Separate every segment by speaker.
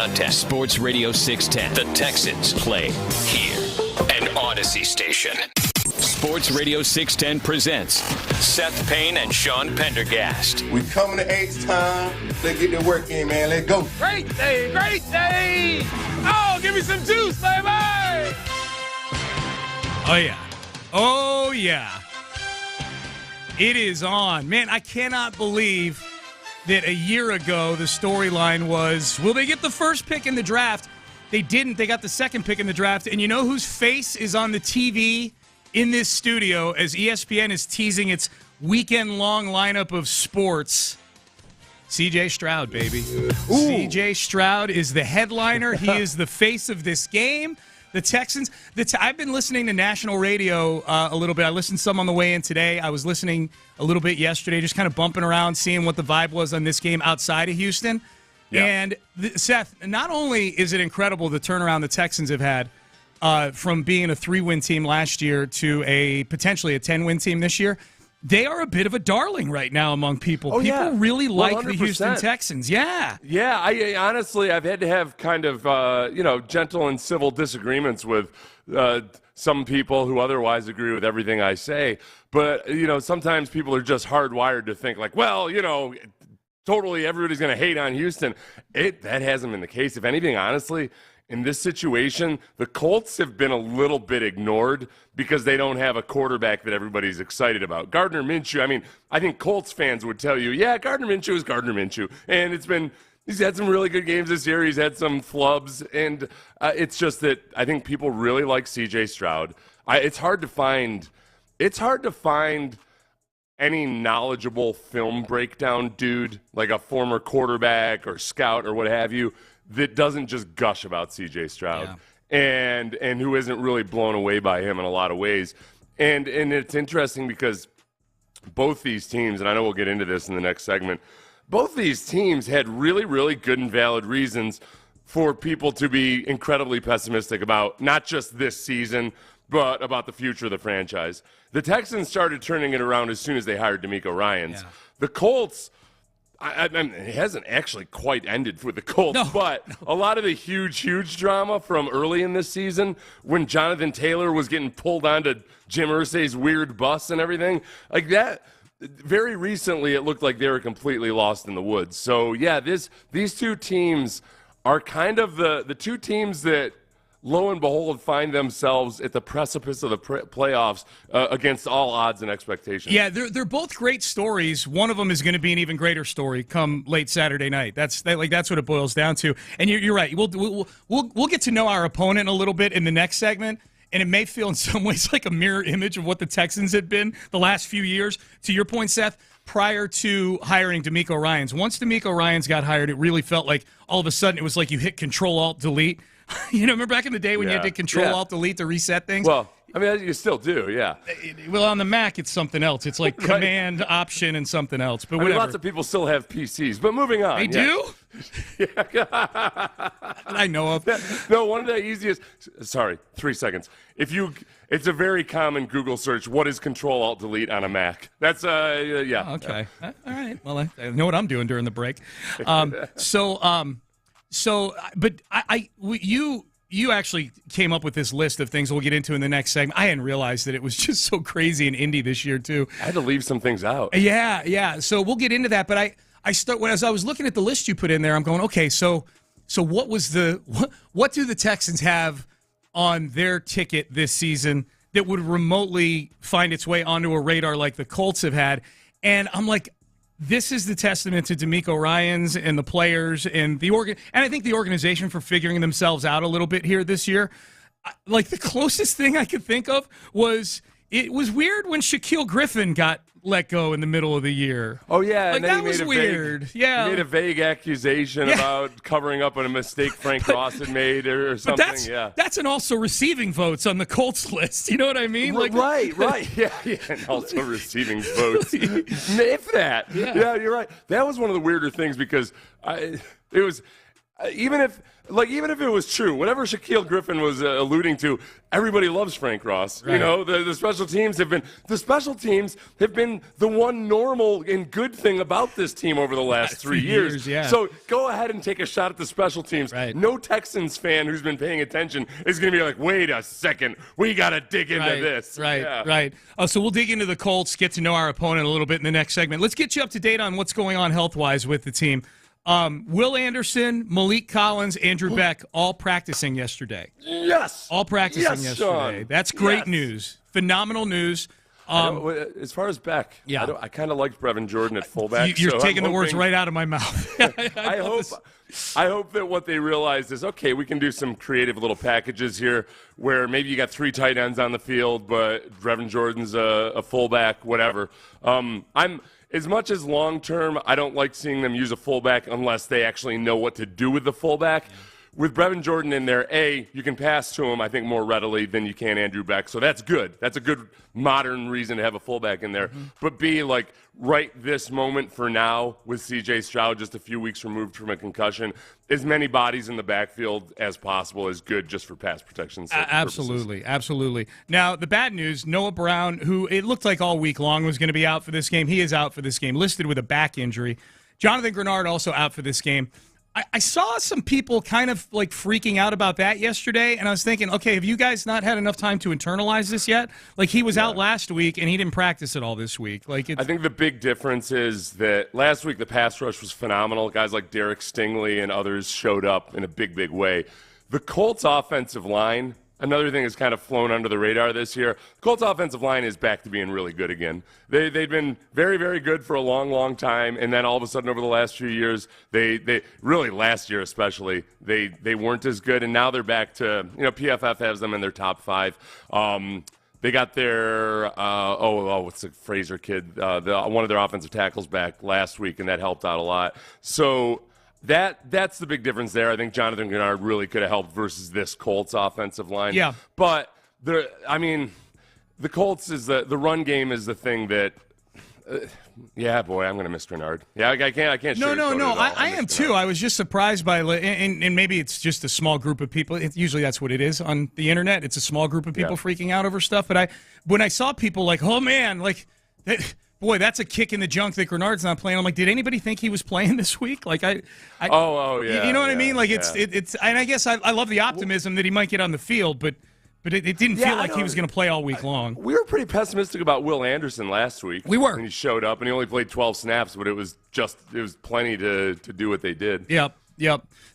Speaker 1: contest. Sports Radio 610. The Texans play here. An Odyssey station. Sports Radio 610 presents Seth Payne and Sean Pendergast.
Speaker 2: We coming to H time. Let's get the work in, man. Let's go.
Speaker 3: Great day, great day. Oh, give me some juice, baby.
Speaker 4: Oh, yeah. Oh, yeah. It is on. Man, I cannot believe that a year ago the storyline was, will they get the first pick in the draft? They didn't. They got the second pick in the draft. And you know whose face is on the TV in this studio as ESPN is teasing its weekend-long lineup of sports? C.J. Stroud, baby. C.J. Stroud is the headliner. He is the face of this game. The Texans. I've been listening to national radio a little bit. I listened some on the way in today. I was listening a little bit yesterday, just kind of bumping around, seeing what the vibe was on this game outside of Houston. Yeah. And Seth, not only is it incredible the turnaround the Texans have had from being a 3-win team last year to a potentially a 10-win team this year, they are a bit of a darling right now among people. People really like 100%. The Houston Texans. Yeah.
Speaker 3: Yeah, I honestly, I've had to have kind of, gentle and civil disagreements with some people who otherwise agree with everything I say. But, sometimes people are just hardwired to think like, well, totally everybody's going to hate on Houston. That hasn't been the case. If anything, honestly, in this situation, the Colts have been a little bit ignored because they don't have a quarterback that everybody's excited about. Gardner Minshew, I think Colts fans would tell you, yeah, Gardner Minshew is Gardner Minshew. And he's had some really good games this year. He's had some flubs. And it's just that I think people really like C.J. Stroud. It's hard to find any knowledgeable film breakdown dude, like a former quarterback or scout or what have you, that doesn't just gush about C.J. Stroud and who isn't really blown away by him in a lot of ways. And it's interesting because both these teams, and I know we'll get into this in the next segment, both these teams had really, really good and valid reasons for people to be incredibly pessimistic about not just this season, but about the future of the franchise. The Texans started turning it around as soon as they hired DeMeco Ryans. Yeah. The Colts, it hasn't actually quite ended with the Colts, but a lot of the huge drama from early in this season when Jonathan Taylor was getting pulled onto Jim Irsay's weird bus and everything, like that, very recently it looked like they were completely lost in the woods. So, yeah, these two teams are kind of the two teams that, lo and behold, find themselves at the precipice of the playoffs against all odds and expectations.
Speaker 4: Yeah, they're both great stories. One of them is going to be an even greater story come late Saturday night. That's what it boils down to. And you're right. We'll get to know our opponent a little bit in the next segment, and it may feel in some ways like a mirror image of what the Texans have been the last few years. To your point, Seth, prior to hiring DeMeco Ryans, once DeMeco Ryans got hired, it really felt like all of a sudden it was like you hit Control-Alt-Delete. Remember back in the day when you had to Control-Alt-Delete to reset things?
Speaker 3: Well, you still do, yeah.
Speaker 4: Well, on the Mac, it's something else. It's like Command, Option, and something else. But whatever.
Speaker 3: Lots of people still have PCs. But moving on.
Speaker 4: They do? I know of.
Speaker 3: No, one of the easiest. Sorry, 3 seconds. It's a very common Google search. What is Control-Alt-Delete on a Mac? That's yeah.
Speaker 4: Oh, okay. All right. Well, I know what I'm doing during the break. You actually came up with this list of things we'll get into in the next segment. I hadn't realized that it was just so crazy in Indy this year, too.
Speaker 3: I had to leave some things out.
Speaker 4: Yeah. So we'll get into that. But as I was looking at the list you put in there, I'm going, okay, so what do the Texans have on their ticket this season that would remotely find its way onto a radar like the Colts have had? And I'm like, this is the testament to DeMeco Ryans and the players and and I think the organization for figuring themselves out a little bit here this year. Like, the closest thing I could think of was it was weird when Shaquille Griffin got let go in the middle of the year.
Speaker 3: Oh, yeah.
Speaker 4: Like, that was weird.
Speaker 3: He made a vague accusation about covering up on a mistake Frank Ross had made or something.
Speaker 4: But that's an also receiving votes on the Colts list. You know what I mean?
Speaker 3: Like, right. Yeah. And also receiving votes. If that. Yeah, you're right. That was one of the weirder things because it was even if it was true, whatever Shaquille Griffin was alluding to, everybody loves Frank Ross.
Speaker 4: Right.
Speaker 3: You know, the special teams have been the one normal and good thing about this team over the last 3 years.
Speaker 4: Yeah.
Speaker 3: So go ahead and take a shot at the special teams.
Speaker 4: Right.
Speaker 3: No Texans fan who's been paying attention is going to be like, wait a second, we got to dig into this.
Speaker 4: Right. So we'll dig into the Colts, get to know our opponent a little bit in the next segment. Let's get you up to date on what's going on health-wise with the team. Will Anderson, Malik Collins, Andrew Beck, all practicing yesterday.
Speaker 3: Yes.
Speaker 4: All practicing yesterday.
Speaker 3: Sean.
Speaker 4: That's great news. Phenomenal news.
Speaker 3: As far as Beck, I kind of liked Brevin Jordan at fullback.
Speaker 4: You're taking the words right out of my mouth.
Speaker 3: I hope that what they realize is, okay, we can do some creative little packages here where maybe you got 3 tight ends on the field, but Brevin Jordan's a fullback, whatever. As much as long-term, I don't like seeing them use a fullback unless they actually know what to do with the fullback. Yeah. With Brevin Jordan in there, A, you can pass to him, I think, more readily than you can Andrew Beck. So that's good. That's a good modern reason to have a fullback in there. Mm-hmm. But B, like, right this moment for now, with C.J. Stroud just a few weeks removed from a concussion, as many bodies in the backfield as possible is good just for pass protection purposes.
Speaker 4: Absolutely. Now, the bad news, Noah Brown, who it looked like all week long was going to be out for this game, he is out for this game, listed with a back injury. Jonathan Grenard also out for this game. I saw some people kind of like freaking out about that yesterday, and I was thinking, okay, have you guys not had enough time to internalize this yet? Like, he was out last week, and he didn't practice at all this week. I
Speaker 3: think the big difference is that last week the pass rush was phenomenal. Guys like Derek Stingley and others showed up in a big, big way. The Colts offensive line, another thing that's kind of flown under the radar this year, the Colts offensive line is back to being really good again. They'd been very, very good for a long, long time, and then all of a sudden over the last few years, they really last year especially, they weren't as good, and now they're back to, PFF has them in their top 5. They got their, what's the Fraser kid? One of their offensive tackles back last week, and that helped out a lot. So That's the big difference there. I think Jonathan Grenard really could have helped versus this Colts offensive line.
Speaker 4: Yeah.
Speaker 3: But the Colts is the run game is the thing that. I'm going to miss Grenard. Yeah, I can't.
Speaker 4: No. I am too. I was just surprised by, and maybe it's just a small group of people. Usually that's what it is on the internet. It's a small group of people freaking out over stuff. But when I saw people like, oh man, like. Boy, that's a kick in the junk that Grenard's not playing. I'm like, did anybody think he was playing this week? Like,
Speaker 3: yeah.
Speaker 4: You know what I mean? Like, it's, and I guess I love the optimism that he might get on the field, but it didn't feel like he was going to play all week long.
Speaker 3: We were pretty pessimistic about Will Anderson last week.
Speaker 4: We were.
Speaker 3: When he showed up, and he only played 12 snaps, but it was plenty to do what they did.
Speaker 4: Yep.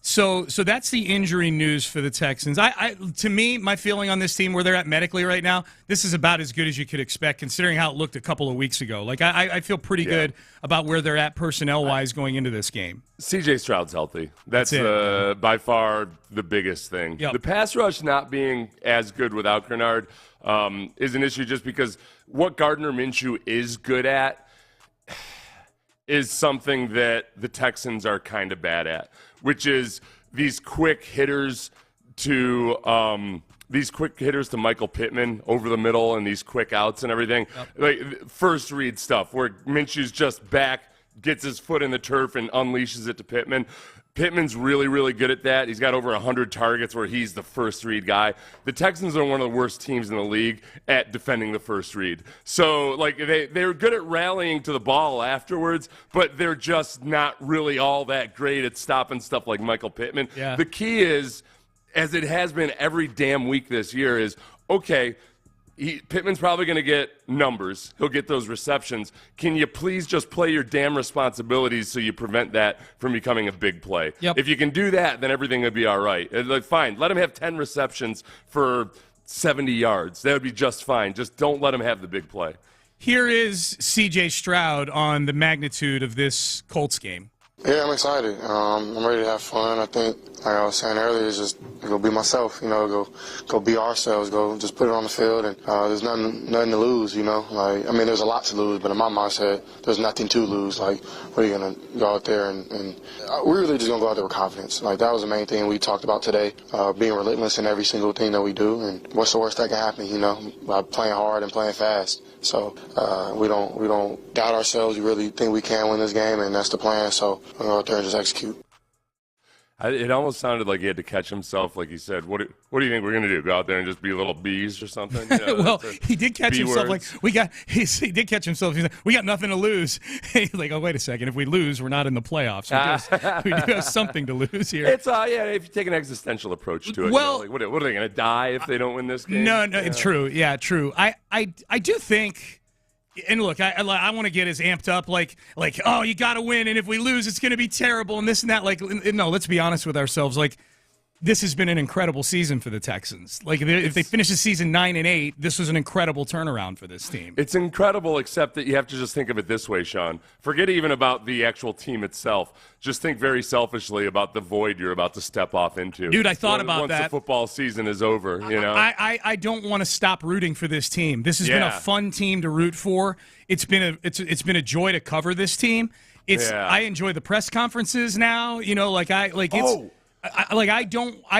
Speaker 4: So that's the injury news for the Texans. To me, my feeling on this team, where they're at medically right now, this is about as good as you could expect, considering how it looked a couple of weeks ago. Like, I feel pretty good about where they're at personnel-wise going into this game.
Speaker 3: C.J. Stroud's healthy. That's by far the biggest thing.
Speaker 4: Yep.
Speaker 3: The pass rush not being as good without Grenard is an issue just because what Gardner Minshew is good at is something that the Texans are kind of bad at, which is these quick hitters to Michael Pittman over the middle and these quick outs and everything. Yep. Like first read stuff where Minshew's just back, gets his foot in the turf and unleashes it to Pittman. Pittman's really, really good at that. He's got over 100 targets where he's the first read guy. The Texans are one of the worst teams in the league at defending the first read. So, like, they're good at rallying to the ball afterwards, but they're just not really all that great at stopping stuff like Michael Pittman.
Speaker 4: Yeah.
Speaker 3: The key is, as it has been every damn week this year, is, okay, Pittman's probably going to get numbers. He'll get those receptions. Can you please just play your damn responsibilities so you prevent that from becoming a big play?
Speaker 4: Yep.
Speaker 3: If you can do that, then everything would be all right. Like, fine, let him have 10 receptions for 70 yards. That would be just fine. Just don't let him have the big play.
Speaker 4: Here is C.J. Stroud on the magnitude of this Colts game.
Speaker 5: Yeah, I'm excited. I'm ready to have fun. I think, like I was saying earlier, is just go be myself. Go be ourselves. Go just put it on the field, and there's nothing to lose. There's a lot to lose, but in my mindset, there's nothing to lose. Like, what are you gonna go out there and we're really just gonna go out there with confidence. Like, that was the main thing we talked about today. Being relentless in every single thing that we do, and what's the worst that can happen? By playing hard and playing fast. So we don't doubt ourselves. We really think we can win this game, and that's the plan. So we'll go out there and just execute.
Speaker 3: It almost sounded like he had to catch himself, like he said, what do you think we're going to do, go out there and just be little bees or something? You know,
Speaker 4: well, he did catch himself
Speaker 3: words.
Speaker 4: like, he did catch himself. He's like, we got nothing to lose. He's like, oh, wait a second. If we lose, we're not in the playoffs. We do have something to lose here.
Speaker 3: It's, if you take an existential approach to it.
Speaker 4: Well,
Speaker 3: you know, like, what are they going to die if they don't win this game?
Speaker 4: No, it's true. Yeah, true. I do think... And look, I want to get as amped up, like oh, you got to win, and if we lose, it's going to be terrible, and this and that. Like, no, let's be honest with ourselves. Like, this has been an incredible season for the Texans. Like, if they finish the season 9-8, this was an incredible turnaround for this team.
Speaker 3: It's incredible, except that you have to just think of it this way, Sean. Forget even about the actual team itself. Just think very selfishly about the void you're about to step off into.
Speaker 4: Dude, I thought about
Speaker 3: once
Speaker 4: that.
Speaker 3: Once the football season is over, you know.
Speaker 4: I don't want to stop rooting for this team. This has been a fun team to root for. It's been a joy to cover this team. I enjoy the press conferences now. You know, I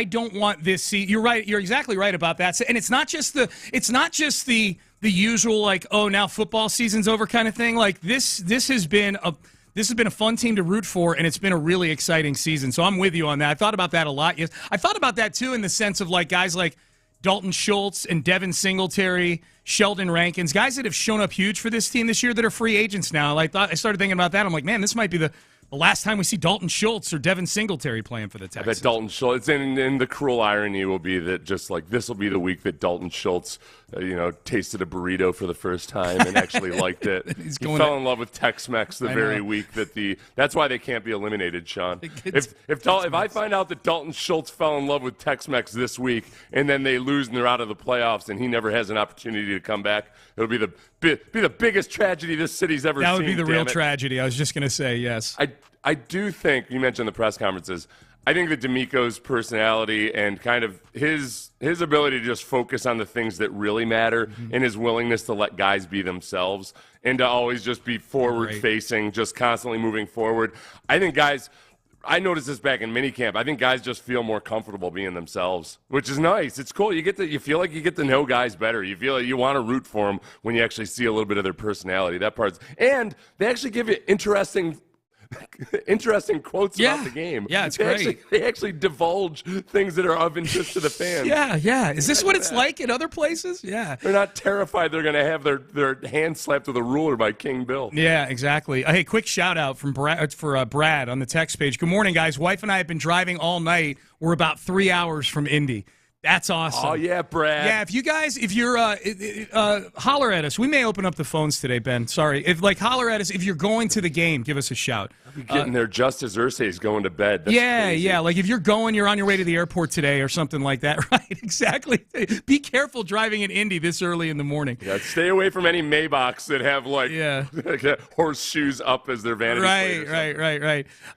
Speaker 4: don't want this season. You're right. You're exactly right about that. And it's not just the usual like, oh, now football season's over kind of thing. Like this has been a fun team to root for, and it's been a really exciting season. So I'm with you on that. I thought about that a lot. Yes, I thought about that too in the sense of like guys like Dalton Schultz and Devin Singletary, Sheldon Rankins, guys that have shown up huge for this team this year that are free agents now. I started thinking about that. I'm like, man, this might be the last time we see Dalton Schultz or Devin Singletary playing for the Texans.
Speaker 3: I bet Dalton Schultz, and the cruel irony will be that just like this will be the week that Dalton Schultz, tasted a burrito for the first time and actually liked it. He fell in love with Tex-Mex the very week that that's why they can't be eliminated, Sean. If I find out that Dalton Schultz fell in love with Tex-Mex this week and then they lose and they're out of the playoffs and he never has an opportunity to come back, it'll be the biggest tragedy this city's ever seen.
Speaker 4: That would be the real tragedy. I was just going to say, yes.
Speaker 3: I do think, you mentioned the press conferences, I think that D'Amico's personality and kind of his ability to just focus on the things that really matter and his willingness to let guys be themselves and to always just be forward-facing, just constantly moving forward. I think guys, I noticed this back in minicamp, I think guys just feel more comfortable being themselves, which is nice. It's cool. You feel like you get to know guys better. You feel like you want to root for them when you actually see a little bit of their personality. And they actually give you interesting quotes about the game.
Speaker 4: Yeah, it's great.
Speaker 3: They actually divulge things that are of interest to the fans.
Speaker 4: Yeah. Is this what it's like in other places? Yeah.
Speaker 3: They're not terrified they're going to have their hand slapped with a ruler by King Bill.
Speaker 4: Yeah, exactly. Hey, quick shout out from Brad on the text page. Good morning, guys. Wife and I have been driving all night. We're about 3 hours from Indy. That's awesome.
Speaker 3: Oh, yeah, Brad.
Speaker 4: Yeah, if you're holler at us. We may open up the phones today, Ben. Sorry. Holler at us. If you're going to the game, give us a shout.
Speaker 3: I'll be getting there just as Irsay's going to bed. That's crazy.
Speaker 4: Yeah. Like if you're on your way to the airport today or something like that, right? Exactly. Be careful driving in Indy this early in the morning.
Speaker 3: Yeah, stay away from any Maybachs that have horseshoes up as their vanity plate.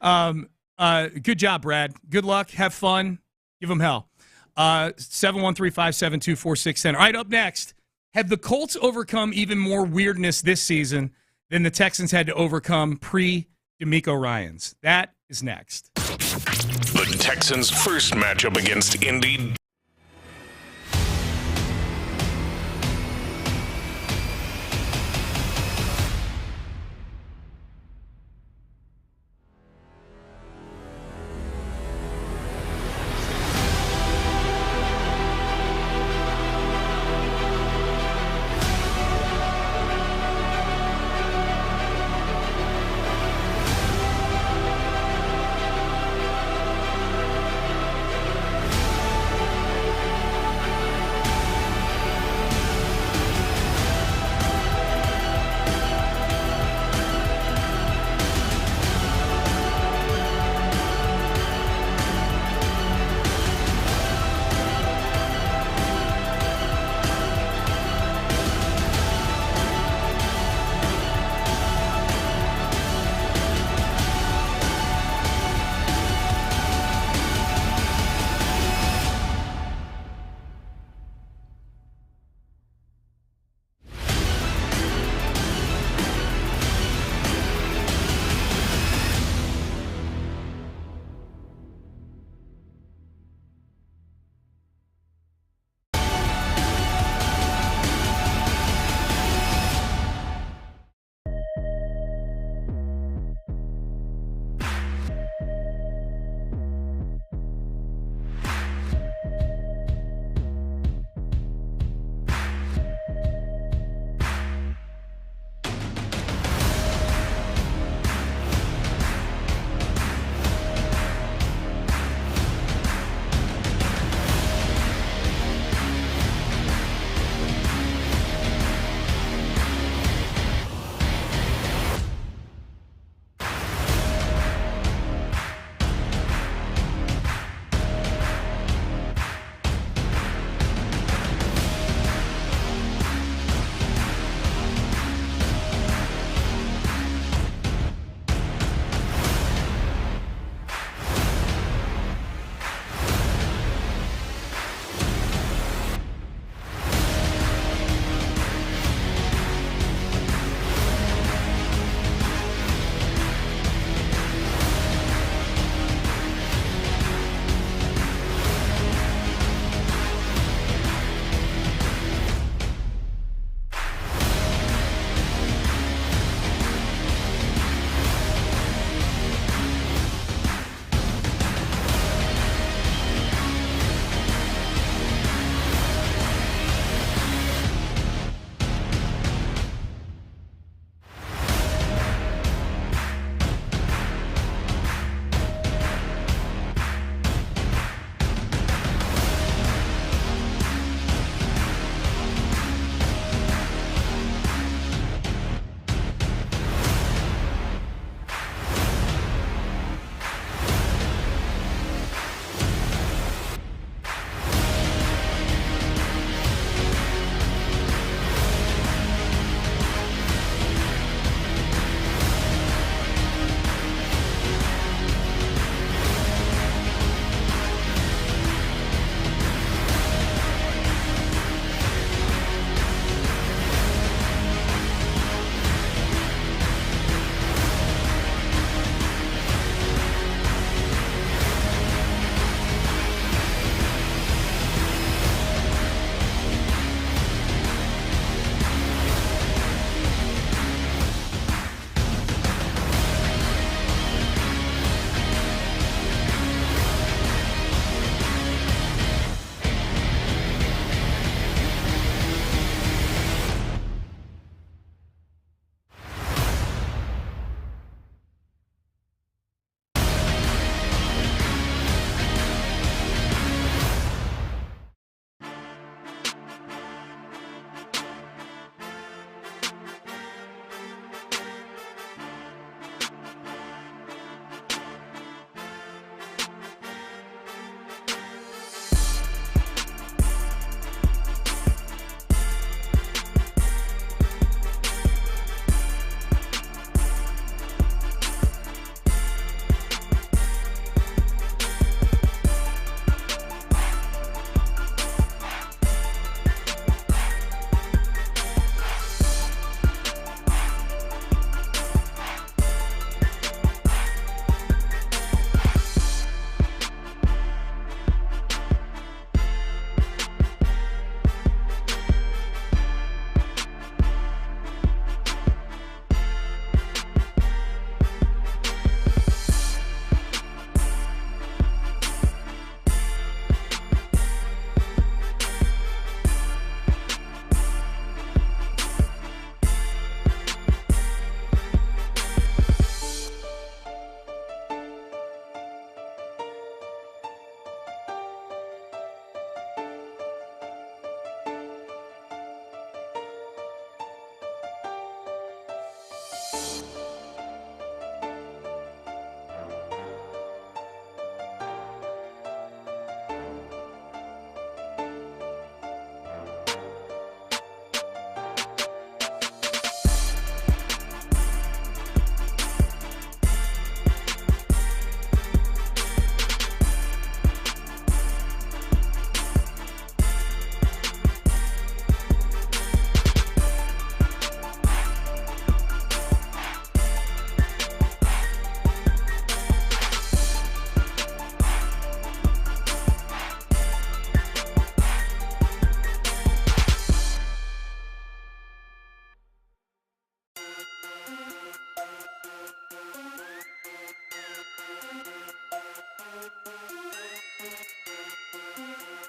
Speaker 4: Right. Good job, Brad. Good luck. Have fun. Give them hell. 713-572-4610. All right, up next, have the Colts overcome even more weirdness this season than the Texans had to overcome pre-D'Amico Ryans? That is next.
Speaker 6: The Texans' first matchup against Indy.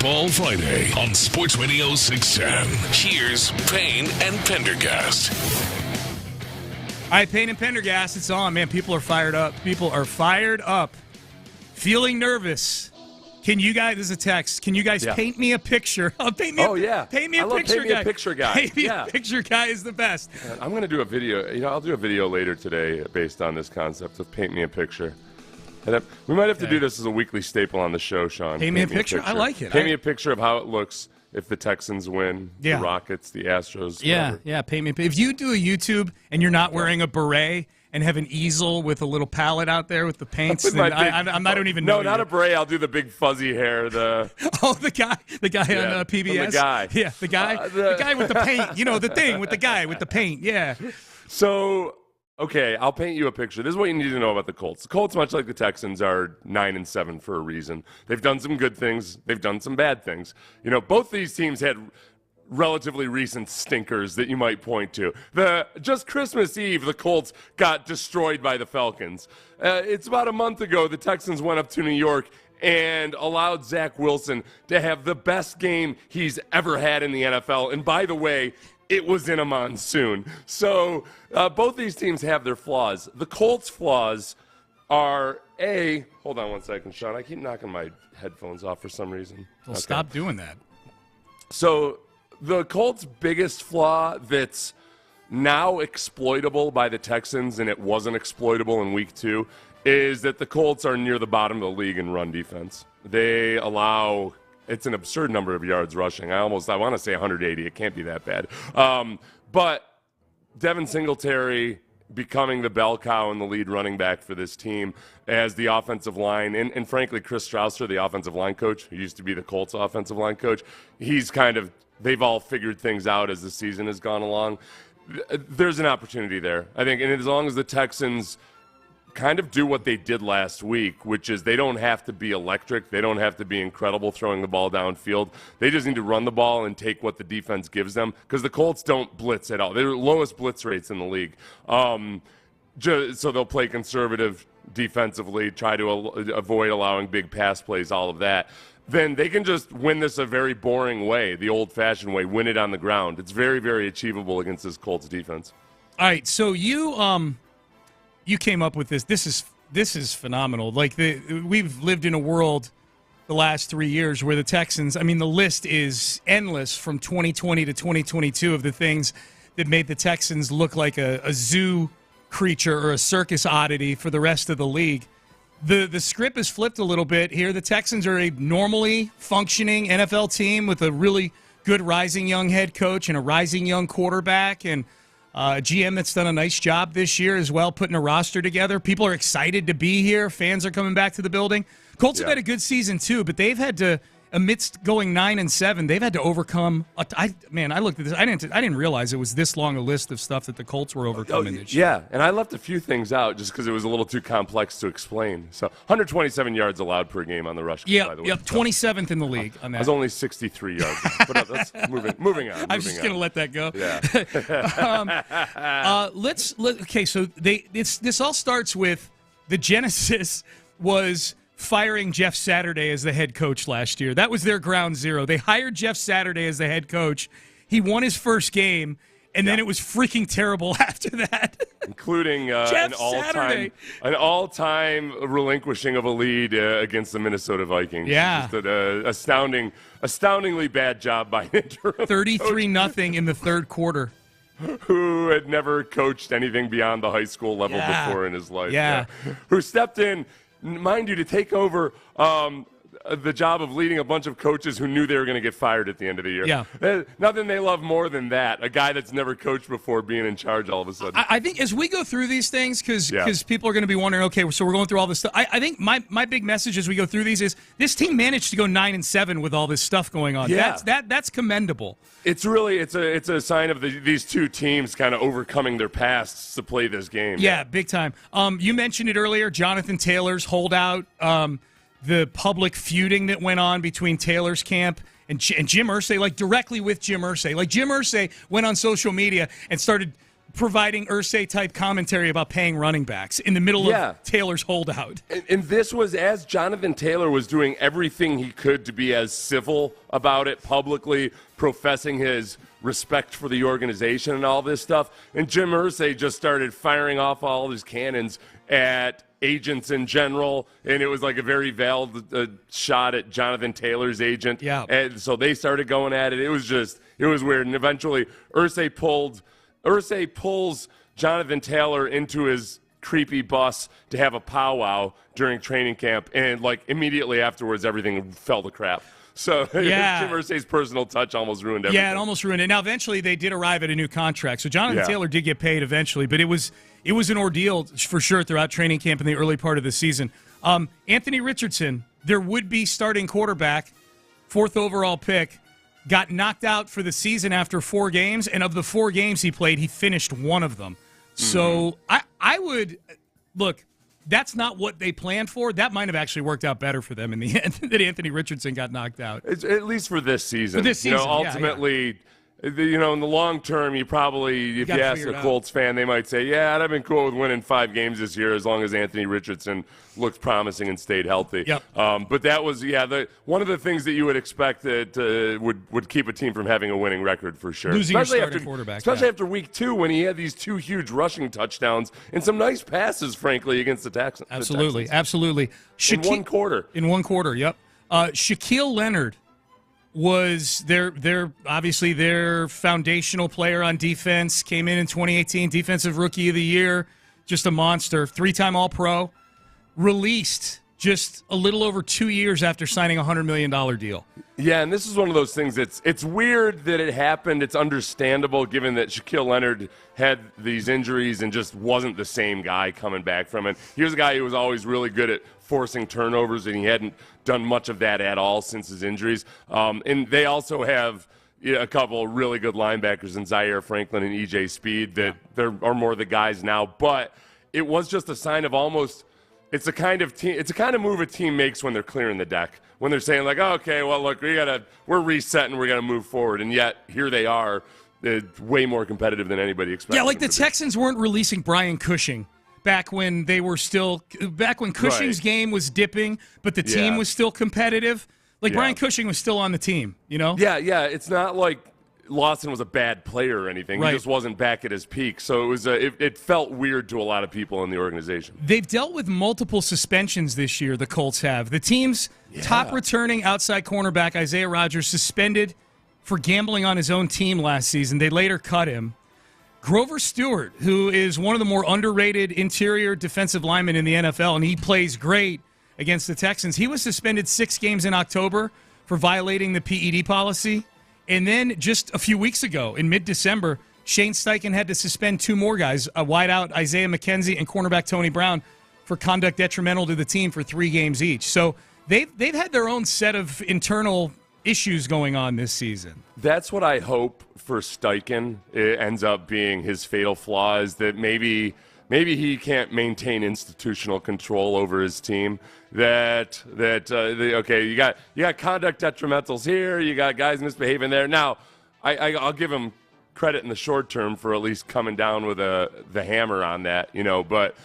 Speaker 6: Football Friday on Sports Radio 610. Here's Payne and Pendergast.
Speaker 4: All right, Payne and Pendergast, it's on, man. People are fired up. Feeling nervous. Can you guys, this is a text, can you guys paint me a picture? Paint me a picture guy. Paint me a picture guy. Paint me a picture guy is the best.
Speaker 3: I'm going to do a video. I'll do a video later today based on this concept of paint me a picture. And we might have to do this as a weekly staple on the show, Sean.
Speaker 4: Paint me a picture? I like it.
Speaker 3: Paint me a picture of how it looks if the Texans win, the Rockets, the Astros, whatever.
Speaker 4: Paint me. If you do a YouTube and you're not wearing a beret and have an easel with a little palette out there with the paints, then I don't even know.
Speaker 3: No, not a beret. I'll do the big fuzzy hair. The
Speaker 4: guy on PBS. The guy with the paint. You know, the thing with the guy with the paint. Yeah.
Speaker 3: So, okay, I'll paint you a picture. This is what you need to know about the Colts. The Colts, much like the Texans, are 9-7 for a reason. They've done some good things. They've done some bad things. Both these teams had relatively recent stinkers that you might point to. Just Christmas Eve, the Colts got destroyed by the Falcons. It's about a month ago, the Texans went up to New York and allowed Zach Wilson to have the best game he's ever had in the NFL. And by the way, it was in a monsoon. So both these teams have their flaws. The Colts' flaws are, hold on one second, Sean. I keep knocking my headphones off for some reason.
Speaker 4: Well, stop doing that.
Speaker 3: So the Colts' biggest flaw that's now exploitable by the Texans, and it wasn't exploitable in week 2, is that the Colts are near the bottom of the league in run defense. They allow, it's an absurd number of yards rushing. I want to say 180. It can't be that bad. But Devin Singletary becoming the bell cow and the lead running back for this team as the offensive line, and frankly, Chris Strausser, the offensive line coach, who used to be the Colts offensive line coach, they've all figured things out as the season has gone along. There's an opportunity there, I think, and as long as the Texans kind of do what they did last week, which is they don't have to be electric. They don't have to be incredible throwing the ball downfield. They just need to run the ball and take what the defense gives them, because the Colts don't blitz at all. They're the lowest blitz rates in the league. So they'll play conservative defensively, try to avoid allowing big pass plays, all of that. Then they can just win this a very boring way, the old-fashioned way, win it on the ground. It's very, very achievable against this Colts defense.
Speaker 4: All right, so you came up with this. This is phenomenal. Like we've lived in a world the last 3 years where the Texans, the list is endless from 2020 to 2022 of the things that made the Texans look like a zoo creature or a circus oddity for the rest of the league. The script is flipped a little bit here. The Texans are a normally functioning NFL team with a really good rising young head coach and a rising young quarterback, and a GM that's done a nice job this year as well, putting a roster together. People are excited to be here. Fans are coming back to the building. Colts have had a good season too, but they've had to, amidst going 9-7, they've had to overcome. I looked at this. I didn't realize it was this long a list of stuff that the Colts were overcoming this year.
Speaker 3: Yeah, and I left a few things out just because it was a little too complex to explain. So 127 yards allowed per game on the rush. By the way.
Speaker 4: 27th in the league on that.
Speaker 3: I was only 63 yards. But that's moving on.
Speaker 4: I was just going to let that go.
Speaker 3: Yeah.
Speaker 4: So this all starts with the genesis was firing Jeff Saturday as the head coach last year. That was their ground zero. They hired Jeff Saturday as the head coach. He won his first game, and then it was freaking terrible after that.
Speaker 3: Including an all-time relinquishing of a lead against the Minnesota Vikings.
Speaker 4: Yeah.
Speaker 3: Just an astoundingly bad job by an interim
Speaker 4: 33-0 in the third quarter.
Speaker 3: Who had never coached anything beyond the high school level before in his life.
Speaker 4: Yeah.
Speaker 3: Who stepped in, mind you, to take over the job of leading a bunch of coaches who knew they were going to get fired at the end of the year.
Speaker 4: Yeah.
Speaker 3: Nothing they love more than that, a guy that's never coached before being in charge all of a sudden.
Speaker 4: I think as we go through these things, because people are going to be wondering, okay, so we're going through all this stuff. I think my big message as we go through these is this team managed to go 9-7 with all this stuff going on.
Speaker 3: Yeah.
Speaker 4: That's commendable.
Speaker 3: It's really it's a sign of these two teams kind of overcoming their pasts to play this game.
Speaker 4: Yeah, big time. You mentioned it earlier, Jonathan Taylor's holdout. The public feuding that went on between Taylor's camp and Jim Irsay, like directly with Jim Irsay. Like Jim Irsay went on social media and started providing Irsay-type commentary about paying running backs in the middle of Taylor's holdout.
Speaker 3: And this was as Jonathan Taylor was doing everything he could to be as civil about it publicly, professing his respect for the organization and all this stuff. And Jim Irsay just started firing off all his cannons at agents in general, and it was like a very veiled shot at Jonathan Taylor's agent.
Speaker 4: Yeah.
Speaker 3: And so they started going at it. It was weird. And eventually Irsay pulls Jonathan Taylor into his creepy bus to have a powwow during training camp, and like immediately afterwards everything fell to crap. So Jim Irsay's personal touch almost ruined everything.
Speaker 4: Yeah, it almost ruined it. Now, eventually, they did arrive at a new contract. So Jonathan Taylor did get paid eventually, but it was an ordeal for sure throughout training camp in the early part of the season. Anthony Richardson, their would-be starting quarterback, 4th overall pick, got knocked out for the season after 4 games, and of the 4 games he played, he finished 1 of them. So I would – look – that's not what they planned for. That might have actually worked out better for them in the end that Anthony Richardson got knocked out.
Speaker 3: At least for this season.
Speaker 4: For this season,
Speaker 3: ultimately, in the long term, if you ask a Colts fan, they might say, I'd have been cool with winning 5 games this year as long as Anthony Richardson looked promising and stayed healthy.
Speaker 4: Yep.
Speaker 3: But that was, one of the things that you would expect that would keep a team from having a winning record for sure.
Speaker 4: Losing your starting quarterback.
Speaker 3: Especially after week 2 when he had these 2 huge rushing touchdowns and some nice passes, frankly, against the Texans.
Speaker 4: Absolutely.
Speaker 3: In 1 quarter.
Speaker 4: In 1 quarter, yep. Shaquille Leonard was obviously their foundational player on defense, came in 2018, Defensive Rookie of the Year, just a monster, 3-time All-Pro, released just a little over 2 years after signing a $100 million deal.
Speaker 3: Yeah, and this is one of those things it's weird that it happened. It's understandable given that Shaquille Leonard had these injuries and just wasn't the same guy coming back from it. He was a guy who was always really good at forcing turnovers, and he hadn't done much of that at all since his injuries. And they also have a couple of really good linebackers in Zaire Franklin and E.J. Speed that are more the guys now. But it was just a sign of almost – it's a kind of move a team makes when they're clearing the deck, when they're saying like, oh, okay, well, look, we're resetting, we're gonna move forward, and yet here they are, way more competitive than anybody expected.
Speaker 4: Yeah, like the Texans weren't releasing Brian Cushing back when Cushing's game was dipping, but the team was still competitive. Like Brian Cushing was still on the team, you know?
Speaker 3: Yeah. It's not like Lawson was a bad player or anything.
Speaker 4: Right.
Speaker 3: He just wasn't back at his peak. So it was it felt weird to a lot of people in the organization.
Speaker 4: They've dealt with multiple suspensions this year, the Colts have. The team's top returning outside cornerback, Isaiah Rodgers, suspended for gambling on his own team last season. They later cut him. Grover Stewart, who is one of the more underrated interior defensive linemen in the NFL, and he plays great against the Texans. He was suspended 6 games in October for violating the PED policy. And then just a few weeks ago, in mid-December, Shane Steichen had to suspend 2 more guys, a wideout Isaiah McKenzie and cornerback Tony Brown, for conduct detrimental to the team for 3 games each. So they've had their own set of internal issues going on this season.
Speaker 3: That's what I hope for Steichen. It ends up being his fatal flaw is that maybe he can't maintain institutional control over his team. You got conduct detrimentals here, you got guys misbehaving there. Now, I'll give him credit in the short term for at least coming down with the hammer on that, But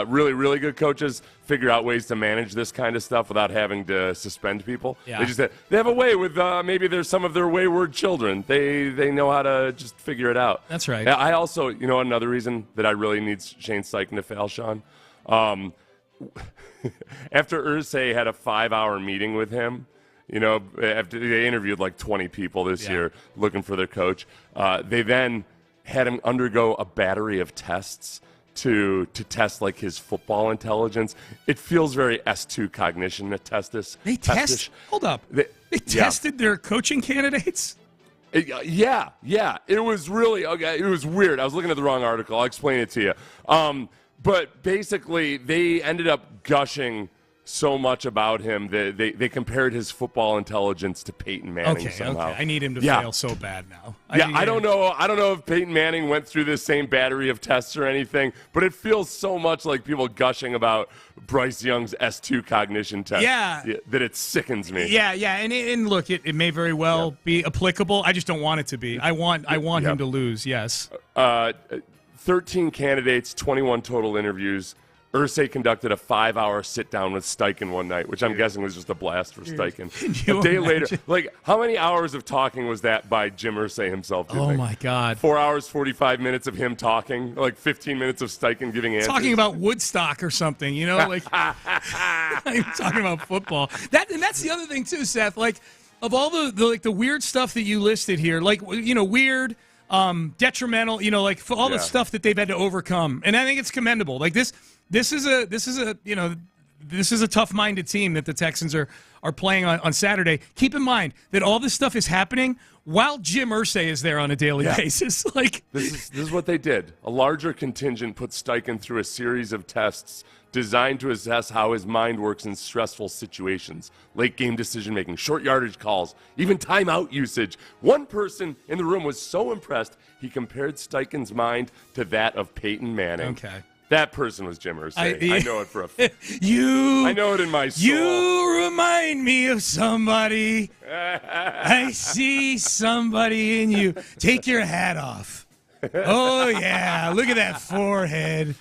Speaker 3: really, really good coaches figure out ways to manage this kind of stuff without having to suspend people.
Speaker 4: Yeah.
Speaker 3: They have a way with maybe there's some of their wayward children. They know how to just figure it out.
Speaker 4: That's right.
Speaker 3: I also, another reason that I really need Shane Steichen to fail, Sean. After Irsay had a 5-hour meeting with him, after they interviewed like 20 people this year looking for their coach, they then had him undergo a battery of tests to test like his football intelligence. It feels very S2 cognition to test this.
Speaker 4: They test? Hold up. They tested their coaching candidates?
Speaker 3: Yeah. It was really okay. It was weird. I was looking at the wrong article. I'll explain it to you. But basically, they ended up gushing so much about him that they compared his football intelligence to Peyton Manning somehow.
Speaker 4: Okay. I need him to fail so bad now.
Speaker 3: I don't know if Peyton Manning went through this same battery of tests or anything, but it feels so much like people gushing about Bryce Young's S2 cognition test that it sickens me.
Speaker 4: Yeah. And look, it may very well be applicable. I just don't want it to be. I want him to lose, yes.
Speaker 3: 13 candidates, 21 total interviews. Irsay conducted a 5-hour sit-down with Steichen one night, which I'm guessing was just a blast for Steichen. A day later, how many hours of talking was that by Jim Irsay himself?
Speaker 4: Oh, my God.
Speaker 3: 4 hours, 45 minutes of him talking, 15 minutes of Steichen giving answers.
Speaker 4: Talking about Woodstock or something, talking about football. That's the other thing, too, Seth. Of all the weird stuff that you listed here, weird, detrimental, for all the stuff that they've had to overcome. And I think it's commendable. This is a tough-minded team that the Texans are playing on Saturday. Keep in mind that all this stuff is happening while Jim Irsay is there on a daily basis.
Speaker 3: This is what they did. A larger contingent put Steichen through a series of tests designed to assess how his mind works in stressful situations, late-game decision-making, short yardage calls, even timeout usage. One person in the room was so impressed, he compared Steichen's mind to that of Peyton Manning.
Speaker 4: Okay.
Speaker 3: That person was Jim Irsay. I know it for a fact.
Speaker 4: I
Speaker 3: know it in my soul.
Speaker 4: You remind me of somebody. I see somebody in you. Take your hat off. Oh, yeah. Look at that forehead.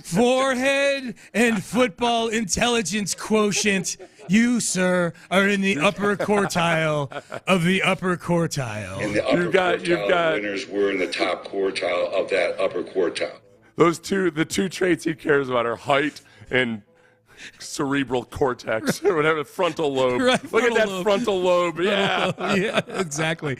Speaker 4: Forehead and football intelligence quotient. You, sir, are in the upper quartile of the upper quartile.
Speaker 7: In the upper quartile, winners were in the top quartile of that upper quartile.
Speaker 3: The two traits he cares about are height and cerebral cortex, or whatever, frontal lobe.
Speaker 4: Right,
Speaker 3: Look at that frontal lobe. Yeah.
Speaker 4: Yeah, exactly.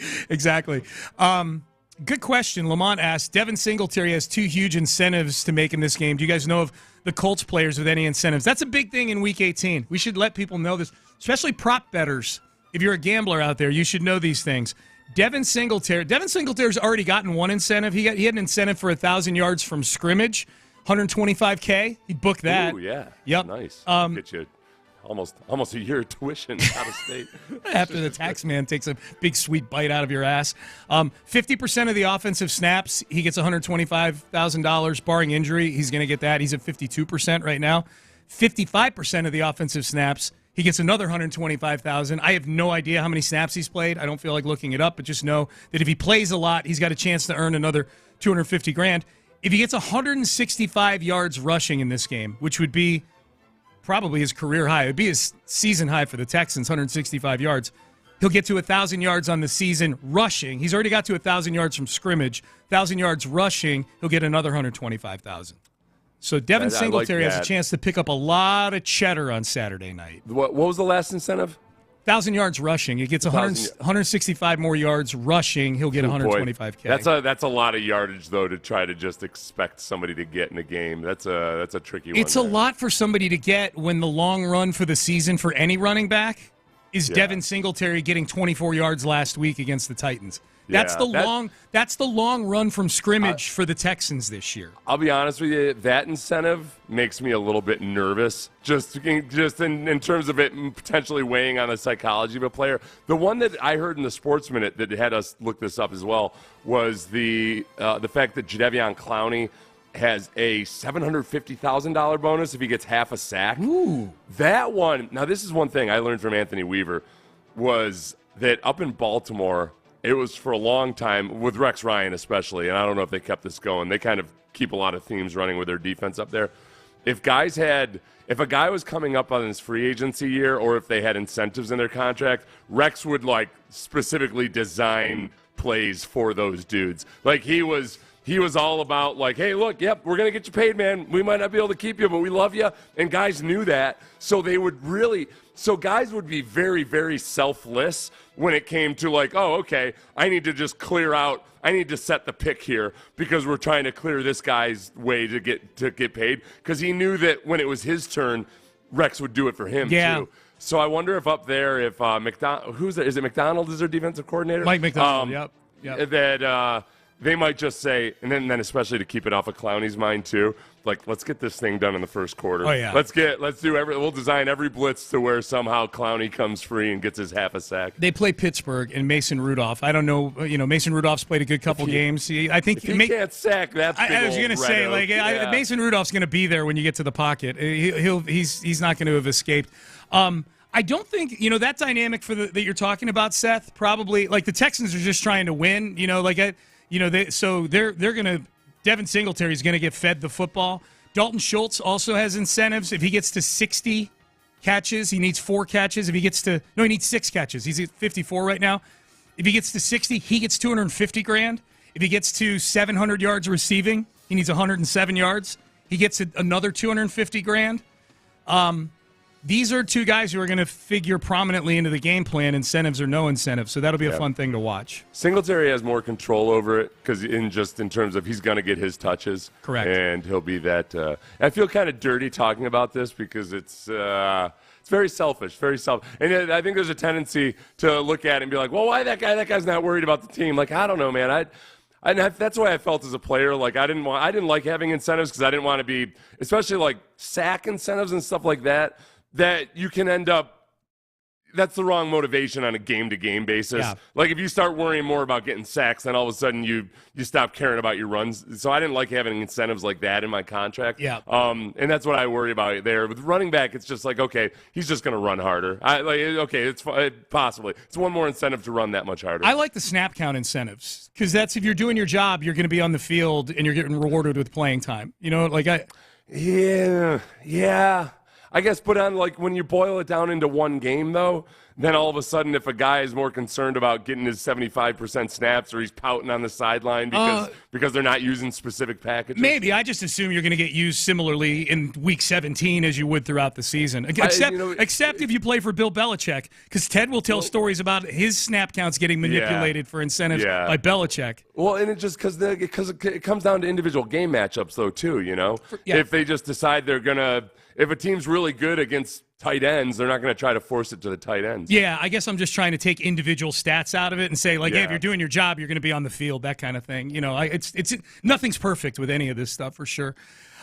Speaker 4: Good question. Lamont asked, Devin Singletary has 2 huge incentives to make in this game. Do you guys know of the Colts players with any incentives? That's a big thing in Week 18. We should let people know this, especially prop bettors. If you're a gambler out there, you should know these things. Devin Singletary's already gotten one incentive. He had an incentive for 1,000 yards from scrimmage, $125K. He booked that.
Speaker 3: Ooh, yeah.
Speaker 4: Yep.
Speaker 3: Nice. Get you almost a year of tuition out of state.
Speaker 4: After the tax man takes a big sweet bite out of your ass. 50% of the offensive snaps, he gets $125,000 barring injury. He's going to get that. He's at 52% right now. 55% of the offensive snaps, he gets another $125,000. I have no idea how many snaps he's played. I don't feel like looking it up, but just know that if he plays a lot, he's got a chance to earn another $250,000. If he gets 165 yards rushing in this game, which would be probably his career high, it would be his season high for the Texans, 165 yards. He'll get to 1,000 yards on the season rushing. He's already got to 1,000 yards from scrimmage. 1,000 yards rushing, he'll get another $125,000. So Devin Singletary has a chance to pick up a lot of cheddar on Saturday night.
Speaker 3: What was the last incentive?
Speaker 4: 1,000 yards rushing. He gets 165 more yards rushing. He'll get $125K.
Speaker 3: That's a lot of yardage, though, to try to just expect somebody to get in a game. That's a tricky one.
Speaker 4: It's a lot for somebody to get when the long run for the season for any running back is Devin Singletary getting 24 yards last week against the Titans. That's the long run from scrimmage for the Texans this year.
Speaker 3: I'll be honest with you, that incentive makes me a little bit nervous, just in terms of it potentially weighing on the psychology of a player. The one that I heard in the Sports Minute that had us look this up as well was the fact that Jadeveon Clowney has a $750,000 bonus if he gets half a sack.
Speaker 4: Ooh.
Speaker 3: That one, now this is one thing I learned from Anthony Weaver, was that up in Baltimore, it was for a long time, with Rex Ryan especially, and I don't know if they kept this going. They kind of keep a lot of themes running with their defense up there. If a guy was coming up on his free agency year, or if they had incentives in their contract, Rex would specifically design plays for those dudes. He was all about hey, look, yep, we're going to get you paid, man. We might not be able to keep you, but we love you. And guys knew that. So guys would be very, very selfless when it came to oh, okay, I need to just clear out. I need to set the pick here because we're trying to clear this guy's way to get paid, because he knew that when it was his turn, Rex would do it for him too. So I wonder if up there, if McDonald, is it McDonald is their defensive coordinator?
Speaker 4: Mike McDonald, yep.
Speaker 3: That they might just say, and then especially to keep it off of Clowney's mind too, let's get this thing done in the first quarter.
Speaker 4: Oh yeah.
Speaker 3: We'll design every blitz to where somehow Clowney comes free and gets his half a sack.
Speaker 4: They play Pittsburgh and Mason Rudolph. I don't know, Mason Rudolph's played a good couple games. I think
Speaker 3: he can't sack. That's
Speaker 4: I was going to say, Mason Rudolph's going to be there when you get to the pocket. He's not going to have escaped. I don't think that dynamic that you're talking about, Seth. Probably the Texans are just trying to win. They're going to Devin Singletary is going to get fed the football. Dalton Schultz also has incentives. If he gets to 60 catches, he needs 4 catches. He needs 6 catches. He's at 54 right now. If he gets to 60, he gets $250,000. If he gets to 700 yards receiving, he needs 107 yards. He gets another $250,000. These are 2 guys who are going to figure prominently into the game plan, incentives or no incentives. So that'll be a fun thing to watch.
Speaker 3: Singletary has more control over it because in terms of he's going to get his touches.
Speaker 4: Correct.
Speaker 3: And he'll be that. I feel kind of dirty talking about this because it's very selfish, very selfish. And I think there's a tendency to look at it and be like, well, why that guy? That guy's not worried about the team. Like, I don't know, man. That's the way I felt as a player. Like, I didn't like having incentives because I didn't want to be, especially like sack incentives and stuff like that you can end up, that's the wrong motivation on a game-to-game basis.
Speaker 4: Yeah.
Speaker 3: Like, if you start worrying more about getting sacks, then all of a sudden you stop caring about your runs. So I didn't like having incentives like that in my contract.
Speaker 4: Yeah.
Speaker 3: And that's what I worry about there. With running back, it's just like, okay, he's just going to run harder. It's possibly. It's one more incentive to run that much harder.
Speaker 4: I like the snap count incentives because that's if you're doing your job, you're going to be on the field and you're getting rewarded with playing time.
Speaker 3: Yeah. I guess, but on like when you boil it down into one game, though, then all of a sudden, if a guy is more concerned about getting his 75% snaps or he's pouting on the sideline because they're not using specific packages,
Speaker 4: maybe I just assume you're going to get used similarly in Week 17 as you would throughout the season. Except if you play for Bill Belichick, because Ted will tell stories about his snap counts getting manipulated for incentives by Belichick.
Speaker 3: Well, and it just because it comes down to individual game matchups, though, too. If they just decide they're gonna. If a team's really good against tight ends, they're not going to try to force it to the tight ends.
Speaker 4: Yeah, I guess I'm just trying to take individual stats out of it and say, hey, if you're doing your job, you're going to be on the field, that kind of thing. It's nothing's perfect with any of this stuff for sure.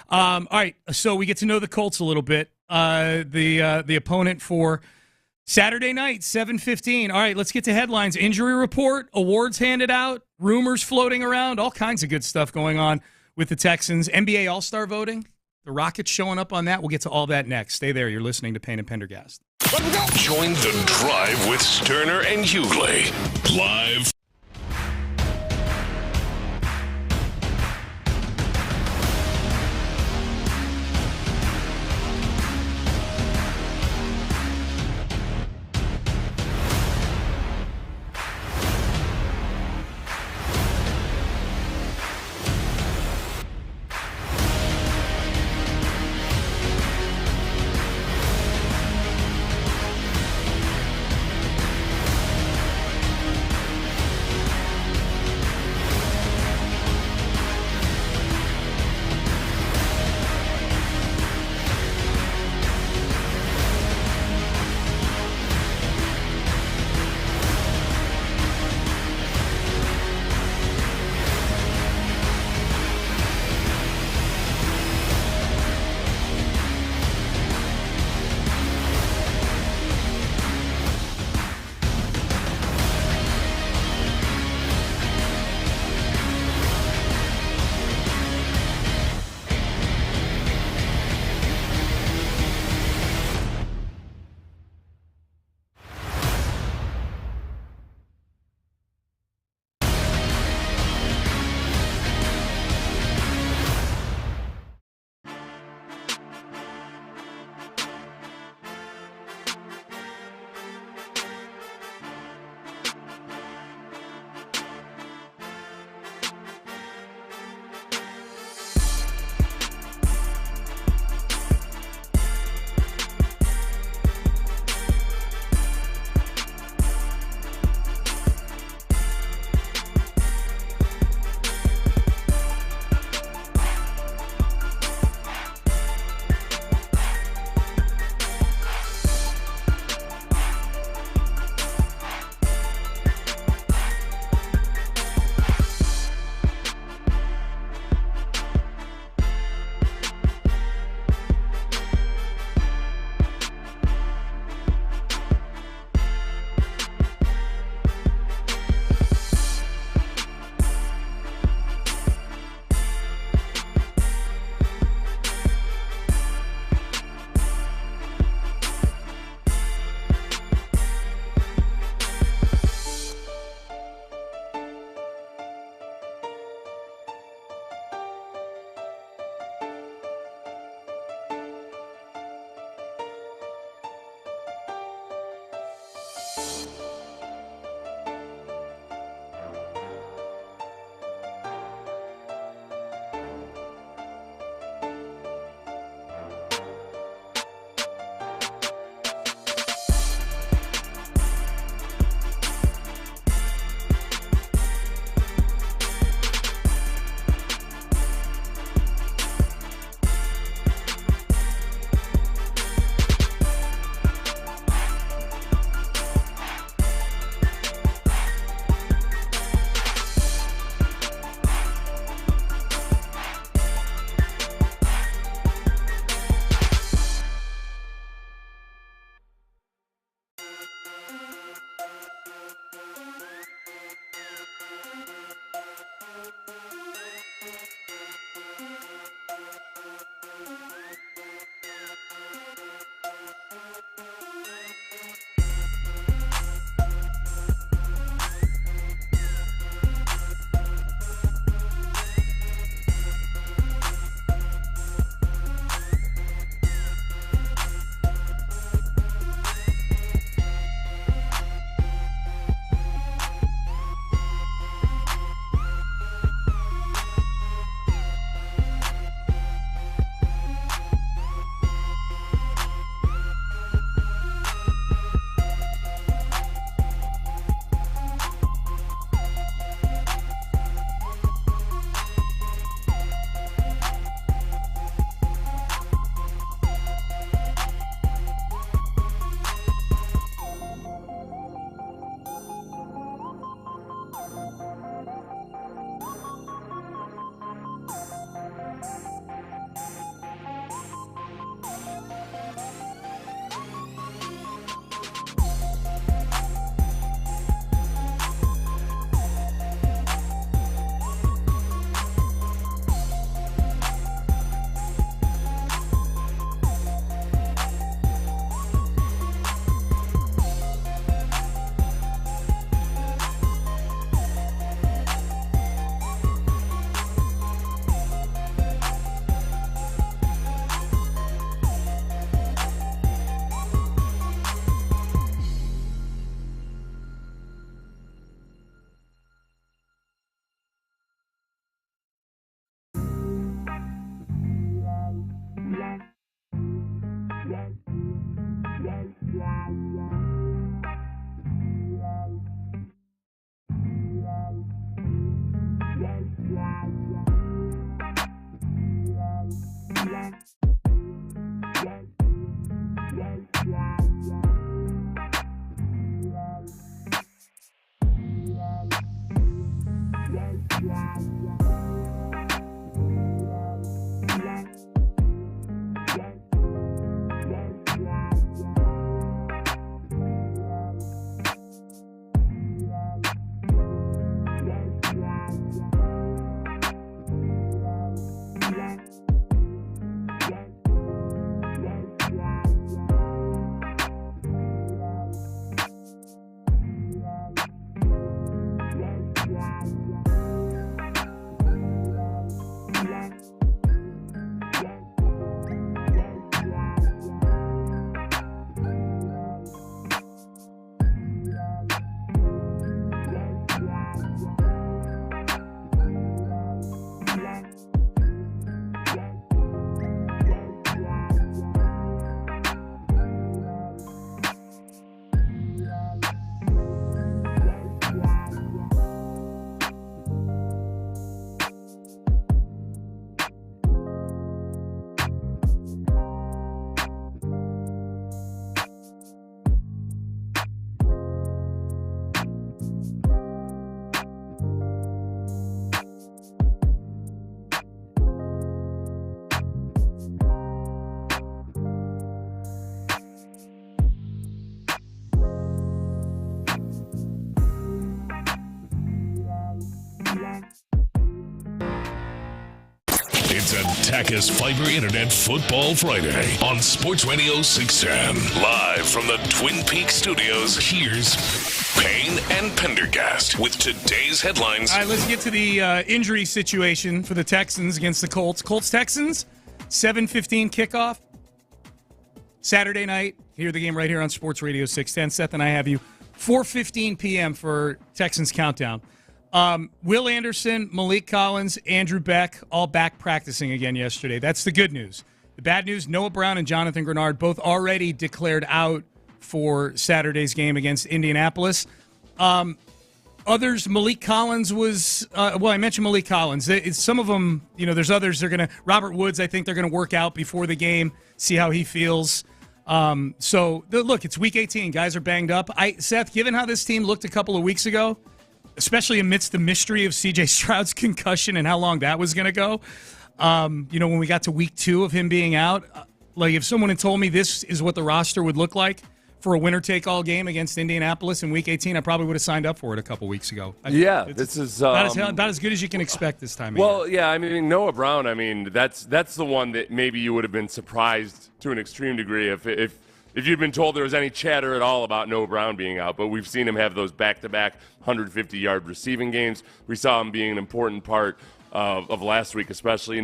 Speaker 4: All right, so we get to know the Colts a little bit. The opponent for Saturday night, 7:15. All right, let's get to headlines. Injury report, awards handed out, rumors floating around, all kinds of good stuff going on with the Texans. NBA All-Star voting. The Rockets showing up on that. We'll get to all that next. Stay there. You're listening to Payne and Pendergast.
Speaker 6: Join the drive with Stoerner and Hughley. Live. It's Attackus Fiber Internet Football Friday on Sports Radio 610. Live from the Twin Peaks studios, here's Payne and Pendergast with today's headlines.
Speaker 4: All right, let's get to the injury situation for the Texans against the Colts. Colts-Texans, 7:15 kickoff. Saturday night, hear the game right here on Sports Radio 610. Seth and I have you 4:15 p.m. for Texans Countdown. Will Anderson, Malik Collins, Andrew Beck, all back practicing again yesterday. That's the good news. The bad news, Noah Brown and Jonathan Grenard both already declared out for Saturday's game against Indianapolis. Others, Malik Collins was, I mentioned Malik Collins. Some of them, there's others they're going to, Robert Woods, I think they're going to work out before the game, see how he feels. Look, it's week 18. Guys are banged up. Seth, given how this team looked a couple of weeks ago, especially amidst the mystery of C.J. Stroud's concussion and how long that was going to go, when we got to week 2 of him being out, if someone had told me this is what the roster would look like for a winner-take-all game against Indianapolis in week 18, I probably would have signed up for it a couple weeks ago.
Speaker 3: This is
Speaker 4: about as good as you can expect this time of
Speaker 3: year.
Speaker 4: Yeah,
Speaker 3: I mean, Noah Brown, that's the one that maybe you would have been surprised to an extreme degree if you'd been told there was any chatter at all about Noah Brown being out. But we've seen him have those back-to-back 150-yard receiving games. We saw him being an important part of last week especially.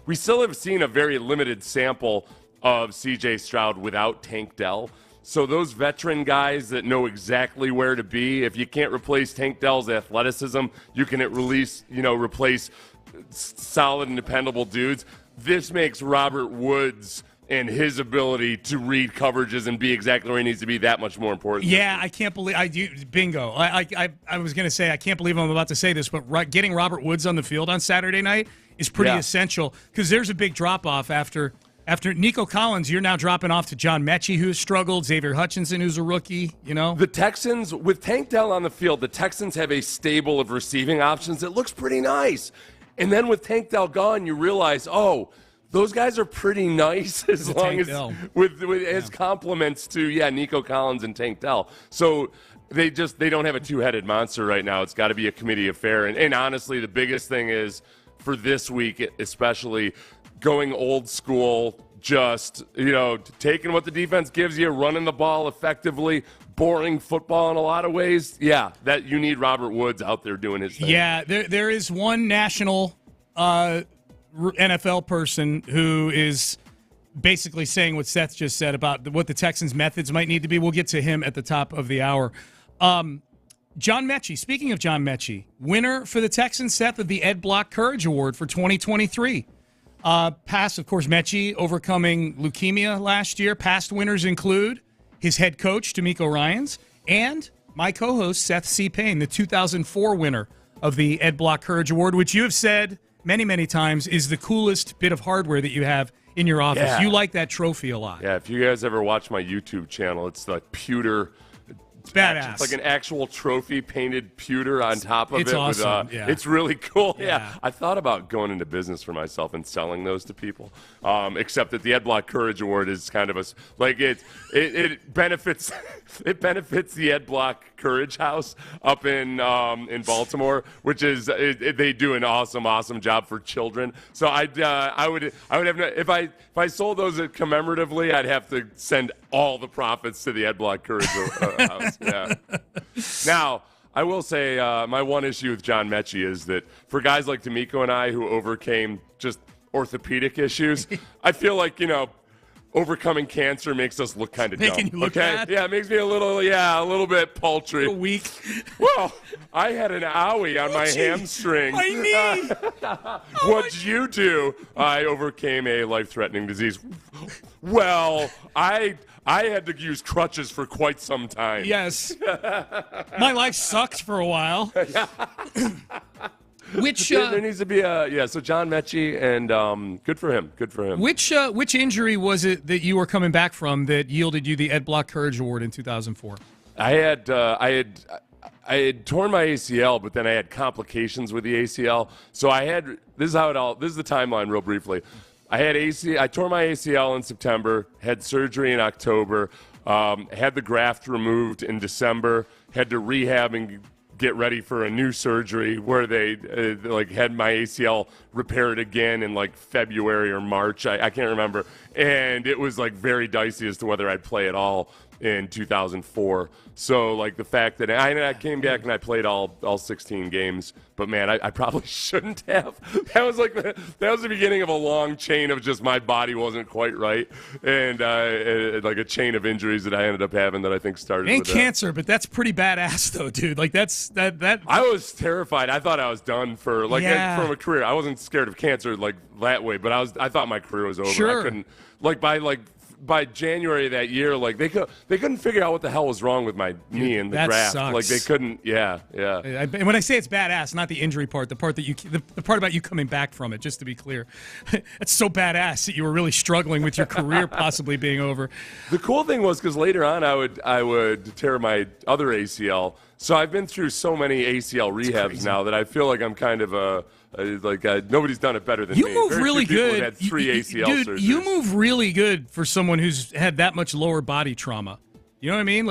Speaker 3: We still have seen a very limited sample of C.J. Stroud without Tank Dell. So those veteran guys that know exactly where to be, if you can't replace Tank Dell's athleticism, you can replace solid and dependable dudes. This makes Robert Woods and his ability to read coverages and be exactly where he needs to be that much more important.
Speaker 4: Yeah, I can't believe bingo. I was going to say I can't believe I'm about to say this, but getting Robert Woods on the field on Saturday night is pretty essential because there's a big drop-off after Nico Collins. You're now dropping off to John Mechie, who's struggled, Xavier Hutchinson, who's a rookie,
Speaker 3: The Texans, with Tank Dell on the field, the Texans have a stable of receiving options that looks pretty nice. And then with Tank Dell gone, you realize, those guys are pretty nice as long as as compliments to Nico Collins and Tank Dell. So they don't have a two-headed monster right now. It's got to be a committee affair. And honestly, the biggest thing is for this week, especially going old school, just taking what the defense gives you, running the ball effectively, boring football in a lot of ways. Yeah, that you need Robert Woods out there doing his thing.
Speaker 4: Yeah, there is one national NFL person who is basically saying what Seth just said about what the Texans' methods might need to be. We'll get to him at the top of the hour. John Mechie, speaking of John Mechie, winner for the Texans, Seth, of the Ed Block Courage Award for 2023. Past, of course, Mechie overcoming leukemia last year. Past winners include his head coach, D'Amico Ryans, and my co-host, Seth C. Payne, the 2004 winner of the Ed Block Courage Award, which you have said many, many times is the coolest bit of hardware that you have in your office.
Speaker 3: Yeah.
Speaker 4: You like that trophy a lot.
Speaker 3: Yeah, if you guys ever watch my YouTube channel, it's like pewter.
Speaker 4: It's badass.
Speaker 3: It's like an actual trophy painted pewter on top of
Speaker 4: it's
Speaker 3: it.
Speaker 4: Awesome.
Speaker 3: With,
Speaker 4: yeah.
Speaker 3: It's really cool. Yeah. I thought about going into business for myself and selling those to people. Except that the Ed Block Courage Award is kind of it benefits it benefits the Ed Block Courage House up in Baltimore, which is they do an awesome job for children. So I would have if I sold those commemoratively, I'd have to send all the profits to the Ed Block Courage House. Yeah. Now, I will say my one issue with John Mechie is that for guys like D'Amico and I who overcame just orthopedic issues, I feel like, overcoming cancer makes us look kind of dumb.
Speaker 4: Making you look
Speaker 3: okay?
Speaker 4: bad?
Speaker 3: Yeah, it makes me a little bit paltry.
Speaker 4: A week.
Speaker 3: Well, I had an owie on my hamstring.
Speaker 4: My knee.
Speaker 3: What'd you do? I overcame a life-threatening disease. Well, I had to use crutches for quite some time.
Speaker 4: Yes. My life sucked for a while. Which
Speaker 3: there needs to be so John Mechie, and good for him.
Speaker 4: Which injury was it that you were coming back from that yielded you the Ed Block Courage Award in 2004?
Speaker 3: I had torn my ACL, but then I had complications with the ACL. So this is the timeline real briefly. I tore my ACL in September, had surgery in October, had the graft removed in December, had to rehab and get ready for a new surgery where they had my ACL repaired again in February or March. I can't remember. And it was very dicey as to whether I'd play at all in 2004. So the fact that I came back and I played all 16 games, but man, I probably shouldn't have. That was the beginning of a long chain of just my body wasn't quite right, and a chain of injuries that I ended up having that I think started
Speaker 4: Ain't
Speaker 3: with
Speaker 4: cancer, but that's pretty badass though, dude. That.
Speaker 3: I was terrified. I thought I was done for from a career. I wasn't scared of cancer that way, but I thought my career was over.
Speaker 4: Sure.
Speaker 3: I couldn't by January of that year, they couldn't figure out what the hell was wrong with my knee in the draft.
Speaker 4: Sucks.
Speaker 3: They couldn't. Yeah.
Speaker 4: And when I say it's badass, not the injury part, the part about you coming back from it. Just to be clear, it's so badass that you were really struggling with your career possibly being over.
Speaker 3: The cool thing was because later on I would tear my other ACL. So I've been through so many ACL rehabs now that I feel like I'm kind of nobody's done it better than me.
Speaker 4: You move
Speaker 3: Very
Speaker 4: really
Speaker 3: few people
Speaker 4: good.
Speaker 3: have had 3 ACL
Speaker 4: dude,
Speaker 3: surgeries.
Speaker 4: you move really good for someone who's had that much lower body trauma. You know what I mean?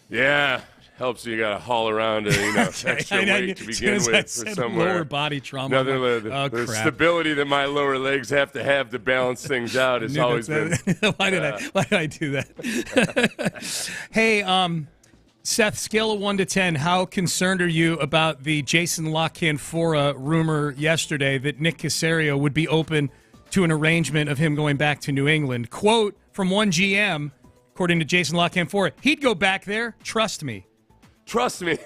Speaker 3: Yeah, helps you got to haul around extra weight to begin with for somewhere.
Speaker 4: Lower body trauma.
Speaker 3: The stability that my lower legs have to balance things out has always been.
Speaker 4: Why did I do that? Hey, Seth, scale of 1 to 10, how concerned are you about the Jason La Canfora rumor yesterday that Nick Caserio would be open to an arrangement of him going back to New England? Quote from one GM, according to Jason La Canfora, he'd go back there. Trust me.
Speaker 3: Trust me.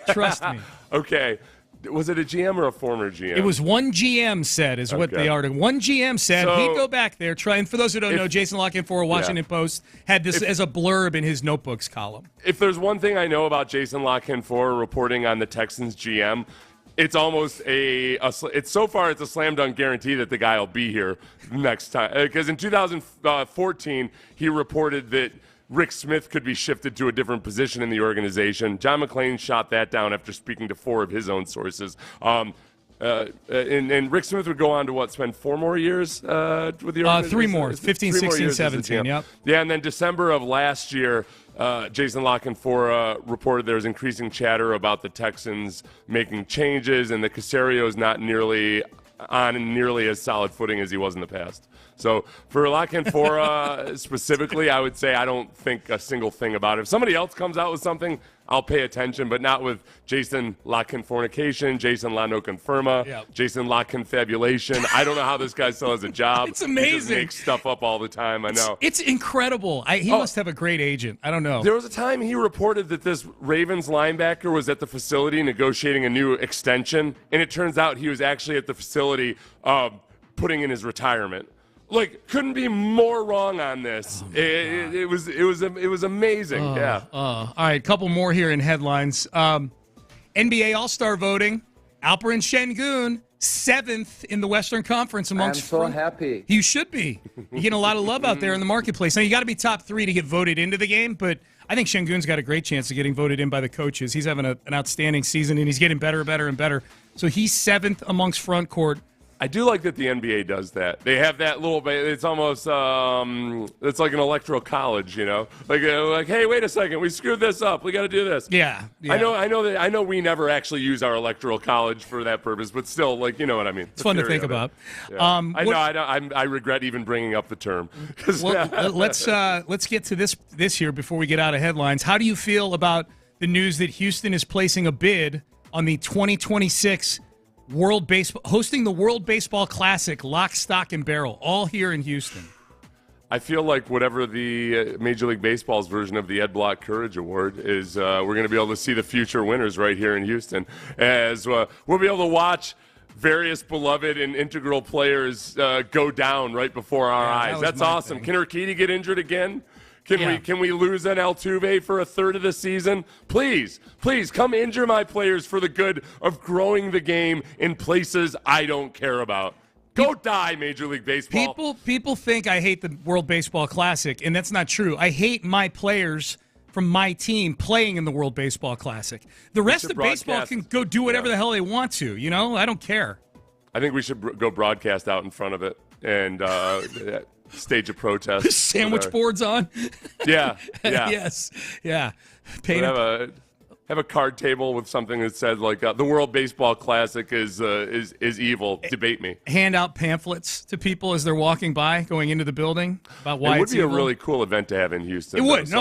Speaker 3: Okay. Was it a GM or a former GM?
Speaker 4: It was one GM said, is what the article. One GM said he'd go back there. And for those who don't know, Jason La Canfora, Washington Post, had this as a blurb in his notebooks column.
Speaker 3: If there's one thing I know about Jason La Canfora reporting on the Texans GM, it's almost it's a slam dunk guarantee that the guy will be here next time. Because in 2014, he reported that Rick Smith could be shifted to a different position in the organization. John McClain shot that down after speaking to 4 of his own sources. And Rick Smith would go on to spend 4 more years with the organization?
Speaker 4: 3 more, 15, 16, 17, yep.
Speaker 3: Yeah, and then December of last year, Jason La Canfora reported there was increasing chatter about the Texans making changes and that Caserio is not nearly as solid footing as he was in the past. So for La Canfora specifically, I would say I don't think a single thing about it. If somebody else comes out with something, I'll pay attention, but not with Jason La Confornication, Jason La No Confirma, Jason La Confabulation. I don't know how this guy still has a job.
Speaker 4: It's amazing.
Speaker 3: He just makes stuff up all the time, I know.
Speaker 4: It's incredible. He must have a great agent. I don't know.
Speaker 3: There was a time he reported that this Ravens linebacker was at the facility negotiating a new extension, and it turns out he was actually at the facility putting in his retirement. Like, couldn't be more wrong on this. It was amazing.
Speaker 4: All right, couple more here in headlines. NBA All-Star voting. Alperen Şengün, 7th in the Western Conference amongst.
Speaker 8: I'm so happy.
Speaker 4: You should be. You're getting a lot of love out there in the marketplace. Now, you got to be top 3 to get voted into the game, but I think Şengün's got a great chance of getting voted in by the coaches. He's having an outstanding season, and he's getting better and better. So he's 7th amongst front court.
Speaker 3: I do like that the NBA does that. They have that little bit. It's almost it's like an electoral college, you know. Like, hey, wait a second, we screwed this up. We got to do this.
Speaker 4: Yeah.
Speaker 3: I know we never actually use our electoral college for that purpose, but still, like, you know what I mean.
Speaker 4: It's fun to think about.
Speaker 3: Yeah. I regret even bringing up the term.
Speaker 4: Well, let's get to this here before we get out of headlines. How do you feel about the news that Houston is placing a bid on the 2026 hosting the World Baseball Classic, lock, stock, and barrel, all here in Houston?
Speaker 3: I feel like whatever the Major League Baseball's version of the Ed Block Courage Award is, we're going to be able to see the future winners right here in Houston. As we'll be able to watch various beloved and integral players go down right before our eyes. That's awesome.
Speaker 4: Thing.
Speaker 3: Can Urquidy get injured again? Can we lose an Altuve for a third of the season? Please, come injure my players for the good of growing the game in places I don't care about. Go die, Major League Baseball.
Speaker 4: People think I hate the World Baseball Classic, and that's not true. I hate my players from my team playing in the World Baseball Classic. The rest of baseball can go do whatever the hell they want to. You know, I don't care.
Speaker 3: I think we should go broadcast out in front of it and stage a protest.
Speaker 4: Sandwich boards on.
Speaker 3: Yeah.
Speaker 4: Yes. Yeah.
Speaker 3: Have a card table with something that said like the World Baseball Classic is evil. Debate me.
Speaker 4: Hand out pamphlets to people as they're walking by, going into the building about why it's evil.
Speaker 3: It would be a really cool event to have in Houston.
Speaker 4: It would.
Speaker 3: So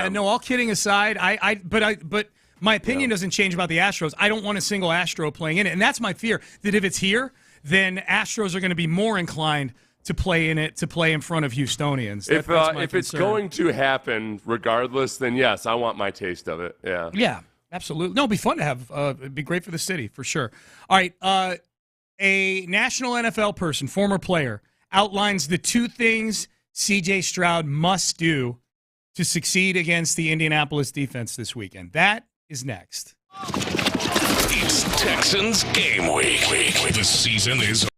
Speaker 4: No, all kidding aside, but my opinion doesn't change about the Astros. I don't want a single Astro playing in it, and that's my fear. That if it's here, then Astros are going to be more inclined to play in it, to play in front of Houstonians.
Speaker 3: If it's going to happen regardless, then yes, I want my taste of it. Yeah.
Speaker 4: Yeah, absolutely. No, it'd be fun to have. It'd be great for the city, for sure. All right. A national NFL person, former player, outlines the 2 things C.J. Stroud must do to succeed against the Indianapolis defense this weekend. That is next.
Speaker 6: It's Texans game week. The season is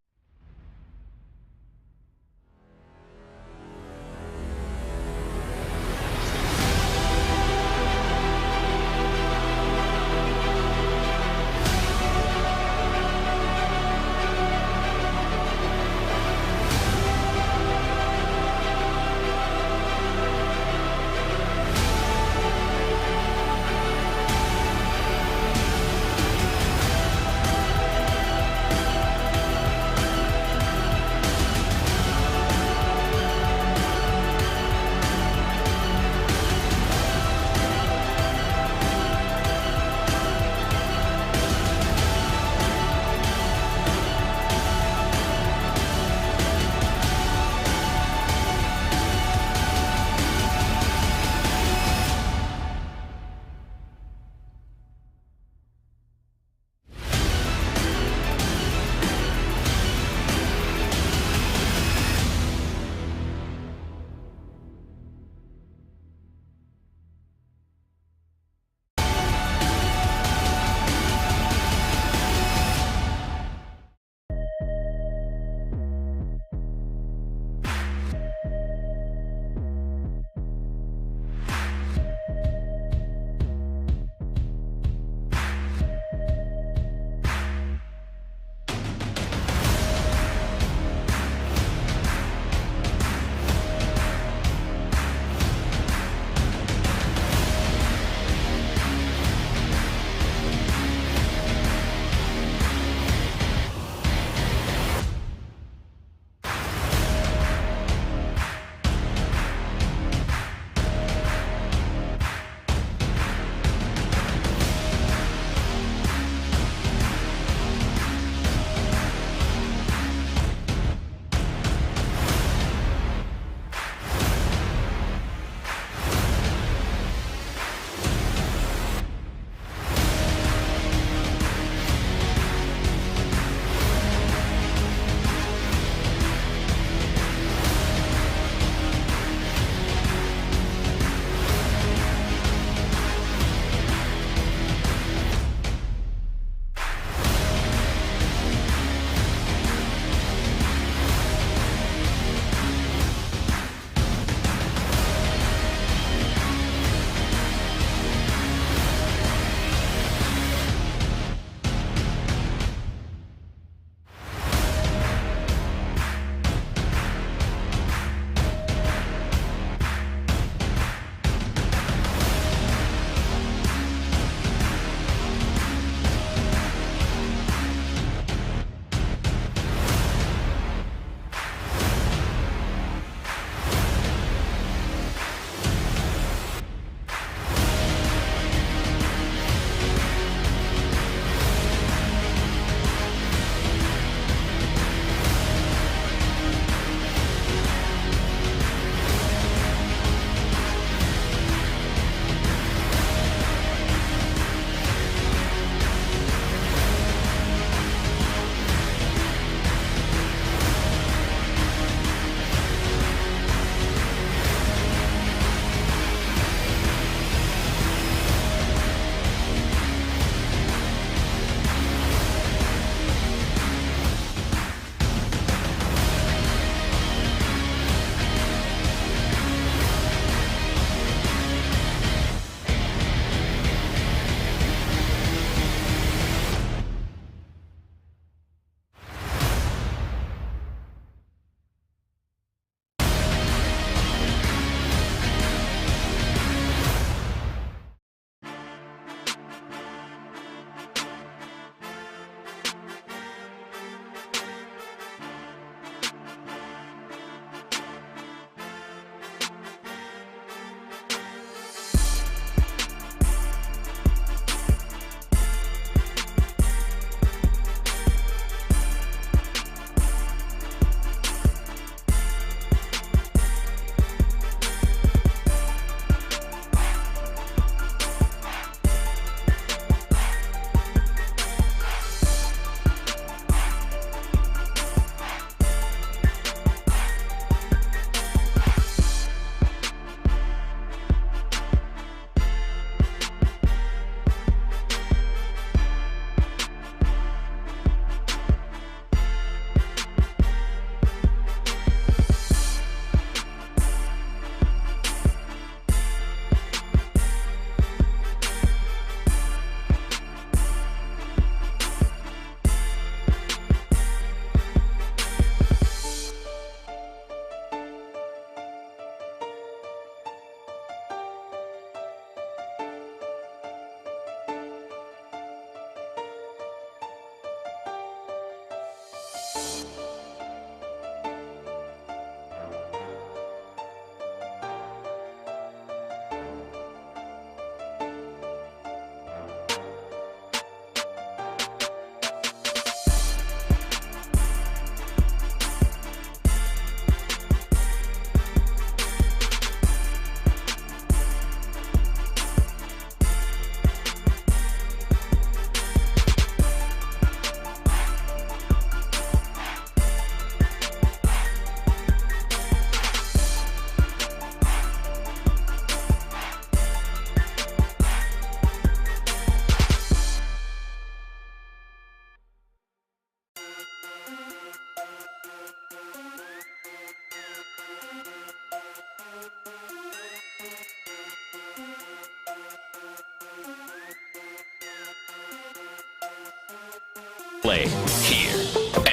Speaker 1: play here.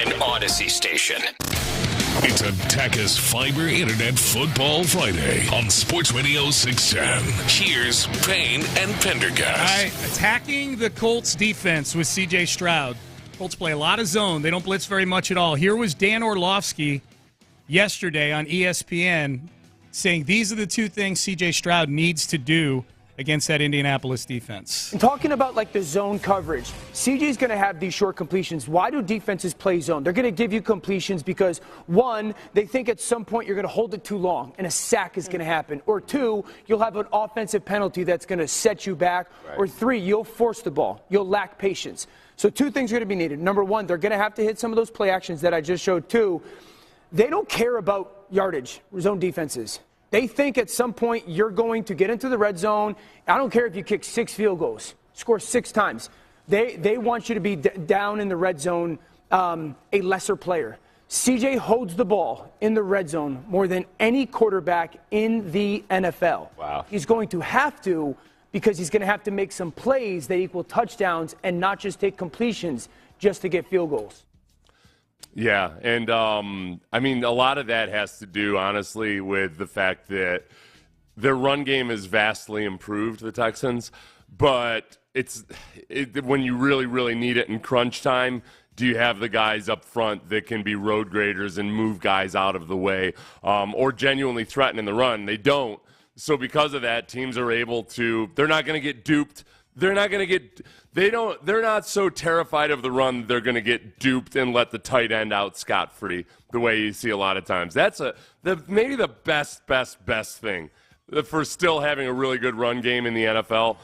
Speaker 1: An Odyssey station.
Speaker 6: It's a Tachys Fiber Internet Football Friday on Sports Radio 610. Here's Payne and Pendergast.
Speaker 4: All right, attacking the Colts defense with C.J. Stroud. Colts play a lot of zone. They don't blitz very much at all. Here was Dan Orlovsky yesterday on ESPN saying these are the two things C.J. Stroud needs to do against that Indianapolis defense.
Speaker 8: And talking about like the zone coverage, CJ's going to have these short completions. Why do defenses play zone? They're going to give you completions because, one, they think at some point you're going to hold it too long and a sack is going to happen. Or two, you'll have an offensive penalty that's going to set you back. Right. Or three, you'll force the ball. You'll lack patience. So two things are going to be needed. Number one, they're going to have to hit some of those play actions that I just showed. Two, they don't care about yardage, zone defenses. They think at some point you're going to get into the red zone. I don't care if you kick 6 field goals, score 6 times. They want you to be down in the red zone, a lesser player. CJ holds the ball in the red zone more than any quarterback in the NFL.
Speaker 3: Wow.
Speaker 8: He's going to have to because he's going to have to make some plays that equal touchdowns and not just take completions just to get field goals.
Speaker 3: Yeah, and I mean, a lot of that has to do, honestly, with the fact that their run game is vastly improved, the Texans, but when you really, really need it in crunch time, do you have the guys up front that can be road graders and move guys out of the way or genuinely threaten in the run? They don't. So because of that, teams are able to – they're not going to get duped. They're not so terrified of the run they're going to get duped and let the tight end out scot-free the way you see a lot of times. That's maybe the best thing for still having a really good run game in the NFL,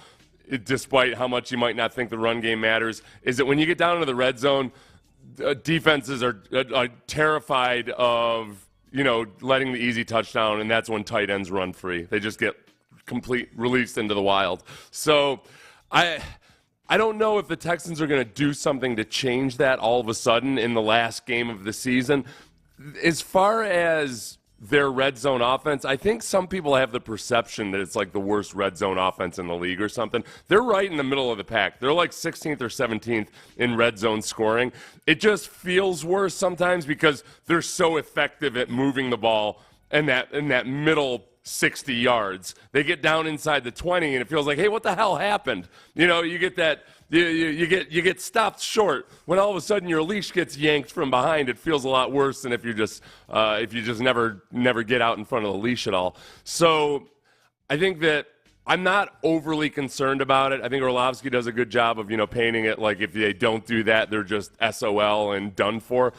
Speaker 3: despite how much you might not think the run game matters, is that when you get down into the red zone, defenses are terrified of, letting the easy touchdown, and that's when tight ends run free. They just get released into the wild. So I don't know if the Texans are going to do something to change that all of a sudden in the last game of the season. As far as their red zone offense, I think some people have the perception that it's like the worst red zone offense in the league or something. They're right in the middle of the pack. They're like 16th or 17th in red zone scoring. It just feels worse sometimes because they're so effective at moving the ball in that middle 60 yards. They get down inside the 20 and it feels like, hey, what the hell happened? You get that you get stopped short when all of a sudden your leash gets yanked from behind. It feels a lot worse than if you just never get out in front of the leash at all. So I think that I'm not overly concerned about it. I think Orlovsky does a good job of painting it like if they don't do that, they're just SOL and done for.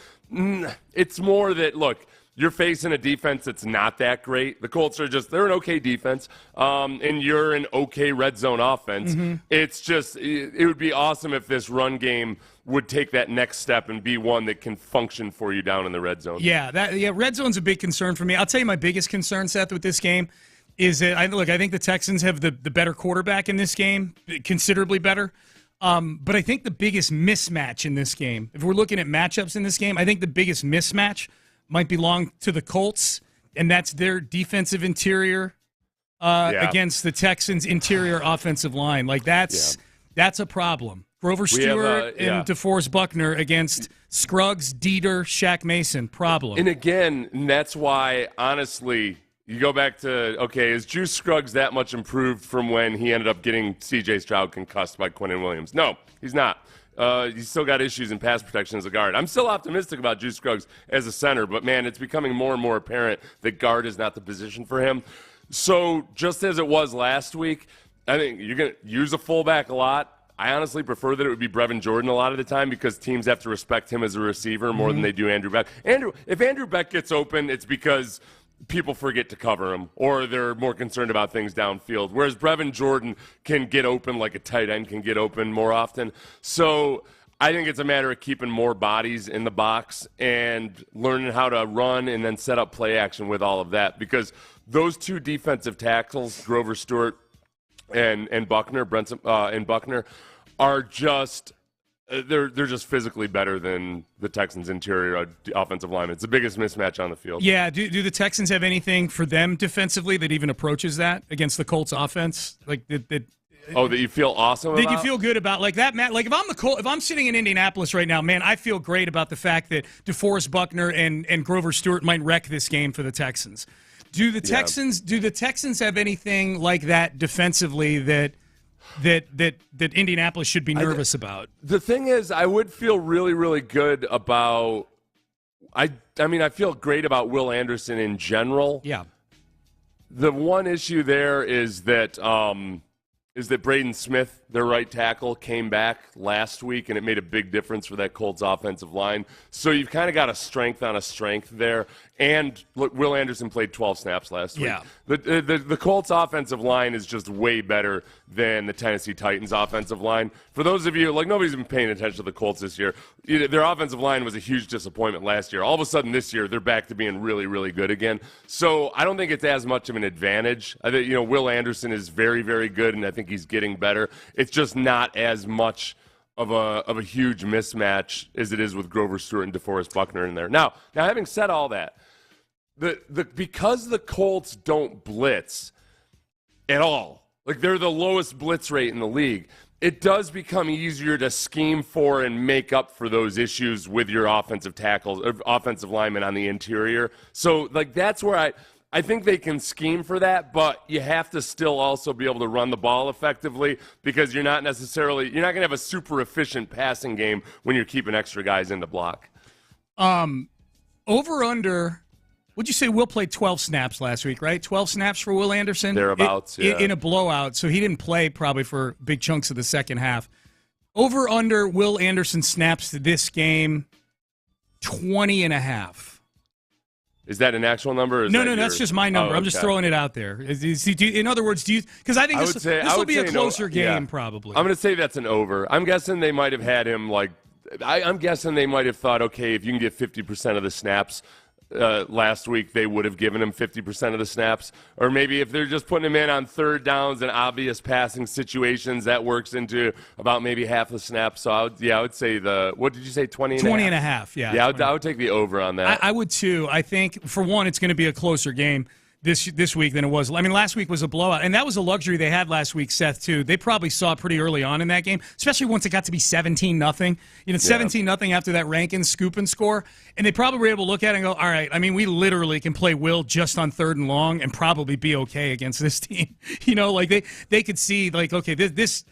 Speaker 3: It's more that, look, you're facing a defense that's not that great. The Colts they're an okay defense, and you're an okay red zone offense. Mm-hmm. It's just, it would be awesome if this run game would take that next step and be one that can function for you down in the red zone.
Speaker 4: Yeah, red zone's a big concern for me. I'll tell you my biggest concern, Seth, with this game is that, I think the Texans have the better quarterback in this game, considerably better. But I think the biggest mismatch in this game, if we're looking at matchups in this game, I think the biggest mismatch might belong to the Colts, and that's their defensive interior against the Texans' interior offensive line. Like, that's a problem. Grover Stewart and DeForest Buckner against Scruggs, Dieter, Shaq Mason, problem.
Speaker 3: And again, that's why, honestly, you go back to, okay, is Juice Scruggs that much improved from when he ended up getting C.J. Stroud concussed by Quinnen Williams? No, he's not. He's still got issues in pass protection as a guard. I'm still optimistic about Juice Scruggs as a center, but, man, it's becoming more and more apparent that guard is not the position for him. So just as it was last week, I think you're going to use a fullback a lot. I honestly prefer that it would be Brevin Jordan a lot of the time because teams have to respect him as a receiver more than they do Andrew Beck. If Andrew Beck gets open, it's because people forget to cover him or they're more concerned about things downfield, whereas Brevin Jordan can get open like a tight end can get open more often. So I think it's a matter of keeping more bodies in the box and learning how to run and then set up play action with all of that, because those two defensive tackles, Grover Stewart and Buckner, are just they're just physically better than the Texans' interior offensive linemen. It's the biggest mismatch on the field.
Speaker 4: Yeah, do the Texans have anything for them defensively that even approaches that against the Colts offense? Like that
Speaker 3: Oh, that you feel awesome about?
Speaker 4: Did you feel good about like that, Matt? Like if I'm sitting in Indianapolis right now, man, I feel great about the fact that DeForest Buckner and Grover Stewart might wreck this game for the Texans. Do the Texans have anything like that defensively that Indianapolis should be nervous about?
Speaker 3: The thing is, I would feel really, really good about. I feel great about Will Anderson in general.
Speaker 4: Yeah.
Speaker 3: The one issue there is that Braden Smith, their right tackle, came back last week, and it made a big difference for that Colts offensive line. So you've kind of got a strength on a strength there. And look, Will Anderson played 12 snaps last week.
Speaker 4: Yeah.
Speaker 3: The Colts offensive line is just way better than the Tennessee Titans offensive line. For those of you, like nobody's been paying attention to the Colts this year, their offensive line was a huge disappointment last year. All of a sudden this year, they're back to being really, really good again. So I don't think it's as much of an advantage. I think, Will Anderson is very, very good, and I think he's getting better. It's just not as much of a huge mismatch as it is with Grover Stewart and DeForest Buckner in there. Now having said all that, because the Colts don't blitz at all, like they're the lowest blitz rate in the league, it does become easier to scheme for and make up for those issues with your offensive tackles, or offensive linemen on the interior. So like that's where I think they can scheme for that, but you have to still also be able to run the ball effectively because you're not going to have a super efficient passing game when you're keeping extra guys in the block.
Speaker 4: Over under, would you say Will played 12 snaps last week, right? 12 snaps for Will Anderson?
Speaker 3: Thereabouts, yeah.
Speaker 4: In a blowout, so he didn't play probably for big chunks of the second half. Over under Will Anderson snaps to this game, 20.5.
Speaker 3: Is that an actual number?
Speaker 4: No, that's just my number. I'm just throwing it out there. In other words, because I think this will be a closer game, probably.
Speaker 3: I'm going to say that's an over. I'm guessing they might have had him I'm guessing they might have thought, okay, if you can get 50% of the snaps last week, they would have given him 50% of the snaps. Or maybe if they're just putting him in on third downs and obvious passing situations, that works into about maybe half the snaps. So I would say what did you say, 20 and
Speaker 4: 20 and a half, yeah.
Speaker 3: Yeah, I would take the over on that.
Speaker 4: I would too. I think, for one, it's going to be a closer game this week than it was. I mean, last week was a blowout, and that was a luxury they had last week, Seth, too. They probably saw it pretty early on in that game, especially once it got to be 17-0. 17-0 after that Rankin scoop and score, and they probably were able to look at it and go, all right, I mean, we literally can play Will just on third and long and probably be okay against this team. They could see, okay, the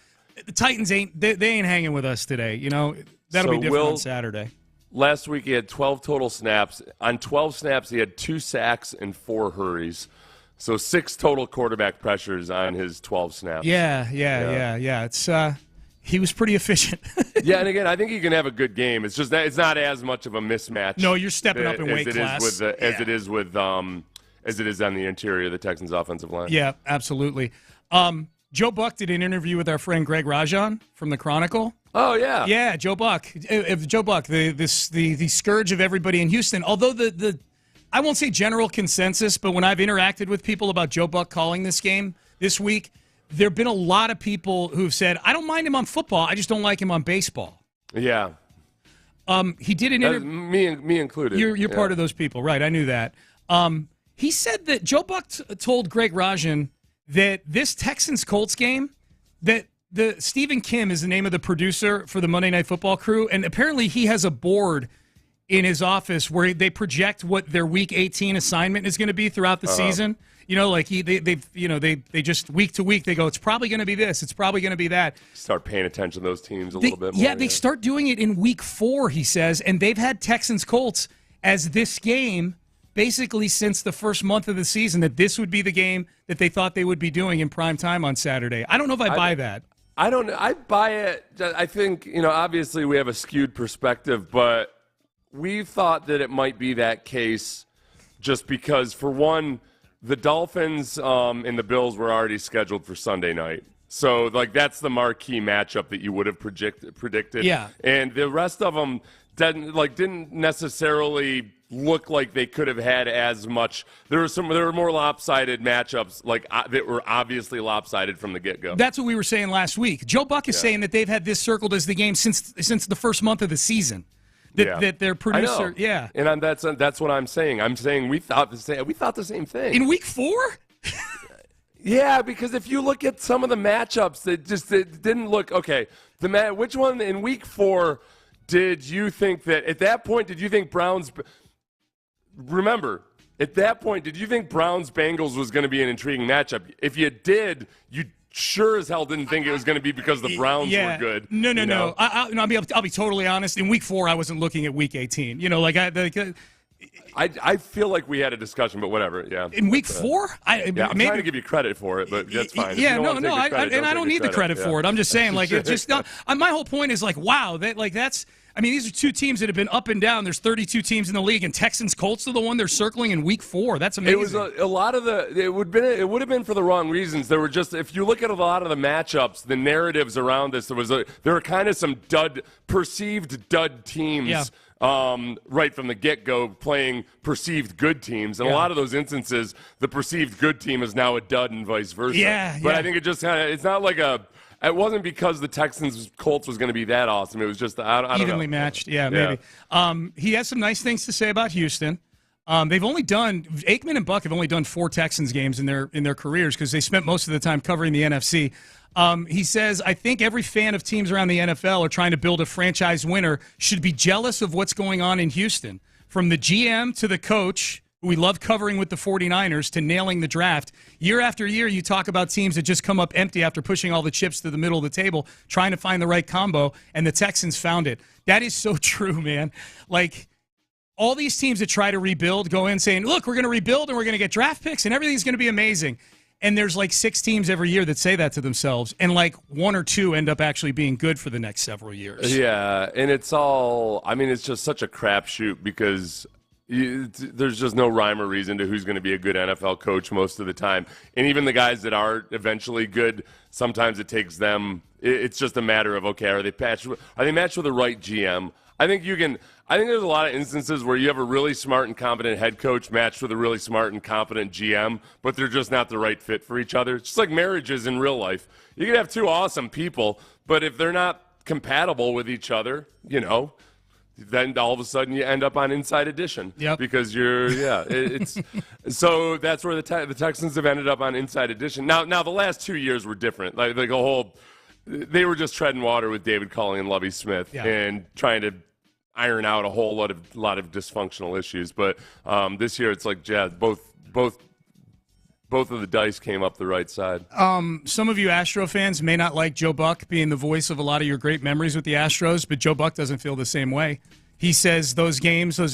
Speaker 4: Titans ain't hanging with us today. That'll be different on Saturday.
Speaker 3: Last week he had 12 total snaps. On 12 snaps, he had 2 sacks and 4 hurries. So 6 total quarterback pressures on his 12 snaps.
Speaker 4: Yeah. It's he was pretty efficient.
Speaker 3: Yeah, and again, I think he can have a good game. It's just that it's not as much of a mismatch.
Speaker 4: No, you're stepping up in weight class.
Speaker 3: As it is on the interior of the Texans' offensive line.
Speaker 4: Yeah, absolutely. Joe Buck did an interview with our friend Greg Rajan from the Chronicle.
Speaker 3: Oh yeah,
Speaker 4: yeah, Joe Buck. Joe Buck, the scourge of everybody in Houston. Although the I won't say general consensus, but when I've interacted with people about Joe Buck calling this game this week, there have been a lot of people who've said, I don't mind him on football, I just don't like him on baseball.
Speaker 3: Yeah.
Speaker 4: He did an interview.
Speaker 3: Me included.
Speaker 4: You're part of those people, right? I knew that. He said that Joe Buck told Greg Rajan that this Texans-Colts game, that Stephen Kim is the name of the producer for the Monday Night Football crew, and apparently he has a board in his office where they project what their Week 18 assignment is going to be throughout the season. They just week to week they go, it's probably going to be this, it's probably going to be that.
Speaker 3: Start paying attention to those teams a little bit more.
Speaker 4: Yeah, they start doing it in Week 4, he says, and they've had Texans-Colts as this game basically since the first month of the season, that this would be the game that they thought they would be doing in prime time on Saturday. I don't know if I buy that.
Speaker 3: I don't. I buy it. I think, obviously we have a skewed perspective, but we thought that it might be that case just because, for one, the Dolphins and the Bills were already scheduled for Sunday night. So, that's the marquee matchup that you would have predicted.
Speaker 4: Yeah.
Speaker 3: And the rest of them didn't necessarily look like they could have had as much. There were more lopsided matchups that were obviously lopsided from the get-go.
Speaker 4: That's what we were saying last week. Joe Buck is saying that they've had this circled as the game since the first month of the season. That their producer,
Speaker 3: I know. And that's what I'm saying. I'm saying we thought the same thing
Speaker 4: in Week 4.
Speaker 3: Yeah, because if you look at some of the matchups, it didn't look okay. Which one in Week 4 did you think that at that point? Did you think Browns? Remember, at that point, did you think Browns Bengals was going to be an intriguing matchup? If you did, you sure as hell didn't think it was going to be because the Browns were good.
Speaker 4: No. I'll be totally honest. In Week 4, I wasn't looking at Week 18.
Speaker 3: I feel like we had a discussion, but whatever. Yeah.
Speaker 4: In Week 4,
Speaker 3: I'm trying to give you credit for it, but that's fine.
Speaker 4: Yeah, I don't need the credit for it. I'm just saying, like, it's just not. My whole point is like, wow, that's. I mean, these are two teams that have been up and down. There's 32 teams in the league, and Texans Colts are the one they're circling in Week 4. That's amazing.
Speaker 3: It was a lot of it would have been for the wrong reasons. There were just, if you look at a lot of the matchups, the narratives around this, there were kind of some perceived dud teams.
Speaker 4: Yeah.
Speaker 3: Right from the get-go, playing perceived good teams. And a lot of those instances, the perceived good team is now a dud and vice versa. But I think it just kind of, it's not like it wasn't because the Texans Colts was going to be that awesome. It was just, I don't know.
Speaker 4: Evenly matched. Yeah, maybe. He has some nice things to say about Houston. Aikman and Buck have only done 4 Texans games in their careers because they spent most of the time covering the NFC. He says, I think every fan of teams around the NFL are trying to build a franchise winner should be jealous of what's going on in Houston. From the GM to the coach, who we love covering with the 49ers, to nailing the draft. Year after year, you talk about teams that just come up empty after pushing all the chips to the middle of the table, trying to find the right combo, and the Texans found it. That is so true, man. Like, all these teams that try to rebuild go in saying, look, we're going to rebuild and we're going to get draft picks and everything's going to be amazing. And there's like 6 teams every year that say that to themselves, and like 1 or 2 end up actually being good for the next several years.
Speaker 3: Yeah, and it's just such a crapshoot because there's just no rhyme or reason to who's going to be a good NFL coach most of the time. And even the guys that are eventually good, sometimes it takes them, it's just a matter of, okay, are they matched with the right GM? I think there's a lot of instances where you have a really smart and competent head coach matched with a really smart and competent GM, but they're just not the right fit for each other. It's just like marriages in real life. You can have 2 awesome people, but if they're not compatible with each other, then all of a sudden you end up on Inside Edition.
Speaker 4: Yep.
Speaker 3: Because it's so that's where the Texans have ended up on Inside Edition. Now the last 2 years were different. Like a whole, they were just treading water with David Culley and Lovie Smith and trying to iron out a whole lot of dysfunctional issues. But this year it's like, both of the dice came up the right side.
Speaker 4: Some of you Astro fans may not like Joe Buck being the voice of a lot of your great memories with the Astros, but Joe Buck doesn't feel the same way. He says those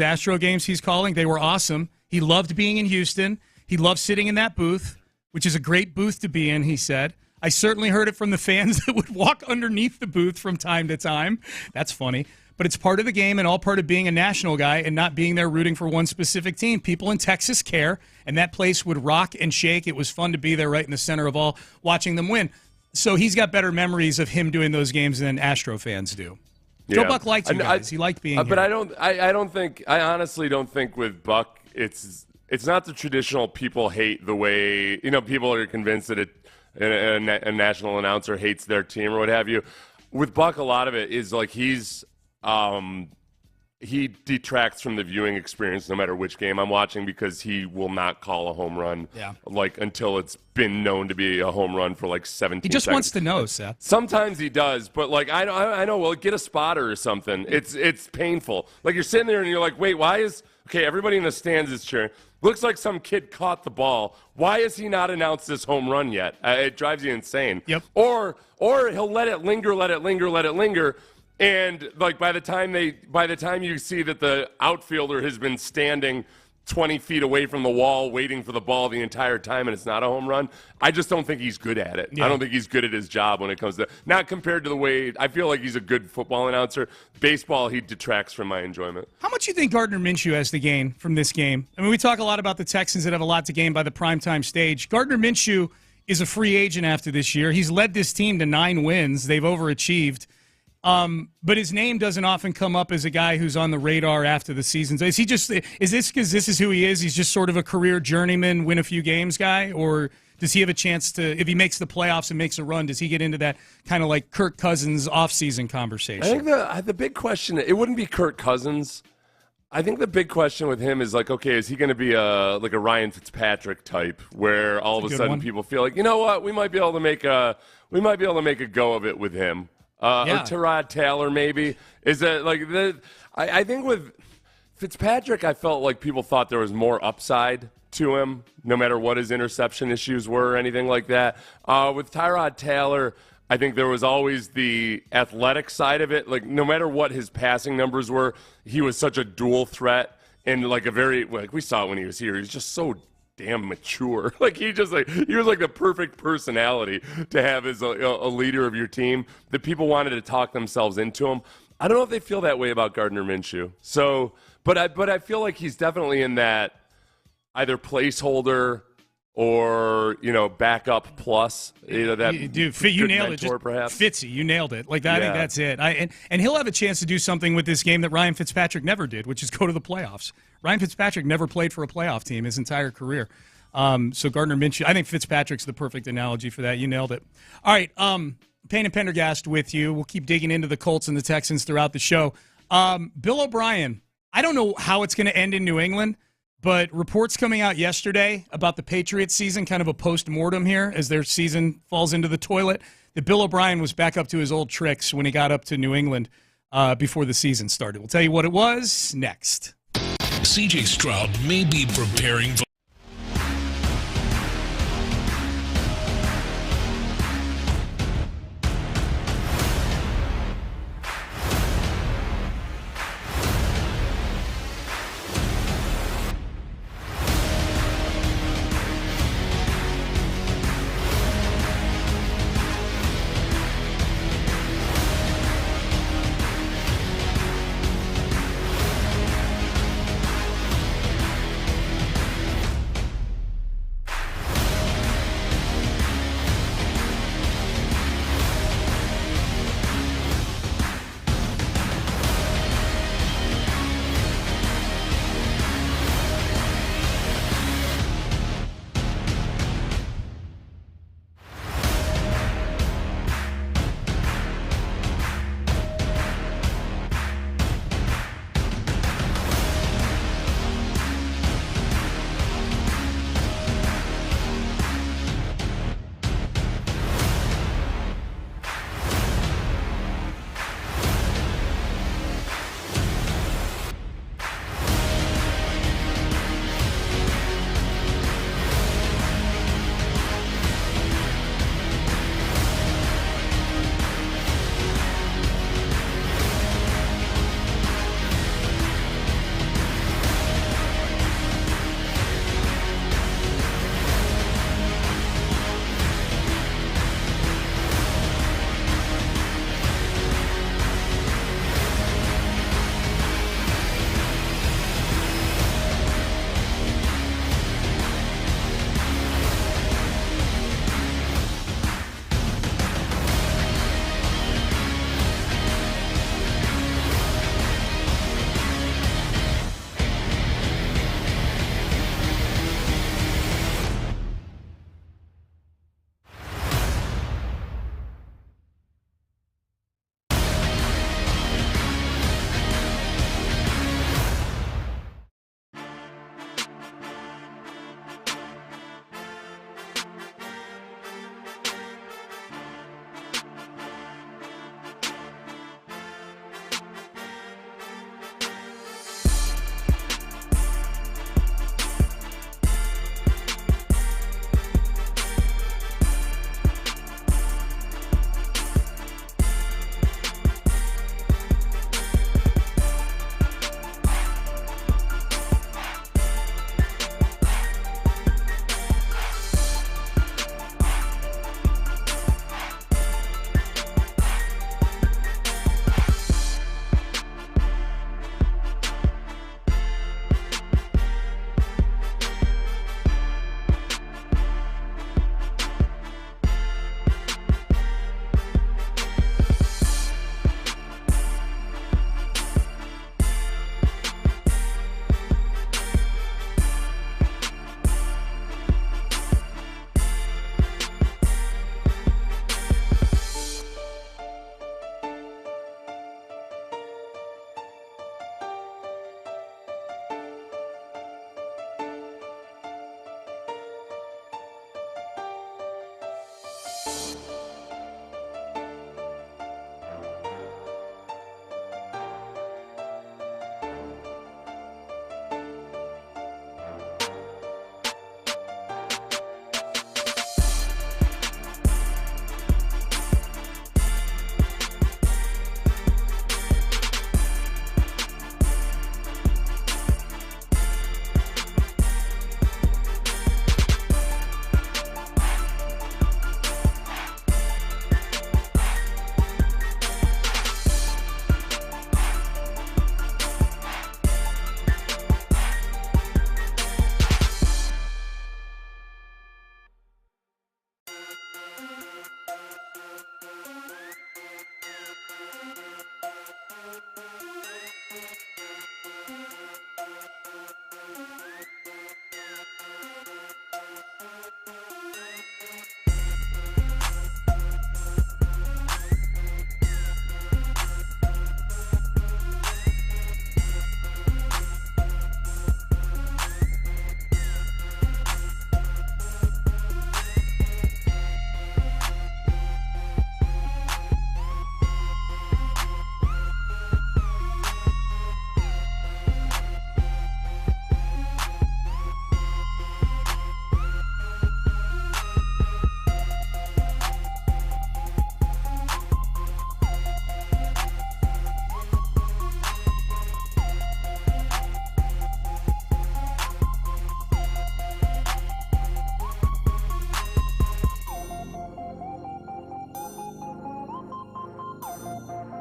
Speaker 4: Astro games he's calling, they were awesome. He loved being in Houston. He loved sitting in that booth, which is a great booth to be in, he said. I certainly heard it from the fans that would walk underneath the booth from time to time. That's funny. But it's part of the game and all part of being a national guy and not being there rooting for one specific team. People in Texas care, and that place would rock and shake. It was fun to be there right in the center of all, watching them win. So he's got better memories of him doing those games than Astro fans do. Yeah. Joe Buck liked you guys. He liked being
Speaker 3: but
Speaker 4: here.
Speaker 3: I honestly don't think with Buck it's not the traditional people hate the way, people are convinced that a national announcer hates their team or what have you. With Buck, a lot of it is like he detracts from the viewing experience no matter which game I'm watching because he will not call a home run until it's been known to be a home run for like 17
Speaker 4: He just
Speaker 3: seconds.
Speaker 4: wants to know, Seth.
Speaker 3: Sometimes he does, but like I know, well, get a spotter or something. It's painful. Like you're sitting there and you're like, wait, why is everybody in the stands is cheering. Looks like some kid caught the ball. Why has he not announced this home run yet? It drives you insane.
Speaker 4: Yep.
Speaker 3: Or he'll let it linger. And like by the time you see that the outfielder has been standing 20 feet away from the wall waiting for the ball the entire time and it's not a home run, I just don't think he's good at it. Yeah. I don't think he's good at his job when it comes to not compared to the way I feel like he's a good football announcer. Baseball, he detracts from my enjoyment.
Speaker 4: How much do you think Gardner Minshew has to gain from this game? I mean, we talk a lot about the Texans that have a lot to gain by the primetime stage. Gardner Minshew is a free agent after this year. He's led this team to 9 wins. They've overachieved. But his name doesn't often come up as a guy who's on the radar after the season. So is this because this is who he is? He's just sort of a career journeyman, win a few games guy? Or does he have a chance to, if he makes the playoffs and makes a run, does he get into that kind of like Kirk Cousins offseason conversation?
Speaker 3: I think the big question, it wouldn't be Kirk Cousins. I think the big question with him is like, okay, is he going to be a Ryan Fitzpatrick type, where all of a sudden people feel like, you know what, we might be able to make a go of it with him, or Tyrod Taylor maybe. Is that like I think with Fitzpatrick, I felt like people thought there was more upside to him, no matter what his interception issues were or anything like that. With Tyrod Taylor, I think there was always the athletic side of it. Like, no matter what his passing numbers were, he was such a dual threat, and like we saw it when he was here. He was just so damn mature. Like, he was like the perfect personality to have as a leader of your team, that people wanted to talk themselves into him. I don't know if they feel that way about Gardner Minshew. So, but I feel like he's definitely in that either placeholder or, backup plus.
Speaker 4: Dude, you nailed it. Just
Speaker 3: perhaps.
Speaker 4: Fitzy, you nailed it. Like, I think that's it. And he'll have a chance to do something with this game that Ryan Fitzpatrick never did, which is go to the playoffs. Ryan Fitzpatrick never played for a playoff team his entire career. So Gardner Minshew, I think Fitzpatrick's the perfect analogy for that. You nailed it. All right, Payne and Pendergast with you. We'll keep digging into the Colts and the Texans throughout the show. Bill O'Brien, I don't know how it's going to end in New England, but reports coming out yesterday about the Patriots season, kind of a post-mortem here as their season falls into the toilet, that Bill O'Brien was back up to his old tricks when he got up to New England before the season started. We'll tell you what it was next.
Speaker 6: C.J. Stroud may be preparing for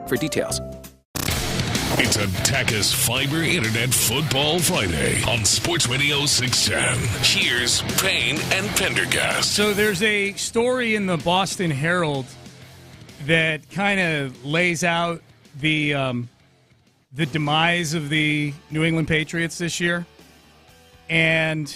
Speaker 9: for details.
Speaker 6: It's a Tachys Fiber Internet Football Friday on Sports Radio 610. Here's Payne and Pendergast.
Speaker 4: So there's a story in the Boston Herald that kind of lays out the demise of the New England Patriots this year. And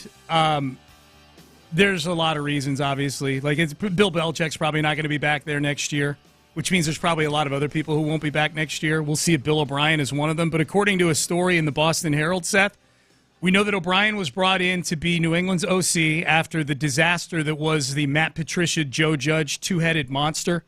Speaker 4: there's a lot of reasons, obviously. Like, Bill Belichick's probably not going to be back there next year, which means there's probably a lot of other people who won't be back next year. We'll see if Bill O'Brien is one of them. But according to a story in the Boston Herald, Seth, we know that O'Brien was brought in to be New England's OC after the disaster that was the Matt Patricia, Joe Judge two-headed monster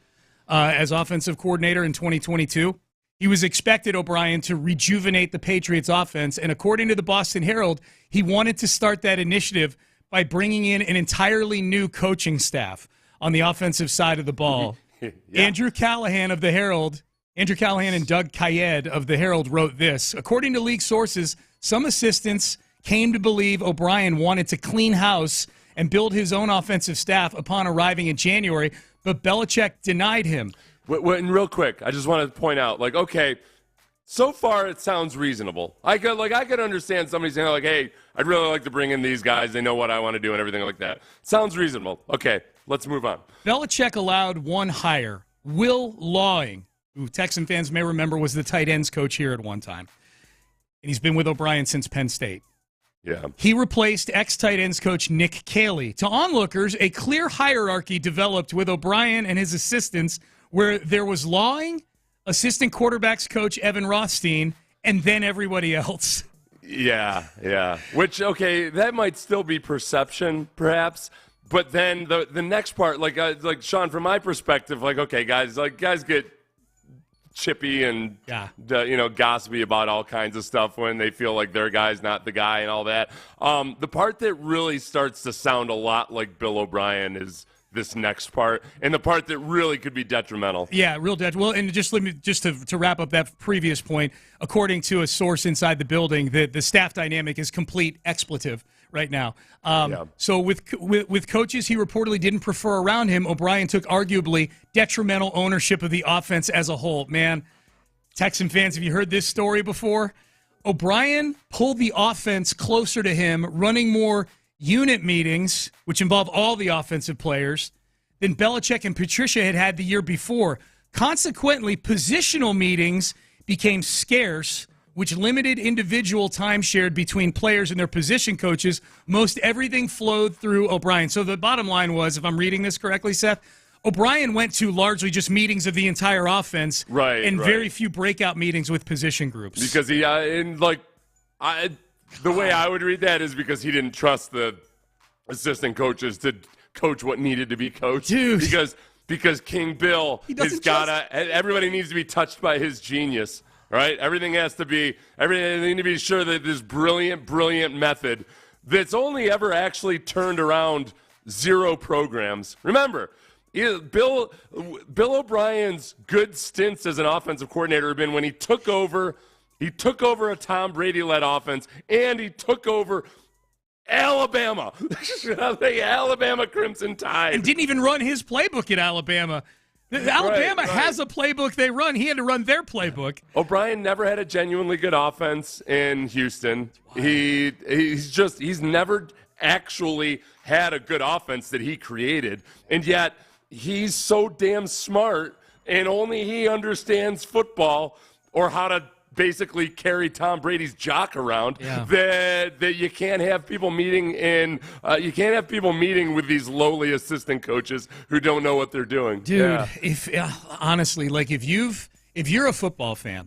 Speaker 4: as offensive coordinator in 2022. He was expected, O'Brien, to rejuvenate the Patriots offense. And according to the Boston Herald, he wanted to start that initiative by bringing in an entirely new coaching staff on the offensive side of the ball. Yeah. Andrew Callahan of the Herald, Andrew Callahan and Doug Kayed of the Herald wrote this. According to league sources, some assistants came to believe O'Brien wanted to clean house and build his own offensive staff upon arriving in January, but Belichick denied him.
Speaker 3: And real quick, I just want to point out, like, okay, so far it sounds reasonable. I could understand somebody saying, like, hey, I'd really like to bring in these guys. They know what I want to do and everything like that. Sounds reasonable. Okay, let's move on.
Speaker 4: Belichick allowed one hire, Will Lawing, who Texan fans may remember was the tight ends coach here at one time. And he's been with O'Brien since Penn State.
Speaker 3: Yeah.
Speaker 4: He replaced ex-tight ends coach Nick Caley. To onlookers, a clear hierarchy developed with O'Brien and his assistants where there was Lawing, assistant quarterbacks coach Evan Rothstein, and then everybody else.
Speaker 3: Yeah. Which, okay, that might still be perception, perhaps. But then the next part, like Sean, from my perspective, like, okay, guys get chippy and gossipy about all kinds of stuff when they feel like their guy's not the guy and all that. The part that really starts to sound a lot like Bill O'Brien is this next part, and the part that really could be detrimental.
Speaker 4: Yeah, real detrimental. Well, and just to wrap up that previous point, according to a source inside the building, the staff dynamic is complete expletive right now. So with coaches he reportedly didn't prefer around him, O'Brien took arguably detrimental ownership of the offense as a whole. Man, Texan fans, have you heard this story before? O'Brien pulled the offense closer to him, running more unit meetings, which involve all the offensive players, than Belichick and Patricia had the year before. Consequently, positional meetings became scarce, which limited individual time shared between players and their position coaches. Most everything flowed through O'Brien. So the bottom line was, if I'm reading this correctly, Seth, O'Brien went to largely just meetings of the entire offense, very few breakout meetings with position groups.
Speaker 3: Because the way I would read that is because he didn't trust the assistant coaches to coach what needed to be coached.
Speaker 4: Dude.
Speaker 3: Because King Bill has everybody needs to be touched by his genius, right? Everything needs to be sure that this brilliant method that's only ever actually turned around 0 programs. Remember, Bill O'Brien's good stints as an offensive coordinator have been when he took over a Tom Brady-led offense, and he took over Alabama. The Alabama Crimson Tide.
Speaker 4: And didn't even run his playbook at Alabama. Alabama has a playbook they run. He had to run their playbook.
Speaker 3: O'Brien never had a genuinely good offense in Houston. He's never actually had a good offense that he created. And yet he's so damn smart, and only he understands football or how to basically carry Tom Brady's jock around, that you can't have people meeting with these lowly assistant coaches who don't know what they're doing.
Speaker 4: Dude, honestly, like if you're a football fan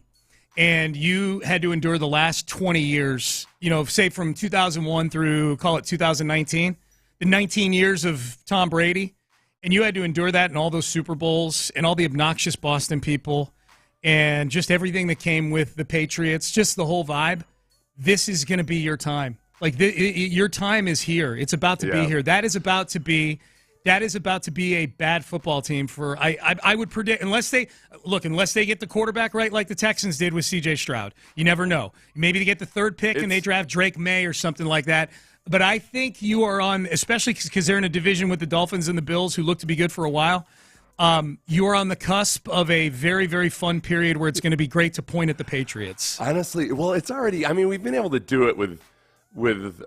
Speaker 4: and you had to endure the last 20 years, say from 2001 through, call it 2019, the 19 years of Tom Brady, and you had to endure that and all those Super Bowls and all the obnoxious Boston people and just everything that came with the Patriots, just the whole vibe, this is going to be your time. Like, your time is here. It's about to be here. That is about to be a bad football team for, I would predict, unless they get the quarterback right like the Texans did with C.J. Stroud. You never know. Maybe they get the 3rd pick and they draft Drake May or something like that. But I think you are on, especially because they're in a division with the Dolphins and the Bills who look to be good for a while, You are on the cusp of a very, very fun period where it's going to be great to point at the Patriots.
Speaker 3: Honestly, well, it's already. I mean, we've been able to do it with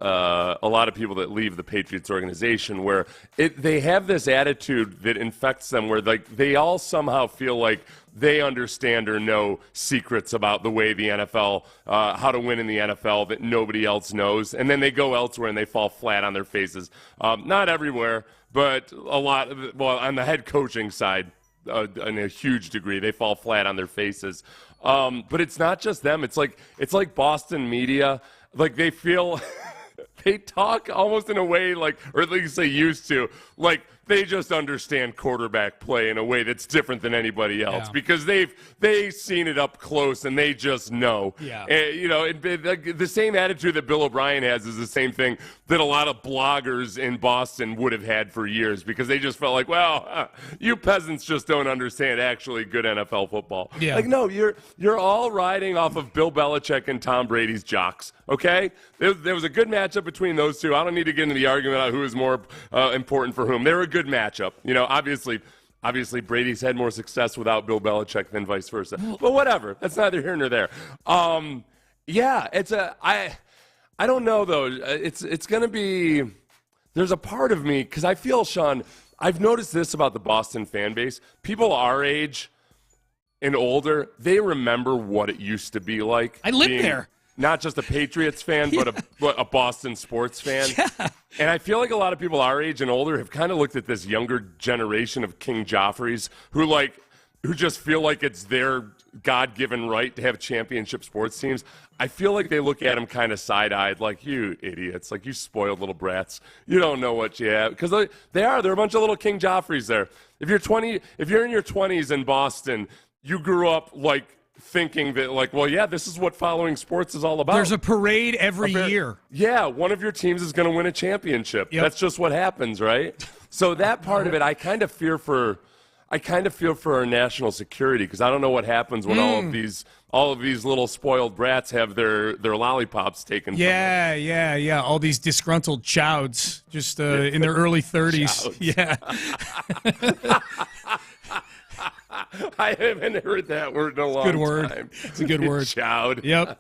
Speaker 3: a lot of people that leave the Patriots organization, where they have this attitude that infects them, where like they all somehow feel like they understand or know secrets about the way the NFL, how to win in the NFL that nobody else knows, and then they go elsewhere and they fall flat on their faces. Not everywhere, but a lot. Well, on the head coaching side, in a huge degree, they fall flat on their faces. But it's not just them. It's like Boston media. Like they feel, they talk almost in a way like, or at least they used to, like they just understand quarterback play in a way that's different than anybody else because they've seen it up close and they just know.
Speaker 4: Yeah.
Speaker 3: And, the same attitude that Bill O'Brien has is the same thing that a lot of bloggers in Boston would have had for years because they just felt like, well, you peasants just don't understand actually good NFL football.
Speaker 4: Yeah.
Speaker 3: Like, no, you're all riding off of Bill Belichick and Tom Brady's jocks, okay? There was a good matchup between those two. I don't need to get into the argument on who is more important for whom. They were a good matchup. Obviously Brady's had more success without Bill Belichick than vice versa. But whatever. That's neither here nor there. I don't know, though. It's going to be – there's a part of me – because I feel, Sean, I've noticed this about the Boston fan base. People our age and older, they remember what it used to be like.
Speaker 4: I lived there.
Speaker 3: Not just a Patriots fan, but a Boston sports fan. Yeah. And I feel like a lot of people our age and older have kind of looked at this younger generation of King Joffreys who just feel like it's their God-given right to have championship sports teams. I feel like they look at them kind of side-eyed, like, you idiots, like, you spoiled little brats. You don't know what you have. Because they're a bunch of little King Joffreys there. If you're in your 20s in Boston, you grew up, like, thinking that, like, well, yeah, this is what following sports is all about.
Speaker 4: There's a parade every year.
Speaker 3: Yeah, one of your teams is going to win a championship. Yep. That's just what happens, right? So that part of it, I kind of feel for our national security because I don't know what happens when all of these little spoiled brats have their lollipops taken from them.
Speaker 4: Yeah. All these disgruntled chowds just in their early 30s. Yeah.
Speaker 3: I haven't heard that word in a long time.
Speaker 4: It's a good word.
Speaker 3: Chowd.
Speaker 4: Yep.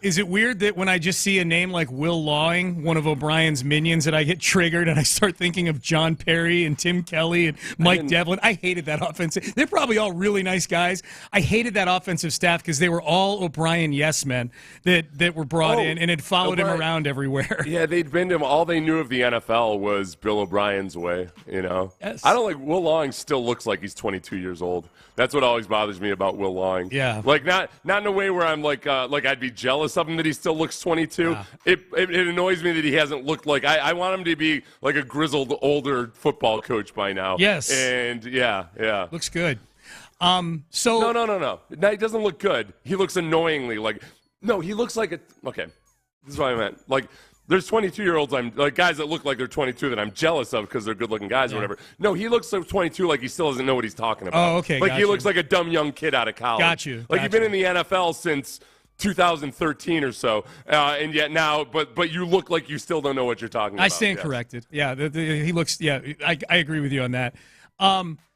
Speaker 4: Is it weird that when I just see a name like Will Lawing, one of O'Brien's minions, that I get triggered and I start thinking of John Perry and Tim Kelly and Mike Devlin? I hated that offensive. They're probably all really nice guys. I hated that offensive staff because they were all O'Brien yes men that were brought in and had followed him around everywhere.
Speaker 3: Yeah, they'd been to him. All they knew of the NFL was Bill O'Brien's way,
Speaker 4: Yes.
Speaker 3: I don't like Will Lawing still looks like he's 22 years old. That's what always bothers me about Will Lawing.
Speaker 4: Yeah.
Speaker 3: Like not in a way where I'm like I'd be jealous of him that he still looks 22. Yeah. It annoys me that he hasn't looked like I want him to be like a grizzled older football coach by now.
Speaker 4: Yes.
Speaker 3: And yeah.
Speaker 4: Looks good.
Speaker 3: No. No, he doesn't look good. He looks annoyingly like he looks like okay. This is what I meant. Like there's 22-year-olds I'm like guys that look like they're 22 that I'm jealous of because they're good-looking guys or whatever. No, he looks like 22 like he still doesn't know what he's talking about.
Speaker 4: Oh, okay.
Speaker 3: Like he looks like a dumb young kid out of college.
Speaker 4: Got you.
Speaker 3: Like he's been in the NFL since 2013 or so, and yet now, but you look like you still don't know what you're talking about.
Speaker 4: I stand corrected. Yeah, he looks. Yeah, I agree with you on that.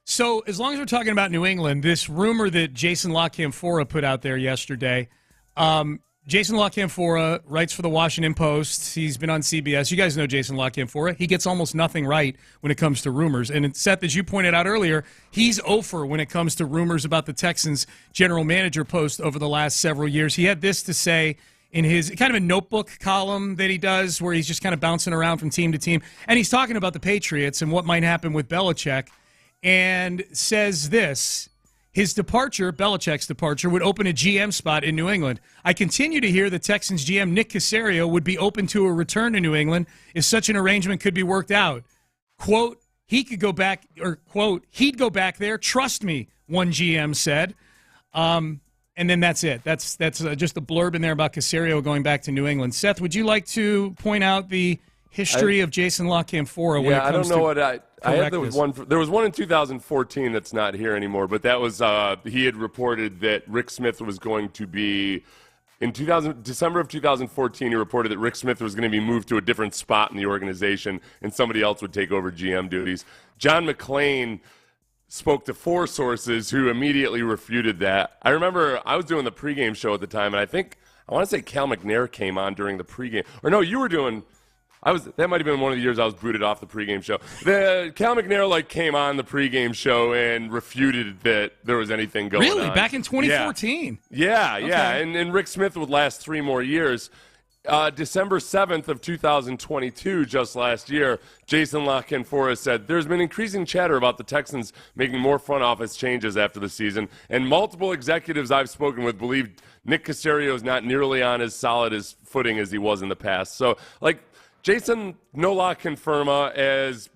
Speaker 4: So as long as we're talking about New England, this rumor that Jason La Canfora put out there yesterday. Jason La Canfora writes for the Washington Post. He's been on CBS. You guys know Jason La Canfora. He gets almost nothing right when it comes to rumors. And Seth, as you pointed out earlier, he's 0 when it comes to rumors about the Texans general manager post over the last several years. He had this to say in his kind of a notebook column that he does where he's just kind of bouncing around from team to team. And he's talking about the Patriots and what might happen with Belichick and says this. His departure, Belichick's departure, would open a GM spot in New England. I continue to hear the Texans GM Nick Caserio would be open to a return to New England if such an arrangement could be worked out. Quote, he could go back, or quote, he'd go back there. Trust me, one GM said. And then that's it. That's just a blurb in there about Caserio going back to New England. Seth, would you like to point out the history of Jason La Canfora when it comes to
Speaker 3: I don't know what I had there was one in 2014 that's not here anymore, but that was he had reported that Rick Smith was going to be in December of 2014. He reported that Rick Smith was going to be moved to a different spot in the organization and somebody else would take over GM duties. John McClain spoke to 4 sources who immediately refuted that. I remember I was doing the pregame show at the time, and I want to say Cal McNair came on during the pregame. Or no, you were doing. That might have been one of the years I was booted off the pregame show. Cal McNair came on the pregame show and refuted that there was anything going on.
Speaker 4: Really? Back in 2014?
Speaker 3: Yeah.
Speaker 4: Okay.
Speaker 3: And Rick Smith would last 3 more years. December 7th of 2022, just last year, Jason La Canfora said, "There's been increasing chatter about the Texans making more front office changes after the season, and multiple executives I've spoken with believe Nick Caserio is not nearly on as solid as footing as he was in the past." So, Jason no la confirma, as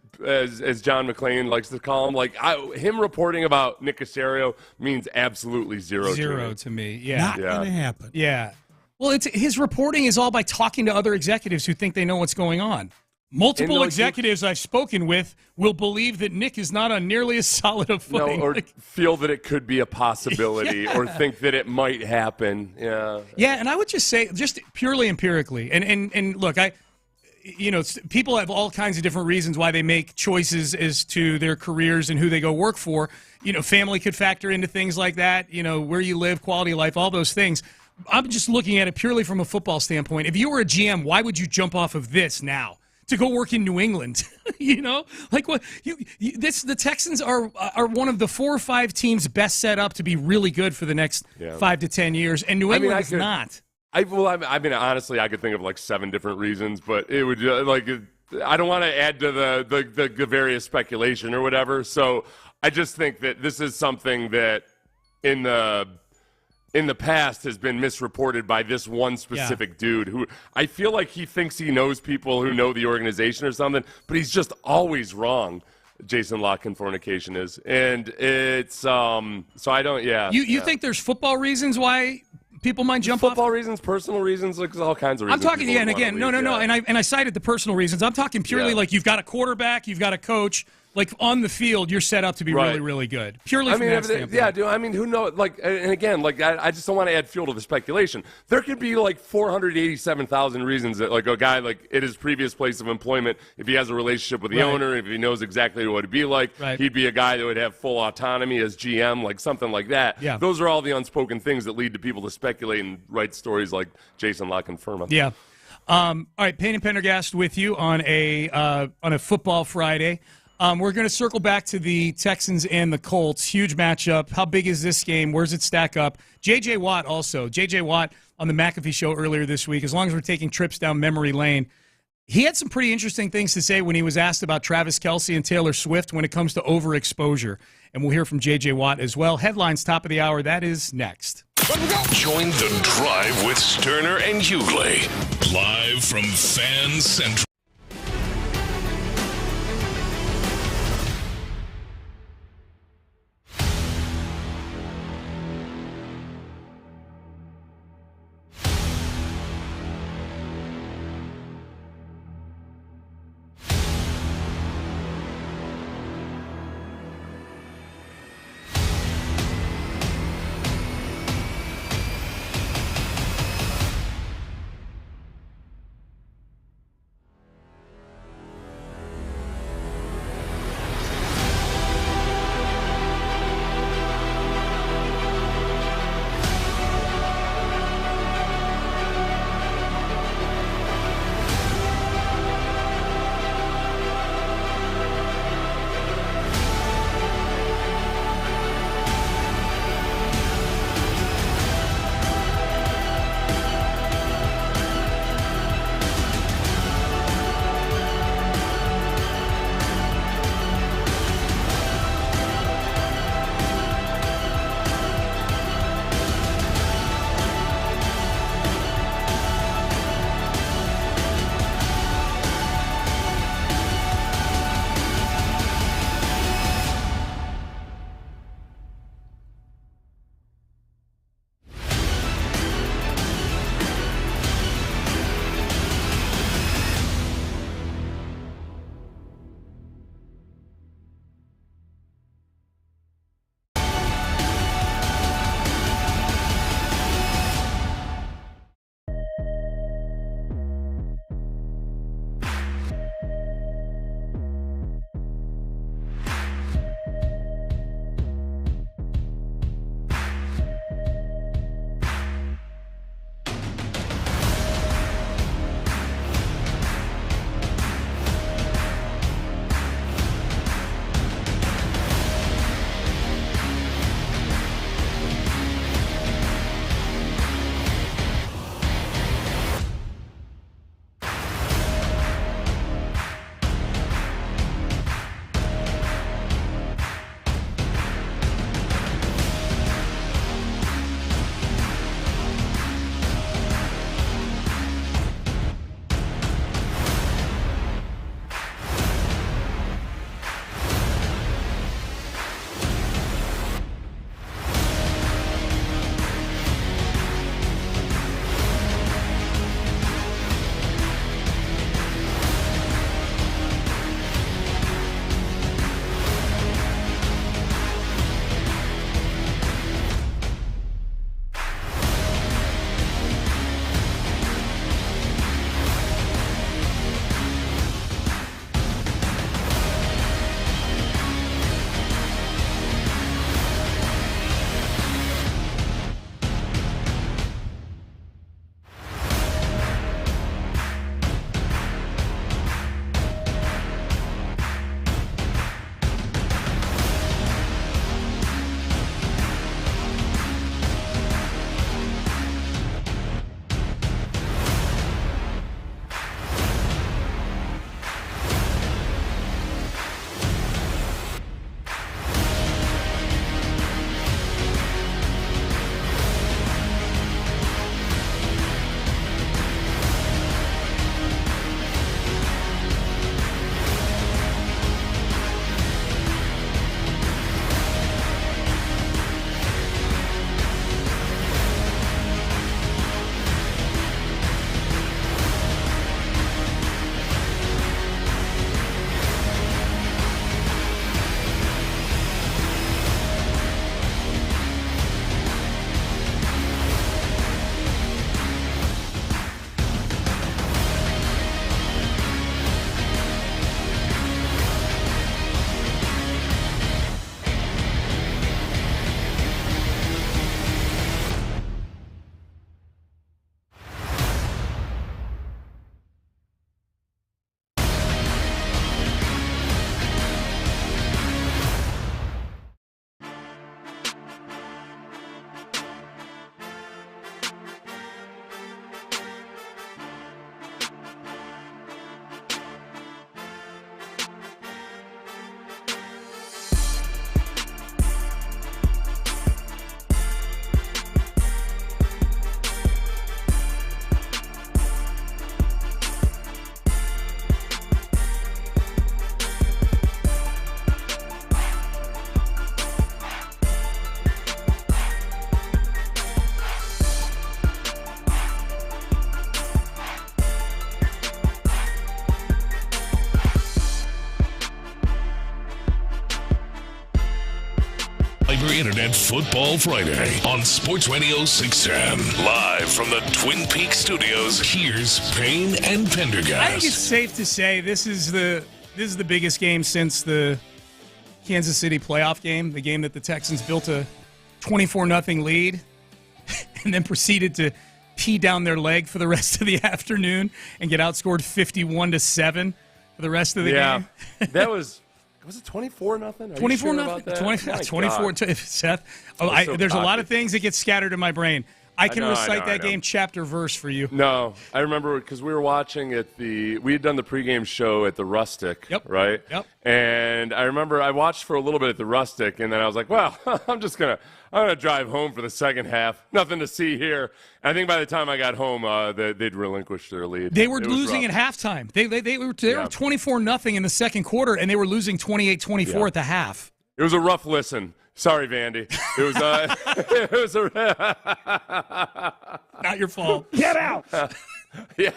Speaker 3: John McClain likes to call him. Him reporting about Nick Caserio means absolutely zero
Speaker 4: to me. Yeah.
Speaker 9: Not going to happen.
Speaker 4: Yeah. Well, his reporting is all by talking to other executives who think they know what's going on. Multiple executives I've spoken with will believe that Nick is not on nearly as solid a footing.
Speaker 3: Or feel that it could be a possibility or think that it might happen. Yeah.
Speaker 4: Yeah, and I would just say, just purely empirically, and look, people have all kinds of different reasons why they make choices as to their careers and who they go work for. Family could factor into things like that, where you live, quality of life, all those things. I'm just looking at it purely from a football standpoint. If you were a GM, why would you jump off of this now to go work in New England? What? The Texans are one of the 4 or 5 teams best set up to be really good for the next 5 to 10 years, and New England is not.
Speaker 3: Honestly, I could think of 7 different reasons, but it would I don't want to add to the various speculation or whatever. So I just think that this is something that in the past has been misreported by this one specific dude who I feel like he thinks he knows people who know the organization or something, but he's just always wrong. Jason La Canfora is, and it's so I don't. You
Speaker 4: think there's football reasons why people might jump
Speaker 3: football
Speaker 4: off?
Speaker 3: Reasons, personal reasons, there's all kinds of reasons.
Speaker 4: I'm talking and I cited the personal reasons. I'm talking purely you've got a quarterback, you've got a coach. On the field, you're set up to be really, really good. Purely from that standpoint.
Speaker 3: Yeah, dude. Who knows? And again, I just don't want to add fuel to the speculation. There could be 487,000 reasons that a guy at his previous place of employment, if he has a relationship with the owner, if he knows exactly what it'd be like, he'd be a guy that would have full autonomy as GM, something like that. Yeah. Those are all the unspoken things that lead to people to speculate and write stories like Jason La Canfora.
Speaker 4: Yeah. All right, Payne and Pendergast with you on a football Friday. We're going to circle back to the Texans and the Colts. Huge matchup. How big is this game? Where's it stack up? J.J. Watt also. J.J. Watt on the McAfee show earlier this week, as long as we're taking trips down memory lane, he had some pretty interesting things to say when he was asked about Travis Kelce and Taylor Swift when it comes to overexposure. And we'll hear from J.J. Watt as well. Headlines, top of the hour. That is next.
Speaker 6: Join the drive with Stoerner and Hughley. Live from Fan Central. Fiber Internet Football Friday on Sports Radio 610. Live from the Twin Peaks studios, here's Payne and Pendergast.
Speaker 4: I think it's safe to say this is the biggest game since the Kansas City playoff game, the game that the Texans built a 24-0 lead and then proceeded to pee down their leg for the rest of the afternoon and get outscored 51-7 for the rest of the game.
Speaker 3: That was it 24-0?
Speaker 4: 24-0. 24. Seth, there's a lot of things that get scattered in my brain. I can recite that game chapter verse for you.
Speaker 3: No, I remember because we were watching we had done the pregame show at the Rustic, right?
Speaker 4: Yep.
Speaker 3: And I remember I watched for a little bit at the Rustic, and then I was like, well, I'm gonna drive home for the second half. Nothing to see here. And I think by the time I got home, they'd relinquished their lead.
Speaker 4: They were losing at halftime. They were 24-0 in the second quarter, and they were losing 28-24 at the half.
Speaker 3: It was a rough listen. Sorry, Vandy. It was
Speaker 4: not your fault. Get out.
Speaker 3: Yeah.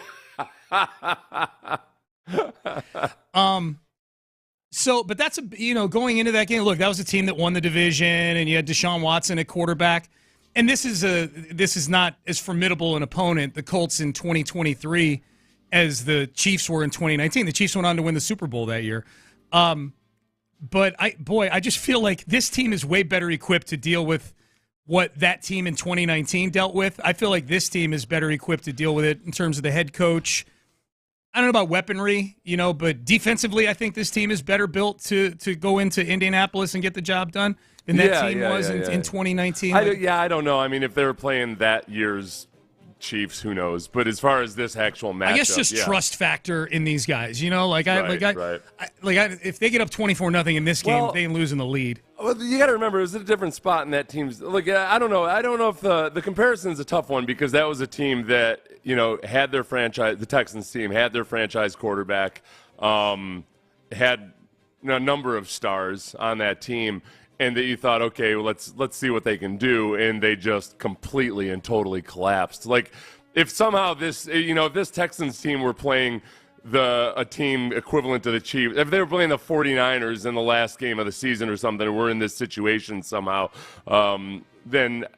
Speaker 4: But that's going into that game. Look, that was a team that won the division, and you had Deshaun Watson at quarterback. And this is not as formidable an opponent, the Colts in 2023, as the Chiefs were in 2019. The Chiefs went on to win the Super Bowl that year. But I just feel like this team is way better equipped to deal with what that team in 2019 dealt with. I feel like this team is better equipped to deal with it in terms of the head coach. I don't know about weaponry, but defensively, I think this team is better built to go into Indianapolis and get the job done than that team was in 2019.
Speaker 3: I don't know. I mean, if they were playing that year's Chiefs, who knows? But as far as this actual matchup,
Speaker 4: I guess just trust factor in these guys. If they get up 24-0 in this game, they ain't losing the lead.
Speaker 3: Well, you got to remember, it was a different spot in that team's. Look, I don't know. I don't know if the comparison is a tough one because that was a team that had their franchise. The Texans team had their franchise quarterback, had a number of stars on that team. And that you thought, okay, well, let's see what they can do, and they just completely and totally collapsed. Like, if somehow this Texans team were playing a team equivalent to the Chiefs, if they were playing the 49ers in the last game of the season or something, and we're in this situation somehow, and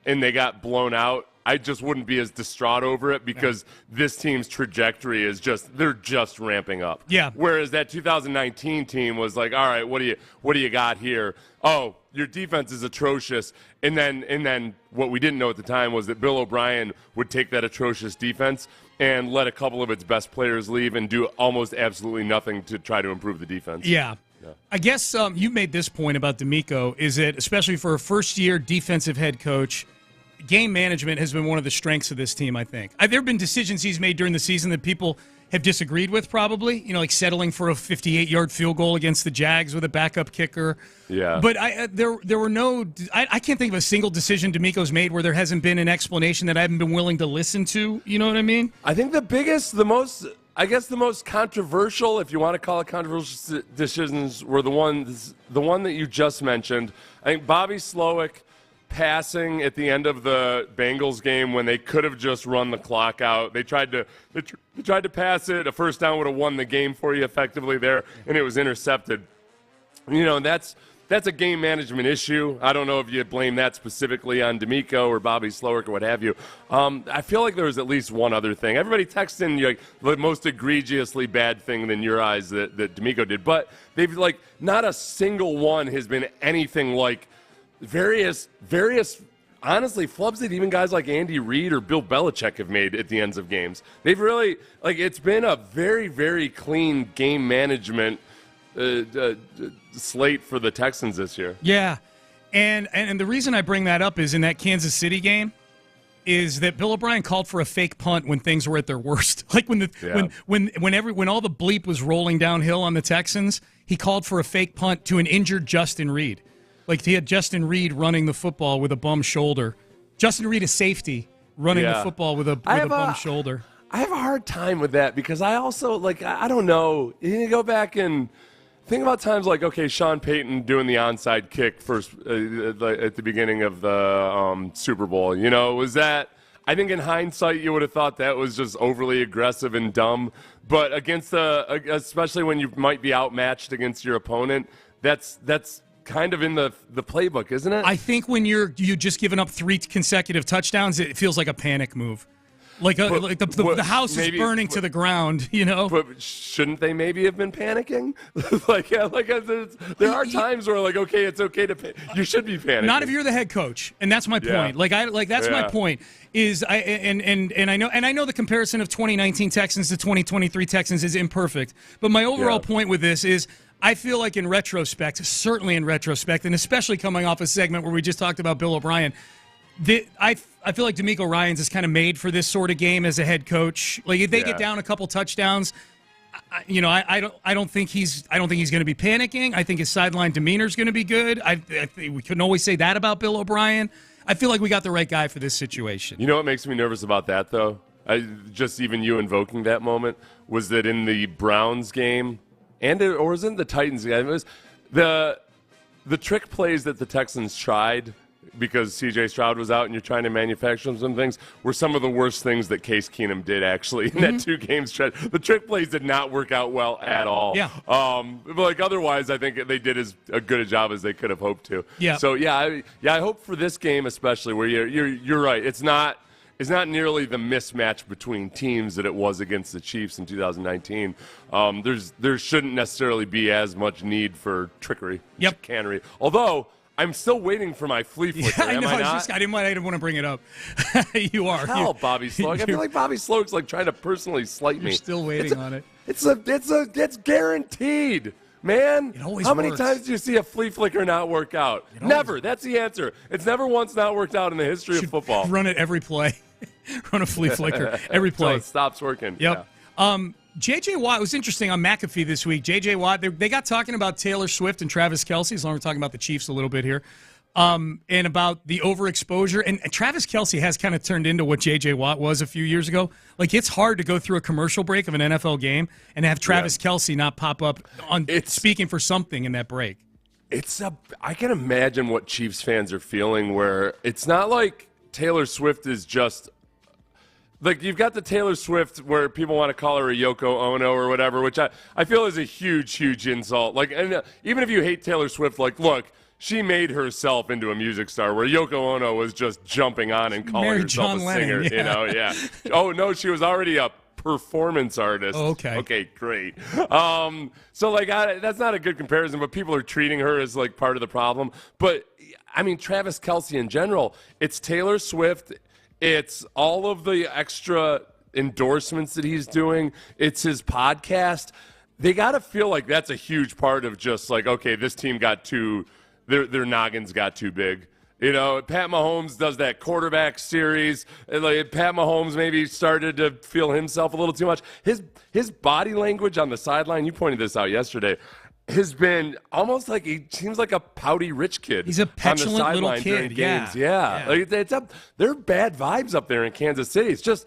Speaker 3: they got blown out, I just wouldn't be as distraught over it because this team's trajectory is they're just ramping up.
Speaker 4: Yeah.
Speaker 3: Whereas that 2019 team was like, all right, what do you got here? Oh, your defense is atrocious. And then what we didn't know at the time was that Bill O'Brien would take that atrocious defense and let a couple of its best players leave and do almost absolutely nothing to try to improve the defense.
Speaker 4: Yeah. I guess you made this point about D'Amico, is that especially for a first-year defensive head coach, game management has been one of the strengths of this team, I think. There have been decisions he's made during the season that people have disagreed with probably, like settling for a 58-yard field goal against the Jags with a backup kicker.
Speaker 3: Yeah.
Speaker 4: But there were no – I can't think of a single decision D'Amico's made where there hasn't been an explanation that I haven't been willing to listen to. You know what I mean?
Speaker 3: I think the most controversial, if you want to call it controversial decisions, were the one that you just mentioned. I think Bobby Slowick passing at the end of the Bengals game when they could have just run the clock out. They tried to pass it. A first down would have won the game for you effectively there, and it was intercepted. That's a game management issue. I don't know if you blame that specifically on D'Amico or Bobby Slowick or what have you. I feel like there was at least one other thing. Everybody texted in the most egregiously bad thing in your eyes that D'Amico did, but they've not a single one has been anything like various honestly flubs that even guys like Andy Reid or Bill Belichick have made at the ends of games. They've really it's been a very, very clean game management slate for the Texans this year.
Speaker 4: Yeah, and the reason I bring that up is in that Kansas City game is that Bill O'Brien called for a fake punt when things were at their worst. Like when all the bleep was rolling downhill on the Texans, he called for a fake punt to an injured Justin Reid. Like he had Justin Reid running the football with a bum shoulder. Justin Reid, a safety, running the football with a bum shoulder.
Speaker 3: I have a hard time with that because I also I don't know. You go back and think about times Sean Payton doing the onside kick first at the beginning of the Super Bowl. Was that? I think in hindsight you would have thought that was just overly aggressive and dumb. But against especially when you might be outmatched against your opponent, that's kind of in the playbook, isn't it?
Speaker 4: I think when you just given up 3 consecutive touchdowns, it feels like a panic move. The house is burning to the ground, you know.
Speaker 3: But shouldn't they maybe have been panicking? There are times where okay, it's okay to you should be panicking.
Speaker 4: Not if you're the head coach, and that's my point. That's my point. I know the comparison of 2019 Texans to 2023 Texans is imperfect, but my overall point with this is I feel like in retrospect, certainly in retrospect, and especially coming off a segment where we just talked about Bill O'Brien. I feel like DeMeco Ryans is kind of made for this sort of game as a head coach. Like if they get down a couple touchdowns, I don't think he's going to be panicking. I think his sideline demeanor is going to be good. I think we couldn't always say that about Bill O'Brien. I feel like we got the right guy for this situation.
Speaker 3: You know what makes me nervous about that though? Just even you invoking that moment was that in the Browns game or was it in the Titans game? It was the trick plays that the Texans tried. Because C.J. Stroud was out and you're trying to manufacture some things, were some of the worst things that Case Keenum did, actually, in that 2-game stretch. The trick plays did not work out well at all.
Speaker 4: Yeah.
Speaker 3: But otherwise, I think they did as good a job as they could have hoped to.
Speaker 4: Yeah.
Speaker 3: So, I hope for this game especially, where you're right. It's not nearly the mismatch between teams that it was against the Chiefs in 2019. There shouldn't necessarily be as much need for trickery, chicanery. Although I'm still waiting for my flea flicker.
Speaker 4: I know.
Speaker 3: Am I not?
Speaker 4: I didn't want to bring it up. You are.
Speaker 3: Hell, Bobby Sloak. I feel like Bobby Sloak's trying to personally slight me.
Speaker 4: You're still waiting on it.
Speaker 3: It's guaranteed, man.
Speaker 4: It always
Speaker 3: How many
Speaker 4: works.
Speaker 3: times do you see a flea flicker not work out? Never. That's the answer. It's never once not worked out in the history of football.
Speaker 4: Run it every play. Run a flea flicker every play.
Speaker 3: Until it stops working.
Speaker 4: Yep.
Speaker 3: Yeah.
Speaker 4: J.J. Watt, it was interesting on McAfee this week. J.J. Watt, they got talking about Taylor Swift and Travis Kelce, as long as we're talking about the Chiefs a little bit here, and about the overexposure. And Travis Kelce has kind of turned into what J.J. Watt was a few years ago. Like, it's hard to go through a commercial break of an NFL game and have Travis Kelce not pop up speaking for something in that break.
Speaker 3: I can imagine what Chiefs fans are feeling, where it's not like Taylor Swift is just – like, you've got the Taylor Swift where people want to call her a Yoko Ono or whatever, which I feel is a huge, huge insult. Like, and even if you hate Taylor Swift, look, she made herself into a music star, where Yoko Ono was just jumping on and calling herself
Speaker 4: John
Speaker 3: a
Speaker 4: Lennon,
Speaker 3: singer. Oh, no, she was already a performance artist.
Speaker 4: Oh, okay.
Speaker 3: Okay, great. That's not a good comparison, but people are treating her as, part of the problem. But, I mean, Travis Kelce in general, it's Taylor Swift. It's all of the extra endorsements that he's doing. It's his podcast. They got to feel like that's a huge part of just okay, this team got their noggins got too big. You know, Pat Mahomes does that quarterback series. Pat Mahomes maybe started to feel himself a little too much. His body language on the sideline, you pointed this out yesterday, has been almost like he seems like a pouty rich kid.
Speaker 4: He's a petulant little kid.
Speaker 3: Yeah. There are bad vibes up there in Kansas City. It's just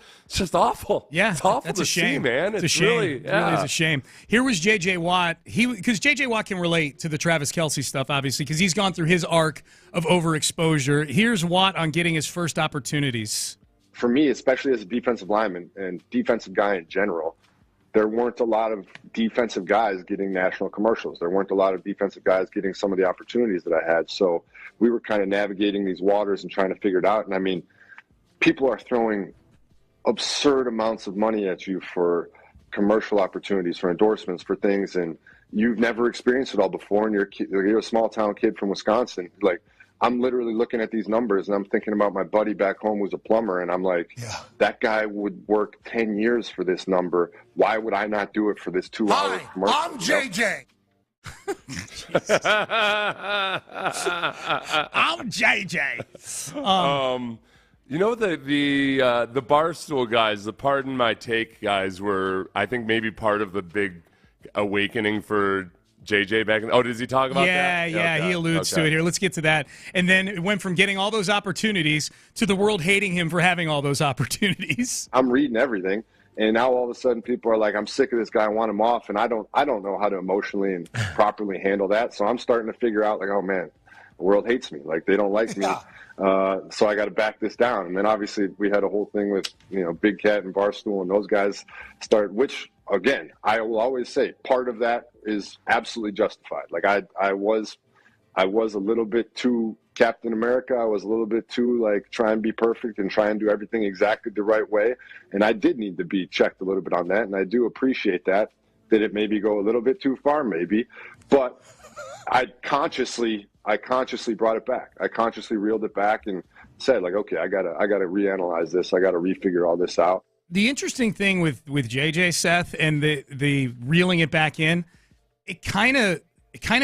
Speaker 3: awful.
Speaker 4: Yeah,
Speaker 3: it's awful
Speaker 4: that's
Speaker 3: to
Speaker 4: a shame.
Speaker 3: see, man.
Speaker 4: It's a shame.
Speaker 3: Really,
Speaker 4: It really is a shame. Here was J.J. Watt. Because J.J. Watt can relate to the Travis Kelce stuff, obviously, because he's gone through his arc of overexposure. Here's Watt on getting his first opportunities.
Speaker 9: For me, especially as a defensive lineman and defensive guy in general, there weren't a lot of defensive guys getting national commercials. There weren't a lot of defensive guys getting some of the opportunities that I had. So we were kind of navigating these waters and trying to figure it out. And I mean, people are throwing absurd amounts of money at you for commercial opportunities, for endorsements, for things. And you've never experienced it all before. And you're a small town kid from Wisconsin. I'm literally looking at these numbers and I'm thinking about my buddy back home who's a plumber. And I'm like, that guy would work 10 years for this number. Why would I not do it for this 2-hour commercial?
Speaker 2: I'm JJ.
Speaker 4: I'm JJ.
Speaker 3: The Barstool guys, the Pardon My Take guys were, I think, maybe part of the big awakening for JJ back in. Oh, does he talk about that?
Speaker 4: Yeah,
Speaker 3: okay.
Speaker 4: he alludes to it here. Let's get to that. And then it went from getting all those opportunities to the world hating him for having all those opportunities.
Speaker 9: I'm reading everything, and now all of a sudden people are like, I'm sick of this guy, I want him off, and I don't know how to emotionally and properly handle that. So I'm starting to figure out, oh man, the world hates me. They don't like me. So I got to back this down. And then obviously we had a whole thing with, Big Cat and Barstool and those guys which again, I will always say part of that is absolutely justified. I I was a little bit too Captain America. I was a little bit too like try and be perfect and try and do everything exactly the right way. And I did need to be checked a little bit on that. And I do appreciate that. Did it maybe go a little bit too far? Maybe. But I consciously brought it back. I consciously reeled it back and said, like, okay, I gotta reanalyze this. I gotta refigure all this out.
Speaker 4: The interesting thing with JJ, Seth, and the reeling it back in, it kind of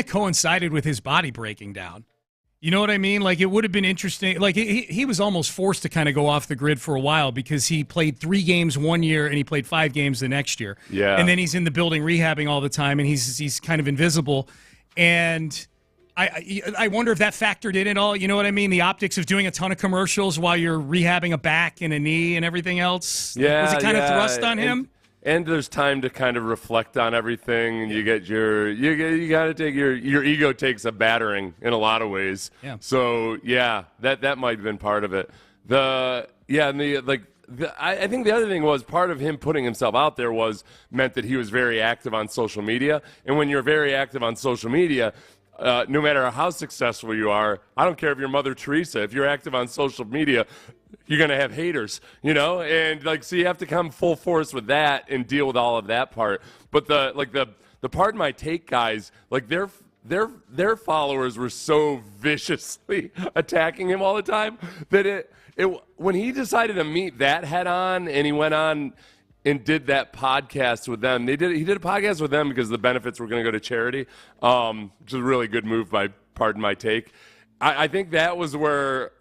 Speaker 4: coincided with his body breaking down. You know what I mean? Like, it would have been interesting. Like, he was almost forced to kind of go off the grid for a while because he played 3 games one year and he played 5 games the next year.
Speaker 3: Yeah.
Speaker 4: And then he's in the building rehabbing all the time, and he's kind of invisible. And I wonder if that factored in at all. You know what I mean? The optics of doing a ton of commercials while you're rehabbing a back and a knee and everything else.
Speaker 3: Yeah,
Speaker 4: was it kind of thrust on him?
Speaker 3: And there's time to kind of reflect on everything, and you got to take your ego takes a battering in a lot of ways.
Speaker 4: Yeah.
Speaker 3: So yeah, that might have been part of it. I think the other thing was part of him putting himself out there meant that he was very active on social media, and when you're very active on social media, no matter how successful you are, I don't care if you're Mother Teresa, if you're active on social media, you're going to have haters, and so you have to come full force with that and deal with all of that part. But the Pardon My Take guys, like their followers were so viciously attacking him all the time that when he decided to meet that head on and he went on and did that podcast with them, he did a podcast with them because the benefits were going to go to charity, which is a really good move by Pardon My Take. I think that was where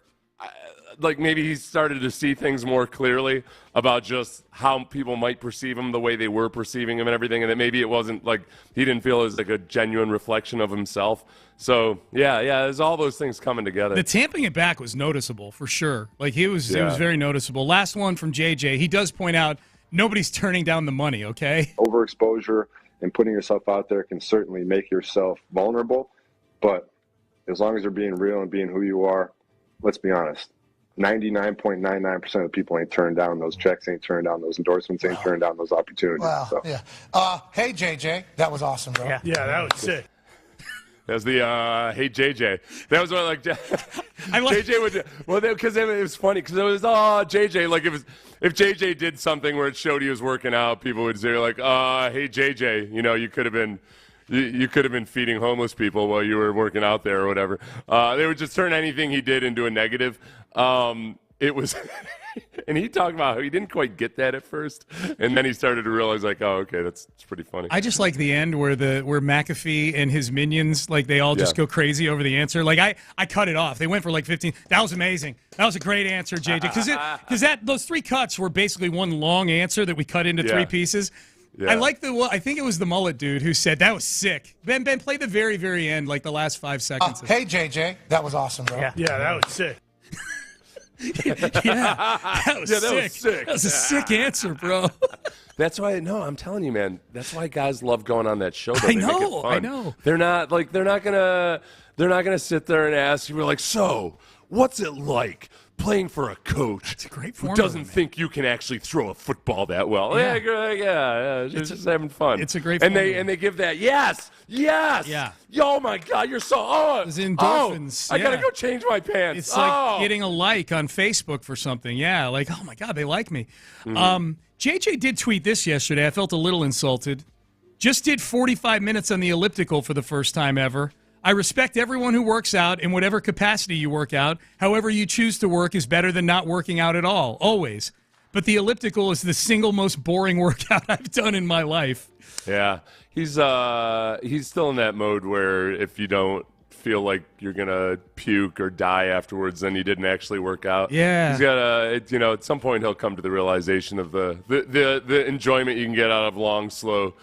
Speaker 3: maybe he started to see things more clearly about just how people might perceive him the way they were perceiving him and everything, and that maybe it wasn't like he didn't feel it was like a genuine reflection of himself. So yeah, there's all those things coming together.
Speaker 4: The tamping it back was noticeable for sure. Like it was very noticeable. Last one from JJ. He does point out nobody's turning down the money. Okay.
Speaker 9: Overexposure and putting yourself out there can certainly make yourself vulnerable, but as long as you're being real and being who you are, let's be honest. 99.99% of the people ain't turned down those checks, ain't turned down those endorsements, ain't turned down those opportunities.
Speaker 10: Wow,
Speaker 9: so.
Speaker 10: yeah. Hey, JJ, that was awesome, bro.
Speaker 4: Yeah, that was sick.
Speaker 3: That's the hey JJ. That was what JJ would because it was funny because it was JJ. Like if JJ did something where it showed he was working out, people would say like hey JJ, you could have been. You could have been feeding homeless people while you were working out there or whatever. They would just turn anything he did into a negative. It was, and he talked about how he didn't quite get that at first, and then he started to realize like, oh, okay, that's pretty funny.
Speaker 4: I just like the end where McAfee and his minions they all just go crazy over the answer. Like I cut it off. They went for like 15. That was amazing. That was a great answer, JJ. Because those 3 cuts were basically one long answer that we cut into 3 pieces. Yeah. I think it was the mullet dude who said that was sick. Ben, play the very, very end, like the last 5 seconds.
Speaker 10: Hey, JJ, that was awesome, bro.
Speaker 4: Yeah, that was sick. That was sick. That was a sick answer, bro.
Speaker 3: That's why I'm telling you, man. That's why guys love going on that show.
Speaker 4: I know.
Speaker 3: They're not gonna sit there and ask you. We're like, so what's it like playing for a coach
Speaker 4: That's a great
Speaker 3: who doesn't think you can actually throw a football that well? Yeah. It's just having fun.
Speaker 4: It's a great
Speaker 3: formula. And they give that yes.
Speaker 4: Yeah.
Speaker 3: Oh my God, you're so
Speaker 4: It's endorphins.
Speaker 3: I gotta go change my pants.
Speaker 4: It's like getting a like on Facebook for something. Yeah, like oh my God, they like me. Mm-hmm. JJ did tweet this yesterday. I felt a little insulted. Just did 45 minutes on the elliptical for the first time ever. I respect everyone who works out in whatever capacity you work out. However you choose to work is better than not working out at all, always. But the elliptical is the single most boring workout I've done in my life.
Speaker 3: Yeah, he's still in that mode where if you don't feel like you're gonna puke or die afterwards, then you didn't actually work out.
Speaker 4: Yeah,
Speaker 3: he's got at some point he'll come to the realization of the enjoyment you can get out of long, slow,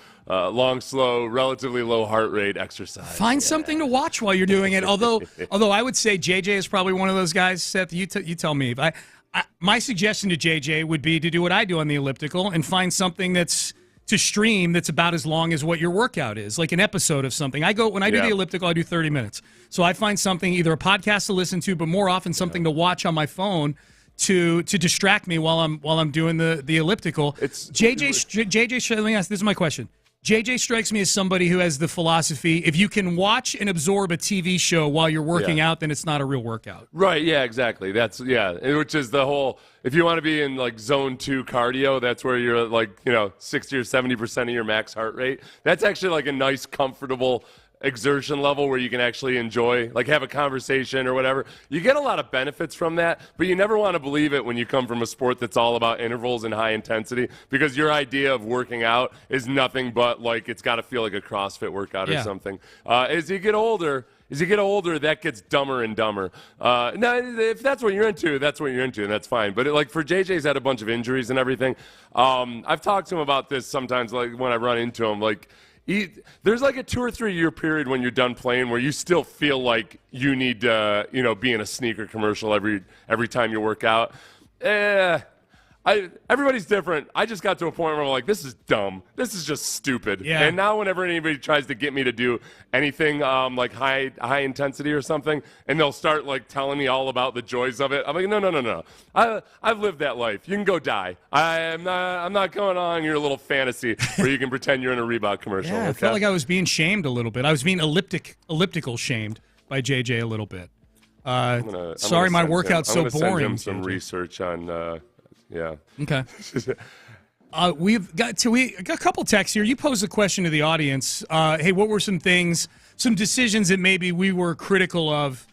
Speaker 3: relatively low heart rate exercise.
Speaker 4: Find something to watch while you're doing it. Although I would say JJ is probably one of those guys. Seth, you tell me. My suggestion to JJ would be to do what I do on the elliptical and find something that's to stream that's about as long as what your workout is, like an episode of something. When I do the elliptical, I do 30 minutes. So I find something, either a podcast to listen to, but more often something to watch on my phone to distract me while I'm doing the elliptical. JJ, let me ask. This is my question. JJ strikes me as somebody who has the philosophy, if you can watch and absorb a TV show while you're working out, then it's not a real workout.
Speaker 3: Right, yeah, exactly. Which is the whole, if you want to be in like zone 2 cardio, that's where you're like, 60 or 70% of your max heart rate. That's actually like a nice, comfortable exertion level where you can actually enjoy, like have a conversation or whatever. You get a lot of benefits from that, but you never want to believe it when you come from a sport that's all about intervals and high intensity, because your idea of working out is nothing but like it's got to feel like a CrossFit workout or something. As you get older, that gets dumber and dumber. Now, if that's what you're into, and that's fine. But like for JJ's had a bunch of injuries and everything. I've talked to him about this sometimes, like when I run into him, like. There's like a 2 or 3 year period when you're done playing where you still feel like you need to, be in a sneaker commercial every time you work out. Everybody's different. I just got to a point where I'm like, this is dumb. This is just stupid. Yeah. And now whenever anybody tries to get me to do anything like high intensity or something, and they'll start like telling me all about the joys of it, I'm like, no. I've lived that life. You can go die. I'm not going on your little fantasy where you can pretend you're in a Reebok commercial.
Speaker 4: Yeah, I felt like I was being shamed a little bit. I was being elliptical shamed by JJ a little bit. Sorry, my workout's so boring.
Speaker 3: Send him some research on. Yeah.
Speaker 4: Okay. We've got a couple texts here. You posed a question to the audience. Hey, what were some decisions that maybe we were critical of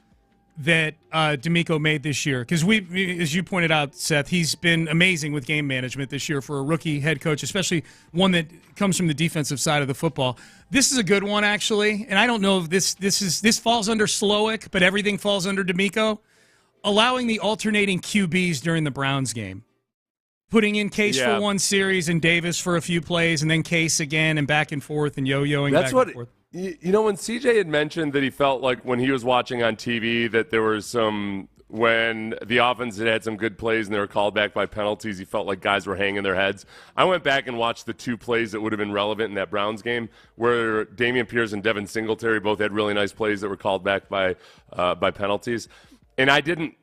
Speaker 4: that D'Amico made this year? Because as you pointed out, Seth, he's been amazing with game management this year for a rookie head coach, especially one that comes from the defensive side of the football. This is a good one, actually, and I don't know if this falls under Slowick, but everything falls under D'Amico. Allowing the alternating QBs during the Browns game. Putting in Case for one series and Davis for a few plays, and then Case again, and back and forth, and yo-yoing back and forth.
Speaker 3: When CJ had mentioned that he felt like when he was watching on TV that there was when the offense had some good plays and they were called back by penalties, he felt like guys were hanging their heads. I went back and watched the 2 plays that would have been relevant in that Browns game where Dameon Pierce and Devin Singletary both had really nice plays that were called back by penalties. And I didn't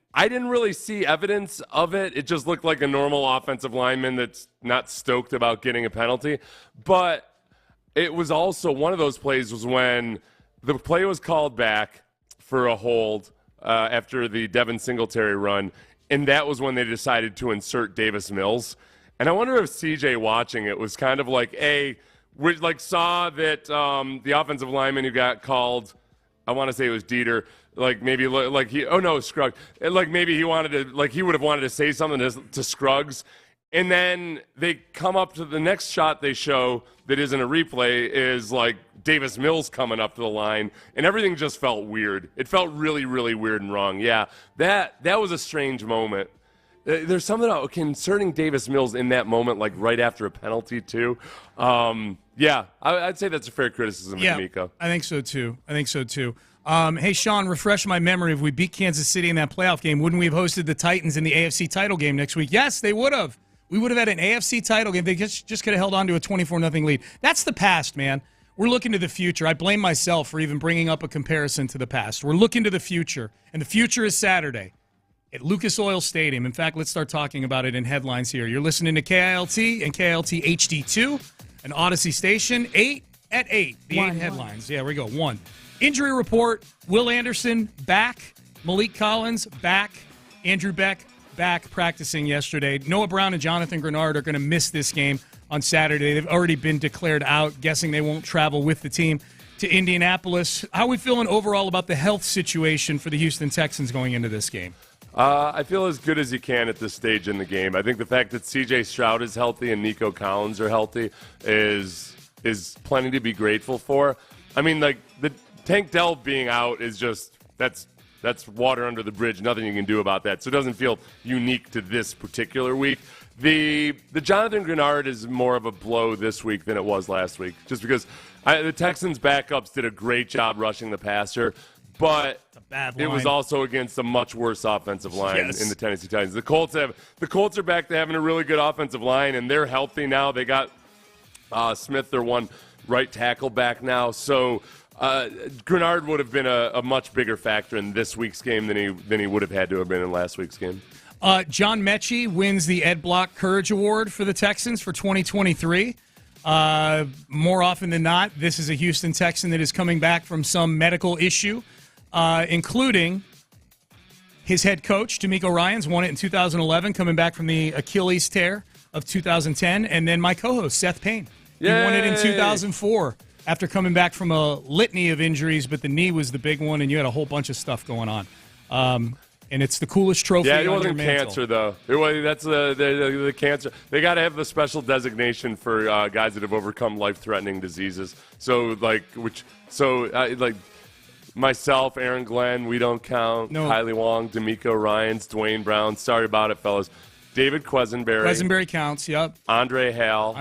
Speaker 3: really see evidence of it. It just looked like a normal offensive lineman that's not stoked about getting a penalty. But it was also one of those plays was when the play was called back for a hold after the Devin Singletary run, and that was when they decided to insert Davis Mills. And I wonder if CJ watching it was kind of like, we saw that the offensive lineman who got called, I want to say it was Dieter, Scruggs. Maybe he wanted to, he would have wanted to say something to Scruggs. And then they come up to the next shot they show that isn't a replay is like Davis Mills coming up to the line, and everything just felt weird. It felt really, really weird and wrong. Yeah, that was a strange moment. There's something about inserting Davis Mills in that moment, like right after a penalty too. I'd say that's a fair criticism of D'Amico.
Speaker 4: I think so too. Hey, Sean, refresh my memory. If we beat Kansas City in that playoff game, wouldn't we have hosted the Titans in the AFC title game next week? Yes, they would have. We would have had an AFC title game. They just could have held on to a 24-0 lead. That's the past, man. We're looking to the future. I blame myself for even bringing up a comparison to the past. We're looking to the future, and the future is Saturday at Lucas Oil Stadium. In fact, let's start talking about it in headlines here. You're listening to KILT and KILT HD2, an Odyssey station, 8 at 8. The 8 headlines. Yeah, we go. 1. Injury report, Will Anderson back, Malik Collins back, Andrew Beck back practicing yesterday. Noah Brown and Jonathan Grenard are going to miss this game on Saturday. They've already been declared out, guessing they won't travel with the team to Indianapolis. How are we feeling overall about the health situation for the Houston Texans going into this game?
Speaker 3: I feel as good as you can at this stage in the game. I think the fact that C.J. Stroud is healthy and Nico Collins are healthy is plenty to be grateful for. I mean, like, the Tank Dell being out is just that's water under the bridge. Nothing you can do about that. So it doesn't feel unique to this particular week. The Jonathan Grenard is more of a blow this week than it was last week, just because the Texans' backups did a great job rushing the passer, but it was also against a much worse offensive line in the Tennessee Titans. The Colts are back to having a really good offensive line, and they're healthy now. They got Smith, their one right tackle, back now. So Grenard would have been a much bigger factor in this week's game than he would have had to have been in last week's game. John
Speaker 4: Mechie wins the Ed Block Courage Award for the Texans for 2023. More often than not, this is a Houston Texan that is coming back from some medical issue, including his head coach, D'Amico Ryans, won it in 2011, coming back from the Achilles tear of 2010. And then my co-host, Seth Payne. He won it in 2004 after coming back from a litany of injuries, but the knee was the big one, and you had a whole bunch of stuff going on. And it's the coolest trophy.
Speaker 3: Yeah, it wasn't cancer, though. That's the cancer. They got to have the special designation for guys that have overcome life-threatening diseases. So, myself, Aaron Glenn, we don't count.
Speaker 4: No.
Speaker 3: Kylie Wong, D'Amico Ryans, Dwayne Brown. Sorry about it, fellas. David Quesenberry.
Speaker 4: Quesenberry counts, yep.
Speaker 3: Andre Hal.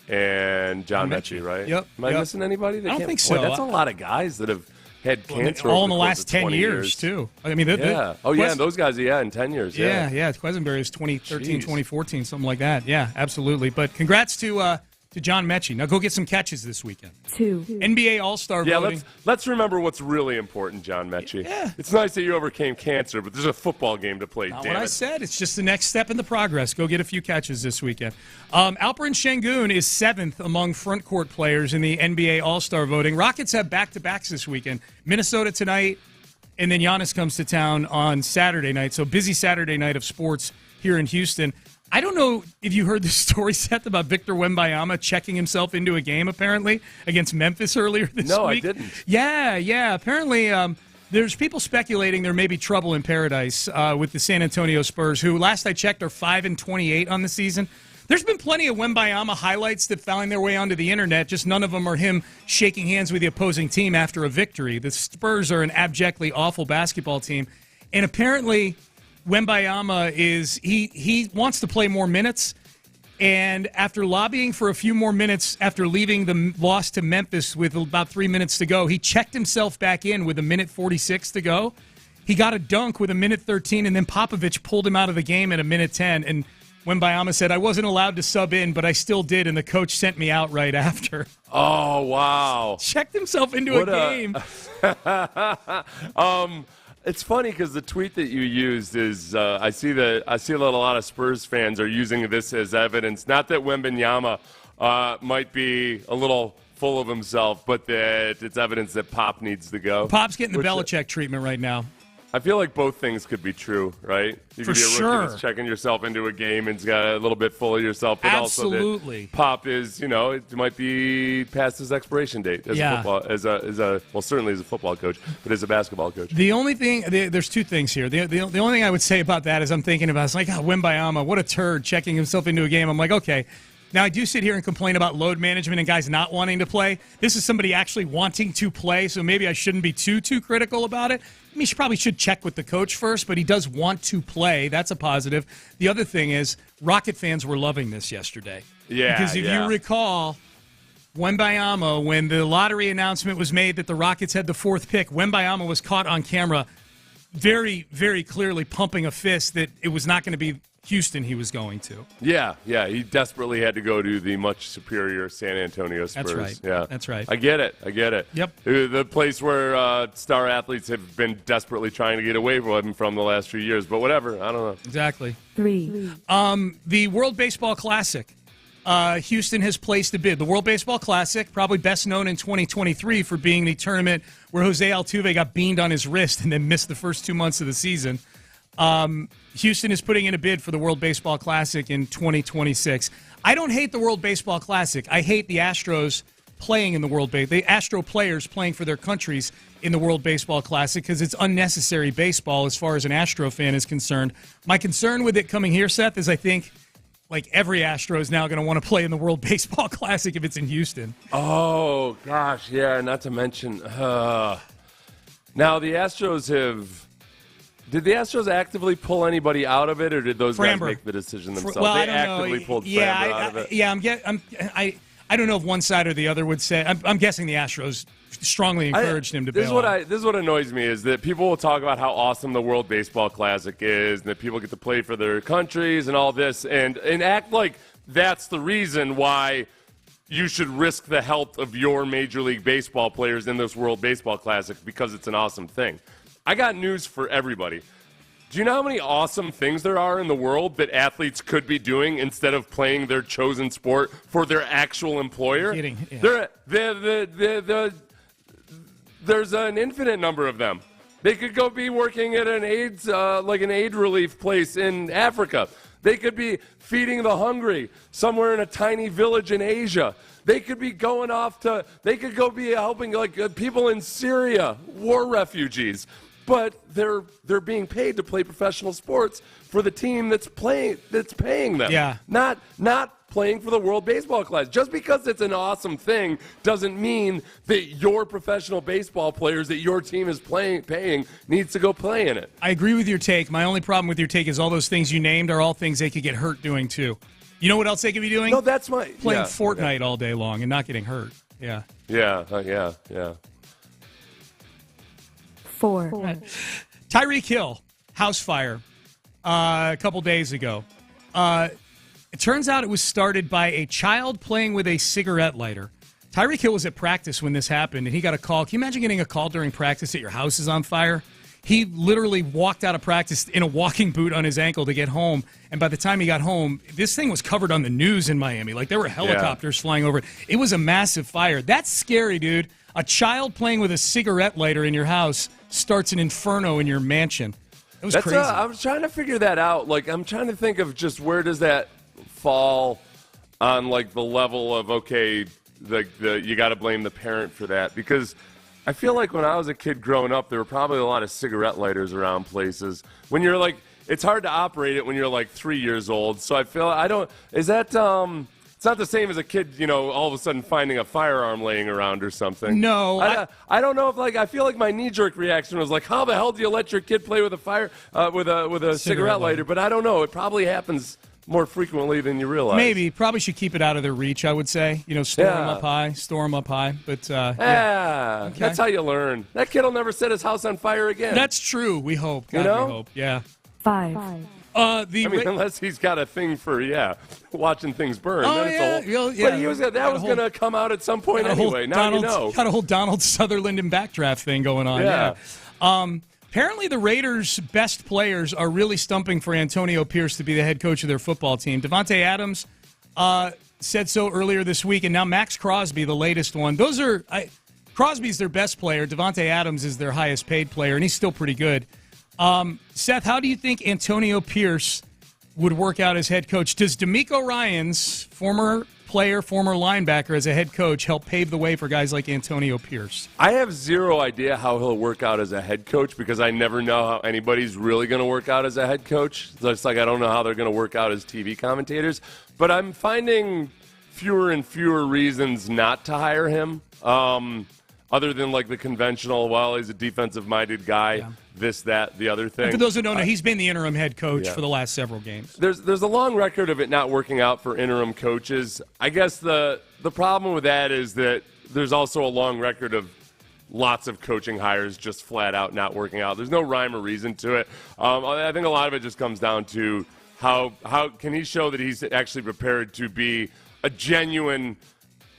Speaker 3: And John Mechie, right?
Speaker 4: Yep.
Speaker 3: Am I missing anybody?
Speaker 4: I don't think so.
Speaker 3: Boy, that's a lot of guys that have had cancer
Speaker 4: all in the last 10 years, too. I mean,
Speaker 3: and those guys, in 10 years.
Speaker 4: Yeah. Quesenberry is 2013, 2014, something like that. Yeah, absolutely. But congrats to John Mechie. Now go get some catches this weekend. 2. NBA All-Star voting.
Speaker 3: Let's remember what's really important, John Mechie.
Speaker 4: Yeah.
Speaker 3: It's nice that you overcame cancer, but there's a football game to play,
Speaker 4: Not
Speaker 3: damn
Speaker 4: what
Speaker 3: it.
Speaker 4: I said. It's just the next step in the progress. Go get a few catches this weekend. Alperen Şengün is 7th among front court players in the NBA All-Star voting. Rockets have back-to-backs this weekend. Minnesota tonight, and then Giannis comes to town on Saturday night. So busy Saturday night of sports here in Houston. I don't know if you heard the story, Seth, about Victor Wembanyama checking himself into a game, apparently, against Memphis earlier this week.
Speaker 3: No, I didn't.
Speaker 4: Yeah. Apparently, there's people speculating there may be trouble in paradise with the San Antonio Spurs, who, last I checked, are 5-28 on the season. There's been plenty of Wembanyama highlights that found their way onto the internet, just none of them are him shaking hands with the opposing team after a victory. The Spurs are an abjectly awful basketball team, and apparently Wembanyama he wants to play more minutes, and after lobbying for a few more minutes after leaving the loss to Memphis with about 3 minutes to go, he checked himself back in with 1:46 to go. He got a dunk with 1:13, and then Popovich pulled him out of the game at 1:10, and Wembanyama said, "I wasn't allowed to sub in, but I still did, and the coach sent me out right after."
Speaker 3: Oh, wow.
Speaker 4: Checked himself into a game.
Speaker 3: It's funny because the tweet that you used is I see that a lot of Spurs fans are using this as evidence. Not that Wembanyama might be a little full of himself, but that it's evidence that Pop needs to go.
Speaker 4: Pop's getting the Belichick treatment right now.
Speaker 3: I feel like both things could be true, right? You could be a rookie that's checking yourself into a game and's got a little bit full of yourself, but
Speaker 4: absolutely.
Speaker 3: Also that Pop is, it might be past his expiration date as a football, certainly as a football coach, but as a basketball coach.
Speaker 4: The only thing, there's two things here. The only thing I would say about that is I'm thinking about, it's like, Wembanyama, what a turd checking himself into a game. I'm like, okay. Now, I do sit here and complain about load management and guys not wanting to play. This is somebody actually wanting to play, so maybe I shouldn't be too critical about it. I mean, he probably should check with the coach first, but he does want to play. That's a positive. The other thing is, Rocket fans were loving this yesterday.
Speaker 3: Yeah,
Speaker 4: because if you recall, Wembanyama, when the lottery announcement was made that the Rockets had the 4th pick, Wembanyama was caught on camera very, very clearly pumping a fist that it was not going to be Houston he was going to.
Speaker 3: Yeah, he desperately had to go to the much superior San Antonio Spurs.
Speaker 4: That's right.
Speaker 3: Yeah,
Speaker 4: that's right.
Speaker 3: I get it.
Speaker 4: Yep.
Speaker 3: The place where star athletes have been desperately trying to get away from the last few years, but whatever. I don't know.
Speaker 4: Exactly.
Speaker 11: 3.
Speaker 4: The World Baseball Classic. Houston has placed a bid. The World Baseball Classic, probably best known in 2023 for being the tournament where Jose Altuve got beamed on his wrist and then missed the first 2 months of the season. Houston is putting in a bid for the World Baseball Classic in 2026. I don't hate the World Baseball Classic. I hate the Astros playing in the Astro players playing for their countries in the World Baseball Classic because it's unnecessary baseball as far as an Astro fan is concerned. My concern with it coming here, Seth, is I think like every Astro is now going to want to play in the World Baseball Classic if it's in Houston.
Speaker 3: Oh, gosh, yeah, not to mention. Now, the Astros have... Did the Astros actively pull anybody out of it, or did those guys make the decision themselves?
Speaker 4: Well,
Speaker 3: they
Speaker 4: I don't
Speaker 3: actively
Speaker 4: know.
Speaker 3: pulled Framber out of it.
Speaker 4: Yeah, I don't know if one side or the other would say. I'm guessing the Astros strongly encouraged him to bail out.
Speaker 3: This is what annoys me is that people will talk about how awesome the World Baseball Classic is, and that people get to play for their countries and all this, and act like that's the reason why you should risk the health of your Major League Baseball players in this World Baseball Classic because it's an awesome thing. I got news for everybody. Do you know how many awesome things there are in the world that athletes could be doing instead of playing their chosen sport for their actual employer?
Speaker 4: Yeah.
Speaker 3: There's an infinite number of them. They could go be working at an AIDS, like an aid relief place in Africa. They could be feeding the hungry somewhere in a tiny village in Asia. They could be going off to. They could go be helping people in Syria, war refugees. But they're being paid to play professional sports for the team that's paying them.
Speaker 4: Yeah.
Speaker 3: Not playing for the World Baseball Classic. Just because it's an awesome thing doesn't mean that your professional baseball players that your team is paying needs to go play in it.
Speaker 4: I agree with your take. My only problem with your take is all those things you named are all things they could get hurt doing too. You know what else they could be doing?
Speaker 3: No, that's my
Speaker 4: playing Fortnite all day long and not getting hurt. Yeah.
Speaker 3: Yeah.
Speaker 11: 4.
Speaker 4: Tyreek Hill, house fire, a couple days ago. It turns out it was started by a child playing with a cigarette lighter. Tyreek Hill was at practice when this happened, and he got a call. Can you imagine getting a call during practice that your house is on fire? He literally walked out of practice in a walking boot on his ankle to get home, and by the time he got home, this thing was covered on the news in Miami. Like, there were helicopters flying over it. It was a massive fire. That's scary, dude. A child playing with a cigarette lighter in your house starts an inferno in your mansion. It was crazy.
Speaker 3: I was trying to figure that out. Like, I'm trying to think of just where does that fall on, like, the level of, okay, the you got to blame the parent for that. Because I feel like when I was a kid growing up, there were probably a lot of cigarette lighters around places. When you're like, it's hard to operate it when you're like 3 years old. So I feel, is that, it's not the same as a kid, all of a sudden finding a firearm laying around or something.
Speaker 4: No.
Speaker 3: I don't know if, I feel like my knee-jerk reaction was like, how the hell do you let your kid play with a cigarette lighter? But I don't know. It probably happens more frequently than you realize.
Speaker 4: Maybe. Probably should keep it out of their reach, I would say. Store them up high. But,
Speaker 3: okay. That's how you learn. That kid will never set his house on fire again.
Speaker 4: That's true. We hope. God, we hope. Yeah.
Speaker 11: 5.
Speaker 3: Unless he's got a thing for watching things burn.
Speaker 4: Oh,
Speaker 3: then it's But that was going to come out at some point anyway. Now you know.
Speaker 4: Got a whole Donald Sutherland and backdraft thing going on. Yeah. Apparently, the Raiders' best players are really stumping for Antonio Pierce to be the head coach of their football team. Davante Adams said so earlier this week, and now Max Crosby, the latest one. Crosby's their best player. Davante Adams is their highest paid player, and he's still pretty good. Seth, how do you think Antonio Pierce would work out as head coach? Does DeMeco Ryans, former player, former linebacker, as a head coach, help pave the way for guys like Antonio Pierce?
Speaker 3: I have zero idea how he'll work out as a head coach because I never know how anybody's really going to work out as a head coach. It's like I don't know how they're going to work out as TV commentators. But I'm finding fewer and fewer reasons not to hire him. Other than like the conventional, he's a defensive-minded guy, this, that, the other thing.
Speaker 4: And for those who don't know, he's been the interim head coach for the last several games.
Speaker 3: There's a long record of it not working out for interim coaches. I guess the problem with that is that there's also a long record of lots of coaching hires just flat out not working out. There's no rhyme or reason to it. I think a lot of it just comes down to how can he show that he's actually prepared to be a genuine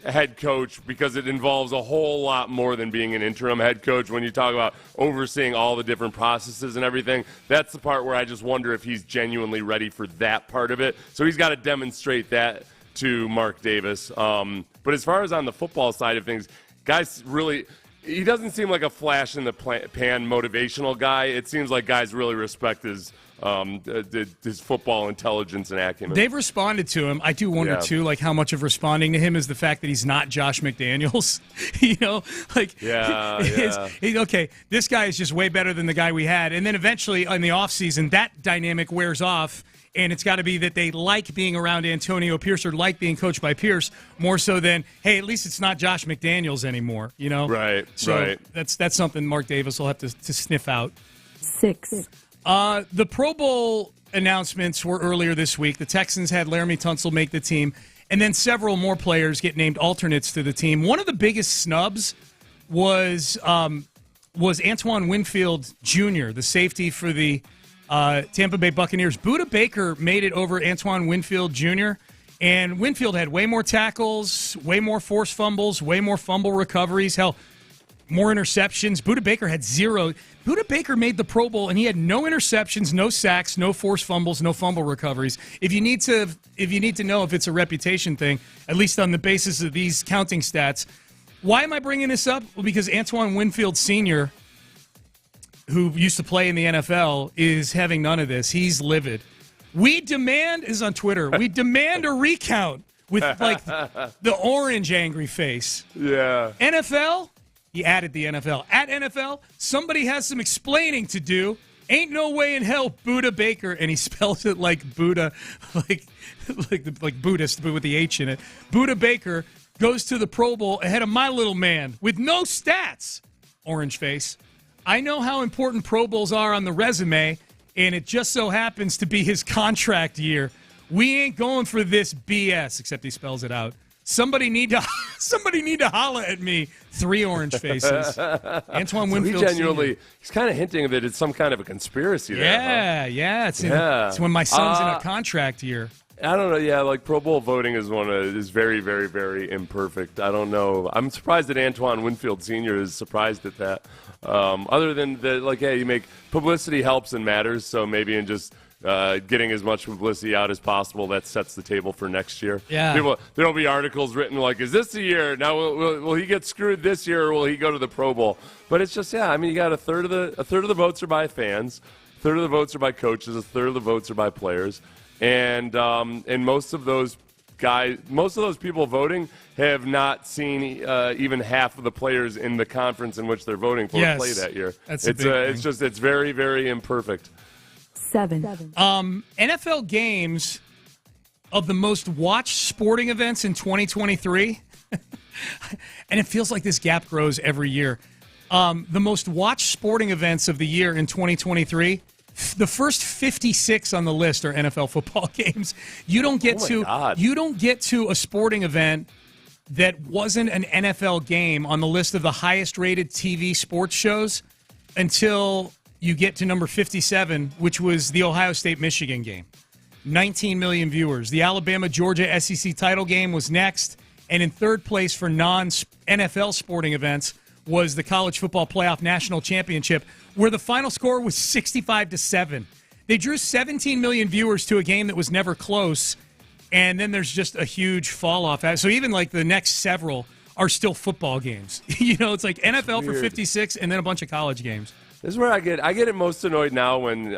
Speaker 3: head coach, because it involves a whole lot more than being an interim head coach. When you talk about overseeing all the different processes and everything, that's the part where I just wonder if he's genuinely ready for that part of it. So he's got to demonstrate that to Mark Davis. But as far as on the football side of things, guys really, he doesn't seem like a flash in the pan motivational guy. It seems like guys really respect his football intelligence and acumen.
Speaker 4: They've responded to him. I do wonder, too, like how much of responding to him is the fact that he's not Josh McDaniels. Okay, this guy is just way better than the guy we had. And then eventually in the offseason, that dynamic wears off, and it's got to be that they like being around Antonio Pierce or like being coached by Pierce more so than, hey, at least it's not Josh McDaniels anymore, Right, so that's something Mark Davis will have to sniff out.
Speaker 11: 6.
Speaker 4: The Pro Bowl announcements were earlier this week. The Texans had Laramie Tunsil make the team, and then several more players get named alternates to the team. One of the biggest snubs was Antoine Winfield Jr., the safety for the Tampa Bay Buccaneers. Budda Baker made it over Antoine Winfield Jr., and Winfield had way more tackles, way more forced fumbles, way more fumble recoveries. Hell, more interceptions. Budda Baker had 0. Budda Baker made the Pro Bowl, and he had no interceptions, no sacks, no forced fumbles, no fumble recoveries. If you need to know if it's a reputation thing, at least on the basis of these counting stats, why am I bringing this up? Well, because Antoine Winfield Sr., who used to play in the NFL, is having none of this. He's livid. We demand, is on Twitter, we demand a recount with like the orange angry face.
Speaker 3: Yeah.
Speaker 4: NFL, he added the NFL. At NFL, somebody has some explaining to do. Ain't no way in hell Budda Baker, and he spells it like Buddha, like Buddhist, but with the H in it. Budda Baker goes to the Pro Bowl ahead of my little man with no stats. Orange face. I know how important Pro Bowls are on the resume, and it just so happens to be his contract year. We ain't going for this BS, except he spells it out. Somebody need to holla at me. 3 orange faces. Antoine Winfield.
Speaker 3: He genuinely, he's kind of hinting that it's some kind of a conspiracy there.
Speaker 4: Yeah. It's when my son's in a contract year.
Speaker 3: I don't know. Yeah, like Pro Bowl voting is very, very, very imperfect. I don't know. I'm surprised that Antoine Winfield Sr. is surprised at that. Other than that, like, hey, you make publicity helps and matters. So maybe in just getting as much publicity out as possible, that sets the table for next year.
Speaker 4: Yeah.
Speaker 3: There'll be articles written like, "Is this the year? Now will he get screwed this year, or will he go to the Pro Bowl?" But it's just, I mean, you got a third of the votes are by fans, a third of the votes are by coaches, a third of the votes are by players. And most of those people voting have not seen even half of the players in the conference in which they're voting for play that year. It's very, very imperfect.
Speaker 11: 7.
Speaker 4: NFL games of the most watched sporting events in 2023, and it feels like this gap grows every year. The most watched sporting events of the year in 2023. The first 56 on the list are NFL football games. You don't get to a sporting event that wasn't an NFL game on the list of the highest rated TV sports shows until you get to number 57, which was the Ohio State-Michigan game. 19 million viewers. The Alabama-Georgia SEC title game was next, and in third place for non-NFL sporting events was the College Football Playoff National Championship, where the final score was 65-7. They drew 17 million viewers to a game that was never close, and then there's just a huge fall-off. So even like the next several are still football games. It's like NFL for 56 and then a bunch of college games.
Speaker 3: This is where I get it most annoyed now when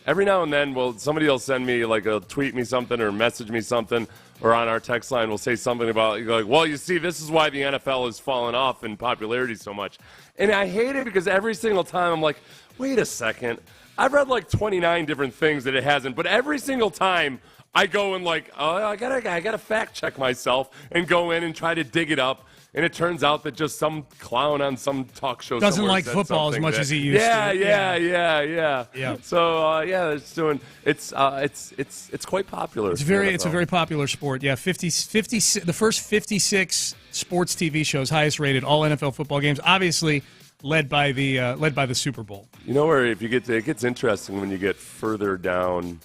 Speaker 3: every now and then somebody will send me tweet me something or message me something, or on our text line will say something about well, you see, this is why the NFL has fallen off in popularity so much. And I hate it because every single time I'm like, wait a second, I've read 29 different things that it hasn't, but every single time I go and I gotta fact check myself and go in and try to dig it up. And it turns out that just some clown on some talk show
Speaker 4: doesn't like football as much as he used to.
Speaker 3: Yeah. So it's quite popular.
Speaker 4: It's a very popular sport. Yeah, the first 56 sports TV shows, highest rated, all NFL football games, obviously led by the Super Bowl.
Speaker 3: You know where it gets interesting when you get further down.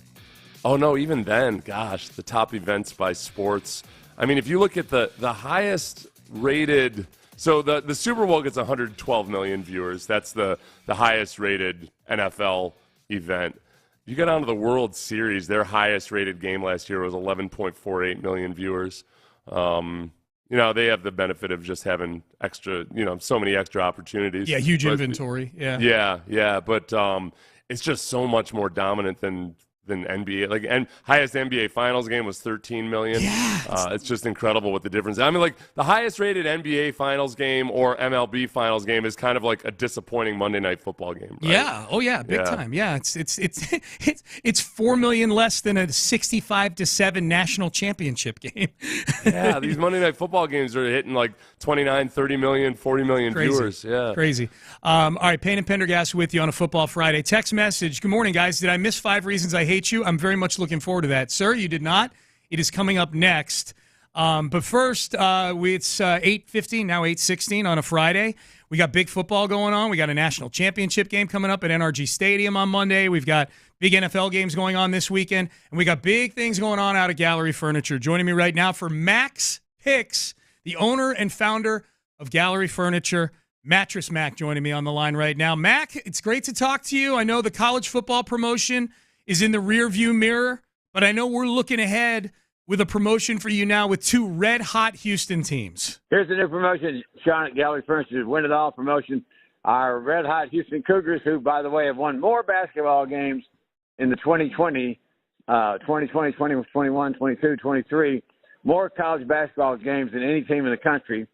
Speaker 3: Oh no, even then, gosh, the top events by sports. I mean, if you look at the highest rated, so the Super Bowl gets 112 million viewers. That's the highest rated NFL event. You get onto the World Series, their highest rated game last year was 11.48 million viewers. They have the benefit of just having extra, so many extra opportunities.
Speaker 4: Yeah, huge inventory.
Speaker 3: Yeah. But it's just so much more dominant than NBA. And highest NBA Finals game was 13 million.
Speaker 4: Yeah,
Speaker 3: it's just incredible what the difference. I mean, the highest rated NBA Finals game or MLB Finals game is kind of like a disappointing Monday Night Football game. Right?
Speaker 4: Yeah. Oh yeah, big time. Yeah, it's 4 million less than a 65-7 national championship game.
Speaker 3: Yeah, these Monday Night Football games are hitting 29, 30 million, 40 million viewers. Yeah,
Speaker 4: crazy. All right, Payne and Pendergast with you on a Football Friday. Text message. Good morning, guys. Did I miss 5 reasons I hate you? I'm very much looking forward to that. Sir, you did not. It is coming up next. But first, it's 8:15, now 8:16 on a Friday. We got big football going on. We got a national championship game coming up at NRG Stadium on Monday. We've got big NFL games going on this weekend. And we got big things going on out at Gallery Furniture. Joining me right now for Max Hicks, the owner and founder of Gallery Furniture. Mattress Mac joining me on the line right now. Mac, it's great to talk to you. I know the college football promotion is in the rearview mirror, but I know we're looking ahead with a promotion for you now with two red-hot Houston teams.
Speaker 12: Here's the new promotion, Sean at Gallery Furniture's Win It All promotion. Our red-hot Houston Cougars, who, by the way, have won more basketball games in the 2020, 21, 22, 23, more college basketball games than any team in the country.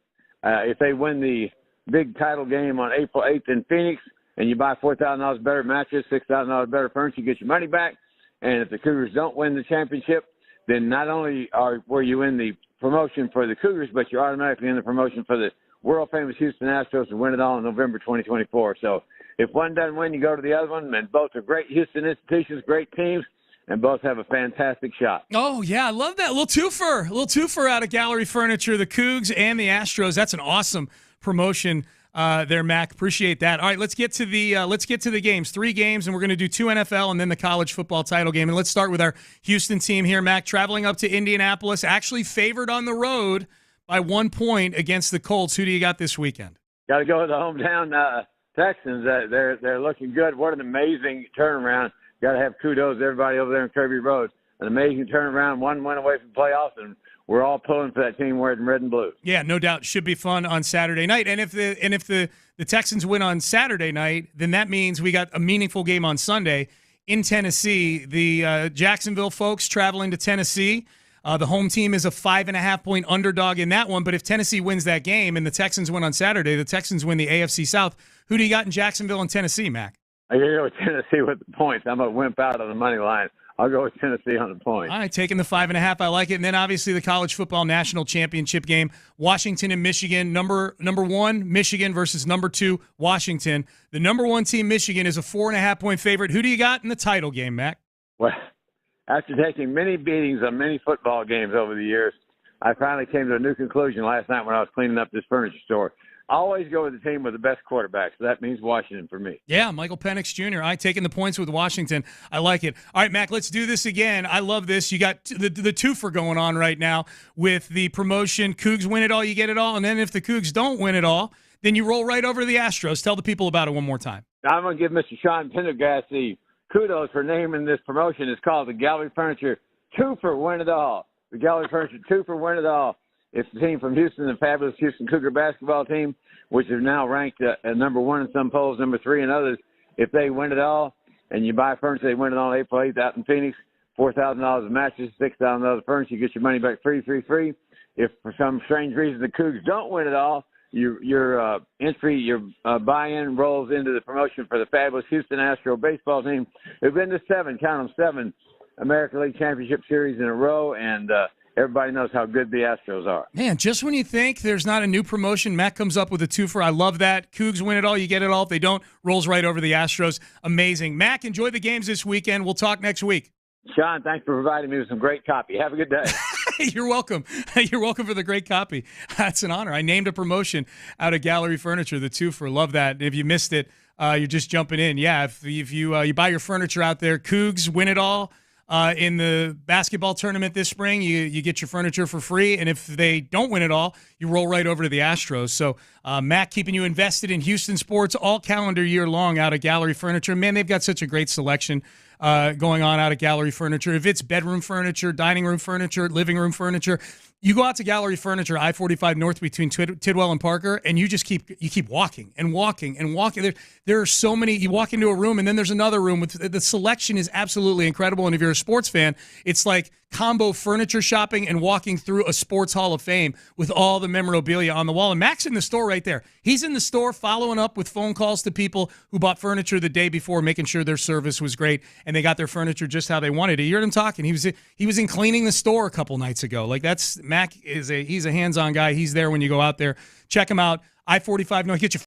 Speaker 12: If they win the big title game on April 8th in Phoenix, and you buy $4,000 better mattress, $6,000 better furniture, you get your money back. And if the Cougars don't win the championship, then not only were you in the promotion for the Cougars, but you're automatically in the promotion for the world-famous Houston Astros to win it all in November 2024. So if one doesn't win, you go to the other one. And both are great Houston institutions, great teams, and both have a fantastic shot.
Speaker 4: Oh, yeah, I love that. A little twofer out of Gallery Furniture, the Cougs and the Astros. That's an awesome promotion there, Mac. Appreciate that. All right, let's get to the games. 3 games, and we're going to do 2 NFL and then the college football title game. And let's start with our Houston team here, Mac, traveling up to Indianapolis, actually favored on the road by 1 point against the Colts. Who do you got this weekend?
Speaker 12: Got to go with the hometown Texans. They're looking good. What an amazing turnaround. Got to have kudos to everybody over there in Kirby Road. An amazing turnaround, 1 win away from playoffs, and we're all pulling for that team wearing red and blue.
Speaker 4: Yeah, no doubt. Should be fun on Saturday night. And if the Texans win on Saturday night, then that means we got a meaningful game on Sunday in Tennessee. The Jacksonville folks traveling to Tennessee. The home team is a 5.5-point underdog in that one. But if Tennessee wins that game and the Texans win on Saturday, the Texans win the AFC South. Who do you got in Jacksonville and Tennessee, Mac?
Speaker 12: I'm going to go with Tennessee with the points. I'm going to wimp out on the money line. I'll go with Tennessee on the point.
Speaker 4: All right, taking the 5.5. I like it. And then obviously the college football national championship game, Washington and Michigan. Number 1, Michigan versus number 2, Washington. The number 1 team, Michigan, is a 4.5-point favorite. Who do you got in the title game, Mac?
Speaker 12: Well, after taking many beatings on many football games over the years, I finally came to a new conclusion last night when I was cleaning up this furniture store. I always go with the team with the best quarterback, so that means Washington for me.
Speaker 4: Yeah, Michael Penix Jr. I taking the points with Washington. I like it. All right, Mac, let's do this again. I love this. You got the twofer going on right now with the promotion. Cougs win it all, you get it all. And then if the Cougs don't win it all, then you roll right over to the Astros. Tell the people about it one more time.
Speaker 12: I'm going to give Mr. Sean Pendergast the kudos for naming this promotion. It's called the Gallery Furniture Twofer Win It All. The Gallery Furniture Twofer Win It All. It's the team from Houston, the fabulous Houston Cougar basketball team, which is now ranked at number 1 in some polls, number 3 in others. If they win it all and you buy furniture, they win it all on April 8th out in Phoenix, $4,000 a mattress, $6,000 furniture, you get your money back free. If for some strange reason the Cougs don't win it all, your buy-in rolls into the promotion for the fabulous Houston Astro baseball team. They've been to 7 American League Championship Series in a row, and everybody knows how good the Astros are.
Speaker 4: Man, just when you think there's not a new promotion, Matt comes up with a twofer. I love that. Cougs win it all, you get it all. If they don't, rolls right over the Astros. Amazing. Mac, enjoy the games this weekend. We'll talk next week.
Speaker 12: Sean, thanks for providing me with some great copy. Have a good day.
Speaker 4: You're welcome. You're welcome for the great copy. That's an honor. I named a promotion out of Gallery Furniture, the twofer. Love that. If you missed it, you're just jumping in. Yeah, if you buy your furniture out there, Cougs win it all. In the basketball tournament this spring, you get your furniture for free, and if they don't win it all, you roll right over to the Astros. So, Matt, keeping you invested in Houston sports all calendar year long out of Gallery Furniture. Man, they've got such a great selection going on out of Gallery Furniture. If it's bedroom furniture, dining room furniture, living room furniture, you go out to Gallery Furniture, I-45 North between Tidwell and Parker, and you just keep walking and walking and walking. There are so many. You walk into a room, and then there's another room. The selection is absolutely incredible, and if you're a sports fan, it's like combo furniture shopping and walking through a sports hall of fame with all the memorabilia on the wall. And Mac's in the store right there. He's in the store following up with phone calls to people who bought furniture the day before, making sure their service was great and they got their furniture just how they wanted it. You heard him talking. He was in cleaning the store a couple nights ago. Like Mac he's a hands-on guy. He's there when you go out there. Check him out. I-45. No, get your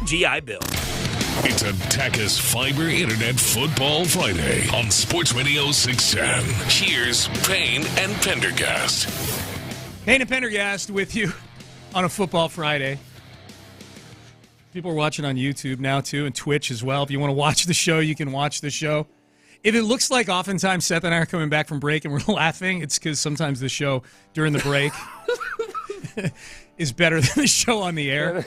Speaker 13: GI Bill.
Speaker 6: It's a Tachys Fiber Internet Football Friday on Sports Radio 610. Here's Payne and Pendergast.
Speaker 4: Payne and Pendergast with you on a Football Friday. People are watching on YouTube now, too, and Twitch as well. If you want to watch the show, you can watch the show. If it looks like oftentimes Seth and I are coming back from break and we're laughing, it's because sometimes the show during the break is better than the show on the air.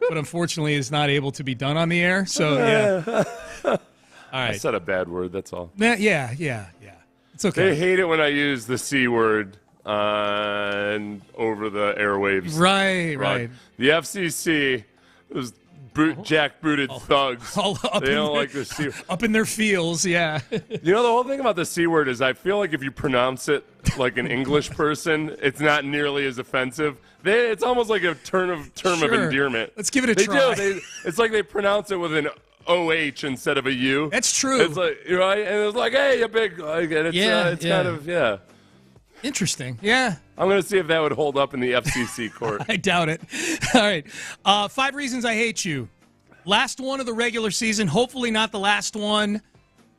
Speaker 4: But unfortunately is not able to be done on the air. So, yeah. All right.
Speaker 3: I said a bad word, that's all.
Speaker 4: Yeah. It's okay.
Speaker 3: They hate it when I use the C word over the airwaves.
Speaker 4: Right.
Speaker 3: The FCC, those jackbooted thugs, they don't like the C word.
Speaker 4: Up in their feels, yeah.
Speaker 3: You know, the whole thing about the C word is I feel like if you pronounce it like an English person, it's not nearly as offensive. It's almost like a term of endearment.
Speaker 4: Let's give it a try.
Speaker 3: It's like they pronounce it with an OH instead of a U.
Speaker 4: That's true.
Speaker 3: It's like, right? And it's like, hey, you big. It's kind of.
Speaker 4: Interesting. Yeah.
Speaker 3: I'm going to see if that would hold up in the FCC court.
Speaker 4: I doubt it. All right. 5 reasons I hate you. Last one of the regular season. Hopefully not the last one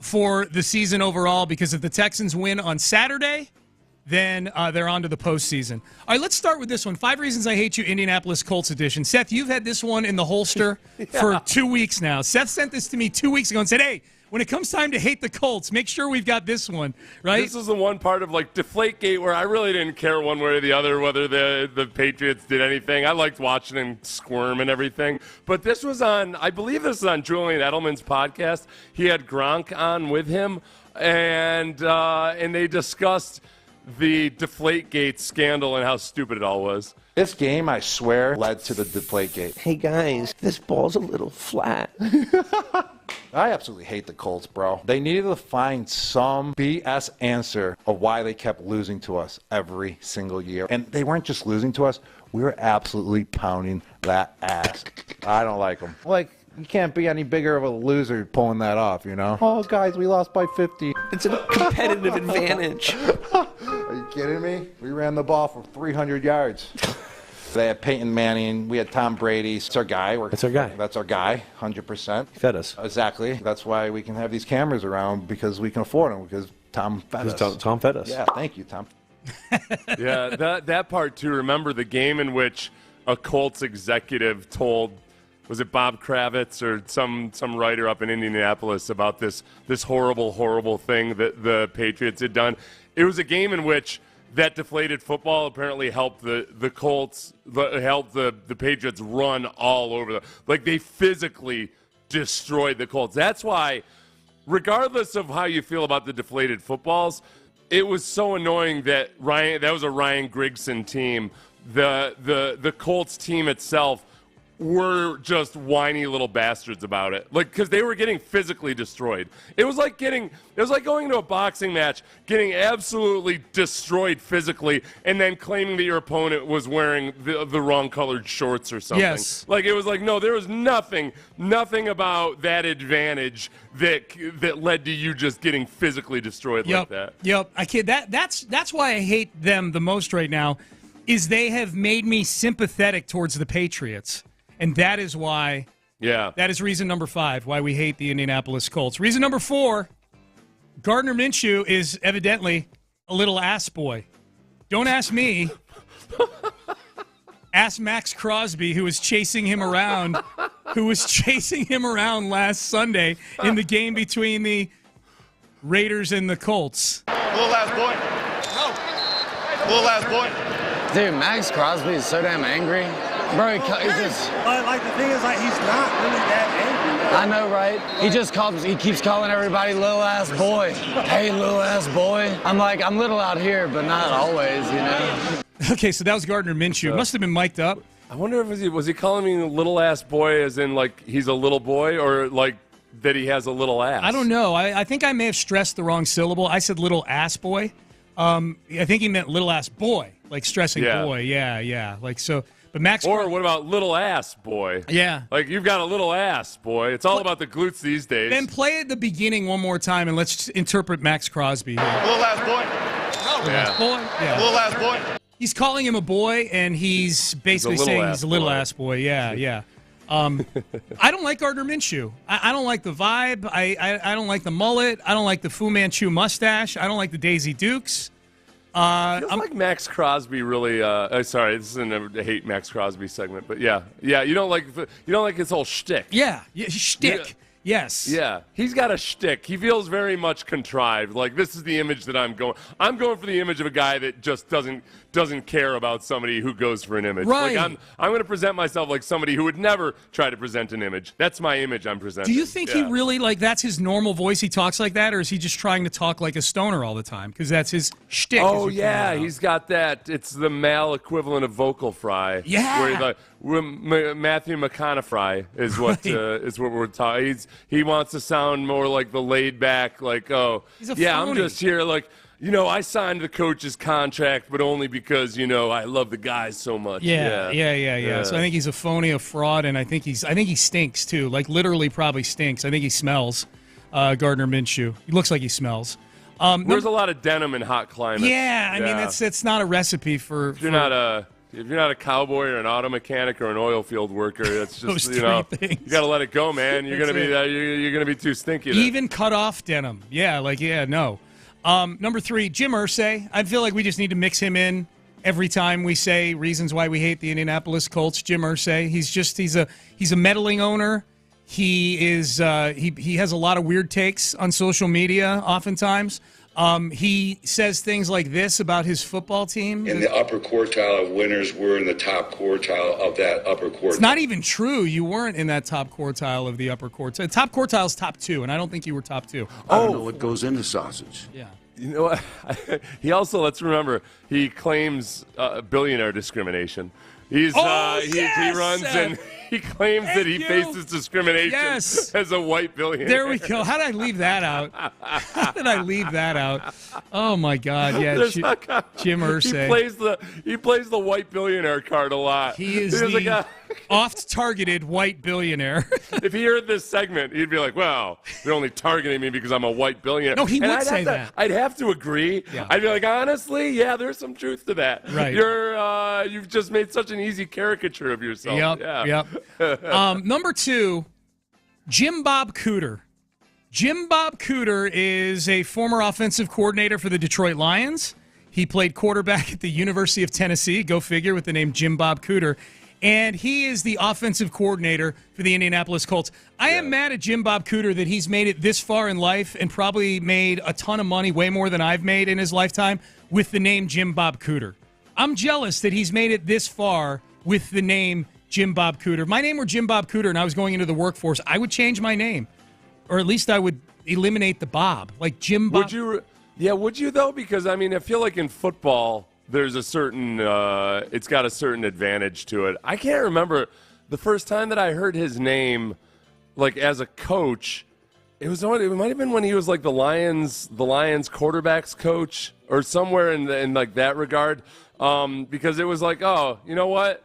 Speaker 4: for the season overall, because if the Texans win on Saturday, then they're on to the postseason. All right, let's start with this one. 5 reasons I hate you, Indianapolis Colts edition. Seth, you've had this one in the holster for 2 weeks now. Seth sent this to me 2 weeks ago and said, hey, when it comes time to hate the Colts, make sure we've got this one, right?
Speaker 3: This is the one part of, like, Deflategate where I really didn't care one way or the other whether the Patriots did anything. I liked watching them squirm and everything. But this was on, I believe this is on Julian Edelman's podcast. He had Gronk on with him, and they discussed the Deflategate scandal and how stupid it all was.
Speaker 14: This game, I swear, led to the Deflategate.
Speaker 15: Hey, guys, this ball's a little flat.
Speaker 14: I absolutely hate the Colts, bro. They needed to find some BS answer of why they kept losing to us every single year. And they weren't just losing to us. We were absolutely pounding that ass. I don't like them. Like, you can't be any bigger of a loser pulling that off, you know? Oh, guys, we lost by 50.
Speaker 15: It's a competitive advantage.
Speaker 14: Are you kidding me? We ran the ball for 300 yards. They had Peyton Manning. We had Tom Brady. It's our guy.
Speaker 15: That's our guy.
Speaker 14: That's our guy, 100%.
Speaker 15: He fed us.
Speaker 14: Exactly. That's why we can have these cameras around, because we can afford them, because Tom fed us.
Speaker 15: Tom fed us.
Speaker 14: Yeah, thank you, Tom.
Speaker 3: Yeah, that part, too. Remember the game in which a Colts executive told, was it Bob Kravitz or some writer up in Indianapolis about this horrible thing that the Patriots had done? It was a game in which that deflated football apparently helped the Colts, helped the Patriots run all over them. Like, they physically destroyed the Colts. That's why, regardless of how you feel about the deflated footballs, it was so annoying that that was a Ryan Grigson team. The Colts team itself were just whiny little bastards about it, like, because they were getting physically destroyed. It was like going to a boxing match, getting absolutely destroyed physically, and then claiming that your opponent was wearing the wrong colored shorts or something.
Speaker 4: Yes.
Speaker 3: Like, it was like, no, there was nothing about that advantage that led to you just getting physically destroyed like that.
Speaker 4: Yep. That's why I hate them the most right now, is they have made me sympathetic towards the Patriots. And that is why, that is reason number 5, why we hate the Indianapolis Colts. Reason number 4, Gardner Minshew is evidently a little ass boy. Don't ask me. Ask Max Crosby, who was chasing him around last Sunday in the game between the Raiders and the Colts.
Speaker 16: Little ass boy.
Speaker 17: Dude, Max Crosby is so damn angry. Bro, he's just...
Speaker 16: Like, the thing is, like, he's not really that angry.
Speaker 17: I know, right? He keeps calling everybody little ass boy. Hey, little ass boy. I'm like, I'm little out here, but not always, you know?
Speaker 4: Okay, so that was Gardner Minshew. Must have been mic'd up.
Speaker 3: I wonder if was he calling me a little ass boy as in, like, he's a little boy, or, like, that he has a little ass?
Speaker 4: I don't know. I think I may have stressed the wrong syllable. I said little ass boy. I think he meant little ass boy, like stressing boy. Yeah. Like, so... But Max,
Speaker 3: or what about little ass boy?
Speaker 4: Yeah.
Speaker 3: Like, you've got a little ass, boy. It's all about the glutes these days.
Speaker 4: Then play at the beginning one more time, and let's interpret Max Crosby here.
Speaker 16: Little ass boy.
Speaker 4: Little ass boy? Yeah.
Speaker 16: Little ass boy.
Speaker 4: He's calling him a boy, and he's basically saying he's a little ass boy. Yeah. I don't like Gardner Minshew. I don't like the vibe. I don't like the mullet. I don't like the Fu Manchu mustache. I don't like the Daisy Dukes.
Speaker 3: I'm like Max Crosby really. Sorry, this isn't a hate Max Crosby segment, but yeah. You don't like his whole shtick.
Speaker 4: Yeah, shtick. Yeah. Yes.
Speaker 3: Yeah, he's got a shtick. He feels very much contrived. Like, this is the image that I'm going. I'm going for the image of a guy that just doesn't care about somebody who goes for an image.
Speaker 4: Right.
Speaker 3: Like, I'm going to present myself like somebody who would never try to present an image. That's my image I'm presenting.
Speaker 4: Do you think he really, like, that's his normal voice? He talks like that, or is he just trying to talk like a stoner all the time? Because that's his shtick.
Speaker 3: Oh yeah, he's got that. It's the male equivalent of vocal fry.
Speaker 4: Yeah.
Speaker 3: Where he's like, Matthew McConaughey is what is what we're talking. He wants to sound more like the laid back, like,
Speaker 4: He's a
Speaker 3: yeah,
Speaker 4: phony.
Speaker 3: I'm just here, like, I signed the coach's contract, but only because I love the guys so much.
Speaker 4: Yeah. So I think he's a phony, a fraud, and I think he stinks too. Like, literally, probably stinks. I think he smells. Gardner Minshew. He looks like he smells.
Speaker 3: There's a lot of denim in hot climates.
Speaker 4: Yeah, I mean that's not a recipe for.
Speaker 3: If you're not a cowboy or an auto mechanic or an oil field worker, that's just
Speaker 4: Those three things.
Speaker 3: You got to let it go, man. You're gonna be too stinky. Then.
Speaker 4: Even cut off denim. Yeah, no. Number 3, Jim Irsay. I feel like we just need to mix him in every time we say reasons why we hate the Indianapolis Colts. Jim Irsay. He's a meddling owner. He is he has a lot of weird takes on social media oftentimes. He says things like this about his football team.
Speaker 7: In the upper quartile of winners, we're in the top quartile of that upper quartile.
Speaker 4: It's not even true. You weren't in that top quartile of the upper quartile. Top quartile is top 2, and I don't think you were top 2.
Speaker 13: I don't know what goes into sausage.
Speaker 4: Yeah.
Speaker 3: You know what? He also, let's remember, he claims billionaire discrimination. He runs and he claims that he faces discrimination as a white billionaire.
Speaker 4: There we go. How did I leave that out? Oh my God! Yeah, Jim Irsay.
Speaker 3: He plays the white billionaire card a lot.
Speaker 4: He is the oft-targeted white billionaire.
Speaker 3: If he heard this segment, he'd be like, "Well, they're only targeting me because I'm a white billionaire."
Speaker 4: No, he would say that.
Speaker 3: I'd have to agree.
Speaker 4: Yeah.
Speaker 3: I'd be like, honestly, yeah, there's some truth to that.
Speaker 4: Right.
Speaker 3: You've just made such an easy caricature of yourself.
Speaker 4: Yep. Number 2, Jim Bob Cooter. Jim Bob Cooter is a former offensive coordinator for the Detroit Lions. He played quarterback at the University of Tennessee, go figure, with the name Jim Bob Cooter. And he is the offensive coordinator for the Indianapolis Colts. I am mad at Jim Bob Cooter that he's made it this far in life and probably made a ton of money, way more than I've made in his lifetime, with the name Jim Bob Cooter. I'm jealous that he's made it this far with the name Jim Bob Cooter. If my name were Jim Bob Cooter and I was going into the workforce, I would change my name. Or at least I would eliminate the Bob. Like Jim Bob.
Speaker 3: Would you though? Because, I mean, I feel like in football, there's a certain, it's got a certain advantage to it. I can't remember the first time that I heard his name, like as a coach. It might have been when he was like the Lions quarterbacks coach or somewhere in like that regard. Because it was like, oh, you know what?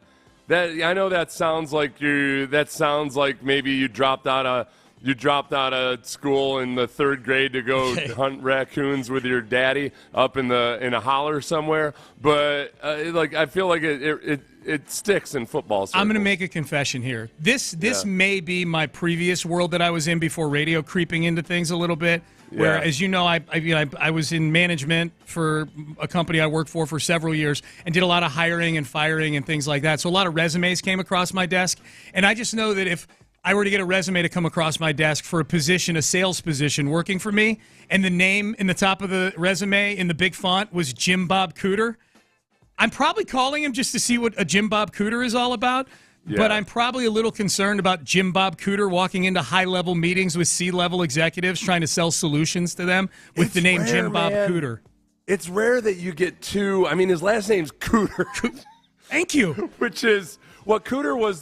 Speaker 3: I know that sounds like maybe you dropped out of school in the 3rd grade to go hunt raccoons with your daddy up in a holler somewhere. But I feel like it sticks in football circles.
Speaker 4: I'm going to make a confession here. This may be my previous world that I was in before radio, creeping into things a little bit. Where, as you know, I was in management for a company I worked for several years and did a lot of hiring and firing and things like that. So a lot of resumes came across my desk. And I just know that if I were to get a resume to come across my desk for a sales position working for me, and the name in the top of the resume in the big font was Jim Bob Cooter, I'm probably calling him just to see what a Jim Bob Cooter is all about. Yeah. But I'm probably a little concerned about Jim Bob Cooter walking into high-level meetings with C-level executives trying to sell solutions to them with the name Jim Bob Cooter.
Speaker 3: It's rare that you get two. I mean, his last name's Cooter.
Speaker 4: Thank you.
Speaker 3: Which is Cooter was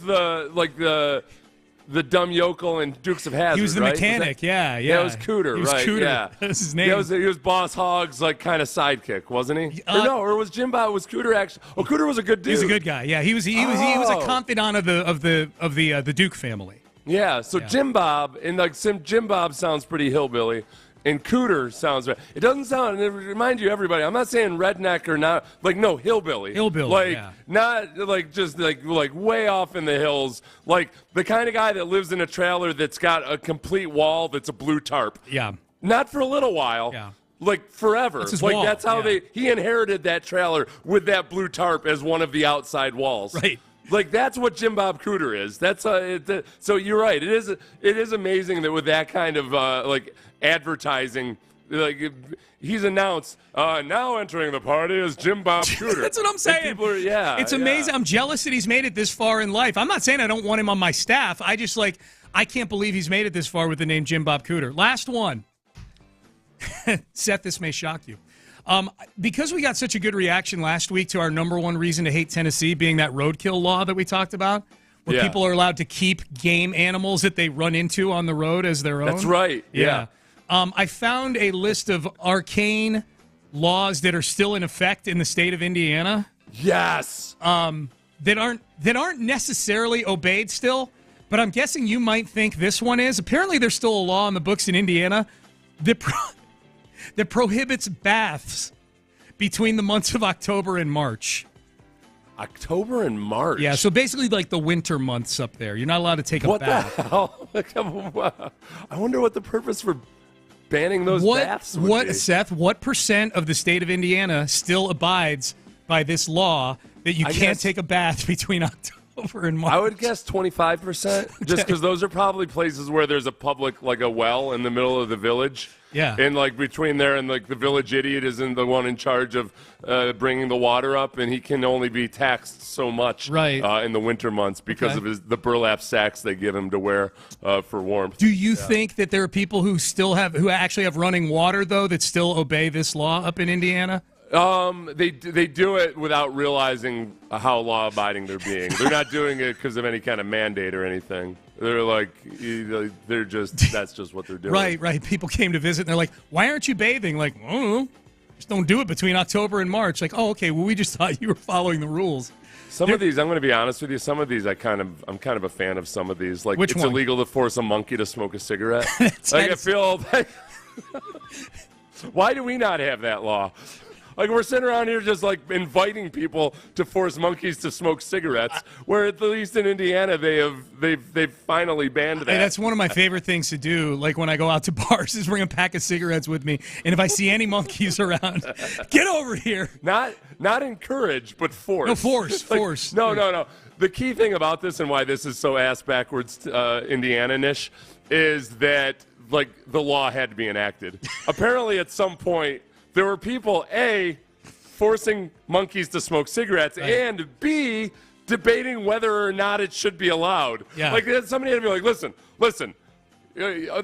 Speaker 3: the dumb yokel in Dukes of Hazzard.
Speaker 4: He was the mechanic, yeah.
Speaker 3: That was Cooter,
Speaker 4: he was
Speaker 3: right?
Speaker 4: Cooter.
Speaker 3: Yeah,
Speaker 4: that's his name.
Speaker 3: He was Boss Hogg's kind of sidekick, wasn't he? Or was Jim Bob? Was Cooter actually? Oh, Cooter was a good dude.
Speaker 4: He was a good guy. Yeah, he was a confidant of the Duke family.
Speaker 3: Yeah. So Jim Bob Jim Bob sounds pretty hillbilly. And Cooter sounds right. It doesn't sound, and remind you, everybody, I'm not saying redneck or not, like, no, hillbilly.
Speaker 4: Hillbilly,
Speaker 3: like,
Speaker 4: yeah.
Speaker 3: Not, like, just, like way off in the hills. Like, the kind of guy that lives in a trailer that's got a complete wall that's a blue tarp.
Speaker 4: Yeah.
Speaker 3: Not for a little while.
Speaker 4: Yeah.
Speaker 3: Like, forever.
Speaker 4: That's his
Speaker 3: like,
Speaker 4: wall,
Speaker 3: that's how he inherited that trailer with that blue tarp as one of the outside walls.
Speaker 4: Right.
Speaker 3: Like, that's what Jim Bob Cooter is. That's so you're right. It is amazing that with that kind of like advertising, like he's announced now entering the party is Jim Bob Cooter.
Speaker 4: That's what I'm saying.
Speaker 3: And people are,
Speaker 4: it's amazing. I'm jealous that he's made it this far in life. I'm not saying I don't want him on my staff. I just I can't believe he's made it this far with the name Jim Bob Cooter. Last one. Seth, this may shock you. Because we got such a good reaction last week to our number one reason to hate Tennessee being that roadkill law that we talked about, where people are allowed to keep game animals that they run into on the road as their own.
Speaker 3: That's right. Yeah.
Speaker 4: I found a list of arcane laws that are still in effect in the state of Indiana.
Speaker 3: Yes.
Speaker 4: That aren't necessarily obeyed still, but I'm guessing you might think this one is. Apparently, there's still a law in the books in Indiana that prohibits baths between the months of October and March.
Speaker 3: October and March?
Speaker 4: Yeah, so basically like the winter months up there. You're not allowed to take a bath.
Speaker 3: What the hell? I wonder what the purpose for banning those baths would be.
Speaker 4: Seth, what % of the state of Indiana still abides by this law that you can't take a bath between October and March?
Speaker 3: I would guess 25%, just because those are probably places where there's a public, like a well in the middle of the village.
Speaker 4: Yeah.
Speaker 3: And like between there and like the village idiot isn't the one in charge of bringing the water up, and he can only be taxed so much in the winter months because of the burlap sacks they give him to wear for warmth.
Speaker 4: Do you think that there are people who actually have running water though that still obey this law up in Indiana?
Speaker 3: They do it without realizing how law-abiding they're being. They're not doing it because of any kind of mandate or anything. They're like, that's just what they're doing.
Speaker 4: Right. People came to visit, and they're like, why aren't you bathing? Like, I don't know. Just don't do it between October and March. Like, oh, okay, well, we just thought you were following the rules.
Speaker 3: Some of these, I'm going to be honest with you, some of these I'm kind of a fan of some of these. Like,
Speaker 4: Which
Speaker 3: it's
Speaker 4: one?
Speaker 3: illegal to force a monkey to smoke a cigarette. I feel like, why do we not have that law? Like, we're sitting around here just, like, inviting people to force monkeys to smoke cigarettes, where at least in Indiana they've finally banned that.
Speaker 4: Hey, that's one of my favorite things to do, like when I go out to bars, is bring a pack of cigarettes with me, and if I see any monkeys around, get over here.
Speaker 3: Not encourage, but force.
Speaker 4: No, force.
Speaker 3: No. The key thing about this and why this is so ass-backwards Indiana-ish is that, like, the law had to be enacted. Apparently, at some point, there were people, A, forcing monkeys to smoke cigarettes, and B, debating whether or not it should be allowed.
Speaker 4: Yeah.
Speaker 3: Like, somebody had to be like, listen,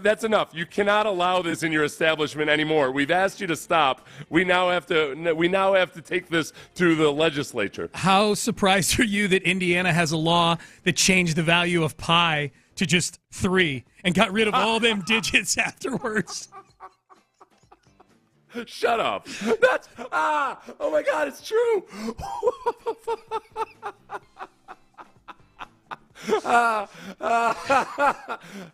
Speaker 3: that's enough. You cannot allow this in your establishment anymore. We've asked you to stop. We now have to take this to the legislature.
Speaker 4: How surprised are you that Indiana has a law that changed the value of pi to just 3 and got rid of all them digits afterwards?
Speaker 3: Shut up. That's, oh my God, it's true.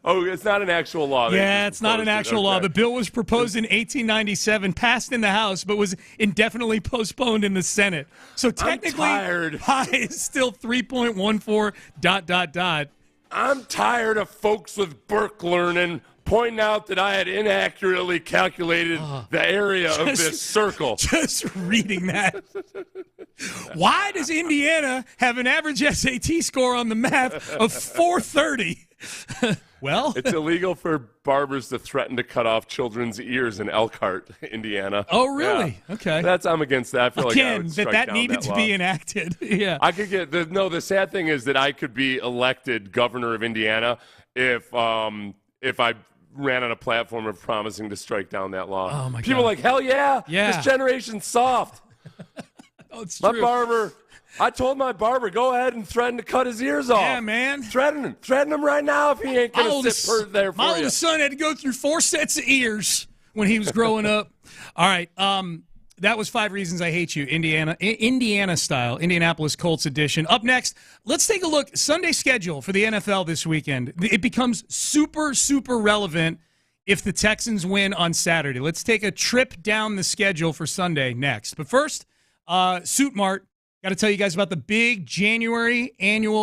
Speaker 3: Oh, it's not an actual law.
Speaker 4: Yeah, it's not an actual law. The bill was proposed in 1897, passed in the House, but was indefinitely postponed in the Senate. So technically, pi is still 3.14 ...
Speaker 3: I'm tired of folks with Burke learning pointing out that I had inaccurately calculated the area of this circle.
Speaker 4: Just reading that. Why does Indiana have an average SAT score on the math of 430? Well,
Speaker 3: it's illegal for barbers to threaten to cut off children's ears in Elkhart, Indiana.
Speaker 4: Oh, really? Yeah. Okay.
Speaker 3: I'm against that. I feel like I would strike
Speaker 4: that
Speaker 3: down
Speaker 4: needed to be enacted. Yeah.
Speaker 3: I could get the sad thing is that I could be elected governor of Indiana if I ran on a platform of promising to strike down that law.
Speaker 4: Oh my God.
Speaker 3: People are like, hell yeah. This generation's soft.
Speaker 4: Oh, it's true.
Speaker 3: I told my barber, go ahead and threaten to cut his ears off.
Speaker 4: Yeah, man.
Speaker 3: Threaten him right now if he ain't going to sit there for you.
Speaker 4: My oldest son had to go through 4 sets of ears when he was growing up. All right. That was 5 reasons I hate you, Indiana style, Indianapolis Colts edition. Up next, let's take a look. Sunday schedule for the NFL this weekend. It becomes super, super relevant if the Texans win on Saturday. Let's take a trip down the schedule for Sunday next. But first, Suit Mart, got to tell you guys about the big January annual.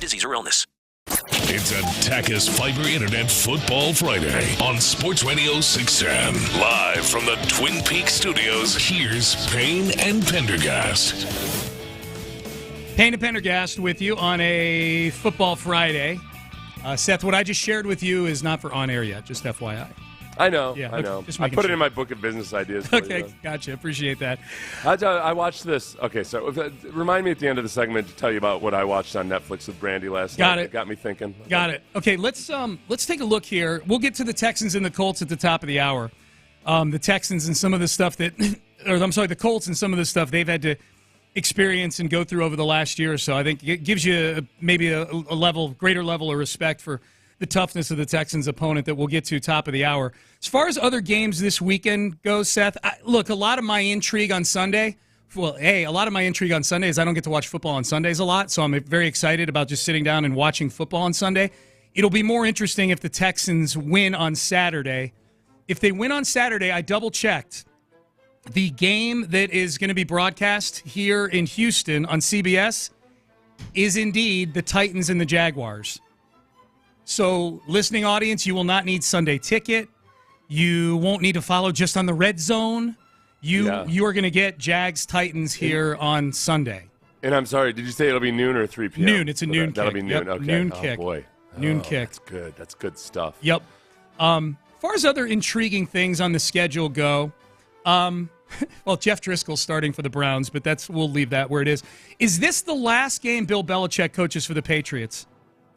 Speaker 18: disease or illness.
Speaker 6: It's a Tachys Fiber Internet Football Friday on Sports Radio 610. Live from the Twin Peaks studios, here's Payne and Pendergast.
Speaker 4: Payne and Pendergast with you on a Football Friday. Seth, what I just shared with you is not for on air yet, just FYI.
Speaker 3: I know.
Speaker 4: Yeah,
Speaker 3: I know.
Speaker 4: just
Speaker 3: I
Speaker 4: making
Speaker 3: put it
Speaker 4: sure.
Speaker 3: in my book of business ideas.
Speaker 4: Okay, gotcha. Appreciate that.
Speaker 3: I watched this. Okay, so remind me at the end of the segment to tell you about what I watched on Netflix with Brandy last night.
Speaker 4: Got it.
Speaker 3: It got me thinking.
Speaker 4: Got it. Okay, let's take a look here. We'll get to the Texans and the Colts at the top of the hour. The Texans and some of the stuff that, or I'm sorry, the Colts and some of the stuff they've had to experience and go through over the last year or so. I think it gives you maybe a greater level of respect for the toughness of the Texans opponent that we'll get to top of the hour. As far as other games this weekend goes, Seth, look, a lot of my intrigue on Sunday, is I don't get to watch football on Sundays a lot, so I'm very excited about just sitting down and watching football on Sunday. It'll be more interesting if the Texans win on Saturday. If they win on Saturday, I double-checked. The game that is going to be broadcast here in Houston on CBS is indeed the Titans and the Jaguars. So, listening audience, you will not need Sunday Ticket. You won't need to follow just on the Red Zone. You are going to get Jags-Titans here on Sunday.
Speaker 3: And I'm sorry, did you say it'll be noon or 3 p.m.?
Speaker 4: Noon. It's a noon kick.
Speaker 3: That'll be noon.
Speaker 4: Yep,
Speaker 3: Okay.
Speaker 4: noon kick.
Speaker 3: Boy.
Speaker 4: Noon kick.
Speaker 3: That's good. That's good stuff.
Speaker 4: Yep. As far as other intriguing things on the schedule go, well, Jeff Driscoll's starting for the Browns, but we'll leave that where it is. Is this the last game Bill Belichick coaches for the Patriots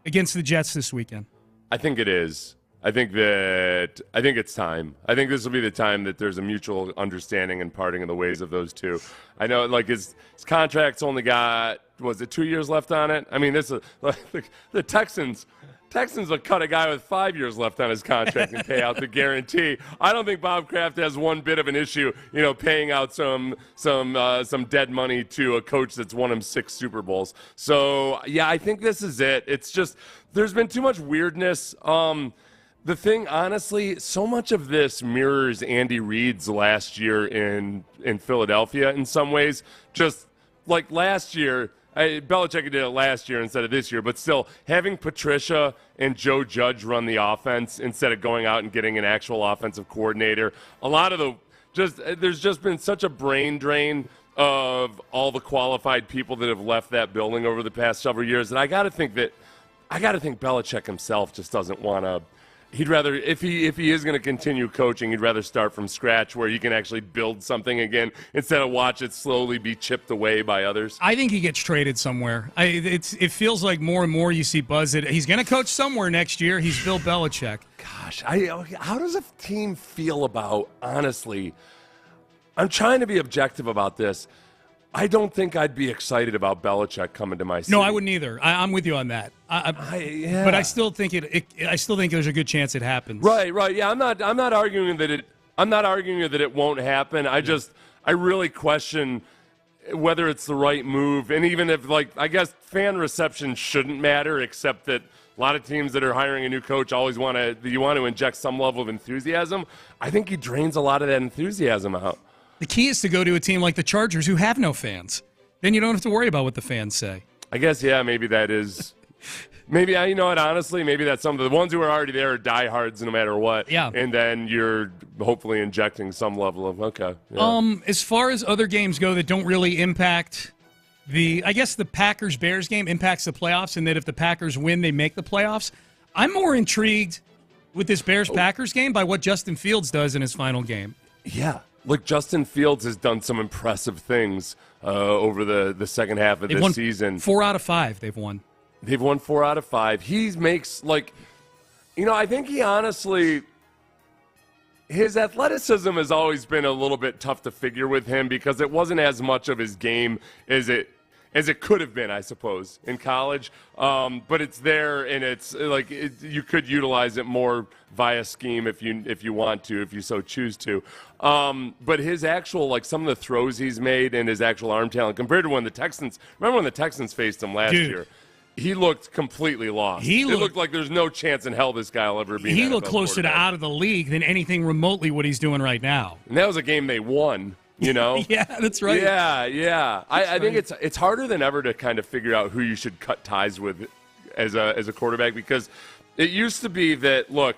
Speaker 4: against the Jets this weekend?
Speaker 3: I think it is. I think it's time. I think this will be the time that there's a mutual understanding and parting of the ways of those two. I know, like his contract's only got 2 years left on it. I mean, this is like the Texans will cut a guy with 5 years left on his contract and pay out the guarantee. I don't think Bob Kraft has one bit of an issue, paying out some dead money to a coach that's won him 6 Super Bowls. So yeah, I think this is it. It's just there's been too much weirdness. The thing, honestly, so much of this mirrors Andy Reid's last year in Philadelphia in some ways. Just like last year. Belichick did it last year instead of this year, but still having Patricia and Joe Judge run the offense instead of going out and getting an actual offensive coordinator. There's just been such a brain drain of all the qualified people that have left that building over the past several years that I got to think Belichick himself just doesn't want to. He'd rather, if he is going to continue coaching, he'd rather start from scratch where he can actually build something again instead of watch it slowly be chipped away by others.
Speaker 4: I think he gets traded somewhere. It feels like more and more you see buzz that he's going to coach somewhere next year. He's Bill Belichick.
Speaker 3: Gosh, how does a team feel about, honestly, I'm trying to be objective about this. I don't think I'd be excited about Belichick coming to my city.
Speaker 4: No, I wouldn't either. I'm with you on that. But I still think I still think there's a good chance it happens.
Speaker 3: Right. Yeah, I'm not arguing that it won't happen. I really question whether it's the right move, and even if I guess fan reception shouldn't matter, except that a lot of teams that are hiring a new coach always want to inject some level of enthusiasm. I think he drains a lot of that enthusiasm out.
Speaker 4: The key is to go to a team like the Chargers who have no fans. Then you don't have to worry about what the fans say.
Speaker 3: I guess, yeah, maybe that is. Maybe, you know what, honestly, maybe that's some of the ones who are already there are diehards no matter what.
Speaker 4: Yeah.
Speaker 3: And then you're hopefully injecting some level of, okay. Yeah.
Speaker 4: As far as other games go that don't really impact I guess the Packers-Bears game impacts the playoffs, and that if the Packers win, they make the playoffs. I'm more intrigued with this Bears-Packers game by what Justin Fields does in his final game.
Speaker 3: Yeah. Look, Justin Fields has done some impressive things over the second half of this season.
Speaker 4: 4 out of 5 they've won.
Speaker 3: They've won 4 out of 5. He makes, I think he honestly, his athleticism has always been a little bit tough to figure with him because it wasn't as much of his game as it could have been, I suppose, in college. But it's there, and it's you could utilize it more via scheme if you want to, if you so choose to. But his actual, some of the throws he's made and his actual arm talent compared to when the Texans faced him last year. He looked completely lost. It looked like there's no chance in hell this guy will ever be.
Speaker 4: He looked closer to out of the league than anything remotely what he's doing right now.
Speaker 3: And that was a game they won.
Speaker 4: Yeah, that's right.
Speaker 3: Yeah. I think it's harder than ever to kind of figure out who you should cut ties with as a quarterback, because it used to be that, look,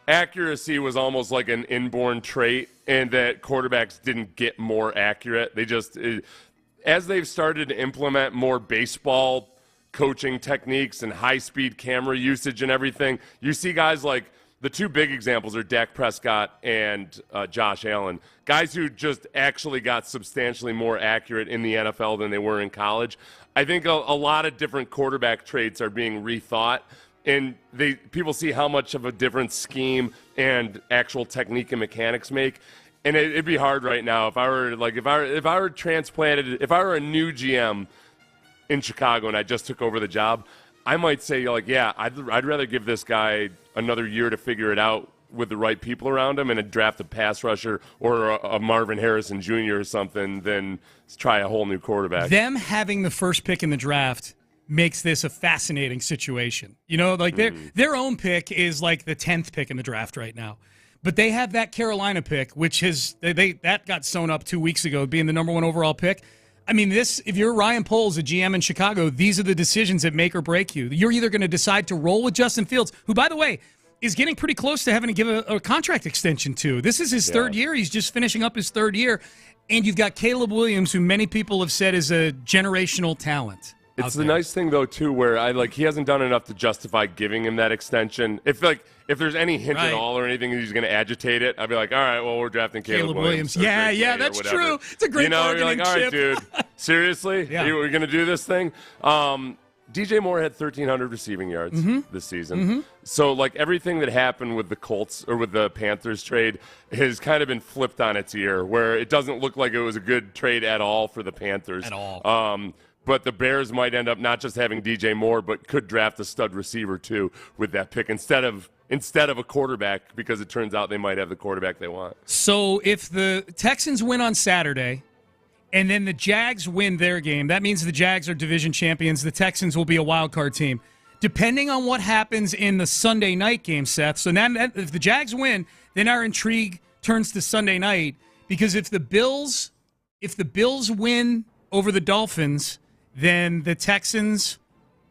Speaker 3: accuracy was almost like an inborn trait, and that quarterbacks didn't get more accurate. They just, as they've started to implement more baseball coaching techniques and high-speed camera usage and everything, you see guys like, the two big examples are Dak Prescott and Josh Allen, guys who just actually got substantially more accurate in the NFL than they were in college. I think a lot of different quarterback traits are being rethought, and people see how much of a difference scheme and actual technique and mechanics make. And it'd be hard right now if I were transplanted, if I were a new GM in Chicago and I just took over the job, I might say, like, yeah, I'd rather give this guy another year to figure it out with the right people around him and draft a pass rusher or a Marvin Harrison Jr. or something than try a whole new quarterback.
Speaker 4: Them having the first pick in the draft makes this a fascinating situation. You know, like their own pick is like the 10th pick in the draft right now. But they have that Carolina pick, which that got sewn up 2 weeks ago, being the number 1 overall pick. I mean, if you're Ryan Poles, a GM in Chicago, these are the decisions that make or break you. You're either going to decide to roll with Justin Fields, who, by the way, is getting pretty close to having to give a contract extension to. This is his third year. He's just finishing up his third year. And you've got Caleb Williams, who many people have said is a generational talent.
Speaker 3: It's the nice thing, though, too, where he hasn't done enough to justify giving him that extension. If there's any hint at all or anything he's going to agitate it, I'd be like, all right, well, we're drafting Caleb Williams.
Speaker 4: Yeah, that's true. It's a great bargaining
Speaker 3: chip. All right, dude, seriously?
Speaker 4: Yeah.
Speaker 3: We're going to do this thing? DJ Moore had 1,300 receiving yards this season. So, everything that happened with the Colts or with the Panthers trade has kind of been flipped on its ear, where it doesn't look like it was a good trade at all for the Panthers.
Speaker 4: At all.
Speaker 3: But the Bears might end up not just having DJ Moore, but could draft a stud receiver, too, with that pick instead of a quarterback, because it turns out they might have the quarterback they want.
Speaker 4: So if the Texans win on Saturday and then the Jags win their game, that means the Jags are division champions. The Texans will be a wild card team. Depending on what happens in the Sunday night game, Seth, so now if the Jags win, then our intrigue turns to Sunday night, because if the Bills win over the Dolphins, then the Texans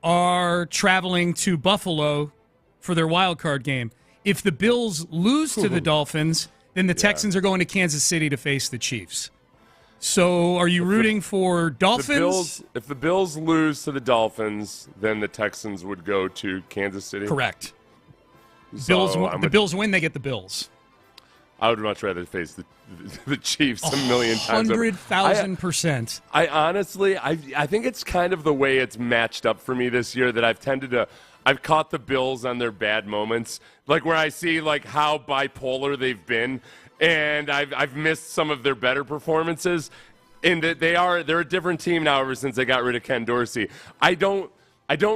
Speaker 4: are traveling to Buffalo for their wild card game. If the Bills lose to the Dolphins, then the Texans are going to Kansas City to face the Chiefs. So are you rooting for Dolphins?
Speaker 3: If the Bills lose to the Dolphins, then the Texans would go to Kansas City?
Speaker 4: Correct.
Speaker 3: So
Speaker 4: the Bills win, they get the Bills.
Speaker 3: I would much rather face the Chiefs a million times.
Speaker 4: 100,000%.
Speaker 3: I honestly, I think it's kind of the way it's matched up for me this year that I've caught the Bills on their bad moments, like where I see how bipolar they've been, and I've missed some of their better performances, and they're a different team now ever since they got rid of Ken Dorsey. I don't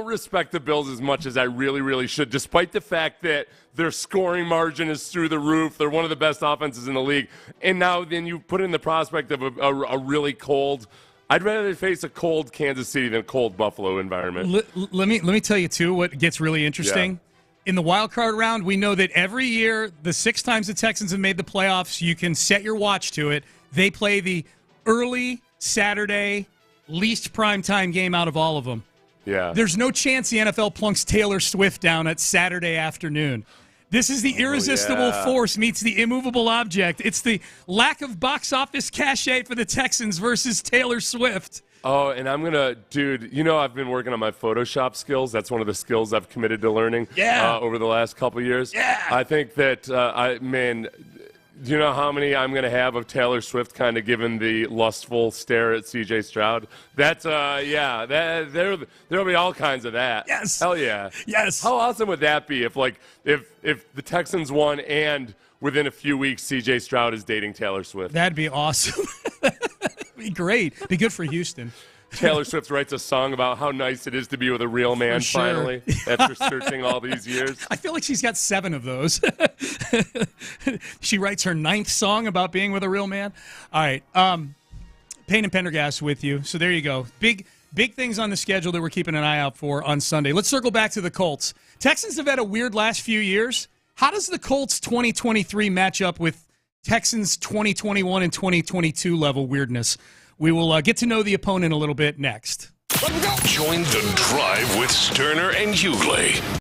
Speaker 3: respect the Bills as much as I really, really should, despite the fact that their scoring margin is through the roof. They're one of the best offenses in the league. And now then you put in the prospect of a really cold – I'd rather face a cold Kansas City than a cold Buffalo environment.
Speaker 4: Let me tell you, too, what gets really interesting. Yeah. In the wild card round, we know that every year, the 6 times the Texans have made the playoffs, you can set your watch to it. They play the early Saturday, least primetime game out of all of them.
Speaker 3: Yeah.
Speaker 4: There's no chance the NFL plunks Taylor Swift down at Saturday afternoon. This is the irresistible force meets the immovable object. It's the lack of box office cachet for the Texans versus Taylor Swift.
Speaker 3: Oh, and I'm going to, dude, I've been working on my Photoshop skills. That's one of the skills I've committed to learning over the last couple years.
Speaker 4: Yeah.
Speaker 3: I think that, do you know how many I'm going to have of Taylor Swift kind of giving the lustful stare at C.J. Stroud? That's, there'll be all kinds of that.
Speaker 4: Yes.
Speaker 3: Hell yeah.
Speaker 4: Yes.
Speaker 3: How awesome would that be if the Texans won and within a few weeks C.J. Stroud is dating Taylor Swift?
Speaker 4: That'd be awesome. That'd be great. Be good for Houston.
Speaker 3: Taylor Swift writes a song about how nice it is to be with a real man finally after searching all these years.
Speaker 4: I feel like she's got 7 of those. She writes her 9th song about being with a real man. All right. Payne and Pendergast with you. So there you go. Big things on the schedule that we're keeping an eye out for on Sunday. Let's circle back to the Colts. Texans have had a weird last few years. How does the Colts 2023 match up with Texans 2021 and 2022 level weirdness? We will get to know the opponent a little bit next.
Speaker 6: Join the drive with Stoerner and Hughley.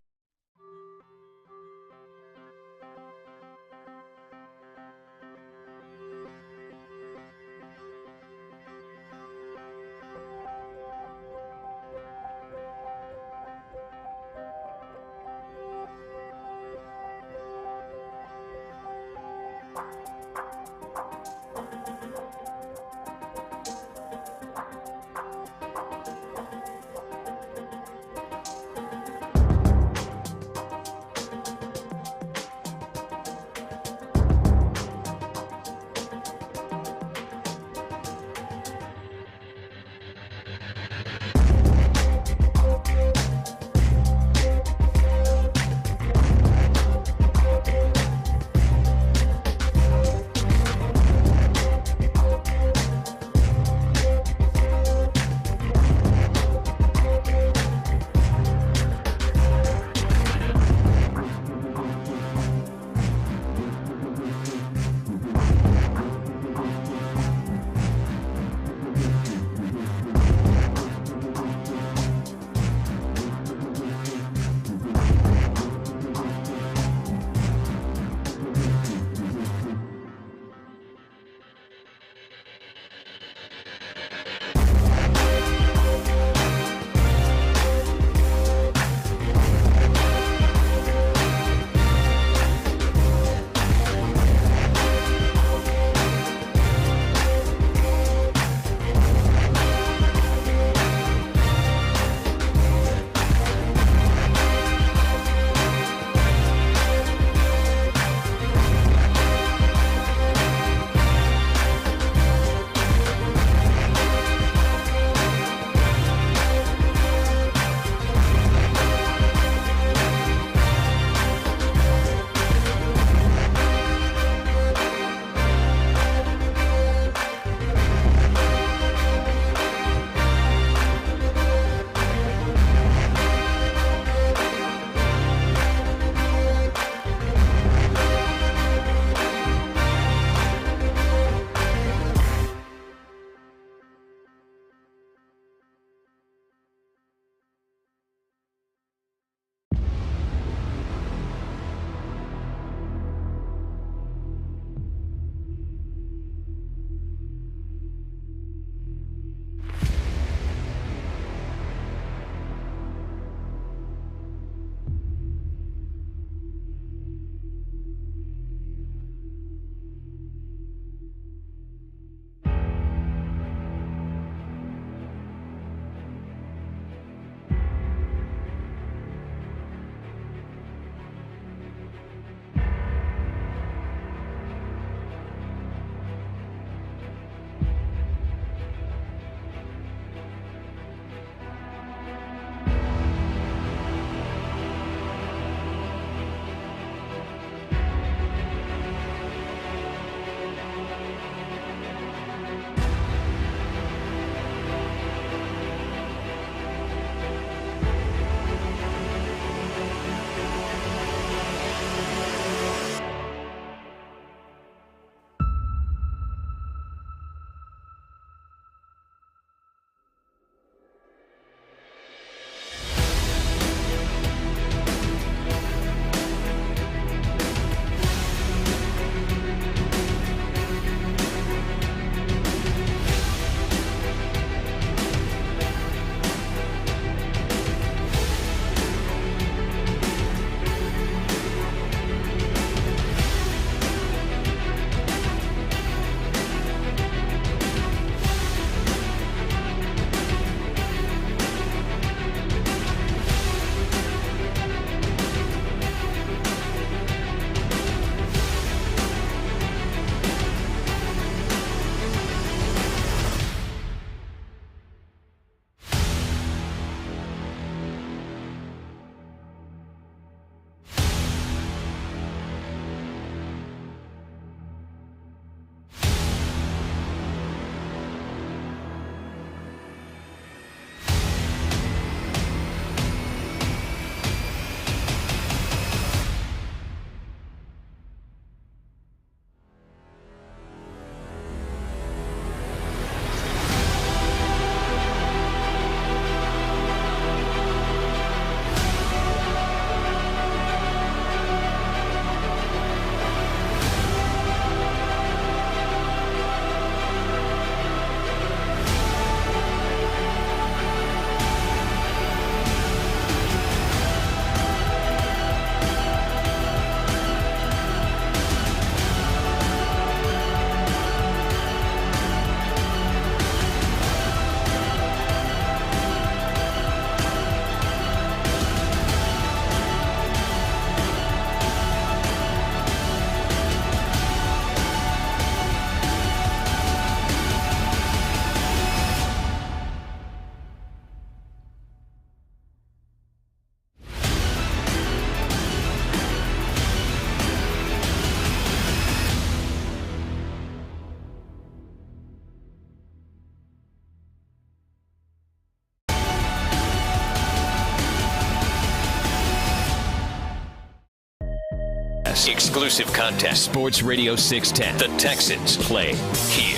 Speaker 1: Plus, exclusive content. Sports Radio 610. The Texans play here.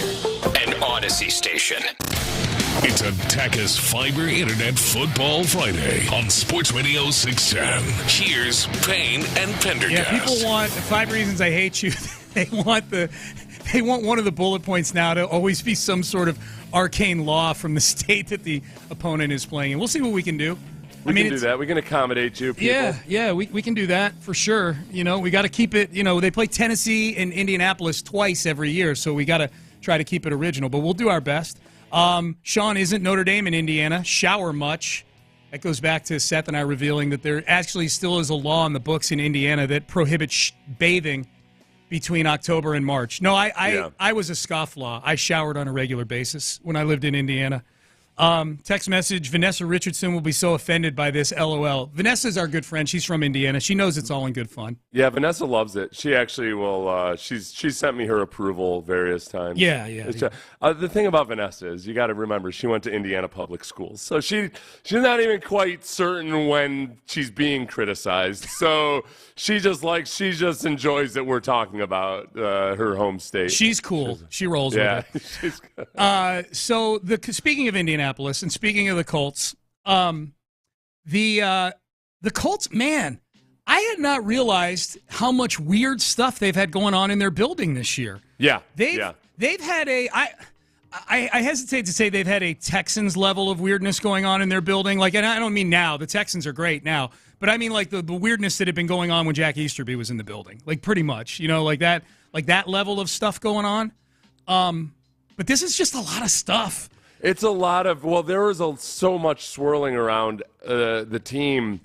Speaker 1: An Odyssey station.
Speaker 6: It's a Tachys Fiber Internet Football Friday on Sports Radio 610. Here's Payne and Pendergast.
Speaker 4: Yeah, people want 5 reasons I hate you. They want one of the bullet points now to always be some sort of arcane law from the state that the opponent is playing in. We'll see what we can do.
Speaker 3: We can do that. We can accommodate you, people.
Speaker 4: Yeah, we can do that for sure. You know, we got to keep it, they play Tennessee and Indianapolis twice every year, so we got to try to keep it original, but we'll do our best. Sean isn't Notre Dame in Indiana. Shower much. That goes back to Seth and I revealing that there actually still is a law in the books in Indiana that prohibits bathing between October and March. No, I was a scofflaw. I showered on a regular basis when I lived in Indiana. Text message, Vanessa Richardson will be so offended by this, LOL. Vanessa's our good friend. She's from Indiana. She knows it's all in good fun.
Speaker 3: Yeah, Vanessa loves it. She actually will, she's sent me her approval various times.
Speaker 4: Yeah.
Speaker 3: The thing about Vanessa is you got to remember she went to Indiana public schools. So she's not even quite certain when she's being criticized. So she just enjoys that we're talking about her home state.
Speaker 4: She's cool. She rolls with it.
Speaker 3: She's good.
Speaker 4: So speaking of Indianapolis, and speaking of the Colts, the Colts, man, I had not realized how much weird stuff they've had going on in their building this year.
Speaker 3: Yeah,
Speaker 4: they've had I hesitate to say they've had a Texans level of weirdness going on in their building. Like, and I don't mean now. The Texans are great now, but I mean like the weirdness that had been going on when Jack Easterby was in the building. Like pretty much, like that level of stuff going on. But this is just a lot of stuff.
Speaker 3: It's a lot of, there was so much swirling around the team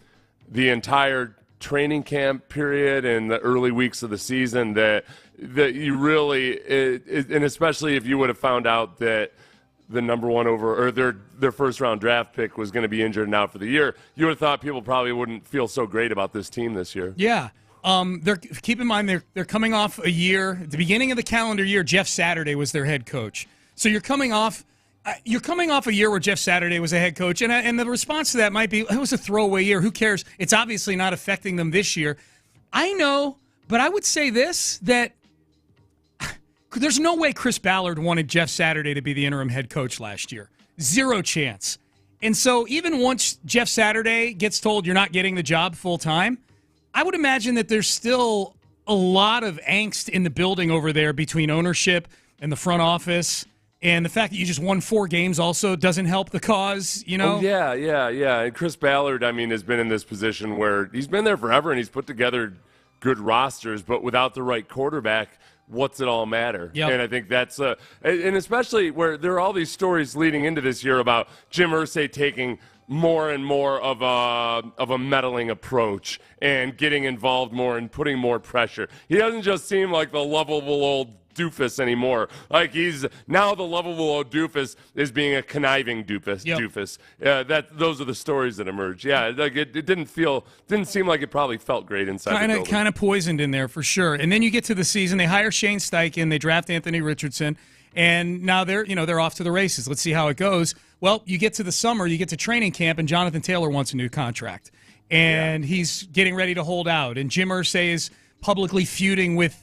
Speaker 3: the entire training camp period and the early weeks of the season that you really, and especially if you would have found out that the number one or their first round draft pick was going to be injured and out for the year, you would have thought people probably wouldn't feel so great about this team this year.
Speaker 4: Yeah. Keep in mind they're coming off a year, at the beginning of the calendar year, Jeff Saturday was their head coach. So you're coming off a year where Jeff Saturday was a head coach, and the response to that might be, it was a throwaway year. Who cares? It's obviously not affecting them this year. I know, but I would say this, that there's no way Chris Ballard wanted Jeff Saturday to be the interim head coach last year. Zero chance. And so even once Jeff Saturday gets told you're not getting the job full time, I would imagine that there's still a lot of angst in the building over there between ownership and the front office. And the fact that you just won 4 games also doesn't help the cause,
Speaker 3: Oh, yeah. And Chris Ballard, has been in this position where he's been there forever and he's put together good rosters, but without the right quarterback, what's it all matter?
Speaker 4: Yep.
Speaker 3: And I think that's and especially where there are all these stories leading into this year about Jim Irsay taking more and more of a meddling approach and getting involved more and putting more pressure. He doesn't just seem like the lovable old doofus anymore. Like he's now the lovable old doofus is being a conniving doofus.
Speaker 4: Yep.
Speaker 3: Doofus. Those are the stories that emerge. Yeah, like it didn't seem like it probably felt great inside the building.
Speaker 4: Kind of poisoned in there for sure. And then you get to the season, they hire Shane Steichen, they draft Anthony Richardson, and now they're off to the races. Let's see how it goes. Well, you get to the summer, you get to training camp, and Jonathan Taylor wants a new contract, and he's getting ready to hold out. And Jim Irsay is publicly feuding with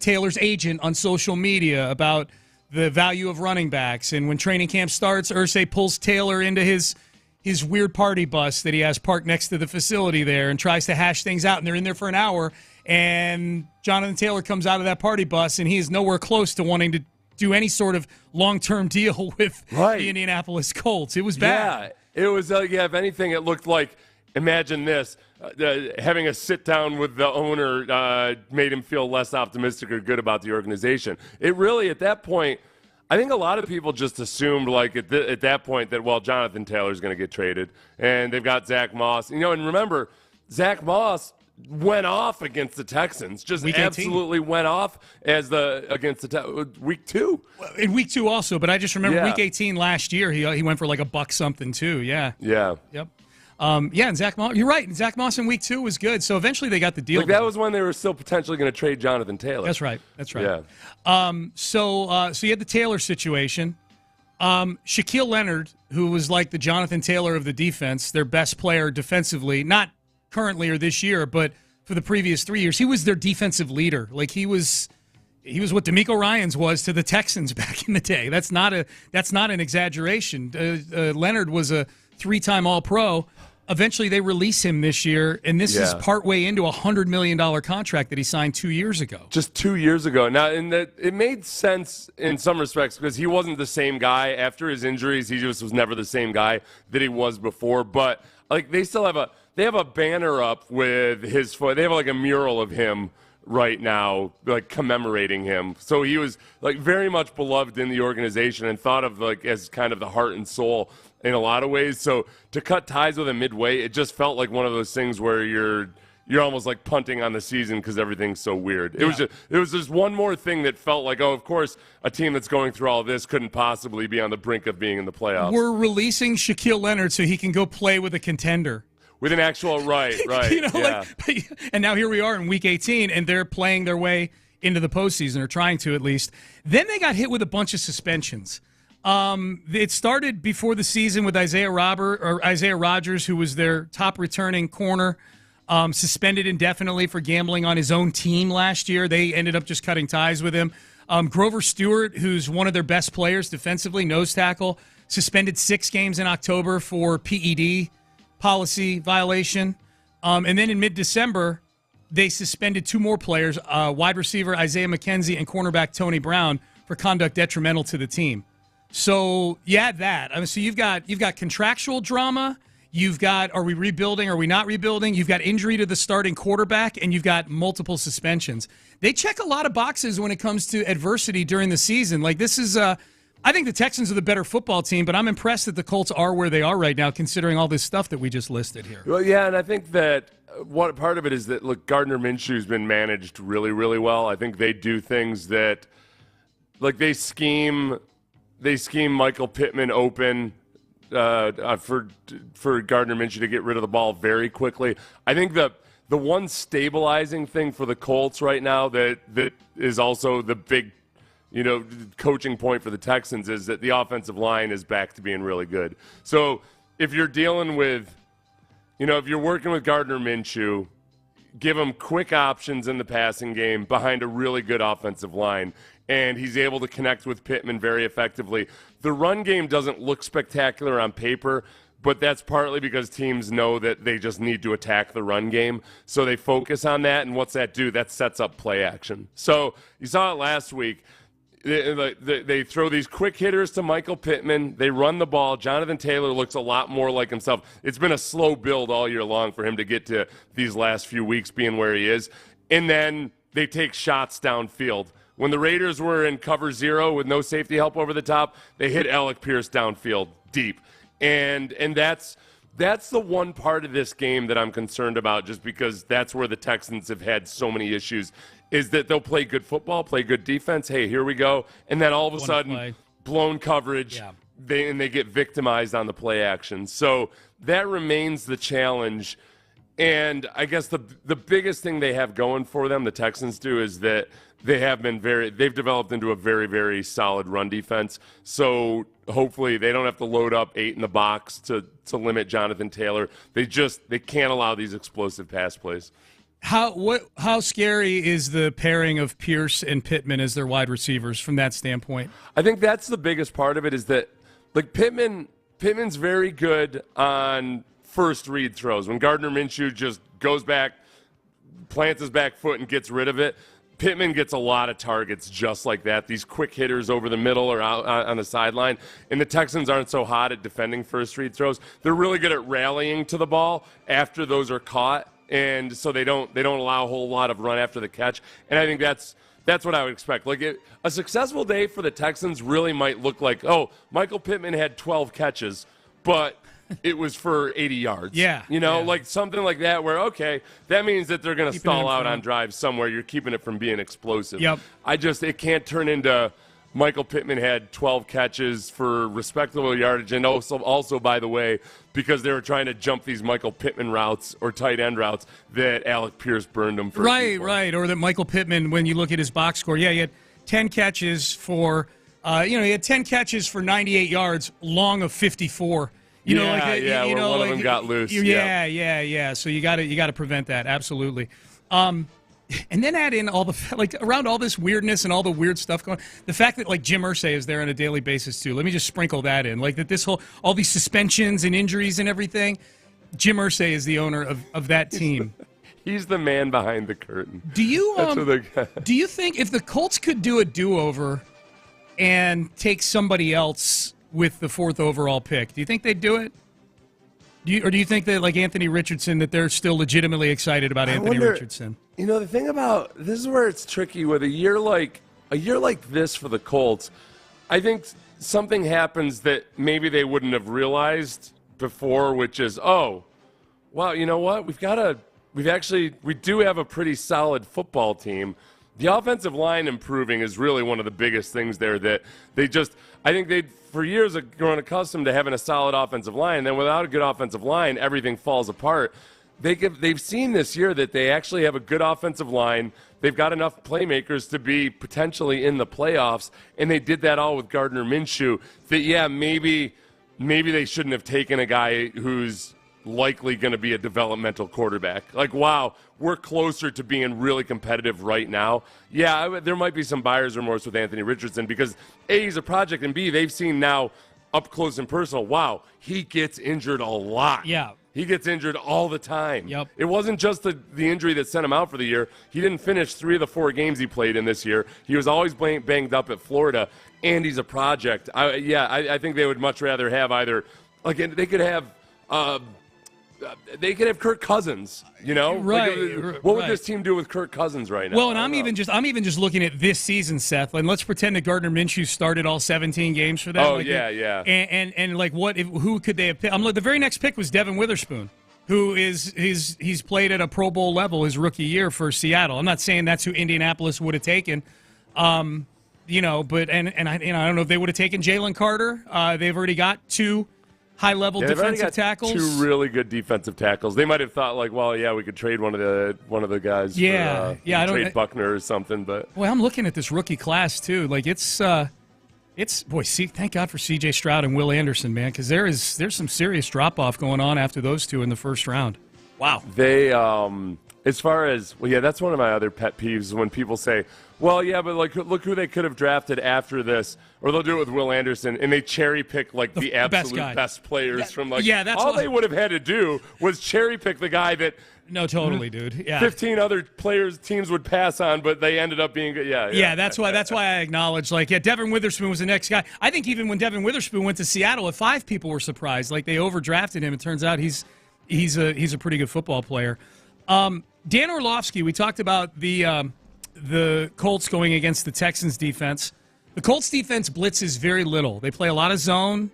Speaker 4: Taylor's agent on social media about the value of running backs. And when training camp starts, Irsay pulls Taylor into his weird party bus that he has parked next to the facility there and tries to hash things out. And they're in there for an hour. And Jonathan Taylor comes out of that party bus, and he is nowhere close to wanting to do any sort of long-term deal with the Indianapolis Colts. It was bad.
Speaker 3: Yeah, it was, if anything, it looked like, imagine this, having a sit-down with the owner made him feel less optimistic or good about the organization. It really, at that point, I think a lot of people just assumed, like, at that point that, Jonathan Taylor's going to get traded, and they've got Zach Moss. And remember, Zach Moss went off against the Texans, just
Speaker 4: week
Speaker 3: absolutely 18. Went off against the week 2.
Speaker 4: In week 2 also, but I just remember week 18 last year, he went for like a buck something too. Yeah.
Speaker 3: Yep.
Speaker 4: And Zach Moss, you're right. Zach Moss in week 2 was good. So eventually they got the deal.
Speaker 3: Like that was when they were still potentially going to trade Jonathan Taylor.
Speaker 4: That's right.
Speaker 3: Yeah.
Speaker 4: So you had the Taylor situation. Shaquille Leonard, who was like the Jonathan Taylor of the defense, their best player defensively, not currently or this year, but for the previous 3 years. He was their defensive leader. Like he was what DeMeco Ryans was to the Texans back in the day. That's not an exaggeration. Leonard was a 3-time All-Pro. Eventually, they release him this year, and this is partway into a $100 million contract that he signed 2 years ago.
Speaker 3: Just 2 years ago. Now, it made sense in some respects because he wasn't the same guy after his injuries. He just was never the same guy that he was before. But like they still have a banner up with his foot. They have like a mural of him right now, like commemorating him. So he was like very much beloved in the organization and thought of like as kind of the heart and soul in a lot of ways. So to cut ties with him midway, it just felt like one of those things where you're almost like punting on the season because everything's so weird. It was just one more thing that felt like, oh, of course, a team that's going through all this couldn't possibly be on the brink of being in the playoffs.
Speaker 4: We're releasing Shaquille Leonard so he can go play with a contender.
Speaker 3: With an actual right.
Speaker 4: And now here we are in Week 18, and they're playing their way into the postseason, or trying to at least. Then they got hit with a bunch of suspensions. It started before the season with Isaiah Rodgers, who was their top returning corner, suspended indefinitely for gambling on his own team last year. They ended up just cutting ties with him. Grover Stewart, who's one of their best players defensively, nose tackle, suspended 6 games in October for PED policy violation. And then in mid-December, they suspended 2 more players, wide receiver Isaiah McKenzie and cornerback Tony Brown, for conduct detrimental to the team. So so you've got contractual drama. You've got, are we rebuilding? Are we not rebuilding? You've got injury to the starting quarterback, and you've got multiple suspensions. They check a lot of boxes when it comes to adversity during the season. Like this is, I think the Texans are the better football team, but I'm impressed that the Colts are where they are right now, considering all this stuff that we just listed here.
Speaker 3: Well, yeah, and I think that what part of it is that, look, Gardner Minshew's been managed really, really well. I think they do things that, like they scheme Michael Pittman open for Gardner Minshew to get rid of the ball very quickly. I think the one stabilizing thing for the Colts right now that is also the big coaching point for the Texans is that the offensive line is back to being really good. So if you're dealing with, if you're working with Gardner Minshew, give him quick options in the passing game behind a really good offensive line, and he's able to connect with Pittman very effectively. The run game doesn't look spectacular on paper, but that's partly because teams know that they just need to attack the run game. So they focus on that, and what's that do? That sets up play action. So you saw it last week. They throw these quick hitters to Michael Pittman. They run the ball. Jonathan Taylor looks a lot more like himself. It's been a slow build all year long for him to get to these last few weeks being where he is. And then they take shots downfield. When the Raiders were in cover 0 with no safety help over the top, they hit Alec Pierce downfield deep. And that's the one part of this game that I'm concerned about, just because that's where the Texans have had so many issues, is that they'll play good football, play good defense. Hey, here we go. And then all of a sudden, blown coverage, they get victimized on the play action. So that remains the challenge. And I guess the biggest thing they have going for them, the Texans do, is that they've developed into a very, very solid run defense. So hopefully they don't have to load up 8 in the box to limit Jonathan Taylor. They can't allow these explosive pass plays.
Speaker 4: How scary is the pairing of Pierce and Pittman as their wide receivers from that standpoint?
Speaker 3: I think that's the biggest part of it, is that like Pittman's very good on first read throws. When Gardner Minshew just goes back, plants his back foot and gets rid of it, Pittman gets a lot of targets just like that, these quick hitters over the middle or out on the sideline. And the Texans aren't so hot at defending first read throws. They're really good at rallying to the ball after those are caught, and so they don't allow a whole lot of run after the catch. And I think that's what I would expect. Like a successful day for the Texans really might look like, oh, Michael Pittman had 12 catches, but it was for 80 yards. Like something like that where, okay, that means that they're going to stall out on drives somewhere. You're keeping it from being explosive. It can't turn into Michael Pittman had 12 catches for respectable yardage. And also, by the way, because they were trying to jump these Michael Pittman routes or tight end routes, that Alec Pierce burned them for.
Speaker 4: Right. Or that Michael Pittman, when you look at his box score, he had 10 catches for, he had 10 catches for 98 yards, long of 54. You know,
Speaker 3: where one of them got loose.
Speaker 4: Yeah. So you got to prevent that. Absolutely. And then add in all the around all this weirdness and all the weird stuff going. The fact that Jim Irsay is there on a daily basis too. Let me just sprinkle that in. That all these suspensions and injuries and everything. Jim Irsay is the owner of that team.
Speaker 3: He's the man behind the curtain.
Speaker 4: Do you think if the Colts could do a do-over and take somebody else with the 4th overall pick, do you think they'd do it? Or do you think that Anthony Richardson, that they're still legitimately excited about Anthony Richardson?
Speaker 3: You know, the thing about this is where it's tricky with a year like this for the Colts. I think something happens that maybe they wouldn't have realized before, which is, oh, wow, you know what? We do have a pretty solid football team. The offensive line improving is really one of the biggest things there that I think they for years have grown accustomed to having a solid offensive line. And then without a good offensive line, everything falls apart. They've seen this year that they actually have a good offensive line. They've got enough playmakers to be potentially in the playoffs, and they did that all with Gardner Minshew. That, maybe they shouldn't have taken a guy who's likely going to be a developmental quarterback. Wow, we're closer to being really competitive right now. Yeah, there might be some buyer's remorse with Anthony Richardson because, A, he's a project, and B, they've seen now up close and personal, wow, he gets injured a lot.
Speaker 4: Yeah.
Speaker 3: He gets injured all the time.
Speaker 4: Yep.
Speaker 3: It wasn't just the injury that sent him out for the year. He didn't finish 3 of the 4 games he played in this year. He was always banged up at Florida, and he's a project. I think they would much rather have either – they could have Kirk Cousins, you know?
Speaker 4: Right.
Speaker 3: What would this team do with Kirk Cousins right now?
Speaker 4: Well, and I'm even just looking at this season, Seth. And let's pretend that Gardner Minshew started all 17 games for them.
Speaker 3: Oh, yeah.
Speaker 4: And who could they have picked? The very next pick was Devin Witherspoon, who he's played at a Pro Bowl level his rookie year for Seattle. I'm not saying that's who Indianapolis would have taken. But I don't know if they would have taken Jalen Carter. They've already got 2 high-level defensive tackles.
Speaker 3: 2 really good defensive tackles. They might have thought we could trade one of the guys. Trade Buckner or something. But
Speaker 4: I'm looking at this rookie class too. Thank God for C.J. Stroud and Will Anderson, man, because there's some serious drop-off going on after those 2 in the first round. Wow.
Speaker 3: They as far as that's one of my other pet peeves when people say, but look who they could have drafted after this, or they'll do it with Will Anderson, and they cherry pick the absolute best players from
Speaker 4: that's
Speaker 3: all they would have had to do was cherry pick the guy that.
Speaker 4: No, totally, dude. Yeah.
Speaker 3: 15 other teams would pass on, but they ended up being good. Yeah.
Speaker 4: That's why I acknowledge Devin Witherspoon was the next guy. I think even when Devin Witherspoon went to Seattle at 5, people were surprised. They overdrafted him. It turns out he's a pretty good football player. Dan Orlovsky, we talked about the Colts going against the Texans defense. The Colts defense blitzes very little. They play a lot of zone.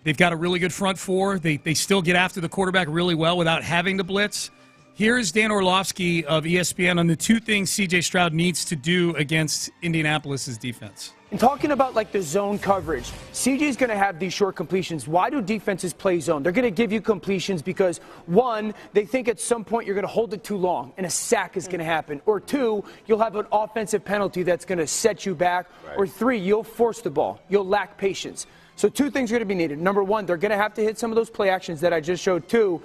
Speaker 4: They've got a really good front 4. They still get after the quarterback really well without having to blitz. Here is Dan Orlovsky of ESPN on the 2 things C.J. Stroud needs to do against Indianapolis' defense.
Speaker 8: And talking about the zone coverage, CJ's going to have these short completions. Why do defenses play zone? They're going to give you completions because, 1, they think at some point you're going to hold it too long and a sack is going to happen. Or 2, you'll have an offensive penalty that's going to set you back. Right. Or 3, you'll force the ball. You'll lack patience. So 2 things are going to be needed. Number 1, they're going to have to hit some of those play actions that I just showed. 2,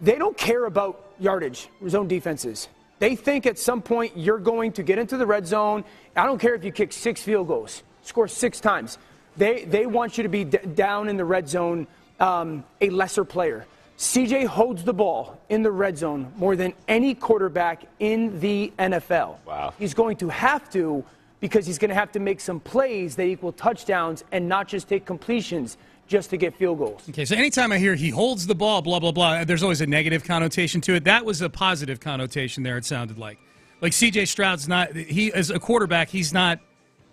Speaker 8: they don't care about yardage, zone defenses. They think at some point you're going to get into the red zone. I don't care if you kick 6 field goals, score 6 times. They want you to be down in the red zone, a lesser player. CJ holds the ball in the red zone more than any quarterback in the NFL.
Speaker 3: Wow.
Speaker 8: He's going to have to, because he's going to have to make some plays that equal touchdowns and not just take completions just to get field goals.
Speaker 4: Okay, so anytime I hear he holds the ball, blah, blah, blah, there's always a negative connotation to it. That was a positive connotation there, it sounded like. C.J. Stroud's as a quarterback, he's not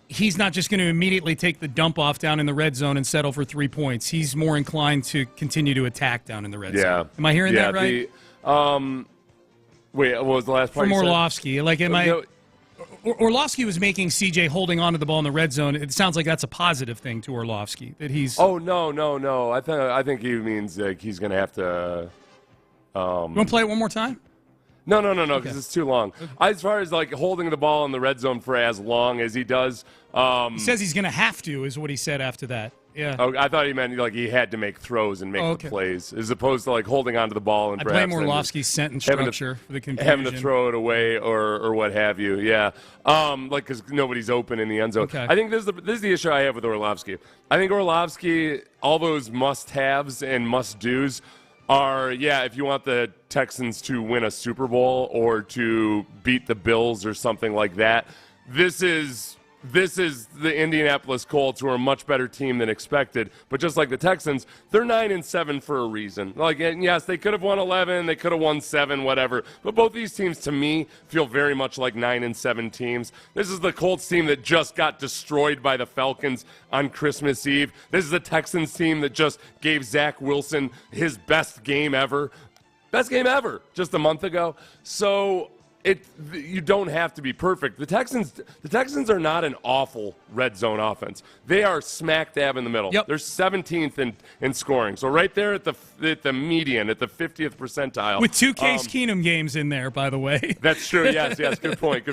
Speaker 4: just going to immediately take the dump off down in the red zone and settle for 3 points. He's more inclined to continue to attack down in the red zone. Am I hearing that right?
Speaker 3: What was the last part?
Speaker 4: From Orlovsky. Orlovsky was making CJ holding on to the ball in the red zone. It sounds like that's a positive thing to Orlovsky. That he's.
Speaker 3: Oh, no. I think he means he's going to have to.
Speaker 4: You want to play it one more time?
Speaker 3: No, because it's too long. As far as holding the ball in the red zone for as long as he does.
Speaker 4: He says he's going to have to, is what he said after that. Yeah.
Speaker 3: Oh, I thought he meant like he had to make throws and make the plays, as opposed to like holding onto the ball and
Speaker 4: I
Speaker 3: perhaps
Speaker 4: blame Orlovsky's sentence structure for the confusion.
Speaker 3: having to throw it away or what have you. Yeah, like because nobody's open in the end zone.
Speaker 4: Okay.
Speaker 3: I think this is the issue I have with Orlovsky. I think Orlovsky, all those must-haves and must-dos are, if you want the Texans to win a Super Bowl or to beat the Bills or something like that, this is the Indianapolis Colts, who are a much better team than expected. But just like the Texans, they're 9-7 for a reason. Like, and yes, they could have won 11, they could have won 7, whatever. But both these teams, to me, feel very much like 9-7 teams. This is the Colts team that just got destroyed by the Falcons on Christmas Eve. This is the Texans team that just gave Zach Wilson his best game ever. Best game ever just a month ago. So you don't have to be perfect. The Texans are not an awful red zone offense. They are smack dab in the middle.
Speaker 4: Yep.
Speaker 3: They're 17th in scoring. So right there at the median, at the 50th percentile.
Speaker 4: With 2 Case Keenum games in there, by the way.
Speaker 3: That's true. Yes. Good point.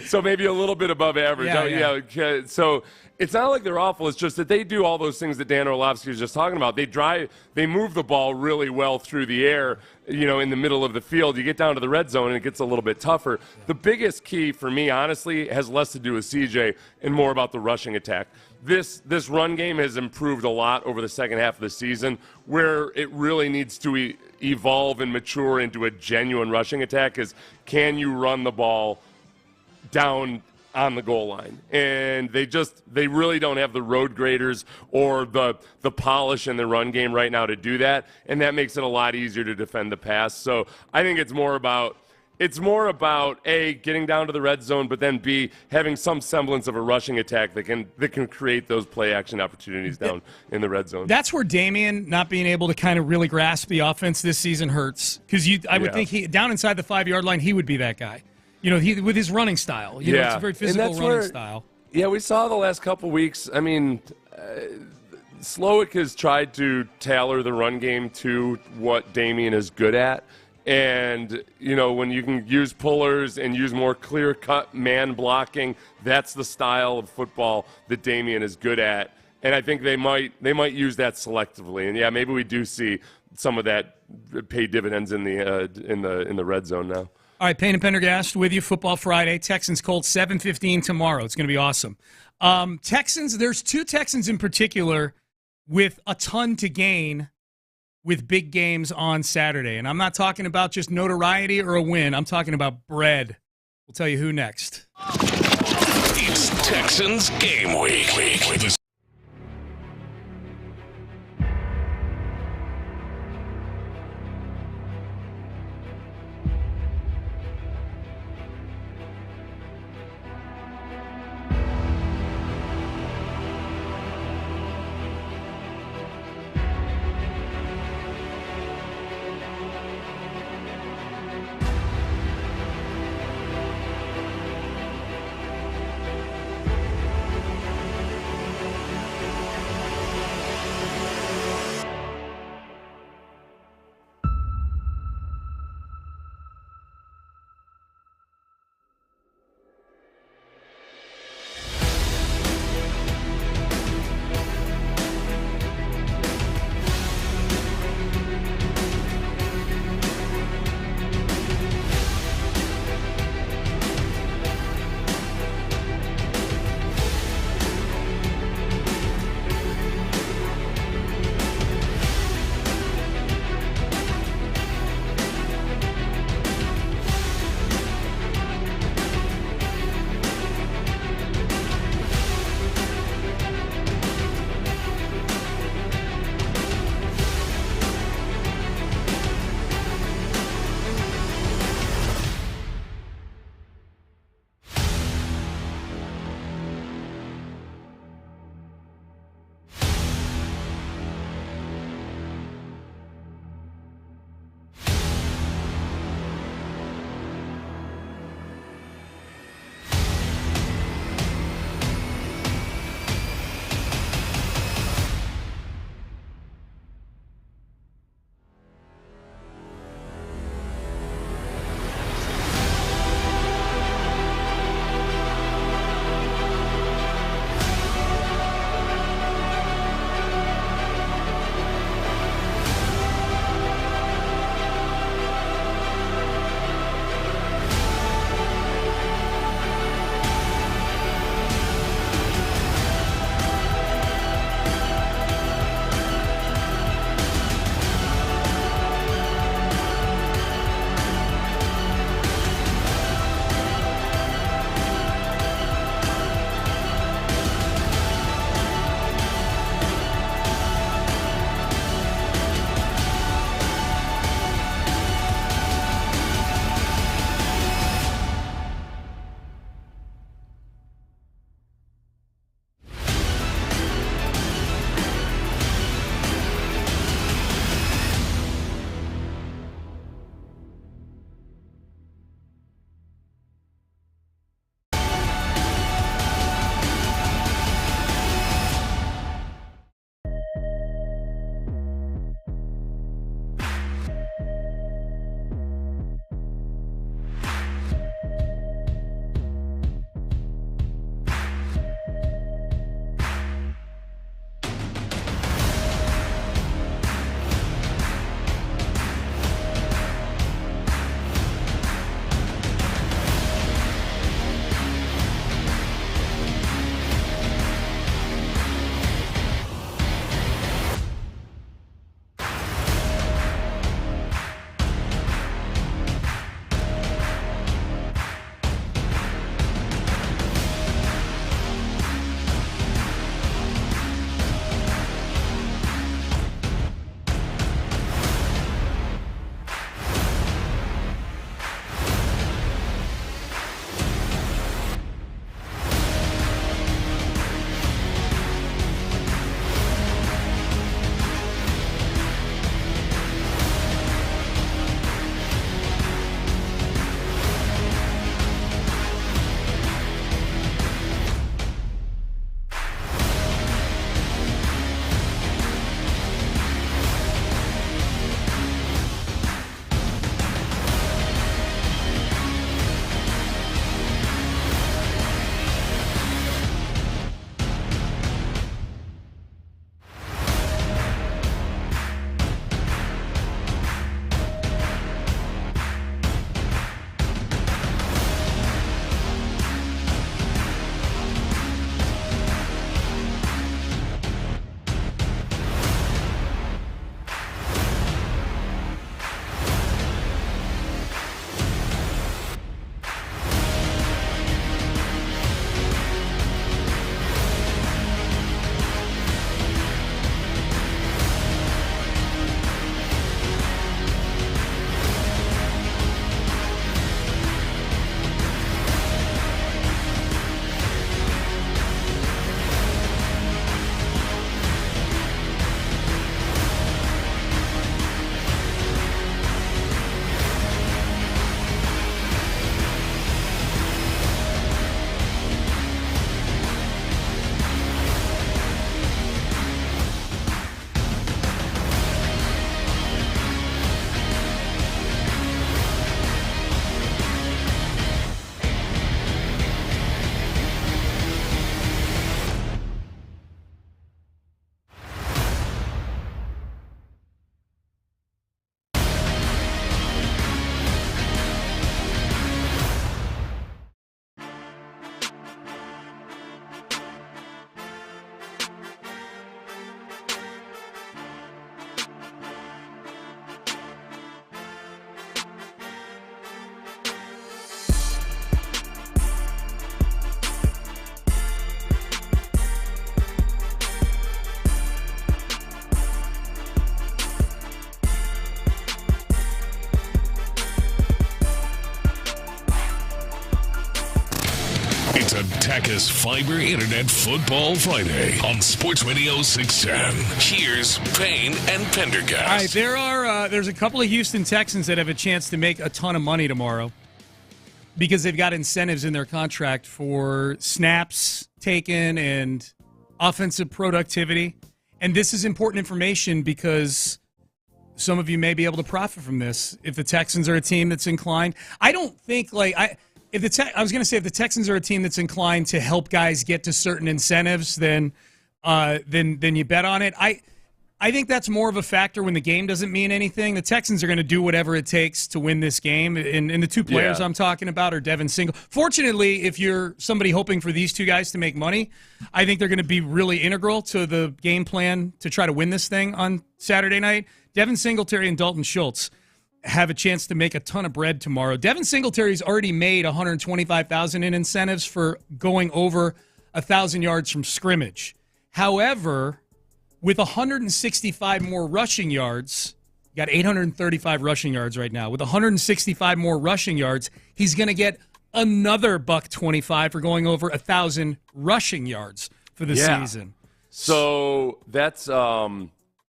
Speaker 3: So maybe a little bit above average.
Speaker 4: Yeah.
Speaker 3: So it's not like they're awful. It's just that they do all those things that Dan Orlovsky was just talking about. They move the ball really well through the air, in the middle of the field. You get down to the red zone and it gets a little bit tougher. Yeah. The biggest key for me, honestly, has less to do with CJ and more about the rushing attack. This run game has improved a lot over the second half of the season, where it really needs to evolve and mature into a genuine rushing attack is, can you run the ball down on the goal line? And they really don't have the road graders or the polish in the run game right now to do that, and that makes it a lot easier to defend the pass. So I think it's more about A, getting down to the red zone, but then B, having some semblance of a rushing attack that can create those play action opportunities down in the red zone.
Speaker 4: That's where Damian not being able to kind of really grasp the offense this season hurts, because I would think he down inside the 5-yard line, he would be that guy. He with his running style. It's a very physical running style.
Speaker 3: Yeah, we saw the last couple weeks. I mean, Slowick has tried to tailor the run game to what Damian is good at. And, when you can use pullers and use more clear-cut man blocking, that's the style of football that Damian is good at. And I think they might use that selectively. And, maybe we do see some of that pay dividends in the red zone now.
Speaker 4: All right, Payne and Pendergast with you. Football Friday. Texans Colts 7:15 tomorrow. It's going to be awesome. Texans. There's 2 Texans in particular with a ton to gain with big games on Saturday, and I'm not talking about just notoriety or a win. I'm talking about bread. We'll tell you who next.
Speaker 6: It's Texans Game Week. a Tachys Fiber Internet Football Friday on Sports Radio 610. Here's Payne and Pendergast.
Speaker 4: All right, there's a couple of Houston Texans that have a chance to make a ton of money tomorrow because they've got incentives in their contract for snaps taken and offensive productivity. And this is important information because some of you may be able to profit from this if the Texans are a team that's inclined. I don't think I was going to say if the Texans are a team that's inclined to help guys get to certain incentives, then you bet on it. I think that's more of a factor when the game doesn't mean anything. The Texans are going to do whatever it takes to win this game. And the two players I'm talking about are Devin Single. Fortunately, if you're somebody hoping for these two guys to make money, I think they're going to be really integral to the game plan to try to win this thing on Saturday night. Devin Singletary and Dalton Schultz have a chance to make a ton of bread tomorrow. Devin Singletary's already made $125,000 in incentives for going over 1,000 yards from scrimmage. However, with 165 more rushing yards, got 835 rushing yards right now. With 165 more rushing yards, he's going to get another $125 for going over 1,000 rushing yards for the season.
Speaker 3: So that's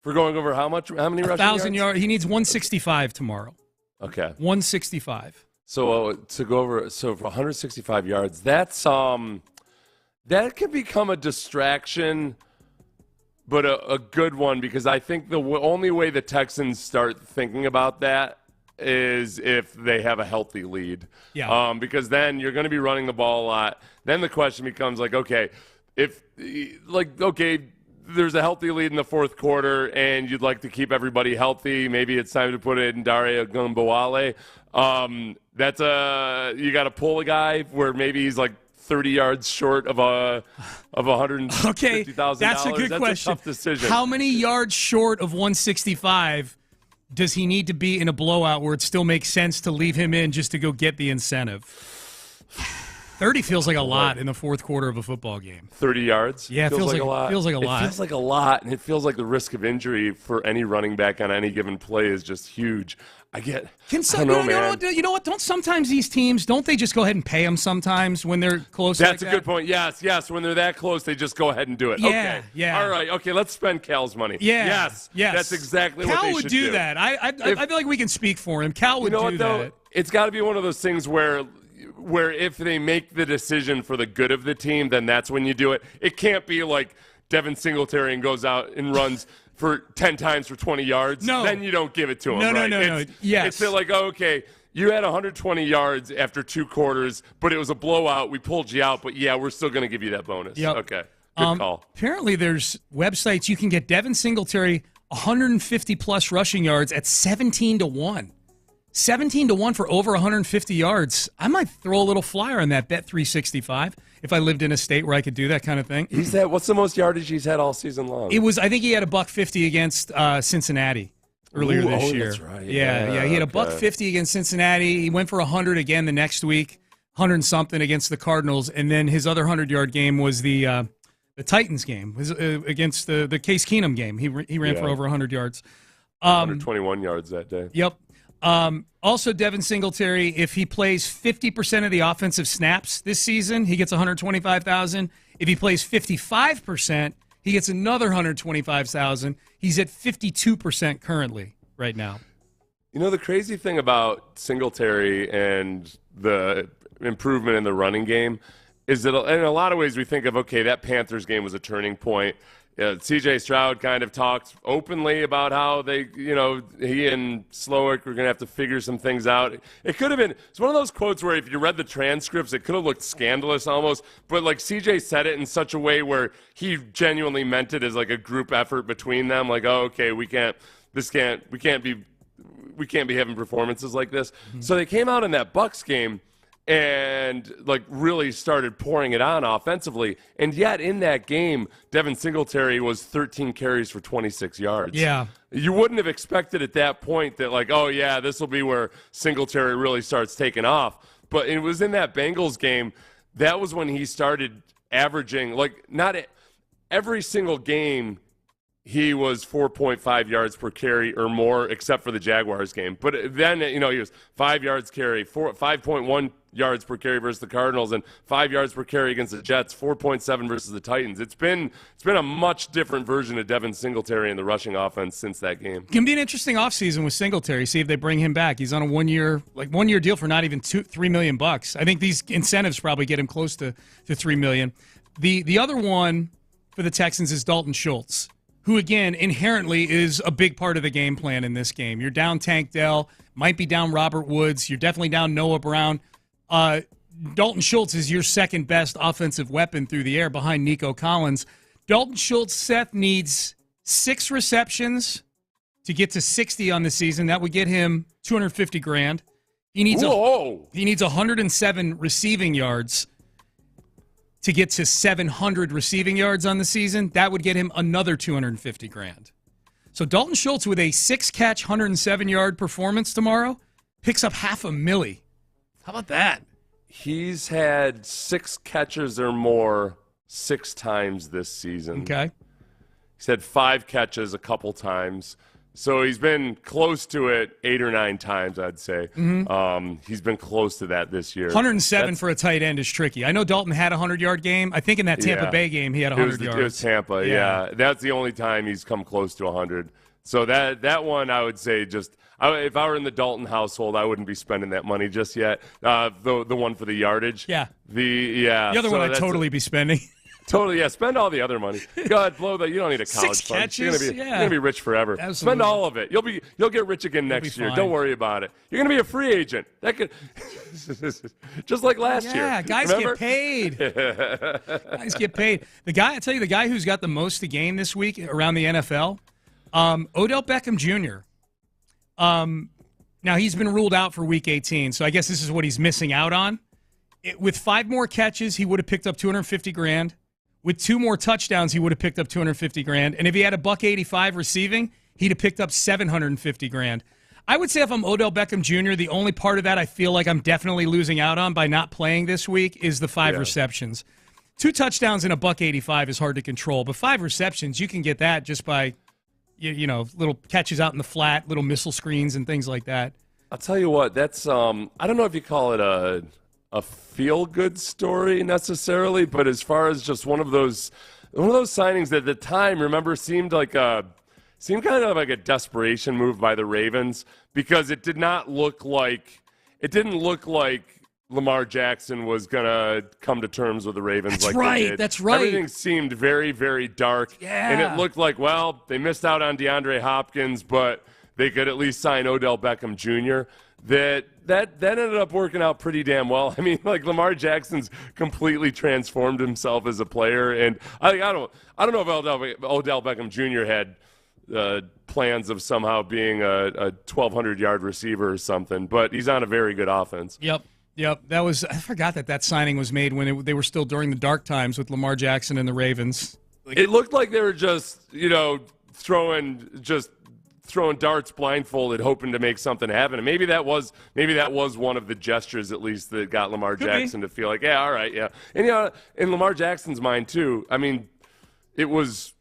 Speaker 3: for going over how many rushing yards?
Speaker 4: 1,000 yards. He needs 165 tomorrow.
Speaker 3: Okay.
Speaker 4: 165.
Speaker 3: So to go over, for 165 yards, that's that could become a distraction, but a good one, because I think the only way the Texans start thinking about that is if they have a healthy lead.
Speaker 4: Yeah.
Speaker 3: Because then you're going to be running the ball a lot. Then the question becomes okay, there's a healthy lead in the fourth quarter and you'd like to keep everybody healthy. Maybe it's time to put it in Dare Ogunbowale. You got to pull a guy where maybe he's 30 yards short of $150,000.
Speaker 4: Okay, that's a good question.
Speaker 3: That's a tough decision.
Speaker 4: How many yards short of 165 does he need to be in a blowout where it still makes sense to leave him in just to go get the incentive? 30 feels like a lot in the fourth quarter of a football game.
Speaker 3: 30 yards?
Speaker 4: Yeah, it feels like a lot.
Speaker 3: It feels like a lot, and it feels like the risk of injury for any running back on any given play is just huge. I don't know, man.
Speaker 4: You know what? Don't sometimes these teams, don't they just go ahead and pay them sometimes when they're close
Speaker 3: That's a good point. Yes. When they're that close, they just go ahead and do it.
Speaker 4: Yeah,
Speaker 3: okay.
Speaker 4: yeah.
Speaker 3: All right. Okay, let's spend Cal's money.
Speaker 4: Yeah.
Speaker 3: Yes. That's exactly what they should do.
Speaker 4: Cal would do that. I feel like we can speak for him. Cal would do that.
Speaker 3: It's got to be one of those things where if they make the decision for the good of the team, then that's when you do it. It can't be like Devin Singletary and goes out and runs for 10 times for 20 yards.
Speaker 4: No.
Speaker 3: Then you don't give it to him.
Speaker 4: No. Yes.
Speaker 3: It's okay, you had 120 yards after 2 quarters, but it was a blowout. We pulled you out, but yeah, we're still going to give you that bonus.
Speaker 4: Yep.
Speaker 3: Okay. Good call.
Speaker 4: Apparently there's websites you can get Devin Singletary 150-plus rushing yards at 17-1. 17-1 for over 150 yards. I might throw a little flyer on that Bet365 if I lived in a state where I could do that kind of thing.
Speaker 3: What's the most yardage he's had all season long?
Speaker 4: I think he had $150 against Cincinnati earlier this year.
Speaker 3: That's right.
Speaker 4: Yeah. He had $150 against Cincinnati. He went for 100 again the next week, 100-something against the Cardinals, and then his other 100-yard game was the Titans game, was against the Case Keenum game. He ran for over 100 yards.
Speaker 3: 121 yards that day.
Speaker 4: Yep. Also, Devin Singletary, if he plays 50% of the offensive snaps this season, he gets $125,000. If he plays 55%, he gets another $125,000. He's at 52% currently right now.
Speaker 3: You know, the crazy thing about Singletary and the improvement in the running game is that in a lot of ways we think of, that Panthers game was a turning point. C.J. Stroud kind of talked openly about how he and Slowick were going to have to figure some things out. It could have been, it's one of those quotes where if you read the transcripts, it could have looked scandalous almost, but C.J. said it in such a way where he genuinely meant it as a group effort between them. We can't be having performances like this. Mm-hmm. So they came out in that Bucs game and really started pouring it on offensively. And yet in that game, Devin Singletary was 13 carries for 26 yards.
Speaker 4: Yeah.
Speaker 3: You wouldn't have expected at that point that this will be where Singletary really starts taking off. But it was in that Bengals game, that was when he started averaging, not every single game he was 4.5 yards per carry or more, except for the Jaguars game. But then, he was 5 yards carry, 5.1 yards per carry versus the Cardinals and 5 yards per carry against the Jets, 4.7 versus the Titans. It's been a much different version of Devin Singletary in the rushing offense since that game.
Speaker 4: Can be an interesting offseason with Singletary. See if they bring him back. He's on a one-year deal for not even $3 million. I think these incentives probably get him close to $3 million. The other one for the Texans is Dalton Schultz, who, again, inherently is a big part of the game plan in this game. You're down Tank Dell, might be down Robert Woods. You're definitely down Noah Brown. Dalton Schultz is your second-best offensive weapon through the air behind Nico Collins. Dalton Schultz, Seth, needs 6 receptions to get to 60 on the season. That would get him $250,000. He needs 107 receiving yards to get to 700 receiving yards on the season. That would get him another $250,000. So Dalton Schultz with a 6-catch, 107-yard performance tomorrow picks up $500,000. How about that?
Speaker 3: He's had 6 catches or more 6 times this season.
Speaker 4: Okay.
Speaker 3: He's had 5 catches a couple times. So he's been close to it 8 or 9 times, I'd say.
Speaker 4: Mm-hmm.
Speaker 3: He's been close to that this year.
Speaker 4: 107 for a tight end is tricky. I know Dalton had a 100-yard game. I think in that Tampa Bay game he had 100 yards.
Speaker 3: It was Tampa, yeah. That's the only time he's come close to 100. So that one, I would say if I were in the Dalton household, I wouldn't be spending that money just yet. The one for the yardage.
Speaker 4: Yeah.
Speaker 3: The
Speaker 4: other one I'd totally be spending.
Speaker 3: Totally, yeah. Spend all the other money. Go ahead, blow that. You don't need a college
Speaker 4: 6
Speaker 3: fund.
Speaker 4: catches,
Speaker 3: You're gonna be rich forever.
Speaker 4: Absolutely.
Speaker 3: Spend all of it. You'll get rich again next year.
Speaker 4: fine.
Speaker 3: Don't worry about it. You're gonna be a free agent. That could just like last year.
Speaker 4: Yeah, guys
Speaker 3: Remember?
Speaker 4: get paid. Guys get paid. The guy who's got the most to gain this week around the NFL, Odell Beckham Jr. Now he's been ruled out for Week 18, so I guess this is what he's missing out on. With 5 more catches, he would have picked up $250,000. With 2 more touchdowns, he would have picked up $250,000. And if he had a $185 receiving, he'd have picked up $750,000. I would say if I'm Odell Beckham Jr., the only part of that I feel like I'm definitely losing out on by not playing this week is the 5 receptions. 2 touchdowns and a $185 is hard to control, but 5 receptions, you can get that just by, little catches out in the flat, little missile screens and things like that.
Speaker 3: I'll tell you what. That's I don't know if you call it a feel-good story necessarily, but as far as just one of those signings that at the time, remember, seemed kind of like a desperation move by the Ravens, because it didn't look like Lamar Jackson was gonna come to terms with the Ravens.
Speaker 4: That's right.
Speaker 3: Everything seemed very, very dark, and it looked like, well, they missed out on DeAndre Hopkins, but they could at least sign Odell Beckham Jr. That ended up working out pretty damn well. I mean, like, Lamar Jackson's completely transformed himself as a player, and I don't know if Odell Beckham Jr. had plans of somehow being a 1,200-yard receiver or something, but he's on a very good offense.
Speaker 4: Yep. I forgot that signing was made when they were still during the dark times with Lamar Jackson and the Ravens.
Speaker 3: It looked like they were just throwing darts blindfolded, hoping to make something happen. And maybe that was one of the gestures, at least, that got Lamar Jackson to feel like, yeah, all right, yeah. And in Lamar Jackson's mind too, I mean, it was,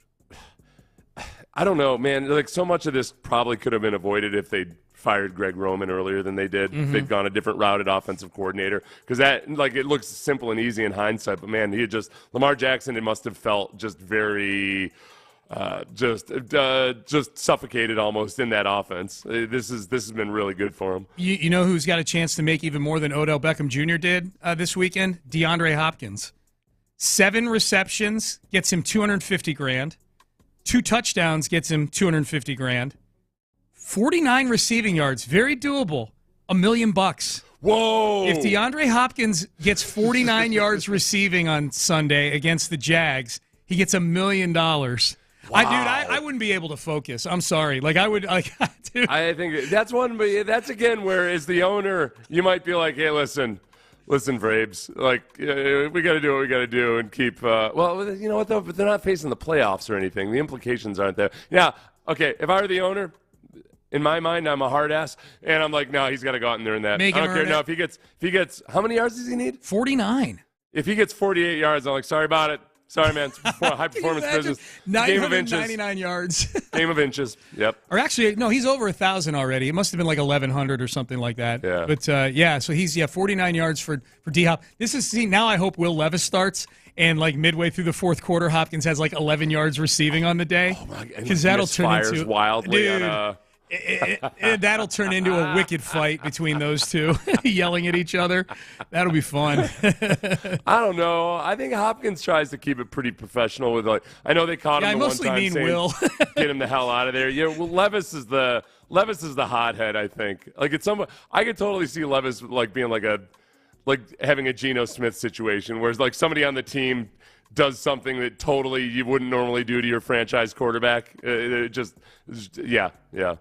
Speaker 3: I don't know, man. Like, so much of this probably could have been avoided if they'd fired Greg Roman earlier than they did.
Speaker 4: Mm-hmm.
Speaker 3: They'd gone a different route at offensive coordinator, because that, like, it looks simple and easy in hindsight, but man, Lamar Jackson, it must have felt just very. Just suffocated almost in that offense. This has been really good for him.
Speaker 4: You know who's got a chance to make even more than Odell Beckham Jr. did this weekend? DeAndre Hopkins. 7 receptions gets him $250,000. 2 touchdowns gets him $250,000. 49 receiving yards, very doable. $1 million.
Speaker 3: Whoa!
Speaker 4: If DeAndre Hopkins gets 49 yards receiving on Sunday against the Jags, he gets $1 million.
Speaker 3: Wow.
Speaker 4: I wouldn't be able to focus. I'm sorry. Like, I would, dude.
Speaker 3: I think that's one, but that's again where, as the owner, you might be like, hey, listen, Braves, like, we got to do what we got to do and keep. Well, you know what though? But they're not facing the playoffs or anything. The implications aren't there. Yeah. Okay. If I were the owner, in my mind, I'm a hard ass, and I'm like, no, he's got to go out in there and that. I don't care. No, if he gets, how many yards does he need?
Speaker 4: 49.
Speaker 3: If he gets 48 yards, I'm like, sorry about it. Sorry, man. It's high performance business. Game of inches.
Speaker 4: 999 yards.
Speaker 3: Game of inches. Yep.
Speaker 4: Or actually, no, he's over 1,000 already. It must have been like 1,100 or something like that.
Speaker 3: Yeah.
Speaker 4: But so he's 49 yards for D-Hop. Now I hope Will Levis starts. And like midway through the fourth quarter, Hopkins has like 11 yards receiving on the day.
Speaker 3: Oh my God!
Speaker 4: Because that'll turn into
Speaker 3: wildly.
Speaker 4: Dude,
Speaker 3: on
Speaker 4: that'll turn into a wicked fight between those two, yelling at each other. That'll be fun.
Speaker 3: I don't know. I think Hopkins tries to keep it pretty professional with I know they caught him
Speaker 4: I
Speaker 3: the
Speaker 4: mostly
Speaker 3: one time
Speaker 4: mean
Speaker 3: saying,
Speaker 4: Will.
Speaker 3: get him the hell out of there. Yeah, well, Levis is the hothead. I think. Like I could totally see Levis like being like having a Geno Smith situation, whereas like somebody on the team does something that totally you wouldn't normally do to your franchise quarterback. Yeah.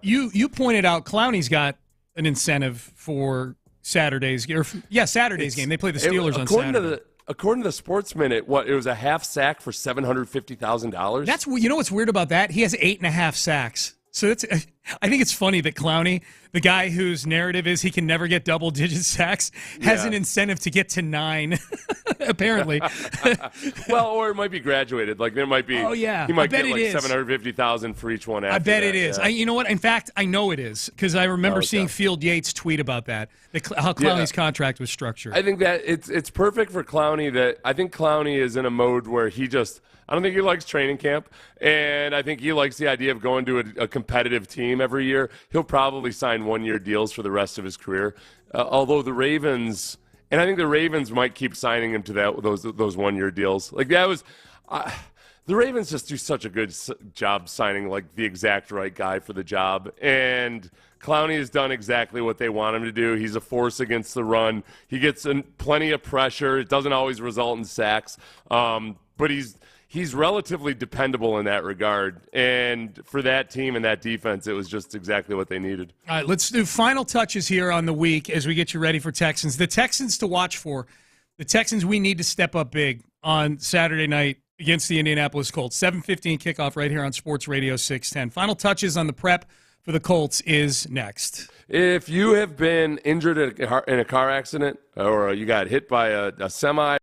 Speaker 4: You pointed out Clowney's got an incentive for Saturday's game. They play the Steelers on Saturday.
Speaker 3: According to the Sports Minute, it was a half sack for $750,000.
Speaker 4: That's what's weird about that. He has 8.5 sacks. So I think it's funny that Clowney, the guy whose narrative is he can never get double-digit sacks, has an incentive to get to 9, apparently.
Speaker 3: Well, or it might be graduated. Like there might be.
Speaker 4: Oh yeah,
Speaker 3: he might get like $750,000 for each one. After
Speaker 4: I bet
Speaker 3: that.
Speaker 4: it is.
Speaker 3: Yeah.
Speaker 4: You know what? In fact, I know it is because I remember seeing Field Yates tweet about that. How Clowney's contract was structured.
Speaker 3: I think that it's perfect for Clowney. I think Clowney is in a mode where I don't think he likes training camp, and I think he likes the idea of going to a competitive team every year. He'll probably sign one-year deals for the rest of his career. Although the Ravens, and I think the Ravens might keep signing him to those one-year deals. Like that was, the Ravens just do such a good job signing like the exact right guy for the job, and Clowney has done exactly what they want him to do. He's a force against the run. He gets plenty of pressure. It doesn't always result in sacks, but he's relatively dependable in that regard. And for that team and that defense, it was just exactly what they needed.
Speaker 4: All right, let's do final touches here on the week as we get you ready for Texans. The Texans to watch for. The Texans, we need to step up big on Saturday night against the Indianapolis Colts. 7:15 kickoff right here on Sports Radio 610. Final touches on the prep for the Colts is next.
Speaker 3: If you have been injured in a car accident or you got hit by a semi,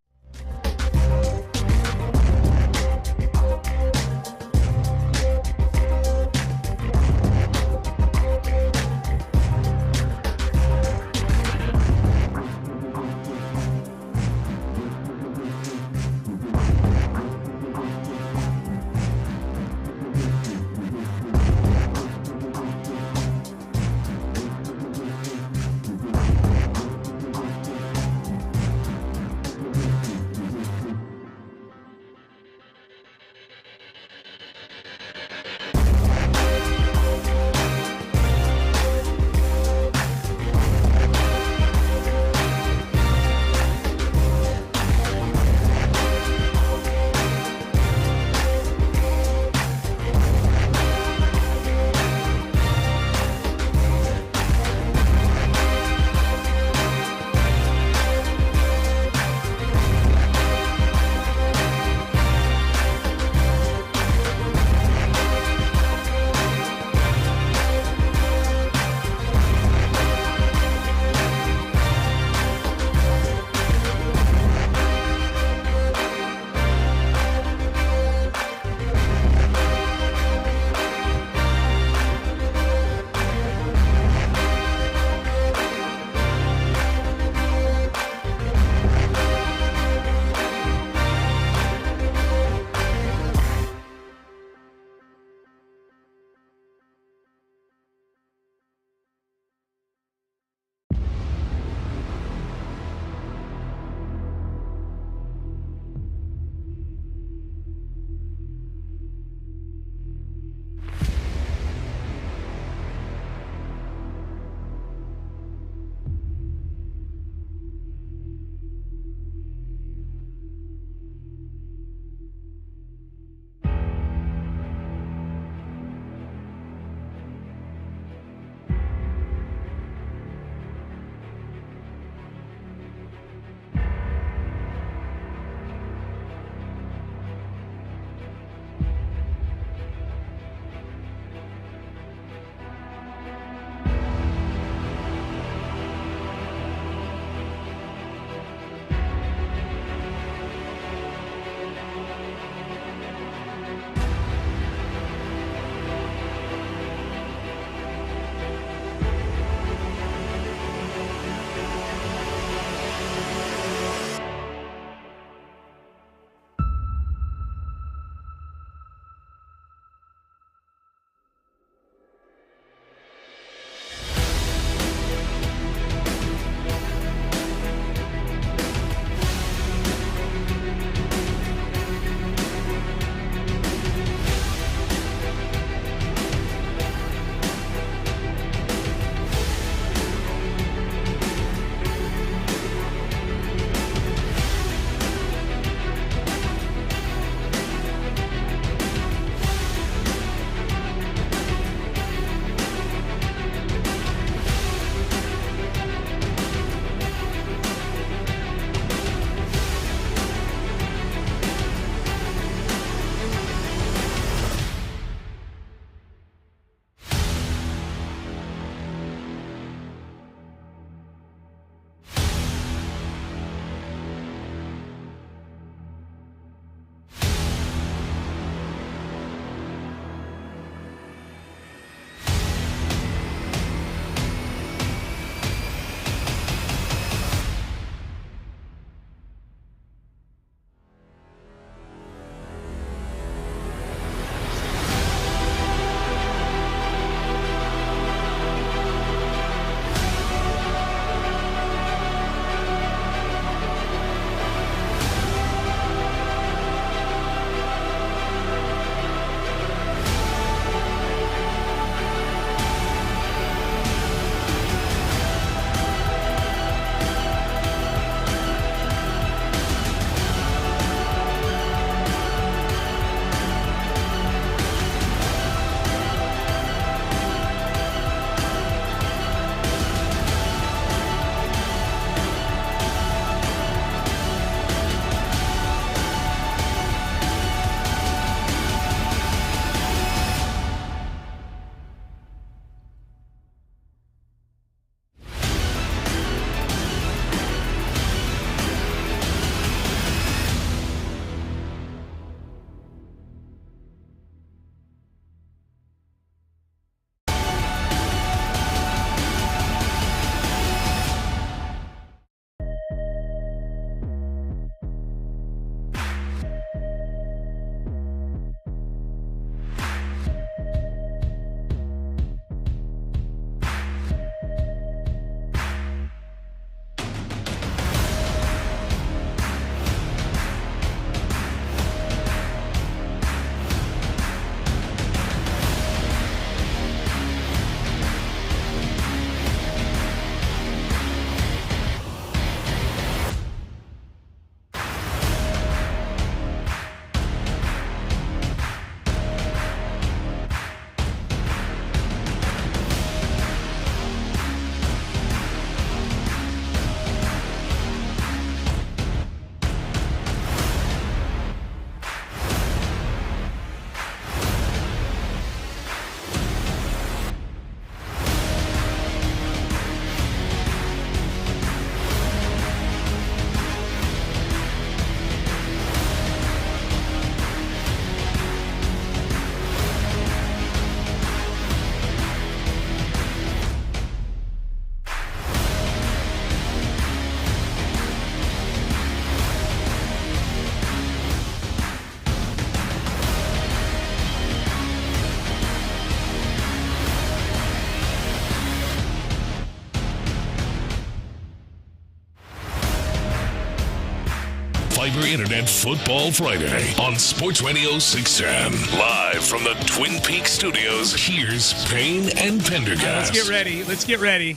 Speaker 6: Fiber Internet Football Friday on Sports Radio 610. Live from the Twin Peaks studios, here's Payne and Pendergast.
Speaker 4: Let's get ready.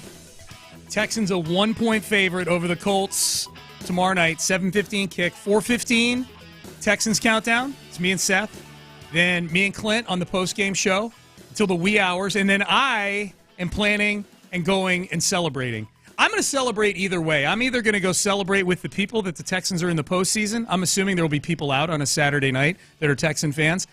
Speaker 4: Texans a 1-point favorite over the Colts tomorrow night, 7:15 kick, 4:15 Texans countdown. It's me and Seth. Then me and Clint on the post-game show until the wee hours. And then I am planning and going and celebrating. I'm going to celebrate either way. I'm either going to go celebrate with the people that the Texans are in the postseason. I'm assuming there will be people out on a Saturday night that are Texan fans.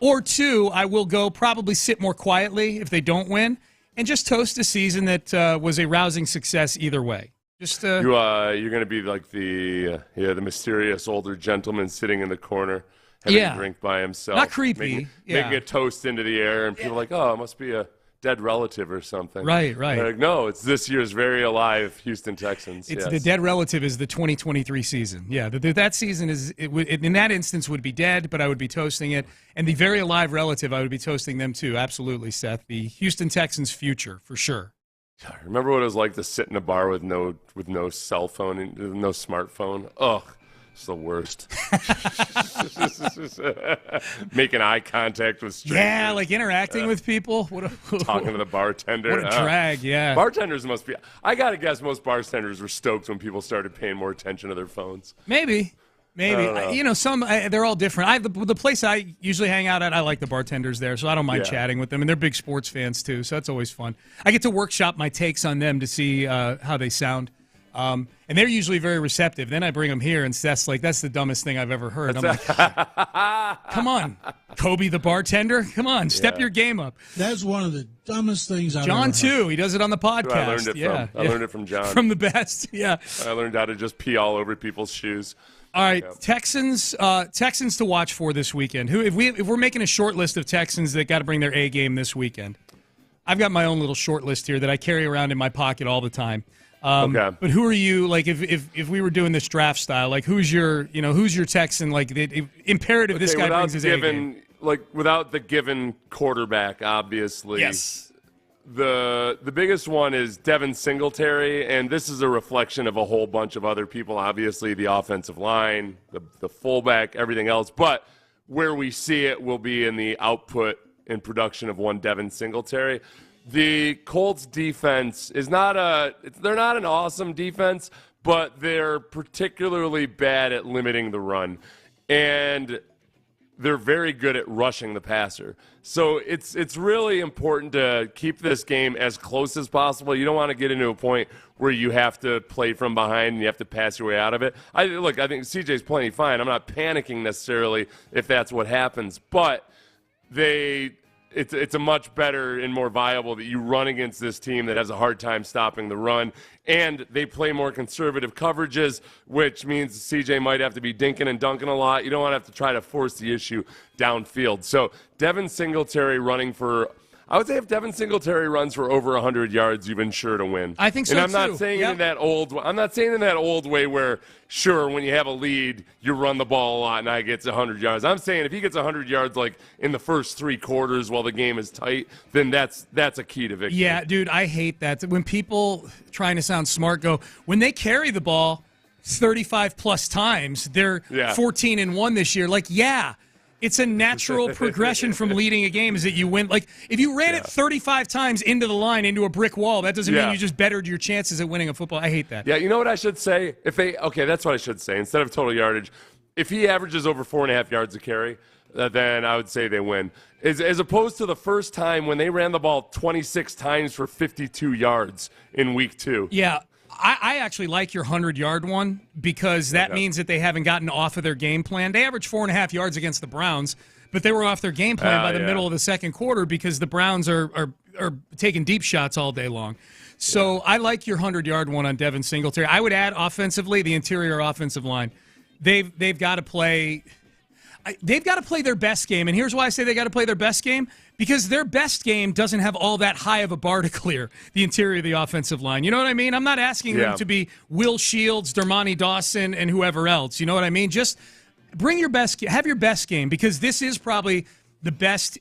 Speaker 4: Or two, I will go probably sit more quietly if they don't win and just toast a season that was a rousing success either way. Just
Speaker 3: you're going to be like the mysterious older gentleman sitting in the corner having a drink by himself.
Speaker 4: Not creepy.
Speaker 3: Making a toast into the air, and people are like, oh, it must be a dead relative or something.
Speaker 4: Right.
Speaker 3: They're like, no, it's this year's very alive Houston Texans.
Speaker 4: It's the dead relative is the 2023 season. Yeah, that season in that instance would be dead, but I would be toasting it. And the very alive relative, I would be toasting them too. Absolutely, Seth. The Houston Texans' future, for sure.
Speaker 3: Remember what it was like to sit in a bar with no cell phone and no smartphone? Ugh. It's the worst. Making eye contact with strangers.
Speaker 4: Yeah, like interacting with people.
Speaker 3: Talking to the bartender.
Speaker 4: What a drag, yeah.
Speaker 3: Bartenders must be. I got to guess most bartenders were stoked when people started paying more attention to their phones.
Speaker 4: Maybe. Some they're all different. The place I usually hang out at, I like the bartenders there, so I don't mind chatting with them. And they're big sports fans, too, so that's always fun. I get to workshop my takes on them to see how they sound. And they're usually very receptive. Then I bring them here, and Seth's like, that's the dumbest thing I've ever heard. I'm like, come on, Kobe the bartender. Come on, step your game up.
Speaker 18: That's one of the dumbest things I've ever
Speaker 4: John,
Speaker 18: heard.
Speaker 4: too. He does it on the podcast.
Speaker 3: I learned it from. I learned it from John.
Speaker 4: From the best, yeah.
Speaker 3: I learned how to just pee all over people's shoes.
Speaker 4: All right, Texans to watch for this weekend. If we're making a short list of Texans that got to bring their A game this weekend, I've got my own little short list here that I carry around in my pocket all the time. But who are you? Like, if we were doing this draft style, like who's your Texan? Like, imperative this guy brings his A game.
Speaker 3: Like without the given quarterback, obviously.
Speaker 4: Yes.
Speaker 3: The biggest one is Devin Singletary, and this is a reflection of a whole bunch of other people. Obviously, the offensive line, the fullback, everything else. But where we see it will be in the output and production of one Devin Singletary. The Colts defense is they're not an awesome defense, but they're particularly bad at limiting the run. And they're very good at rushing the passer. So it's really important to keep this game as close as possible. You don't want to get into a point where you have to play from behind and you have to pass your way out of it. I think CJ's playing fine. I'm not panicking necessarily if that's what happens, but it's a much better and more viable that you run against this team that has a hard time stopping the run. And they play more conservative coverages, which means CJ might have to be dinking and dunking a lot. You don't want to have to try to force the issue downfield. So Devin Singletary running for, I would say if Devin Singletary runs for over 100 yards, you've been sure to win.
Speaker 4: I think so,
Speaker 3: and I'm not saying in that old way where, sure, when you have a lead, you run the ball a lot and I gets 100 yards. I'm saying if he gets 100 yards like in the first 3 quarters while the game is tight, then that's a key to victory.
Speaker 4: Yeah, dude, I hate that. When people trying to sound smart go, when they carry the ball 35 plus times, they're 14-1 this year. Like, yeah. It's a natural progression from leading a game is that you win. Like, if you ran it 35 times into the line, into a brick wall, that doesn't mean you just bettered your chances at winning a football. I hate that.
Speaker 3: Yeah, you know what I should say? That's what I should say. Instead of total yardage, if he averages over 4.5 yards a carry, then I would say they win. As opposed to the first time when they ran the ball 26 times for 52 yards in week 2.
Speaker 4: Yeah. I actually like your 100-yard one because that means that they haven't gotten off of their game plan. They averaged 4.5 yards against the Browns, but they were off their game plan by the middle of the second quarter because the Browns are taking deep shots all day long. So I like your 100-yard one on Devin Singletary. I would add offensively the interior offensive line. They've got to play. They've got to play their best game, and here's why I say they got to play their best game, because their best game doesn't have all that high of a bar to clear, the interior of the offensive line. You know what I mean? I'm not asking them to be Will Shields, Dermontti Dawson, and whoever else. You know what I mean? Just bring your best, have your best game, because this is probably the best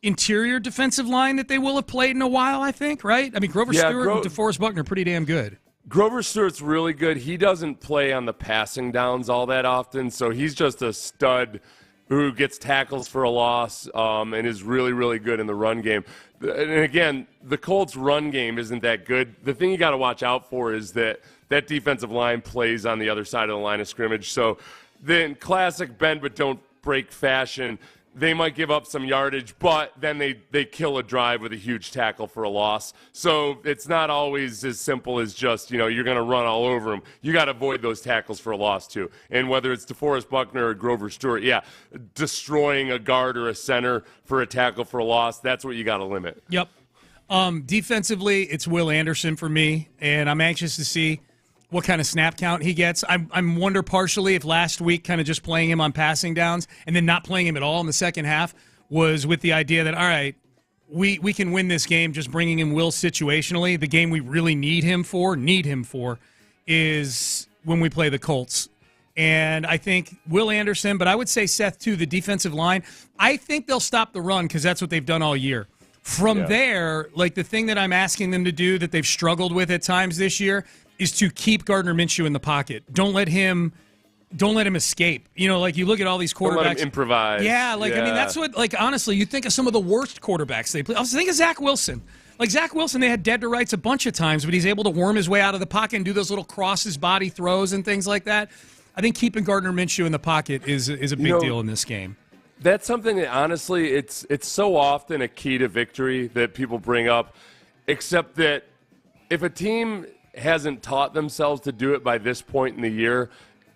Speaker 4: interior defensive line that they will have played in a while, I think, right? I mean, Grover Stewart and DeForest Buckner are pretty damn good.
Speaker 3: Grover Stewart's really good. He doesn't play on the passing downs all that often, so he's just a stud who gets tackles for a loss and is really, really good in the run game. And again, the Colts' run game isn't that good. The thing you got to watch out for is that defensive line plays on the other side of the line of scrimmage. So then classic bend but don't break fashion, they might give up some yardage, but then they kill a drive with a huge tackle for a loss. So it's not always as simple as just, you're going to run all over them. You got to avoid those tackles for a loss, too. And whether it's DeForest Buckner or Grover Stewart, destroying a guard or a center for a tackle for a loss, that's what you got to limit.
Speaker 4: Yep. Defensively, it's Will Anderson for me, and I'm anxious to see what kind of snap count he gets. I'm wonder partially if last week kind of just playing him on passing downs and then not playing him at all in the second half was with the idea that, all right, we can win this game just bringing in Will situationally. The game we really need him for is when we play the Colts. And I think Will Anderson, but I would say Seth, too, the defensive line. I think they'll stop the run because that's what they've done all year. From there, like the thing that I'm asking them to do that they've struggled with at times this year is to keep Gardner Minshew in the pocket. Don't let him escape. Like you look at all these quarterbacks.
Speaker 3: Don't let him improvise.
Speaker 4: Yeah, I mean, that's what, honestly, you think of some of the worst quarterbacks they play. I was thinking of Zach Wilson. Like Zach Wilson, they had dead to rights a bunch of times, but he's able to worm his way out of the pocket and do those little cross his body throws and things like that. I think keeping Gardner Minshew in the pocket is a big deal in this game.
Speaker 3: That's something that, honestly, it's so often a key to victory that people bring up, except that if a team hasn't taught themselves to do it by this point in the year,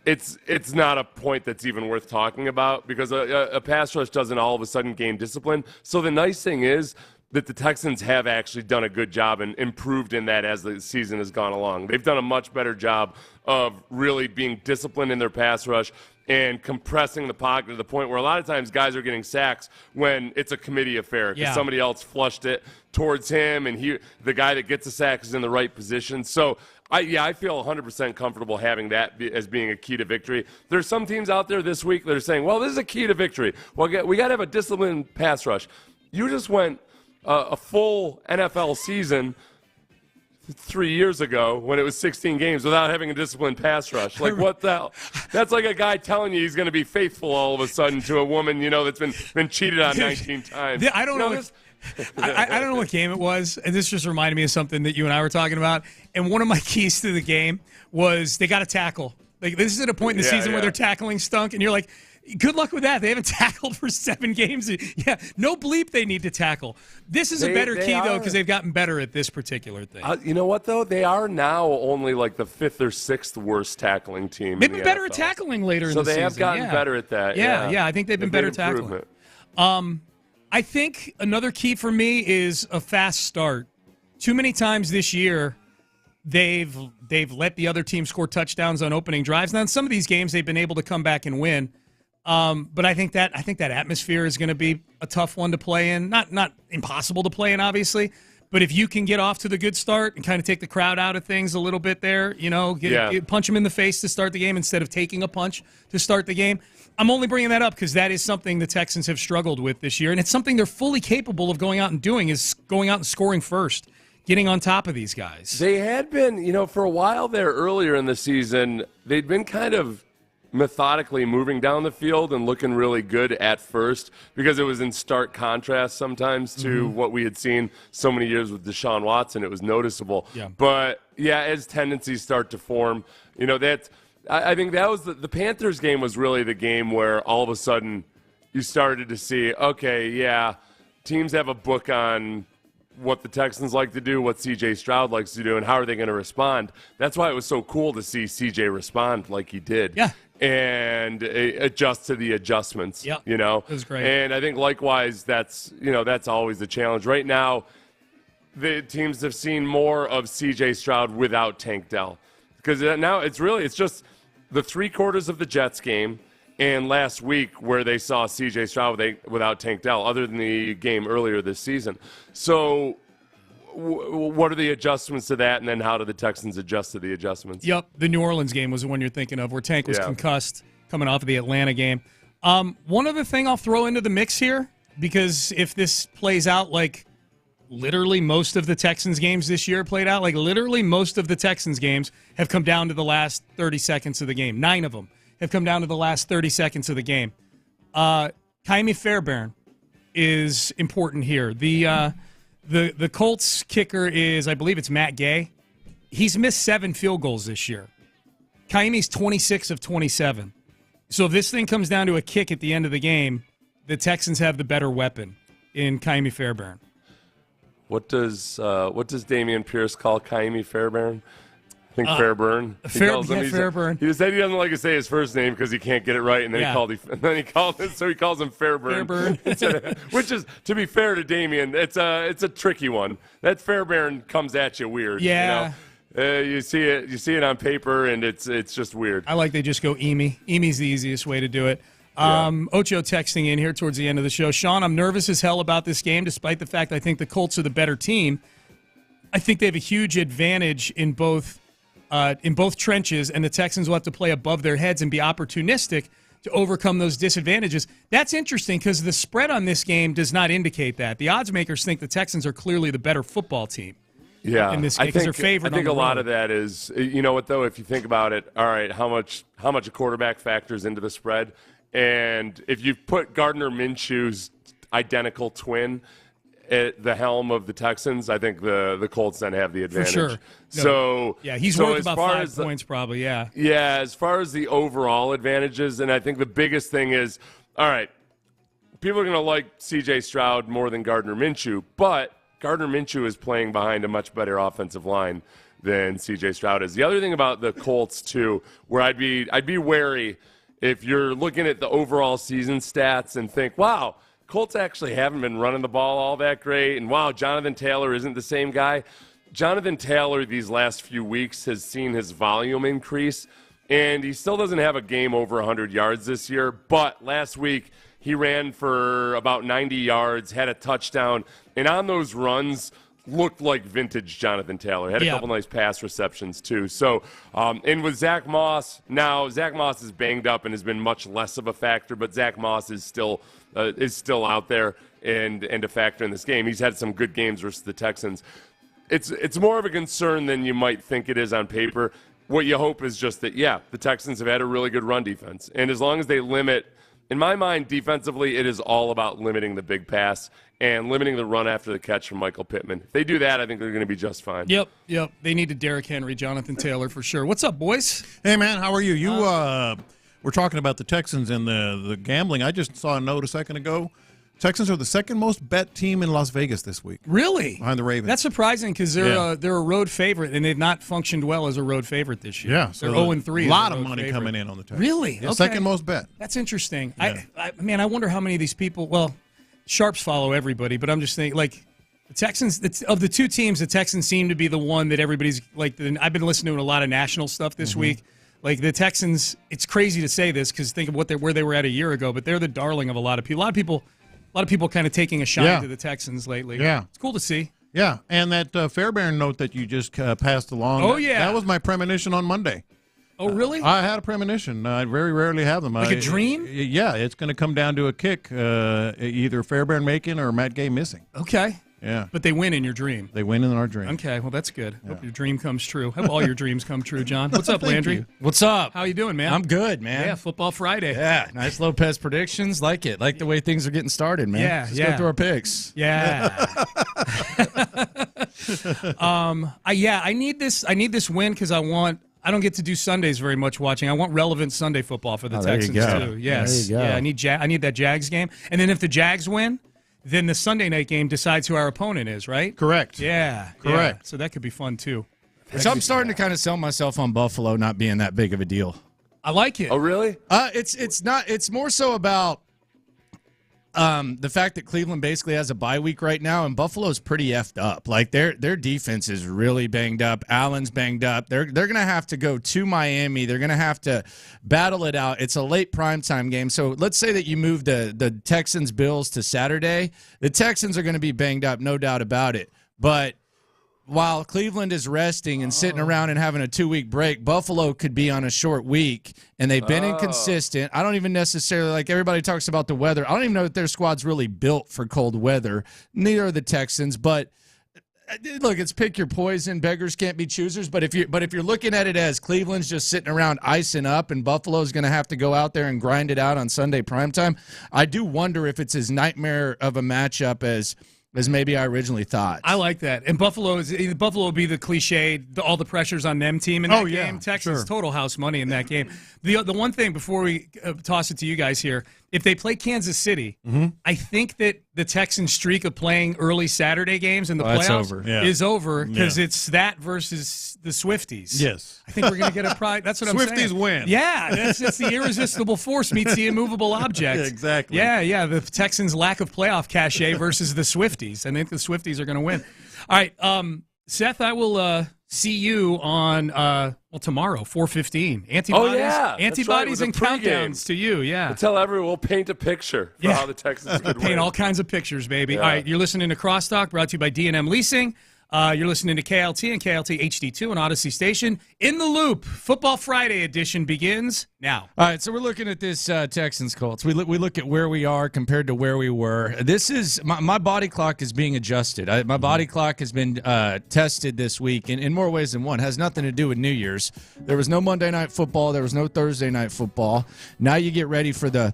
Speaker 3: it's not a point that's even worth talking about because a pass rush doesn't all of a sudden gain discipline. So the nice thing is that the Texans have actually done a good job and improved in that as the season has gone along. They've done a much better job of really being disciplined in their pass rush and compressing the pocket to the point where a lot of times guys are getting sacks when it's a committee affair because somebody else flushed it towards him and the guy that gets the sack is in the right position. So, I feel 100% comfortable having that as being a key to victory. There's some teams out there this week that are saying, well, this is a key to victory. Well, we got to have a disciplined pass rush. You just went a full NFL season 3 years ago when it was 16 games without having a disciplined pass rush. Like, what the hell? That's like a guy telling you he's going to be faithful all of a sudden to a woman, that's been cheated on 19 times.
Speaker 4: I don't know. I don't know what game it was, and this just reminded me of something that you and I were talking about. And one of my keys to the game was they got to tackle. Like, this is at a point in the season where their tackling stunk, and you're like, good luck with that. They haven't tackled for 7 games. Yeah, no bleep they need to tackle. This is a better key, though, because they've gotten better at this particular thing.
Speaker 3: You know what, though? They are now only like the 5th or 6th worst tackling team.
Speaker 4: They've been better at tackling later in the season.
Speaker 3: So they have gotten better at that.
Speaker 4: Yeah, I think they've been better tackling. I think another key for me is a fast start. Too many times this year, they've let the other team score touchdowns on opening drives. Now, in some of these games, they've been able to come back and win. But I think that atmosphere is going to be a tough one to play in. Not impossible to play in, obviously. But if you can get off to the good start and kind of take the crowd out of things a little bit there, punch them in the face to start the game instead of taking a punch to start the game. I'm only bringing that up because that is something the Texans have struggled with this year, and it's something they're fully capable of going out and doing is going out and scoring first, getting on top of these guys.
Speaker 3: They had been, for a while there earlier in the season, they'd been kind of methodically moving down the field and looking really good at first because it was in stark contrast sometimes to what we had seen so many years with Deshaun Watson. It was noticeable. Yeah. But, as tendencies start to form, I think that was the Panthers game was really the game where all of a sudden you started to see, teams have a book on what the Texans like to do, what C.J. Stroud likes to do, and how are they going to respond. That's why it was so cool to see C.J. respond like he did.
Speaker 4: Yeah.
Speaker 3: And adjust to the adjustments.
Speaker 4: Yeah. It was great.
Speaker 3: And I think likewise that's always the challenge. Right now, the teams have seen more of C.J. Stroud without Tank Dell. Because now it's just the 3 quarters of the Jets game and last week where they saw C.J. Stroud without Tank Dell, other than the game earlier this season. So what are the adjustments to that, and then how do the Texans adjust to the adjustments?
Speaker 4: Yep, the New Orleans game was the one you're thinking of where Tank was concussed coming off of the Atlanta game. One other thing I'll throw into the mix here, because if this plays out like literally most of the Texans games this year played out. Like literally most of the Texans games have come down to the last 30 seconds of the game. 9 of them have come down to the last 30 seconds of the game. Ka'imi Fairbairn is important here. The Colts kicker is, I believe it's Matt Gay. He's missed 7 field goals this year. Ka'imi's 26 of 27. So if this thing comes down to a kick at the end of the game, the Texans have the better weapon in Ka'imi Fairbairn.
Speaker 3: What does Damian Pierce call Ka'imi Fairbairn? I think Fairburn.
Speaker 4: Fairburn.
Speaker 3: He said he doesn't like to say his first name because he can't get it right, and then he calls him Fairburn. Which is, to be fair to Damian, it's a tricky one. That Fairbairn comes at you weird.
Speaker 4: Yeah.
Speaker 3: You see it on paper, and it's just weird.
Speaker 4: I like they just go Emi. Emi's the easiest way to do it. Ocho texting in here towards the end of the show. Sean, I'm nervous as hell about this game, despite the fact I think the Colts are the better team. I think they have a huge advantage in both trenches, and the Texans will have to play above their heads and be opportunistic to overcome those disadvantages. That's interesting because the spread on this game does not indicate that. The odds makers think the Texans are clearly the better football team.
Speaker 3: Yeah,
Speaker 4: in this game, because they're favored.
Speaker 3: I think
Speaker 4: on the
Speaker 3: a lot
Speaker 4: road.
Speaker 3: of that is, you know what though, if you think about it, all right, how much a quarterback factors into the spread, and if you put Gardner Minshew's identical twin at the helm of the Texans, I think the Colts then have the advantage.
Speaker 4: For sure.
Speaker 3: So
Speaker 4: he's worth about 5 points probably. Yeah.
Speaker 3: Yeah, as far as the overall advantages, and I think the biggest thing is, all right, people are going to like C.J. Stroud more than Gardner Minshew, but Gardner Minshew is playing behind a much better offensive line than C.J. Stroud is. The other thing about the Colts too, where I'd be wary if you're looking at the overall season stats and think, wow, Colts actually haven't been running the ball all that great, and wow, Jonathan Taylor isn't the same guy. Jonathan Taylor these last few weeks has seen his volume increase, and he still doesn't have a game over 100 yards this year, but last week he ran for about 90 yards, had a touchdown, and on those runs looked like vintage Jonathan Taylor. Had a couple nice pass receptions too. So, and with Zach Moss, now Zach Moss is banged up and has been much less of a factor, but Zach Moss is still out there and a factor in this game. He's had some good games versus the Texans. It's more of a concern than you might think it is on paper. What you hope is just that, the Texans have had a really good run defense, and as long as they limit. In my mind, defensively, it is all about limiting the big pass and limiting the run after the catch from Michael Pittman. If they do that, I think they're going to be just fine.
Speaker 4: Yep. They need to Derrick Henry, Jonathan Taylor for sure. What's up, boys?
Speaker 19: Hey, man, how are you? You were talking about the Texans and the gambling. I just saw a note a second ago. Texans are the second most bet team in Las Vegas this week.
Speaker 4: Really?
Speaker 19: Behind the Ravens.
Speaker 4: That's surprising because they're a road favorite, and they've not functioned well as a road favorite this year.
Speaker 19: Yeah, so
Speaker 4: they're 0-3.
Speaker 19: A lot of money coming in on the Texans.
Speaker 4: Really?
Speaker 19: Yeah,
Speaker 4: Okay.
Speaker 19: second most bet.
Speaker 4: That's interesting.
Speaker 19: Yeah.
Speaker 4: I wonder how many of these people. Well, sharps follow everybody, but I'm just thinking like the Texans. Of the two teams, the Texans seem to be the one that everybody's like. I've been listening to a lot of national stuff this week. Like the Texans, it's crazy to say this because think of where they were at a year ago, but they're the darling of a lot of people. A lot of people kind of taking a shine to the Texans lately.
Speaker 19: Yeah.
Speaker 4: It's cool to see.
Speaker 19: Yeah, and that Fairbairn note that you just passed along.
Speaker 4: Oh, yeah.
Speaker 19: That was my premonition on Monday.
Speaker 4: Oh, really?
Speaker 19: I had a premonition. I very rarely have them.
Speaker 4: Like a dream?
Speaker 19: Yeah, it's going to come down to a kick, either Fairbairn making or Matt Gay missing.
Speaker 4: Okay.
Speaker 19: Yeah.
Speaker 4: But they win in your dream.
Speaker 19: They win in our dream.
Speaker 4: Okay, well, that's good. Hope your dream comes true. Hope all your dreams come true, John. What's up, Landry?
Speaker 20: What's up?
Speaker 4: How you doing, man?
Speaker 20: I'm good, man.
Speaker 4: Yeah, Football Friday.
Speaker 20: Yeah, nice Lopez predictions. Like it. Like the way things are getting started, man.
Speaker 4: Yeah,
Speaker 20: Let's go through our picks.
Speaker 4: Yeah. I need this win because I don't get to do Sundays very much watching. I want relevant Sunday football for the Texans too. Yes.
Speaker 20: There you go.
Speaker 4: Yeah, I need that Jags game. And then if the Jags win, then the Sunday night game decides who our opponent is, right?
Speaker 19: Correct.
Speaker 4: Yeah.
Speaker 19: Correct.
Speaker 4: Yeah. So that could be fun too.
Speaker 20: So I'm starting to kind of sell myself on Buffalo not being that big of a deal.
Speaker 4: I like it.
Speaker 3: Oh, really?
Speaker 20: It's not. It's more so about the fact that Cleveland basically has a bye week right now, and Buffalo's pretty effed up. Like their defense is really banged up. Allen's banged up. They're gonna have to go to Miami. They're gonna have to battle it out. It's a late primetime game. So let's say that you move the Texans Bills to Saturday. The Texans are gonna be banged up, no doubt about it. But while Cleveland is resting and sitting around and having a 2-week break, Buffalo could be on a short week, and they've been inconsistent. I don't even necessarily, like everybody talks about the weather, I don't even know that their squad's really built for cold weather. Neither are the Texans, but look, it's pick your poison. Beggars can't be choosers. But if you're looking at it as Cleveland's just sitting around icing up and Buffalo's going to have to go out there and grind it out on Sunday primetime, I do wonder if it's as nightmare of a matchup as maybe I originally thought.
Speaker 4: I like that. And Buffalo will be the cliche, all the pressure's on them team in that game. Texas, total house money in that game. The one thing before we toss it to you guys here, if they play Kansas City, I think that the Texans streak of playing early Saturday games in the playoffs is over because it's that versus the Swifties.
Speaker 19: Yes.
Speaker 4: I think we're going to get a pride. That's what I'm saying.
Speaker 19: Swifties win.
Speaker 4: Yeah, that's the irresistible force meets the immovable object.
Speaker 19: Exactly.
Speaker 4: Yeah, the Texans' lack of playoff cachet versus the Swifties. I think the Swifties are going to win. All right, Seth, I will see you on tomorrow, 4:15. Antibodies and countdowns to you. Yeah,
Speaker 3: We'll tell everyone. We'll paint a picture for how the Texans could win.
Speaker 4: Paint all kinds of pictures, baby.
Speaker 3: Yeah.
Speaker 4: All right, you're listening to Crosstalk, brought to you by D&M Leasing. You're listening to KLT and KLT HD2 and Odyssey Station. In the Loop, Football Friday edition begins now.
Speaker 20: All right, so we're looking at this Texans Colts. We look at where we are compared to where we were. This is my body clock is being adjusted. My body clock has been tested this week in more ways than one. It has nothing to do with New Year's. There was no Monday Night Football. There was no Thursday Night Football. Now you get ready for the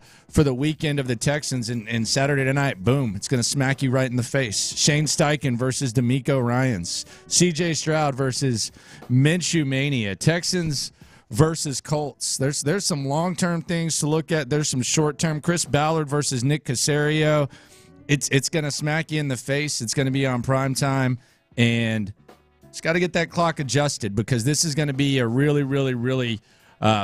Speaker 20: weekend of the Texans, and Saturday night, boom, it's going to smack you right in the face. Shane Steichen versus D'Amico Ryans. C.J. Stroud versus Minshew Mania. Texans versus Colts. There's some long-term things to look at. There's some short-term. Chris Ballard versus Nick Caserio. It's going to smack you in the face. It's going to be on prime time, and it's got to get that clock adjusted because this is going to be a really, really, really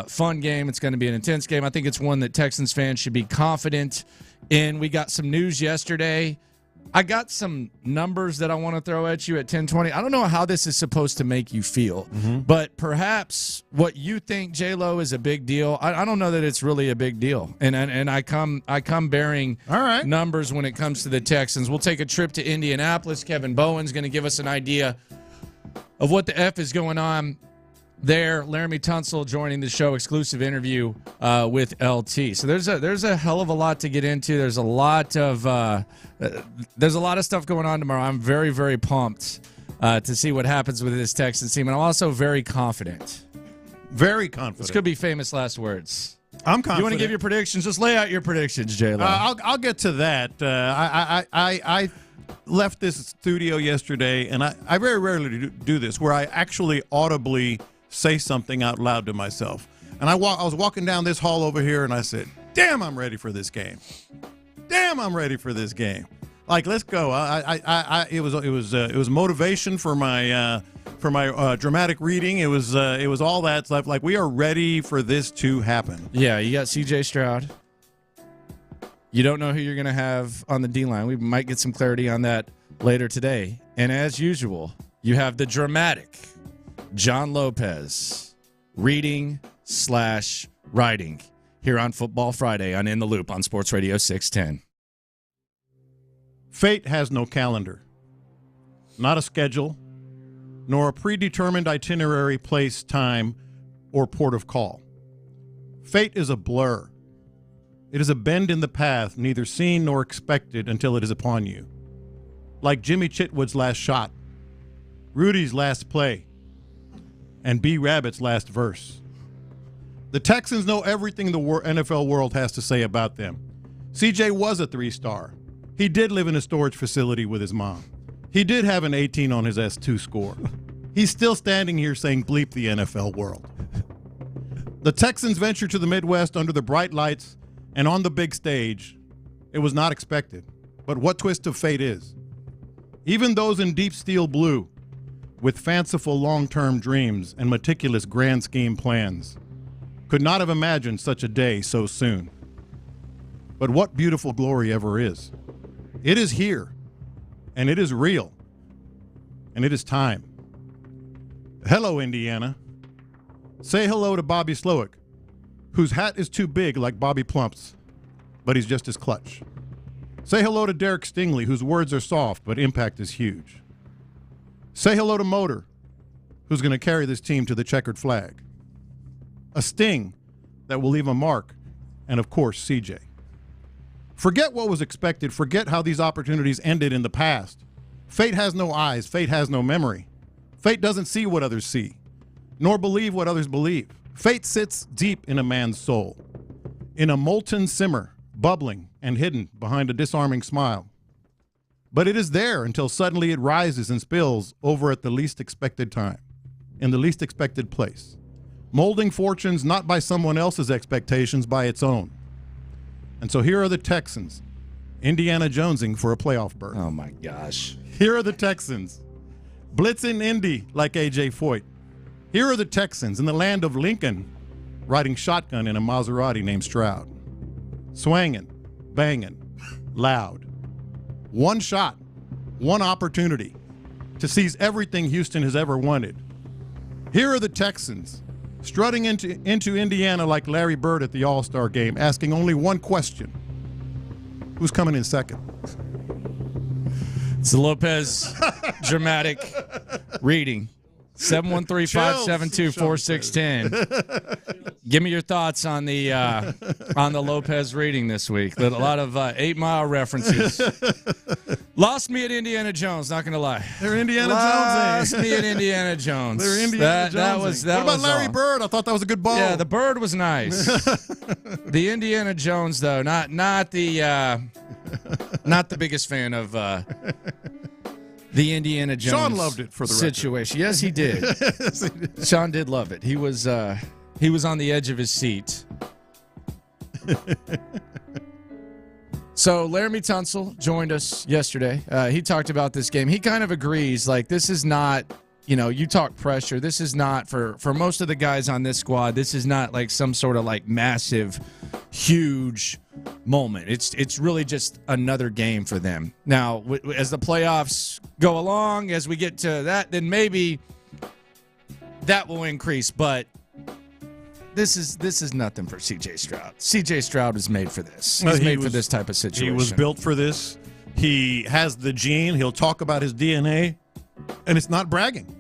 Speaker 20: fun game. It's going to be an intense game. I think it's one that Texans fans should be confident in. We got some news yesterday. I got some numbers that I want to throw at you at 10:20. I don't know how this is supposed to make you feel, but perhaps what you think, J-Lo, is a big deal. I don't know that it's really a big deal. And I come bearing numbers when it comes to the Texans. We'll take a trip to Indianapolis. Kevin Bowen's going to give us an idea of what the F is going on there. Laramie Tunsil joining the show, exclusive interview with LT. So there's a hell of a lot to get into. There's a lot of stuff going on tomorrow. I'm very, very pumped to see what happens with this Texans team, and I'm also very confident.
Speaker 19: Very confident.
Speaker 20: This could be famous last words.
Speaker 19: I'm confident.
Speaker 20: You want to give your predictions? Just lay out your predictions, J-Lo.
Speaker 19: I'll get to that. I left this studio yesterday, and I very rarely do this, where I actually audibly say something out loud to myself. And I was walking down this hall over here, and I said, "Damn, I'm ready for this game. Damn, I'm ready for this game. Like, let's go." It was motivation for my dramatic reading. It was all that stuff. Like, we are ready for this to happen.
Speaker 20: Yeah, you got C.J. Stroud. You don't know who you're going to have on the D-line. We might get some clarity on that later today. And as usual, you have the dramatic John Lopez reading/writing here on Football Friday on In the Loop on Sports Radio 610.
Speaker 19: Fate has no calendar, not a schedule, nor a predetermined itinerary, place, time, or port of call. Fate is a blur. It is a bend in the path, neither seen nor expected until it is upon you. Like Jimmy Chitwood's last shot, Rudy's last play, and B. Rabbit's last verse. The Texans know everything the NFL world has to say about them. CJ was a 3-star. He did live in a storage facility with his mom. He did have an 18 on his S2 score. He's still standing here saying bleep the NFL world. The Texans venture to the Midwest under the bright lights and on the big stage. It was not expected, but what twist of fate is. Even those in deep steel blue, with fanciful long-term dreams and meticulous grand scheme plans, could not have imagined such a day so soon. But what beautiful glory ever is. It is here, and it is real, and it is time. Hello, Indiana. Say hello to Bobby Slowick, whose hat is too big like Bobby Plump's, but he's just as clutch. Say hello to Derek Stingley, whose words are soft, but impact is huge. Say hello to Motor, who's going to carry this team to the checkered flag. A sting that will leave a mark, and of course, CJ. Forget what was expected. Forget how these opportunities ended in the past. Fate has no eyes. Fate has no memory. Fate doesn't see what others see, nor believe what others believe. Fate sits deep in a man's soul, in a molten simmer, bubbling and hidden behind a disarming smile. But it is there until suddenly it rises and spills over at the least expected time, in the least expected place, molding fortunes not by someone else's expectations, by its own. And so here are the Texans, Indiana Jonesing for a playoff berth.
Speaker 20: Oh, my gosh.
Speaker 19: Here are the Texans, blitzing Indy like A.J. Foyt. Here are the Texans in the land of Lincoln, riding shotgun in a Maserati named Stroud. Swanging, banging, loud. One shot, one opportunity to seize everything Houston has ever wanted. Here are the Texans, strutting into Indiana like Larry Bird at the All-Star game, asking only one question. Who's coming in second?
Speaker 20: It's the Lopez dramatic reading. 713-572-4610. Give me your thoughts on the Lopez reading this week. A lot of 8 Mile references. Lost me at Indiana Jones, not going to lie.
Speaker 19: They're Indiana
Speaker 20: Lost
Speaker 19: Jonesing.
Speaker 20: me at Indiana Jones.
Speaker 19: They're Indiana Jonesing. What about Larry Bird? I thought that was a good ball.
Speaker 20: Yeah, the Bird was nice. The Indiana Jones, though, not the biggest fan of the Indiana Jones.
Speaker 19: Sean loved it for the
Speaker 20: situation. Yes, he did.
Speaker 19: Yes, he did.
Speaker 20: Sean did love it. He was on the edge of his seat. So Laramie Tunsil joined us yesterday. He talked about this game. He kind of agrees, like, this is not, you talk pressure. This is not, for most of the guys on this squad, this is not like some sort of like massive, huge moment. It's really just another game for them. Now, as the playoffs go along, as we get to that, then maybe that will increase, but this is nothing for C.J. Stroud. C.J. Stroud is made for this. He's made for this type of situation.
Speaker 19: He was built for this. He has the gene. He'll talk about his DNA, and it's not bragging.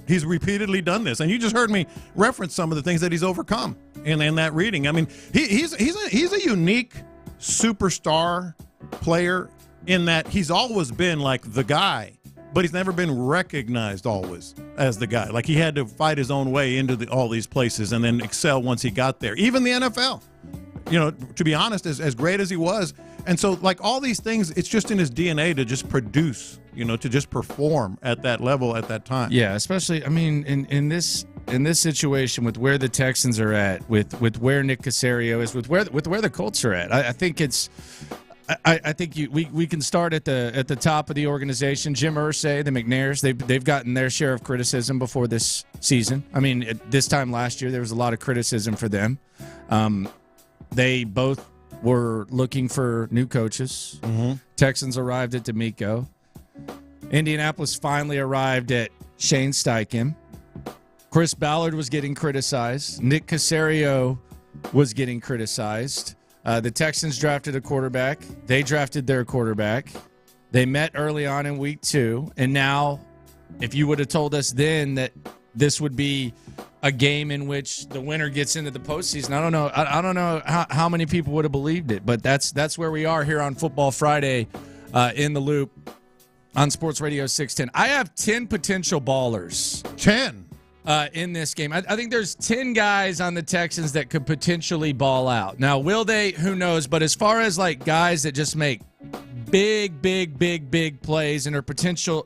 Speaker 19: He's repeatedly done this, and you just heard me reference some of the things that he's overcome in that reading. I mean, he's a unique superstar player in that he's always been like the guy, but he's never been recognized always as the guy. Like, he had to fight his own way into all these places and then excel once he got there. Even the NFL, to be honest, as great as he was. And so, like, all these things, it's just in his DNA to just produce, to just perform at that level at that time.
Speaker 20: Yeah, especially, I mean, in this situation with where the Texans are at, with where Nick Caserio is, with where the Colts are at, I think it's. I think we can start at the top of the organization. Jim Irsay, the McNairs, they've gotten their share of criticism before this season. I mean, at this time last year, there was a lot of criticism for them. They both were looking for new coaches.
Speaker 19: Mm-hmm.
Speaker 20: Texans arrived at D'Amico. Indianapolis finally arrived at Shane Steichen. Chris Ballard was getting criticized. Nick Caserio was getting criticized. The Texans drafted a quarterback. They drafted their quarterback. They met early on in week 2. And now, if you would have told us then that this would be a game in which the winner gets into the postseason, I don't know how many people would have believed it. But that's where we are here on Football Friday in the Loop on Sports Radio 610. I have 10 potential ballers.
Speaker 19: 10?
Speaker 20: In this game. I think there's 10 guys on the Texans that could potentially ball out. Now, will they? Who knows? But as far as like guys that just make big plays and have potential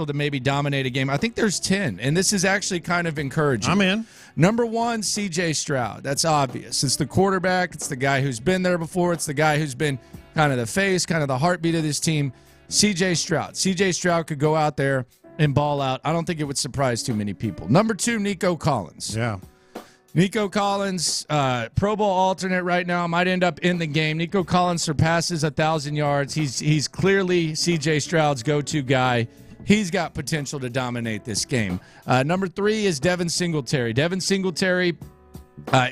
Speaker 20: to maybe dominate a game, I think there's 10. And this is actually kind of encouraging.
Speaker 19: I'm in.
Speaker 20: Number 1, C.J. Stroud. That's obvious. It's the quarterback. It's the guy who's been there before. It's the guy who's been kind of the face, kind of the heartbeat of this team. C.J. Stroud. C.J. Stroud could go out there and ball out. I don't think it would surprise too many people. Number 2, Nico Collins.
Speaker 19: Yeah.
Speaker 20: Nico Collins, Pro Bowl alternate right now, might end up in the game. Nico Collins surpasses 1,000 yards. He's clearly C.J. Stroud's go-to guy. He's got potential to dominate this game. Number 3 is Devin Singletary. Devin Singletary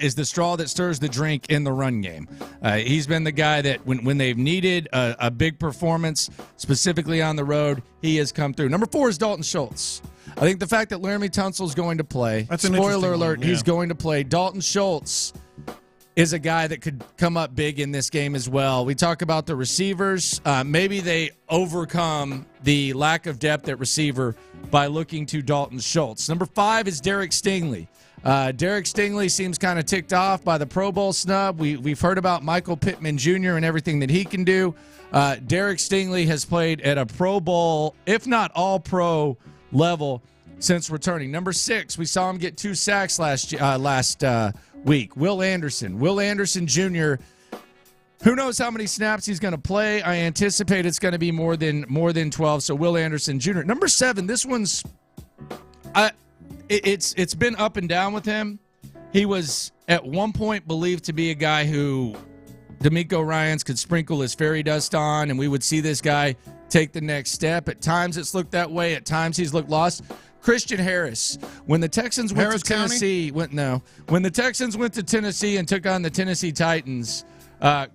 Speaker 20: is the straw that stirs the drink in the run game. He's been the guy that when they've needed a big performance, specifically on the road, he has come through. Number 4 is Dalton Schultz. I think the fact that Laramie Tunsil's going to play, spoiler alert, he's going to play. Dalton Schultz is a guy that could come up big in this game as well. We talk about the receivers. Maybe they overcome the lack of depth at receiver by looking to Dalton Schultz. Number 5 is Derek Stingley. Derek Stingley seems kind of ticked off by the Pro Bowl snub. We've heard about Michael Pittman Jr. and everything that he can do. Derek Stingley has played at a Pro Bowl, if not all-pro level, since returning. Number 6, we saw him get 2 sacks last week. Will Anderson. Will Anderson Jr., who knows how many snaps he's going to play. I anticipate it's going to be more than 12, so Will Anderson Jr. Number 7, this one's it's been up and down with him. He was at one point believed to be a guy who D'Amico Ryans could sprinkle his fairy dust on, and we would see this guy take the next step. At times it's looked that way. At times he's looked lost. Christian Harris. When the Texans went to Tennessee, when the Texans went to Tennessee and took on the Tennessee Titans,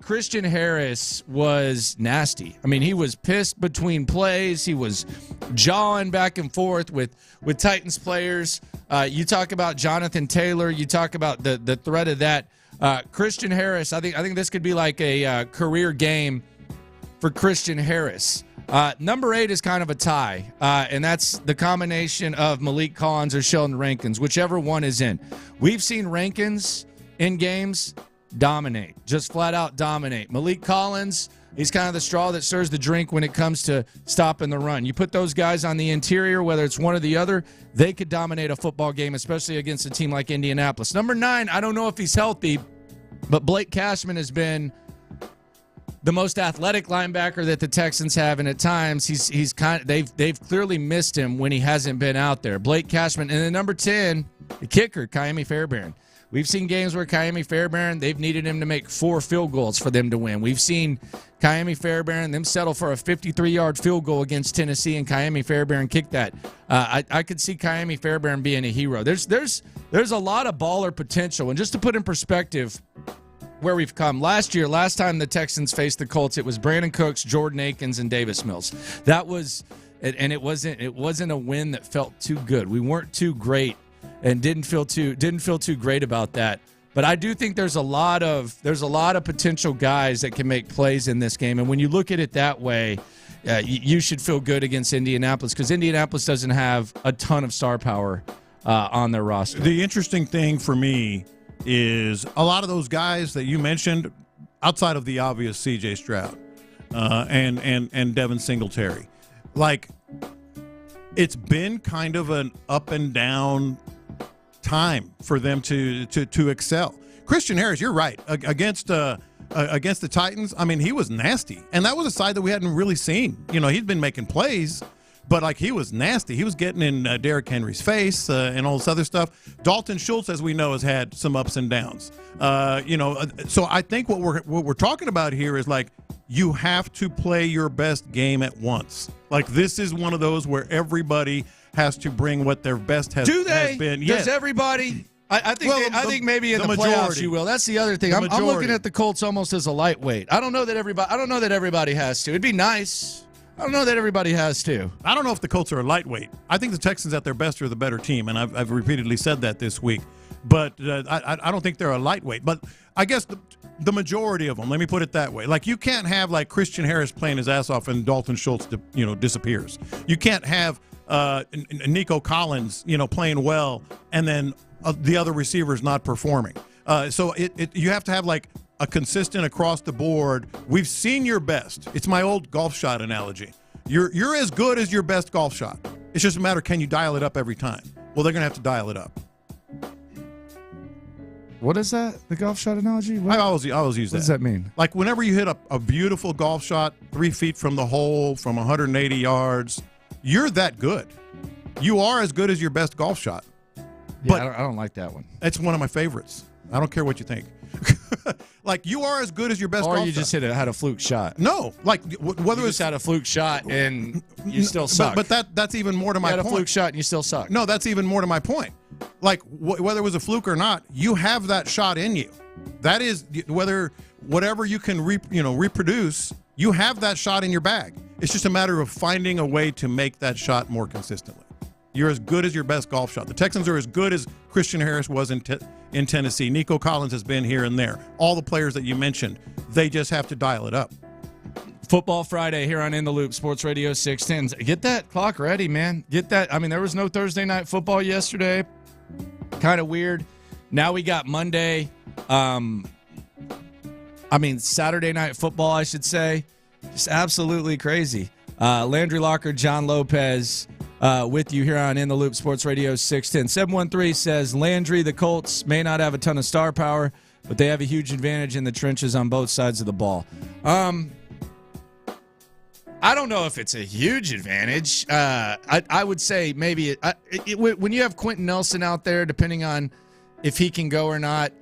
Speaker 20: Christian Harris was nasty. I mean, he was pissed between plays. He was jawing back and forth with Titans players. You talk about Jonathan Taylor. You talk about the threat of that. Christian Harris, I think this could be like a career game for Christian Harris. Number 8 is kind of a tie, and that's the combination of Malik Collins or Sheldon Rankins, whichever one is in. We've seen Rankins in games dominate, just flat out dominate. Malik Collins, he's kind of the straw that stirs the drink when it comes to stopping the run. You put those guys on the interior, whether it's one or the other, they could dominate a football game, especially against a team like Indianapolis. Number 9, I don't know if he's healthy, but Blake Cashman has been the most athletic linebacker that the Texans have, and at times he's kind of they've clearly missed him when he hasn't been out there. Blake Cashman, and then number 10, the kicker, Ka'imi Fairbairn. We've seen games where Ka'imi Fairbairn, they've needed him to make 4 field goals for them to win. We've seen Ka'imi Fairbairn, them settle for a 53-yard field goal against Tennessee, and Ka'imi Fairbairn kicked that. I could see Ka'imi Fairbairn being a hero. There's a lot of baller potential, and just to put in perspective where we've come. Last time the Texans faced the Colts, it was Brandon Cooks, Jordan Akins, and Davis Mills. That was, and it wasn't a win that felt too good. We weren't too great, and didn't feel too great about that. But I do think there's a lot of potential guys that can make plays in this game, and when you look at it that way, you should feel good against Indianapolis, because Indianapolis doesn't have a ton of star power on their roster.
Speaker 19: The interesting thing for me is a lot of those guys that you mentioned, outside of the obvious C.J. Stroud and Devin Singletary, like, it's been kind of an up and down time for them to excel. Christian Harris, you're right, against the Titans. I mean, he was nasty, and that was a side that we hadn't really seen. You know, he'd been making plays, but, like, he was nasty. He was getting in Derrick Henry's face and all this other stuff. Dalton Schultz, as we know, has had some ups and downs. So I think what we're talking about here is, like, you have to play your best game at once. Like, this is one of those where everybody has to bring what their best has been.
Speaker 20: Yes. Does everybody? I think maybe in the playoffs you will. That's the other thing. I'm looking at the Colts almost as a lightweight. I don't know that everybody has to. It'd be nice. I don't know that everybody has to.
Speaker 19: I don't know if the Colts are a lightweight. I think the Texans at their best are the better team, and I've repeatedly said that this week. But I don't think they're a lightweight. But I guess the majority of them, let me put it that way. Like, you can't have, like, Christian Harris playing his ass off and Dalton Schultz disappears. You can't have Nico Collins playing well and then the other receivers not performing. So you have to have, like, a consistent across the board. We've seen your best. It's my old golf shot analogy. You're as good as your best golf shot. It's just a matter, can you dial it up every time? Well, they're going to have to dial it up.
Speaker 20: What is that? The golf shot analogy?
Speaker 19: I always use that.
Speaker 20: What does that mean?
Speaker 19: Like, whenever you hit a beautiful golf shot 3 feet from the hole from 180 yards, you're that good. You are as good as your best golf shot.
Speaker 20: Yeah, but I don't like that one.
Speaker 19: It's one of my favorites. I don't care what you think. Like, you are as good as your best
Speaker 20: Or
Speaker 19: golf
Speaker 20: you just
Speaker 19: shot.
Speaker 20: had a fluke shot.
Speaker 19: No, like whether
Speaker 20: You
Speaker 19: it's
Speaker 20: just had a fluke shot and you still suck.
Speaker 19: But that's even more to my
Speaker 20: you had
Speaker 19: point.
Speaker 20: a fluke shot and you still suck.
Speaker 19: No, that's even more to my point. Like, whether it was a fluke or not, you have that shot in you. That is, whatever you can reproduce, you have that shot in your bag. It's just a matter of finding a way to make that shot more consistently. You're as good as your best golf shot. The Texans are as good as Christian Harris was in Tennessee. Nico Collins has been here and there. All the players that you mentioned, they just have to dial it up.
Speaker 20: Football Friday here on In the Loop, Sports Radio 610. Get that clock ready, man. Get that. I mean, there was no Thursday night football yesterday. Kind of weird. Now we got Monday. Saturday night football, I should say. Just absolutely crazy. Landry Locker, John Lopez with you here on In the Loop, Sports Radio 610. 713 says, Landry, the Colts may not have a ton of star power, but they have a huge advantage in the trenches on both sides of the ball. I don't know if it's a huge advantage. I would say maybe when you have Quentin Nelson out there, depending on if he can go or not,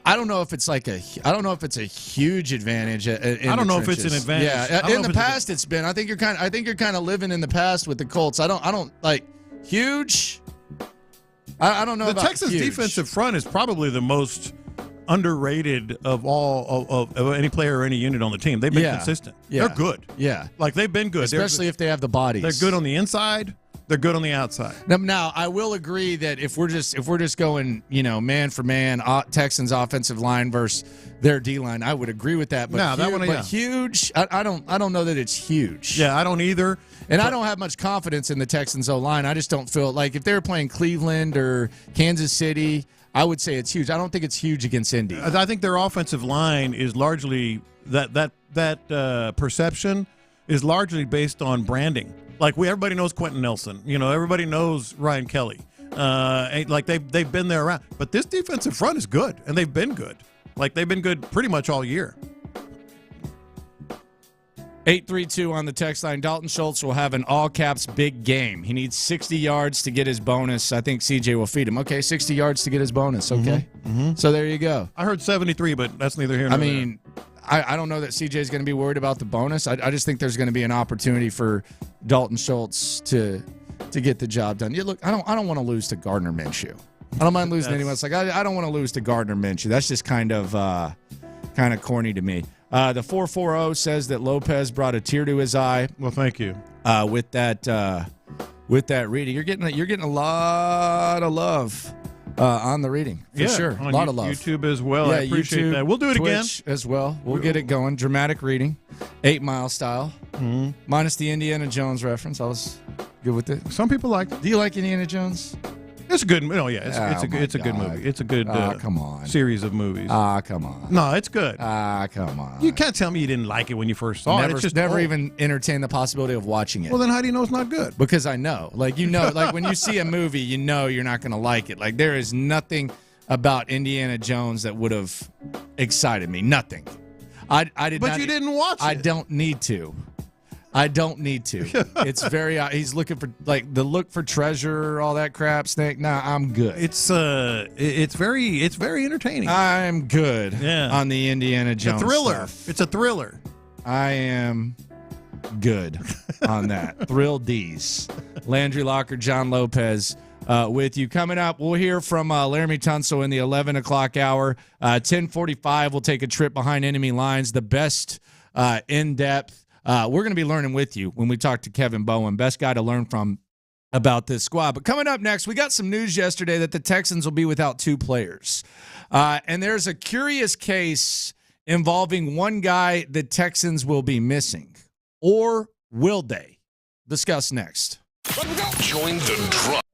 Speaker 20: I don't know if it's a huge advantage. I
Speaker 19: don't know if it's an advantage.
Speaker 20: Yeah, in the past it's been. I think you're kind of living in the past with the Colts. I don't like huge. I don't know.
Speaker 19: The
Speaker 20: about
Speaker 19: Texans
Speaker 20: huge.
Speaker 19: defensive front is probably the most underrated of all of any player or any unit on the team. They've been consistent.
Speaker 20: Yeah.
Speaker 19: They're good.
Speaker 20: Yeah,
Speaker 19: like they've been good,
Speaker 20: especially if they have the bodies.
Speaker 19: They're good on the inside. They're good on the outside.
Speaker 20: Now, I will agree that if we're just going, man for man, Texans offensive line versus their D line, I would agree with that. But huge, I don't know that it's huge.
Speaker 19: Yeah, I don't either.
Speaker 20: And I don't have much confidence in the Texans O line. I just don't feel like if they were playing Cleveland or Kansas City, I would say it's huge. I don't think it's huge against Indy.
Speaker 19: I think their offensive line is largely that perception is largely based on branding. Like everybody knows Quentin Nelson, everybody knows Ryan Kelly. Like they've been there around. But this defensive front is good, and they've been good. Like they've been good pretty much all year.
Speaker 20: 832 on the text line. Dalton Schultz will have an all-caps big game. He needs 60 yards to get his bonus. I think CJ will feed him. Okay, 60 yards to get his bonus. Okay.
Speaker 19: Mm-hmm.
Speaker 20: So there you go.
Speaker 19: I heard 73, but that's neither here nor there.
Speaker 20: I don't know that CJ is going to be worried about the bonus. I just think there's going to be an opportunity for Dalton Schultz to get the job done. Yeah, look, I don't want to lose to Gardner Minshew. I don't mind losing to anyone. It's like I don't want to lose to Gardner Minshew. That's just kind of corny to me. The 440 says that Lopez brought a tear to his eye.
Speaker 19: Well, thank you.
Speaker 20: With that reading, you're getting a lot of love. On the reading, for sure. A lot of love.
Speaker 19: YouTube as well.
Speaker 20: Yeah,
Speaker 19: I appreciate
Speaker 20: YouTube,
Speaker 19: that. We'll do it
Speaker 20: Twitch
Speaker 19: again.
Speaker 20: as well. We'll get it going. Dramatic reading. 8 Mile style.
Speaker 19: Mm-hmm.
Speaker 20: Minus the Indiana Jones reference. I was good with it.
Speaker 19: Some people like it.
Speaker 20: Do you like Indiana Jones?
Speaker 19: It's a good movie. Oh, yeah. It's a good movie. It's a good
Speaker 20: come on.
Speaker 19: series of movies.
Speaker 20: Come on.
Speaker 19: No, it's good.
Speaker 20: Come on.
Speaker 19: You can't tell me you didn't like it when you first saw it. It's just
Speaker 20: never even entertained the possibility of watching it.
Speaker 19: Well, then how do you know it's not good?
Speaker 20: Because I know. Like when you see a movie, you know you're not going to like it. Like there is nothing about Indiana Jones that would have excited me. Nothing. I did.
Speaker 19: But you didn't watch it.
Speaker 20: I don't need to. It's very. He's looking for the look for treasure, all that crap. Snake. Nah, I'm good.
Speaker 19: It's very entertaining.
Speaker 20: I'm good.
Speaker 19: Yeah.
Speaker 20: On the Indiana Jones.
Speaker 19: A thriller.
Speaker 20: Stuff.
Speaker 19: It's a thriller.
Speaker 20: I am good on that. Thrill D's. Landry Locker, John Lopez. With you. Coming up, we'll hear from Laramie Tunsil in the 11 o'clock hour. 10:45, we'll take a trip behind enemy lines, the best in-depth. We're going to be learning with you when we talk to Kevin Bowen, best guy to learn from about this squad. But coming up next, we got some news yesterday that the Texans will be without 2 players. And there's a curious case involving one guy the Texans will be missing. Or will they? Discuss next.
Speaker 6: Join the drop.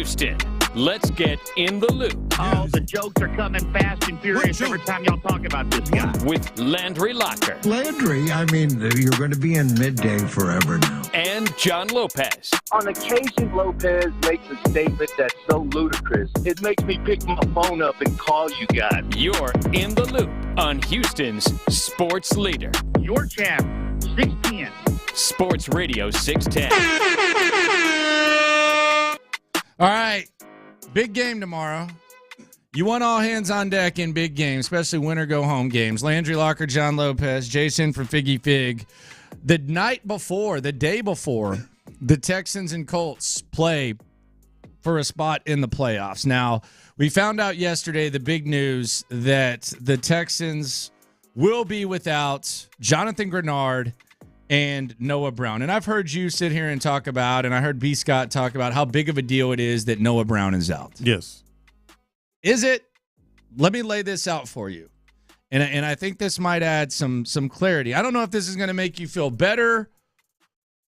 Speaker 1: Houston. Let's get in the loop.
Speaker 21: Oh, the jokes are coming fast and furious every time y'all talk about this guy.
Speaker 1: With Landry Locker.
Speaker 22: Landry, I mean, you're going to be in midday forever now.
Speaker 1: And John Lopez.
Speaker 23: On occasion, Lopez makes a statement that's so ludicrous, it makes me pick my phone up and call you guys.
Speaker 1: You're in the loop on Houston's sports leader.
Speaker 21: Your champ, 610.
Speaker 1: Sports Radio 610.
Speaker 20: All right. Big game tomorrow. You want all hands on deck in big games, especially win or go home games. Landry Locker, John Lopez, Jason from Figgy Fig. The day before, the Texans and Colts play for a spot in the playoffs. Now, we found out yesterday the big news that the Texans will be without Jonathan Grenard and Noah Brown. And I've heard you sit here and talk about, and I heard B. Scott talk about how big of a deal it is that Noah Brown is out.
Speaker 19: Yes.
Speaker 20: Is it? Let me lay this out for you. And I think this might add some clarity. I don't know if this is going to make you feel better,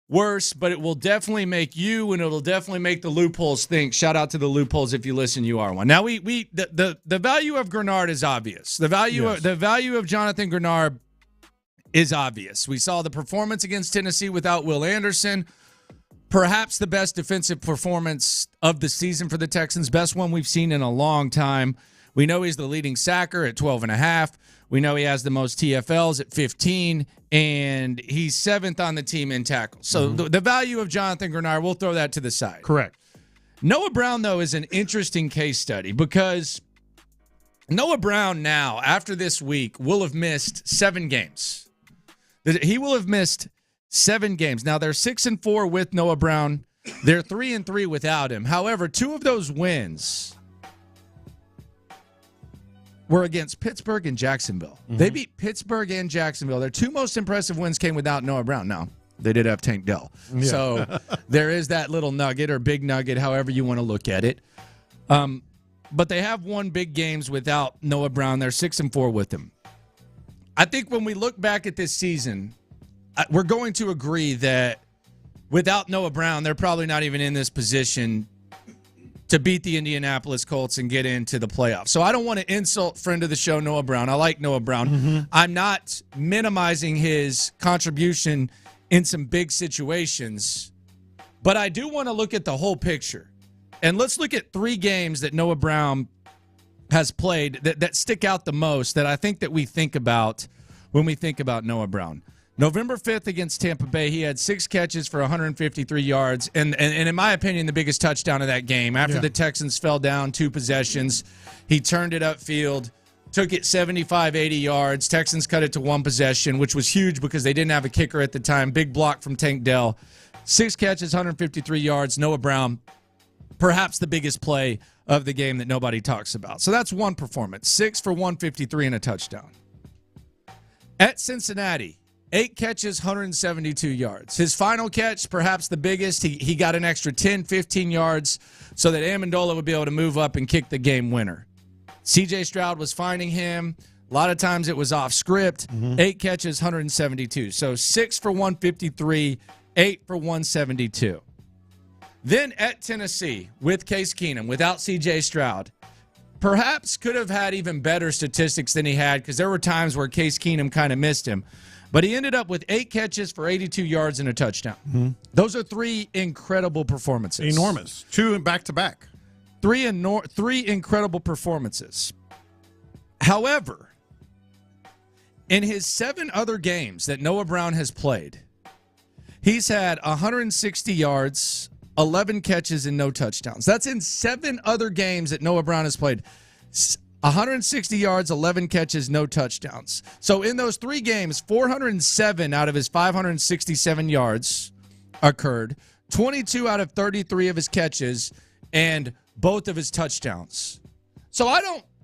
Speaker 20: worse, but it will definitely make you, and it'll definitely make the loopholes think. Shout out to the loopholes if you listen, you are one. Now the value of Grenard is obvious. The value of Jonathan Grenard is obvious. We saw the performance against Tennessee without Will Anderson. Perhaps the best defensive performance of the season for the Texans, best one we've seen in a long time. We know he's the leading sacker at 12.5. We know he has the most TFLs at 15, and he's 7th on the team in tackles. So the value of Jonathan Grenard, we'll throw that to the side.
Speaker 19: Correct.
Speaker 20: Noah Brown, though, is an interesting case study because Noah Brown now, after this week, will have missed 7 games. He will have missed 7 games. Now, they're 6-4 with Noah Brown. They're 3-3 without him. However, 2 of those wins were against Pittsburgh and Jacksonville. They beat Pittsburgh and Jacksonville. Their 2 most impressive wins came without Noah Brown. Now, they did have Tank Dell. Yeah. So there is that little nugget or big nugget, however you want to look at it. But they have won big games without Noah Brown. They're 6-4 with him. I think when we look back at this season, we're going to agree that without Noah Brown, they're probably not even in this position to beat the Indianapolis Colts and get into the playoffs. So I don't want to insult friend of the show, Noah Brown. I like Noah Brown. I'm not minimizing his contribution in some big situations, but I do want to look at the whole picture. And let's look at 3 games that Noah Brown has played that stick out the most, that I think that we think about when we think about Noah Brown. November 5th against Tampa Bay, he had 6 catches for 153 yards, and in my opinion, the biggest touchdown of that game. After the Texans fell down 2 possessions, he turned it upfield, took it 75, 80 yards. Texans cut it to 1 possession, which was huge because they didn't have a kicker at the time. Big block from Tank Dell. 6 catches, 153 yards. Noah Brown, perhaps the biggest play of the game that nobody talks about. So that's one performance. 6 for 153 and a touchdown. At Cincinnati, 8 catches, 172 yards. His final catch, perhaps the biggest, he got an extra 10, 15 yards so that Amendola would be able to move up and kick the game winner. C.J. Stroud was finding him. A lot of times it was off script. 8 catches, 172. So 6 for 153, 8 for 172. Then at Tennessee with Case Keenum, without C.J. Stroud, perhaps could have had even better statistics than he had because there were times where Case Keenum kind of missed him. But he ended up with 8 catches for 82 yards and a touchdown. Those are 3 incredible performances.
Speaker 19: Enormous. 2 back-to-back.
Speaker 20: 3 incredible performances. However, in his 7 other games that Noah Brown has played, he's had 160 yards, 11 catches, and no touchdowns. That's in 7 other games that Noah Brown has played. 160 yards, 11 catches, no touchdowns. So in those 3 games, 407 out of his 567 yards occurred, 22 out of 33 of his catches, and both of his touchdowns. So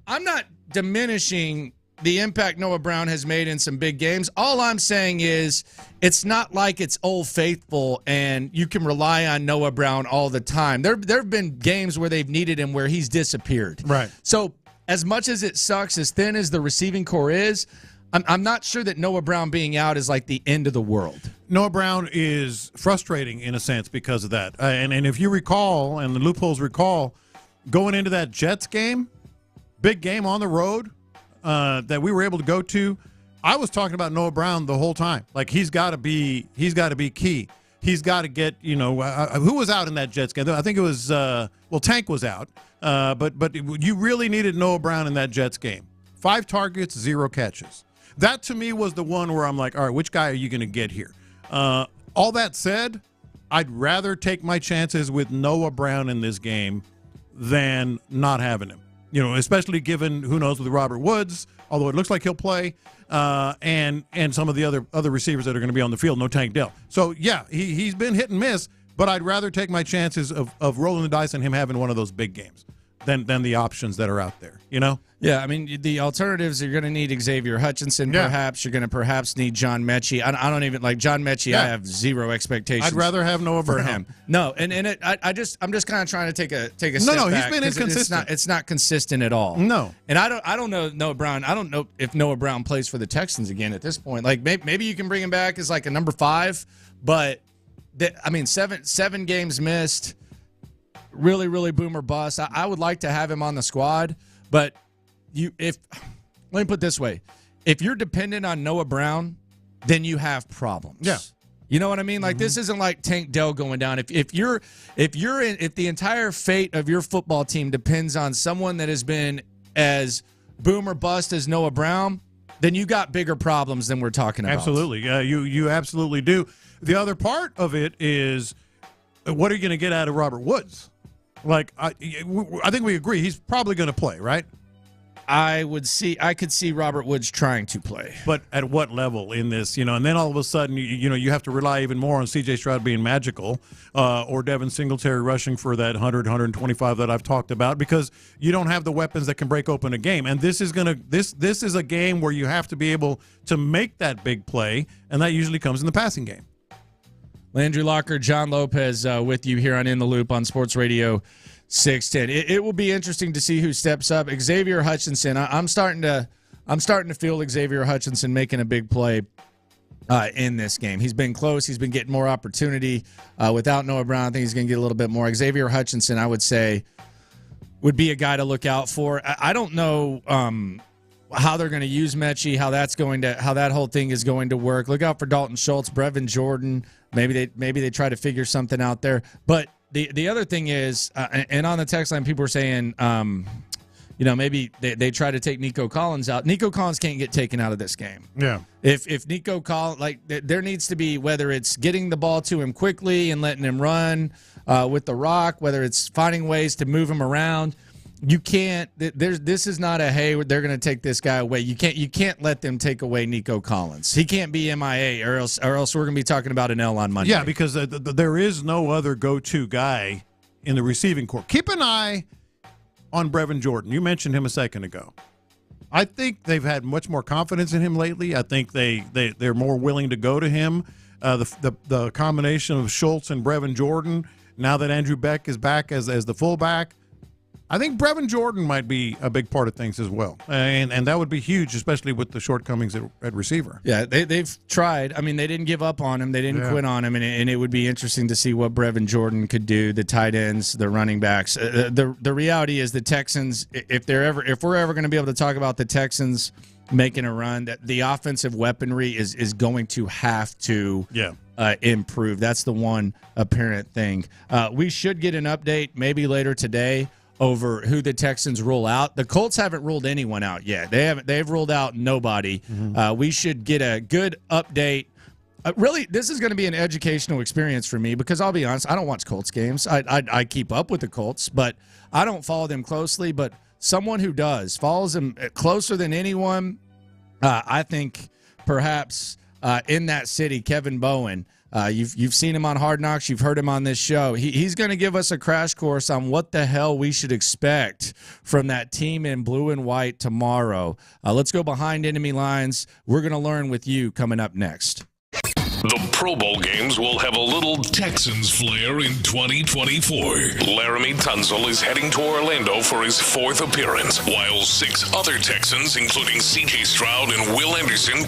Speaker 20: I'm not diminishing the impact Noah Brown has made in some big games. All I'm saying is it's not like it's Old Faithful and you can rely on Noah Brown all the time. There have been games where they've needed him where he's disappeared.
Speaker 19: Right.
Speaker 20: So as much as it sucks, as thin as the receiving core is, I'm not sure that Noah Brown being out is like the end of the world.
Speaker 19: Noah Brown is frustrating in a sense because of that. And if you recall, and the Loopholes recall, going into that Jets game, big game on the road that we were able to go to, I was talking about Noah Brown the whole time. Like, he's got to be key. He's got to get, who was out in that Jets game? I think it was, Tank was out. But you really needed Noah Brown in that Jets game. 5 targets, 0 catches. That, to me, was the one where I'm like, all right, which guy are you going to get here? All that said, I'd rather take my chances with Noah Brown in this game than not having him. Especially given, who knows, with Robert Woods, although it looks like he'll play, and some of the other receivers that are going to be on the field, no Tank Dell. So, yeah, he's been hit and miss, but I'd rather take my chances of rolling the dice and him having one of those big games than the options that are out there,
Speaker 20: Yeah, I mean, the alternatives, you're going to need Xavier Hutchinson, perhaps. You're going to perhaps need John Mechie. I don't even like John Mechie. I have 0 expectations.
Speaker 19: I'd rather have Noah Brown
Speaker 20: for him. No, and I'm just kind of trying to take a step
Speaker 19: No,
Speaker 20: back.
Speaker 19: he's been inconsistent.
Speaker 20: It's not consistent at all.
Speaker 19: No,
Speaker 20: and I don't know Noah Brown. I don't know if Noah Brown plays for the Texans again at this point. Like maybe you can bring him back as like a number 5, but 7 games missed. Really, really boom or bust. I would like to have him on the squad, but let me put it this way. If you're dependent on Noah Brown, then you have problems.
Speaker 19: Yeah.
Speaker 20: You know what I mean? Like, this isn't like Tank Dell going down. If the entire fate of your football team depends on someone that has been as boom or bust as Noah Brown, then you got bigger problems than we're talking about.
Speaker 19: Absolutely. You absolutely do. The other part of it is, what are you going to get out of Robert Woods? Like, I think we agree he's probably going to play, right?
Speaker 20: I could see Robert Woods trying to play.
Speaker 19: But at what level in this, and then all of a sudden, you have to rely even more on C.J. Stroud being magical or Devin Singletary rushing for that 100, 125 that I've talked about, because you don't have the weapons that can break open a game. And this is a game where you have to be able to make that big play, and that usually comes in the passing game.
Speaker 20: Landry Locker, John Lopez with you here on In the Loop on Sports Radio 610. It will be interesting to see who steps up. Xavier Hutchinson, I'm starting to feel Xavier Hutchinson making a big play in this game. He's been close. He's been getting more opportunity. Without Noah Brown, I think he's going to get a little bit more. Xavier Hutchinson, I would say, would be a guy to look out for. I don't know how they're going to use Mechie, how that whole thing is going to work. Look out for Dalton Schultz, Brevin Jordan. Maybe they try to figure something out there. But the other thing is, and on the text line, people were saying, maybe they try to take Nico Collins out. Nico Collins can't get taken out of this game.
Speaker 19: Yeah.
Speaker 20: If Nico Collins, there needs to be, whether it's getting the ball to him quickly and letting him run with the rock, whether it's finding ways to move him around. You can't. This is not a hey, they're going to take this guy away. You can't let them take away Nico Collins. He can't be MIA, or else we're going to be talking about an L on Monday.
Speaker 19: Yeah, because there is no other go-to guy in the receiving corps. Keep an eye on Brevin Jordan. You mentioned him a second ago. I think they've had much more confidence in him lately. I think they're more willing to go to him. The combination of Schultz and Brevin Jordan, now that Andrew Beck is back as the fullback, I think Brevin Jordan might be a big part of things as well. And that would be huge, especially with the shortcomings at receiver.
Speaker 20: Yeah, they've tried. I mean, they didn't give up on him. They didn't quit on him. And it would be interesting to see what Brevin Jordan could do, the tight ends, the running backs. The reality is the Texans, if we're ever going to be able to talk about the Texans making a run, that the offensive weaponry is going to have to improve. That's the one apparent thing. We should get an update maybe later today over who the Texans rule out. The Colts haven't ruled anyone out yet. They've ruled out nobody. Mm-hmm. We should get a good update. Really, this is going to be an educational experience for me, because I'll be honest, I don't watch Colts games. I keep up with the Colts, but I don't follow them closely. But someone who does, follows them closer than anyone, I think perhaps in that city, Kevin Bowen. You've seen him on Hard Knocks. You've heard him on this show. He's going to give us a crash course on what the hell we should expect from that team in blue and white tomorrow. Let's go behind enemy lines. We're going to learn with you coming up next.
Speaker 6: The Pro Bowl games will have a little Texans flair in 2024. Laramie Tunsil is heading to Orlando for his 4th appearance, while 6 other Texans, including C.J. Stroud and Will Anderson,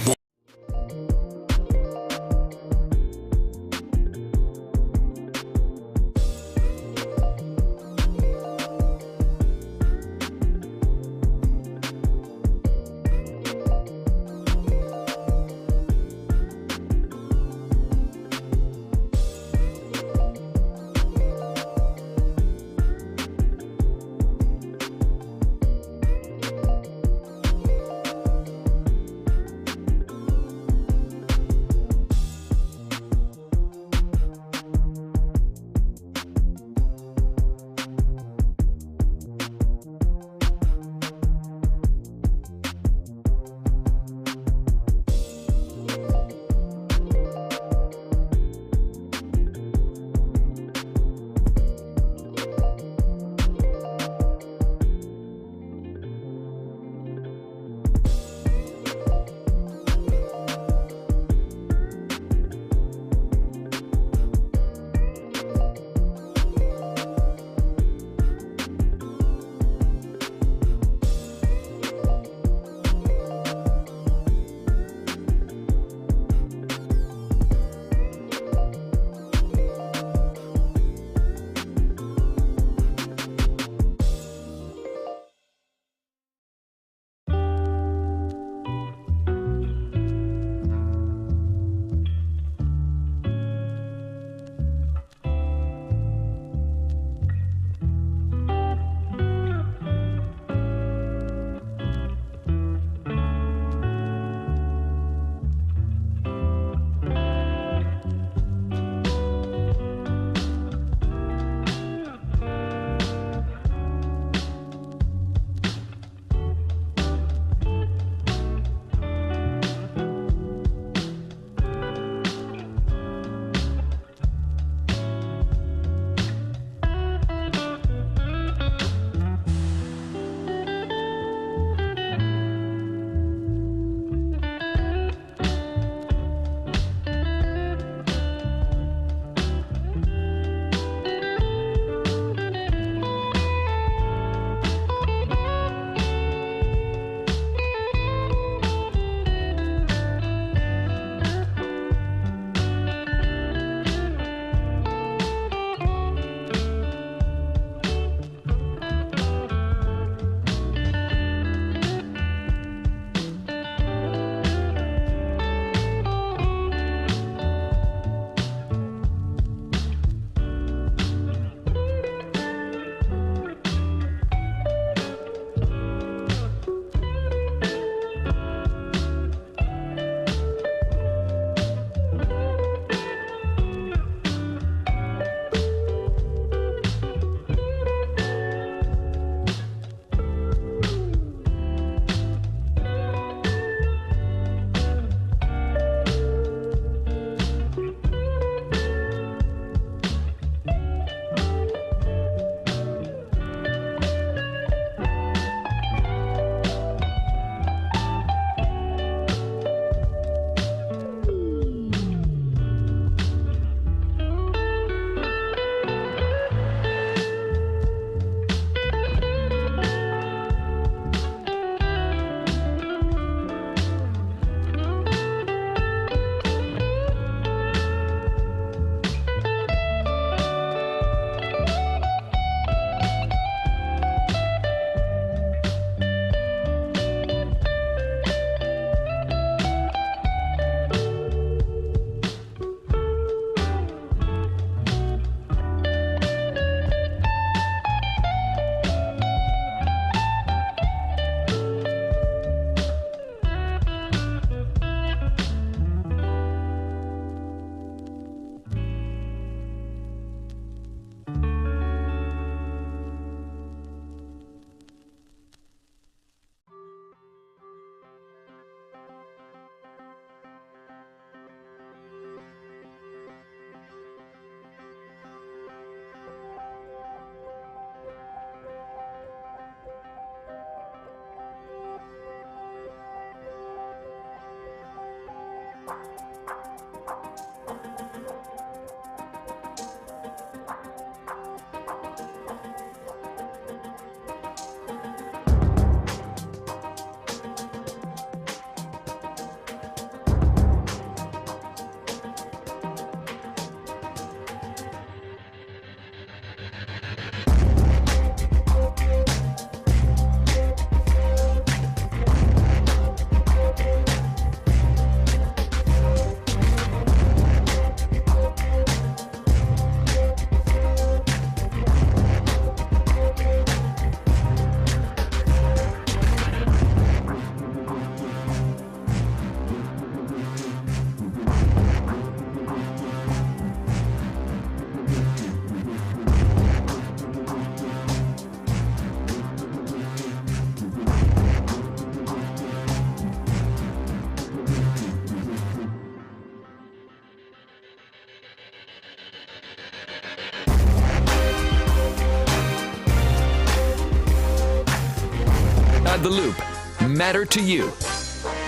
Speaker 1: the loop matter to you.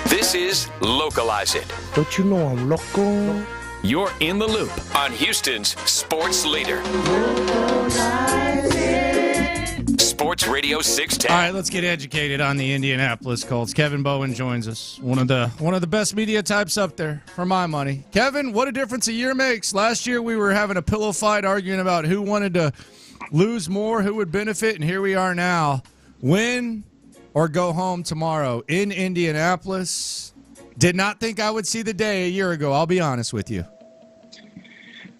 Speaker 1: This is Localize It.
Speaker 22: Don't you know I'm local?
Speaker 1: You're in the loop on Houston's sports leader. Sports Radio 610.
Speaker 20: All right, let's get educated on the Indianapolis Colts. Kevin Bowen joins us, one of the best media types up there, for my money. Kevin, what a difference a year makes. Last year we were having a pillow fight arguing about who wanted to lose more, who would benefit, and here we are now. Win or go home tomorrow in Indianapolis. Did not think I would see the day a year ago, I'll be honest with you.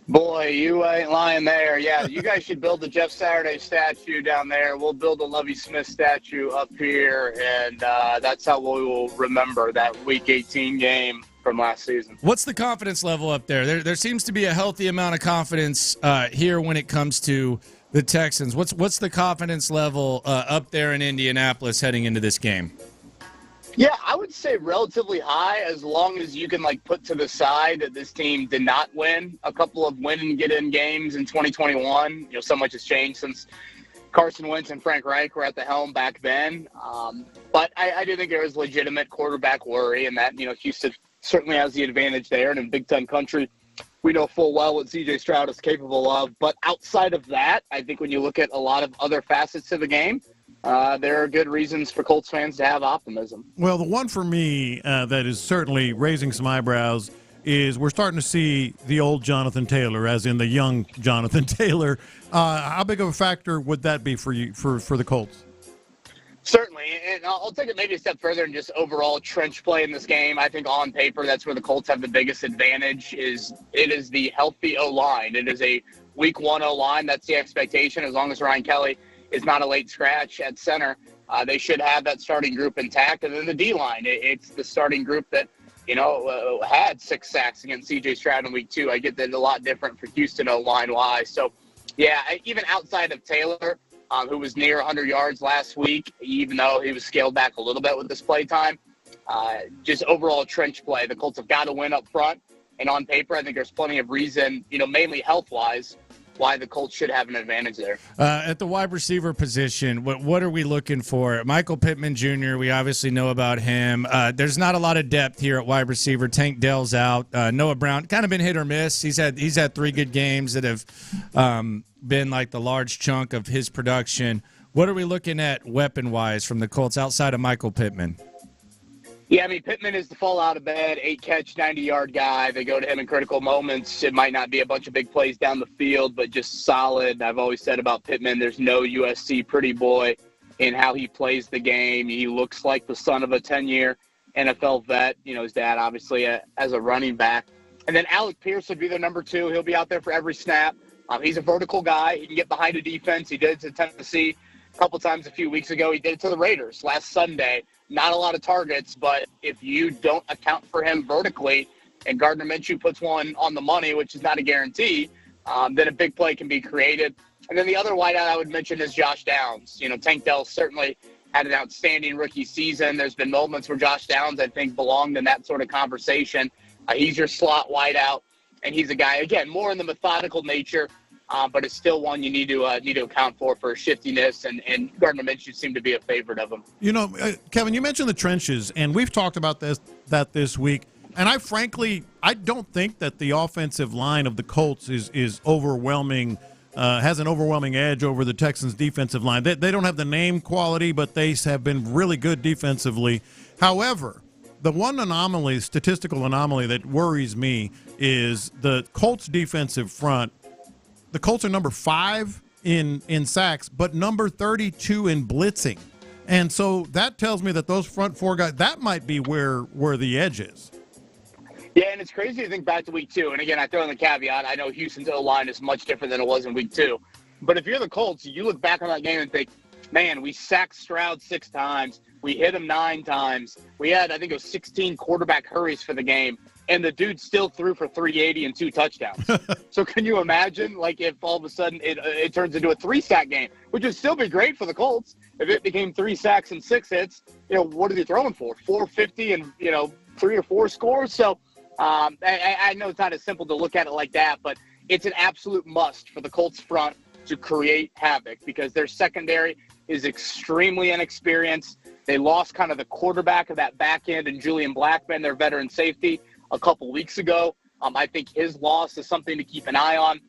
Speaker 2: Boy, you ain't lying there. Yeah, you guys should build the Jeff Saturday statue down there. We'll build a Lovie Smith statue up here, and that's how we will remember that Week 18 game from last season.
Speaker 20: What's the confidence level up there? There seems to be a healthy amount of confidence here when it comes to the Texans. What's the confidence level up there in Indianapolis heading into this game?
Speaker 2: Yeah, I would say relatively high, as long as you can put to the side that this team did not win a couple of win and get in games in 2021. So much has changed since Carson Wentz and Frank Reich were at the helm back then. But I do think there is legitimate quarterback worry, and that Houston certainly has the advantage there. And in Big Ten country, we know full well what C.J. Stroud is capable of. But outside of that, I think when you look at a lot of other facets of the game, there are good reasons for Colts fans to have optimism.
Speaker 19: Well, the one for me that is certainly raising some eyebrows is we're starting to see the old Jonathan Taylor, as in the young Jonathan Taylor. How big of a factor would that be for you, for the Colts?
Speaker 2: Certainly, and I'll take it maybe a step further and just overall trench play in this game. I think on paper that's where the Colts have the biggest advantage. It is the healthy O-line. It is a Week 1 O-line. That's the expectation. As long as Ryan Kelly is not a late scratch at center, they should have that starting group intact. And then the D-line, it's the starting group that, had 6 sacks against C.J. Stroud in Week 2. I get that it's a lot different for Houston O-line-wise. So, yeah, even outside of Taylor, who was near 100 yards last week, even though he was scaled back a little bit with this play time, just overall trench play. The Colts have got to win up front. And on paper, I think there's plenty of reason, mainly health-wise, why the Colts should have an advantage there.
Speaker 20: At the wide receiver position, what are we looking for? Michael Pittman Jr., we obviously know about him. There's not a lot of depth here at wide receiver. Tank Dell's out. Noah Brown, kind of been hit or miss. He's had 3 good games that have been like the large chunk of his production. What are we looking at weapon-wise from the Colts outside of Michael Pittman?
Speaker 2: Yeah, Pittman is the fall out of bed, 8-catch, 90-yard guy. They go to him in critical moments. It might not be a bunch of big plays down the field, but just solid. I've always said about Pittman, there's no USC pretty boy in how he plays the game. He looks like the son of a 10-year NFL vet. His dad, obviously, as a running back. And then Alec Pierce would be their number 2. He'll be out there for every snap. He's a vertical guy. He can get behind a defense. He did it to Tennessee a couple times a few weeks ago. He did it to the Raiders last Sunday. Not a lot of targets, but if you don't account for him vertically and Gardner Minshew puts one on the money, which is not a guarantee, then a big play can be created. And then the other wideout I would mention is Josh Downs. Tank Dell certainly had an outstanding rookie season. There's been moments where Josh Downs, I think, belonged in that sort of conversation. He's your slot wideout, and he's a guy, again, more in the methodical nature, but it's still one you need to account for shiftiness, and Gardner Minshew seemed to be a favorite of him.
Speaker 19: Kevin, you mentioned the trenches, and we've talked about this week, and I don't think that the offensive line of the Colts is overwhelming, has an overwhelming edge over the Texans' defensive line. They don't have the name quality, but they have been really good defensively. However, the one statistical anomaly that worries me is the Colts' defensive front. The Colts are number 5 in sacks, but number 32 in blitzing. And so that tells me that those front 4 guys, that might be where the edge is.
Speaker 2: Yeah, and it's crazy to think back to Week 2. And again, I throw in the caveat, I know Houston's O-line is much different than it was in Week 2. But if you're the Colts, you look back on that game and think, man, we sacked Stroud 6 times. We hit him 9 times. We had, I think it was 16 quarterback hurries for the game. And the dude still threw for 380 and 2 touchdowns. So can you imagine, if all of a sudden it turns into a 3-sack game, which would still be great for the Colts. If it became 3 sacks and 6 hits, what are they throwing for? 450 and, 3 or 4 scores? So I know it's not as simple to look at it like that, but it's an absolute must for the Colts front to create havoc because their secondary is extremely inexperienced. They lost kind of the quarterback of that back end and Julian Blackman, their veteran safety, a couple weeks ago. I think his loss is something to keep an eye on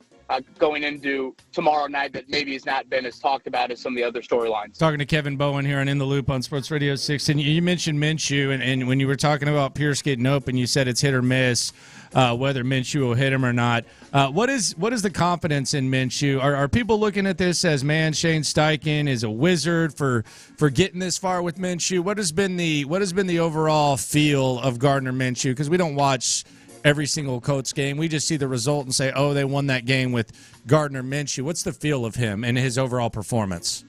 Speaker 2: going into tomorrow night that maybe has not been as talked about as some of the other storylines.
Speaker 20: Talking to Kevin Bowen here on In the Loop on Sports Radio 6. And you mentioned Minshew, and when you were talking about Pierce getting open, you said it's hit or miss whether Minshew will hit him or not. What is the confidence in Minshew? Are people looking at this as, man, Shane Steichen is a wizard for getting this far with Minshew? What has been the overall feel of Gardner Minshew? Because we don't watch every single Colts game. We just see the result and say, oh, they won that game with Gardner Minshew. What's the feel of him and his overall performance?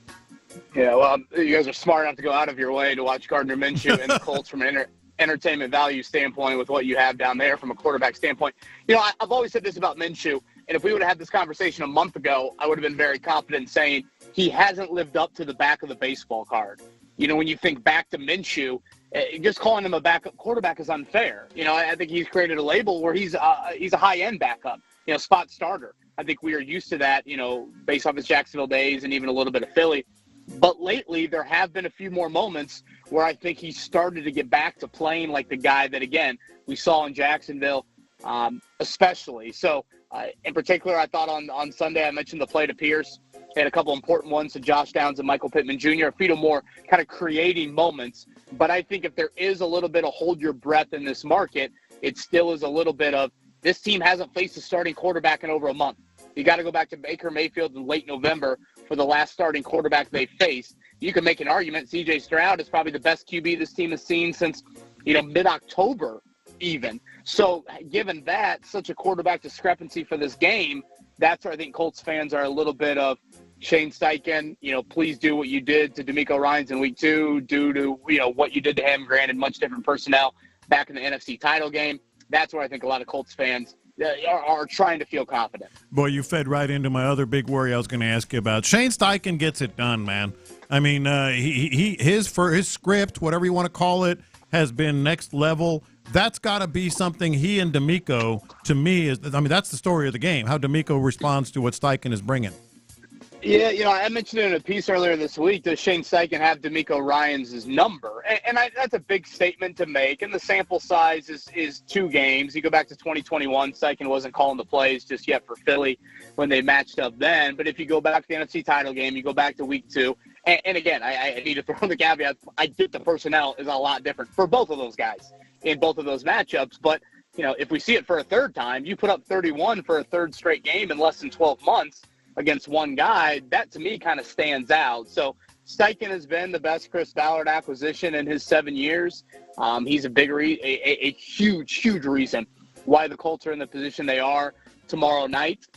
Speaker 2: Yeah, well, you guys are smart enough to go out of your way to watch Gardner Minshew and the Colts from an entertainment value standpoint with what you have down there from a quarterback standpoint. You know, I've always said this about Minshew, and if we would have had this conversation a month ago, I would have been very confident in saying he hasn't lived up to the back of the baseball card. You know, when you think back to Minshew, just calling him a backup quarterback is unfair. You know, I think he's created a label where he's a high-end backup, you know, spot starter. I think we are used to that, you know, based off his Jacksonville days and even a little bit of Philly. But lately, there have been a few more moments where I think he started to get back to playing like the guy that, again, we saw in Jacksonville, especially. So, in particular, I thought on Sunday, I mentioned the play to Pierce. They had a couple important ones to Josh Downs and Michael Pittman Jr., a few more kind of creating moments. But I think if there is a little bit of hold your breath in this market, it still is a little bit of this team hasn't faced a starting quarterback in over a month. You got to go back to Baker Mayfield in late November for the last starting quarterback they faced. You can make an argument C.J. Stroud is probably the best QB this team has seen since, you know, mid-October even. So given that, such a quarterback discrepancy for this game, that's where I think Colts fans are a little bit of Shane Steichen, you know, please do what you did to DeMeco Ryans in week 2, due to, you know, what you did to him, granted much different personnel back in the NFC title game. That's where I think a lot of Colts fans are trying to feel confident.
Speaker 19: Boy, you fed right into my other big worry I was going to ask you about. Shane Steichen gets it done, man. I mean, his script, whatever you want to call it, has been next level. That's got to be something he and DeMeco, to me, that's the story of the game, how DeMeco responds to what Steichen is bringing.
Speaker 2: Yeah, you know, I mentioned it in a piece earlier this week. Does Shane Steichen have DeMeco Ryans' number? And that's a big statement to make. And the sample size is 2 games. You go back to 2021, Steichen wasn't calling the plays just yet for Philly when they matched up then. But if you go back to the NFC title game, you go back to week 2. And again, I need to throw in the caveat. I think the personnel is a lot different for both of those guys in both of those matchups. But, you know, if we see it for a third time, you put up 31 for a third straight game in less than 12 months against one guy, that to me kind of stands out. So Steichen has been the best Chris Ballard acquisition in his 7 years. He's a huge reason why the Colts are in the position they are tomorrow night.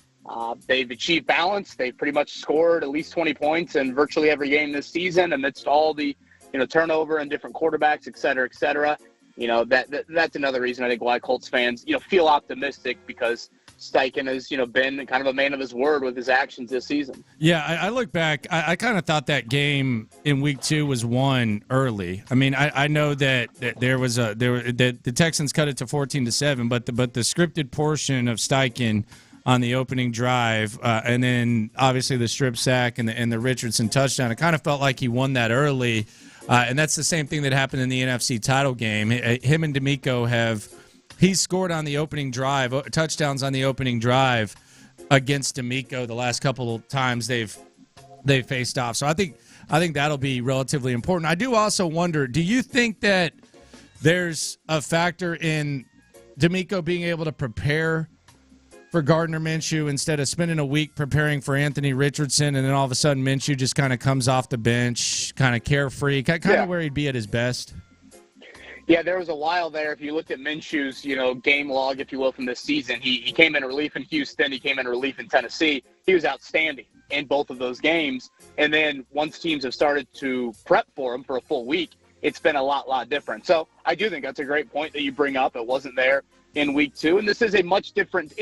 Speaker 2: They've achieved balance. They've pretty much scored at least 20 points in virtually every game this season amidst all the, you know, turnover and different quarterbacks, et cetera, et cetera. You know, that's another reason I think why Colts fans, you know, feel optimistic, because Steichen has, you know, been kind of a man of his word with his actions this season.
Speaker 20: Yeah, I look back. I kind of thought that game in week 2 was won early. I mean, I know that the Texans cut it to 14-7, but the scripted portion of Steichen on the opening drive, and then obviously the strip sack and the Richardson touchdown, it kind of felt like he won that early. And that's the same thing that happened in the NFC title game. Him and DeMeco he's scored on the opening drive, touchdowns on the opening drive against DeMeco the last couple of times they've faced off. So I think that'll be relatively important. I do also wonder, do you think that there's a factor in DeMeco being able to prepare for Gardner Minshew instead of spending a week preparing for Anthony Richardson, and then all of a sudden Minshew just kind of comes off the bench, kind of carefree, kind of where he'd be at his best?
Speaker 2: Yeah, there was a while there, if you looked at Minshew's, you know, game log, if you will, from this season, he came in relief in Houston, he came in relief in Tennessee. He was outstanding in both of those games. And then once teams have started to prep for him for a full week, it's been a lot different. So I do think that's a great point that you bring up. It wasn't there in week 2. And this is a much different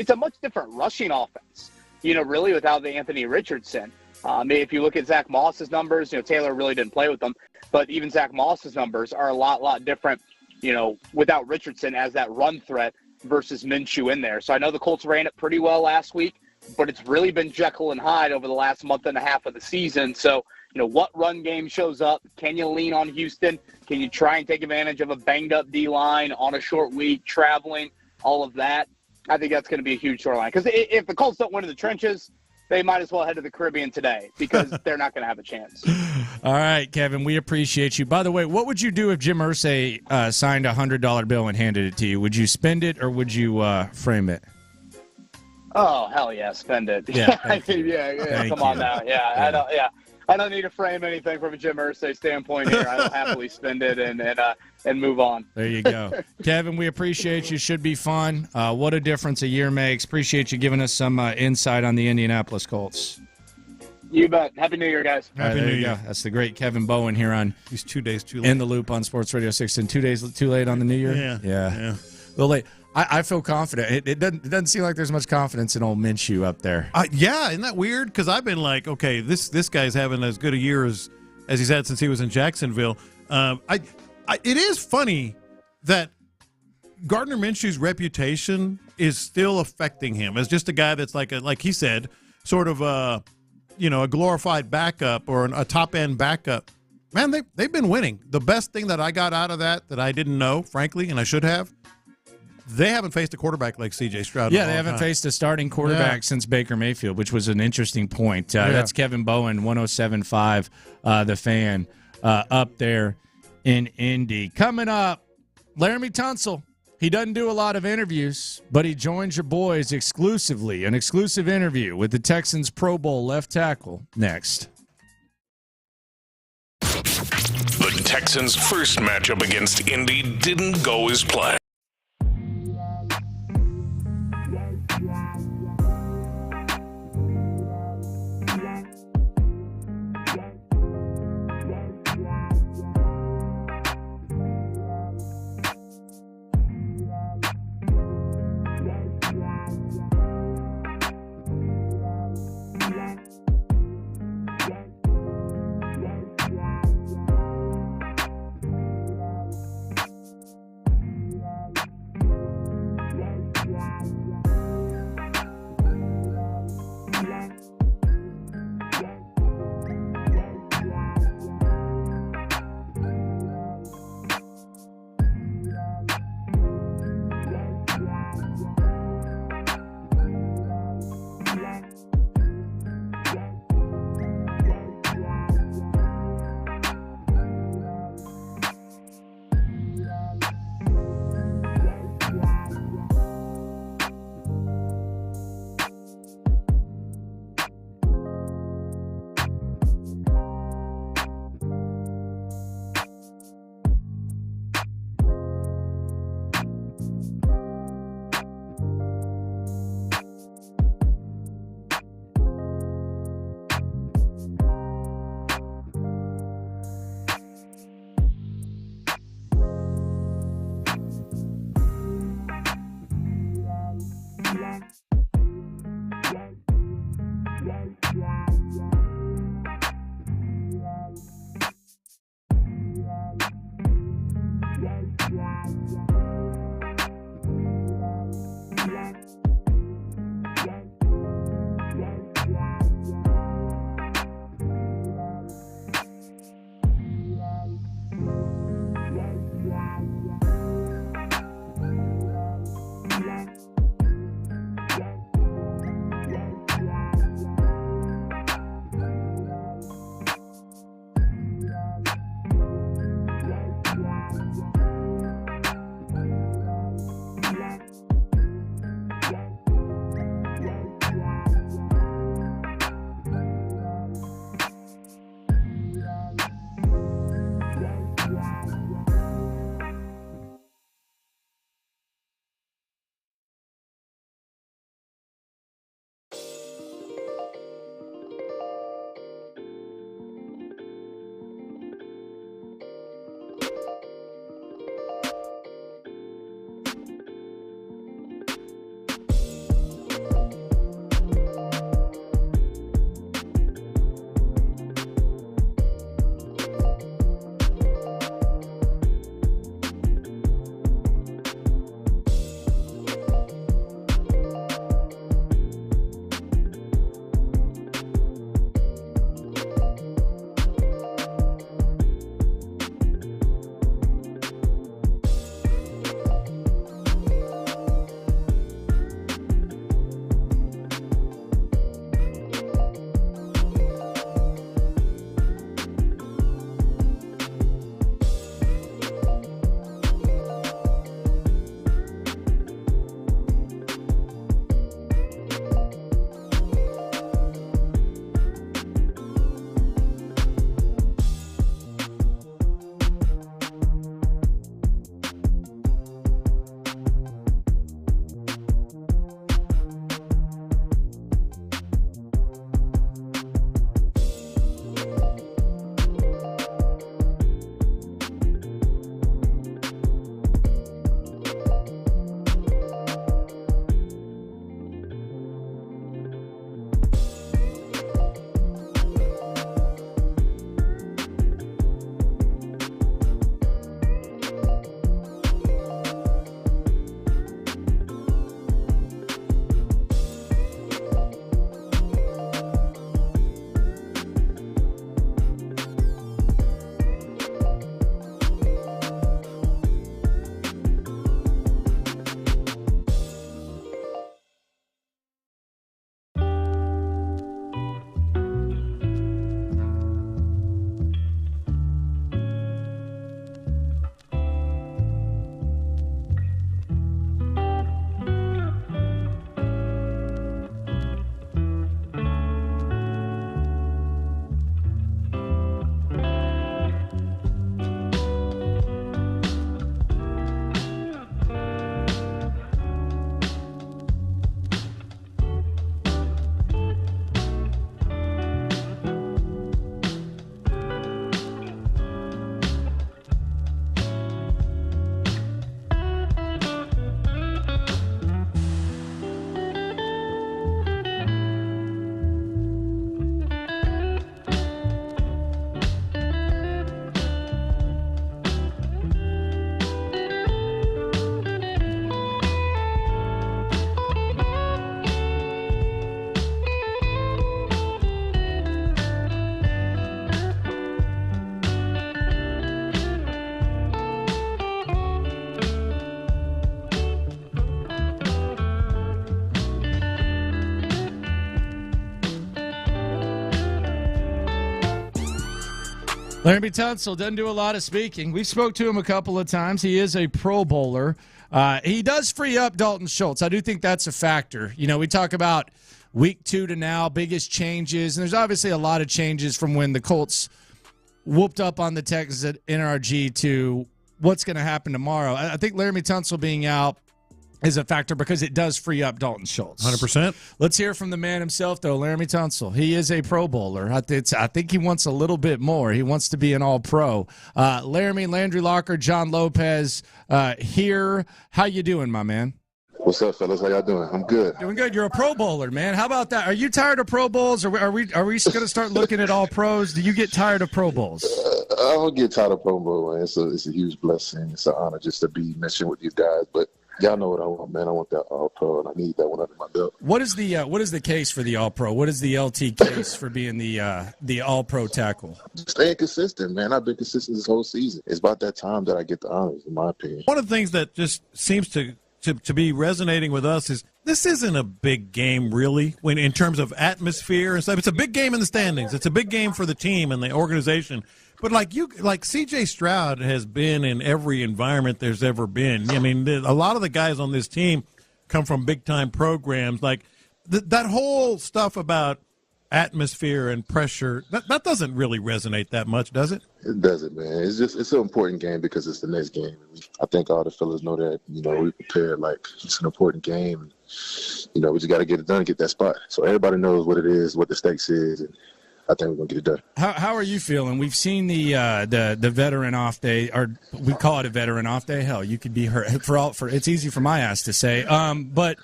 Speaker 2: rushing offense, you know, really without the Anthony Richardson. If you look at Zach Moss's numbers, you know, Taylor really didn't play with them, but even Zach Moss's numbers are a lot different, you know, without Richardson as that run threat versus Minshew in there. So I know the Colts ran it pretty well last week but it's really been Jekyll and Hyde over the last month and a half of the season. So, what run game shows up? Can you lean on Houston? Can you try and take advantage of a banged-up D-line on a short week, traveling, all of that? I think that's going to be a huge storyline. Because if the Colts don't win in the trenches, they might as well head to the Caribbean today because they're not going to have a chance.
Speaker 20: All right, Kevin, we appreciate you. By the way, what would you do if Jim Irsay signed a $100 bill and handed it to you? Would you spend it or would you frame it?
Speaker 2: Oh, hell yeah, spend it.
Speaker 20: Yeah,
Speaker 2: come on now. I don't need to frame anything from a Jim Irsay standpoint here. I'll happily spend it and move on.
Speaker 20: There you go. Kevin, we appreciate you. Should be fun. What a difference a year makes. Appreciate you giving us some insight on the Indianapolis Colts.
Speaker 2: You bet. Happy New Year, guys.
Speaker 20: Happy New Year. That's the great Kevin Bowen here on
Speaker 19: He's 2 days too late.
Speaker 20: In the Loop on Sports Radio 610. 2 days too late on the New Year? Yeah. A little late. I feel confident. It doesn't seem like there's much confidence in old Minshew up there.
Speaker 19: Yeah, isn't that weird? Because I've been like, okay, this guy's having as good a year as he's had since he was in Jacksonville. It is funny that Gardner Minshew's reputation is still affecting him as just a guy that's like he said, sort of a glorified backup or a top end backup. Man, they've been winning. The best thing that I got out of that I didn't know, frankly, and I should have. They haven't faced a quarterback like C.J. Stroud.
Speaker 20: Yeah, they haven't faced a starting quarterback since Baker Mayfield, which was an interesting point. That's Kevin Bowen, 107.5, The Fan, up there in Indy. Coming up, Laramie Tunsil. He doesn't do a lot of interviews, but he joins your boys exclusively. An exclusive interview with the Texans Pro Bowl left tackle next.
Speaker 6: The Texans' first matchup against Indy didn't go as planned.
Speaker 20: Laremy Tunsil doesn't do a lot of speaking. We spoke to him a couple of times. He is a Pro Bowler. He does free up Dalton Schultz. I do think that's a factor. You know, we talk about week 2 to now, biggest changes, and there's obviously a lot of changes from when the Colts whooped up on the Texans at NRG to what's going to happen tomorrow. I think Laremy Tunsil being out is a factor because it does free up Dalton Schultz.
Speaker 19: 100%.
Speaker 20: Let's hear from the man himself, though, Laremy Tunsil. He is a Pro Bowler. I think he wants a little bit more. He wants to be an All-Pro. Laremy, Landry Locker, John Lopez here. How you doing, my man?
Speaker 5: What's up, fellas? How y'all doing? I'm good.
Speaker 20: Doing good. You're a Pro Bowler, man. How about that? Are you tired of Pro Bowls, or are we going to start looking at All Pros? Do you get tired of Pro Bowls?
Speaker 5: I don't get tired of Pro Bowl, man. It's a huge blessing. It's an honor just to be mentioned with you guys. But y'all know what I want, man. I want that All Pro, and I need that one under my belt.
Speaker 20: What is the case for the All Pro? What is the LT case for being the All Pro tackle?
Speaker 5: Staying consistent, man. I've been consistent this whole season. It's about that time that I get the honors, in my opinion.
Speaker 19: One of the things that just seems to be resonating with us is this isn't a big game, really, when in terms of atmosphere and stuff. It's a big game in the standings. It's a big game for the team and the organization. But like C.J. Stroud has been in every environment there's ever been. I mean, a lot of the guys on this team come from big-time programs. Like that whole stuff about atmosphere and pressure, that doesn't really resonate that much, does it?
Speaker 5: It doesn't, man. It's an important game because it's the next game. I think all the fellas know that, we prepare like it's an important game. We just got to get it done and get that spot. So everybody knows what it is, what the stakes is, and I think we're going to get it done.
Speaker 20: How are you feeling? We've seen the veteran off day, or we call it a veteran off day. Hell, you could be hurt. It's easy for my ass to say. But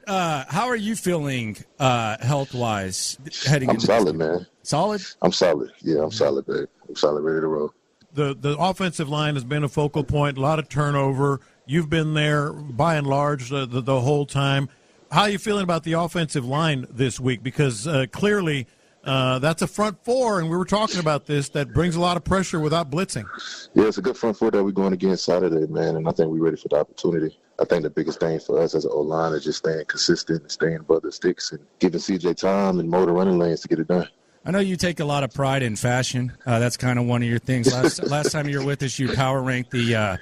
Speaker 20: how are you feeling health-wise heading into
Speaker 5: solid, man.
Speaker 20: Solid?
Speaker 5: I'm solid. Yeah, I'm solid, babe. I'm solid, ready to roll.
Speaker 19: The offensive line has been a focal point, a lot of turnover. You've been there, by and large, the whole time. How are you feeling about the offensive line this week? Because clearly that's a front four, and we were talking about this, that brings a lot of pressure without blitzing.
Speaker 5: Yeah, it's a good front four that we're going against Saturday, man, and I think we're ready for the opportunity. I think the biggest thing for us as an O-line is just staying consistent and staying above the sticks and giving CJ time and motor running lanes to get it done.
Speaker 20: I know you take a lot of pride in fashion. That's kind of one of your things. Last time you were with us, you power ranked the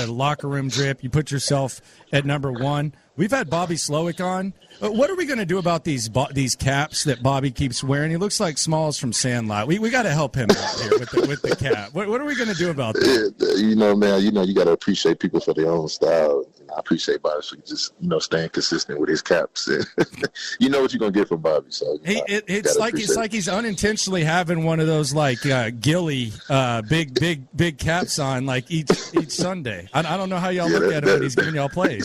Speaker 20: locker room drip. You put yourself at number 1. We've had Bobby Slowick on. What are we going to do about these caps that Bobby keeps wearing? He looks like Smalls from Sandlot. We got to help him out here with the cap. What are we going to do about that?
Speaker 5: Man, you got to appreciate people for their own style. I appreciate Bobby for just, staying consistent with his caps. You know what you're going to get from Bobby. So
Speaker 20: it's like he's unintentionally having one of those like Gilly big caps on like each Sunday. I don't know how y'all look at him when he's giving y'all plays.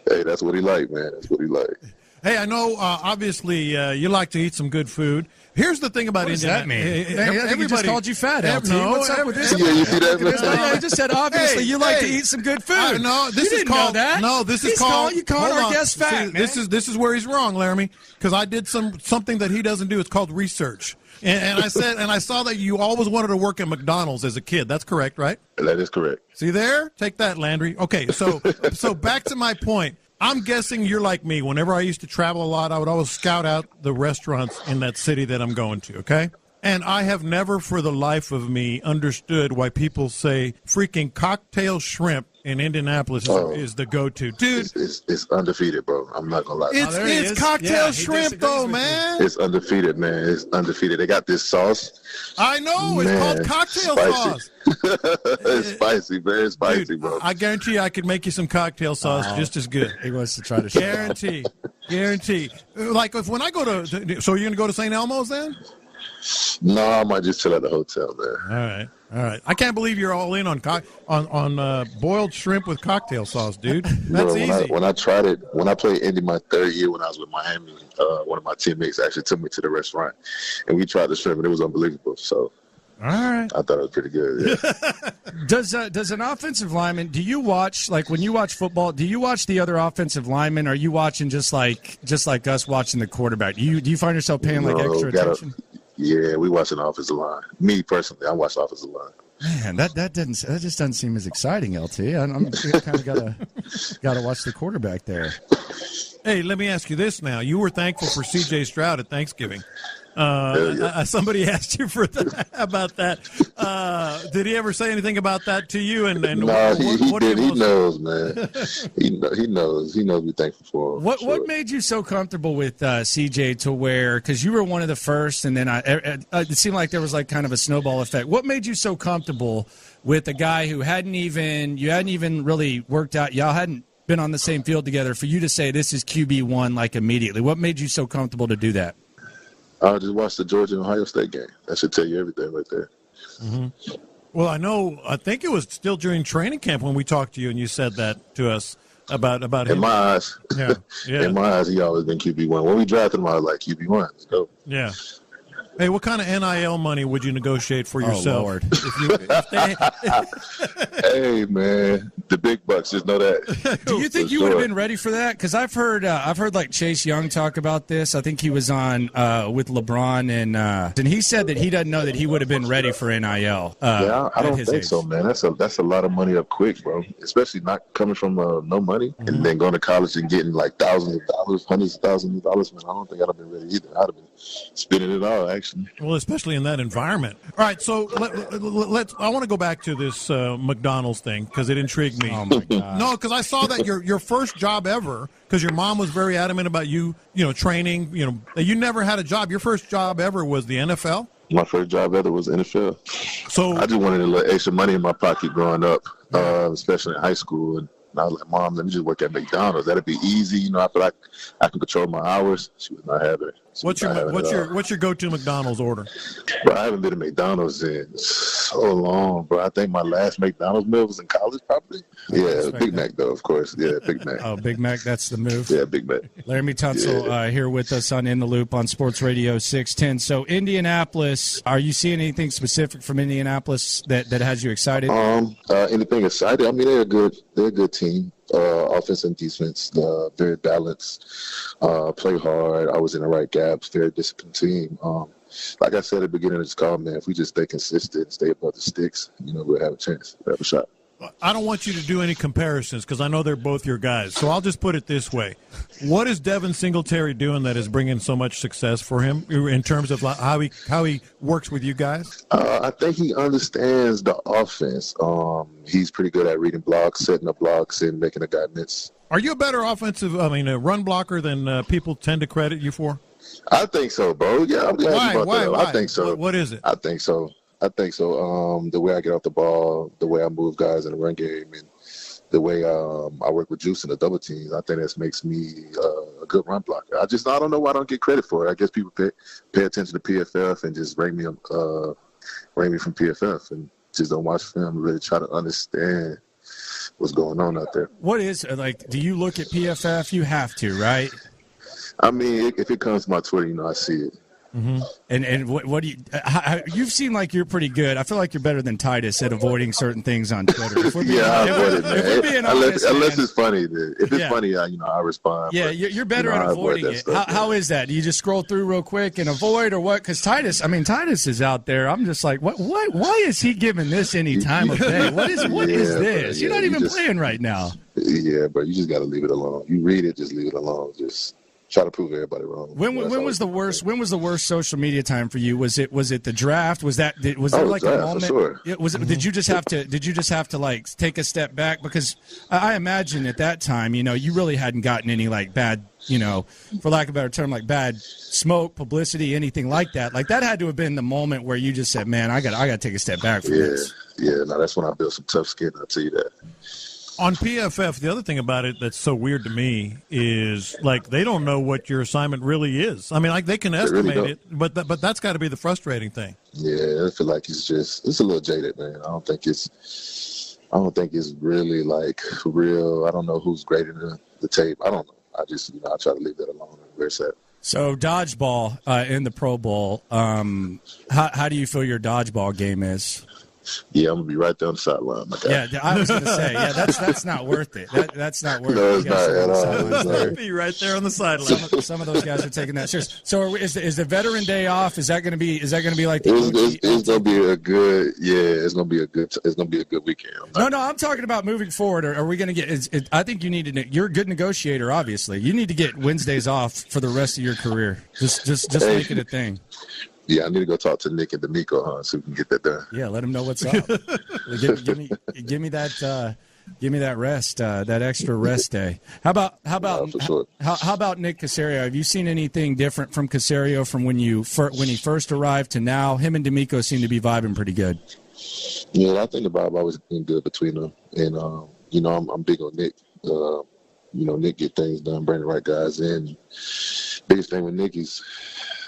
Speaker 5: Hey, that's what he like, man. That's what he like.
Speaker 19: Hey, I know, obviously, you like to eat some good food. Here's the thing about
Speaker 20: Indiana. What does that mean?
Speaker 19: Everybody
Speaker 20: just called you fat, LT.
Speaker 19: What's up with this?
Speaker 5: Yeah, you see that?
Speaker 20: I just said, obviously, you like to eat some good food.
Speaker 19: This is called that. No, this is called.
Speaker 20: You called our guest fat, man.
Speaker 19: This is where he's wrong, Laramie, because I did something that he doesn't do. It's called research. And I saw that you always wanted to work at McDonald's as a kid. That's correct, right?
Speaker 5: That is correct.
Speaker 19: See there? Take that, Landry. Okay, so back to my point. I'm guessing you're like me. Whenever I used to travel a lot, I would always scout out the restaurants in that city that I'm going to, okay? And I have never for the life of me understood why people say freaking cocktail shrimp in Indianapolis is the go-to. Dude.
Speaker 5: It's undefeated, bro. I'm not going to lie.
Speaker 19: It's cocktail shrimp, though, man.
Speaker 5: It's undefeated, man. It's undefeated. They got this sauce.
Speaker 19: I know. It's called cocktail sauce.
Speaker 5: It's spicy, very spicy,
Speaker 19: dude,
Speaker 5: bro.
Speaker 19: I guarantee I could make you some cocktail sauce just as good.
Speaker 20: He wants to try to show
Speaker 19: Guarantee. Like, when I go to – so you're going to go to St. Elmo's then?
Speaker 5: No, I might just chill at the hotel, man.
Speaker 19: All right. I can't believe you're all in on boiled shrimp with cocktail sauce, dude. That's easy.
Speaker 5: When I tried it, when I played Indy my 3rd year when I was with Miami, one of my teammates actually took me to the restaurant, and we tried the shrimp, and it was unbelievable. So,
Speaker 19: all right,
Speaker 5: I thought it was pretty good. Yeah.
Speaker 20: Does an offensive lineman? Do you watch, like when you watch football? Do you watch the other offensive linemen? Or are you watching just like us watching the quarterback? Do you find yourself paying extra attention?
Speaker 5: Yeah, we watch an offensive line. Me personally, I watch offensive line.
Speaker 20: Man, that just doesn't seem as exciting, LT. I'm kind of gotta watch the quarterback there.
Speaker 19: Hey, let me ask you this now. You were thankful for C.J. Stroud at Thanksgiving. Somebody asked you about that. Did he ever say anything about that to you? And
Speaker 5: no, he did. He knows, man. he knows. He knows we're thankful for him.
Speaker 20: What made you so comfortable with CJ to where, because you were one of the first, and then it seemed like there was like kind of a snowball effect. What made you so comfortable with a guy who hadn't even really worked out? Y'all hadn't been on the same field together for you to say this is QB1 like immediately. What made you so comfortable to do that?
Speaker 5: I just watched the Georgia and Ohio State game. That should tell you everything right there.
Speaker 19: Mm-hmm. Well, I think it was still during training camp when we talked to you and you said that to us about him.
Speaker 5: In my eyes.
Speaker 19: Yeah.
Speaker 5: In my eyes, he always been QB1. When we drafted him, I was like, QB1. Let's go.
Speaker 19: Yeah. Hey, what kind of NIL money would you negotiate for yourself?
Speaker 20: Oh, Lord.
Speaker 5: Hey, man, the big bucks, just know that.
Speaker 20: Do you think you would have been ready for that? Because I've heard like Chase Young talk about this. I think he was on with LeBron, and he said that he doesn't know that he would have been ready for NIL.
Speaker 5: I don't think so, man. That's a lot of money up quick, bro. Especially not coming from no money and then going to college and getting like thousands of dollars, hundreds of thousands of dollars. Man, I don't think I'd have been ready either. I'd have been spending it all, actually.
Speaker 19: Well, especially in that environment. All right, so let's. I want to go back to this McDonald's thing because it intrigued me.
Speaker 20: Oh my God!
Speaker 19: No, because I saw that your first job ever, because your mom was very adamant about you training. You never had a job. Your first job ever was the NFL.
Speaker 5: My first job ever was NFL.
Speaker 19: So
Speaker 5: I just wanted a little extra money in my pocket growing up, especially in high school. And I was like, Mom, let me just work at McDonald's. That'd be easy. I feel like I can control my hours. She was not having it.
Speaker 19: What's your go-to McDonald's order?
Speaker 5: Bro, I haven't been to McDonald's in so long, bro. I think my last McDonald's meal was in college, probably. Yeah, Big Mac, though, of course. Yeah, Big Mac.
Speaker 20: Oh, Big Mac, that's the move.
Speaker 5: Yeah, Big Mac.
Speaker 20: Laramie Tunsil here with us on In the Loop on Sports Radio 610. So, Indianapolis, are you seeing anything specific from Indianapolis that has you excited?
Speaker 5: Anything excited? I mean, they're a good team. Offense and defense, very balanced, play hard, always in the right gaps, very disciplined team. Like I said at the beginning of this call, man, if we just stay consistent, stay above the sticks, we'll have a chance, we'll have a shot.
Speaker 19: I don't want you to do any comparisons because I know they're both your guys. So I'll just put it this way. What is Devin Singletary doing that is bringing so much success for him in terms of how he works with you guys?
Speaker 5: I think he understands the offense. He's pretty good at reading blocks, setting up blocks, and making a guy miss.
Speaker 19: Are you a better a run blocker than people tend to credit you for?
Speaker 5: I think so, bro. Yeah, I'm glad you brought that up. I think so.
Speaker 19: What is it?
Speaker 5: I think so. The way I get off the ball, the way I move guys in the run game, and the way I work with Juice in the double teams, I think that makes me a good run blocker. I don't know why I don't get credit for it. I guess people pay attention to PFF and just rank me from PFF and just don't watch film and really try to understand what's going on out there.
Speaker 20: What is, do you look at PFF? You have to, right?
Speaker 5: I mean, if it comes to my Twitter, I see it.
Speaker 20: Mm-hmm. And what do you? You've seemed like you're pretty good. I feel like you're better than Titus at avoiding certain things on Twitter.
Speaker 5: I avoid it, man. Unless it's funny. If it's funny, I respond.
Speaker 20: Yeah, you're better at avoiding it. How is that? Do you just scroll through real quick and avoid, or what? Because Titus is out there. I'm just like, what? Why is he giving this any time of day? What is this? You're not even playing right now.
Speaker 5: Yeah, but you just got to leave it alone. You read it, just leave it alone. Just try to prove everybody wrong.
Speaker 20: When was the worst? When was the worst social media time for you? Was it the draft? Was there like
Speaker 5: draft,
Speaker 20: a moment?
Speaker 5: For sure.
Speaker 20: Did you just have to like take a step back? Because I imagine at that time, you really hadn't gotten any like bad, for lack of a better term, like bad smoke, publicity, anything like that. Like that had to have been the moment where you just said, "Man, I got to take a step back from this."
Speaker 5: Yeah. No, that's when I built some tough skin. I'll tell you that.
Speaker 19: On PFF, the other thing about it that's so weird to me is like they don't know what your assignment really is. I mean, like they can estimate it, but that's got to be the frustrating thing.
Speaker 5: Yeah, I feel like it's a little jaded, man. I don't think it's really like real. I don't know who's grading the tape. I don't know. I just I try to leave that alone and where it's at.
Speaker 20: So dodgeball in the Pro Bowl. How do you feel your dodgeball game is?
Speaker 5: Yeah, I'm gonna be right there on the sideline.
Speaker 20: Yeah, I was gonna say, that's not worth it. That's not worth
Speaker 5: No,
Speaker 20: it.
Speaker 5: it's not at all.
Speaker 19: Be right there on the sideline.
Speaker 20: Some of those guys are taking that serious. So is the Veteran Day off? Is that gonna be like the
Speaker 5: it's gonna be a good it's gonna be a good weekend.
Speaker 20: No, I'm talking about moving forward. Are we gonna get? I think you need to. You're a good negotiator, obviously. You need to get Wednesdays off for the rest of your career. Just make it a thing.
Speaker 5: Yeah, I need to go talk to Nick and D'Amico, so we can get that done.
Speaker 20: Yeah, let them know what's up. give me that rest, that extra rest day. How about Nick Caserio? Have you seen anything different from Caserio from when he first arrived to now? Him and D'Amico seem to be vibing pretty good.
Speaker 5: Yeah, I think the vibe always been good between them, and I'm big on Nick. Nick get things done, bring the right guys in. Biggest thing with Nick is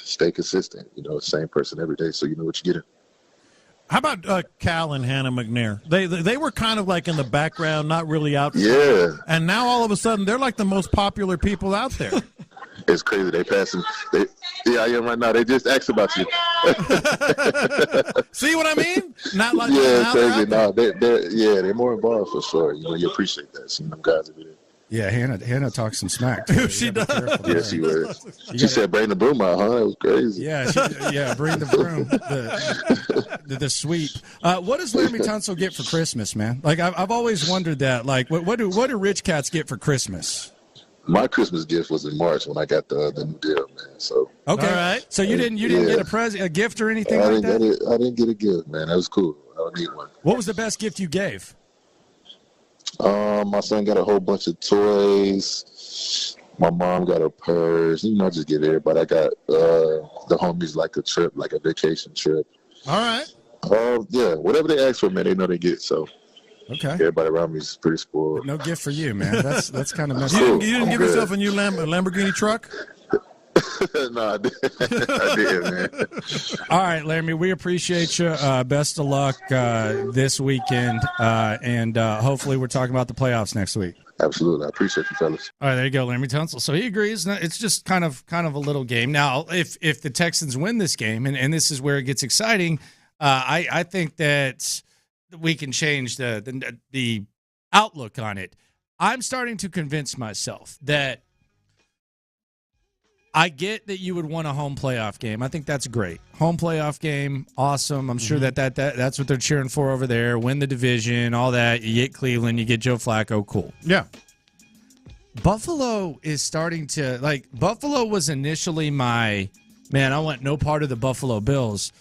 Speaker 5: stay consistent. Same person every day, so you know what you're getting.
Speaker 19: How about Cal and Hannah McNair? They were kind of like in the background, not really out.
Speaker 5: Yeah.
Speaker 19: And now all of a sudden they're like the most popular people out there.
Speaker 5: It's crazy. They passing. I am right now. They just asked about you.
Speaker 19: See what I mean? Not like
Speaker 5: crazy. No, they're more involved for sure. You appreciate that. Seeing them guys every day.
Speaker 20: Yeah, Hannah talks some smack. Too.
Speaker 19: She does.
Speaker 5: Yeah, she was. She said, "Bring the broom out, huh?" It was crazy.
Speaker 20: Yeah, bring the broom, the sweep. What does Laremy Tunsil get for Christmas, man? Like I've always wondered that. Like, what do rich cats get for Christmas?
Speaker 5: My Christmas gift was in March when I got the new deal, man. So
Speaker 20: okay, all right. So you didn't get a gift or anything like that?
Speaker 5: I didn't get a gift, man. That was cool. I don't need one.
Speaker 20: What was the best gift you gave?
Speaker 5: My son got a whole bunch of toys. My mom got a purse. I just get everybody. I got the homies like a trip, like a vacation trip.
Speaker 19: All right.
Speaker 5: Yeah, whatever they ask for, man, they know they get. So
Speaker 20: okay,
Speaker 5: everybody around me is pretty spoiled.
Speaker 20: No gift for you, man. That's kind of messed up.
Speaker 19: You didn't give yourself a new Lamborghini truck?
Speaker 5: No, I didn't, man.
Speaker 20: All right, Laremy, we appreciate you. Best of luck this weekend, and hopefully we're talking about the playoffs next week.
Speaker 5: Absolutely. I appreciate you, fellas.
Speaker 20: All right, there you go, Laremy Tunsil. So he agrees. It's just kind of a little game. Now, if the Texans win this game, and this is where it gets exciting, I think that we can change the outlook on it. I'm starting to convince myself that I get that you would want a home playoff game. I think that's great. Home playoff game, awesome. I'm sure that's what they're cheering for over there. Win the division, all that. You get Cleveland, you get Joe Flacco, cool.
Speaker 19: Yeah.
Speaker 20: Buffalo is starting to, Buffalo was initially I want no part of the Buffalo Bills.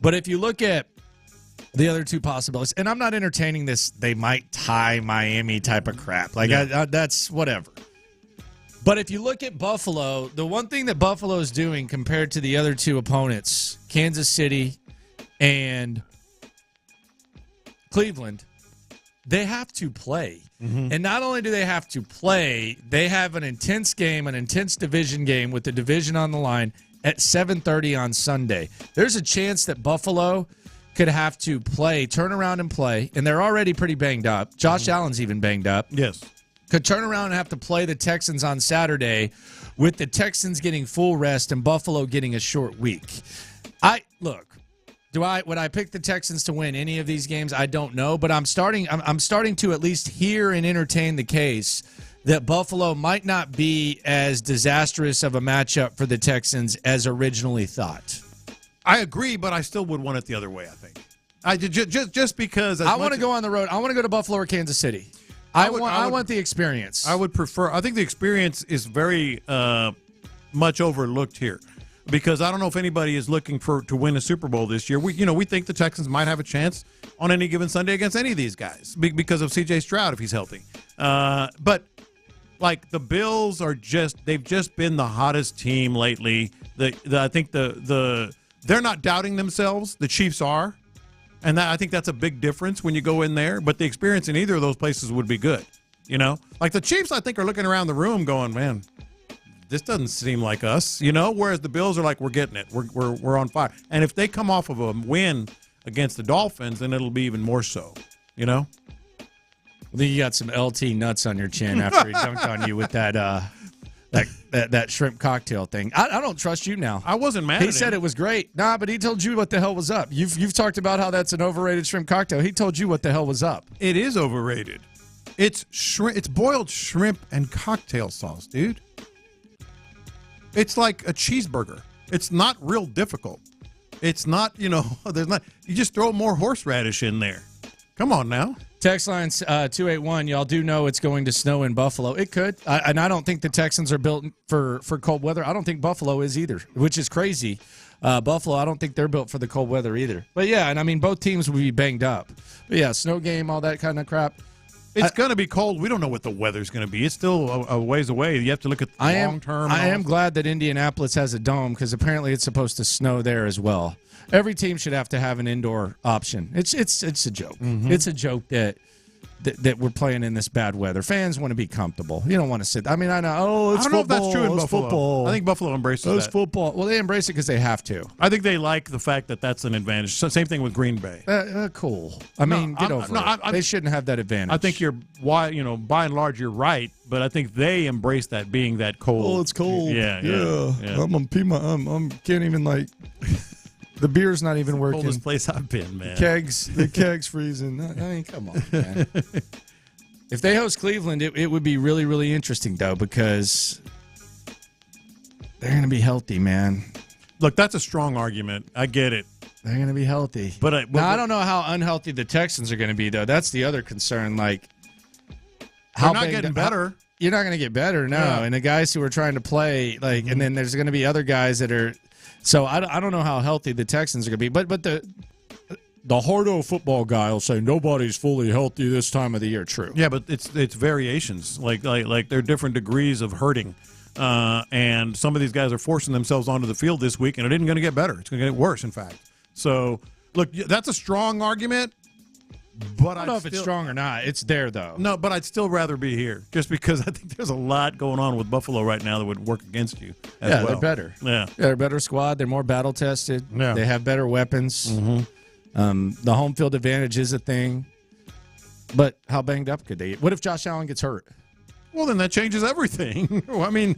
Speaker 20: But if you look at the other two possibilities, and I'm not entertaining this, they might tie Miami type of crap. That's whatever. But if you look at Buffalo, the one thing that Buffalo is doing compared to the other two opponents, Kansas City and Cleveland, they have to play. Mm-hmm. And not only do they have to play, they have an intense game, an intense division game with the division on the line at 7:30 on Sunday. There's a chance that Buffalo could have to turn around and play, and they're already pretty banged up. Josh Allen's even banged up.
Speaker 19: Yes.
Speaker 20: Could turn around and have to play the Texans on Saturday with the Texans getting full rest and Buffalo getting a short week. Would I pick the Texans to win any of these games? I don't know, but I'm starting to at least hear and entertain the case that Buffalo might not be as disastrous of a matchup for the Texans as originally thought.
Speaker 19: I agree, but I still would want it the other way, I think. Just because
Speaker 20: I want to go on the road. I want to go to Buffalo or Kansas City. I want the experience.
Speaker 19: I think the experience is very much overlooked here because I don't know if anybody is looking to win a Super Bowl this year. We think the Texans might have a chance on any given Sunday against any of these guys because of C.J. Stroud if he's healthy. But the Bills they've just been the hottest team lately. I think they're not doubting themselves. The Chiefs are. And I think that's a big difference when you go in there. But the experience in either of those places would be good. The Chiefs, I think, are looking around the room going, man, this doesn't seem like us. Whereas the Bills are like, we're getting it. We're on fire. And if they come off of a win against the Dolphins, then it'll be even more so. I think
Speaker 20: you got some LT nuts on your chin after he dunked on you with that that shrimp cocktail thing. I don't trust you now.
Speaker 19: I wasn't mad.
Speaker 20: He said it was great. Nah, but he told you what the hell was up. You've talked about how that's an overrated shrimp cocktail. He told you what the hell was up.
Speaker 19: It is overrated. It's shrimp. It's boiled shrimp and cocktail sauce, dude. It's like a cheeseburger. It's not real difficult. It's not, there's not. You just throw more horseradish in there. Come on now.
Speaker 20: Text lines 281. Y'all do know it's going to snow in Buffalo. It could, and I don't think the Texans are built for cold weather. I don't think Buffalo is either, which is crazy. Buffalo, I don't think they're built for the cold weather either. But yeah, and I mean both teams would be banged up. But yeah, snow game, all that kind of crap.
Speaker 19: It's going to be cold. We don't know what the weather's going to be. It's still a ways away. You have to look at the long term.
Speaker 20: I am glad that Indianapolis has a dome because apparently it's supposed to snow there as well. Every team should have to have an indoor option. It's a joke. Mm-hmm. It's a joke that we're playing in this bad weather. Fans want to be comfortable. You don't want to sit. I mean, I know. Oh, it's
Speaker 19: I don't
Speaker 20: football.
Speaker 19: know if that's true in Buffalo.
Speaker 20: Football.
Speaker 19: I think Buffalo embraces that.
Speaker 20: It's football. Well, they embrace it because they have to.
Speaker 19: I think they like the fact that that's an advantage. So, same thing with Green Bay.
Speaker 20: Cool. I mean, get over it. They shouldn't have that advantage.
Speaker 19: I think by and large, you're right. But I think they embrace that being that cold.
Speaker 20: Oh, it's cold.
Speaker 19: Yeah.
Speaker 20: I'm gonna pee my. Can't even like. The beer's not even working.
Speaker 19: Coldest place I've been, man.
Speaker 20: The kegs freezing. I mean, come on, man. If they host Cleveland, it would be really, really interesting, though, because they're going to be healthy, man.
Speaker 19: Look, that's a strong argument. I get it.
Speaker 20: They're going to be healthy.
Speaker 19: But
Speaker 20: I don't know how unhealthy the Texans are going to be, though. That's the other concern. Like,
Speaker 19: how not getting better.
Speaker 20: You're not going to get better, no. Yeah. And the guys who are trying to play, like, and then there's going to be other guys that are. So I don't know how healthy the Texans are going to be. But the hardo football guy will say nobody's fully healthy this time of the year. True.
Speaker 19: Yeah, but it's variations. Like there are different degrees of hurting. And some of these guys are forcing themselves onto the field this week, and it isn't going to get better. It's going to get worse, in fact. So, look, that's a strong argument. But
Speaker 20: I don't know if it's strong or not. It's there, though.
Speaker 19: No, but I'd still rather be here just because I think there's a lot going on with Buffalo right now that would work against you as well.
Speaker 20: They're better.
Speaker 19: Yeah,
Speaker 20: they're a better squad. They're more battle-tested.
Speaker 19: Yeah.
Speaker 20: They have better weapons.
Speaker 19: Mm-hmm.
Speaker 20: The home field advantage is a thing. But how banged up could they get? What if Josh Allen gets hurt?
Speaker 19: Well, then that changes everything. I mean,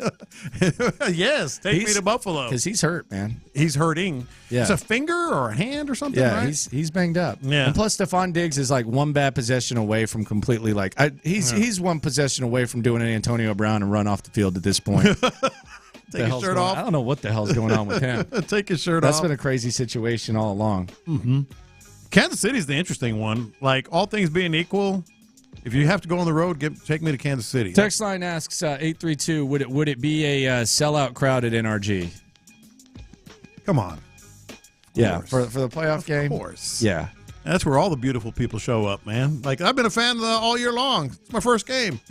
Speaker 19: yes, take me to Buffalo.
Speaker 20: Because he's hurt, man.
Speaker 19: He's hurting.
Speaker 20: Yeah.
Speaker 19: It's a finger or a hand or something,
Speaker 20: yeah,
Speaker 19: right?
Speaker 20: he's banged up.
Speaker 19: Yeah.
Speaker 20: And plus, Stephon Diggs is like one bad possession away from completely he's one possession away from doing an Antonio Brown and run off the field at this point.
Speaker 19: Take his shirt off.
Speaker 20: I don't know what the hell's going on with him.
Speaker 19: Take his shirt
Speaker 20: That's
Speaker 19: off.
Speaker 20: been a crazy situation all along.
Speaker 19: Mm-hmm. Kansas City's the interesting one. Like, all things being equal, if you have to go on the road, take me to Kansas City.
Speaker 20: Text line asks 832, would it be a sellout crowd at NRG?
Speaker 19: Come on.
Speaker 20: Yeah, for the playoff game?
Speaker 19: Of course.
Speaker 20: Yeah.
Speaker 19: That's where all the beautiful people show up, man. Like, I've been a fan all year long. It's my first game.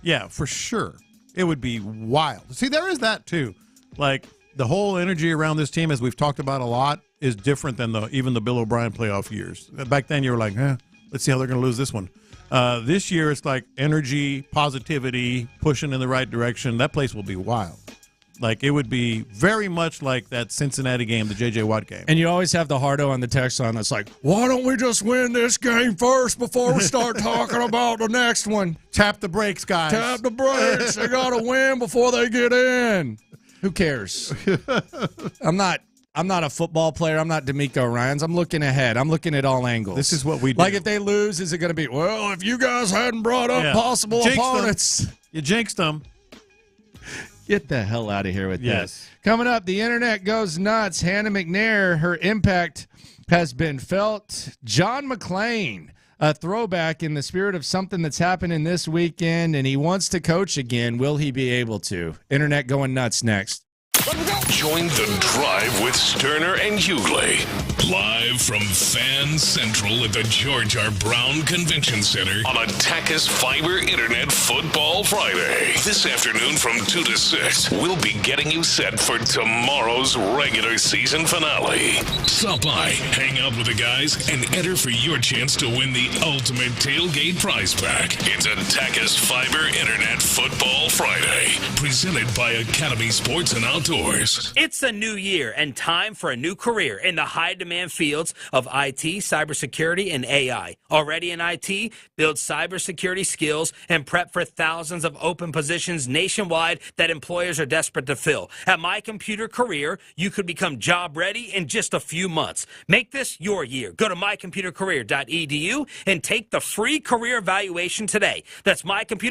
Speaker 19: Yeah, for sure. It would be wild. See, there is that, too. Like, the whole energy around this team, as we've talked about a lot, is different than even the Bill O'Brien playoff years. Back then, you were like, let's see how they're going to lose this one. This year, it's like energy, positivity, pushing in the right direction. That place will be wild. Like, it would be very much like that Cincinnati game, the J.J. Watt game.
Speaker 20: And you always have the hardo on the text line that's like, why don't we just win this game first before we start talking about the next one?
Speaker 19: Tap the brakes, guys.
Speaker 20: Tap the brakes. They got to win before they get in. Who cares? I'm not a football player. I'm not D'Amico Ryans. I'm looking ahead. I'm looking at all angles.
Speaker 19: This is what we do.
Speaker 20: Like, if they lose, is it going to be, well, if you guys hadn't brought up possible opponents.
Speaker 19: You jinxed them.
Speaker 20: Get the hell out of here with
Speaker 19: yes.
Speaker 20: that. Coming up, the internet goes nuts. Hannah McNair, her impact has been felt. John McClain, a throwback in the spirit of something that's happening this weekend, and he wants to coach again. Will he be able to? Internet going nuts next.
Speaker 6: Join the drive with Stoerner and Hughley. Live from Fan Central at the George R. Brown Convention Center on Attackus Fiber Internet Football Friday. This afternoon from 2 to 6, we'll be getting you set for tomorrow's regular season finale. Stop by, hang out with the guys, and enter for your chance to win the ultimate tailgate prize pack. It's Attackus Fiber Internet Football Friday, presented by Academy Sports and Outdoors. source.
Speaker 9: It's a new year and time for a new career in the high-demand fields of IT, cybersecurity, and AI. Already in IT, build cybersecurity skills and prep for thousands of open positions nationwide that employers are desperate to fill. At My Computer Career, you could become job-ready in just a few months. Make this your year. Go to mycomputercareer.edu and take the free career evaluation today. That's MyComputer.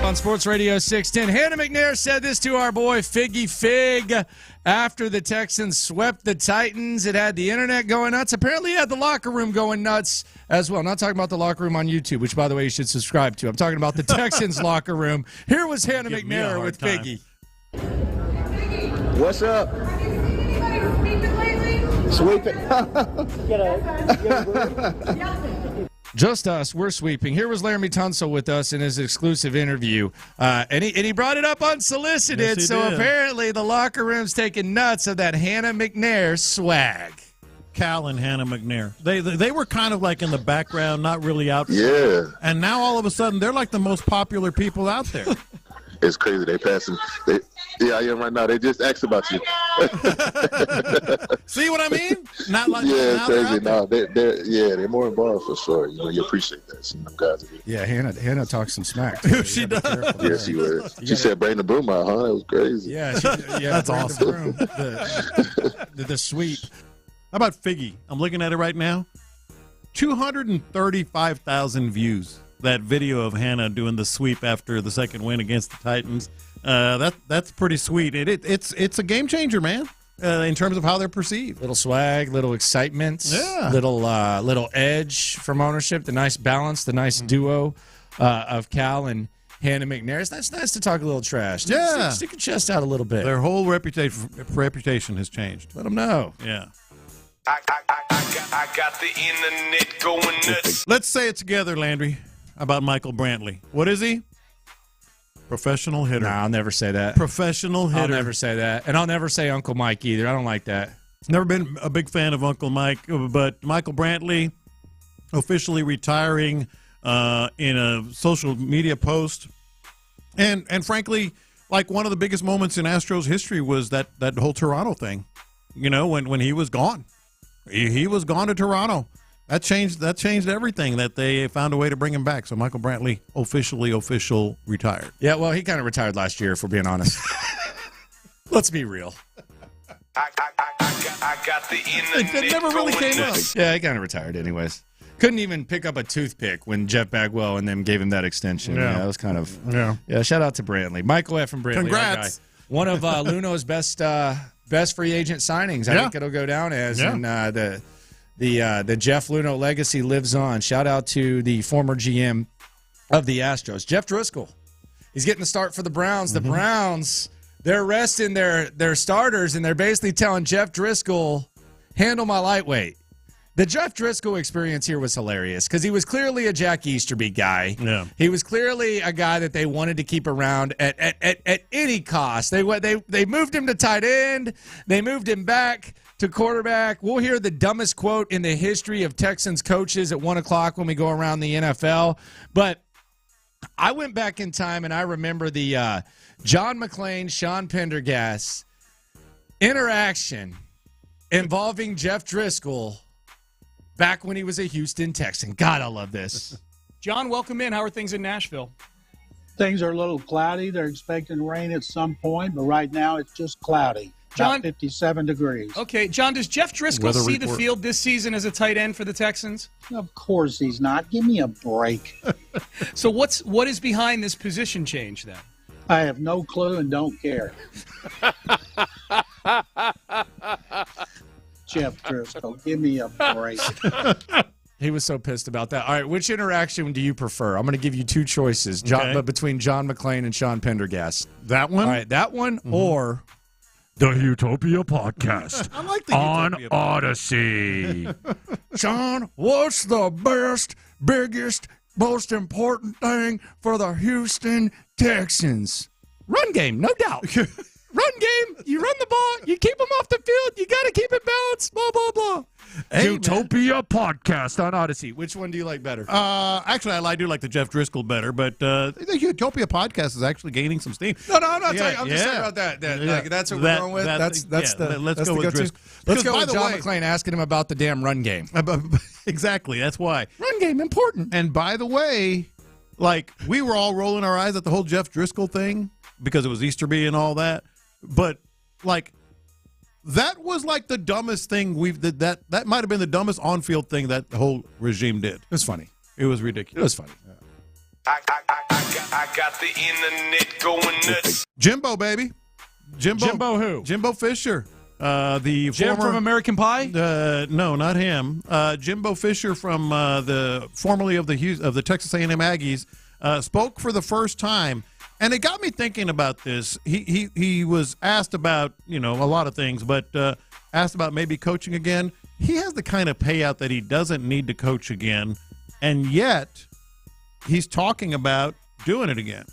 Speaker 20: on Sports Radio 610. Hannah McNair said this to our boy Figgy Fig after the Texans swept the Titans. It had the internet going nuts. Apparently, it had the locker room going nuts as well. Not talking about the locker room on YouTube, which, by the way, you should subscribe to. I'm talking about the Texans locker room. Here was Hannah McNair with Figgy.
Speaker 10: What's up? Sweeping.
Speaker 20: Just us. We're sweeping. Here was Laramie Tunsil with us in his exclusive interview. And he brought it up unsolicited,
Speaker 19: Yes,
Speaker 20: so
Speaker 19: did.
Speaker 20: apparently the locker room's taking nuts of that Hannah McNair swag.
Speaker 19: Cal and Hannah McNair. They were kind of like in the background, not really out front.
Speaker 5: Yeah.
Speaker 19: And now all of a sudden they're like the most popular people out there.
Speaker 5: It's crazy. They passing. Yeah, I am right now. They just asked about you.
Speaker 19: See what I mean? Not like
Speaker 5: yeah,
Speaker 19: now
Speaker 5: it's
Speaker 19: they're
Speaker 5: crazy.
Speaker 19: out there.
Speaker 5: They're more involved for sure. You know, you appreciate that. Some of them guys.
Speaker 20: Yeah, Hannah talks some smack. Too.
Speaker 19: She does.
Speaker 5: Yeah, she was. She said, "Bring the broom out, huh?" That was crazy.
Speaker 20: Yeah,
Speaker 19: That's awesome.
Speaker 20: The sweep.
Speaker 19: How about Figgy? I'm looking at it right now. 235,000 views. That video of Hannah doing the sweep after the second win against the Titans. That's pretty sweet. It's a game changer, man. In terms of how they're perceived.
Speaker 20: Little swag, little excitement, little edge from ownership, the nice balance, the nice duo of Cal and Hannah McNair. It's nice to talk a little trash. Stick your chest out a little bit.
Speaker 19: Their whole reputation has changed.
Speaker 20: Let them know.
Speaker 19: Yeah.
Speaker 6: I got the internet going nuts.
Speaker 19: Let's say it together, Landry, about Michael Brantley. What is he? Professional hitter.
Speaker 20: Nah, I'll never say that.
Speaker 19: Professional hitter.
Speaker 20: I'll never say that. And I'll never say Uncle Mike either. I don't like that.
Speaker 19: Never been a big fan of Uncle Mike, but Michael Brantley officially retiring in a social media post. And frankly, like one of the biggest moments in Astros history was that whole Toronto thing. You know, when he was gone. He was gone to Toronto. That changed everything, that they found a way to bring him back. So Michael Brantley officially retired.
Speaker 20: Yeah, well, he kind of retired last year, if we're being honest. Let's be real.
Speaker 6: I got the internet.
Speaker 19: It never really came up.
Speaker 20: Yeah, he kind of retired anyways. Couldn't even pick up a toothpick when Jeff Bagwell and them gave him that extension. Yeah, that was kind of... Yeah, shout out to Brantley. Michael F. from Brantley.
Speaker 19: Congrats.
Speaker 20: One of Luno's best free agent signings. I think it'll go down as. And the Jeff Luno legacy lives on. Shout out to the former GM of the Astros, Jeff Driscoll. He's getting the start for the Browns. The Browns, they're resting their starters, and they're basically telling Jeff Driscoll, handle my lightweight. The Jeff Driscoll experience here was hilarious because he was clearly a Jack Easterby guy.
Speaker 19: Yeah.
Speaker 20: He was clearly a guy that they wanted to keep around at any cost. They moved him to tight end. They moved him back to quarterback. We'll hear the dumbest quote in the history of Texans coaches at 1 o'clock when we go around the NFL. But I went back in time, and I remember the John McClain, Sean Pendergast interaction involving Jeff Driscoll back when he was a Houston Texan. God, I love this.
Speaker 4: John, welcome in. How are things in Nashville?
Speaker 11: Things are a little cloudy. They're expecting rain at some point, but right now it's just cloudy.
Speaker 4: John,
Speaker 11: about 57 degrees.
Speaker 4: Okay, John, does Jeff Driscoll see the field this season as a tight end for the Texans?
Speaker 11: Of course he's not. Give me a break.
Speaker 4: So what is behind this position change then?
Speaker 11: I have no clue and don't care. Jeff Driscoll, give me a break.
Speaker 20: He was so pissed about that. All right, which interaction do you prefer? I'm going to give you two choices, but between John McClain and Sean Pendergast.
Speaker 19: That one?
Speaker 20: All right, that one or the Utopia podcast
Speaker 19: I like the
Speaker 20: on
Speaker 19: Utopia
Speaker 20: Odyssey. Sean, what's the best, biggest, most important thing for the Houston Texans? Run game, no doubt. Run game, you run the ball, you keep them off the field, you got to keep it balanced, blah, blah, blah. Hey, Utopia podcast on Odyssey. Which one do you like better?
Speaker 19: Actually, I do like the Jeff Driscoll better, but the Utopia podcast is actually gaining some steam.
Speaker 20: No, I'm not talking. I'm just talking about that. Like, that's what we're going with. Let's go with Driscoll. Let's go with John McClain asking him about the damn run game.
Speaker 19: Exactly, that's why.
Speaker 20: Run game, important.
Speaker 19: And by the way, like, we were all rolling our eyes at the whole Jeff Driscoll thing because it was Easterby and all that. But, like, that was like the dumbest thing that might have been the dumbest on-field thing that the whole regime did.
Speaker 20: It was funny.
Speaker 19: It was ridiculous.
Speaker 20: It was funny.
Speaker 6: I got the internet going nuts.
Speaker 19: Jimbo, baby.
Speaker 20: Jimbo who?
Speaker 19: Jimbo Fisher. The
Speaker 20: Jim
Speaker 19: former,
Speaker 20: from American Pie?
Speaker 19: No, not him. Jimbo Fisher from formerly of the Texas A&M Aggies spoke for the first time, and it got me thinking about this. He was asked about a lot of things, but asked about maybe coaching again. He has the kind of payout that he doesn't need to coach again, and yet he's talking about doing it again.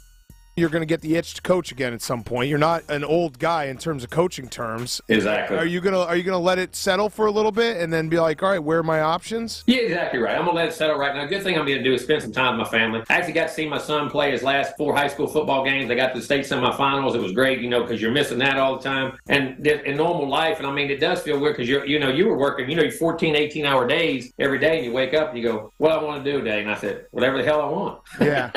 Speaker 10: You're going to get the itch to coach again at some point. You're not an old guy in terms of coaching terms.
Speaker 12: Exactly.
Speaker 10: Are you gonna let it settle for a little bit and then be like, all right, where are my options?
Speaker 12: Yeah, exactly right. I'm going to let it settle right now. Good thing I'm going to do is spend some time with my family. I actually got to see my son play his last 4 high school football games. I got to the state semifinals. It was great, because you're missing that all the time. And in normal life, and I mean, it does feel weird because you were working, 14, 18-hour days every day, and you wake up and you go, what do I want to do today? And I said, whatever the hell I want.
Speaker 10: Yeah,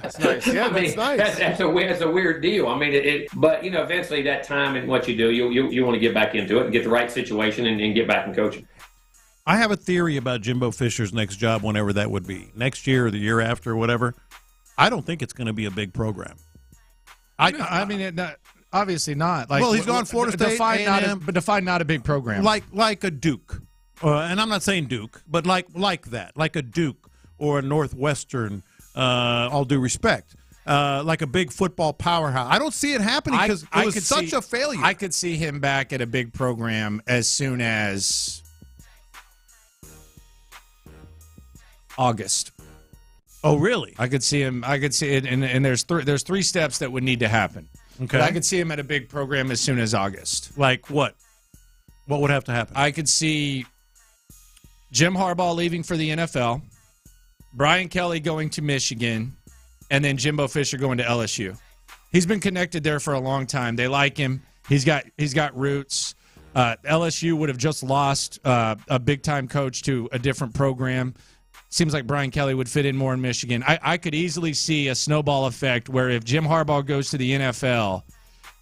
Speaker 10: that's nice. Yeah, that's nice.
Speaker 12: That's a weird deal. I mean, but eventually that time and what you do, you want to get back into it and get the right situation and get back in coaching.
Speaker 19: I have a theory about Jimbo Fisher's next job, whenever that would be, next year or the year after, or whatever. I don't think it's going to be a big program.
Speaker 20: Obviously not.
Speaker 19: Well, he's gone Florida State,
Speaker 20: define not a big program.
Speaker 19: Like a Duke, and I'm not saying Duke, but like that, like a Duke or a Northwestern. All due respect. Like a big football powerhouse. I don't see it happening because it was such a failure.
Speaker 20: I could see him back at a big program as soon as August.
Speaker 19: Oh, really?
Speaker 20: I could see him. I could see it, and there's 3 steps that would need to happen.
Speaker 19: Okay.
Speaker 20: But I could see him at a big program as soon as August.
Speaker 19: Like what? What would have to happen?
Speaker 20: I could see Jim Harbaugh leaving for the NFL, Brian Kelly going to Michigan, and then Jimbo Fisher going to LSU. He's been connected there for a long time. They like him. He's got roots. LSU would have just lost a big-time coach to a different program. Seems like Brian Kelly would fit in more in Michigan. I could easily see a snowball effect where if Jim Harbaugh goes to the NFL,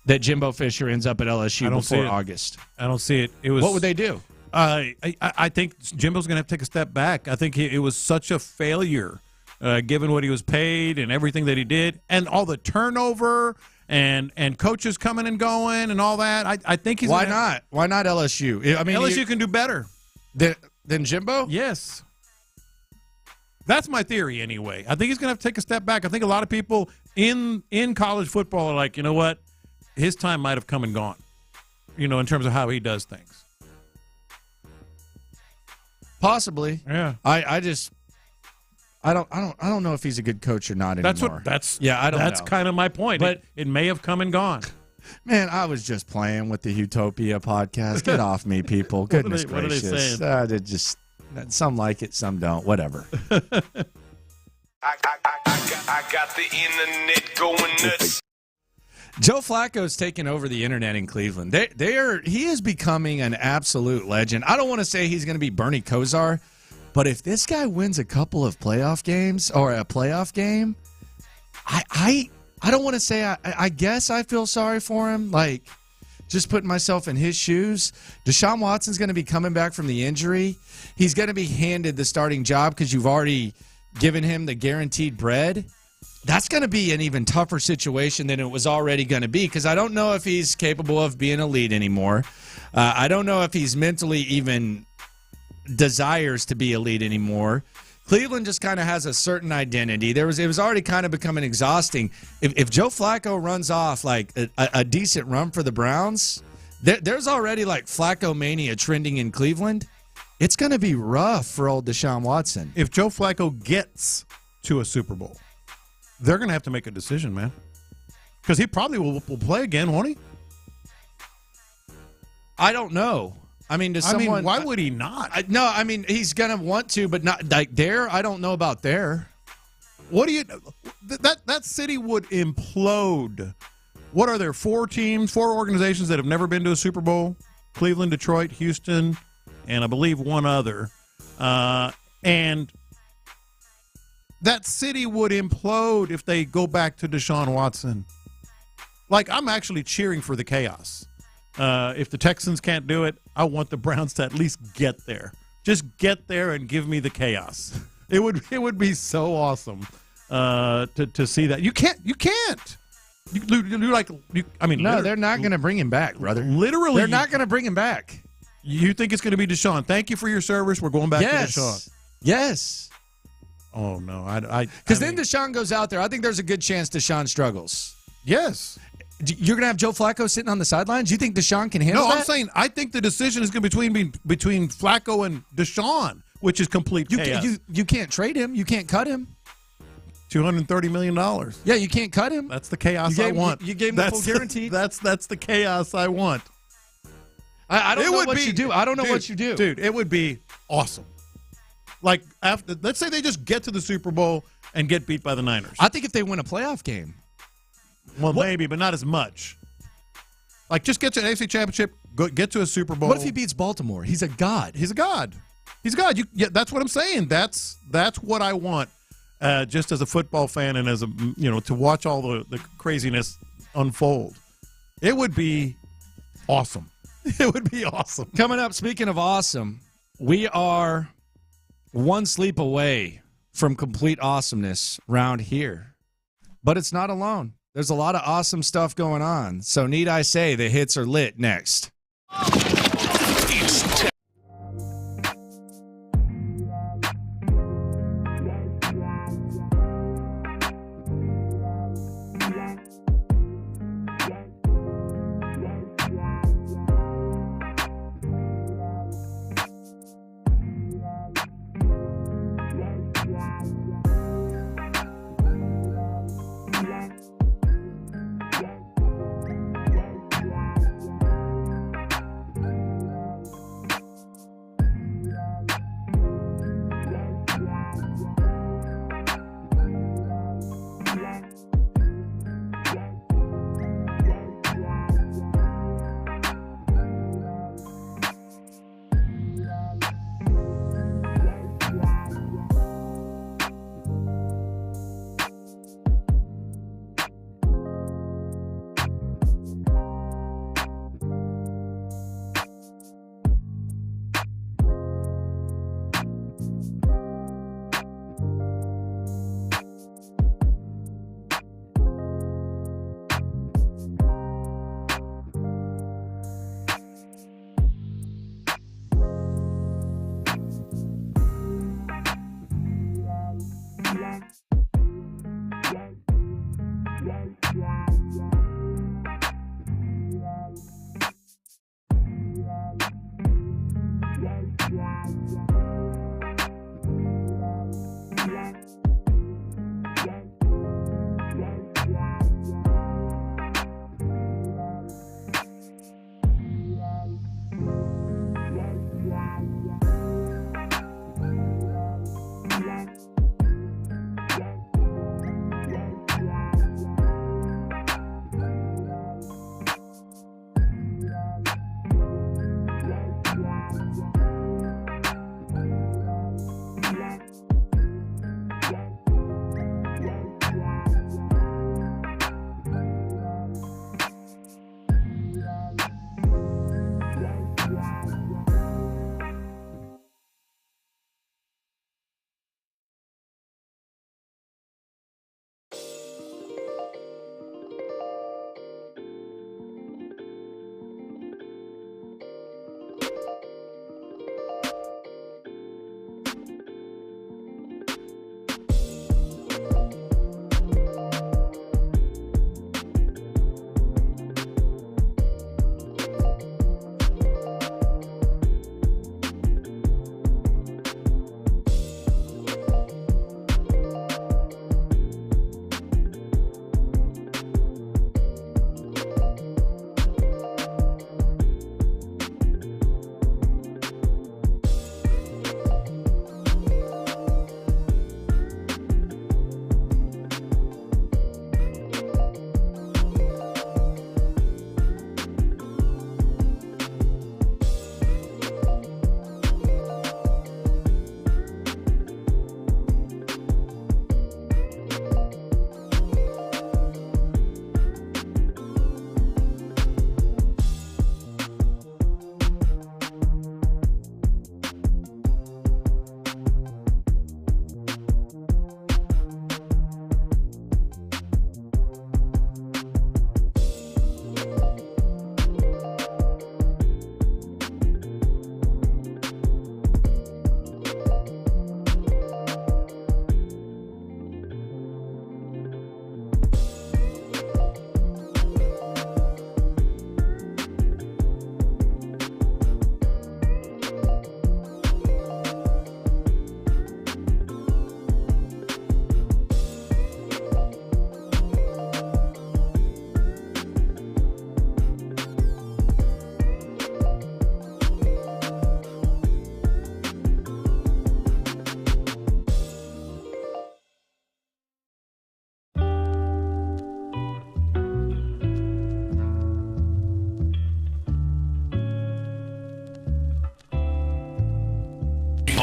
Speaker 20: that Jimbo Fisher ends up at LSU before August.
Speaker 19: I don't see it.
Speaker 20: What would they do?
Speaker 19: I think Jimbo's going to have to take a step back. I think it was such a failure, given what he was paid and everything that he did, and all the turnover and coaches coming and going and all that. I think he's
Speaker 20: Why not LSU? I mean,
Speaker 19: LSU can do better
Speaker 20: than Jimbo.
Speaker 19: Yes. That's my theory anyway. I think he's going to have to take a step back. I think a lot of people in college football are like, you know what? His time might have come and gone, in terms of how he does things.
Speaker 20: Possibly.
Speaker 19: Yeah.
Speaker 20: I don't know if he's a good coach or not anymore. I don't know.
Speaker 19: That's kind of my point.
Speaker 20: But
Speaker 19: it may have come and gone.
Speaker 20: Man, I was just playing with the Utopia podcast. Get off me, people. Goodness gracious.
Speaker 19: What are they saying?
Speaker 20: Just some like it, some don't. Whatever.
Speaker 6: I got the internet going nuts.
Speaker 20: Joe Flacco's taken over the internet in Cleveland. He is becoming an absolute legend. I don't want to say he's going to be Bernie Kosar, but if this guy wins a couple of playoff games or a playoff game, I don't want to say I guess I feel sorry for him. Like, just putting myself in his shoes. Deshaun Watson's going to be coming back from the injury. He's going to be handed the starting job because you've already given him the guaranteed bread. That's going to be an even tougher situation than it was already going to be because I don't know if he's capable of being a lead anymore. I don't know if he's mentally even desires to be a lead anymore. Cleveland just kind of has a certain identity. It was already kind of becoming exhausting. If Joe Flacco runs off like a decent run for the Browns, there's already like Flacco mania trending in Cleveland. It's going to be rough for old Deshaun Watson.
Speaker 19: If Joe Flacco gets to a Super Bowl, they're going to have to make a decision, man. Because he probably will play again, won't he?
Speaker 20: I don't know. I mean,
Speaker 19: why would he not?
Speaker 20: No, I mean, he's going to want to, but not like there. I don't know about there.
Speaker 19: What do you that city would implode. What are there, 4 organizations that have never been to a Super Bowl? Cleveland, Detroit, Houston, and I believe one other. And that city would implode if they go back to Deshaun Watson. Like, I'm actually cheering for the chaos. If the Texans can't do it, I want the Browns to at least get there. Just get there and give me the chaos. It would be so awesome. to see that. You can't.
Speaker 20: No, they're not going to bring him back, brother.
Speaker 19: Literally,
Speaker 20: they're not going to bring him back.
Speaker 19: You think it's going to be Deshaun? Thank you for your service. We're going back to Deshaun.
Speaker 20: Yes.
Speaker 19: Oh no,
Speaker 20: because then Deshaun goes out there. I think there's a good chance Deshaun struggles.
Speaker 19: Yes.
Speaker 20: You're going to have Joe Flacco sitting on the sidelines? You think Deshaun can handle that?
Speaker 19: No, I'm saying I think the decision is going to be between Flacco and Deshaun, which is complete chaos.
Speaker 20: You can't trade him. You can't cut him.
Speaker 19: $230 million.
Speaker 20: Yeah, you can't cut him.
Speaker 19: That's the chaos I want.
Speaker 20: You gave him the full guarantee.
Speaker 19: That's the chaos I want.
Speaker 20: I don't know what you do. I don't know what you do.
Speaker 19: Dude, it would be awesome. Like, let's say they just get to the Super Bowl and get beat by the Niners.
Speaker 20: I think if they win a playoff game.
Speaker 19: Well, maybe, but not as much. Like, just get to an AFC Championship, get to a Super Bowl.
Speaker 20: What if he beats Baltimore? He's a god.
Speaker 19: He's a god. He's a god. That's what I'm saying. That's what I want, just as a football fan and as a to watch all the craziness unfold. It would be awesome. It would be awesome.
Speaker 20: Coming up, speaking of awesome, we are one sleep away from complete awesomeness round here. But it's not alone. There's a lot of awesome stuff going on. So need I say the hits are lit next.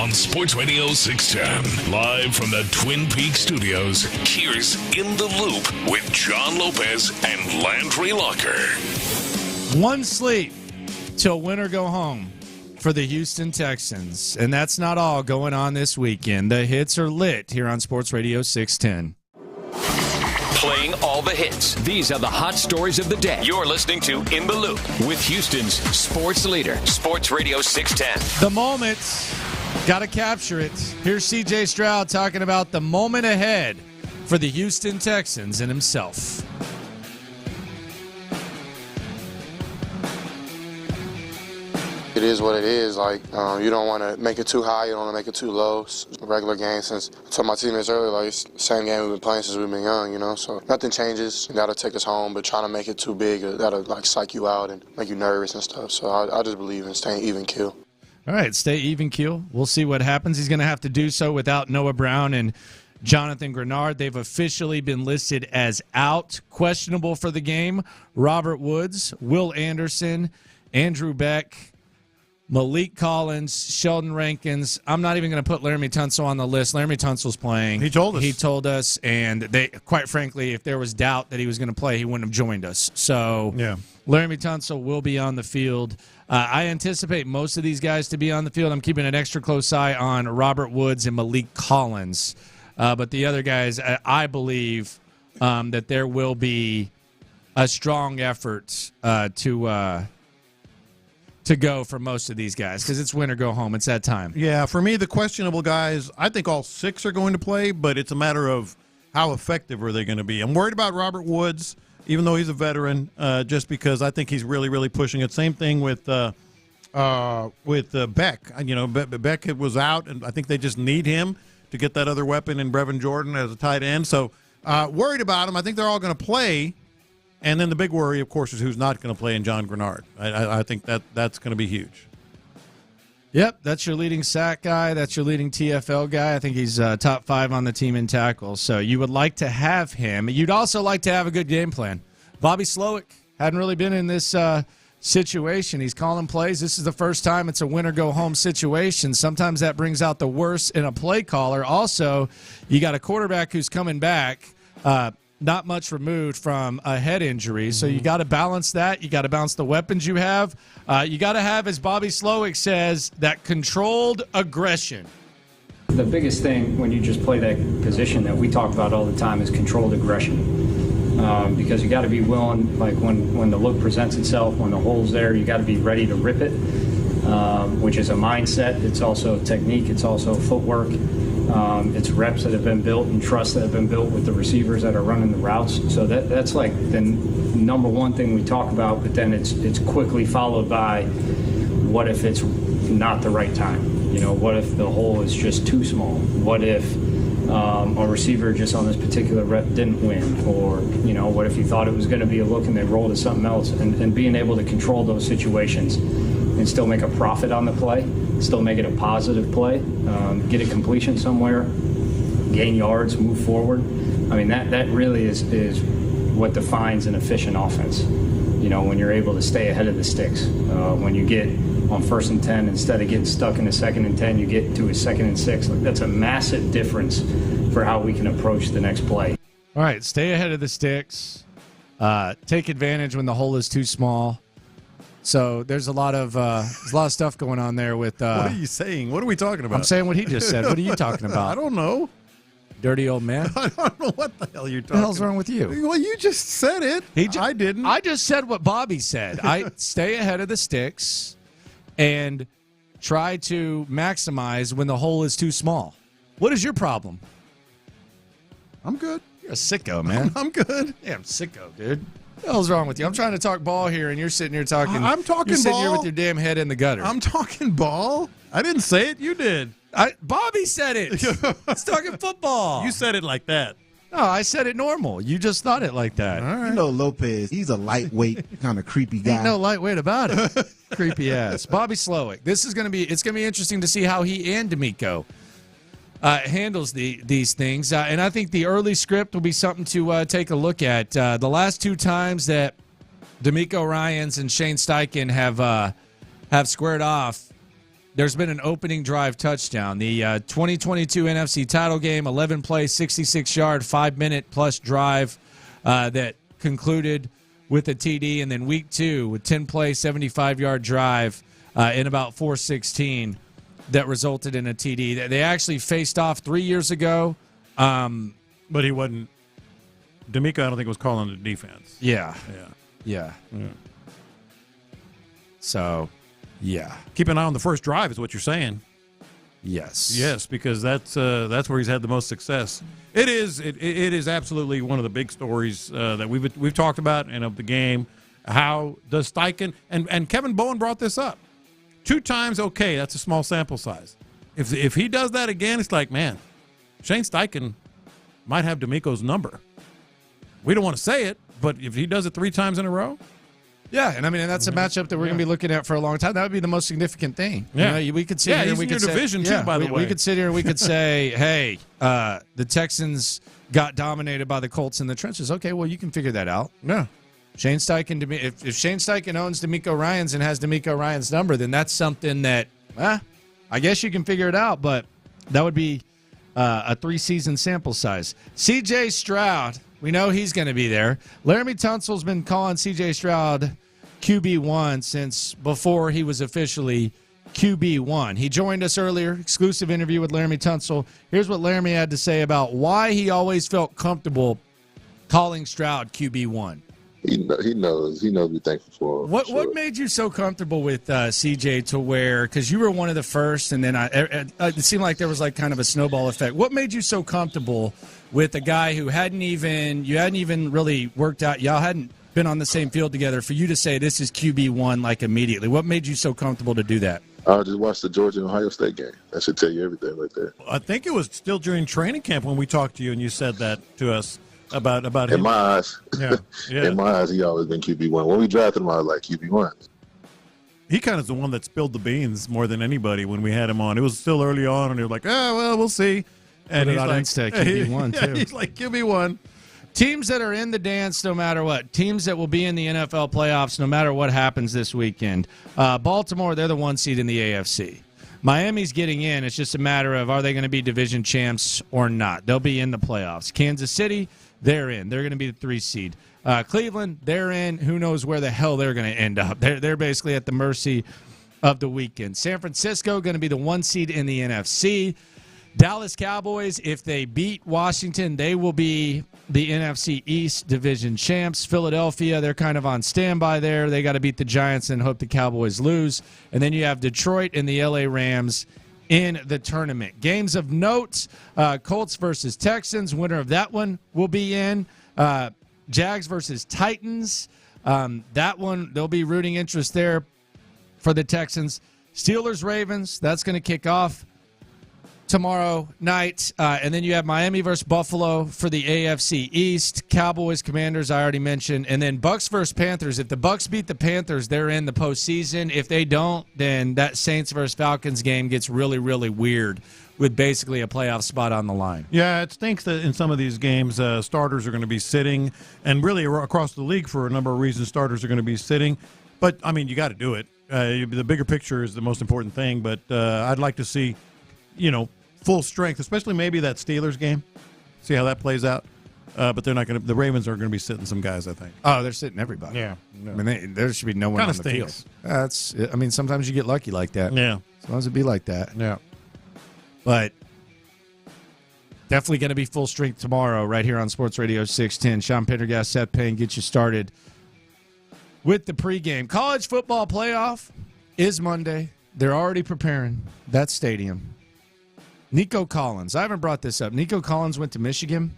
Speaker 6: on Sports Radio 610. Live from the Twin Peaks studios, here's In the Loop with John Lopez and Landry Locker.
Speaker 20: One sleep till win or go home for the Houston Texans. And that's not all going on this weekend. The hits are lit here on Sports Radio 610.
Speaker 1: Playing all the hits. These are the hot stories of the day. You're listening to In the Loop with Houston's sports leader, Sports Radio 610.
Speaker 20: The moment, got to capture it. Here's C.J. Stroud talking about the moment ahead for the Houston Texans and himself.
Speaker 14: It is what it is. You don't want to make it too high. You don't want to make it too low. It's a regular game. Since I told my teammates earlier, it's the same game we've been playing since we've been young, So nothing changes. That'll take us home, but trying to make it too big, that'll psych you out and make you nervous and stuff. So I just believe in staying even keel.
Speaker 20: All right, stay even keel. We'll see what happens. He's going to have to do so without Noah Brown and Jonathan Grenard. They've officially been listed as out, questionable for the game. Robert Woods, Will Anderson, Andrew Beck, Malik Collins, Sheldon Rankins. I'm not even going to put Laramie Tunsil on the list. Laramie Tunsil's playing.
Speaker 19: He told us.
Speaker 20: And they, quite frankly, if there was doubt that he was going to play, he wouldn't have joined us. So
Speaker 19: yeah.
Speaker 20: Laramie Tunsil will be on the field. I anticipate most of these guys to be on the field. I'm keeping an extra close eye on Robert Woods and Malik Collins. But the other guys, I believe that there will be a strong effort to go for most of these guys because it's win or go home. It's that time.
Speaker 19: Yeah, for me, the questionable guys, I think all six are going to play, but it's a matter of how effective are they going to be. I'm worried about Robert Woods, even though he's a veteran, just because I think he's really, really pushing it. Same thing with Beck. Beck was out, and I think they just need him to get that other weapon in Brevin Jordan as a tight end. So worried about him. I think they're all going to play. And then the big worry, of course, is who's not going to play in John Grenard. I think that's going to be huge.
Speaker 20: Yep, that's your leading sack guy. That's your leading TFL guy. I think he's top 5 on the team in tackles. So you would like to have him. You'd also like to have a good game plan. Bobby Slowick hadn't really been in this situation. He's calling plays. This is the first time it's a win-or-go-home situation. Sometimes that brings out the worst in a play caller. Also, you got a quarterback who's coming back not much removed from a head injury. So you got to balance that. You got to balance the weapons you have. You got to have, as Bobby Slowick says, that controlled aggression.
Speaker 15: The biggest thing when you just play that position that we talk about all the time is controlled aggression. Because you got to be willing, like when the look presents itself, when the hole's there, you got to be ready to rip it, which is a mindset. It's also technique. It's also footwork. It's reps that have been built and trust that have been built with the receivers that are running the routes. So that's like the number one thing we talk about, but then it's quickly followed by what if it's not the right time? What if the hole is just too small? What if a receiver just on this particular rep didn't win? Or, what if you thought it was going to be a look and they rolled to something else? And being able to control those situations and still make a profit on the play, still make it a positive play, get a completion somewhere, gain yards, move forward. I mean, that really is what defines an efficient offense. When you're able to stay ahead of the sticks. When you get on 1st and 10, instead of getting stuck in a 2nd and 10, you get to a 2nd and 6. That's a massive difference for how we can approach the next play.
Speaker 20: All right, stay ahead of the sticks. Take advantage when the hole is too small. So there's a lot of stuff going on there with.
Speaker 19: What are you saying? What are we talking about?
Speaker 20: I'm saying what he just said. What are you talking about?
Speaker 19: I don't know.
Speaker 20: Dirty old man.
Speaker 19: I don't know what the hell you're talking about.
Speaker 20: What the hell's wrong with you?
Speaker 19: Well, you just said it. I didn't.
Speaker 20: I just said what Bobby said. I stay ahead of the sticks and try to maximize when the hole is too small. What is your problem?
Speaker 19: I'm good.
Speaker 20: You're a sicko, man.
Speaker 19: I'm good.
Speaker 20: Yeah, I'm sicko, dude. What the hell's wrong with you? I'm trying to talk ball here, and you're sitting here talking.
Speaker 19: I'm talking
Speaker 20: you're sitting
Speaker 19: ball.
Speaker 20: here with your damn head in the gutter.
Speaker 19: I'm talking ball. I didn't say it. You did.
Speaker 20: Bobby said it. It's talking football.
Speaker 19: You said it like that.
Speaker 20: No, I said it normal. You just thought it like that.
Speaker 19: All right.
Speaker 17: You know Lopez, he's a lightweight, kind of creepy guy.
Speaker 20: Ain't no lightweight about it. Creepy ass. Bobby Slowick. It's going to be interesting to see how he and D'Amico handles these things. And I think the early script will be something to take a look at. The last 2 times that D'Amico Ryans and Shane Steichen have squared off, there's been an opening drive touchdown. The 2022 NFC title game, 11-play, 66-yard, 5-minute plus drive that concluded with a TD. And then week 2 with 10-play, 75-yard drive in about 4:16 that resulted in a TD. They actually faced off 3 years ago.
Speaker 19: But he wasn't. D'Amico, I don't think, was calling the defense.
Speaker 20: Yeah.
Speaker 19: Yeah.
Speaker 20: So, yeah.
Speaker 19: Keep an eye on the first drive is what you're saying.
Speaker 20: Yes.
Speaker 19: Yes, because that's where he's had the most success. It is absolutely one of the big stories that we've talked about and of the game. How does Steichen and Kevin Bowen brought this up 2 times? Okay, that's a small sample size. If he does that again, it's like, man, Shane Steichen might have D'Amico's number. We don't want to say it, but if he does it 3 times in a row.
Speaker 20: Yeah, and I mean, and that's a matchup that we're going to be looking at for a long time. That would be the most significant thing.
Speaker 19: Yeah,
Speaker 20: you know, we could sit here and we could say,
Speaker 19: division too. By the way,
Speaker 20: we could sit here and we could say, hey, the Texans got dominated by the Colts in the trenches. Okay, well, you can figure that out.
Speaker 19: Yeah,
Speaker 20: Shane Steichen. If Shane Steichen owns D'Amico Ryans and has D'Amico Ryans' number, then that's something that, I guess you can figure it out. But that would be a 3-season sample size. C.J. Stroud. We know he's going to be there. Laramie Tunsil's been calling C.J. Stroud QB1 since before he was officially QB1. He joined us earlier, exclusive interview with Laramie Tunsil. Here's what Laramie had to say about why he always felt comfortable calling Stroud QB1.
Speaker 5: He knows. He knows we're thankful for him.
Speaker 20: What made you so comfortable with CJ to where, because you were one of the first, and then it seemed like there was like kind of a snowball effect. What made you so comfortable with a guy who you hadn't even really worked out, y'all hadn't been on the same field together, for you to say this is QB1 like immediately? What made you so comfortable to do that?
Speaker 5: I just watched the Georgia and Ohio State game. That should tell you everything right there.
Speaker 19: I think it was still during training camp when we talked to you and you said that to us about him.
Speaker 5: In my eyes,
Speaker 19: yeah.
Speaker 5: In my eyes, he always been QB1. When we drafted him, I was like QB1.
Speaker 19: He kind of is the one that spilled the beans more than anybody when we had him on. It was still early on, and he was like, "Oh well, we'll see." And he's like,
Speaker 20: QB1 too.
Speaker 19: He's like QB1.
Speaker 20: Teams that are in the dance no matter what. Teams that will be in the NFL playoffs no matter what happens this weekend. Baltimore, they're the 1 seed in the AFC. Miami's getting in. It's just a matter of, are they going to be division champs or not? They'll be in the playoffs. Kansas City, they're in. They're going to be the 3 seed. Cleveland, they're in. Who knows where the hell they're going to end up. They're basically at the mercy of the weekend. San Francisco, going to be the 1 seed in the NFC. Dallas Cowboys, if they beat Washington, they will be the NFC East division champs. Philadelphia, they're kind of on standby there. They got to beat the Giants and hope the Cowboys lose. And then you have Detroit and the LA Rams in the tournament. Games of note, Colts versus Texans. Winner of that one will be in. Jags versus Titans. That one, there'll be rooting interest there for the Texans. Steelers, Ravens, that's going to kick off tomorrow night. And then you have Miami versus Buffalo for the AFC East. Cowboys, Commanders, I already mentioned. And then Bucks versus Panthers. If the Bucks beat the Panthers, they're in the postseason. If they don't, then that Saints versus Falcons game gets really, really weird with basically a playoff spot on the line.
Speaker 19: Yeah, it stinks that in some of these games, starters are going to be sitting. And really across the league, for a number of reasons, starters are going to be sitting. But, I mean, you got to do it. The bigger picture is the most important thing. But I'd like to see, full strength, especially maybe that Steelers game. See how that plays out. But they're not going to. The Ravens are going to be sitting some guys, I think.
Speaker 20: Oh, they're sitting everybody.
Speaker 19: Yeah.
Speaker 20: No. I mean, there should be no one on the
Speaker 19: stinks.
Speaker 20: field. I mean, sometimes you get lucky like that.
Speaker 19: Yeah.
Speaker 20: Sometimes it'd be like that.
Speaker 19: Yeah.
Speaker 20: But definitely going to be full strength tomorrow right here on Sports Radio 610. Sean Pendergast, Seth Payne, get you started with the pregame. College football playoff is Monday. They're already preparing that stadium. Nico Collins. I haven't brought this up. Nico Collins went to Michigan.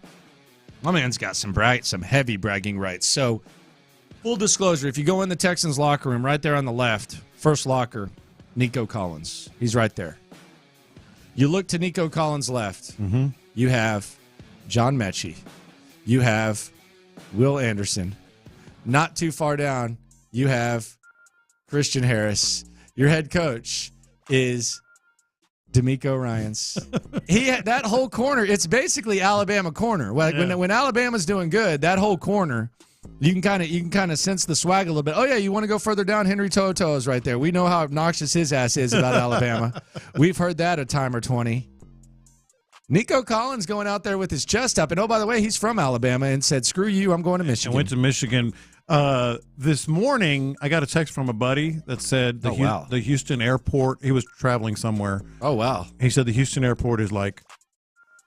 Speaker 20: My man's got some heavy bragging rights. So, full disclosure, if you go in the Texans locker room, right there on the left, first locker, Nico Collins. He's right there. You look to Nico Collins' left.
Speaker 19: Mm-hmm.
Speaker 20: You have John Mechie. You have Will Anderson. Not too far down, you have Christian Harris. Your head coach is D'Amico Ryans. That whole corner, it's basically Alabama corner. When Alabama's doing good, that whole corner, You can kind of sense the swag a little bit. Oh yeah, you want to go further down? Henry To'oTo'o is right there. We know how obnoxious his ass is about Alabama. We've heard that a time or 20. Nico Collins going out there with his chest up, and oh by the way, he's from Alabama and said, "Screw you, I'm going to Michigan."
Speaker 19: And went to Michigan. This morning, I got a text from a buddy that said the Houston airport. He was traveling somewhere.
Speaker 20: Oh wow!
Speaker 19: He said the Houston airport is like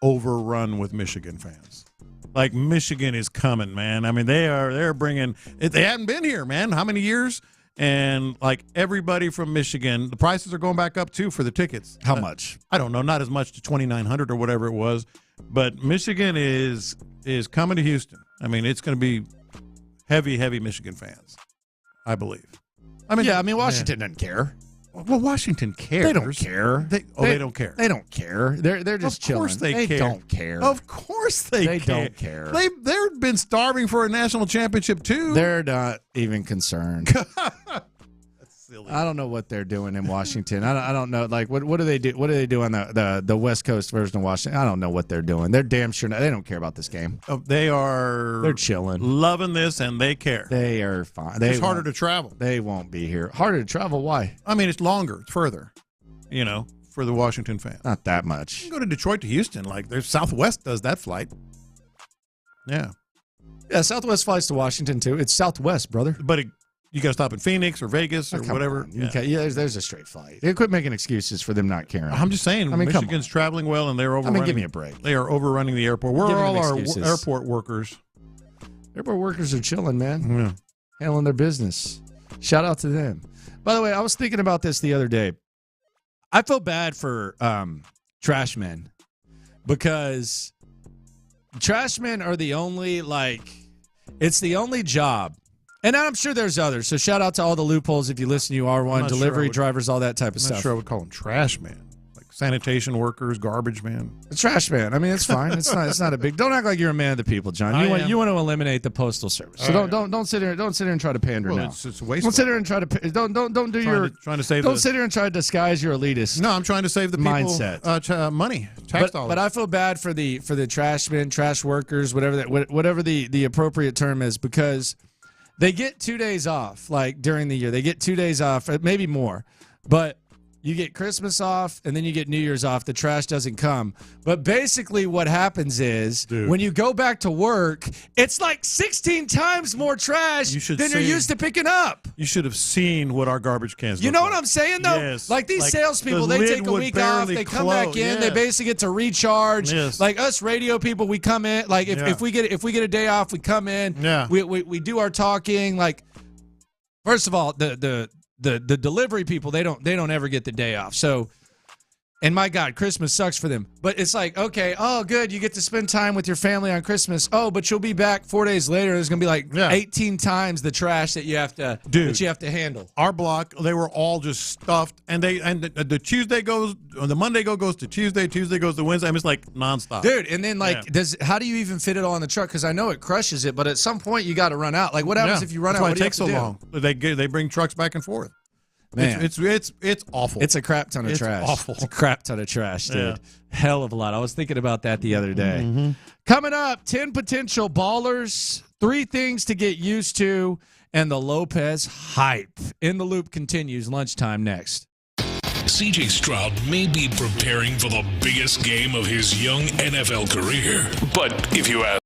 Speaker 19: overrun with Michigan fans. Like, Michigan is coming, man. I mean, they're bringing – they hadn't been here, man. How many years? And, like, everybody from Michigan – the prices are going back up, too, for the tickets.
Speaker 20: How much?
Speaker 19: I don't know. Not as much to $2,900 or whatever it was. But Michigan is coming to Houston. I mean, it's going to be heavy, heavy Michigan fans, I believe.
Speaker 20: Washington doesn't care.
Speaker 19: Well, Washington cares.
Speaker 20: They don't care.
Speaker 19: They don't care.
Speaker 20: They don't care. They're just chilling.
Speaker 19: Of course they care.
Speaker 20: Don't care.
Speaker 19: Of course they
Speaker 20: don't care.
Speaker 19: They've been starving for a national championship too.
Speaker 20: They're not even concerned.
Speaker 19: That's silly.
Speaker 20: I don't know what they're doing in Washington. I don't know. Like, what do they do? What do they do on the West Coast version of Washington? I don't know what they're doing. They're damn sure not. They don't care about this game.
Speaker 19: They're
Speaker 20: chilling,
Speaker 19: loving this, and they care.
Speaker 20: They are fine.
Speaker 19: It's harder to travel.
Speaker 20: They won't be here. Harder to travel? Why?
Speaker 19: I mean, it's longer, it's further. For the Washington fans.
Speaker 20: Not that much.
Speaker 19: You can go to Detroit to Houston. Like, there's Southwest does that flight. Yeah.
Speaker 20: Yeah, Southwest flies to Washington too. It's Southwest, brother.
Speaker 19: But you got to stop in Phoenix or Vegas or whatever.
Speaker 20: There's a straight flight. They quit making excuses for them not caring.
Speaker 19: I'm just saying, Michigan's traveling well, and they're overrunning.
Speaker 20: give me a break.
Speaker 19: They are overrunning the airport. Where are all our airport workers?
Speaker 20: Airport workers are chilling, man. Yeah. Handling their business. Shout out to them. By the way, I was thinking about this the other day. I feel bad for trash men because trash men are the only, it's the only job. And I'm sure there's others. So shout out to all the loopholes if you listen, you are one. Delivery drivers, all that type of stuff.
Speaker 19: I'm not sure I would call them trash men. Like sanitation workers, garbage man.
Speaker 20: Trash man. I mean, it's fine. It's not a big. Don't act like you're a man of the people, John. You want to eliminate the postal service. So don't sit here and try to pander now.
Speaker 19: It's wasteful.
Speaker 20: Don't sit here and try to don't do your
Speaker 19: trying to save.
Speaker 20: Don't sit here and try to disguise your elitist.
Speaker 19: No, I'm trying to save the people
Speaker 20: mindset.
Speaker 19: Money, tax dollars.
Speaker 20: But I feel bad for the trash men, trash workers, whatever the appropriate term is, because they get 2 days off, like during the year. They get 2 days off, maybe more. But you get Christmas off, and then you get New Year's off. The trash doesn't come. But basically what happens is when you go back to work, it's like 16 times more trash than you're used to picking up.
Speaker 19: You should have seen what our garbage cans
Speaker 20: You know what I'm saying, though?
Speaker 19: Yes.
Speaker 20: Like these salespeople, they take a week off. They come back in. They basically get to recharge.
Speaker 19: Yes.
Speaker 20: Like us radio people, we come in. Like if we get a day off, we come in.
Speaker 19: Yeah.
Speaker 20: We do our talking. Like, first of all, the delivery people, they don't ever get the day off. So, and my God, Christmas sucks for them. But it's like, okay, oh, good, you get to spend time with your family on Christmas. Oh, but you'll be back 4 days later. There's going to be like 18 times the trash that you have to handle.
Speaker 19: Our block, they were all just stuffed, and the Tuesday goes, or the Monday goes to Tuesday goes to Wednesday. I mean, it's like nonstop,
Speaker 20: dude. And then how do you even fit it all in the truck? Because I know it crushes it, but at some point you got to run out. Like, what happens if you run out?
Speaker 19: Why it takes so long? They bring trucks back and forth.
Speaker 20: Man,
Speaker 19: it's awful.
Speaker 20: It's a crap ton of trash.
Speaker 19: Awful.
Speaker 20: It's a crap ton of trash, dude.
Speaker 19: Yeah.
Speaker 20: Hell of a lot. I was thinking about that the other day.
Speaker 19: Mm-hmm.
Speaker 20: Coming up, 10 potential ballers, 3 things to get used to, and the Lopez hype. In the Loop continues. Lunchtime next.
Speaker 6: CJ Stroud may be preparing for the biggest game of his young NFL career. But if you ask,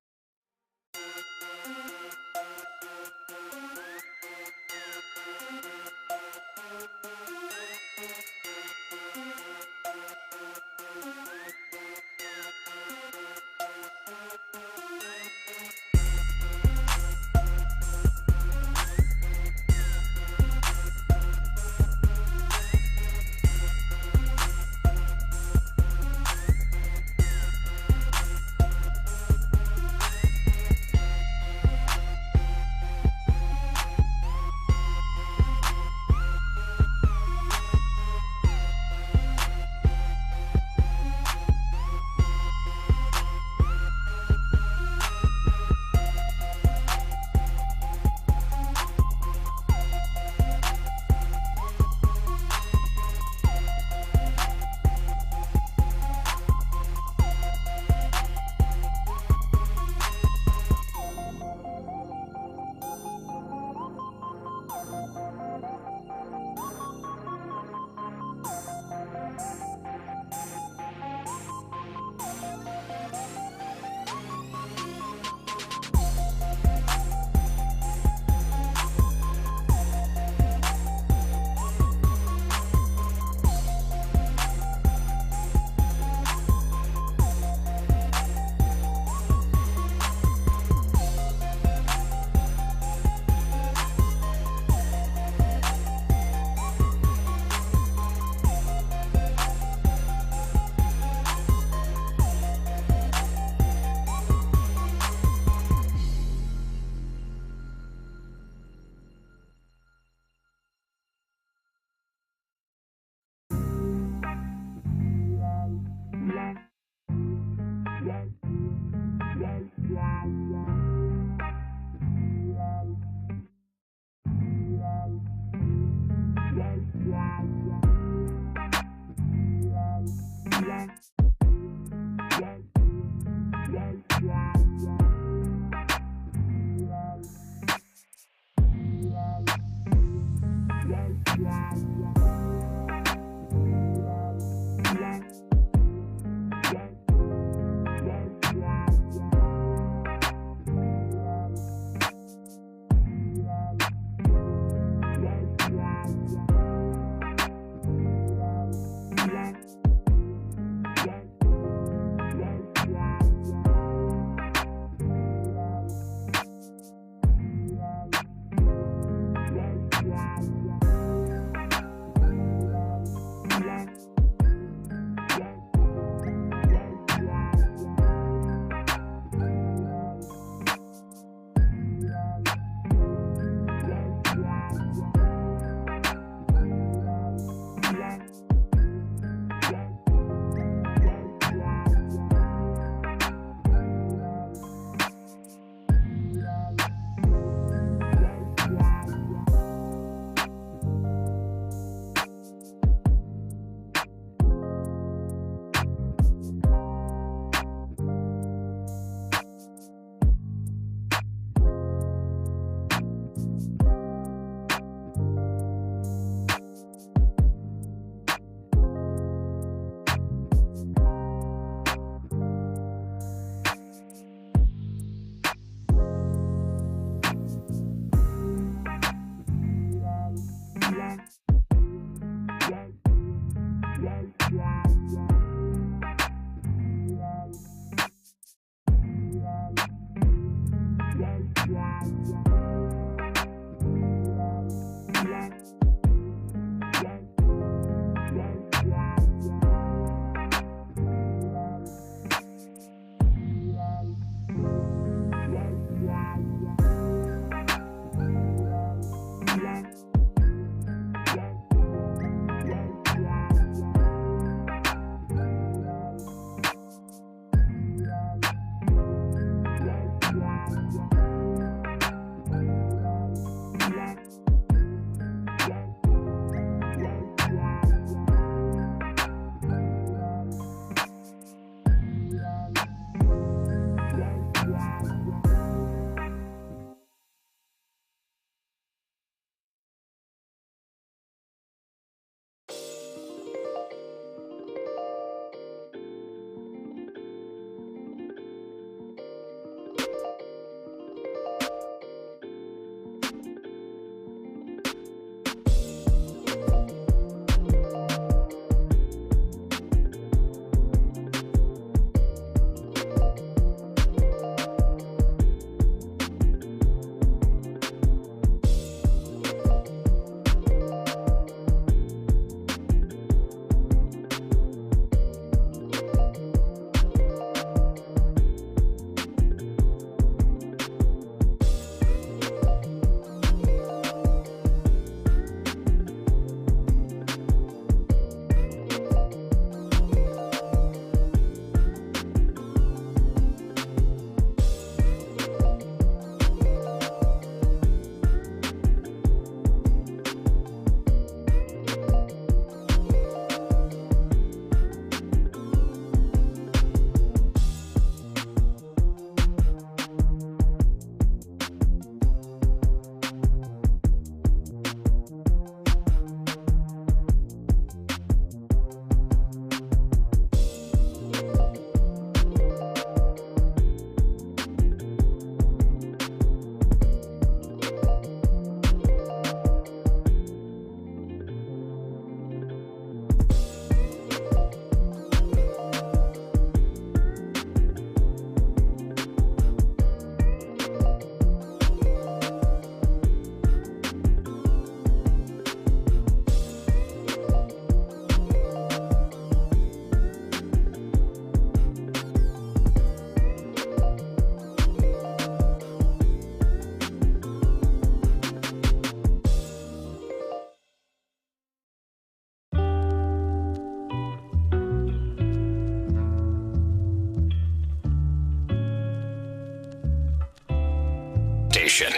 Speaker 1: Station.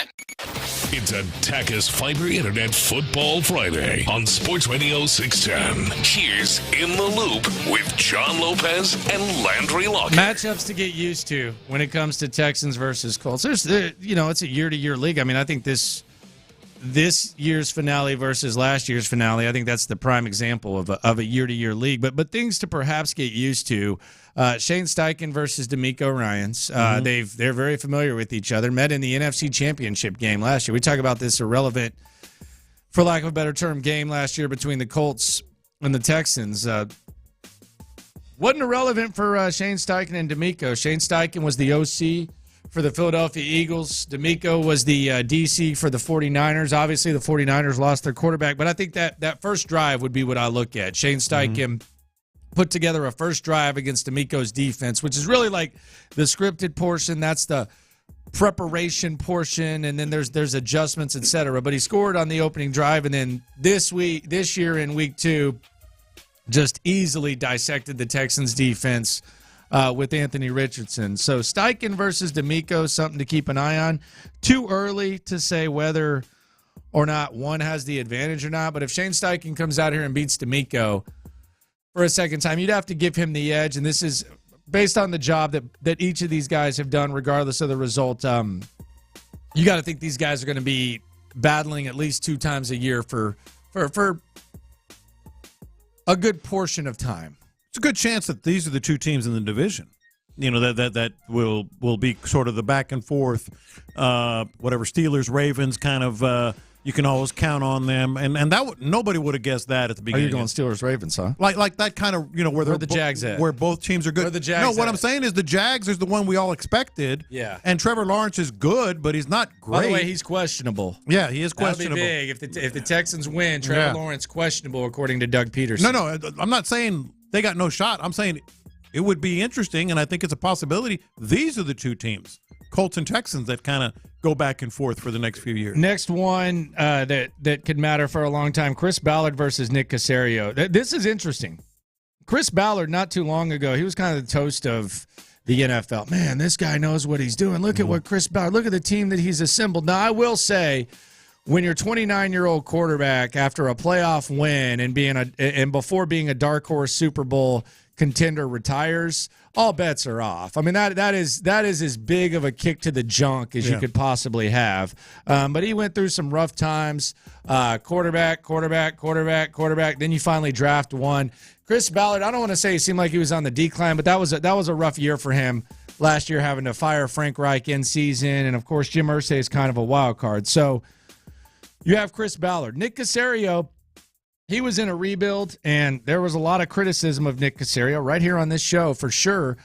Speaker 6: It's a Tachus Fiber Internet Football Friday on Sports Radio 610. Here's In the Loop with John Lopez and Landry Lockett.
Speaker 20: Matchups to get used to when it comes to Texans versus Colts. It's a year-to-year league. I mean, I think this year's finale versus last year's finale, I think that's the prime example of a year-to-year league. But things to perhaps get used to. Shane Steichen versus D'Amico Ryans. They're very familiar with each other. Met in the NFC Championship game last year. We talk about this irrelevant, for lack of a better term, game last year between the Colts and the Texans. Wasn't irrelevant for Shane Steichen and D'Amico. Shane Steichen was the OC for the Philadelphia Eagles. D'Amico was the DC for the 49ers. Obviously, the 49ers lost their quarterback, but I think that first drive would be what I look at. Shane Steichen put together a first drive against D'Amico's defense, which is really like the scripted portion. That's the preparation portion, and then there's adjustments, etc. But he scored on the opening drive, and then this year in week 2, just easily dissected the Texans defense with Anthony Richardson. So Steichen versus D'Amico, something to keep an eye on. Too early to say whether or not one has the advantage or not, but if Shane Steichen comes out here and beats D'Amico for a second time, you'd have to give him the edge, and this is based on the job that each of these guys have done, regardless of the result. You got to think these guys are going to be battling at least 2 times a year for a good portion of time.
Speaker 19: It's a good chance that these are the 2 teams in the division. You know, that will be sort of the back and forth, whatever Steelers, Ravens kind of. You can always count on them, and that nobody would have guessed that at the beginning.
Speaker 20: You're going Steelers, Ravens, huh?
Speaker 19: Like that kind of, where
Speaker 20: the Jags at,
Speaker 19: where both teams are good.
Speaker 20: Where the Jags
Speaker 19: what I'm saying is the Jags is the one we all expected.
Speaker 20: Yeah.
Speaker 19: And Trevor Lawrence is good, but he's not great.
Speaker 20: By the way, he's questionable.
Speaker 19: Yeah, he is questionable.
Speaker 20: That'll be big if the Texans win. Trevor Lawrence questionable, according to Doug Peterson.
Speaker 19: No, I'm not saying they got no shot. I'm saying it would be interesting, and I think it's a possibility. These are the 2 teams, Colts and Texans, that kind of go back and forth for the next few years.
Speaker 20: Next one that could matter for a long time, Chris Ballard versus Nick Caserio. This is interesting. Chris Ballard, not too long ago, he was kind of the toast of the NFL. Man, this guy knows what he's doing. Look at what Chris Ballard, look at the team that he's assembled. Now, I will say, when your 29-year-old quarterback, after a playoff win and before being a dark horse Super Bowl contender, retires, all bets are off. I mean, that is as big of a kick to the junk as you could possibly have. But he went through some rough times. Quarterback. Then you finally draft one. Chris Ballard, I don't want to say he seemed like he was on the decline, but that was a rough year for him last year, having to fire Frank Reich in season, and of course Jim Irsay is kind of a wild card. So you have Chris Ballard. Nick Caserio, he was in a rebuild, and there was a lot of criticism of Nick Caserio right here on this show for sure.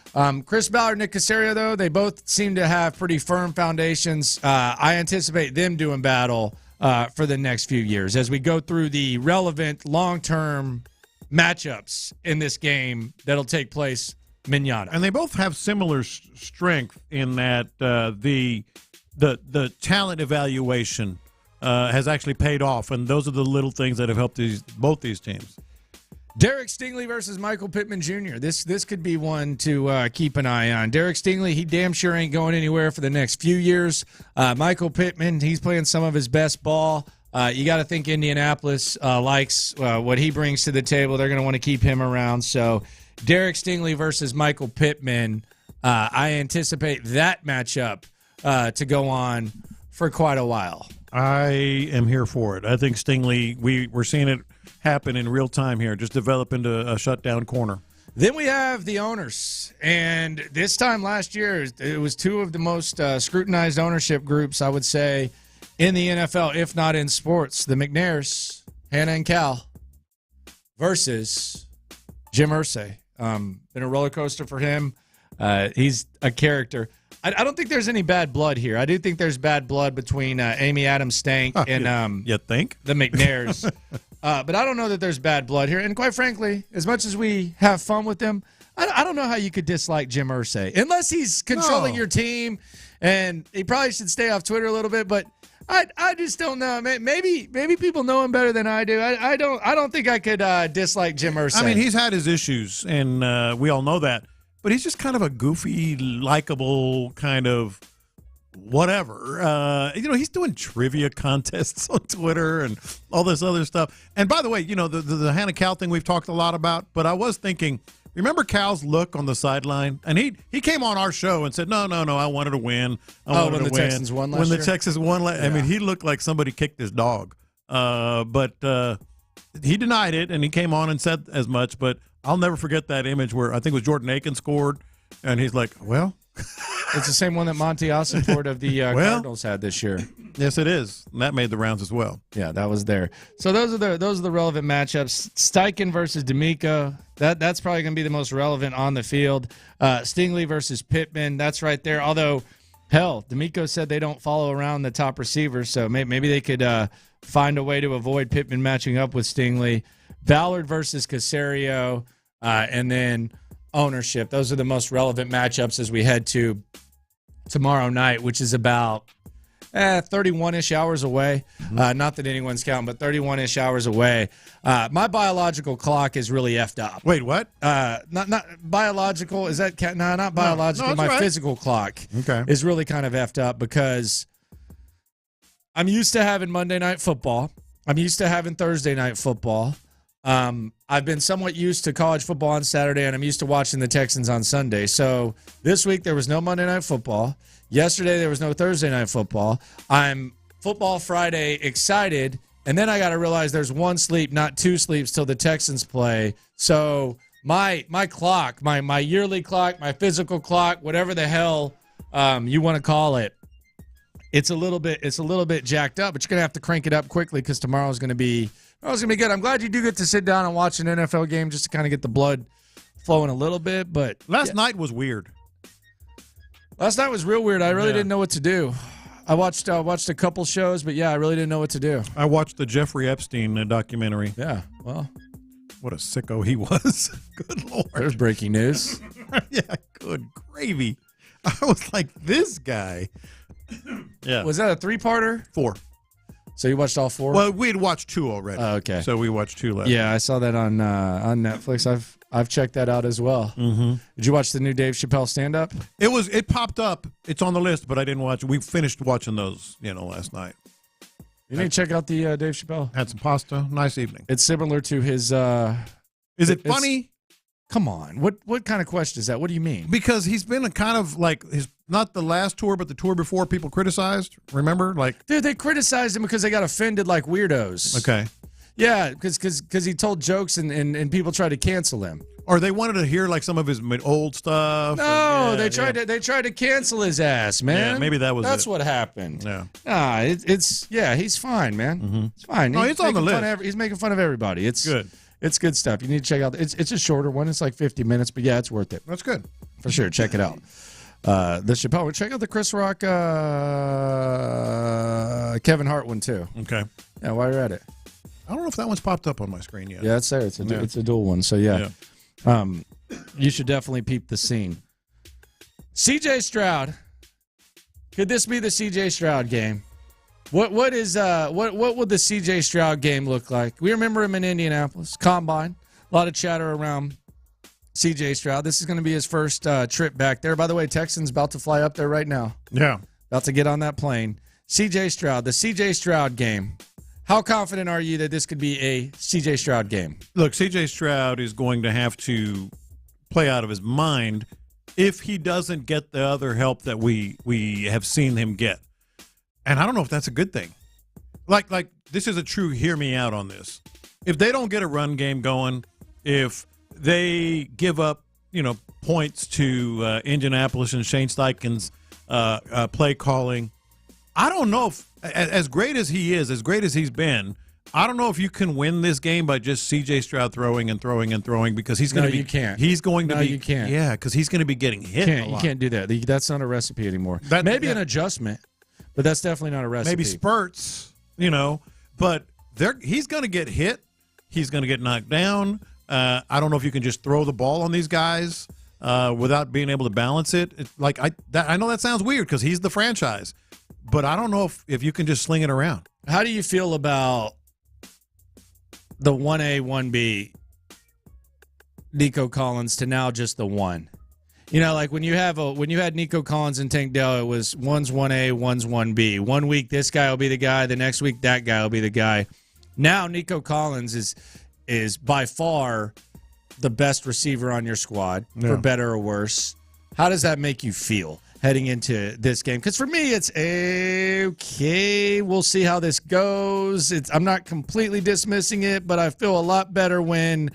Speaker 20: Chris Ballard and Nick Caserio, though, they both seem to have pretty firm foundations. I anticipate them doing battle for the next few years as we go through the relevant long-term matchups in this game that'll take place manana.
Speaker 19: And they both have similar strength in that the talent evaluation has actually paid off, and those are the little things that have helped both these teams.
Speaker 20: Derek Stingley versus Michael Pittman Jr. This could be one to keep an eye on. Derek Stingley, he damn sure ain't going anywhere for the next few years. Michael Pittman, he's playing some of his best ball. You got to think Indianapolis likes what he brings to the table. They're going to want to keep him around. So Derek Stingley versus Michael Pittman, I anticipate that matchup to go on for quite a while.
Speaker 19: I am here for it. I think Stingley, we're seeing it happen in real time here, just develop into a shutdown corner.
Speaker 20: Then we have the owners, and this time last year, it was 2 of the most scrutinized ownership groups, I would say, in the NFL, if not in sports. The McNairs, Hannah and Cal, versus Jim Irsay. Been a roller coaster for him. He's a character. I don't think there's any bad blood here. I do think there's bad blood between Amy Adams Stank and
Speaker 19: you think?
Speaker 20: The McNairs. But I don't know that there's bad blood here. And quite frankly, as much as we have fun with them, I don't know how you could dislike Jim Irsay. Unless he's controlling your team, and he probably should stay off Twitter a little bit. But I just don't know. Maybe people know him better than I do. I don't think I could dislike Jim Irsay.
Speaker 19: I mean, he's had his issues, and we all know that. But he's just kind of a goofy, likable kind of whatever. He's doing trivia contests on Twitter and all this other stuff. And by the way, the Hannah Cal thing we've talked a lot about, but I was thinking, remember Cal's look on the sideline? And he came on our show and said, no, I wanted to win.
Speaker 20: When the Texans won last year?
Speaker 19: When the Texans won I mean, he looked like somebody kicked his dog. But he denied it, and he came on and said as much. But I'll never forget that image where I think it was Jordan Aiken scored, and he's like, well.
Speaker 20: It's the same one that Monty Ossenford of the Cardinals had this year.
Speaker 19: Yes, it is. And that made the rounds as well.
Speaker 20: Yeah, that was there. So those are the relevant matchups. Steichen versus D'Amico. That's probably going to be the most relevant on the field. Stingley versus Pittman. That's right there. Although, hell, D'Amico said they don't follow around the top receivers, so maybe they could find a way to avoid Pittman matching up with Stingley. Ballard versus Caserio, and then ownership. Those are the most relevant matchups as we head to tomorrow night, which is about 31-ish hours away. Not that anyone's counting, but 31-ish hours away. My biological clock is really effed up.
Speaker 19: Wait, what?
Speaker 20: Not biological. Is that no? Not biological.
Speaker 19: No,
Speaker 20: my
Speaker 19: right.
Speaker 20: physical clock is really kind of effed up because I'm used to having Monday Night Football. I'm used to having Thursday Night Football. I've been somewhat used to college football on Saturday, and I'm used to watching the Texans on Sunday. So this week there was no Monday Night Football. Yesterday there was no Thursday Night Football. I'm Football Friday excited, and then I got to realize there's one sleep, not two sleeps, till the Texans play. So my clock, my yearly clock, my physical clock, whatever the hell you want to call it, it's a little bit jacked up. But you're gonna have to crank it up quickly because tomorrow's gonna be good. I'm glad you do get to sit down and watch an NFL game just to kind of get the blood flowing a little bit. But
Speaker 19: last night was weird.
Speaker 20: Last night was real weird. I really didn't know what to do. I watched a couple shows, but I really didn't know what to do.
Speaker 19: I watched the Jeffrey Epstein documentary.
Speaker 20: Yeah, well,
Speaker 19: what a sicko he was. Good Lord.
Speaker 20: There's breaking news.
Speaker 19: Yeah, good gravy. I was like, this guy. Yeah.
Speaker 20: Was that a 3-parter?
Speaker 19: 4.
Speaker 20: So you watched all 4?
Speaker 19: Well, we had watched 2 already.
Speaker 20: Oh, okay.
Speaker 19: So we watched 2 last.
Speaker 20: Yeah, I saw that on Netflix. I've checked that out as well.
Speaker 19: Mm-hmm.
Speaker 20: Did you watch the new Dave Chappelle stand-up?
Speaker 19: It popped up. It's on the list, but I didn't watch it. We finished watching those, last night.
Speaker 20: You need to check out the Dave Chappelle.
Speaker 19: Had some pasta. Nice evening.
Speaker 20: It's similar to his.
Speaker 19: Is it funny?
Speaker 20: Come on. What kind of question is that? What do you mean?
Speaker 19: Because he's been a kind of like not the last tour, but the tour before people criticized. Remember?
Speaker 20: Dude, they criticized him because they got offended like weirdos.
Speaker 19: Okay.
Speaker 20: Yeah, because he told jokes and people tried to cancel him.
Speaker 19: Or they wanted to hear like some of his old stuff.
Speaker 20: No, they tried to cancel his ass, man.
Speaker 19: Yeah, maybe
Speaker 20: that's
Speaker 19: it.
Speaker 20: what happened.
Speaker 19: Yeah.
Speaker 20: He's fine, man.
Speaker 19: Mm-hmm.
Speaker 20: It's fine.
Speaker 19: No, he's on the list.
Speaker 20: He's making fun of everybody. It's
Speaker 19: good.
Speaker 20: It's good stuff. You need to check out. It's a shorter one. It's like 50 minutes, but it's worth it.
Speaker 19: That's good.
Speaker 20: For sure. Check it out. The Chappelle. Check out the Chris Rock, Kevin Hart one too.
Speaker 19: Okay.
Speaker 20: Yeah, while you're at it.
Speaker 19: I don't know if that one's popped up on my screen yet.
Speaker 20: Yeah, it's there. It's a dual one. So you should definitely peep the scene. CJ Stroud. Could this be the CJ Stroud game? What would the CJ Stroud game look like? We remember him in Indianapolis, Combine. A lot of chatter around CJ Stroud. This is going to be his first trip back there. By the way, Texans about to fly up there right now.
Speaker 19: Yeah.
Speaker 20: About to get on that plane. CJ Stroud, the CJ Stroud game. How confident are you that this could be a CJ Stroud game?
Speaker 19: Look, CJ Stroud is going to have to play out of his mind if he doesn't get the other help that we have seen him get. And I don't know if that's a good thing. Like this is a true hear me out on this. If they don't get a run game going, if they give up, points to Indianapolis and Shane Steichen's play calling, I don't know if, as great as he is, as great as he's been, I don't know if you can win this game by just C.J. Stroud throwing and throwing and throwing because he's going to be.
Speaker 20: You can't.
Speaker 19: He's going to be.
Speaker 20: You can't.
Speaker 19: Yeah, because he's going to be getting hit.
Speaker 20: You can't do that. That's not a recipe anymore. Maybe an adjustment, but that's definitely not a recipe.
Speaker 19: Maybe spurts, but he's going to get hit. He's going to get knocked down. I don't know if you can just throw the ball on these guys without being able to balance it. I know that sounds weird because he's the franchise, but I don't know if you can just sling it around.
Speaker 20: How do you feel about the 1A, 1B, Nico Collins to now just the 1? You know, like when you had Nico Collins and Tank Dell, it was one's 1A, one's 1B. 1 week this guy will be the guy, the next week that guy will be the guy. Now Nico Collins is by far the best receiver on your squad, for better or worse. How does that make you feel heading into this game? Because for me, it's okay. We'll see how this goes. I'm not completely dismissing it, but I feel a lot better when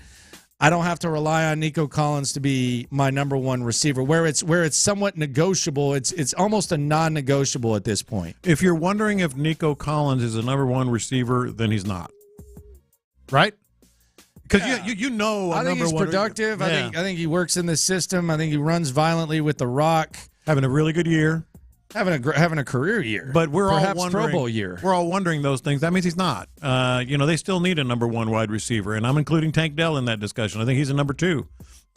Speaker 20: I don't have to rely on Nico Collins to be my number one receiver. Where it's somewhat negotiable, it's almost a non-negotiable at this point.
Speaker 19: If you're wondering if Nico Collins is a number one receiver, then he's not. Right? Because you know,
Speaker 20: I think he's productive.
Speaker 19: Yeah.
Speaker 20: I think he works in the system. I think he runs violently with the rock.
Speaker 19: Having a really good year.
Speaker 20: Having a career year.
Speaker 19: But we're
Speaker 20: perhaps
Speaker 19: all wondering,
Speaker 20: Pro Bowl year.
Speaker 19: We're all wondering those things. That means he's not. They still need a number one wide receiver, and I'm including Tank Dell in that discussion. I think he's a number two.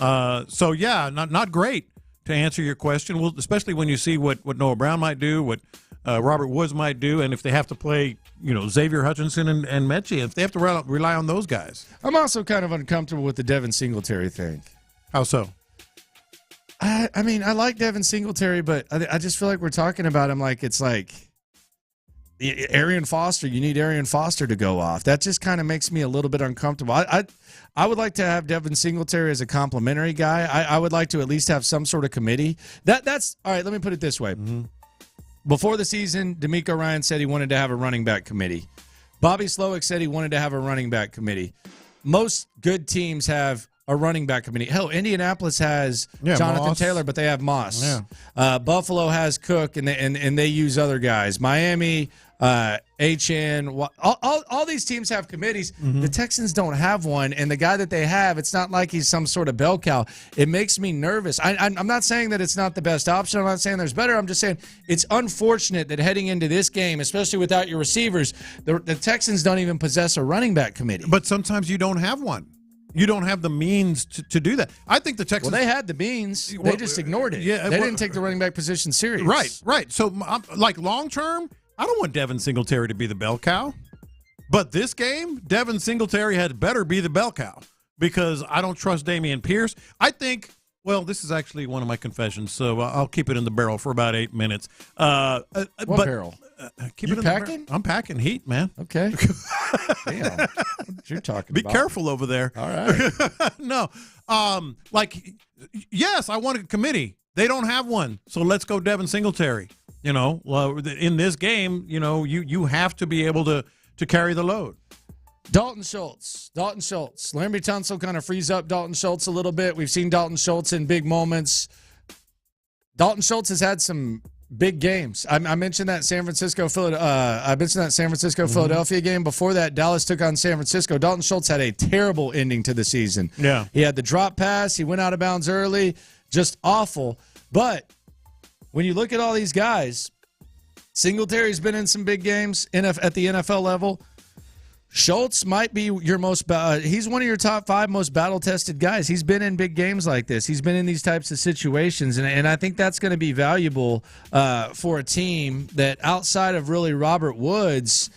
Speaker 19: Not great to answer your question. Well, especially when you see what Noah Brown might do, what Robert Woods might do, and if they have to play, Xavier Hutchinson and Mechie, if they have to rely on those guys.
Speaker 20: I'm also kind of uncomfortable with the Devin Singletary thing.
Speaker 19: How so?
Speaker 20: I mean, I like Devin Singletary, but I just feel like we're talking about him like it's like Arian Foster. You need Arian Foster to go off. That just kind of makes me a little bit uncomfortable. I would like to have Devin Singletary as a complimentary guy. I would like to at least have some sort of committee. That's all right. Let me put it this way. Mm-hmm. Before the season, D'Amico Ryan said he wanted to have a running back committee. Bobby Slowick said he wanted to have a running back committee. Most good teams have a running back committee. Hell, Indianapolis has Jonathan
Speaker 19: Moss.
Speaker 20: Taylor, but they have Moss. Yeah. Buffalo has Cook, and they use other guys. Miami, HN, all these teams have committees. Mm-hmm. The Texans don't have one, and the guy that they have, it's not like he's some sort of bell cow. It makes me nervous. I'm not saying that it's not the best option. I'm not saying there's better. I'm just saying it's unfortunate that heading into this game, especially without your receivers, the Texans don't even possess a running back committee.
Speaker 19: But sometimes you don't have one. You don't have the means to do that. I think the Texans...
Speaker 20: Well, they had the means. They just ignored it.
Speaker 19: Yeah,
Speaker 20: they didn't take the running back position serious.
Speaker 19: Right. So, long term, I don't want Devin Singletary to be the bell cow. But this game, Devin Singletary had better be the bell cow because I don't trust Dameon Pierce. I think... Well, this is actually one of my confessions, so I'll keep it in the barrel for about 8 minutes.
Speaker 20: What barrel?
Speaker 19: Keep
Speaker 20: you
Speaker 19: it in
Speaker 20: packing?
Speaker 19: I'm packing heat, man.
Speaker 20: Okay. Damn. What you're talking
Speaker 19: Be
Speaker 20: about.
Speaker 19: careful over there.
Speaker 20: All right.
Speaker 19: No. Yes, I want a committee. They don't have one, so let's go Devin Singletary. In this game, you have to be able to carry the load.
Speaker 20: Dalton Schultz. Laremy Tunsil kind of frees up Dalton Schultz a little bit. We've seen Dalton Schultz in big moments. Dalton Schultz has had some big games. I mentioned that San Francisco Philadelphia game. Before that, Dallas took on San Francisco. Dalton Schultz had a terrible ending to the season.
Speaker 19: Yeah.
Speaker 20: He had the drop pass. He went out of bounds early. Just awful. But when you look at all these guys, Singletary's been in some big games at the NFL level. Schultz might be your he's one of your top 5 most battle-tested guys. He's been in big games like this. He's been in these types of situations, and I think that's going to be valuable for a team that outside of really Robert Woods,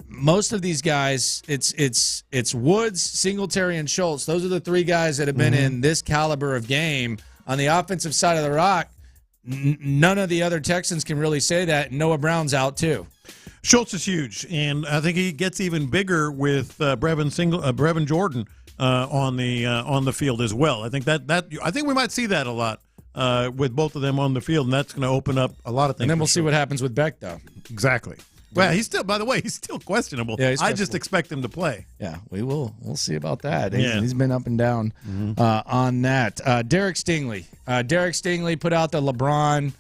Speaker 20: most of these guys, it's Woods, Singletary, and Schultz. Those are the 3 guys that have been in this caliber of game. On the offensive side of the rock, none of the other Texans can really say that. Noah Brown's out too.
Speaker 19: Schultz is huge, and I think he gets even bigger with Brevin Jordan on the field as well. I think I think we might see that a lot with both of them on the field, and that's going to open up a lot of things.
Speaker 20: And then we'll see what happens with Beck, though.
Speaker 19: Exactly. Well, he's still questionable.
Speaker 20: Yeah,
Speaker 19: I just expect him to play.
Speaker 20: Yeah, we'll see about that. He's been up and down on that. Derek Stingley. Derek Stingley put out the LeBron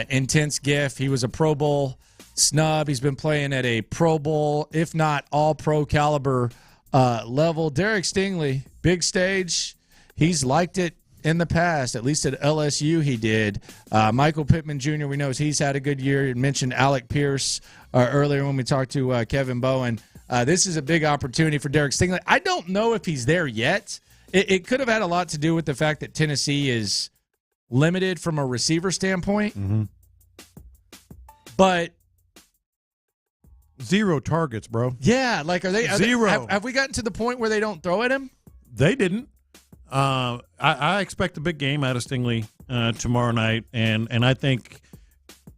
Speaker 20: intense gif. He was a Pro Bowl snub. He's been playing at a Pro Bowl, if not all-pro caliber level. Derek Stingley, big stage. He's liked it in the past, at least at LSU he did. Michael Pittman Jr., we know he's had a good year. You mentioned Alec Pierce earlier when we talked to Kevin Bowen. This is a big opportunity for Derek Stingley. I don't know if he's there yet. It could have had a lot to do with the fact that Tennessee is limited from a receiver standpoint.
Speaker 19: Mm-hmm.
Speaker 20: But
Speaker 19: 0 targets, bro.
Speaker 20: Yeah, are they
Speaker 19: 0?
Speaker 20: Have we gotten to the point where they don't throw at him?
Speaker 19: They didn't. I expect a big game out of Stingley tomorrow night, and I think,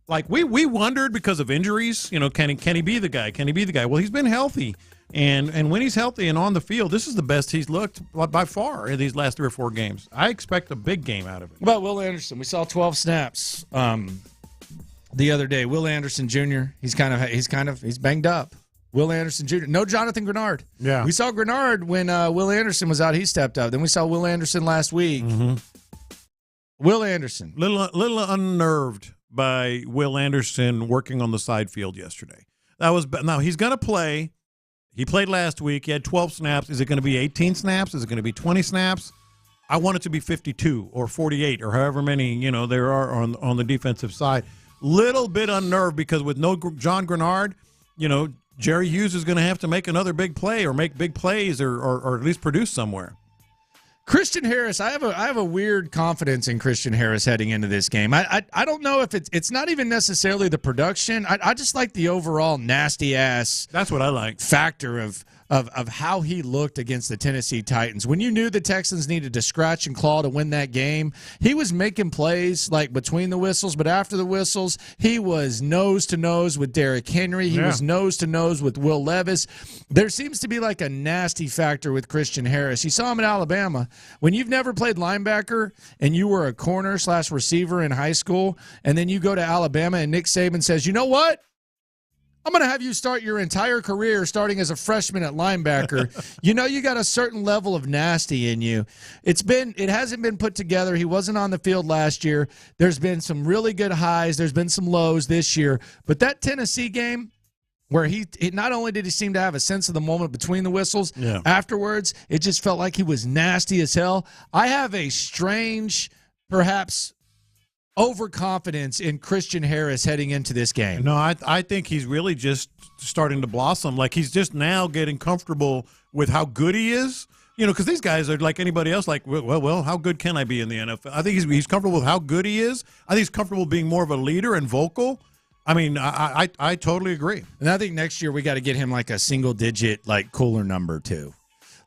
Speaker 19: like, we wondered because of injuries, can he be the guy? Can he be the guy? Well, he's been healthy, and when he's healthy and on the field, this is the best he's looked by far in these last 3 or 4 games. I expect a big game out of it.
Speaker 20: What about Will Anderson? We saw 12 snaps the other day. Will Anderson Jr. He's banged up. Will Anderson Jr. No Jonathan Grenard.
Speaker 19: Yeah.
Speaker 20: We saw Grenard when Will Anderson was out. He stepped up. Then we saw Will Anderson last week.
Speaker 19: Mm-hmm.
Speaker 20: Will Anderson.
Speaker 19: Little unnerved by Will Anderson working on the side field yesterday. Now he's going to play. He played last week. He had 12 snaps. Is it going to be 18 snaps? Is it going to be 20 snaps? I want it to be 52 or 48 or however many there are on the defensive side. Little bit unnerved because with no John Grenard, Jerry Hughes is going to have to make another big play or make big plays or at least produce somewhere.
Speaker 20: Christian Harris, I have a weird confidence in Christian Harris heading into this game. I don't know if it's not even necessarily the production. I just like the overall nasty ass.
Speaker 19: That's what I like.
Speaker 20: Factor of how he looked against the Tennessee Titans. When you knew the Texans needed to scratch and claw to win that game, he was making plays like between the whistles, but after the whistles, he was nose to nose with Derrick Henry. He was nose to nose with Will Levis. There seems to be like a nasty factor with Christian Harris. You saw him in Alabama. When you've never played linebacker and you were a corner/receiver in high school, and then you go to Alabama and Nick Saban says, you know what? I'm going to have you start your entire career starting as a freshman at linebacker. You got a certain level of nasty in you. It hasn't been put together. He wasn't on the field last year. There's been some really good highs. There's been some lows this year. But that Tennessee game, where he not only did he seem to have a sense of the moment between the whistles, afterwards, it just felt like he was nasty as hell. I have a strange, perhaps overconfidence in Christian Harris heading into this game.
Speaker 19: No, I think he's really just starting to blossom. Like, he's just now getting comfortable with how good he is. Because these guys are like anybody else, like, well, how good can I be in the NFL? I think he's comfortable with how good he is. I think he's comfortable being more of a leader and vocal. I mean, I totally agree.
Speaker 20: And I think next year we got to get him like a single-digit, like, cooler number, too.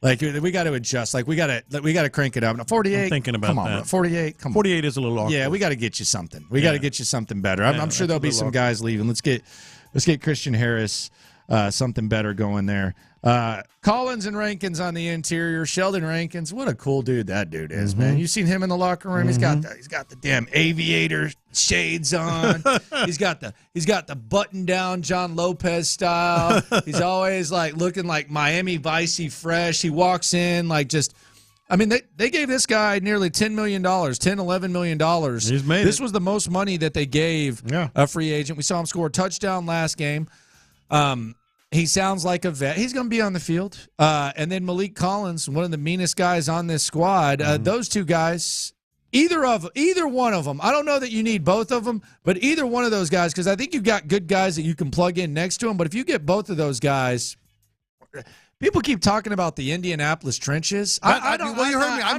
Speaker 20: Like, we got to adjust. Like, we got to crank it up. 48.
Speaker 19: I'm thinking about
Speaker 20: come on,
Speaker 19: that.
Speaker 20: 48. Come on.
Speaker 19: 48 is a little awkward.
Speaker 20: Yeah, we got to get you something. We got to get you something better. I'm sure there'll be some guys leaving. Let's get Christian Harris something better going there. Collins and Rankins on the interior. Sheldon Rankins, what a cool dude that dude is, man. You seen him in the locker room? He's got the damn aviator shades on. he's got the button down John Lopez style. He's always like looking like Miami Vice-y fresh. He walks in like just. I mean, they gave this guy nearly $10 million, $11 million.
Speaker 19: He's made
Speaker 20: this was the most money that they gave a free agent. We saw him score a touchdown last game. He sounds like a vet. He's going to be on the field. And then Malik Collins, one of the meanest guys on this squad. Those two guys, either one of them. I don't know that you need both of them, but either one of those guys, because I think you've got good guys that you can plug in next to them. But if you get both of those guys, people keep talking about the Indianapolis trenches. I'm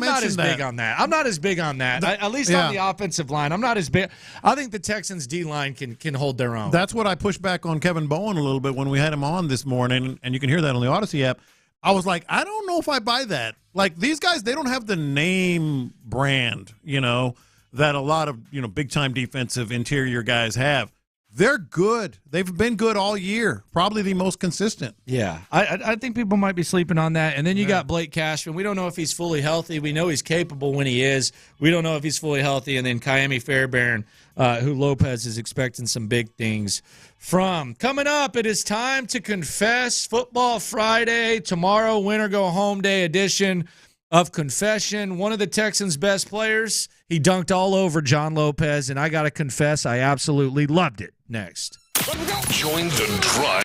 Speaker 20: not as big on that. I'm not as big on that. At least on the offensive line, I'm not as big. I think the Texans' D-line can hold their own.
Speaker 19: That's what I pushed back on Kevin Bowen a little bit when we had him on this morning, and you can hear that on the Odyssey app. I was like, I don't know if I buy that. Like, these guys, they don't have the name brand, that a lot of, big-time defensive interior guys have. They're good. They've been good all year. Probably the most consistent.
Speaker 20: Yeah, I think people might be sleeping on that. And then you got Blake Cashman. We don't know if he's fully healthy. We know he's capable when he is. We don't know if he's fully healthy. And then Ka'imi Fairbairn, who Lopez is expecting some big things from. Coming up, it is time to confess. Football Friday. Tomorrow, win or go home day edition of Confession. One of the Texans' best players. He dunked all over John Lopez, and I got to confess, I absolutely loved it. Next.
Speaker 6: Join the drive.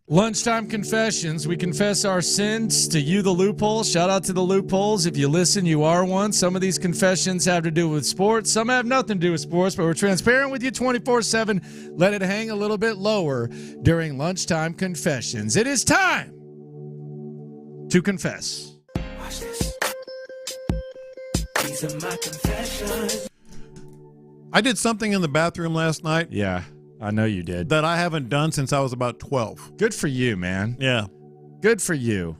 Speaker 20: Lunchtime confessions. We confess our sins to you, the loophole. Shout out to the loopholes. If you listen, you are one. Some of these confessions have to do with sports. Some have nothing to do with sports, but we're transparent with you 24/7. Let it hang a little bit lower during lunchtime confessions. It is time to confess.
Speaker 7: Watch this. These are my confessions.
Speaker 19: I did something in the bathroom last night.
Speaker 20: Yeah, I know you did.
Speaker 19: That I haven't done since I was about 12.
Speaker 20: Good for you, man.
Speaker 19: Yeah.
Speaker 20: Good for you.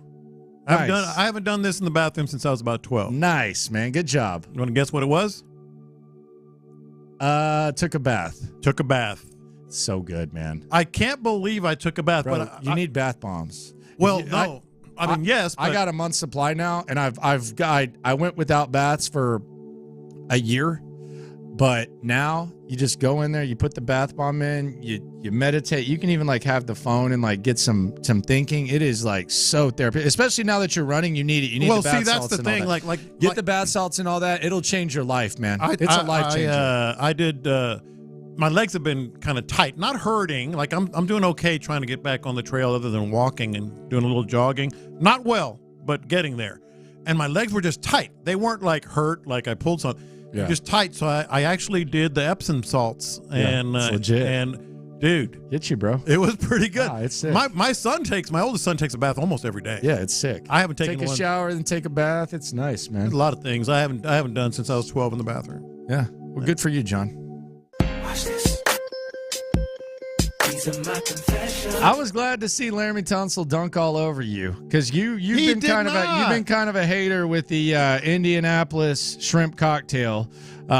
Speaker 19: I haven't done this in the bathroom since I was about 12.
Speaker 20: Nice, man. Good job.
Speaker 19: You want to guess what it was?
Speaker 20: Took a bath.
Speaker 19: Took a bath.
Speaker 20: So good, man.
Speaker 19: I can't believe I took a bath.
Speaker 20: Bro,
Speaker 19: but
Speaker 20: you need bath bombs.
Speaker 19: Well, no. I mean, yes. But
Speaker 20: I got a month's supply now, and I went without baths for a year. But now you just go in there, you put the bath bomb in, you meditate. You can even like have the phone and like get some thinking. It is like so therapeutic, especially now that you're running. You need it. You need the bath salts. Well, see, that's the thing. Like the bath salts and all that. It'll change your life, man. It's a life changer.
Speaker 19: I did. My legs have been kind of tight, not hurting. Like I'm doing okay trying to get back on the trail, other than walking and doing a little jogging. Not well, but getting there. And my legs were just tight. They weren't like hurt, like I pulled something. Yeah. Just tight, so I actually did the Epsom salts, and
Speaker 20: it's legit.
Speaker 19: And dude,
Speaker 20: get you, bro.
Speaker 19: It was pretty good.
Speaker 20: Wow, it's sick.
Speaker 19: My oldest son takes a bath almost every day.
Speaker 20: Yeah, it's sick.
Speaker 19: I haven't taken
Speaker 20: a shower and take a bath. It's nice, man.
Speaker 19: There's a lot of things I haven't done since I was 12 in the bathroom.
Speaker 20: Yeah, well, good for you, John.
Speaker 7: Watch this. These are my confessions.
Speaker 20: I was glad to see Laramie Tunsil dunk all over you because you've been kind of a hater with the Indianapolis shrimp cocktail,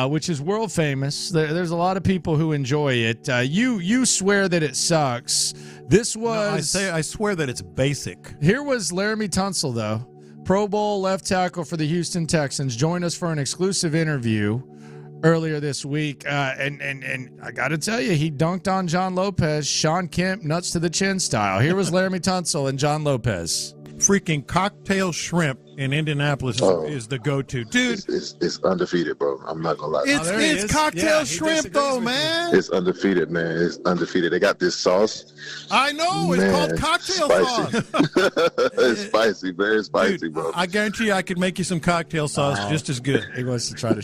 Speaker 20: which is world famous. There's a lot of people who enjoy it. You swear that it sucks. This was
Speaker 19: I swear that it's basic.
Speaker 20: Here was Laramie Tunsil though, Pro Bowl left tackle for the Houston Texans, joined us for an exclusive interview earlier this week, and I got to tell you, he dunked on John Lopez, Sean Kemp, nuts to the chin style. Here was Laramie Tunsil and John Lopez.
Speaker 19: Freaking cocktail shrimp in Indianapolis is the go-to, dude.
Speaker 5: It's undefeated, bro. I'm not gonna lie.
Speaker 19: It's cocktail shrimp, though, man.
Speaker 5: It's undefeated, man. It's undefeated. They got this sauce.
Speaker 19: I know. It's called cocktail sauce.
Speaker 5: It's spicy, very spicy,
Speaker 19: dude,
Speaker 5: bro.
Speaker 19: I guarantee you, I could make you some cocktail sauce just as good.
Speaker 20: He wants to try to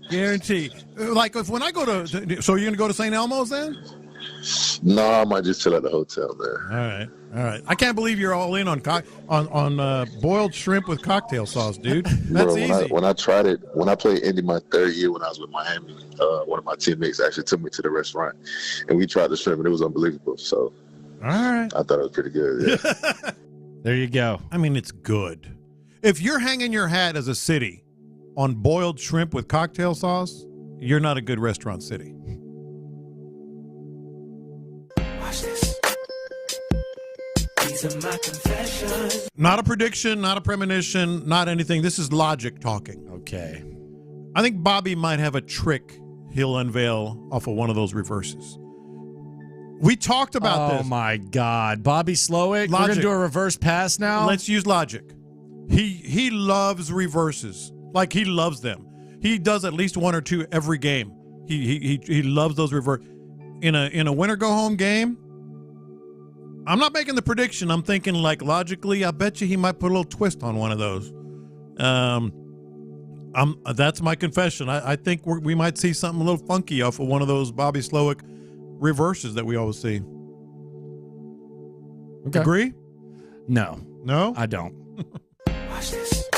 Speaker 19: guarantee. Like when I go to, so you're gonna go to St. Elmo's then?
Speaker 5: No, I might just chill at the hotel, man.
Speaker 19: All right. I can't believe you're all in on boiled shrimp with cocktail sauce, dude. That's easy.
Speaker 5: When I tried it, when I played Indy my third year when I was with Miami, one of my teammates actually took me to the restaurant, and we tried the shrimp, and it was unbelievable. So,
Speaker 19: all right,
Speaker 5: I thought it was pretty good. Yeah.
Speaker 20: There you go.
Speaker 19: I mean, it's good. If you're hanging your hat as a city on boiled shrimp with cocktail sauce, you're not a good restaurant city.
Speaker 7: Watch this. These are my confessions.
Speaker 19: Not a prediction, not a premonition, not anything. This is logic talking.
Speaker 20: Okay.
Speaker 19: I think Bobby might have a trick he'll unveil off of one of those reverses. We talked about this.
Speaker 20: Oh, my God. Bobby Slowick? We're going to do a reverse pass now?
Speaker 19: Let's use logic. He loves reverses. Like, he loves them. He does at least one or two every game. He loves those reverse. In a winner go home game, I'm not making the prediction. I'm thinking, like, logically, I bet you he might put a little twist on one of those. That's my confession. I think we might see something a little funky off of one of those Bobby Slowick reverses that we always see.
Speaker 20: Okay.
Speaker 19: Agree?
Speaker 20: No.
Speaker 19: No?
Speaker 20: I don't.
Speaker 7: Watch this.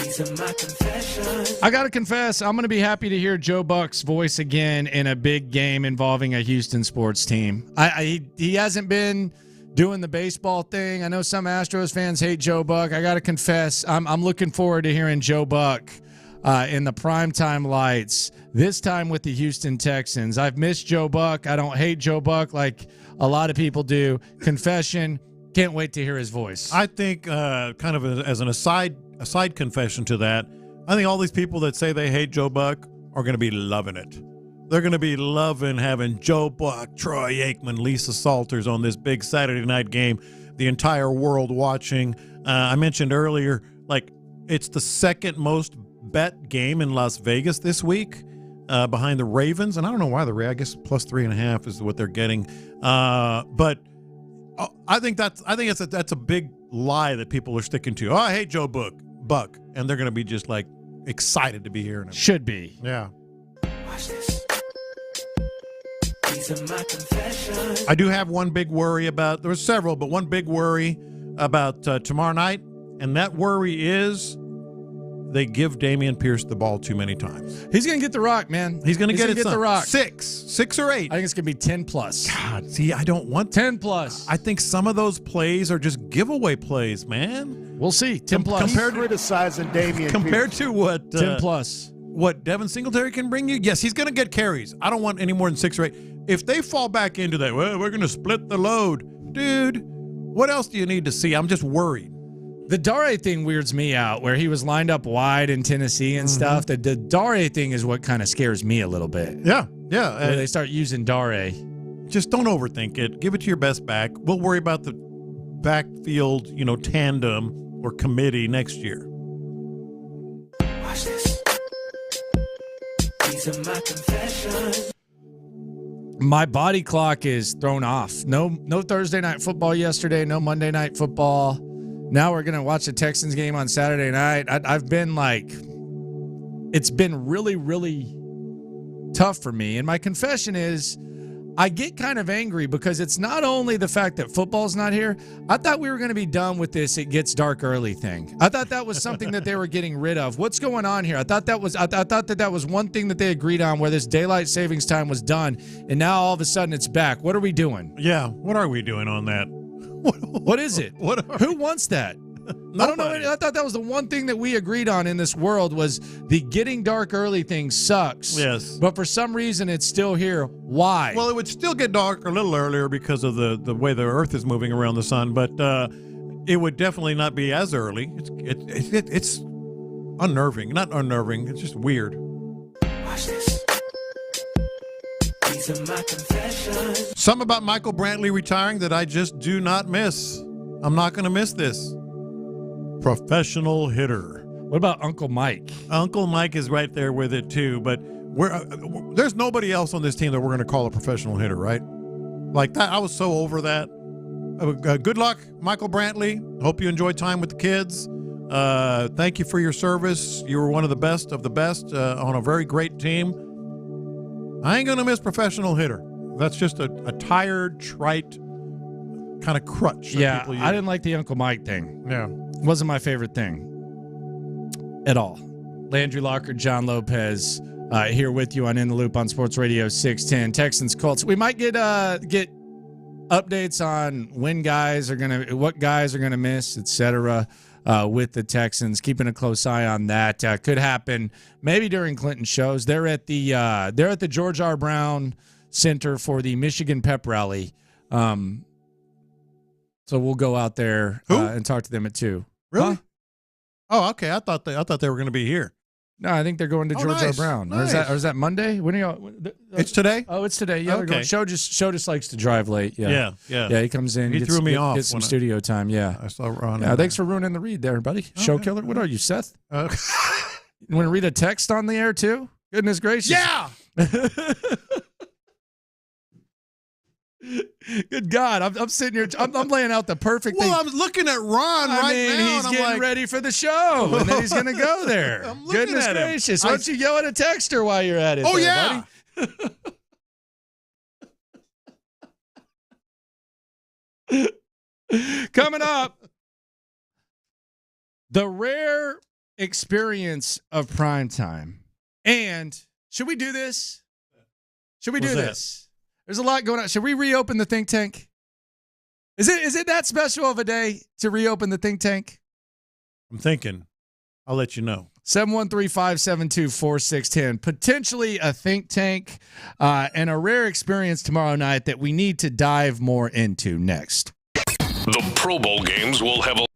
Speaker 7: These are my confessions.
Speaker 20: I got to confess, I'm going to be happy to hear Joe Buck's voice again in a big game involving a Houston sports team. He hasn't been doing the baseball thing. I know some Astros fans hate Joe Buck. I got to confess, I'm looking forward to hearing Joe Buck in the primetime lights, this time with the Houston Texans. I've missed Joe Buck. I don't hate Joe Buck like a lot of people do. Confession, can't wait to hear his voice.
Speaker 19: I think, kind of as an aside confession to that, I think all these people that say they hate Joe Buck are going to be loving it. They're going to be loving having Joe Buck, Troy Aikman, Lisa Salters on this big Saturday night game, the entire world watching. I mentioned earlier, like, it's the second most bet game in Las Vegas this week, behind the Ravens. And I don't know why I guess plus 3.5 is what they're getting. But I think that's a big lie that people are sticking to. Oh, I hate Joe Buck, and they're going to be just like excited to be hearing him.
Speaker 20: Should be.
Speaker 19: Yeah.
Speaker 7: Watch this. These are my confessions.
Speaker 19: I do have one big worry about. There were several, but one big worry about tomorrow night, and that worry is they give Dameon Pierce the ball too many times.
Speaker 20: He's going to get the rock, man.
Speaker 19: He's going to get
Speaker 20: the rock.
Speaker 19: 6 or 8.
Speaker 20: I think it's going to be 10 plus.
Speaker 19: God, see, I don't want
Speaker 20: 10 plus.
Speaker 19: I think some of those plays are just giveaway plays, man.
Speaker 20: We'll see. 10 plus.
Speaker 10: Compared to criticizing Dameon
Speaker 19: compared
Speaker 10: Pierce.
Speaker 19: to what
Speaker 20: 10 plus.
Speaker 19: What Devin Singletary can bring you? Yes, he's going to get carries. I don't want any more than 6 or 8. If they fall back into that, well, we're going to split the load, dude. What else do you need to see? I'm just worried.
Speaker 20: The Dare thing weirds me out, where he was lined up wide in Tennessee and stuff. The Dare thing is what kind of scares me a little bit.
Speaker 19: Yeah.
Speaker 20: Where they start using Dare.
Speaker 19: Just don't overthink it. Give it to your best back. We'll worry about the backfield, tandem or committee next year.
Speaker 7: Watch this. These are my confessions.
Speaker 20: My body clock is thrown off. No Thursday night football yesterday. No Monday night football. Now we're going to watch the Texans game on Saturday night. I've been like, it's been really, really tough for me. And my confession is, I get kind of angry because it's not only the fact that football's not here. I thought we were going to be done with this "it gets dark early" thing. I thought that was something that they were getting rid of. What's going on here? I thought that was one thing that they agreed on, where this daylight savings time was done, and now all of a sudden it's back. What are we doing?
Speaker 19: Yeah, what are we doing on that?
Speaker 20: What is it? Who wants that? I don't know. I thought that was the one thing that we agreed on in this world, was the getting dark early thing sucks.
Speaker 19: Yes.
Speaker 20: But for some reason, it's still here. Why?
Speaker 19: Well, it would still get dark a little earlier because of the way the Earth is moving around the sun, but it would definitely not be as early. It's unnerving. Not unnerving. It's just weird.
Speaker 7: Watch this. These are my confessions.
Speaker 19: Something about Michael Brantley retiring that I just do not miss. I'm not going to miss this. Professional hitter.
Speaker 20: What about Uncle Mike?
Speaker 19: Uncle Mike is right there with it too, but there's nobody else on this team that we're going to call a professional hitter, right? Like that, I was so over that. Good luck, Michael Brantley. Hope you enjoyed time with the kids. Thank you for your service. You were one of the best on a very great team. I ain't going to miss professional hitter. That's just a tired, trite kind of crutch.
Speaker 20: Yeah, I didn't like the Uncle Mike thing.
Speaker 19: Yeah.
Speaker 20: Wasn't my favorite thing at all. Landry Locker, John Lopez, here with you on In the Loop on Sports Radio 610. Texans, Colts. We might get updates on what guys are gonna miss, etc. With the Texans. Keeping a close eye on that. Could happen maybe during Clinton's shows. They're at the George R. Brown Center for the Michigan Pep Rally. So we'll go out there and talk to them at 2.
Speaker 19: Really?
Speaker 20: Huh?
Speaker 19: Oh, okay. I thought they were going to be here.
Speaker 20: No, I think they're going to George R. Brown.
Speaker 19: Nice.
Speaker 20: Or is that Monday? When are y'all?
Speaker 19: It's today?
Speaker 20: Oh, it's today. Yeah,
Speaker 19: Okay.
Speaker 20: Show just likes to drive late. Yeah.
Speaker 19: Yeah.
Speaker 20: He comes in.
Speaker 19: He threw me off
Speaker 20: Gets some
Speaker 19: when
Speaker 20: studio time. Yeah.
Speaker 19: I saw Ron.
Speaker 20: Yeah, thanks for ruining the read there, buddy. Show killer. What are you, Seth? You want to read a text on the air too? Goodness gracious.
Speaker 19: Yeah.
Speaker 20: Good God, I'm sitting here. I'm laying out the perfect thing.
Speaker 19: Well, I'm looking at Ron right now.
Speaker 20: He's
Speaker 19: and I'm
Speaker 20: getting
Speaker 19: like,
Speaker 20: ready for the show, and then he's going to go there.
Speaker 19: I'm looking
Speaker 20: Goodness
Speaker 19: at him.
Speaker 20: gracious. Why don't you yell at a texter while you're at it?
Speaker 19: Oh,
Speaker 20: there,
Speaker 19: yeah.
Speaker 20: Buddy? Coming up, the rare experience of prime time. And should we do this? Should we do this? There's a lot going on. Should we reopen the think tank? Is it that special of a day to reopen the think tank?
Speaker 19: I'm thinking. I'll let you know.
Speaker 20: 713-572-4610. Potentially a think tank and a rare experience tomorrow night that we need to dive more into next.
Speaker 6: The Pro Bowl games will have a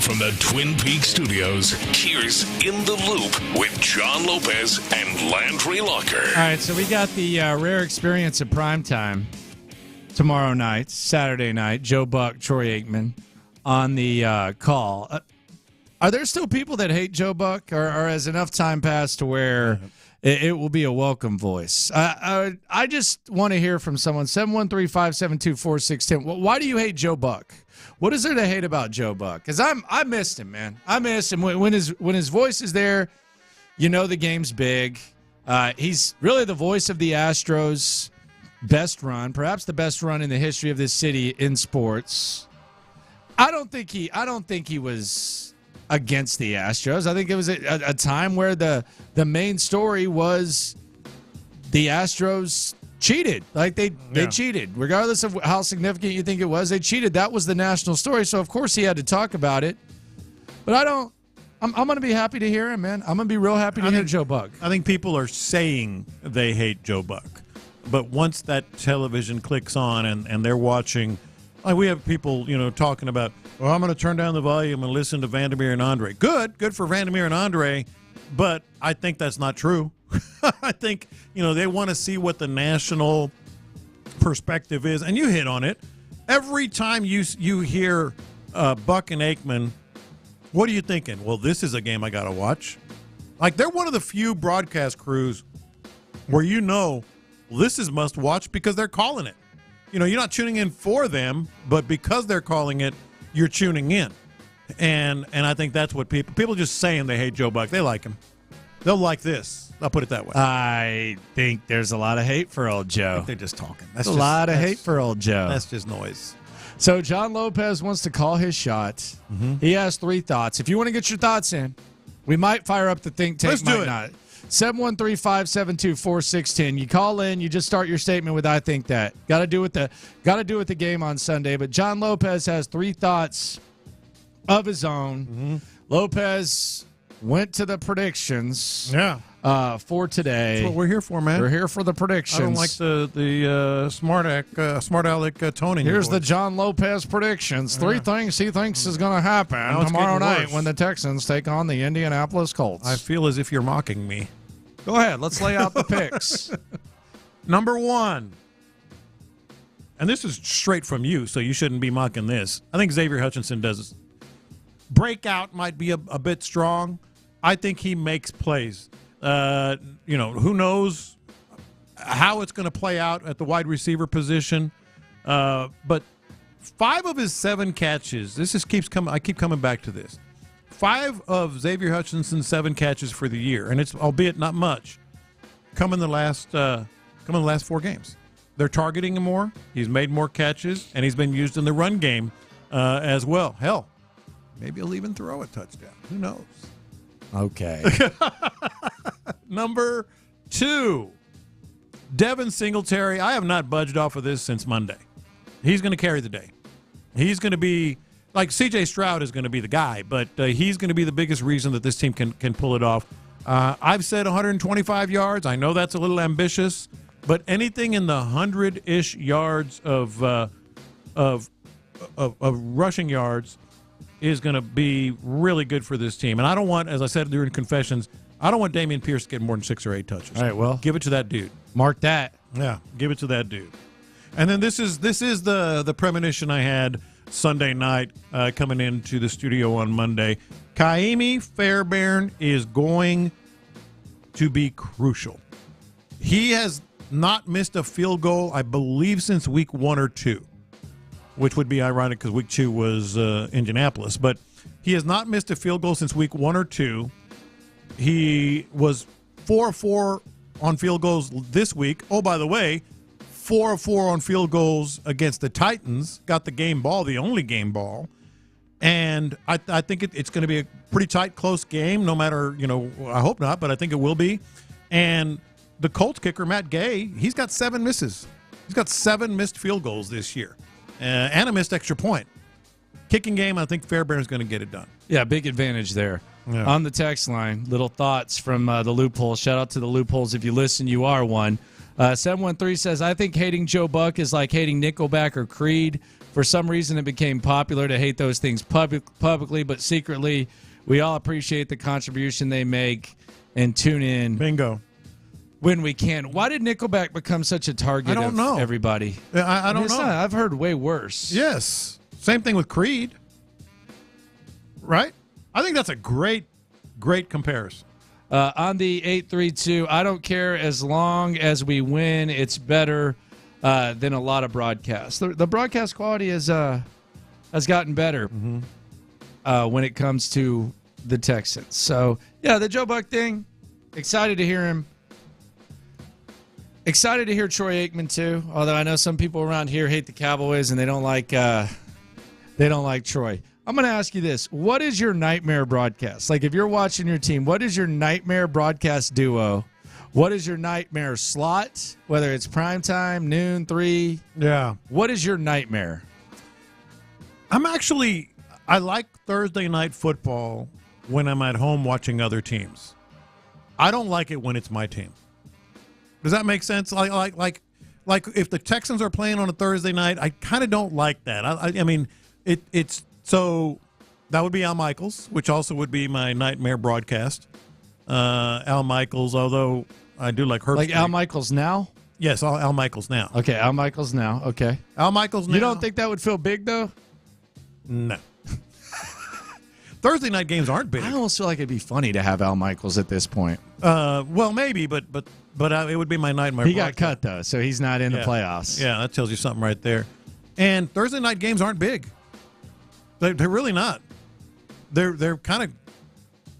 Speaker 6: from the Twin Peaks studios, here's In the Loop with John Lopez and Landry Locker.
Speaker 20: All right, so we got the rare experience of primetime tomorrow night, Saturday night. Joe Buck, Troy Aikman on the call. Are there still people that hate Joe Buck, or has enough time passed to where it will be a welcome voice? I just want to hear from someone. 713-572-4610. Why do you hate Joe Buck? What is there to hate about Joe Buck? Because I missed him, man. I missed him when his voice is there. You know the game's big. He's really the voice of the Astros' best run, perhaps the best run in the history of this city in sports. I don't think he was against the Astros. I think it was a time where the main story was the Astros cheated. Like they cheated. Regardless of how significant you think it was, they cheated. That was the national story. So of course he had to talk about it. But I'm going to be happy to hear him, man. I'm going to be real happy to hear Joe Buck.
Speaker 19: I think people are saying they hate Joe Buck. But once that television clicks on and they're watching, like we have people, talking about, well, I'm going to turn down the volume and listen to Vandermeer and Andre. Good for Vandermeer and Andre, but I think that's not true. I think, they want to see what the national perspective is, and you hit on it. Every time you hear Buck and Aikman, what are you thinking? Well, this is a game I got to watch. Like, they're one of the few broadcast crews where this is must watch because they're calling it. You're not tuning in for them, but because they're calling it, you're tuning in. And I think that's what people just saying they hate Joe Buck. They like him. They'll like this. I'll put it that way.
Speaker 20: I think there's a lot of hate for old Joe.
Speaker 19: I think they're just talking.
Speaker 20: That's a lot of hate for old Joe.
Speaker 19: That's just noise.
Speaker 20: So John Lopez wants to call his shot. Mm-hmm. He has 3 thoughts. If you want to get your thoughts in, we might fire up the think tank.
Speaker 19: Let's do it.
Speaker 20: Not. 713-572-4610. You call in. You just start your statement with "I think that." Got to do with the game on Sunday. But John Lopez has 3 thoughts of his own. Mm-hmm. Lopez went to the predictions.
Speaker 19: Yeah.
Speaker 20: For today.
Speaker 19: That's what we're here for, man.
Speaker 20: We're here for the predictions.
Speaker 19: I don't like the smart aleck tone in
Speaker 20: Here's
Speaker 19: your
Speaker 20: the John Lopez predictions. 3 things he thinks is going to happen tomorrow night when the Texans take on the Indianapolis Colts.
Speaker 19: I feel as if you're mocking me.
Speaker 20: Go ahead. Let's lay out the picks.
Speaker 19: Number 1. And this is straight from you, so you shouldn't be mocking this. I think Xavier Hutchinson does. Breakout might be a bit strong. I think he makes plays. Who knows how it's going to play out at the wide receiver position. But 5 of his 7 catches, I keep coming back to this. 5 of Xavier Hutchinson's 7 catches for the year, and it's albeit not much, come in the last 4 games. They're targeting him more. He's made more catches, and he's been used in the run game as well. Hell, maybe he'll even throw a touchdown. Who knows?
Speaker 20: Okay.
Speaker 19: Number 2, Devin Singletary. I have not budged off of this since Monday. He's going to carry the day. He's going to be like C.J. Stroud is going to be the guy, but he's going to be the biggest reason that this team can pull it off. I've said 125 yards. I know that's a little ambitious, but anything in the 100-ish yards of rushing yards is going to be really good for this team. And I don't want, as I said during confessions, I don't want Dameon Pierce to get more than 6 or 8 touches.
Speaker 20: All right, well,
Speaker 19: give it to that dude.
Speaker 20: Mark that.
Speaker 19: Yeah, give it to that dude. And then this is the premonition I had Sunday night coming into the studio on Monday. Kaimi Fairbairn is going to be crucial. He has not missed a field goal, I believe, since week 1 or 2. Which would be ironic because week 2 was Indianapolis. But he has not missed a field goal since week 1 or 2. He was 4 of 4 on field goals this week. Oh, by the way, 4 of 4 on field goals against the Titans. Got the game ball, the only game ball. And I think it's going to be a pretty tight, close game, no matter, I hope not, but I think it will be. And the Colts kicker, Matt Gay, he's got 7 misses. He's got 7 missed field goals this year. And a missed extra point. Kicking game, I think Fairbairn's going to get it done.
Speaker 20: Yeah, big advantage there. Yeah. On the text line, little thoughts from the Loophole. Shout out to the Loopholes. If you listen, you are one. 713 says, I think hating Joe Buck is like hating Nickelback or Creed. For some reason, it became popular to hate those things publicly, but secretly, we all appreciate the contribution they make and tune in.
Speaker 19: Bingo.
Speaker 20: When we can. Why did Nickelback become such a target
Speaker 19: I don't know.
Speaker 20: everybody?
Speaker 19: I don't know.
Speaker 20: I've heard way worse.
Speaker 19: Yes. Same thing with Creed. Right? I think that's a great comparison.
Speaker 20: On the 832, I don't care as long as we win. It's better than a lot of broadcasts. The broadcast quality has gotten better when it comes to the Texans. So, yeah, the Joe Buck thing, excited to hear him. Excited to hear Troy Aikman, too, although I know some people around here hate the Cowboys and they don't like Troy. I'm going to ask you this. What is your nightmare broadcast? Like, if you're watching your team, what is your nightmare broadcast duo? What is your nightmare slot? Whether it's primetime, noon, 3.
Speaker 19: Yeah.
Speaker 20: What is your nightmare?
Speaker 19: I like Thursday night football when I'm at home watching other teams. I don't like it when it's my team. Does that make sense? Like if the Texans are playing on a Thursday night, I kind of don't like that. I mean, it's so that would be Al Michaels, which also would be my nightmare broadcast. Al Michaels, although I do like Herb.
Speaker 20: Like Al Michaels now?
Speaker 19: Yes, Al Michaels now.
Speaker 20: Okay, Al Michaels now. Okay.
Speaker 19: Al Michaels now.
Speaker 20: You don't think that would feel big, though?
Speaker 19: No. Thursday night games aren't big.
Speaker 20: I almost feel like it'd be funny to have Al Michaels at this point.
Speaker 19: Well, maybe, but it would be my nightmare.
Speaker 20: He got cut, though, so he's not in the playoffs.
Speaker 19: Yeah, that tells you something right there. And Thursday night games aren't big. They're really not. They're kind of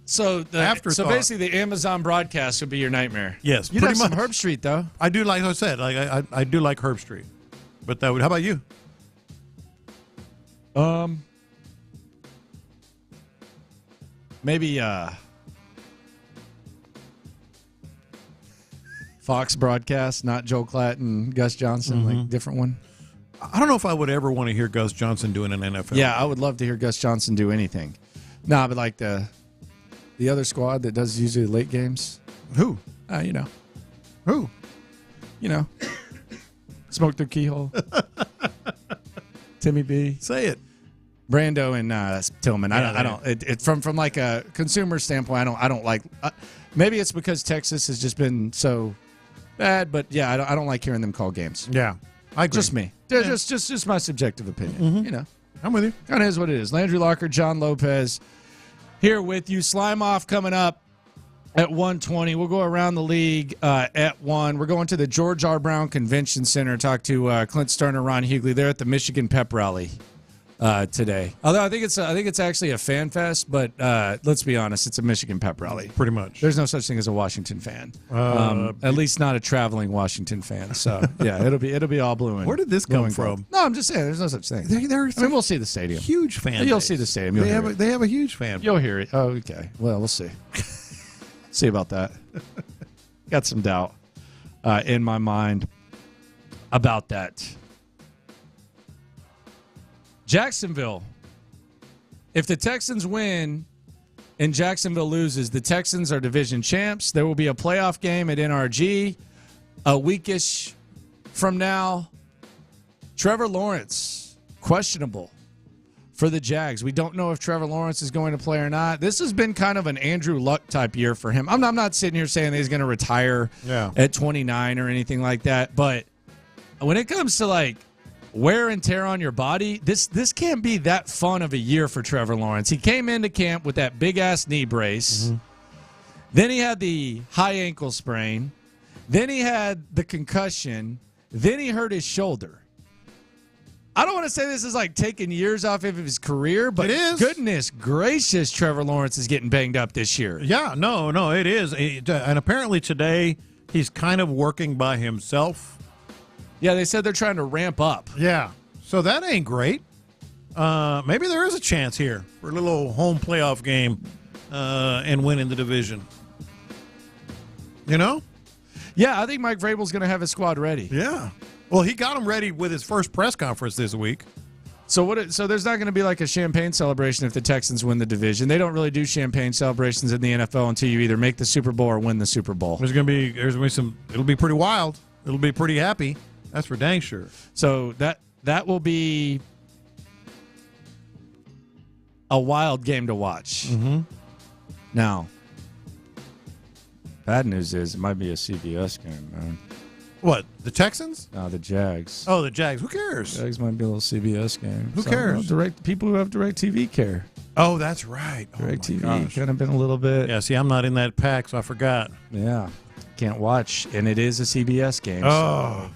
Speaker 20: so
Speaker 19: afterthought.
Speaker 20: So basically, the Amazon broadcast would be your nightmare.
Speaker 19: Yes,
Speaker 20: you
Speaker 19: pretty
Speaker 20: have
Speaker 19: much.
Speaker 20: some Herb Street, though.
Speaker 19: I do, like I said, I do like Herb Street, but that would. How about you?
Speaker 20: Maybe Fox broadcast, not Joe Klatt and Gus Johnson, like different one.
Speaker 19: I don't know if I would ever want to hear Gus Johnson doing an NFL.
Speaker 20: Yeah, I would love to hear Gus Johnson do anything. Nah, but like the other squad that does usually late games.
Speaker 19: Who?
Speaker 20: You know.
Speaker 19: Who?
Speaker 20: You know. Smoke their keyhole. Timmy B.
Speaker 19: Say it.
Speaker 20: Brando and Tillman.
Speaker 19: Yeah,
Speaker 20: I don't. It from like a consumer standpoint. I don't like. Maybe it's because Texas has just been so bad, but yeah, I don't like hearing them call games.
Speaker 19: Yeah, I agree.
Speaker 20: Just me.
Speaker 19: Yeah.
Speaker 20: Just my subjective opinion. You know,
Speaker 19: I'm with you.
Speaker 20: Kind of is what it is. Landry Locker, John Lopez, here with you. Slime Off coming up at 1:20. We'll go around the league at 1. We're going to the George R. Brown Convention Center. Talk to Clint Stoerner, Ron Hughley. They're at the Michigan Pep Rally today. Although I think it's actually a fan fest, but let's be honest, it's a Michigan Pep Rally.
Speaker 19: Pretty much.
Speaker 20: There's no such thing as a Washington fan. At least not a traveling Washington fan. So yeah, it'll be all blue.
Speaker 19: Where did this come from?
Speaker 20: No, I'm just saying, there's no such thing. I mean, we'll see the stadium.
Speaker 19: Huge fan.
Speaker 20: You'll
Speaker 19: base.
Speaker 20: see the stadium.
Speaker 19: They have a huge fan.
Speaker 20: You'll hear it. Oh, okay. Well, we'll see. See about that. Got some doubt in my mind about that. Jacksonville. If the Texans win and Jacksonville loses, the Texans are division champs. There will be a playoff game at NRG a weekish from now. Trevor Lawrence, questionable for the Jags. We don't know if Trevor Lawrence is going to play or not. This has been kind of an Andrew Luck type year for him. I'm not sitting here saying that he's going to retire at 29 or anything like that, but when it comes to like wear and tear on your body, this can't be that fun of a year for Trevor Lawrence. He came into camp with that big-ass knee brace. Then he had the high ankle sprain. Then he had the concussion. Then he hurt his shoulder. I don't want to say this is like taking years off of his career, but goodness gracious, Trevor Lawrence is getting banged up this year.
Speaker 19: Yeah, no, it is. And apparently today he's kind of working by himself.
Speaker 20: Yeah, they said they're trying to ramp up.
Speaker 19: Yeah, so that ain't great. Maybe there is a chance here for a little home playoff game and winning the division. You know?
Speaker 20: Yeah, I think Mike Vrabel's going to have his squad ready.
Speaker 19: Yeah. Well, he got him ready with his first press conference this week.
Speaker 20: So there's not going to be like a champagne celebration if the Texans win the division. They don't really do champagne celebrations in the NFL until you either make the Super Bowl or win the Super Bowl.
Speaker 19: There's going to be some. It'll be pretty wild. It'll be pretty happy. That's for dang sure.
Speaker 20: So that will be a wild game to watch.
Speaker 19: Mm-hmm.
Speaker 20: Now, bad news is it might be a CBS game, man.
Speaker 19: What, the Texans?
Speaker 20: No, the Jags.
Speaker 19: Oh, the Jags. Who cares?
Speaker 20: Jags might be a little CBS game.
Speaker 19: Who cares?
Speaker 20: People who have DirecTV care.
Speaker 19: Oh, that's right.
Speaker 20: DirecTV kind of been a little bit.
Speaker 19: Yeah, see, I'm not in that pack, so I forgot.
Speaker 20: Yeah, can't watch, and it is a CBS game.
Speaker 19: Oh,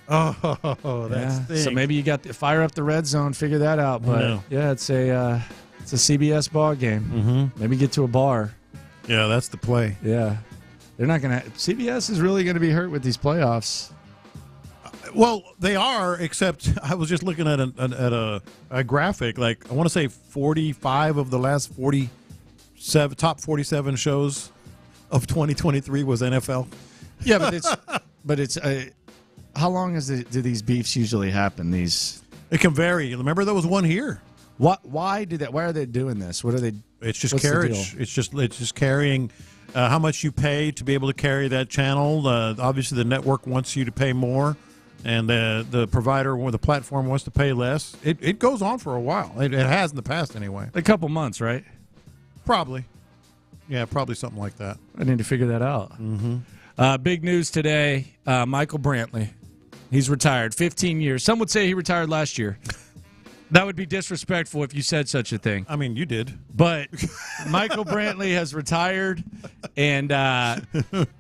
Speaker 20: so.
Speaker 19: that's
Speaker 20: So maybe you got to fire up the red zone, figure that out. But yeah, it's a CBS ball game.
Speaker 19: Mm-hmm.
Speaker 20: Maybe get to a bar.
Speaker 19: Yeah, that's the play.
Speaker 20: Yeah, they're not gonna. CBS is really going to be hurt with these playoffs.
Speaker 19: Well, they are, except I was just looking at a graphic. Like, I want to say 45 of the last 47 top 47 shows of 2023 was NFL.
Speaker 20: Yeah, but it's how long do these beefs usually happen?
Speaker 19: It can vary. Remember, there was one here.
Speaker 20: Why did that? Why are they doing this? What are they?
Speaker 19: It's just carriage. It's just carrying. How much you pay to be able to carry that channel. Obviously, the network wants you to pay more, and the provider or the platform wants to pay less. It goes on for a while. It has in the past anyway.
Speaker 20: A couple months, right?
Speaker 19: Probably. Yeah, probably something like that.
Speaker 20: I need to figure that out.
Speaker 19: Mm-hmm.
Speaker 20: Big news today, Michael Brantley. He's retired, 15 years. Some would say he retired last year. That would be disrespectful if you said such a thing.
Speaker 19: I mean, you did.
Speaker 20: But Michael Brantley has retired, and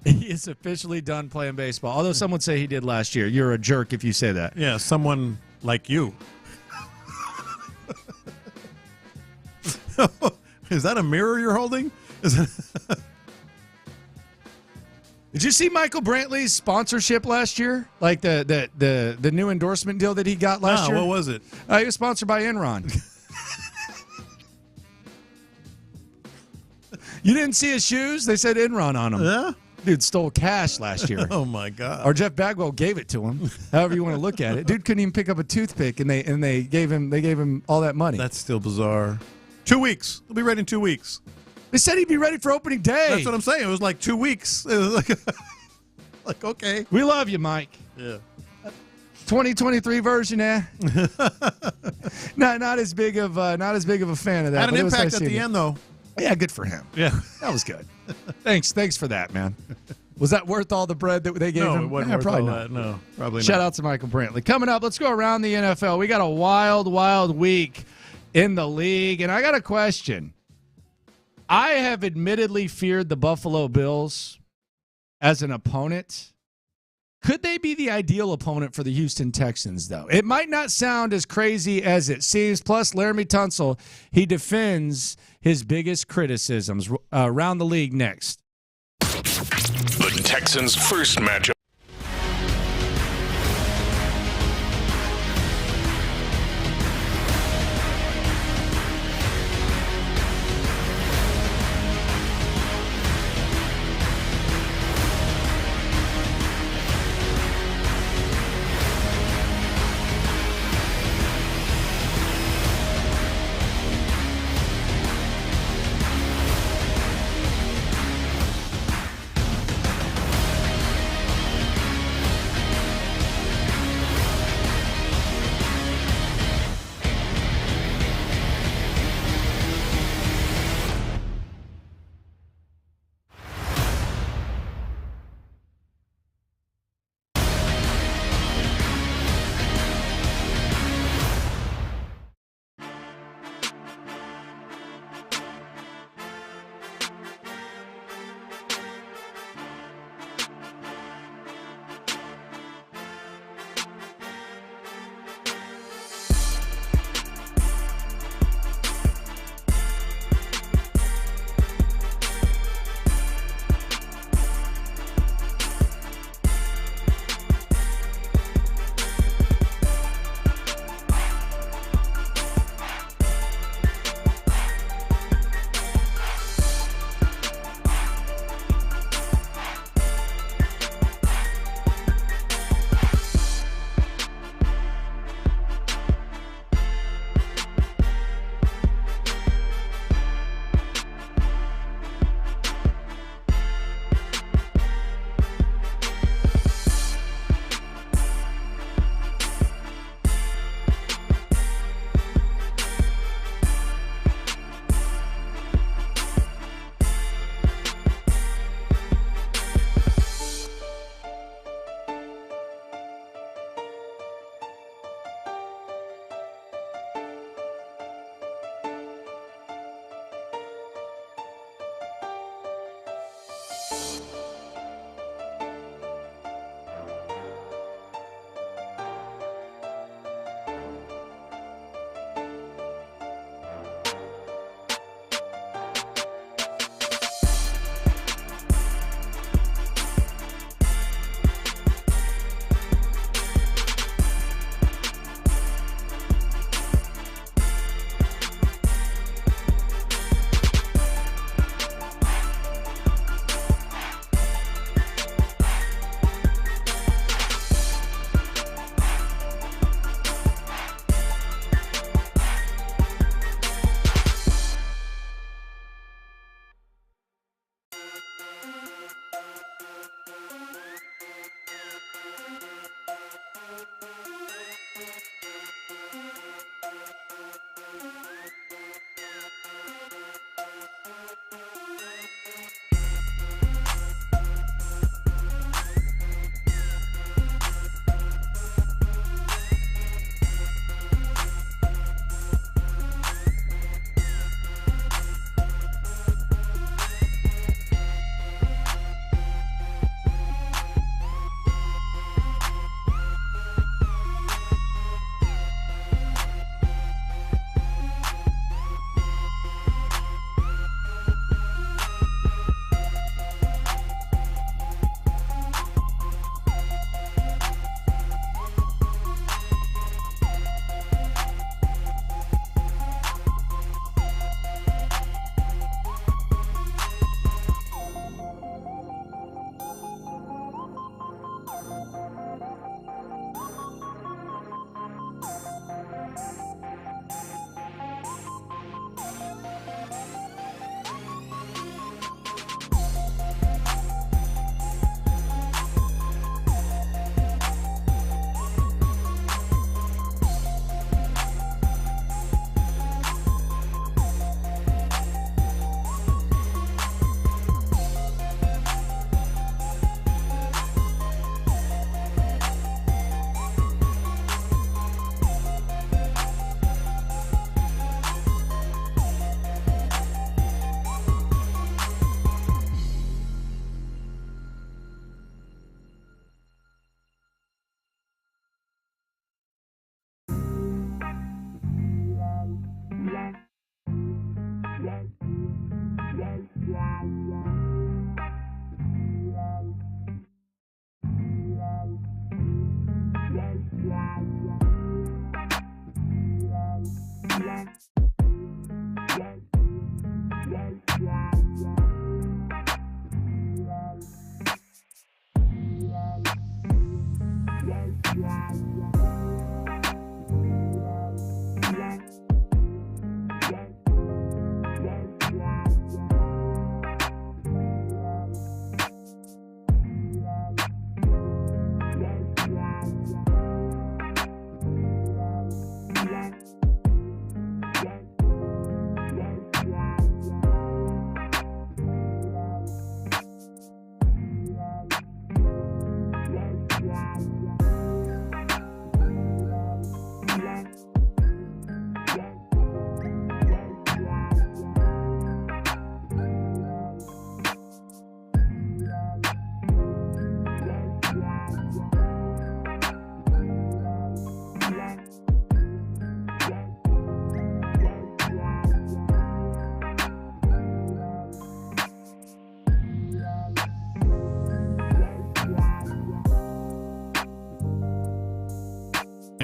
Speaker 20: he is officially done playing baseball. Although some would say he did last year. You're a jerk if you say that.
Speaker 19: Yeah, someone like you. Is that a mirror you're holding?
Speaker 20: Did you see Michael Brantley's sponsorship last year? Like the new endorsement deal that he got last year?
Speaker 19: What was it?
Speaker 20: He was sponsored by Enron. You didn't see his shoes? They said Enron on them.
Speaker 19: Yeah?
Speaker 20: Dude stole cash last year.
Speaker 19: Oh, my God.
Speaker 20: Or Jeff Bagwell gave it to him. However you want to look at it. Dude couldn't even pick up a toothpick, and they gave him all that money.
Speaker 19: That's still bizarre. 2 weeks. He'll be ready in 2 weeks.
Speaker 20: They said he'd be ready for opening day.
Speaker 19: That's what I'm saying. It was like 2 weeks. It was like okay.
Speaker 20: We love you, Mike.
Speaker 19: Yeah.
Speaker 20: 2023 version, not as big of a fan of that.
Speaker 19: Had an impact at the end, though.
Speaker 20: Yeah, good for him.
Speaker 19: Yeah,
Speaker 20: that was good. Thanks for that, man. Was that worth all the bread that they gave him?
Speaker 19: No, it wasn't worth
Speaker 20: probably
Speaker 19: all
Speaker 20: not.
Speaker 19: that. No, probably not.
Speaker 20: Shout out to Michael Brantley. Coming up, let's go around the NFL. We got a wild week in the league, and I got a question. I have admittedly feared the Buffalo Bills as an opponent. Could they be the ideal opponent for the Houston Texans, though? It might not sound as crazy as it seems. Plus, Laramie Tunsil, he defends his biggest criticisms around the league next.
Speaker 6: The Texans' first matchup.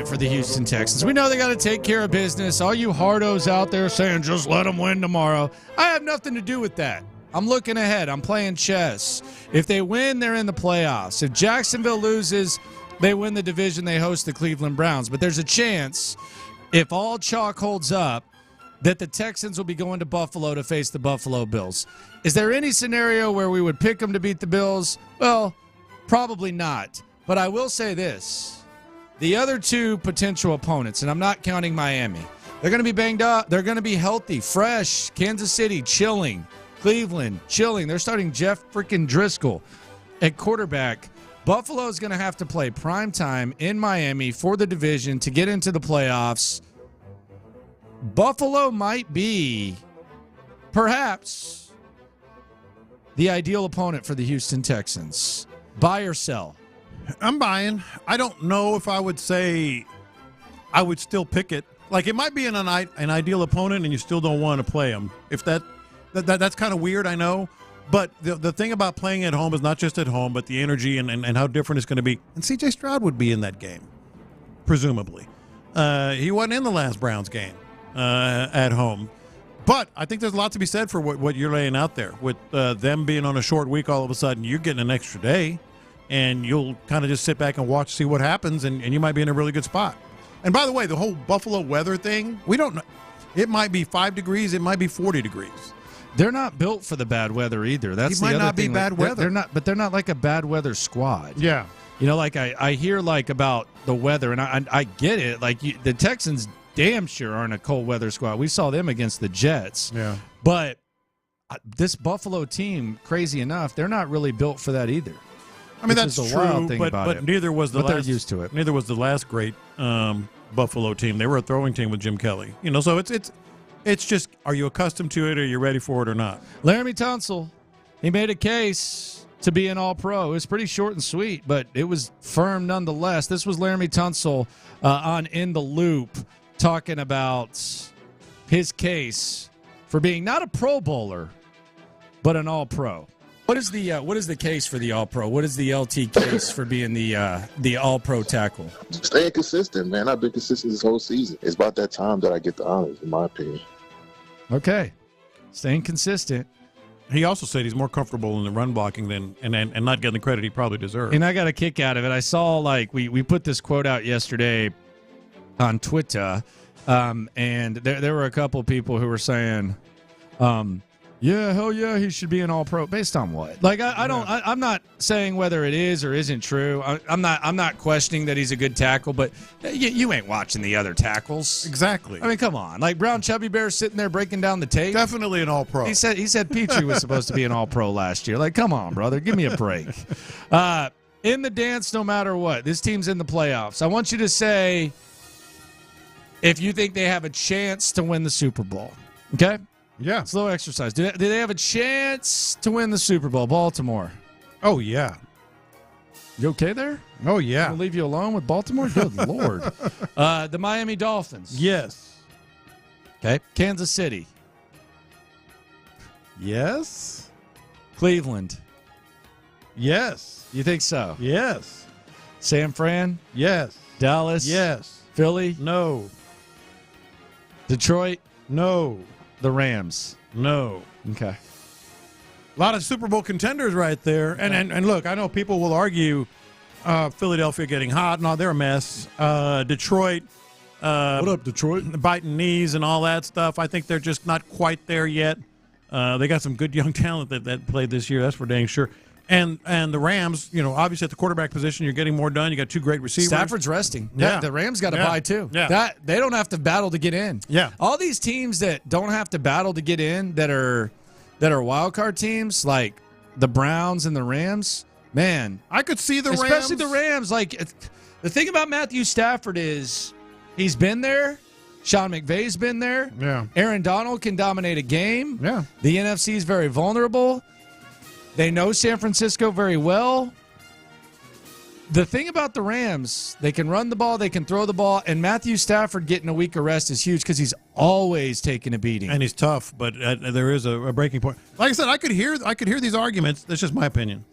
Speaker 20: For the Houston Texans. We know they got to take care of business. All you hardos out there saying, just let them win tomorrow. I have nothing to do with that. I'm looking ahead. I'm playing chess. If they win, they're in the playoffs. If Jacksonville loses, they win the division. They host the Cleveland Browns. But there's a chance, if all chalk holds up, that the Texans will be going to Buffalo to face the Buffalo Bills. Is there any scenario where we would pick them to beat the Bills? Well, probably not. But I will say this. The other two potential opponents, and I'm not counting Miami, they're going to be banged up. They're going to be healthy, fresh. Kansas City, chilling. Cleveland, chilling. They're starting Jeff freaking Driscoll at quarterback. Buffalo is going to have to play primetime in Miami for the division to get into the playoffs. Buffalo might be, perhaps, the ideal opponent for the Houston Texans. Buy or sell?
Speaker 19: I'm buying. I don't know if I would say I would still pick it. Like, it might be an ideal opponent and you still don't want to play them. If that's kind of weird, I know. But the thing about playing at home is not just at home, but the energy and how different it's going to be. And C.J. Stroud would be in that game, presumably. He wasn't in the last Browns game at home. But I think there's a lot to be said for what you're laying out there. With them being on a short week, all of a sudden you're getting an extra day. And you'll kind of just sit back and watch, see what happens, and you might be in a really good spot. And by the way, the whole Buffalo weather thing, we don't know. It might be 5 degrees. It might be 40 degrees.
Speaker 20: They're not built for the bad weather either. That's
Speaker 19: the
Speaker 20: other
Speaker 19: might not be
Speaker 20: thing.
Speaker 19: bad weather.
Speaker 20: They're not like a bad weather squad.
Speaker 19: Yeah.
Speaker 20: You know, like I hear like about the weather, and I get it. Like the Texans damn sure aren't a cold weather squad. We saw them against the Jets.
Speaker 19: Yeah.
Speaker 20: But this Buffalo team, crazy enough, they're not really built for that either.
Speaker 19: I mean, that's true, but neither was the last.
Speaker 20: They're used to it.
Speaker 19: Neither was the last great Buffalo team. They were a throwing team with Jim Kelly. You know, so it's just, are you accustomed to it, or are you ready for it or not?
Speaker 20: Laramie Tunsil, he made a case to be an All-Pro. It was pretty short and sweet, but it was firm nonetheless. This was Laramie Tunsil on In the Loop talking about his case for being not a Pro Bowler, but an All-Pro. What is the case for the All-Pro? What is the LT case for being the All-Pro tackle?
Speaker 5: Staying consistent, man. I've been consistent this whole season. It's about that time that I get the honors, in my opinion.
Speaker 20: Okay. Staying consistent.
Speaker 19: He also said he's more comfortable in the run blocking than and not getting the credit he probably deserves.
Speaker 20: And I got a kick out of it. I saw, like, we put this quote out yesterday on Twitter, and there were a couple people who were saying, yeah, hell yeah, he should be an All-Pro. Based on what? Like, I'm not saying whether it is or isn't true. I'm not questioning that he's a good tackle, but you ain't watching the other tackles.
Speaker 19: Exactly.
Speaker 20: I mean, come on. Like, Brown Chubby Bear sitting there breaking down the tape.
Speaker 19: Definitely an All-Pro.
Speaker 20: He said Petrie was supposed to be an All-Pro last year. Like, come on, brother. Give me a break. In the dance, no matter what. This team's in the playoffs. I want you to say if you think they have a chance to win the Super Bowl. Okay?
Speaker 19: Yeah.
Speaker 20: Slow exercise. Do they have a chance to win the Super Bowl? Baltimore.
Speaker 19: Oh, yeah.
Speaker 20: You okay there?
Speaker 19: Oh, yeah.
Speaker 20: I'm going to leave you alone with Baltimore? Good Lord. The Miami Dolphins.
Speaker 19: Yes.
Speaker 20: Okay. Kansas City.
Speaker 19: Yes.
Speaker 20: Cleveland.
Speaker 19: Yes.
Speaker 20: You think so?
Speaker 19: Yes.
Speaker 20: San Fran?
Speaker 19: Yes.
Speaker 20: Dallas?
Speaker 19: Yes.
Speaker 20: Philly?
Speaker 19: No.
Speaker 20: Detroit?
Speaker 19: No.
Speaker 20: The Rams?
Speaker 19: No.
Speaker 20: Okay.
Speaker 19: A lot of Super Bowl contenders right there. And look, I know people will argue Philadelphia getting hot. No, they're a mess. Detroit.
Speaker 20: What up, Detroit?
Speaker 19: Biting knees and all that stuff. I think they're just not quite there yet. They got some good young talent that played this year. That's for dang sure. And the Rams, obviously at the quarterback position, you're getting more done. You got two great receivers.
Speaker 20: Stafford's resting.
Speaker 19: Yeah.
Speaker 20: The Rams got to bye too.
Speaker 19: Yeah.
Speaker 20: They don't have to battle to get in.
Speaker 19: Yeah.
Speaker 20: All these teams that don't have to battle to get in that are wild card teams like the Browns and the Rams, man.
Speaker 19: I could see the Rams.
Speaker 20: Especially the Rams. Like, the thing about Matthew Stafford is he's been there. Sean McVay's been there.
Speaker 19: Yeah.
Speaker 20: Aaron Donald can dominate a game.
Speaker 19: Yeah.
Speaker 20: The NFC is very vulnerable. They know San Francisco very well. The thing about the Rams, they can run the ball, they can throw the ball, and Matthew Stafford getting a week of rest is huge because he's always taking a beating.
Speaker 19: And he's tough, but there is a breaking point. Like I said, I could hear these arguments. That's just my opinion.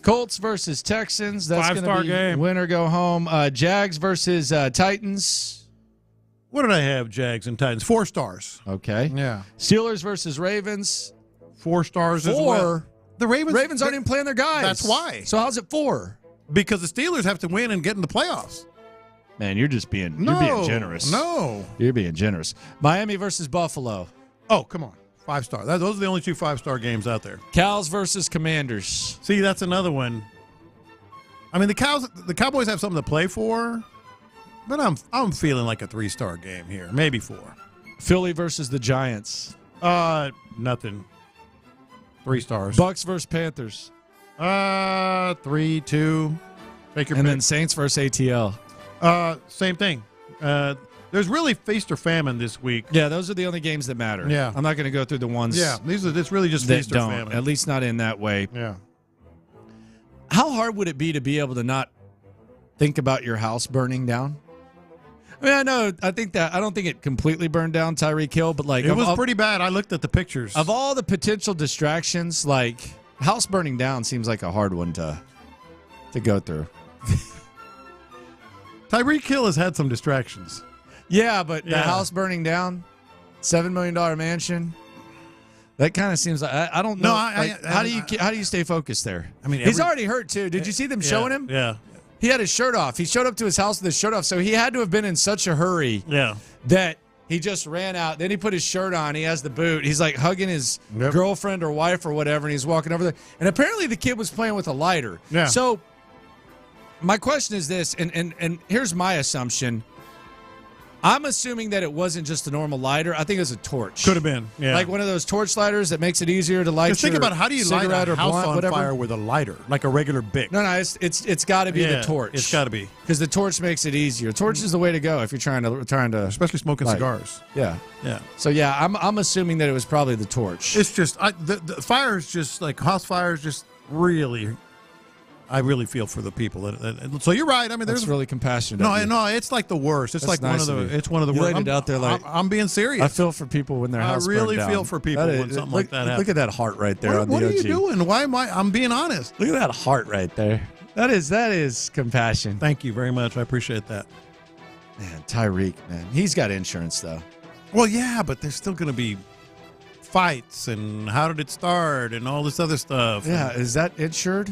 Speaker 20: Colts versus Texans. That's going to be
Speaker 19: game.
Speaker 20: Win or go home. Jags versus Titans.
Speaker 19: What did I have, Jags and Titans? 4 stars.
Speaker 20: Okay.
Speaker 19: Yeah.
Speaker 20: Steelers versus Ravens.
Speaker 19: 4 stars as well. The Ravens
Speaker 20: aren't even playing their guys.
Speaker 19: That's why.
Speaker 20: So how's it 4?
Speaker 19: Because the Steelers have to win and get in the playoffs.
Speaker 20: Man, you're being generous.
Speaker 19: No.
Speaker 20: You're being generous. Miami versus Buffalo.
Speaker 19: Oh, come on. 5 star. Those are the only 2 5-star games out there.
Speaker 20: Cows versus Commanders.
Speaker 19: See, that's another one. I mean, the Cowboys have something to play for, but I'm feeling like a 3-star game here, maybe 4.
Speaker 20: Philly versus the Giants.
Speaker 19: Nothing. 3 stars.
Speaker 20: Bucks versus Panthers.
Speaker 19: 3-2. Take your
Speaker 20: and
Speaker 19: pick.
Speaker 20: then Saints versus ATL.
Speaker 19: Same thing. There's really feast or famine this week.
Speaker 20: Yeah, those are the only games that matter.
Speaker 19: Yeah.
Speaker 20: I'm not going to go through the ones.
Speaker 19: Yeah, it's really just
Speaker 20: that
Speaker 19: feast or
Speaker 20: don't.
Speaker 19: famine.
Speaker 20: At least not in that way.
Speaker 19: Yeah.
Speaker 20: How hard would it be to be able to not think about your house burning down? I mean, I don't think it completely burned down Tyreek Hill, but like
Speaker 19: it was pretty bad. I looked at the pictures.
Speaker 20: Of all the potential distractions, like house burning down seems like a hard one to go through.
Speaker 19: Tyreek Hill has had some distractions.
Speaker 20: Yeah, but the house burning down, $7 million mansion. That kind of seems like I don't know. How do you stay focused there? I mean, he's already hurt too. Did you see them showing him?
Speaker 19: Yeah.
Speaker 20: He had his shirt off. He showed up to his house with his shirt off, so he had to have been in such a hurry.
Speaker 19: Yeah.
Speaker 20: That he just ran out. Then he put his shirt on. He has the boot. He's like hugging his girlfriend or wife or whatever, and he's walking over there. And apparently the kid was playing with a lighter.
Speaker 19: Yeah.
Speaker 20: So my question is this, and here's my assumption. I'm assuming that it wasn't just a normal lighter. I think it was a torch.
Speaker 19: Could have been, yeah.
Speaker 20: Like one of those torch lighters that makes it easier to light your
Speaker 19: think about how do you light a house on fire with a lighter, like a regular Bic?
Speaker 20: No, it's got to be the torch.
Speaker 19: It's got to be.
Speaker 20: Because the torch makes it easier. Torch is the way to go if you're trying to
Speaker 19: especially smoking cigars.
Speaker 20: Yeah.
Speaker 19: Yeah.
Speaker 20: So, yeah, I'm assuming that it was probably the torch.
Speaker 19: It's just, the fire is just, like, house fire is just really... I really feel for the people. So you're right. I mean,
Speaker 20: That's really compassionate.
Speaker 19: No, it's like the worst. It's
Speaker 20: That's
Speaker 19: like
Speaker 20: nice
Speaker 19: one of the
Speaker 20: you
Speaker 19: worst.
Speaker 20: laid it out there like
Speaker 19: I'm being serious.
Speaker 20: I feel for people when their house burned down.
Speaker 19: I really feel for people when something like that happens.
Speaker 20: Look at that heart right there on the OG.
Speaker 19: What are you doing? Why am I'm being honest.
Speaker 20: Look at that heart right there. That is compassion.
Speaker 19: Thank you very much. I appreciate that.
Speaker 20: Man, Tyreek, man. He's got insurance though.
Speaker 19: Well, yeah, but there's still going to be fights and how did it start and all this other stuff.
Speaker 20: Yeah, is that insured?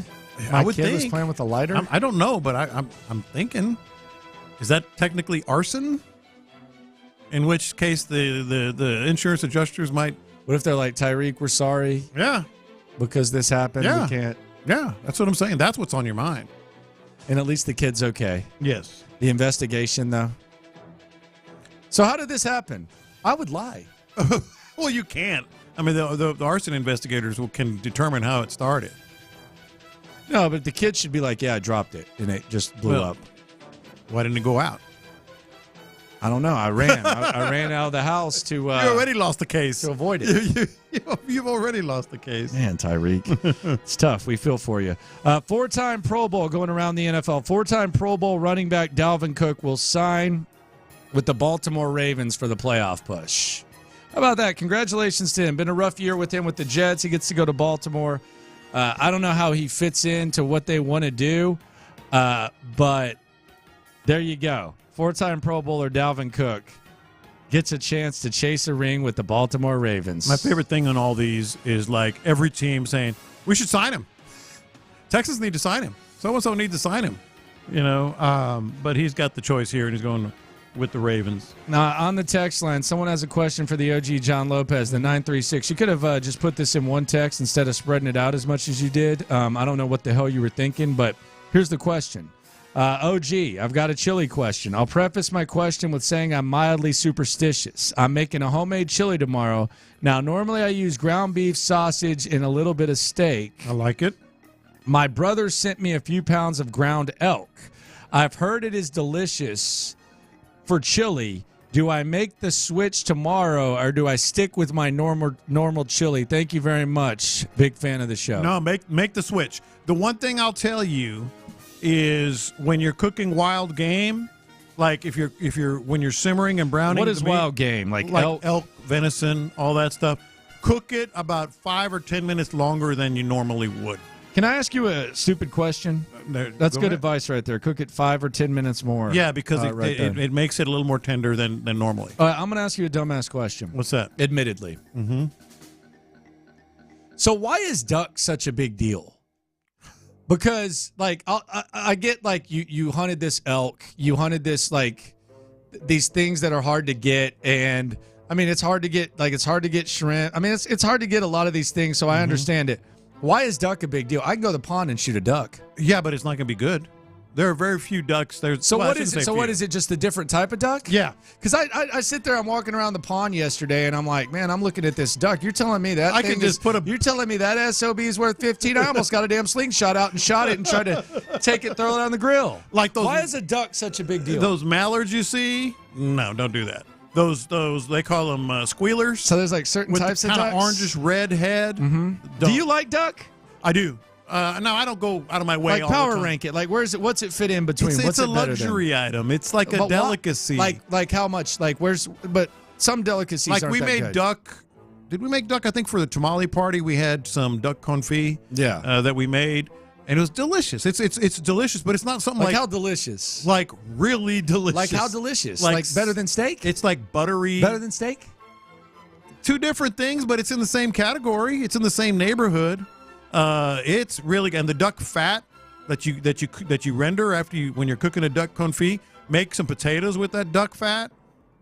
Speaker 19: I would
Speaker 20: kid
Speaker 19: think.
Speaker 20: was playing with a lighter.
Speaker 19: I don't know, but I'm thinking, is that technically arson? In which case, the insurance adjusters might.
Speaker 20: What if they're like, Tyreek, we're sorry.
Speaker 19: Yeah,
Speaker 20: because this happened.
Speaker 19: Yeah.
Speaker 20: We can't.
Speaker 19: Yeah, that's what I'm saying. That's what's on your mind.
Speaker 20: And at least the kid's okay.
Speaker 19: Yes.
Speaker 20: The investigation, though. So how did this happen? I would lie.
Speaker 19: Well, you can't. I mean, the arson investigators can determine how it started.
Speaker 20: No, but the kid should be like, yeah, I dropped it, and it just blew up.
Speaker 19: Why didn't it go out?
Speaker 20: I don't know. I ran. I ran out of the house to...
Speaker 19: you already lost the case.
Speaker 20: To avoid it.
Speaker 19: You've already lost the case.
Speaker 20: Man, Tyreek. It's tough. We feel for you. 4-time Pro Bowl going around the NFL. 4-time Pro Bowl running back Dalvin Cook will sign with the Baltimore Ravens for the playoff push. How about that? Congratulations to him. Been a rough year with him with the Jets. He gets to go to Baltimore. I don't know how he fits into what they want to do, but there you go. 4-time Pro Bowler Dalvin Cook gets a chance to chase a ring with the Baltimore Ravens.
Speaker 19: My favorite thing on all these is like every team saying, we should sign him. Texans need to sign him. So-and-so need to sign him. But he's got the choice here, and he's going with the Ravens.
Speaker 20: Now, on the text line, someone has a question for the OG John Lopez, the 936. You could have just put this in one text instead of spreading it out as much as you did. I don't know what the hell you were thinking, but here's the question. OG, I've got a chili question. I'll preface my question with saying I'm mildly superstitious. I'm making a homemade chili tomorrow. Now, normally I use ground beef, sausage, and a little bit of steak.
Speaker 19: I like it.
Speaker 20: My brother sent me a few pounds of ground elk. I've heard it is delicious for chili. Do I make the switch tomorrow, or do I stick with my normal chili? Thank you very much. Big fan of the show.
Speaker 19: No, make the switch. The one thing I'll tell you is when you're cooking wild game, like when you're simmering and browning.
Speaker 20: What is wild game? Like
Speaker 19: elk, venison, all that stuff. Cook it about 5 or 10 minutes longer than you normally would.
Speaker 20: Can I ask you a stupid question? That's good advice right there. Cook it 5 or 10 minutes more.
Speaker 19: Yeah, because it makes it a little more tender than normally.
Speaker 20: All right, I'm going to ask you a dumbass question.
Speaker 19: What's that?
Speaker 20: Admittedly.
Speaker 19: Mm-hmm.
Speaker 20: So why is duck such a big deal? Because, like, I get, like, you hunted this elk. You hunted this, like, these things that are hard to get. And, I mean, it's hard to get shrimp. I mean, it's hard to get a lot of these things, so I understand it. Why is duck a big deal? I can go to the pond and shoot a duck.
Speaker 19: Yeah, but it's not going to be good. There are very few ducks.
Speaker 20: What is it? So what is it? Just a different type of duck?
Speaker 19: Yeah.
Speaker 20: Because I sit there. I'm walking around the pond yesterday, and I'm like, man, I'm looking at this duck. You're telling me that you're telling me that SOB is worth 15? I almost got a damn slingshot out and shot it and tried to take it, throw it on the grill.
Speaker 19: Like those.
Speaker 20: Why is a duck such a big deal?
Speaker 19: Those mallards you see? No, don't do that. Those they call them squealers.
Speaker 20: So there's like certain types of ducks.
Speaker 19: Kind of orangish red head.
Speaker 20: Mm-hmm. Do you like duck?
Speaker 19: I do. No, I don't go out of my way.
Speaker 20: Like power rank it. Like where's it? What's it fit in between?
Speaker 19: It's a luxury item. It's like a delicacy.
Speaker 20: Like how much? Like where's? But some delicacies.
Speaker 19: Like
Speaker 20: aren't
Speaker 19: we
Speaker 20: that
Speaker 19: made
Speaker 20: good.
Speaker 19: duck. Did we make duck? I think for the tamale party we had some duck confit.
Speaker 20: Yeah.
Speaker 19: That we made, and it was delicious. It's delicious, but it's not something like
Speaker 20: how delicious.
Speaker 19: Like really delicious.
Speaker 20: Like how delicious? Like better than steak?
Speaker 19: It's like buttery.
Speaker 20: Better than steak?
Speaker 19: Two different things, but it's in the same category. It's in the same neighborhood. It's really, and the duck fat that you render when you're cooking a duck confit, make some potatoes with that duck fat.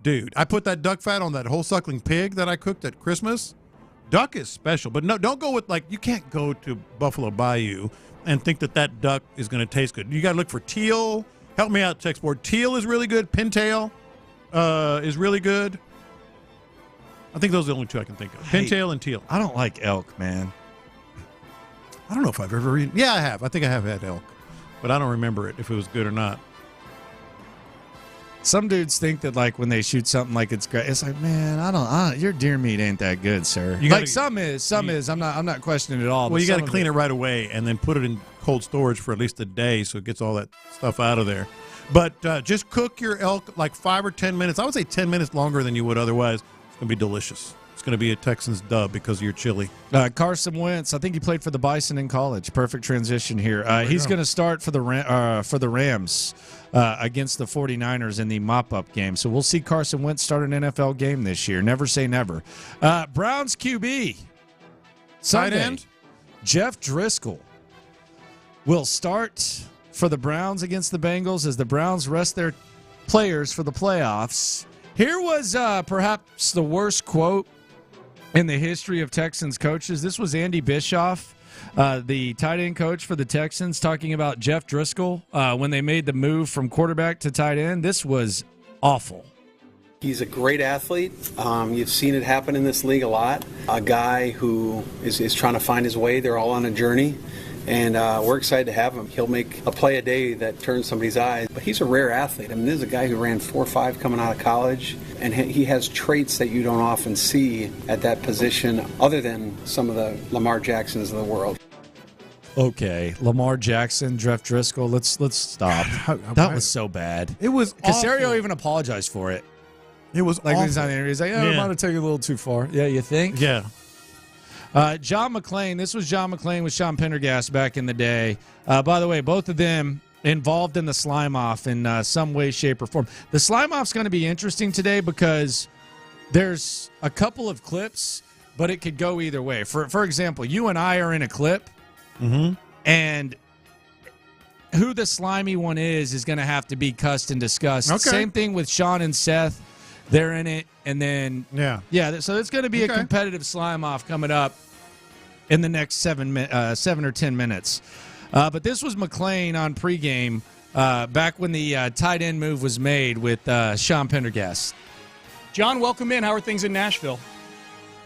Speaker 19: Dude, I put that duck fat on that whole suckling pig that I cooked at Christmas. Duck is special, but no, don't go with you can't go to Buffalo Bayou and think that duck is going to taste good. You got to look for teal. Help me out, text board. Teal is really good. Pintail is really good. I think those are the only two I can think of. Pintail and teal.
Speaker 20: I don't like elk, man.
Speaker 19: I don't know if I've ever eaten. Yeah, I have. I think I have had elk, but I don't remember it if it was good or not.
Speaker 20: Some dudes think that like when they shoot something like it's great. It's like, man, I don't. Your deer meat ain't that good, sir. Some is. I'm not questioning it at all.
Speaker 19: Well, you got to clean it right away and then put it in cold storage for at least a day so it gets all that stuff out of there. But just cook your elk like 5 or 10 minutes. I would say 10 minutes longer than you would otherwise. It's gonna be delicious. It's going to be a Texans dub because of your chili.
Speaker 20: Carson Wentz, I think he played for the Bison in college. Perfect transition here. He's going to start for the Rams against the 49ers in the mop-up game. So we'll see Carson Wentz start an NFL game this year. Never say never. Browns QB. Sunday,
Speaker 19: tight end.
Speaker 20: Jeff Driscoll will start for the Browns against the Bengals as the Browns rest their players for the playoffs. Here was perhaps the worst quote in the history of Texans coaches. This was Andy Bischoff, the tight end coach for the Texans, talking about Jeff Driscoll when they made the move from quarterback to tight end. This was awful.
Speaker 8: He's a great athlete. You've seen it happen in this league a lot. A guy who is trying to find his way. They're all on a journey. And we're excited to have him. He'll make a play a day that turns somebody's eyes. But he's a rare athlete. I mean, this is a guy who ran 4.5 coming out of college, and he has traits that you don't often see at that position other than some of the Lamar Jacksons of the world.
Speaker 20: Okay, Lamar Jackson, Jeff Driscoll, let's stop. That was so bad.
Speaker 19: It was
Speaker 20: Caserio
Speaker 19: awful.
Speaker 20: even apologized for it.
Speaker 19: It was
Speaker 20: like
Speaker 19: awful.
Speaker 20: when he's on the interview, he's like, I might have taken it a little too far. Yeah, you think?
Speaker 19: Yeah.
Speaker 20: John McClain. This was John McClain with Sean Pendergast back in the day. By the way, both of them involved in the slime off in some way, shape, or form. The slime off's going to be interesting today because there's a couple of clips, but it could go either way. For example, you and I are in a clip, and who the slimy one is going to have to be cussed and discussed.
Speaker 19: Okay.
Speaker 20: Same thing with Sean and Seth. They're in it. And then, so it's going to be a competitive slime off coming up in the next 7 or 10 minutes. But this was McClain on pregame back when the tight end move was made with Sean Pendergast.
Speaker 4: John, welcome in. How are things in Nashville?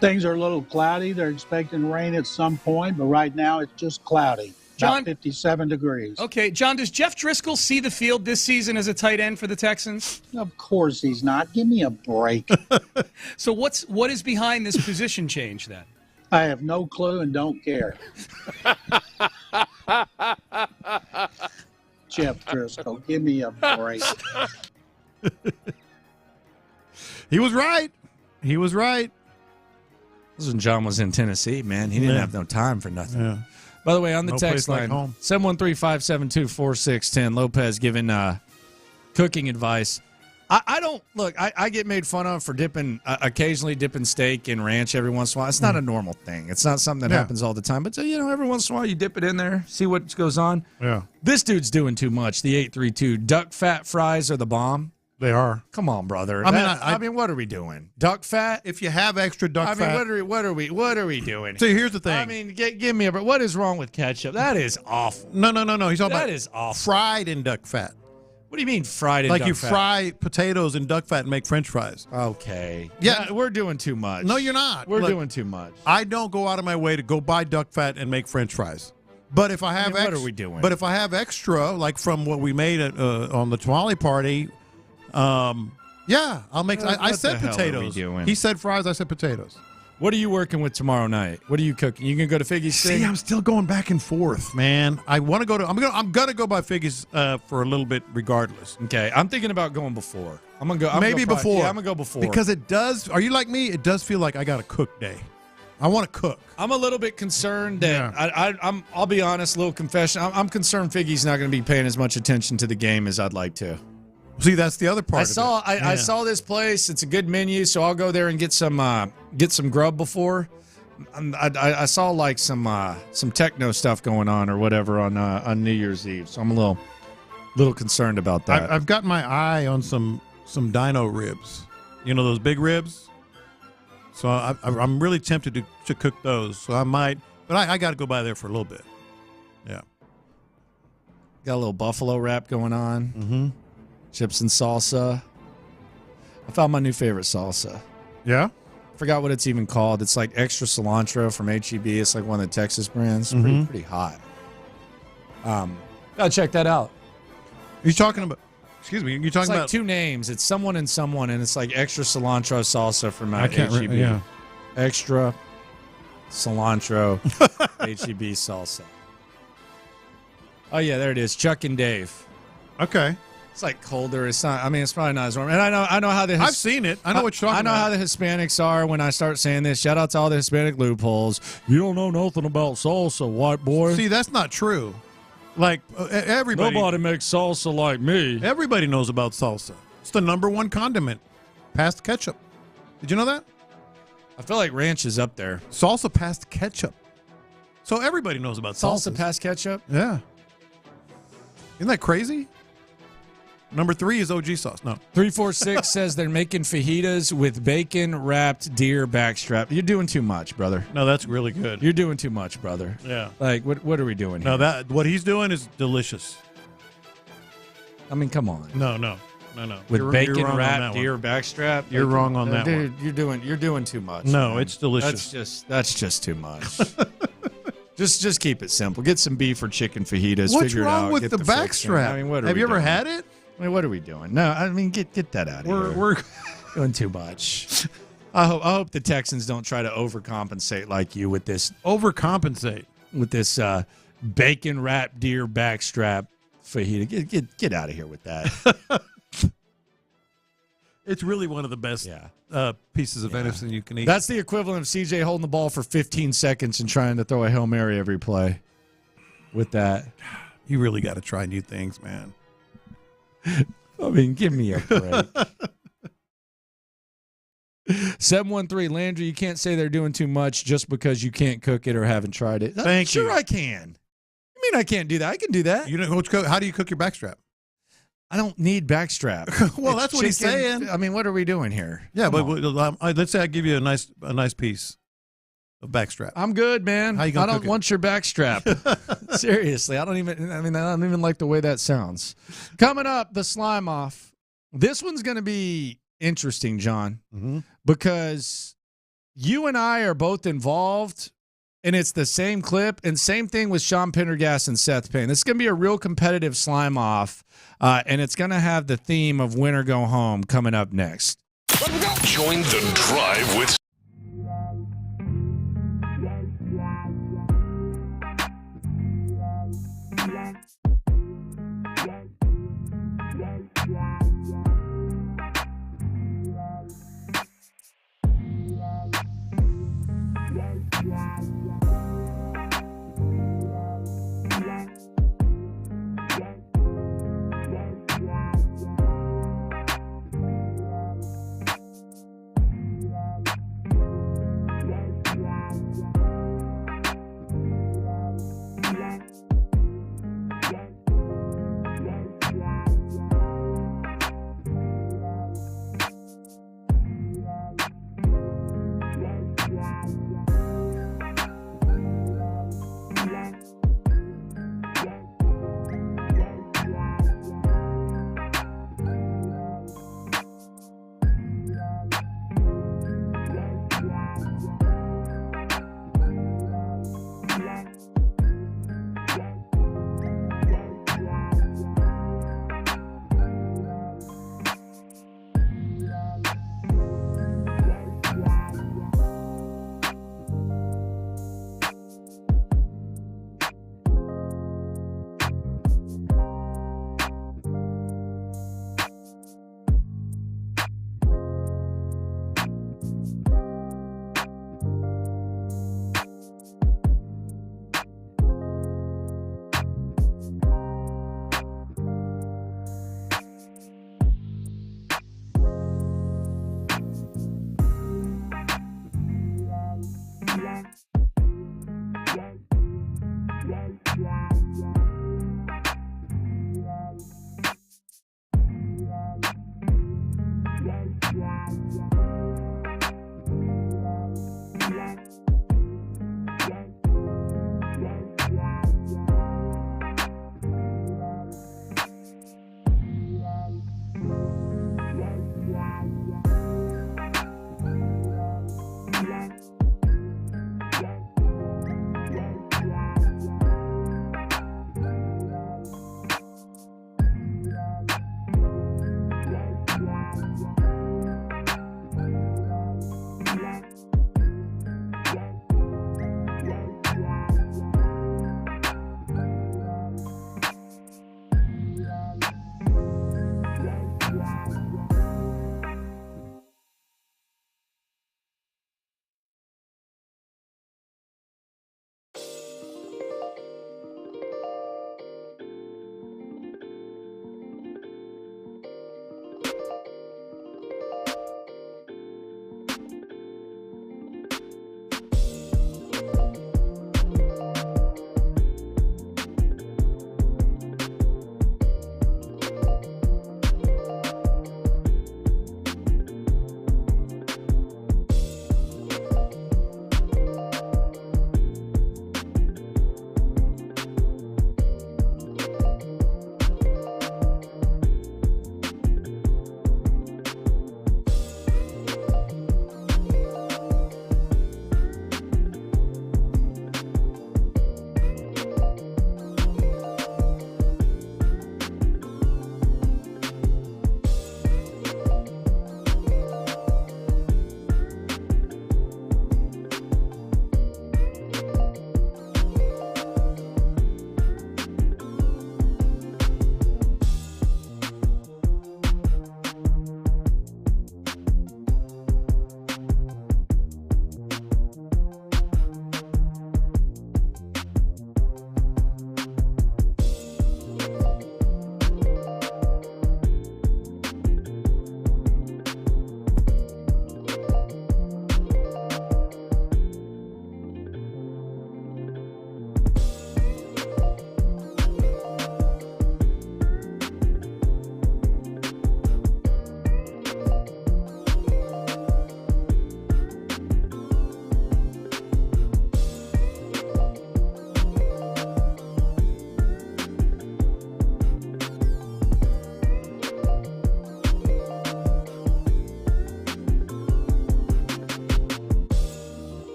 Speaker 11: Things are a little cloudy. They're expecting rain at some point, but right now it's just cloudy.
Speaker 4: John,
Speaker 11: about 57 degrees.
Speaker 4: Okay, John, does Jeff Driscoll see the field this season as a tight end for the Texans?
Speaker 11: Of course he's not. Give me a break.
Speaker 4: So what is behind this position change then?
Speaker 11: I have no clue and don't care. Jeff Driscoll, give me a break.
Speaker 19: He was right. He was right.
Speaker 20: This was when John was in Tennessee, man. He didn't have no time for nothing.
Speaker 19: Yeah.
Speaker 20: By the way, on the
Speaker 19: No
Speaker 20: text
Speaker 19: place like
Speaker 20: line,
Speaker 19: home.
Speaker 20: 713-572-4610, Lopez giving cooking advice. I don't look. I get made fun of for occasionally dipping steak in ranch every once in a while. It's not a normal thing. It's not something that happens all the time. But every once in a while you dip it in there, see what goes on.
Speaker 19: Yeah.
Speaker 20: This dude's doing too much. The 832 duck fat fries are the bomb.
Speaker 19: They are.
Speaker 20: Come on, brother.
Speaker 19: I
Speaker 20: mean, what are we doing? Duck fat?
Speaker 19: If you have extra duck fat.
Speaker 20: What are we doing?
Speaker 19: So here's the thing.
Speaker 20: I mean, give me what is wrong with ketchup? That is awful.
Speaker 19: No. He's talking about
Speaker 20: that is awful.
Speaker 19: Fried in duck fat.
Speaker 20: What do you mean fried in
Speaker 19: like
Speaker 20: duck
Speaker 19: you
Speaker 20: fat?
Speaker 19: fry potatoes in duck fat and make French fries.
Speaker 20: Okay.
Speaker 19: Yeah.
Speaker 20: We're doing too much.
Speaker 19: No, you're not.
Speaker 20: We're doing too much.
Speaker 19: I don't go out of my way to go buy duck fat and make French fries. But if I have
Speaker 20: what are we doing?
Speaker 19: But if I have extra, like from what we made on the tamale party, I'll make. I said potatoes. He said fries. I said potatoes.
Speaker 20: What are you working with tomorrow night? What are you cooking? You gonna go to Figgy's?
Speaker 19: See, I'm still going back and forth, man. I want to go to. I'm gonna go by Figgy's for a little bit, regardless.
Speaker 20: Okay, I'm thinking about going before. I'm gonna go.
Speaker 19: Before.
Speaker 20: Yeah, I'm gonna go before
Speaker 19: because it does. Are you like me? It does feel like I got a cook day. I want to cook.
Speaker 20: I'm a little bit concerned that I'll be honest. Little confession. I'm concerned Figgy's not going to be paying as much attention to the game as I'd like to.
Speaker 19: See, that's the other part.
Speaker 20: I saw this place. It's a good menu, so I'll go there and get some grub before. I saw like some techno stuff going on or whatever on New Year's Eve, so I'm a little concerned about that.
Speaker 19: I've got my eye on some dino ribs. You know those big ribs. So I'm really tempted to cook those. So I might, but I got to go by there for a little bit. Yeah.
Speaker 20: Got a little buffalo wrap going on.
Speaker 19: Mm-hmm.
Speaker 20: Chips and salsa. I found my new favorite salsa.
Speaker 19: Yeah?
Speaker 20: Forgot what it's even called. It's like extra cilantro from HEB. It's like one of the Texas brands.
Speaker 19: Mm-hmm.
Speaker 20: Pretty hot. Gotta check that out.
Speaker 19: You're talking about, excuse me, you're talking
Speaker 20: it's like
Speaker 19: about
Speaker 20: two names. It's someone, and it's like extra cilantro salsa from HEB.
Speaker 19: Yeah.
Speaker 20: Extra cilantro HEB salsa. Oh, yeah, there it is. Chuck and Dave.
Speaker 19: Okay.
Speaker 20: It's like colder. It's not. I mean, it's probably not as warm. And I know how
Speaker 19: I've seen it. I know what you're talking about.
Speaker 20: I know how the Hispanics are when I start saying this. Shout out to all the Hispanic loopholes. You don't know nothing about salsa, white boy.
Speaker 19: See, that's not true. Like everybody.
Speaker 20: Nobody makes salsa like me.
Speaker 19: Everybody knows about salsa. It's the number one condiment, past ketchup. Did you know that?
Speaker 20: I feel like ranch is up there.
Speaker 19: Salsa past ketchup. So everybody knows about
Speaker 20: salsa past ketchup.
Speaker 19: Yeah. Isn't that crazy? Number 3 is OG sauce. No.
Speaker 20: 346 says they're making fajitas with bacon-wrapped deer backstrap. You're doing too much, brother.
Speaker 19: No, that's really good.
Speaker 20: You're doing too much, brother.
Speaker 19: Yeah.
Speaker 20: Like, what are we doing here?
Speaker 19: No, what he's doing is delicious.
Speaker 20: I mean, come on.
Speaker 19: No.
Speaker 20: With bacon-wrapped deer backstrap?
Speaker 19: You're wrong on that
Speaker 20: dude,
Speaker 19: one.
Speaker 20: You're doing too much.
Speaker 19: No,
Speaker 20: man.
Speaker 19: it's delicious.
Speaker 20: That's just too much. Just keep it simple. Get some beef or chicken fajitas.
Speaker 19: What's
Speaker 20: figure
Speaker 19: wrong
Speaker 20: it out.
Speaker 19: with
Speaker 20: Get
Speaker 19: the backstrap?
Speaker 20: I mean, what
Speaker 19: have you ever had it?
Speaker 20: I mean, what are we doing? No, I mean, get that out of here.
Speaker 19: We're
Speaker 20: doing too much. I hope the Texans don't try to overcompensate like you with this.
Speaker 19: Overcompensate
Speaker 20: with this bacon wrapped deer backstrap fajita. Get out of here with that.
Speaker 19: It's really one of the best pieces of venison you can eat.
Speaker 20: That's the equivalent of CJ holding the ball for 15 seconds and trying to throw a Hail Mary every play. With that,
Speaker 19: you really got to try new things, man.
Speaker 20: I mean, give me a break. 713 Landry, you can't say they're doing too much just because you can't cook it or haven't tried it.
Speaker 19: Thank you.
Speaker 20: Sure, I can. mean I can't do that? I can do that.
Speaker 19: You know, how do you cook your backstrap?
Speaker 20: I don't need backstrap.
Speaker 19: Well, that's what he's saying.
Speaker 20: I mean, what are we doing here?
Speaker 19: Yeah, but let's say I give you a nice piece of backstrap.
Speaker 20: I'm good, man.
Speaker 19: How you gonna cook it?
Speaker 20: Want your backstrap. Seriously, I don't even like the way that sounds. Coming up, the slime off. This one's going to be interesting, John, because you and I are both involved, and it's the same clip, and same thing with Sean Pendergast and Seth Payne. This is going to be a real competitive slime off, and it's going to have the theme of win or go home coming up next.
Speaker 6: Join the drive with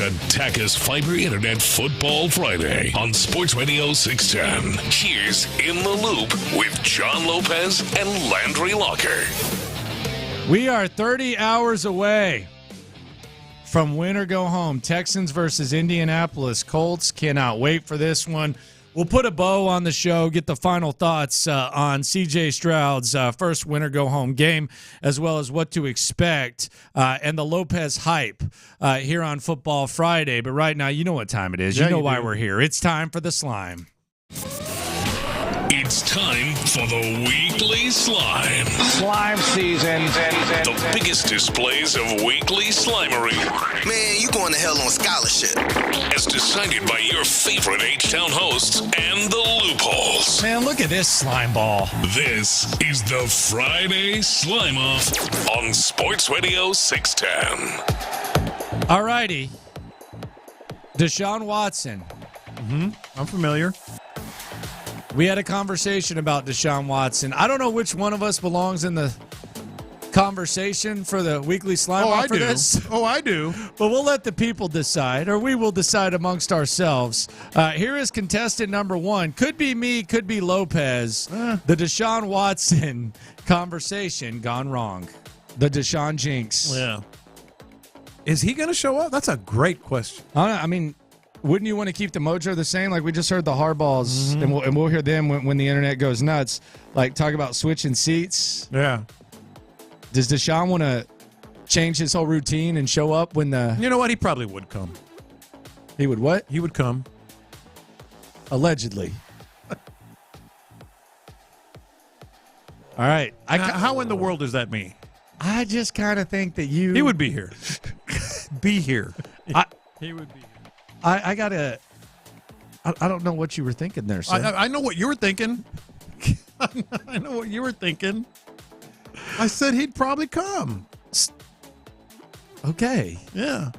Speaker 6: It's a Tachys Fiber Internet Football Friday on Sports Radio 610. Here's In the Loop with John Lopez and Landry Locker.
Speaker 20: We are 30 hours away from win or go home. Texans versus Indianapolis Colts. Cannot wait for this one. We'll put a bow on the show, get the final thoughts on C.J. Stroud's first win or go home game, as well as what to expect and the Lopez hype here on Football Friday. But right now, you know what time it is.
Speaker 19: Yeah,
Speaker 20: you know
Speaker 19: you
Speaker 20: why
Speaker 19: do.
Speaker 20: we're here. It's time for the Slime.
Speaker 6: It's time for the Weekly Slime.
Speaker 21: Slime season.
Speaker 6: The biggest displays of weekly slimery.
Speaker 13: Man, you going to hell on scholarship.
Speaker 6: As decided by your favorite H-Town hosts and the loopholes.
Speaker 20: Man, look at this slime ball.
Speaker 6: This is the Friday Slime Off on Sports Radio 610.
Speaker 20: All righty. Deshaun Watson.
Speaker 19: I'm familiar.
Speaker 20: We had a conversation about Deshaun Watson. I don't know which one of us belongs in the conversation for the weekly slime off for this.
Speaker 19: Oh, I do.
Speaker 20: But we'll let the people decide, or we will decide amongst ourselves. Here is contestant number one. Could be me, could be Lopez. The Deshaun Watson conversation gone wrong. The Deshaun jinx.
Speaker 19: Yeah. Is he going to show up? That's a great question.
Speaker 20: I mean, wouldn't you want to keep the mojo the same? Like we just heard the Hardballs, and we'll hear them when the internet goes nuts. Like talk about switching seats.
Speaker 19: Yeah.
Speaker 20: Does Deshaun want to change his whole routine and show up when the...
Speaker 19: You know what? He probably would come.
Speaker 20: He would what?
Speaker 19: He would come.
Speaker 20: Allegedly. All right.
Speaker 19: How in the world does that mean?
Speaker 20: I just kind of think that you...
Speaker 19: He would be here. Be here. He would be here.
Speaker 20: I got to... I don't know what you were thinking there, sir.
Speaker 19: I know what you were thinking. I know what you were thinking. I said he'd probably come.
Speaker 20: Okay.
Speaker 19: Yeah.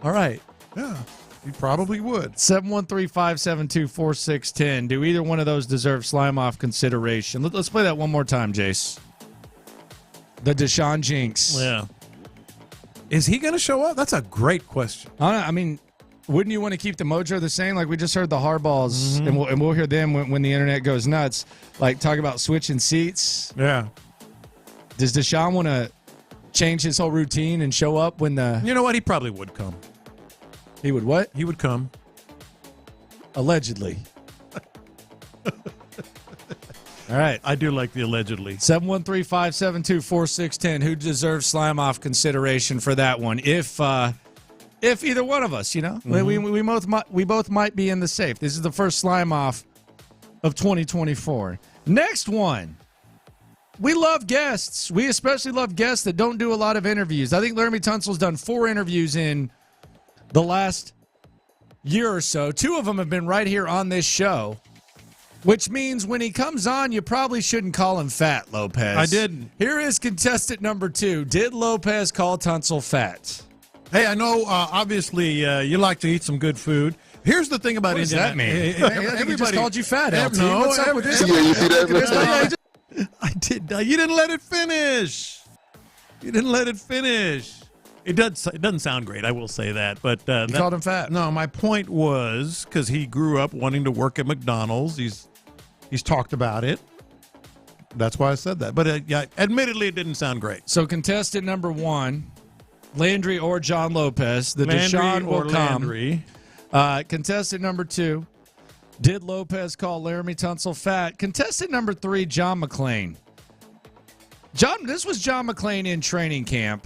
Speaker 20: All right.
Speaker 19: Yeah. He probably would.
Speaker 20: 713-572-4610. Do either one of those deserve slime off consideration? Let's play that one more time, Jace. The Deshaun jinx.
Speaker 19: Yeah. Is he going to show up? That's a great question.
Speaker 20: I mean, wouldn't you want to keep the mojo the same? Like we just heard the Hardballs, and we'll hear them when the internet goes nuts. Like talk about switching seats.
Speaker 19: Yeah.
Speaker 20: Does Deshaun want to change his whole routine and show up when the...
Speaker 19: You know what? He probably would come.
Speaker 20: He would what?
Speaker 19: He would come.
Speaker 20: Allegedly. All right.
Speaker 19: I do like the allegedly.
Speaker 20: 713-572-4610. Who deserves slime off consideration for that one? If either one of us, you know, we both might be in the safe. This is the first slime off of 2024. Next one. We love guests. We especially love guests that don't do a lot of interviews. I think Laramie Tunsil's done 4 interviews in the last year or so. 2 of them have been right here on this show, which means when he comes on, you probably shouldn't call him fat, Lopez.
Speaker 19: I didn't.
Speaker 20: Here is contestant number 2. Did Lopez call Tunsil fat?
Speaker 19: Hey, I know, obviously, you like to eat some good food. Here's the thing about
Speaker 20: What does that mean? I think he just called you fat, LT.
Speaker 19: No,
Speaker 20: What's up with this?
Speaker 5: Yeah, you see that?
Speaker 19: I did. You didn't let it finish. You didn't let it finish. It doesn't sound great, I will say that. But
Speaker 20: You called him fat.
Speaker 19: No, my point was because he grew up wanting to work at McDonald's. He's talked about it. That's why I said that. But yeah, admittedly, it didn't sound great.
Speaker 20: So contestant number 1, Landry or John Lopez. The
Speaker 19: Landry
Speaker 20: Deshaun will
Speaker 19: or
Speaker 20: come.
Speaker 19: Landry.
Speaker 20: Contestant number 2, did Lopez call Laramie Tunsil fat? Contestant number 3, John McClain. This was John McClain in training camp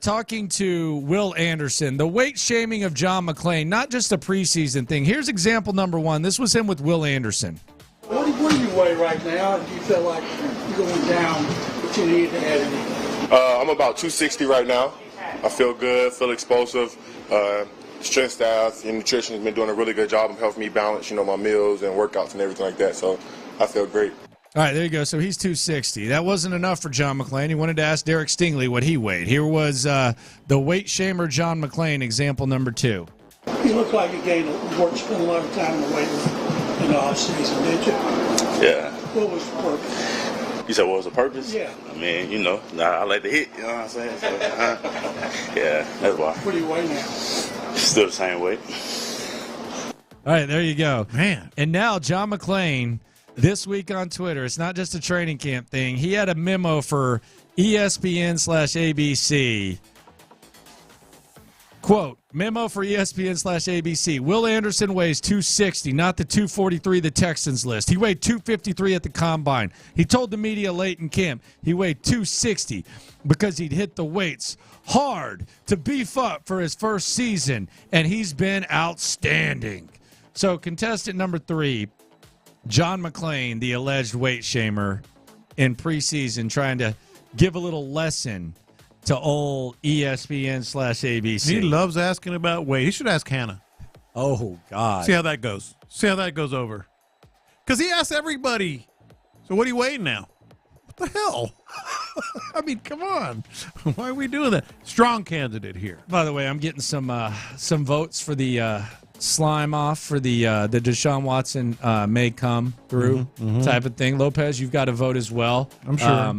Speaker 20: talking to Will Anderson. The weight shaming of John McClain, not just a preseason thing. Here's example number 1. This was him with Will Anderson.
Speaker 11: What do you weigh right now? Do you feel like you're going down, but you need to add anything?
Speaker 14: I'm about 260 right now. I feel good, feel explosive. Strength staff and nutrition has been doing a really good job of helping me balance, my meals and workouts and everything like that. So I feel great.
Speaker 20: All right, there you go. So he's 260. That wasn't enough for John McClain. He wanted to ask Derek Stingley what he weighed. Here was the weight shamer John McClain, example number 2.
Speaker 11: You look like you spent a lot of time in the weight room in the off season, did you?
Speaker 14: Yeah.
Speaker 11: What was the purpose?
Speaker 3: You said what was the purpose?
Speaker 11: Yeah.
Speaker 3: I mean, you know, I like to hit. You know what I'm saying? So, yeah, that's why.
Speaker 11: What do you weigh now?
Speaker 3: Still the same weight.
Speaker 20: All right, there you go.
Speaker 19: Man.
Speaker 20: And now John McClain, this week on Twitter, it's not just a training camp thing. He had a memo for ESPN/ABC. Quote, memo for ESPN/ABC. Will Anderson weighs 260, not the 243 the Texans list. He weighed 253 at the combine. He told the media late in camp he weighed 260 because he'd hit the weights hard to beef up for his first season, and he's been outstanding. So contestant number 3, John McClain, the alleged weight shamer in preseason, trying to give a little lesson to old ESPN/ABC.
Speaker 19: He loves asking about weight. He should ask Hannah.
Speaker 20: Oh, God.
Speaker 19: See how that goes. See how that goes over. Because he asks everybody, so what are you weighing now? What the hell? I mean, come on. Why are we doing that? Strong candidate here.
Speaker 20: By the way, I'm getting some votes for the slime off for the Deshaun Watson may come through type of thing. Lopez, you've got a vote as well.
Speaker 19: I'm sure.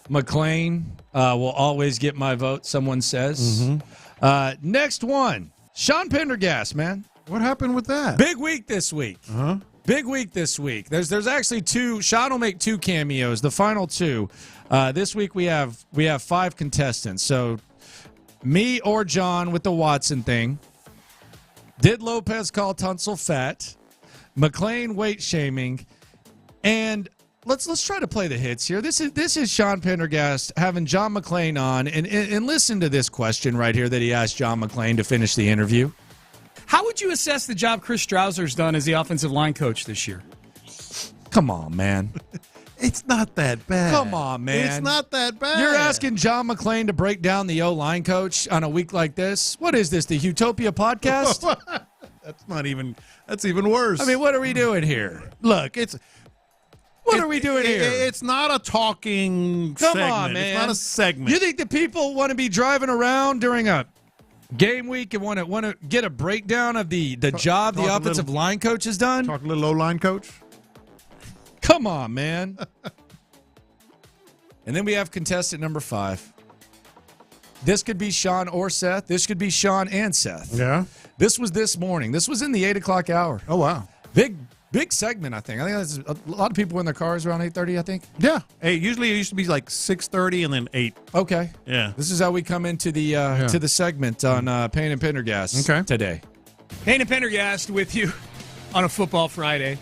Speaker 20: McClain will always get my vote, someone says. Next one, Sean Pendergast, man.
Speaker 19: What happened with that?
Speaker 20: Big week this week. Big week this week. There's actually 2. Sean will make 2 cameos, the final 2. This week we have 5 contestants. So me or John with the Watson thing. Did Lopez call Tunsil fat? McClain weight shaming. And let's try to play the hits here. This is Sean Pendergast having John McClain on, and listen to this question right here that he asked John McClain to finish the interview.
Speaker 4: How would you assess the job Chris Strauzer's done as the offensive line coach this year?
Speaker 20: Come on, man.
Speaker 19: It's not that bad.
Speaker 20: Come on, man.
Speaker 19: It's not that bad.
Speaker 20: You're asking John McClain to break down the O-line coach on a week like this? What is this, the Utopia podcast?
Speaker 19: That's even worse.
Speaker 20: I mean, what are we doing here?
Speaker 19: Look,
Speaker 20: What are we doing here?
Speaker 19: It's not a talking segment.
Speaker 20: On, man.
Speaker 19: It's not a segment.
Speaker 20: You think the people want to be driving around during a game week and want to get a breakdown of the job the offensive line coach has done?
Speaker 19: Talk a little O-line coach?
Speaker 20: Come on, man. And then we have contestant number 5. This could be Sean or Seth. This could be Sean and Seth.
Speaker 19: Yeah.
Speaker 20: This was this morning. This was in the 8 o'clock hour.
Speaker 19: Oh, wow.
Speaker 20: Big segment, I think. I think that's a lot of people in their cars around 8:30, I think.
Speaker 19: Yeah. Hey, usually it used to be like 6:30 and then 8.
Speaker 20: Okay.
Speaker 19: Yeah.
Speaker 20: This is how we come into the to the segment on Payne and Pendergast today.
Speaker 4: Payne and Pendergast with you on a Football Friday.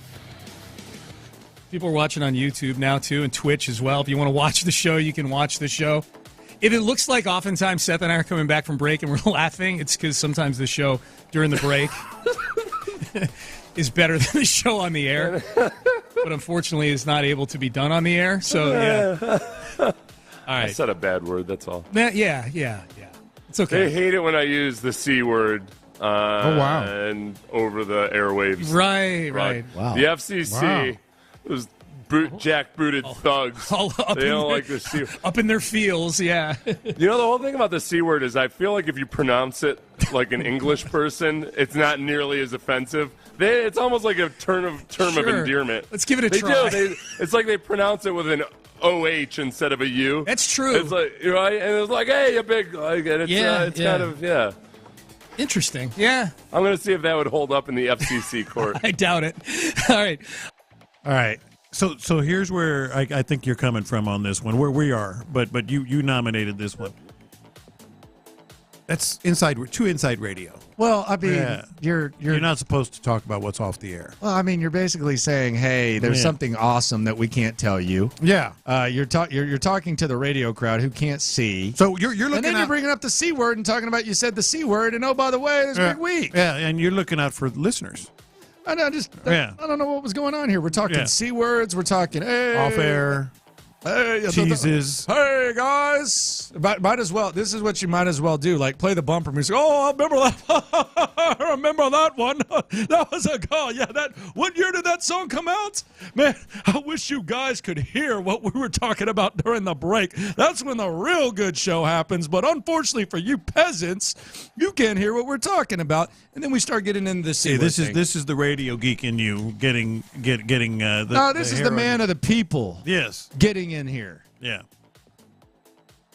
Speaker 4: People are watching on YouTube now, too, and Twitch as well. If you want to watch the show, you can watch the show. If it looks like oftentimes Seth and I are coming back from break and we're laughing, it's because sometimes the show during the break is better than the show on the air. But unfortunately, is not able to be done on the air. So, yeah. All right.
Speaker 16: I said a bad word, that's all.
Speaker 4: Yeah. It's okay.
Speaker 16: They hate it when I use the C word.
Speaker 19: wow.
Speaker 16: And over the airwaves.
Speaker 4: Right.
Speaker 16: Wow. The FCC, those jackbooted thugs. They don't like the C word.
Speaker 4: Up in their feels, yeah.
Speaker 16: You know, the whole thing about the C word is I feel like if you pronounce it like an English person, it's not nearly as offensive. It's almost like a term of endearment.
Speaker 4: Let's give it a try.
Speaker 16: It's like they pronounce it with an OH instead of a U.
Speaker 4: That's true.
Speaker 16: It's like, right? And it's like, hey, you big. Like, and it's kind of,
Speaker 4: Interesting. Yeah.
Speaker 16: I'm going to see if that would hold up in the FCC court.
Speaker 4: I doubt it. All right.
Speaker 19: So here's where I think you're coming from on this one, where we are. But you nominated this one. That's Inside Radio.
Speaker 20: Well, I mean, you're
Speaker 19: not supposed to talk about what's off the air.
Speaker 20: Well, I mean, you're basically saying, hey, there's something awesome that we can't tell you.
Speaker 19: Yeah.
Speaker 20: You're talking to the radio crowd who can't see.
Speaker 19: So you're looking,
Speaker 20: and then you're bringing up the C word and talking about you said the C word, and oh, by the way, there's a big week.
Speaker 19: Yeah, and you're looking out for listeners.
Speaker 20: I don't know what was going on here. We're talking C words. We're talking
Speaker 19: off air.
Speaker 20: Hey,
Speaker 19: Jesus.
Speaker 20: Hey, guys. Might as well. This is what you might as well do. Like, play the bumper music. Oh, I remember that. I remember that one. That was a goal. Yeah, what year did that song come out? Man, I wish you guys could hear what we were talking about during the break. That's when the real good show happens. But unfortunately for you peasants, you can't hear what we're talking about. And then we start getting into the C-word thing.
Speaker 19: This is the radio geek in you getting the.
Speaker 20: No, this is the man of the people.
Speaker 19: Yes,
Speaker 20: getting in here.
Speaker 19: Yeah.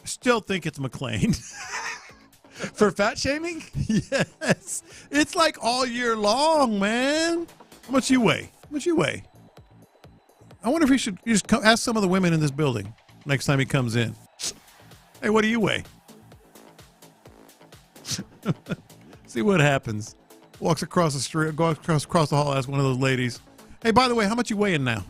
Speaker 19: I still think it's McLean.
Speaker 20: For fat shaming?
Speaker 19: Yes. It's like all year long, man. How much you weigh? I wonder if he should just ask some of the women in this building next time he comes in. Hey, what do you weigh? See what happens. Walks across the street, goes across the hall, asks one of those ladies, hey, by the way, how much you weighing now?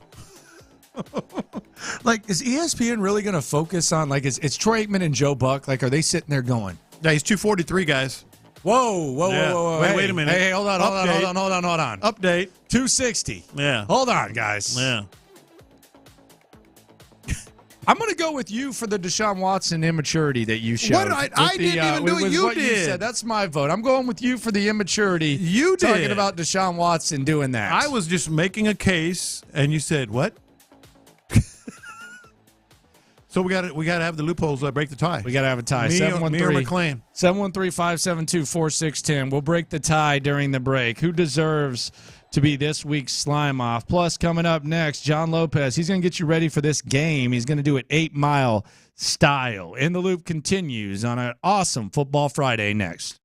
Speaker 20: Like, is ESPN really going to focus on, like, it's Troy Aikman and Joe Buck? Like, are they sitting there going?
Speaker 19: Yeah, he's 243, guys.
Speaker 20: Whoa.
Speaker 19: Wait a minute.
Speaker 20: Hey, hold on.
Speaker 19: Update.
Speaker 20: 260.
Speaker 19: Yeah.
Speaker 20: Hold on, guys.
Speaker 19: Yeah.
Speaker 20: I'm going to go with you for the Deshaun Watson immaturity that you showed.
Speaker 19: What? I didn't even do it. You did.
Speaker 20: You said. That's my vote. I'm going with you for the immaturity.
Speaker 19: You did.
Speaker 20: Talking about Deshaun Watson doing that.
Speaker 19: I was just making a case, and you said, what? So we got to have the loopholes break the tie.
Speaker 20: We got to have a tie.
Speaker 19: Me or McLean.
Speaker 20: 713-572-4610. We'll break the tie during the break. Who deserves to be this week's Slime Off? Plus, coming up next, John Lopez. He's going to get you ready for this game. He's going to do it 8 Mile style. In the Loop continues on an awesome Football Friday next.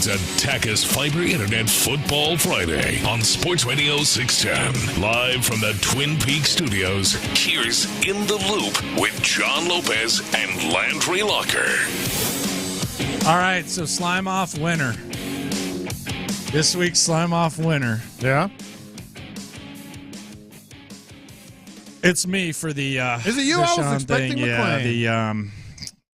Speaker 6: It's a Tachus Fiber Internet Football Friday on Sports Radio 610. Live from the Twin Peaks studios, here's In the Loop with John Lopez and Landry Locker.
Speaker 20: All right, so Slime Off winner. This week's Slime Off winner.
Speaker 10: Yeah?
Speaker 20: It's me for the
Speaker 10: Is it you? I was
Speaker 20: Deshaun
Speaker 10: expecting
Speaker 20: thing.
Speaker 10: McClain.
Speaker 20: Yeah,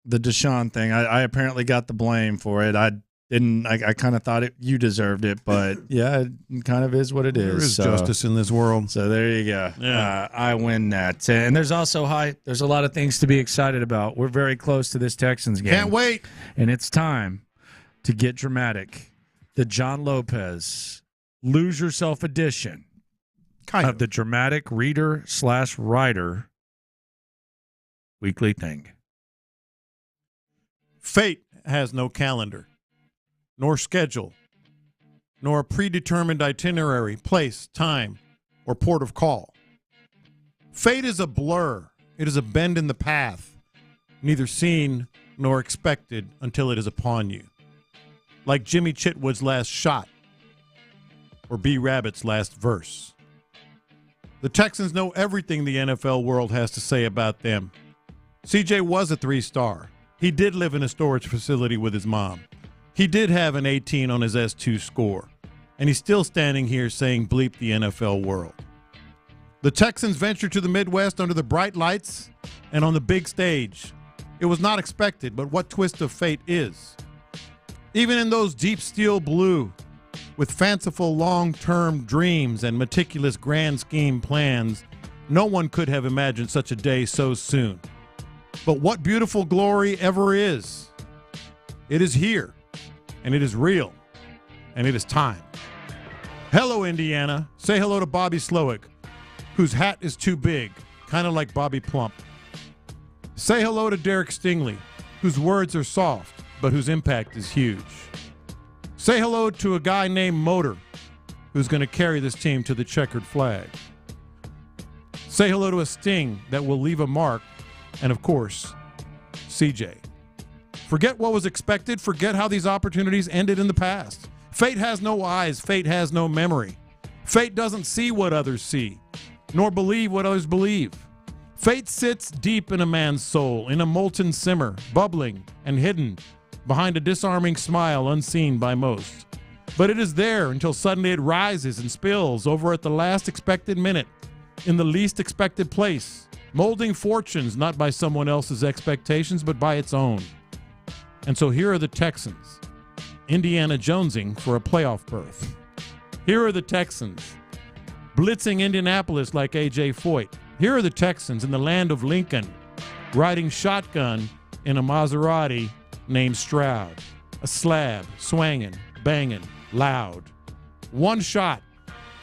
Speaker 20: the Deshaun thing. I apparently got the blame for it. I didn't. I kind of thought you deserved it, but yeah, it kind of is what it is.
Speaker 19: There is justice in this world.
Speaker 20: So there you go.
Speaker 19: Yeah.
Speaker 20: I win that. And there's also there's a lot of things to be excited about. We're very close to this Texans game.
Speaker 19: Can't wait.
Speaker 20: And it's time to get dramatic. The John Lopez Lose Yourself edition of the dramatic reader/writer weekly thing.
Speaker 19: Fate has no calendar, nor schedule, nor a predetermined itinerary, place, time, or port of call. Fate is a blur. It is a bend in the path, neither seen nor expected until it is upon you. Like Jimmy Chitwood's last shot or B. Rabbit's last verse. The Texans know everything the NFL world has to say about them. CJ was a 3-star. He did live in a storage facility with his mom. He did have an 18 on his S2 score. And he's still standing here saying bleep the NFL world. The Texans ventured to the Midwest under the bright lights and on the big stage. It was not expected, but what twist of fate is. Even in those deep steel blue, with fanciful long-term dreams and meticulous grand scheme plans, no one could have imagined such a day so soon. But what beautiful glory ever is. It is here, and it is real, and it is time. Hello, Indiana. Say hello to Bobby Slowick, whose hat is too big, kind of like Bobby Plump. Say hello to Derek Stingley, whose words are soft, but whose impact is huge. Say hello to a guy named Motor, who's going to carry this team to the checkered flag. Say hello to a sting that will leave a mark, and of course, CJ. Forget what was expected. Forget how these opportunities ended in the past. Fate has no eyes. Fate has no memory. Fate doesn't see what others see, nor believe what others believe. Fate sits deep in a man's soul, in a molten simmer, bubbling and hidden behind a disarming smile unseen by most. But it is there until suddenly it rises and spills over at the last expected minute, in the least expected place, molding fortunes not by someone else's expectations, but by its own. And so here are the Texans, Indiana jonesing for a playoff berth. Here are the Texans, blitzing Indianapolis like A.J. Foyt. Here are the Texans in the land of Lincoln, riding shotgun in a Maserati named Stroud, a slab, swanging, banging, loud. One shot,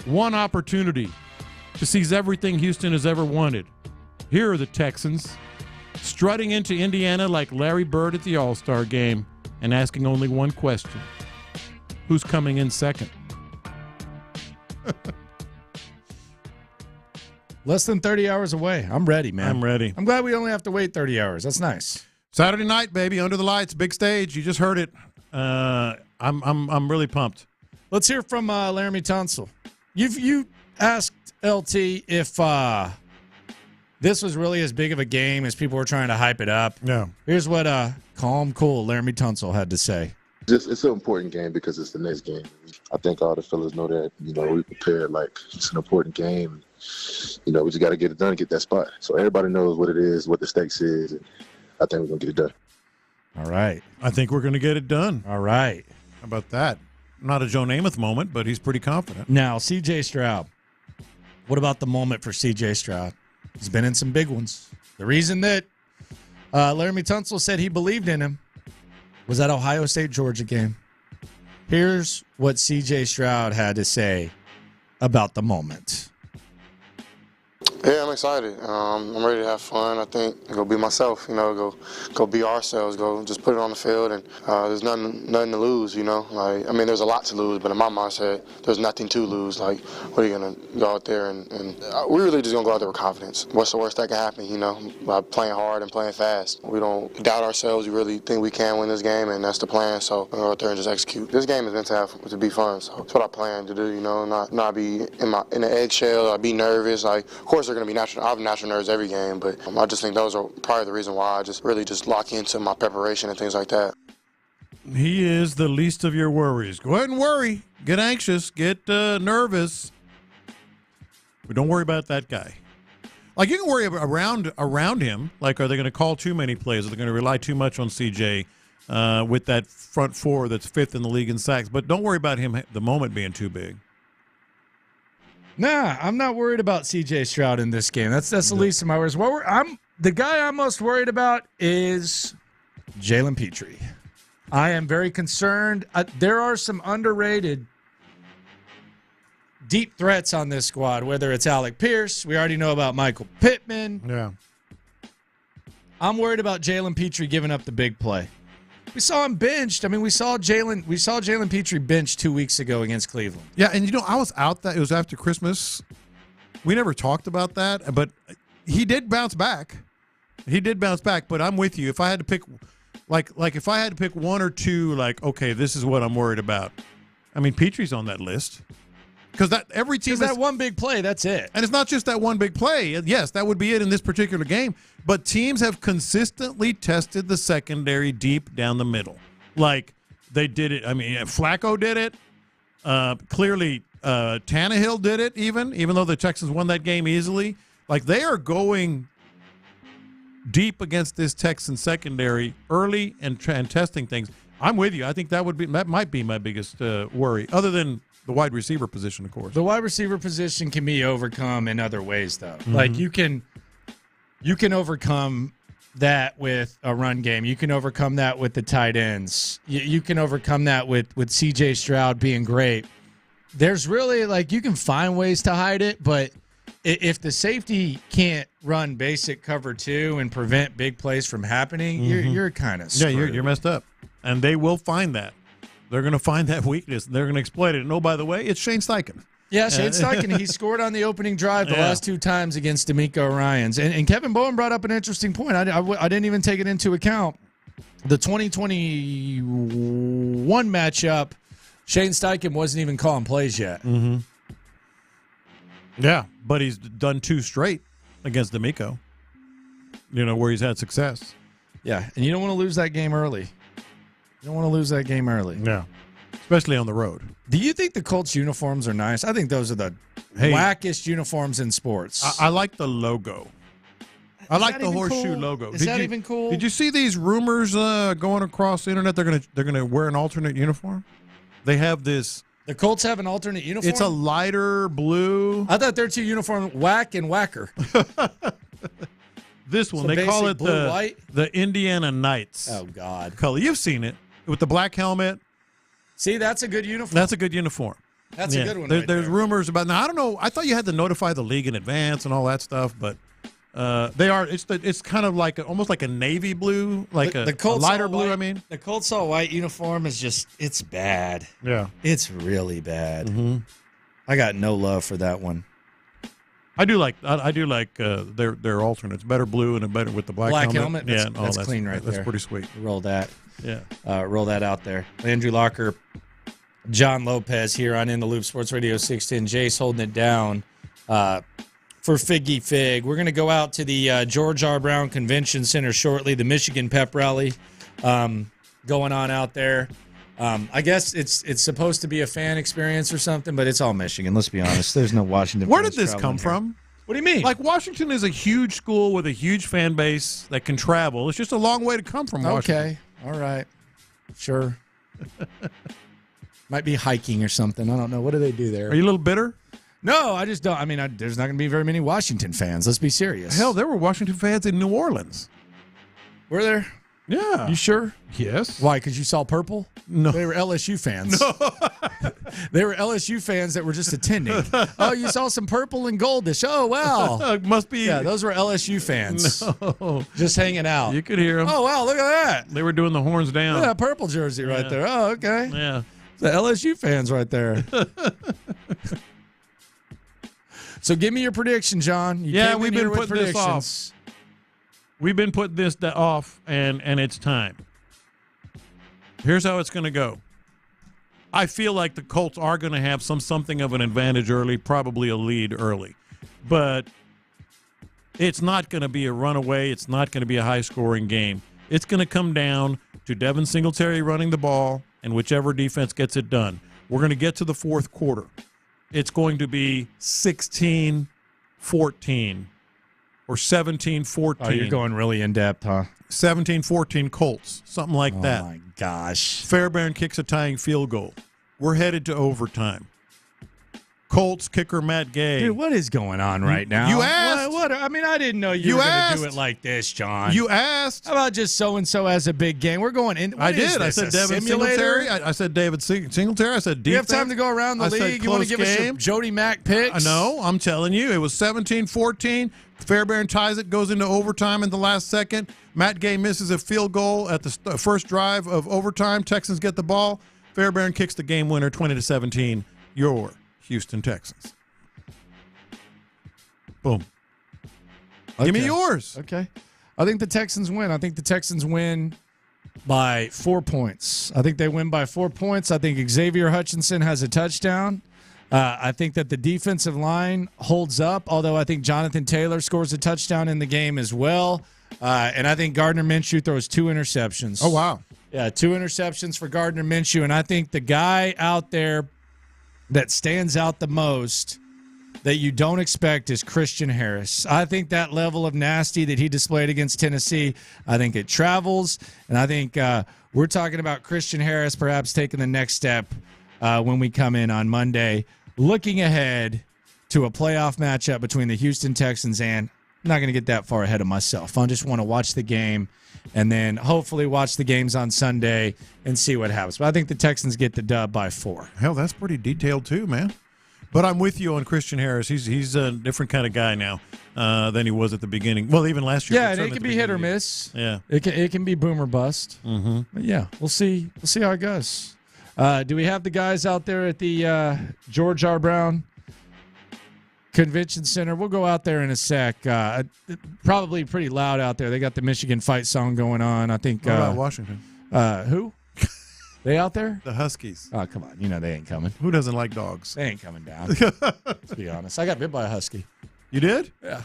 Speaker 19: one opportunity to seize everything Houston has ever wanted. Here are the Texans, strutting into Indiana like Larry Bird at the All-Star game and asking only one question. Who's coming in second?
Speaker 20: Less than 30 hours away. I'm ready, man.
Speaker 19: I'm ready.
Speaker 20: I'm glad we only have to wait 30 hours. That's nice.
Speaker 19: Saturday night, baby, under the lights, big stage. You just heard it. I'm really pumped.
Speaker 20: Let's hear from Laramie Tunsil. You asked LT if this was really as big of a game as people were trying to hype it up.
Speaker 19: No.
Speaker 20: Here's what calm, cool Laramie Tunsil had to say.
Speaker 5: It's an important game because it's the next game. I think all the fellas know that, we prepared like it's an important game. We just got to get it done and get that spot. So everybody knows what it is, what the stakes is. And I think we're going to get it done.
Speaker 20: All right.
Speaker 19: I think we're going to get it done.
Speaker 20: All right.
Speaker 19: How about that? Not a Joe Namath moment, but he's pretty confident.
Speaker 20: Now, C.J. Stroud. What about the moment for C.J. Stroud? He's been in some big ones. The reason that Laramie Tunsil said he believed in him was that Ohio State-Georgia game. Here's what C.J. Stroud had to say about the moment.
Speaker 14: Yeah, I'm excited. I'm ready to have fun. I think go be myself. Go be ourselves. Go just put it on the field, and there's nothing to lose. There's a lot to lose, but in my mindset, there's nothing to lose. Like, what are you gonna go out there and we're really just gonna go out there with confidence. What's the worst that can happen? By playing hard and playing fast. We don't doubt ourselves. We really think we can win this game, and that's the plan. So we'll go out there and just execute. This game is meant to be fun. So that's what I plan to do. Not be in the eggshell. I be nervous. Like, of course, they're gonna be natural. I have natural nerves every game, but I just think those are probably the reason why I just really just lock into my preparation and things like that.
Speaker 19: He is the least of your worries. Go ahead and worry. Get anxious. Get nervous. But don't worry about that guy. Like, you can worry around him. Like, are they going to call too many plays? Are they going to rely too much on CJ with that front four that's fifth in the league in sacks? But don't worry about him, the moment being too big.
Speaker 20: Nah, I'm not worried about C.J. Stroud in this game. That's the least of my worries. The guy I'm most worried about is Jalen Petrie. I am very concerned. There are some underrated deep threats on this squad, whether it's Alec Pierce. We already know about Michael Pittman.
Speaker 19: Yeah.
Speaker 20: I'm worried about Jalen Petrie giving up the big play. We saw him benched. I mean, we saw Jalen Petrie benched 2 weeks ago against Cleveland.
Speaker 19: Yeah, and I was out it was after Christmas. We never talked about that, but he did bounce back. But I'm with you. If I had to pick if I had to pick one or two, okay, this is what I'm worried about. I mean, Petrie's on that list. Because every team
Speaker 20: that one big play, that's it.
Speaker 19: And it's not just that one big play. Yes, that would be it in this particular game. But teams have consistently tested the secondary deep down the middle. Like, they did it. I mean, Flacco did it. Clearly, Tannehill did it even though the Texans won that game easily. Like, they are going deep against this Texan secondary early and testing things. I'm with you. I think that might be my biggest worry, other than the wide receiver position, of course.
Speaker 20: The wide receiver position can be overcome in other ways, though.
Speaker 19: Mm-hmm.
Speaker 20: Like, you can overcome that with a run game. You can overcome that with the tight ends. You can overcome that with C.J. Stroud being great. There's really, you can find ways to hide it, but if the safety can't run basic cover 2 and prevent big plays from happening, you're kind of screwed.
Speaker 19: Yeah, you're messed up. And they will find that. They're going to find that weakness. They're going to exploit it. And, oh, by the way, it's Shane Steichen.
Speaker 20: Yeah, Shane Steichen. He scored on the opening drive the last 2 times against D'Amico Ryans. And Kevin Bowen brought up an interesting point. I didn't even take it into account. The 2021 matchup, Shane Steichen wasn't even calling plays yet.
Speaker 19: Mm-hmm. Yeah, but he's done 2 straight against D'Amico, where he's had success.
Speaker 20: Yeah, and you don't want to lose that game early.
Speaker 19: Yeah, especially on the road.
Speaker 20: Do you think the Colts uniforms are nice? I think those are the wackiest uniforms in sports.
Speaker 19: I like the logo. I like the horseshoe logo.
Speaker 20: Is that even cool?
Speaker 19: Did you see these rumors going across the internet? They're gonna wear an alternate uniform. They have this.
Speaker 20: The Colts have an alternate uniform?
Speaker 19: It's a lighter blue.
Speaker 20: I thought their 2 uniforms, whack and whacker.
Speaker 19: This one, they call it the Indiana Knights.
Speaker 20: Oh, God.
Speaker 19: Color. You've seen it with the black helmet.
Speaker 20: See, that's a good uniform.
Speaker 19: That's a good uniform.
Speaker 20: That's a good one.
Speaker 19: There's rumors about. Now, I don't know. I thought you had to notify the league in advance and all that stuff, but they are. It's kind of almost like a navy blue, the Colts lighter blue.
Speaker 20: White, the Colts all white uniform is it's bad.
Speaker 19: Yeah,
Speaker 20: it's really bad.
Speaker 19: Mm-hmm.
Speaker 20: I got no love for that one.
Speaker 19: I do like their alternates, better blue and a better with the black
Speaker 20: helmet.
Speaker 19: Yeah,
Speaker 20: that's clean right there.
Speaker 19: That's pretty sweet.
Speaker 20: Roll that.
Speaker 19: Yeah,
Speaker 20: roll that out there. Andrew Locker, John Lopez here on In the Loop, Sports Radio 610. Jace holding it down for Figgy Fig. We're going to go out to the George R. Brown Convention Center shortly, the Michigan Pep Rally going on out there. I guess it's supposed to be a fan experience or something, but it's all Michigan. Let's be honest. There's no Washington.
Speaker 19: Where did this come from?
Speaker 20: What do you mean?
Speaker 19: Like, Washington is a huge school with a huge fan base that can travel. It's just a long way to come from Washington.
Speaker 20: Okay. All right. Sure. Might be hiking or something. I don't know. What do they do there?
Speaker 19: Are you a little bitter?
Speaker 20: No, I just don't. I mean, there's not going to be very many Washington fans. Let's be serious.
Speaker 19: Hell, there were Washington fans in New Orleans.
Speaker 20: Were there?
Speaker 19: Yeah.
Speaker 20: You sure?
Speaker 19: Yes.
Speaker 20: Why? Because you saw purple?
Speaker 19: No.
Speaker 20: They were LSU fans.
Speaker 19: No.
Speaker 20: They were LSU fans that were just attending. Oh, you saw some purple and goldish. Oh, wow.
Speaker 19: Must be.
Speaker 20: Yeah, those were LSU fans.
Speaker 19: No.
Speaker 20: Just hanging out.
Speaker 19: You could hear them.
Speaker 20: Oh, wow, look at that.
Speaker 19: They were doing the horns down.
Speaker 20: Yeah, purple jersey right there. Oh, okay.
Speaker 19: Yeah.
Speaker 20: The LSU fans right there. So give me your prediction, John.
Speaker 19: We've been putting this off. We've been putting this off, and it's time. Here's how it's going to go. I feel like the Colts are going to have something of an advantage early, probably a lead early. But it's not going to be a runaway. It's not going to be a high-scoring game. It's going to come down to Devin Singletary running the ball and whichever defense gets it done. We're going to get to the fourth quarter. It's going to be 16-14 or 17-14.
Speaker 20: Oh, you're going really in-depth, huh?
Speaker 19: 17-14 Colts, something like that.
Speaker 20: Oh, my gosh.
Speaker 19: Fairbairn kicks a tying field goal. We're headed to overtime. Colts kicker Matt Gay.
Speaker 20: Dude, what is going on right now?
Speaker 19: You asked.
Speaker 20: What? I mean, I didn't know you were going to do it like this, John.
Speaker 19: You asked.
Speaker 20: How about just so-and-so has a big game? We're going in.
Speaker 19: I did. I said Devin Singletary. I said David Singletary. I said defense.
Speaker 20: You have time to go around the league? You want to give us your Jody Mack picks?
Speaker 19: No, I'm telling you. It was 17-14. Fairbairn ties it, goes into overtime in the last second. Matt Gay misses a field goal at the first drive of overtime. Texans get the ball. Fairbairn kicks the game winner 20-17. Your Houston Texans. Boom.
Speaker 20: Okay.
Speaker 19: Give me yours.
Speaker 20: Okay. I think the Texans win. I think the Texans win by 4 points. I think they win by 4 points. I think Xavier Hutchinson has a touchdown. I think that the defensive line holds up, although I think Jonathan Taylor scores a touchdown in the game as well. And I think Gardner Minshew throws 2 interceptions.
Speaker 19: Oh, wow.
Speaker 20: Yeah, 2 interceptions for Gardner Minshew. And I think the guy out there that stands out the most that you don't expect is Christian Harris. I think that level of nasty that he displayed against Tennessee, I think it travels. And I think we're talking about Christian Harris perhaps taking the next step when we come in on Monday, looking ahead to a playoff matchup between the Houston Texans and I'm not going to get that far ahead of myself. I just want to watch the game and then hopefully watch the games on Sunday and see what happens. But I think the Texans get the dub by 4.
Speaker 19: Hell, that's pretty detailed too, man. But I'm with you on Christian Harris. He's a different kind of guy now than he was at the beginning. Well, even last year.
Speaker 20: Yeah, and it can be hit or miss.
Speaker 19: Yeah,
Speaker 20: it can be boom or bust.
Speaker 19: Mm-hmm.
Speaker 20: But yeah, we'll see. We'll see how it goes. Do we have the guys out there at the George R. Brown Convention Center? We'll go out there in a sec. Probably pretty loud out there. They got the Michigan fight song going on. I think.
Speaker 19: What about Washington?
Speaker 20: Who? They out there?
Speaker 19: The Huskies.
Speaker 20: Oh, come on. You know they ain't coming.
Speaker 19: Who doesn't like dogs?
Speaker 20: They ain't coming down. Let's be honest. I got bit by a husky.
Speaker 19: You did?
Speaker 20: Yeah.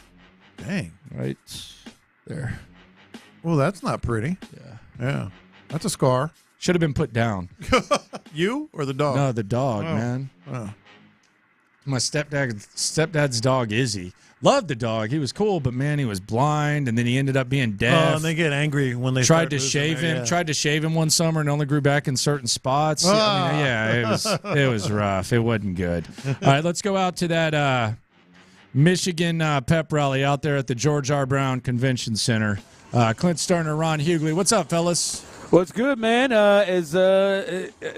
Speaker 19: Dang.
Speaker 20: Right there.
Speaker 19: Well, that's not pretty.
Speaker 20: Yeah.
Speaker 19: Yeah. That's a scar.
Speaker 20: Should have been put down.
Speaker 19: You or the dog?
Speaker 20: No, the dog, man.
Speaker 19: Oh.
Speaker 20: My stepdad's dog, Izzy. Loved the dog. He was cool, but man, he was blind, and then he ended up being deaf.
Speaker 19: Oh, and they get angry when they
Speaker 20: tried to shave him. Yeah. Tried to shave him one summer, and only grew back in certain spots.
Speaker 19: Oh.
Speaker 20: I mean, yeah, it was rough. It wasn't good. All right, let's go out to that Michigan pep rally out there at the George R. Brown Convention Center. Clint Stoerner, Ron Hughley. What's up, fellas?
Speaker 18: What's good, man?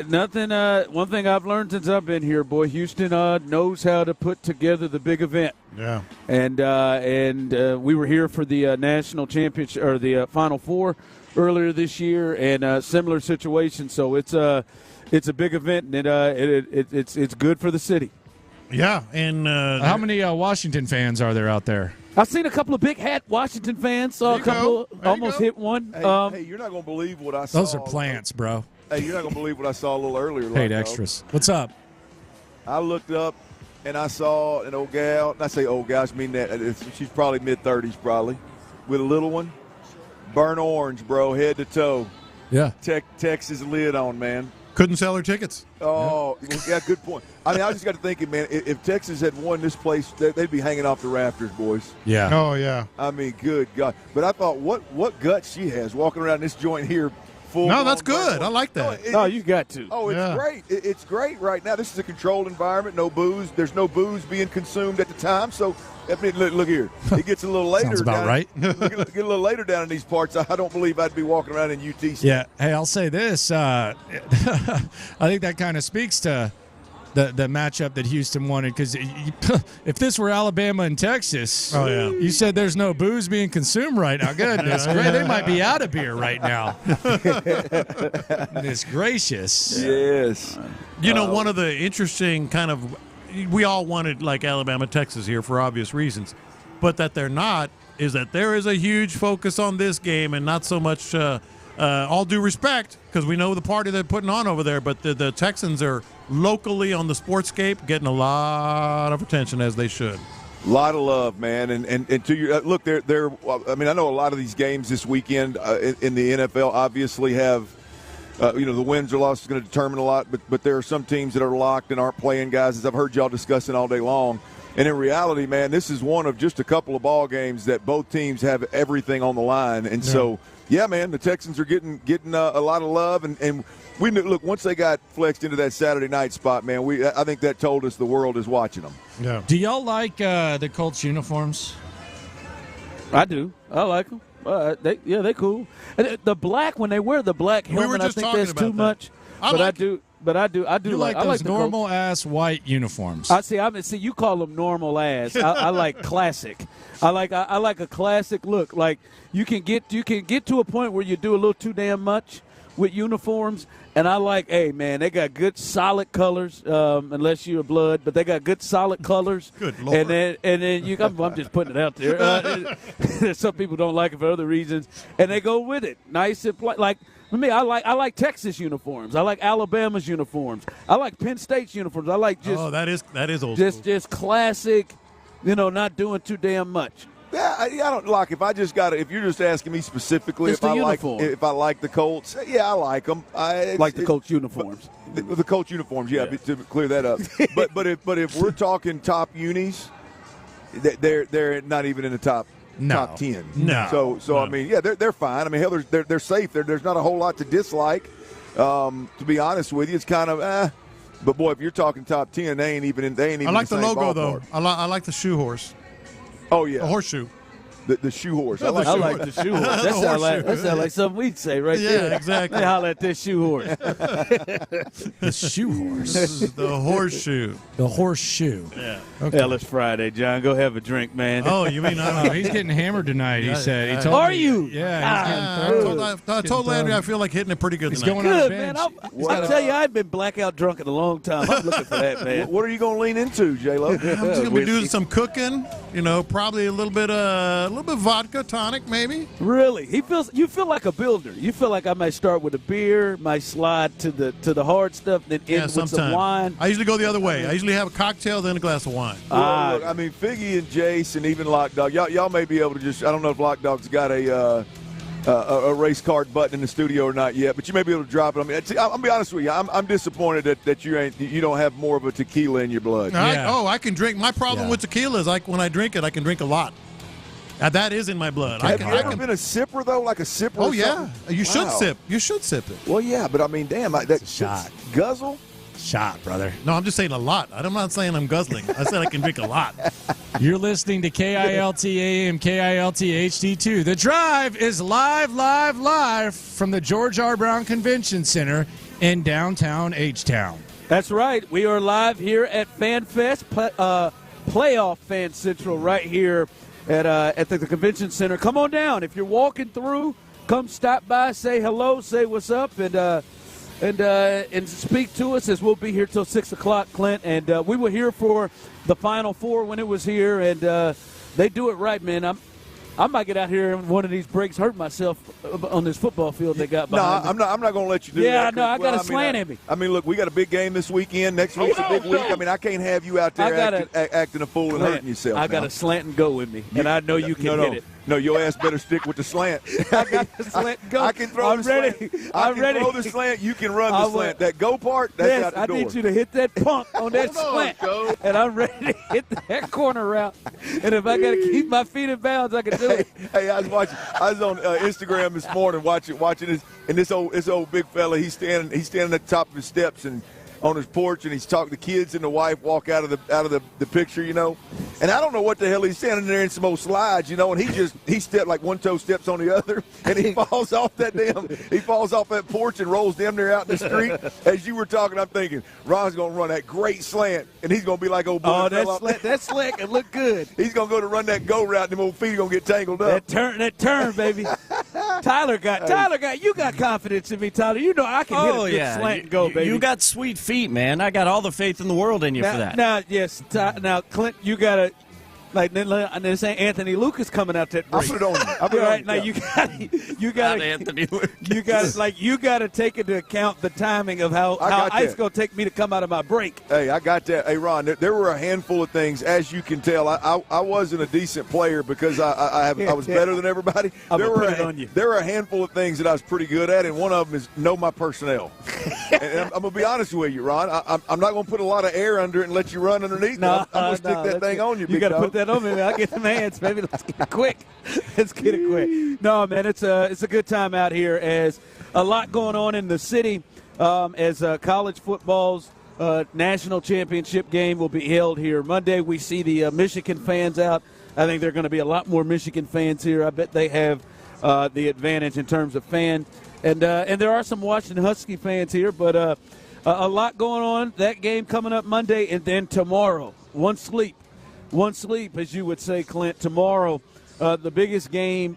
Speaker 18: Nothing. One thing I've learned since I've been here, boy, Houston knows how to put together the big event.
Speaker 19: Yeah.
Speaker 18: And we were here for the national championship or the Final Four earlier this year, and similar situation. So it's a big event, and it's good for the city.
Speaker 19: Yeah. And
Speaker 20: how many Washington fans are there out there?
Speaker 18: I've seen a couple of big hat Washington fans. Saw a couple, almost hit one.
Speaker 22: Hey, you're not going to believe what I saw.
Speaker 20: Those are plants, bro.
Speaker 22: Hey, you're not going to believe what I saw a little earlier.
Speaker 20: Paid extras. What's up?
Speaker 22: I looked up, and I saw an old gal. And I say old gal, I mean that. She's probably mid-30s probably, with a little one. Burnt orange, bro, head to toe.
Speaker 20: Yeah.
Speaker 22: Texas lid on, man.
Speaker 19: Couldn't sell her tickets.
Speaker 22: Oh, yeah, good point. I mean, I just got to thinking, man, if Texas had won this place, they'd be hanging off the rafters, boys.
Speaker 20: Yeah.
Speaker 19: Oh, yeah.
Speaker 22: I mean, good God. But I thought, what guts she has walking around this joint here full.
Speaker 19: No, that's good. I like that.
Speaker 18: Oh, you got to.
Speaker 22: Oh, it's great. It's great right now. This is a controlled environment, no booze. There's no booze being consumed at the time. So I mean, look here. It gets a little later.
Speaker 20: Sounds about
Speaker 22: down,
Speaker 20: right.
Speaker 22: Get a little later down in these parts. I don't believe I'd be walking around in UT.
Speaker 20: Yeah. Hey, I'll say this. I think that kind of speaks to the matchup that Houston wanted, because if this were Alabama and Texas, you said there's no booze being consumed right now. Goodness, great. They might be out of beer right now. Goodness gracious.
Speaker 22: Yes.
Speaker 19: You know, one of the interesting kind of – we all wanted, like, Alabama, Texas here for obvious reasons, but that they're not is that there is a huge focus on this game, and not so much all due respect, because we know the party they're putting on over there, but the Texans are locally on the sportscape getting a lot of attention, as they should.
Speaker 22: A lot of love, man, and to your look, they're. I mean, I know a lot of these games this weekend in the NFL obviously have, the wins or losses going to determine a lot, but there are some teams that are locked and aren't playing guys, as I've heard y'all discussing all day long. And in reality, man, this is one of just a couple of ball games that both teams have everything on the line, and so. Yeah, man, the Texans are getting a lot of love, and we knew, look, once they got flexed into that Saturday night spot, man, I think that told us the world is watching them.
Speaker 19: Yeah.
Speaker 20: Do y'all like the Colts uniforms?
Speaker 18: I do. I like them. They cool. And the black, when they wear the black helmet, I think that's too much. I do.
Speaker 20: You like those normal ass white uniforms?
Speaker 18: See, you call them normal ass. I like classic. I like a classic look. Like you can get to a point where you do a little too damn much with uniforms. And I like, hey man, they got good solid colors. Unless you're blood, but they got good solid colors.
Speaker 19: Good Lord.
Speaker 18: And then I'm just putting it out there. Some people don't like it for other reasons, and they go with it. Nice and like. For me, I like Texas uniforms. I like Alabama's uniforms. I like Penn State's uniforms. I like just
Speaker 19: that is old
Speaker 18: school.
Speaker 19: Just
Speaker 18: classic, not doing too damn much.
Speaker 22: Yeah, I don't like. If you're just asking me specifically, if I like the Colts, yeah, I like them. I
Speaker 18: like the Colts uniforms.
Speaker 22: The Colts uniforms, yeah. To clear that up. but if we're talking top unis, they're not even in the top 10.
Speaker 19: No.
Speaker 22: So I mean, yeah, they're fine. I mean, hell, they're safe. There's not a whole lot to dislike. To be honest with you, it's kind of But boy, if you're talking top 10, they ain't even. I
Speaker 19: like the logo
Speaker 22: ballpark.
Speaker 19: though. I like the shoe horse.
Speaker 22: Oh yeah,
Speaker 19: the horseshoe.
Speaker 22: The shoe horse.
Speaker 18: I like the shoe horse. That sounds like something we'd say right there.
Speaker 19: Yeah, exactly.
Speaker 18: They holler at this shoe horse.
Speaker 20: The shoe horse.
Speaker 19: This is the horseshoe.
Speaker 20: The horseshoe.
Speaker 19: Yeah.
Speaker 20: Okay.
Speaker 18: Hell, it's Friday, John. Go have a drink, man.
Speaker 19: Oh, you mean
Speaker 20: he's getting hammered tonight, he said. He told
Speaker 18: Are
Speaker 20: me.
Speaker 18: you?
Speaker 20: Yeah.
Speaker 19: I told Landry I feel like hitting it pretty good
Speaker 20: He's
Speaker 19: tonight.
Speaker 20: going on a
Speaker 18: Good,
Speaker 20: bench.
Speaker 18: man. I'll tell you, I've been blackout drunk in a long time. I'm looking for that, man.
Speaker 22: What are you going to lean into, J-Lo?
Speaker 19: I'm just going to be doing some cooking. Probably a little bit vodka, tonic, maybe.
Speaker 18: Really? You feel like a builder. You feel like I might start with a beer, might slide to the hard stuff, then end with some wine.
Speaker 19: I usually go the other way. I usually have a cocktail, then a glass of wine.
Speaker 22: Look, I mean, Figgy and Jace and even Lock Dog, y'all may be able to just. I don't know if Lock Dog's got a race card button in the studio or not yet, but you may be able to drop it. I mean, I'm gonna be honest with you. I'm disappointed that you don't have more of a tequila in your blood.
Speaker 19: I can drink. My problem with tequila is when I drink it, I can drink a lot. That is in my blood.
Speaker 22: Have you ever been a sipper though, like a sipper?
Speaker 19: Oh yeah, you should sip. You should sip it.
Speaker 22: Well, yeah, but I mean, damn, that
Speaker 20: shot
Speaker 22: guzzle.
Speaker 20: Shot, brother.
Speaker 19: No, I'm just saying a lot. I'm not saying I'm guzzling. I said I can drink a lot.
Speaker 20: You're listening to KILT AM, KILT HD2. The Drive is live from the George R. Brown Convention Center in downtown H-Town.
Speaker 18: That's right. We are live here at FanFest, Playoff Fan Central, right here at the Convention Center. Come on down. If you're walking through, come stop by, say hello, say what's up, and speak to us, as we'll be here till 6 o'clock, Clint. And we were here for the Final Four when it was here, and they do it right, man. I might get out here in one of these breaks, hurt myself on this football field they got behind me.
Speaker 22: I'm not going to let you do that.
Speaker 18: Yeah, no, I got a slant in me.
Speaker 22: I mean, look, we got a big game this weekend. Next week's a big week. I mean, I can't have you out there acting a fool and hurting yourself.
Speaker 18: I got a slant and go with me, and I know you can hit it.
Speaker 22: No, your ass better stick with the slant.
Speaker 18: I got the slant and go.
Speaker 22: I can throw the slant. I can throw the slant. You can run the slant. That go part, that's out the door.
Speaker 18: I need you to hit that pump on that slant, and I'm ready to hit that corner route. And if I got to keep my feet in bounds, I can do it.
Speaker 22: Hey, I was on Instagram this morning watching this, and this old big fella. He's standing at the top of his steps and on his porch, and he's talking to kids and the wife walk out of the picture, And I don't know what the hell he's standing there in some old slides, you know, and he stepped like one toe steps on the other, and he falls off that porch and rolls damn near out in the street. As you were talking, I'm thinking, Ron's going to run that great slant, and he's going to be like old boy.
Speaker 18: Oh, that slant can look good.
Speaker 22: He's going to go to run that go route, and them old feet are going to get tangled up.
Speaker 18: That turn, baby. Tyler got you got confidence in me, Tyler. You know I can hit a good slant and go, baby.
Speaker 2: You got sweet feet, man. I got all the faith in the world in you for that.
Speaker 18: Now, Clint, you got to. Like this ain't Anthony Lucas coming out that break.
Speaker 22: I'll put it on you. I'll put it on you.
Speaker 18: Now you got
Speaker 2: Anthony
Speaker 18: Lucas. You got to take into account the timing of how it's going to take me to come out of my break.
Speaker 22: Hey, I got that. Hey, Ron, there were a handful of things, as you can tell. I wasn't a decent player because I was better than everybody. There were a handful of things that I was pretty good at, and one of them is know my personnel. And I'm going to be honest with you, Ron. I'm not going to put a lot of air under it and let you run underneath. I'm going to stick that thing on you.
Speaker 18: You got to put that on me, man. I'll get the hands, baby. Let's get it quick. No, man, it's a good time out here as a lot going on in the city as college football's national championship game will be held here Monday. We see the Michigan fans out. I think there are going to be a lot more Michigan fans here. I bet they have the advantage in terms of fans. And there are some Washington Husky fans here, but a lot going on. That game coming up Monday, and then tomorrow, one sleep, as you would say, Clint. Tomorrow, the biggest game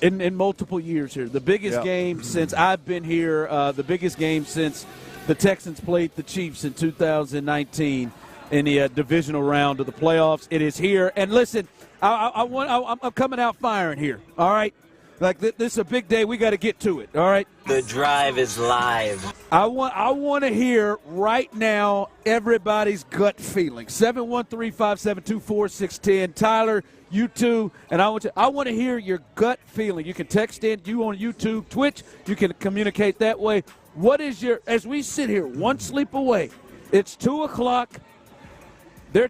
Speaker 18: in multiple years here. The biggest game since I've been here. The biggest game since the Texans played the Chiefs in 2019 in the divisional round of the playoffs. It is here. And listen, I'm coming out firing here, all right? Like, this is a big day. We got to get to it, all right?
Speaker 9: The drive is live.
Speaker 18: I want to hear right now everybody's gut feeling. 713-572-4610. Tyler, you too. And I want to hear your gut feeling. You can text in, you on YouTube, Twitch. You can communicate that way. What is as we sit here, one sleep away, it's 2 o'clock. They're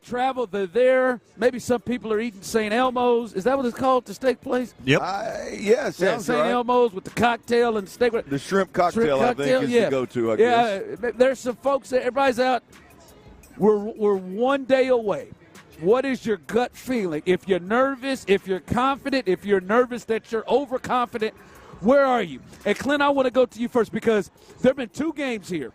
Speaker 18: there. Maybe some people are eating St. Elmo's. Is that what it's called, the steak place?
Speaker 22: Yep. Yes,
Speaker 18: St. Elmo's with the cocktail and the steak.
Speaker 22: The shrimp cocktail, I think, is the go-to, I guess.
Speaker 18: Yeah, there's some folks that everybody's out. We're one day away. What is your gut feeling? If you're nervous, if you're confident, if you're nervous that you're overconfident, where are you? And, Clint, I want to go to you first because there have been 2 games here.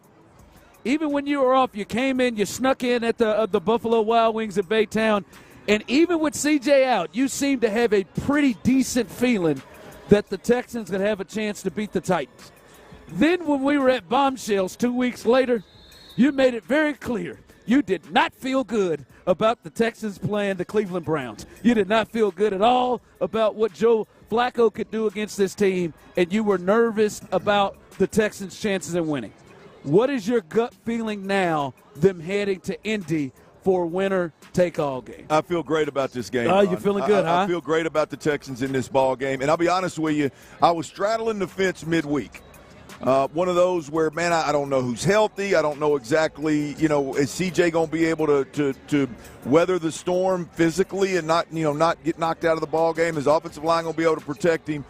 Speaker 18: Even when you were off, you came in, you snuck in at the Buffalo Wild Wings at Baytown, and even with CJ out, you seem to have a pretty decent feeling that the Texans could have a chance to beat the Titans. Then when we were at Bombshells 2 weeks later, you made it very clear you did not feel good about the Texans playing the Cleveland Browns. You did not feel good at all about what Joe Flacco could do against this team, and you were nervous about the Texans' chances of winning. What is your gut feeling now, them heading to Indy for a winner-take-all game?
Speaker 22: I feel great about this game.
Speaker 18: Oh, you're feeling good, huh?
Speaker 22: I feel great about the Texans in this ball game. And I'll be honest with you, I was straddling the fence midweek. One of those where, man, I don't know who's healthy. I don't know exactly, is CJ going to be able to weather the storm physically and not get knocked out of the ball game? His offensive line going to be able to protect him?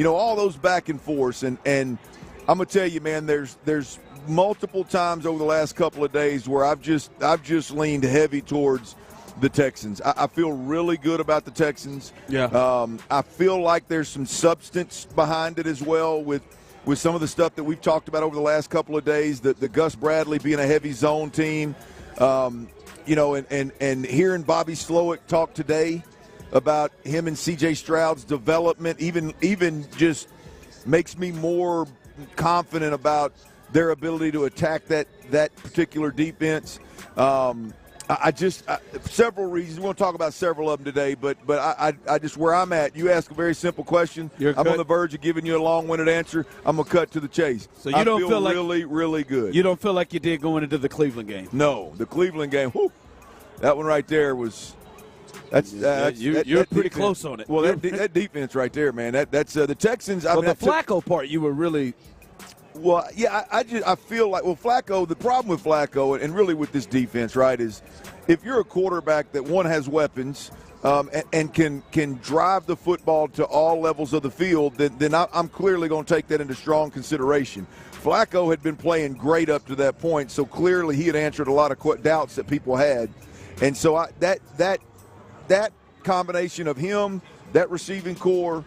Speaker 22: All those back and forths. And I'm going to tell you, man, there's multiple times over the last couple of days where I've just leaned heavy towards the Texans. I feel really good about the Texans.
Speaker 18: Yeah.
Speaker 22: I feel like there's some substance behind it as well with some of the stuff that we've talked about over the last couple of days. The Gus Bradley being a heavy zone team, and hearing Bobby Slowick talk today about him and C.J. Stroud's development, even just makes me more confident about their ability to attack that particular defense. Several reasons. We're going to talk about several of them today, but I just where I'm at, you ask a very simple question. I'm on the verge of giving you a long-winded answer. I'm going to cut to the chase.
Speaker 18: So you don't feel like
Speaker 22: really, really good.
Speaker 18: You don't feel like you did going into the Cleveland game?
Speaker 22: No, the Cleveland game, that one right there was –
Speaker 18: you're pretty close on it.
Speaker 22: Well, that defense right there, man, that's the Texans.
Speaker 18: Well, the Flacco part, you were really –
Speaker 22: well, yeah, I feel like, Flacco, the problem with Flacco and really with this defense, right, is if you're a quarterback that, one, has weapons and can drive the football to all levels of the field, then I'm clearly going to take that into strong consideration. Flacco had been playing great up to that point, so clearly he had answered a lot of doubts that people had. And so that combination of him, that receiving core,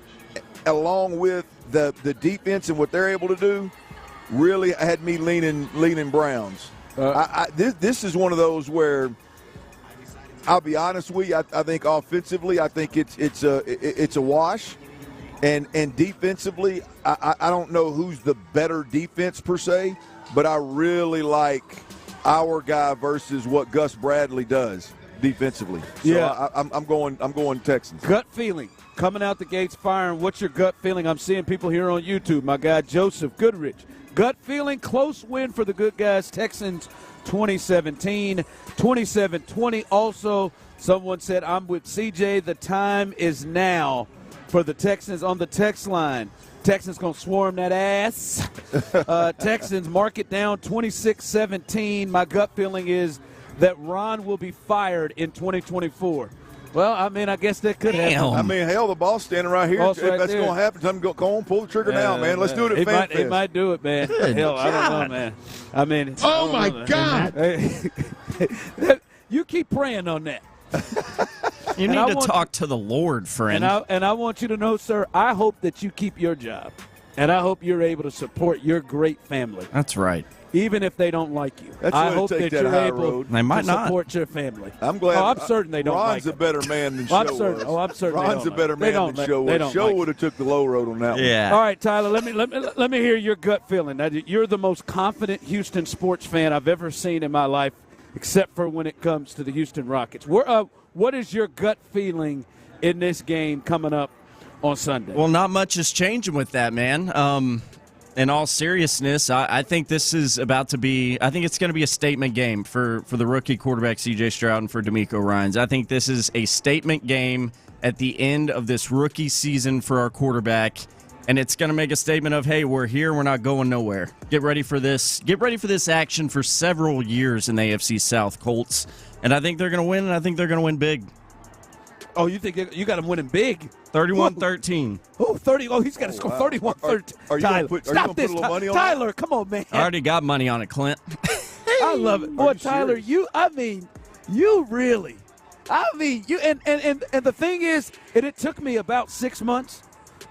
Speaker 22: along with the defense and what they're able to do, really had me leaning Browns. This is one of those where I'll be honest with you. I think offensively, I think it's a wash, and defensively, I don't know who's the better defense per se, but I really like our guy versus what Gus Bradley does defensively. So I'm going Texans.
Speaker 18: Gut feeling coming out the gates firing. What's your gut feeling? I'm seeing people here on YouTube. My guy Joseph Goodrich. Gut feeling, close win for the good guys. Texans 2017, 27-20. Also, someone said, I'm with CJ. The time is now for the Texans on the text line. Texans going to swarm that ass. Texans mark it down 26-17. My gut feeling is that Ron will be fired in 2024. Well, I mean, I guess that could happen.
Speaker 22: I mean, hell, the ball's standing right here. If that's going to happen, tell him go on, pull the trigger now, man. Let's do it at FanFest.
Speaker 18: He might do it, man. Hell, I don't know, man. I mean,
Speaker 17: oh my God!
Speaker 18: You keep praying on that.
Speaker 2: You need to talk to the Lord, friend.
Speaker 18: And I want you to know, sir, I hope that you keep your job, and I hope you're able to support your great family.
Speaker 2: That's right.
Speaker 18: Even if they don't like you. I hope that you're able to support your family.
Speaker 22: I'm glad.
Speaker 18: I'm certain they don't
Speaker 22: Ron's
Speaker 18: like
Speaker 22: a better man than Show was.
Speaker 18: I'm certain
Speaker 22: Ron's a better man than Show was. Show would have took the low road on that one.
Speaker 2: Yeah.
Speaker 18: All right, Tyler, let me hear your gut feeling. Now, you're the most confident Houston sports fan I've ever seen in my life, except for when it comes to the Houston Rockets. What is your gut feeling in this game coming up on Sunday?
Speaker 2: Well, not much is changing with that, man. In all seriousness, I think this is about to be – I think it's going to be a statement game for the rookie quarterback C.J. Stroud and for D'Amico Ryans. I think this is a statement game at the end of this rookie season for our quarterback, and it's going to make a statement of, hey, we're here, we're not going nowhere. Get ready for this. Get ready for this action for several years in the AFC South, Colts. And I think they're going to win, and I think they're going to win big.
Speaker 18: Oh, you think you got them winning big?
Speaker 2: 31-13.
Speaker 18: Oh, 30. Oh, he's got to score 31-13.
Speaker 22: Are you going to put a little money on
Speaker 18: Tyler,
Speaker 22: that?
Speaker 18: come on, man.
Speaker 2: I already got money on it, Clint.
Speaker 18: I love it. Boy, Tyler, you really. I mean, you and the thing is, and it took me about 6 months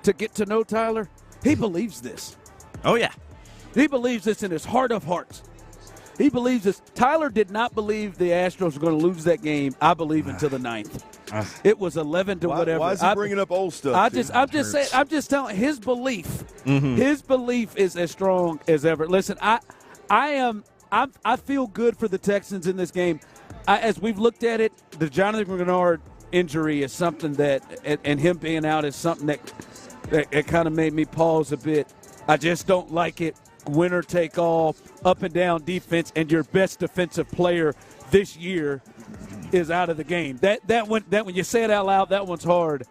Speaker 18: to get to know Tyler. He believes this.
Speaker 2: Oh, yeah.
Speaker 18: He believes this in his heart of hearts. He believes this. Tyler did not believe the Astros were going to lose that game, I believe, until the 9th. It was 11 to whatever.
Speaker 22: Why is he bringing up old stuff?
Speaker 18: I'm just saying. I'm just telling his belief. Mm-hmm. His belief is as strong as ever. Listen, I feel good for the Texans in this game. As we've looked at it, the Jonathan Grenard injury is something that, and him being out is something that kind of made me pause a bit. I just don't like it. Winner take all, up and down defense, and your best defensive player this year is out of the game. That when you say it out loud, that one's hard.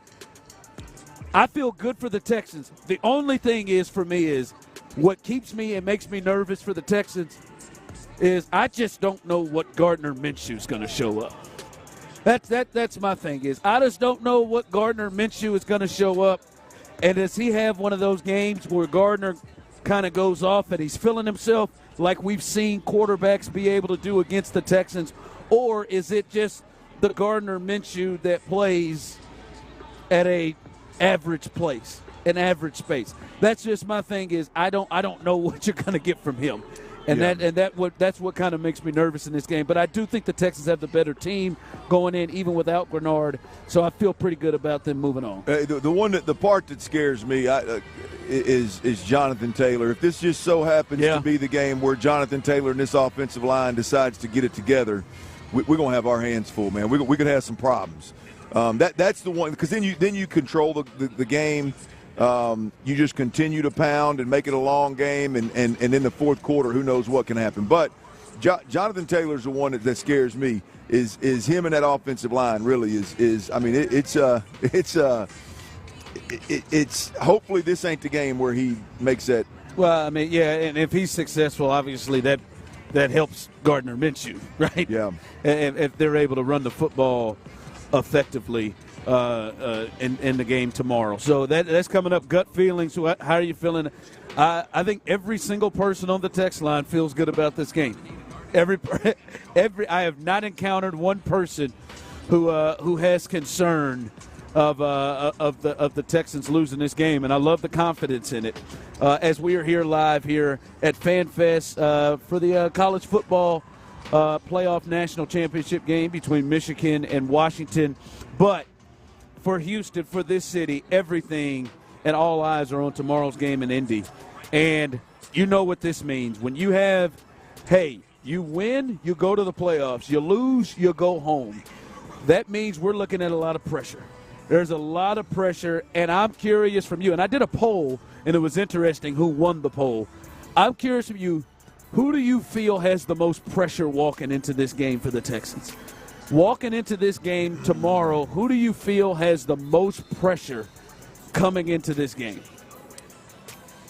Speaker 18: I feel good for the Texans. The only thing is for me is what keeps me and makes me nervous for the Texans is I just don't know what Gardner Minshew's going to show up. That's my thing is I just don't know what Gardner Minshew is going to show up. And does he have one of those games where Gardner kind of goes off and he's feeling himself like we've seen quarterbacks be able to do against the Texans? Or is it just the Gardner Minshew that plays at a average place, an average space? That's just my thing is I don't know what you're going to get from him. And that's what kind of makes me nervous in this game. But I do think the Texans have the better team going in, even without Grenard. So I feel pretty good about them moving on.
Speaker 22: The part that scares me is Jonathan Taylor. If this just so happens to be the game where Jonathan Taylor and this offensive line decides to get it together, we're going to have our hands full, man. We could have some problems. That's the one, because then you control the game. You just continue to pound and make it a long game, and in the fourth quarter, who knows what can happen. But Jonathan Taylor's the one that scares me. Is him and that offensive line really is I mean it's hopefully this ain't the game where he makes that.
Speaker 18: Well, I mean, yeah, and if he's successful, obviously that helps Gardner Minshew, right? Yeah, and if they're able to run the football effectively in the game tomorrow. So that's coming up. Gut feelings. How are you feeling? I think every single person on the text line feels good about this game. I have not encountered one person who has concern of the Texans losing this game, and I love the confidence in it. As we are here live here at FanFest for the college football playoff national championship game between Michigan and Washington, but for Houston, for this city, everything and all eyes are on tomorrow's game in Indy, and you know what this means. When you have, hey, you win, you go to the playoffs. You lose, you go home. That means we're looking at a lot of pressure. There's a lot of pressure, and I'm curious from you. And I did a poll, and it was interesting who won the poll. I'm curious from you, who do you feel has the most pressure walking into this game for the Texans? Walking into this game tomorrow, who do you feel has the most pressure coming into this game?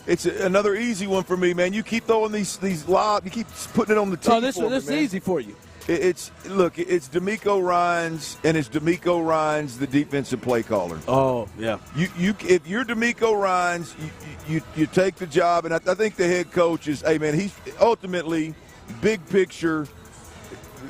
Speaker 22: It's another easy one for me, man. You keep throwing these lobs. You keep putting it on the tee.
Speaker 18: Oh, this is easy for you.
Speaker 22: It's DeMeco Ryans, and it's DeMeco Ryans, the defensive play caller.
Speaker 18: Oh, yeah.
Speaker 22: You if you're DeMeco Ryans, you take the job, and I think the head coach is, hey, man, he's ultimately big picture.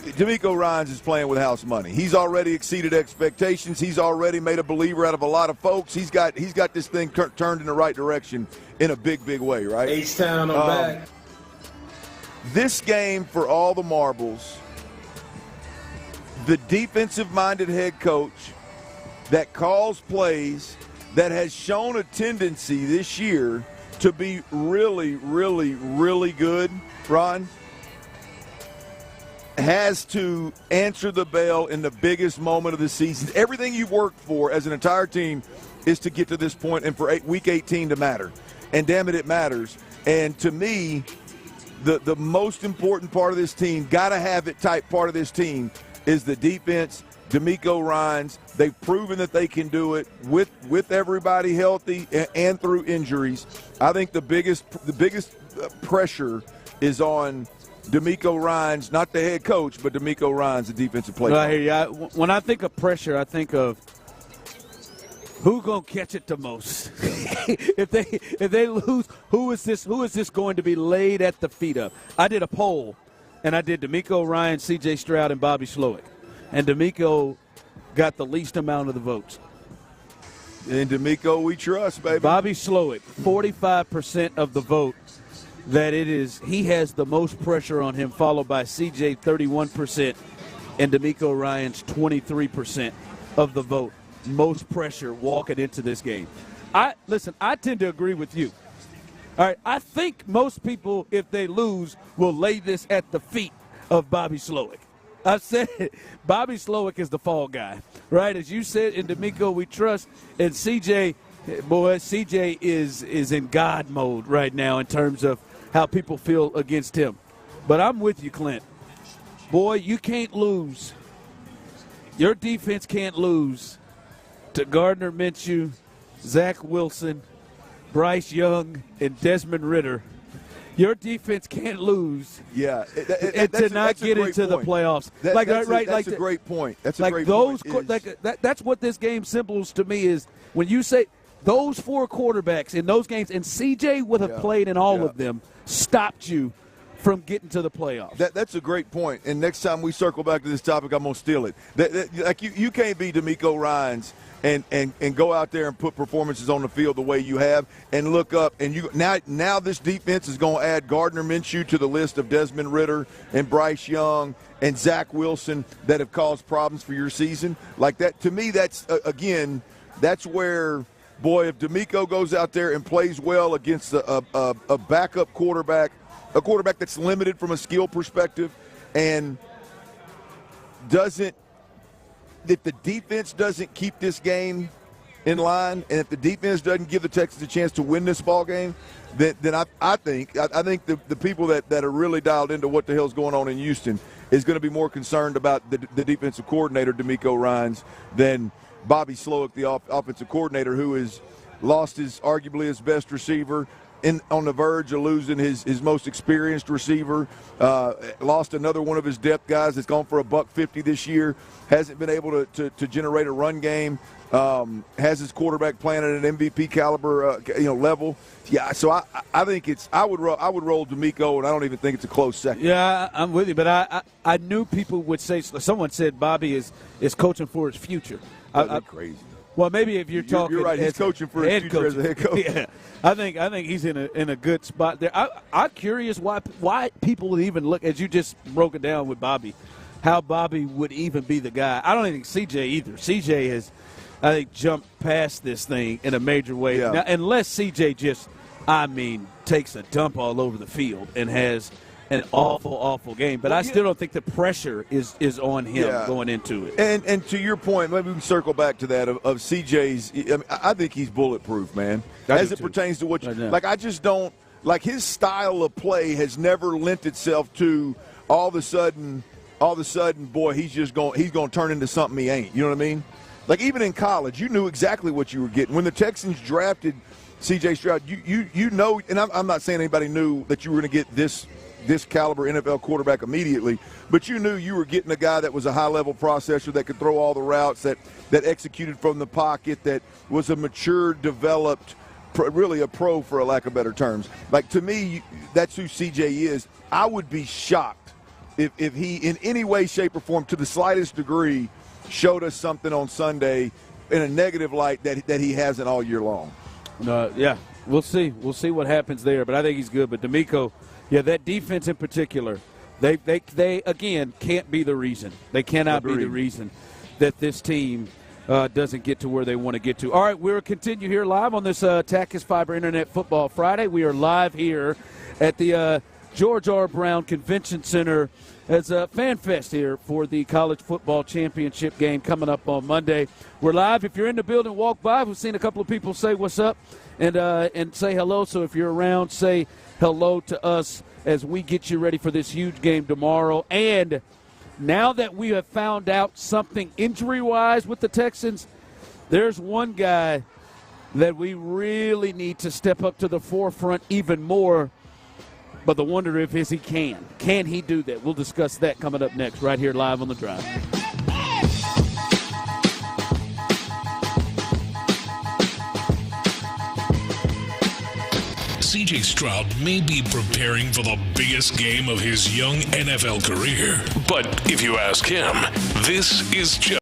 Speaker 22: DeMeco Ryans is playing with house money. He's already exceeded expectations. He's already made a believer out of a lot of folks. He's got this thing turned in the right direction in a big way, right?
Speaker 12: H-Town, I'm back.
Speaker 22: This game, for all the marbles, the defensive-minded head coach that calls plays, that has shown a tendency this year to be really, really, really good, Ron, has to answer the bell in the biggest moment of the season. Everything you've worked for as an entire team is to get to this point and for Week 18 to matter. And, damn it matters. And to me, the most important part of this team, gotta have it type part of this team, is the defense. DeMeco Ryans, they've proven that they can do it with everybody healthy and through injuries. I think the biggest pressure is on DeMeco Ryans, not the head coach, but DeMeco Ryans, the defensive player.
Speaker 18: Well, I hear you. When I think of pressure, I think of who's going to catch it the most. If they lose, who is this going to be laid at the feet of? I did a poll, and I did DeMeco Ryans, C.J. Stroud, and Bobby Slowick. And DeMeco got the least amount of the votes.
Speaker 22: And DeMeco, we trust, baby.
Speaker 18: Bobby Slowick, 45% of the vote. That he has the most pressure on him, followed by C.J. 31% and DeMeco Ryans 23% of the vote. Most pressure walking into this game. I tend to agree with you. All right, I think most people, if they lose, will lay this at the feet of Bobby Slowick. I've said it. Bobby Slowick is the fall guy, right? As you said, in DeMeco we trust, and C.J. is in God mode right now in terms of how people feel against him. But I'm with you, Clint. Boy, you can't lose. Your defense can't lose to Gardner Minshew, Zach Wilson, Bryce Young, and Desmond Ridder. Your defense can't lose.
Speaker 22: Yeah,
Speaker 18: to not get into the playoffs.
Speaker 22: That's a great point. That's a great point.
Speaker 18: That's what this game symbols to me is when you say those four quarterbacks in those games, and CJ would have played in all of them, stopped you from getting to the playoffs.
Speaker 22: That's a great point. And next time we circle back to this topic, I'm going to steal it. You can't be DeMeco Ryans and go out there and put performances on the field the way you have and look up. And now this defense is going to add Gardner Minshew to the list of Desmond Ridder and Bryce Young and Zach Wilson that have caused problems for your season. Like that, to me, that's, again, that's where – boy, if DeMeco goes out there and plays well against a backup quarterback, a quarterback that's limited from a skill perspective, and if the defense doesn't keep this game in line, and if the defense doesn't give the Texans a chance to win this ball game, then I think the people that are really dialed into what the hell's going on in Houston is going to be more concerned about the defensive coordinator, DeMeco Ryans, than Bobby Slowick, the offensive coordinator, who has lost arguably his best receiver, on the verge of losing his most experienced receiver. Lost another one of his depth guys that's gone for $150 this year. Hasn't been able to generate a run game. Has his quarterback playing at an MVP caliber level. Yeah, so I think I would roll D'Amico, and I don't even think it's a close second.
Speaker 18: Yeah, I'm with you, but I knew people would say. Someone said Bobby is coaching for his future.
Speaker 22: That's crazy.
Speaker 18: Well, maybe if you're talking,
Speaker 22: you're right. He's coaching for his future as a head coach.
Speaker 18: Yeah, I think he's in a good spot there. I'm curious why people would even look, as you just broke it down with Bobby, how Bobby would even be the guy. I don't think CJ either. CJ has, I think, jumped past this thing in a major way.
Speaker 22: Yeah.
Speaker 18: Now, unless CJ just, takes a dump all over the field and has an awful game. But I still don't think the pressure is on him going into it.
Speaker 22: And to your point, maybe we can circle back to that of CJ's. I think he's bulletproof, man. As it pertains to what you like. I just don't like his style of play has never lent itself to all of a sudden, boy, he's going to turn into something he ain't. You know what I mean? Like even in college, you knew exactly what you were getting. When the Texans drafted C.J. Stroud, you know, and I'm not saying anybody knew that you were going to get this caliber NFL quarterback immediately, but you knew you were getting a guy that was a high-level processor that could throw all the routes, that executed from the pocket, that was a mature, developed, really a pro for a lack of better terms. Like to me, that's who C.J. is. I would be shocked if he in any way, shape, or form, to the slightest degree, showed us something on Sunday in a negative light that he hasn't all year long.
Speaker 18: Yeah, we'll see. We'll see what happens there, but I think he's good. But D'Amico, yeah, that defense in particular, they again can't be the reason. They cannot be the reason that this team doesn't get to where they want to get to. All right, we'll continue here live on this Tachys Fiber Internet Football Friday. We are live here at the George R. Brown Convention Center as a fan fest here for the college football championship game coming up on Monday. We're live. If you're in the building, walk by. We've seen a couple of people say what's up and say hello. So if you're around, say hello to us as we get you ready for this huge game tomorrow. And now that we have found out something injury-wise with the Texans, there's one guy that we really need to step up to the forefront even more. But the wonder is he can. Can he do that? We'll discuss that coming up next right here live on The Drive.
Speaker 6: C.J. Stroud may be preparing for the biggest game of his young NFL career. But if you ask him, this is just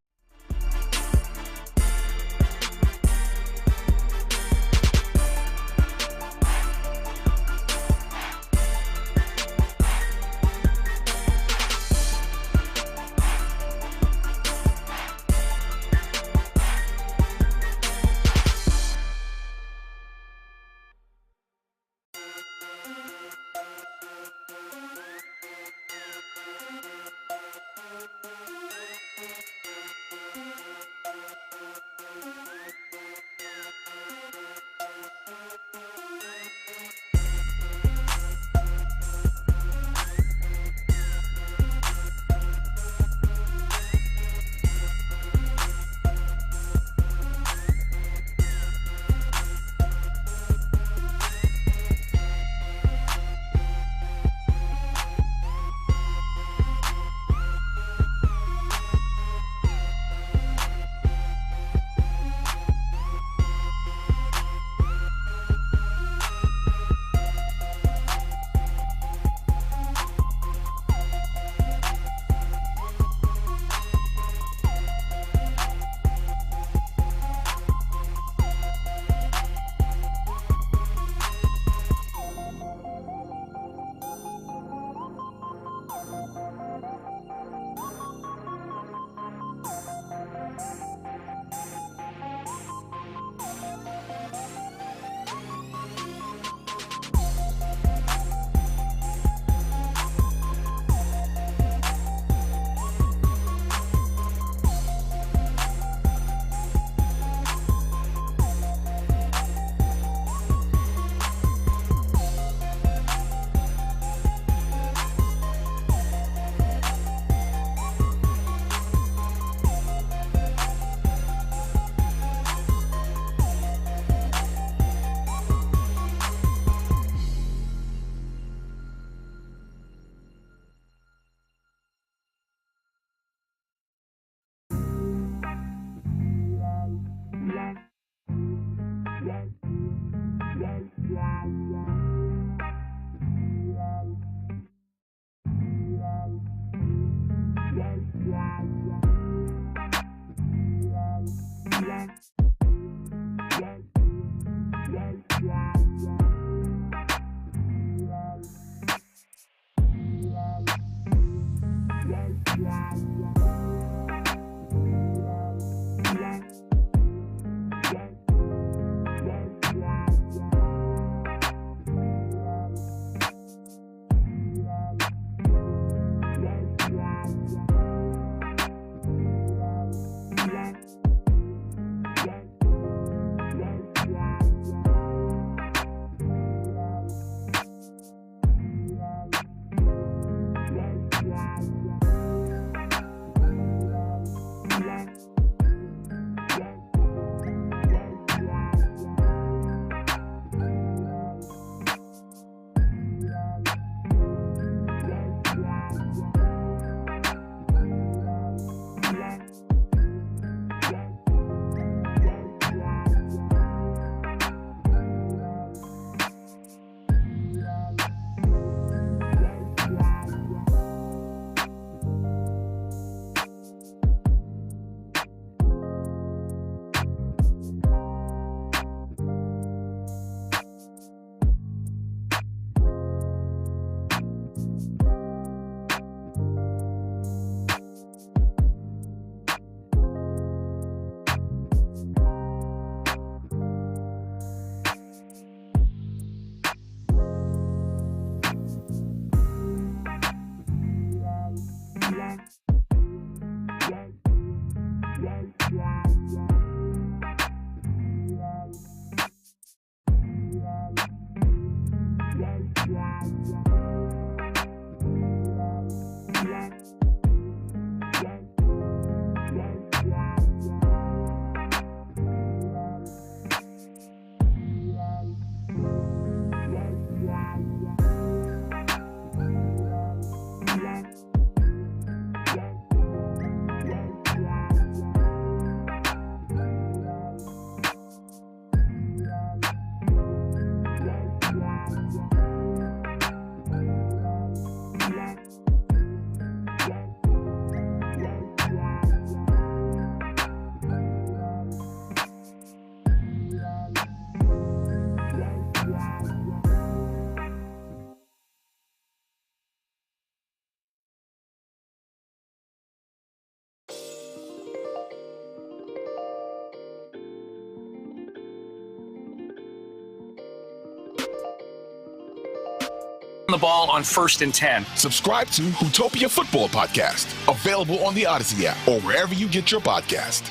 Speaker 12: The ball on 1st and 10.
Speaker 6: Subscribe to Hootopia Football Podcast, available on the Odyssey app or wherever you get your podcast.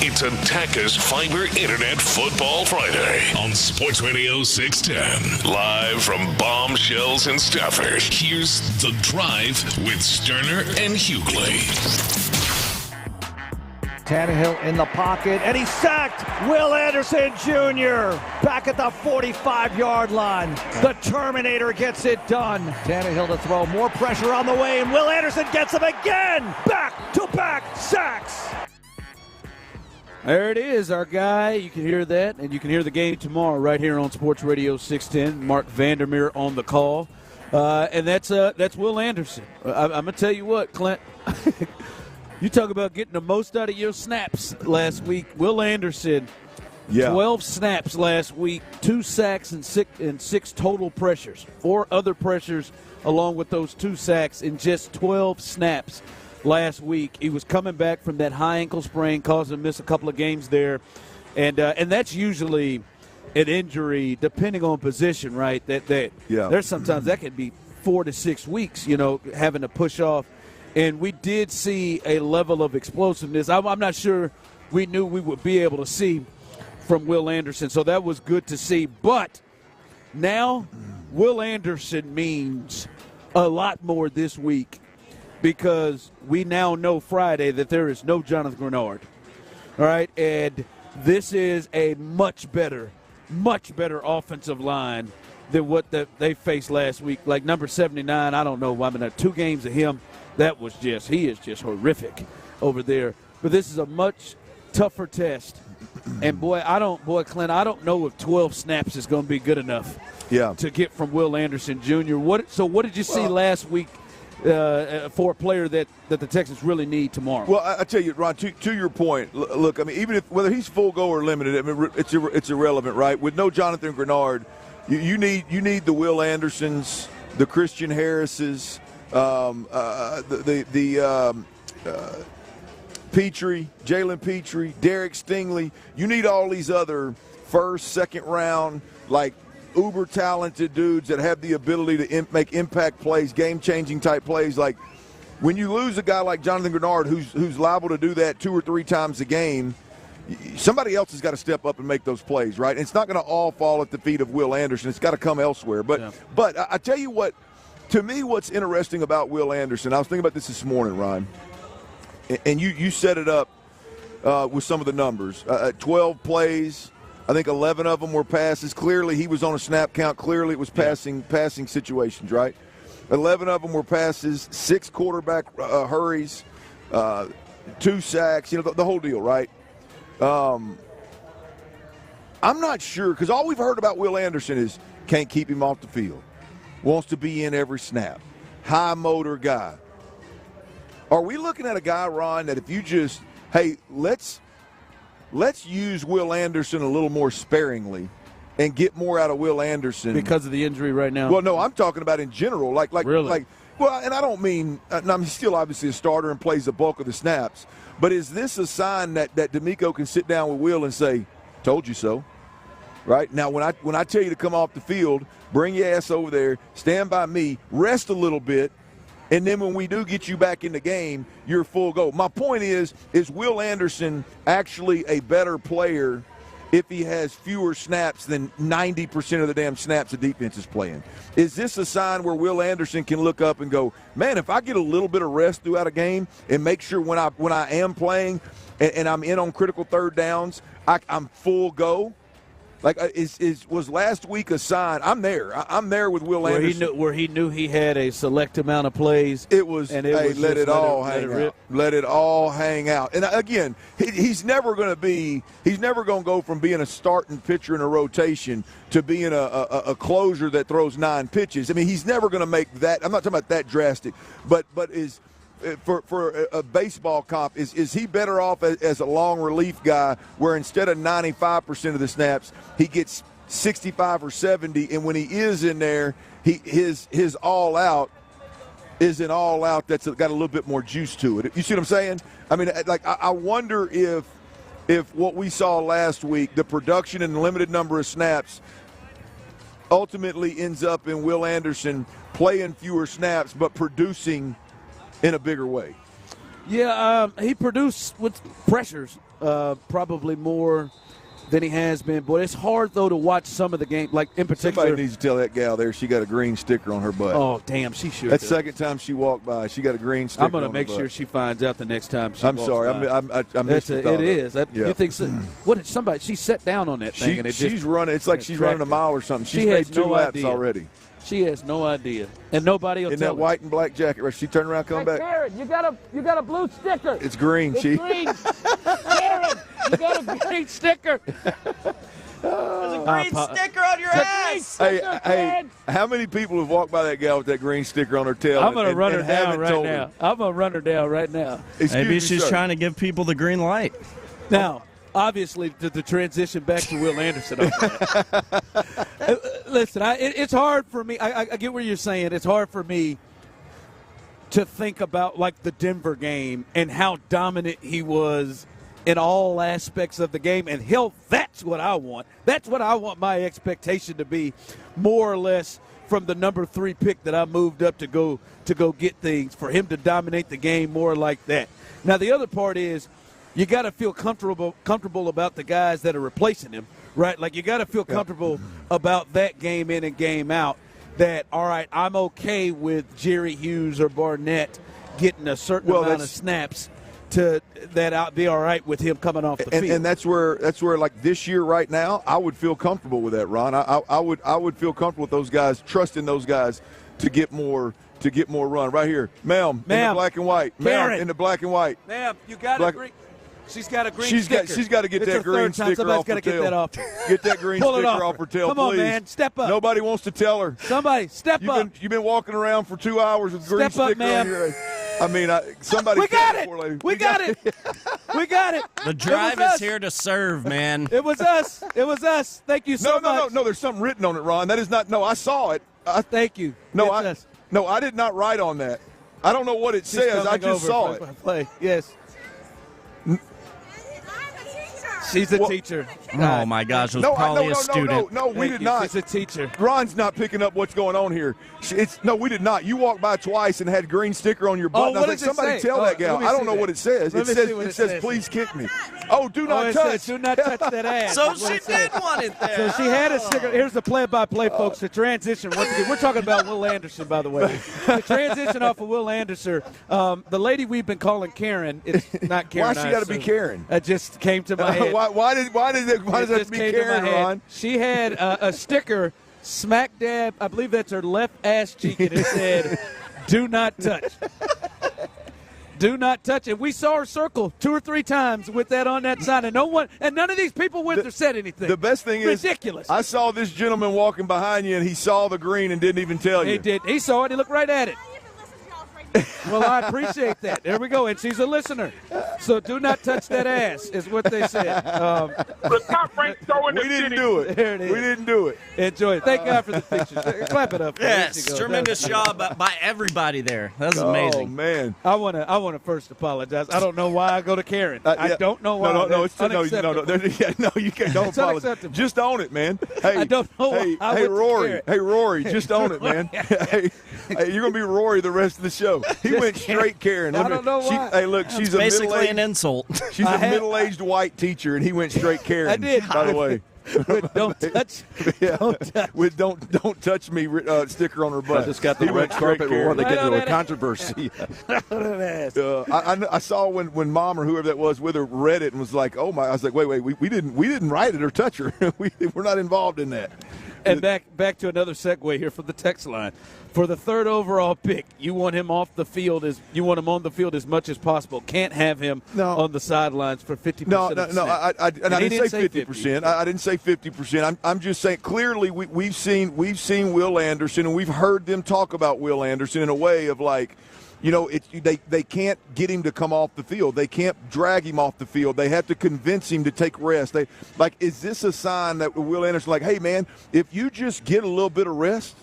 Speaker 6: It's Attacker's Fiber Internet Football Friday on Sports Radio 610. Live from Bombshells in Stafford. Here's The Drive with Stoerner and Hughley.
Speaker 15: Tannehill in the pocket, and he's sacked. Will Anderson Jr. back at the 45-yard line. The Terminator gets it done. Tannehill to throw, more pressure on the way, and Will Anderson gets him again. Back-to-back sacks.
Speaker 18: There it is, our guy. You can hear that, and you can hear the game tomorrow right here on Sports Radio 610. Mark Vandermeer on the call, and that's Will Anderson. I'm going to tell you what, Clint. You talk about getting the most out of your snaps last week. Will Anderson, 12 snaps last week, 2 sacks and six total pressures. 4 other pressures along with those 2 sacks in just 12 snaps last week. He was coming back from that high ankle sprain, caused him to miss a couple of games there. And that's usually an injury, depending on position, right? There's sometimes that could be 4 to 6 weeks, having to push off. And we did see a level of explosiveness I'm not sure we knew we would be able to see from Will Anderson. So that was good to see. But now Will Anderson means a lot more this week because we now know Friday that there is no Jonathan Grenard. All right? And this is a much better offensive line than what they faced last week. Like number 79, I don't know. I mean, 2 games of him. He is just horrific over there. But this is a much tougher test. And, Clint, I don't know if 12 snaps is going to be good enough to get from Will Anderson Jr. What did you see last week for a player that the Texans really need tomorrow.
Speaker 22: Well, I tell you, Ron, to your point, look, I mean, even if whether he's full go or limited, I mean, it's irrelevant, right? With no Jonathan Grenard, you need the Will Andersons, the Christian Harrises, Petrie, Jalen Petrie, Derek Stingley. You need all these other first, second round, like uber talented dudes that have the ability to make impact plays, game-changing type plays. Like when you lose a guy like Jonathan Grenard who's liable to do that 2 or 3 times a game, somebody else has got to step up and make those plays, right? And it's not going to all fall at the feet of Will Anderson. It's got to come elsewhere. But I tell you what, to me, what's interesting about Will Anderson, I was thinking about this morning, Ron, and you set it up with some of the numbers. 12 plays, I think 11 of them were passes. Clearly, he was on a snap count. Clearly, it was passing situations, right? 11 of them were passes, 6 quarterback hurries, 2 sacks, the whole deal, right? I'm not sure, because all we've heard about Will Anderson is can't keep him off the field, wants to be in every snap, high motor guy. Are we looking at a guy, Ron, that if you just, hey, let's use Will Anderson a little more sparingly and get more out of Will Anderson
Speaker 18: because of the injury right now?
Speaker 22: Well, no, I'm talking about in general.
Speaker 18: Really?
Speaker 22: Well, and I don't mean he's still obviously a starter and plays the bulk of the snaps. But is this a sign that D'Amico can sit down with Will and say, "Told you so"? Right now, when I tell you to come off the field, bring your ass over there, stand by me, rest a little bit. And then when we do get you back in the game, you're full go. My point is Will Anderson actually a better player if he has fewer snaps than 90% of the damn snaps the defense is playing? Is this a sign where Will Anderson can look up and go, man, if I get a little bit of rest throughout a game and make sure when I am playing and I'm in on critical third downs, I'm full go? Like, was last week a sign? I'm there. I'm there with Will Anderson.
Speaker 18: Where he knew he had a select amount of plays.
Speaker 22: It was, let it all hang out. And again, he's never going to go from being a starting pitcher in a rotation to being a closer that throws 9 pitches. I mean, he's never going to make that. I'm not talking about that drastic, but is. For a baseball comp, is he better off as a long relief guy where instead of 95% of the snaps, he gets 65 or 70, and when he is in there, his all out is an all out that's got a little bit more juice to it. You see what I'm saying? I mean, like I wonder if what we saw last week, the production and the limited number of snaps, ultimately ends up in Will Anderson playing fewer snaps but producing in a bigger way.
Speaker 18: Yeah, he produced with pressures probably more than he has been. But it's hard, though, to watch some of the game, like in particular.
Speaker 22: Somebody needs to tell that gal there she got a green sticker on her butt.
Speaker 18: Oh, damn, she should.
Speaker 22: That second time she walked by, she got a green sticker on her butt.
Speaker 18: I'm going to make sure she finds out the next time she walks
Speaker 22: sorry,
Speaker 18: by.
Speaker 22: I missed the thought.
Speaker 18: It is. You think what did somebody? She sat down on that thing, and
Speaker 22: she's running. It's like she's running a mile or something. She's made 2 laps already.
Speaker 18: She has no idea, and nobody will
Speaker 22: in
Speaker 18: tell
Speaker 22: that white and black jacket. Right? She turned around, come back.
Speaker 1: Karen, you got a blue sticker.
Speaker 22: It's green.
Speaker 1: It's green. Karen, you got a green sticker.
Speaker 2: There's a green sticker on your ass.
Speaker 22: Hey, how many people have walked by that gal with that green sticker on her tail?
Speaker 18: I'm going to run her down right now. I'm going to run her down right now.
Speaker 2: Maybe she's trying to give people the green light.
Speaker 18: Now, obviously, the transition back to Will Anderson. Listen, it's hard for me. I get what you're saying. It's hard for me to think about, like, the Denver game and how dominant he was in all aspects of the game. And, hell, that's what I want. That's what I want my expectation to be, more or less, from the number 3 pick that I moved up to go get things, for him to dominate the game more like that. Now, the other part is, you got to feel comfortable about the guys that are replacing him, right? Like, you got to feel comfortable about that game in and game out, that, all right, I'm okay with Jerry Hughes or Barnett getting a certain amount of snaps to that I'll be all right with him coming off the field.
Speaker 22: And that's where like this year right now, I would feel comfortable with that, Ron. I would feel comfortable with those guys, trusting those guys to get more run. Right here, ma'am, in the black and white.
Speaker 18: Karen.
Speaker 22: Ma'am, in the black and white.
Speaker 18: Ma'am, you got to agree. She's got a green
Speaker 22: She's
Speaker 18: sticker.
Speaker 22: got to get
Speaker 18: It's
Speaker 22: that
Speaker 18: her
Speaker 22: green
Speaker 18: third time.
Speaker 22: sticker off her
Speaker 18: Somebody's gotta
Speaker 22: tail.
Speaker 18: get that off.
Speaker 22: Get that green
Speaker 18: Pull it
Speaker 22: sticker
Speaker 18: off
Speaker 22: off her tail,
Speaker 18: Come
Speaker 22: please.
Speaker 18: on, man. Step up.
Speaker 22: Nobody wants to tell her.
Speaker 18: Somebody, step up.
Speaker 22: You've been walking around for 2 hours with green
Speaker 18: Step up,
Speaker 22: sticker
Speaker 18: ma'am.
Speaker 22: on your. I mean, somebody.
Speaker 18: We got it.
Speaker 22: Poor lady.
Speaker 18: We got it. We got it.
Speaker 2: The
Speaker 18: It
Speaker 2: drive
Speaker 18: was
Speaker 2: is
Speaker 18: us.
Speaker 2: here to serve, man.
Speaker 18: It was us. It was us. Thank you so much.
Speaker 22: No. There's something written on it, Ron. That is not. No, I saw it.
Speaker 18: Thank you.
Speaker 22: No,
Speaker 18: It's us.
Speaker 22: I did not write on that. I don't know what it
Speaker 18: She's
Speaker 22: says. I
Speaker 18: coming
Speaker 22: just
Speaker 18: over.
Speaker 22: saw it.
Speaker 18: Play. Yes. She's a teacher.
Speaker 2: Oh, my gosh. It was probably a student.
Speaker 22: No, we did not.
Speaker 18: She's a teacher.
Speaker 22: Ron's not picking up what's going on here. We did not. You walked by twice and had green sticker on your button. I
Speaker 18: what
Speaker 22: was
Speaker 18: does
Speaker 22: like,
Speaker 18: it
Speaker 22: somebody
Speaker 18: say?
Speaker 22: tell that gal.
Speaker 18: let me
Speaker 22: I don't
Speaker 18: see
Speaker 22: know
Speaker 18: that.
Speaker 22: what it says.
Speaker 18: Let me see what
Speaker 22: It says, please kick me. Oh, do not
Speaker 18: it
Speaker 22: touch.
Speaker 18: says, do not touch that ass.
Speaker 2: So
Speaker 18: is what
Speaker 2: she
Speaker 18: it said.
Speaker 2: did want it there.
Speaker 18: So she had a sticker. Here's the play-by-play, folks. The transition. Once again, we're talking about Will Anderson, by the way. The transition off of Will Anderson. The lady we've been calling Karen. It's not Karen.
Speaker 22: Why she got to be Karen?
Speaker 18: That just came to my head.
Speaker 22: Why does that have to be Karen, Ron?
Speaker 18: She had a sticker smack dab. I believe that's her left ass cheek, and it said, "Do not touch." Do not touch it. We saw her circle 2 or 3 times with that on that sign, and none of these people with her said anything.
Speaker 22: The best thing is
Speaker 18: ridiculous.
Speaker 22: I saw this gentleman walking behind you, and he saw the green and didn't even tell you.
Speaker 18: He did. He saw it. He looked right at it. Well, I appreciate that. There we go. And she's a listener. So do not touch that ass is what they said.
Speaker 21: The top ranked show in the
Speaker 22: We didn't
Speaker 21: city.
Speaker 22: do it.
Speaker 18: There it is.
Speaker 22: We didn't do it.
Speaker 18: Enjoy it. Thank God for the pictures. Clap it up.
Speaker 2: Yes,
Speaker 18: There you go.
Speaker 2: tremendous job by everybody there. That was
Speaker 22: Oh,
Speaker 2: amazing.
Speaker 22: man.
Speaker 18: I want to first apologize. I don't know why I go to Karen. I don't know why.
Speaker 22: No, it's
Speaker 18: unacceptable.
Speaker 22: no, you can't. Don't
Speaker 18: It's
Speaker 22: apologize.
Speaker 18: unacceptable.
Speaker 22: Just own it, man. Hey,
Speaker 18: I don't know why I
Speaker 22: Hey,
Speaker 18: went to
Speaker 22: Rory.
Speaker 18: Karen.
Speaker 22: Hey, Rory. Just own it, man. hey, you're gonna be Rory the rest of the show. He went straight Karen.
Speaker 18: I don't know why.
Speaker 22: Hey, look,
Speaker 2: That's
Speaker 22: she's a
Speaker 2: basically an
Speaker 22: middle-aged.
Speaker 2: insult.
Speaker 22: She's a middle-aged white teacher, and he went straight Karen.
Speaker 18: I did.
Speaker 22: By the way.
Speaker 18: With don't touch.
Speaker 22: Yeah.
Speaker 18: Don't touch.
Speaker 22: With don't touch me sticker on her butt.
Speaker 7: I just got the
Speaker 22: He
Speaker 7: red
Speaker 22: went straight
Speaker 7: carpet before
Speaker 22: Karen.
Speaker 7: they get
Speaker 18: Right
Speaker 7: into
Speaker 18: on
Speaker 7: a
Speaker 18: that
Speaker 7: controversy.
Speaker 22: I saw when Mom or whoever that was with her read it and was like, "Oh my!" I was like, "Wait, we didn't write it or touch her. We're not involved in that."
Speaker 18: And back to another segue here from the text line. For the 3rd overall pick, you want him on the field as much as possible. Can't have him on the sidelines for 50%.
Speaker 22: No.
Speaker 18: of the
Speaker 22: I
Speaker 18: snap.
Speaker 22: didn't say 50%. I didn't say 50%. I'm just saying clearly we've seen Will Anderson, and we've heard them talk about Will Anderson in a way of like, you know, they can't get him to come off the field. They can't drag him off the field. They have to convince him to take rest. Is this a sign that Will Anderson, like, hey man, if you just get a little bit of rest,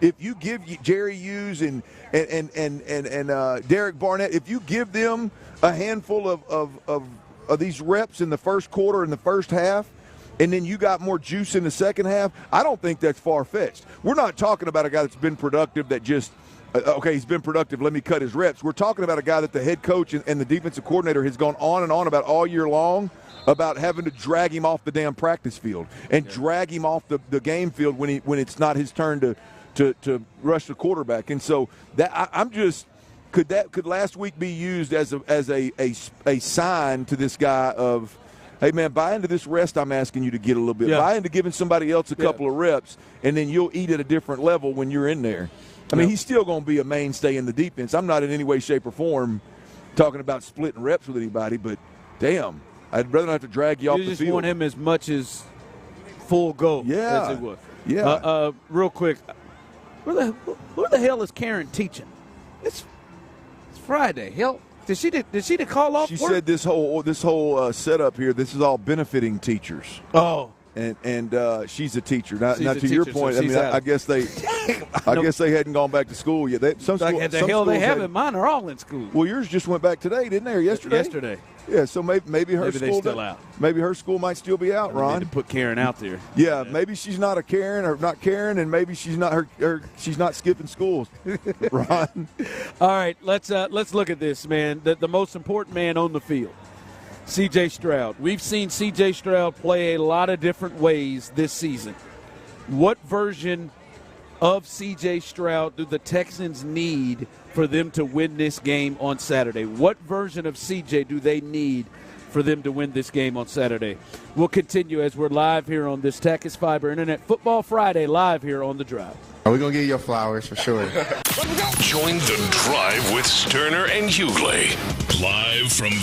Speaker 22: if you give Jerry Hughes and Derek Barnett, if you give them a handful of these reps in the first quarter and the first half, and then you got more juice in the second half, I don't think that's far-fetched. We're not talking about a guy that's been productive that just okay, he's been productive, let me cut his reps. We're talking about a guy that the head coach and the defensive coordinator has gone on and on about all year long about having to drag him off the damn practice field and drag him off the game field when it's not his turn to rush the quarterback. And so that I'm just could last week be used as a sign to this guy of, hey man, buy into this rest I'm asking you to get a little bit. Buy into giving somebody else a couple of reps, and then you'll eat at a different level when you're in there. I mean, he's still going to be a mainstay in the defense. I'm not in any way, shape, or form talking about splitting reps with anybody, but damn, I'd rather not have to drag you off the field.
Speaker 18: You just want him as much as full go as it was.
Speaker 22: Yeah.
Speaker 18: Real quick, where the hell is Karen teaching? It's Friday. Hell, did she call off?
Speaker 22: She
Speaker 18: work?
Speaker 22: said this whole setup here. This is all benefiting teachers.
Speaker 18: Oh.
Speaker 22: And she's a teacher. Now
Speaker 18: She's a
Speaker 22: to your
Speaker 18: teacher,
Speaker 22: point,
Speaker 18: so
Speaker 22: I mean,
Speaker 18: she's out.
Speaker 22: I guess they hadn't gone back to school yet.
Speaker 18: They haven't. Mine are all in school.
Speaker 22: Well, yours just went back today, didn't they, or yesterday?
Speaker 18: Yesterday.
Speaker 22: Yeah, so maybe her
Speaker 18: Maybe
Speaker 22: school
Speaker 18: they still out.
Speaker 22: Maybe her school might still be out, Ron.
Speaker 18: Need to put Karen out there.
Speaker 22: Yeah, maybe she's not a Karen or not Karen, and maybe she's not she's not skipping schools, Ron.
Speaker 18: All right, let's look at this, man. The most important man on the field, C.J. Stroud. We've seen C.J. Stroud play a lot of different ways this season. What version of C.J. Stroud do the Texans need for them to win this game on Saturday? What version of C.J. do they need for them to win this game on Saturday? We'll continue as we're live here on this Takis Fiber Internet Football Friday, live here on The Drive.
Speaker 8: We're going to give you your flowers for sure.
Speaker 6: Join The Drive with Stoerner and Hughley. Live from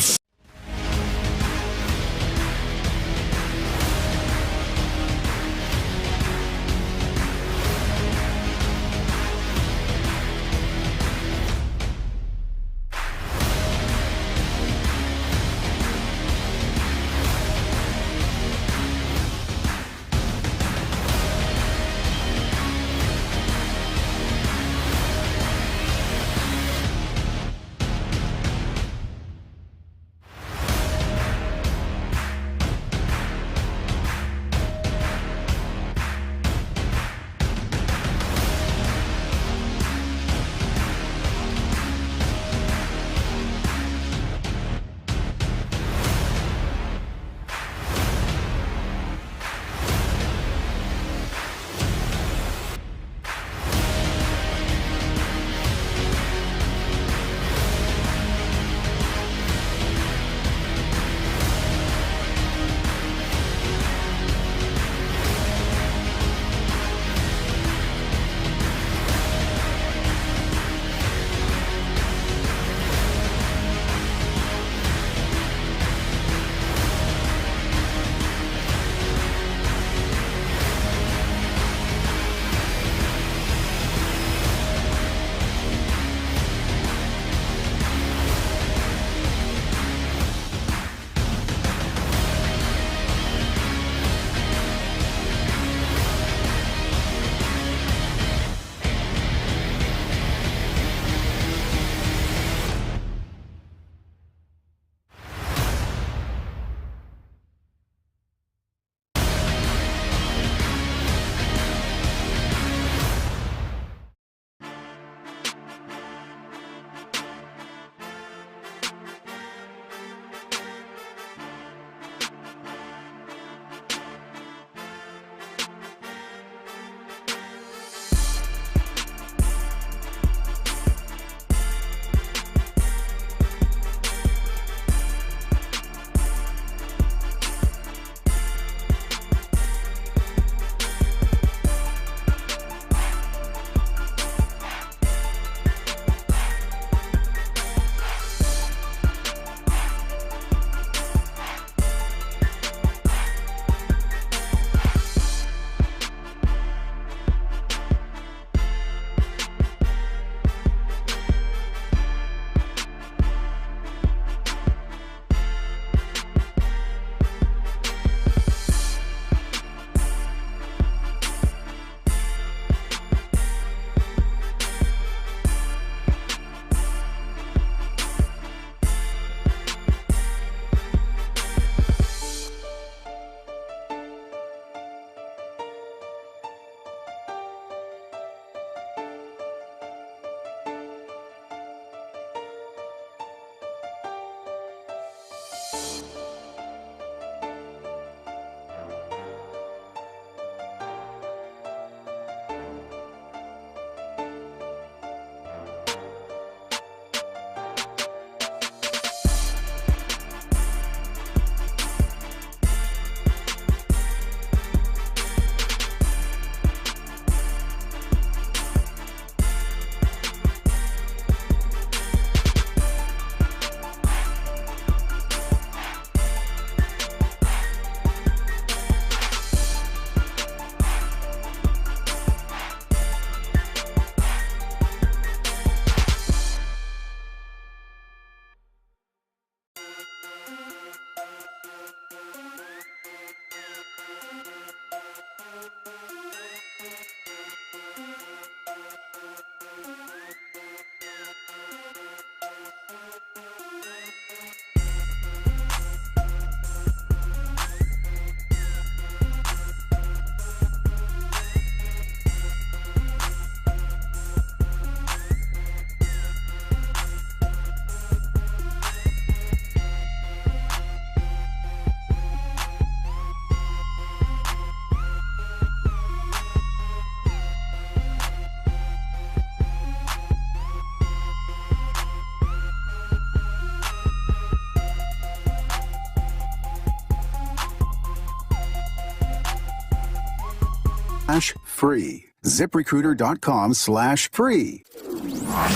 Speaker 7: ZipRecruiter.com/free. ZipRecruiter.com/free.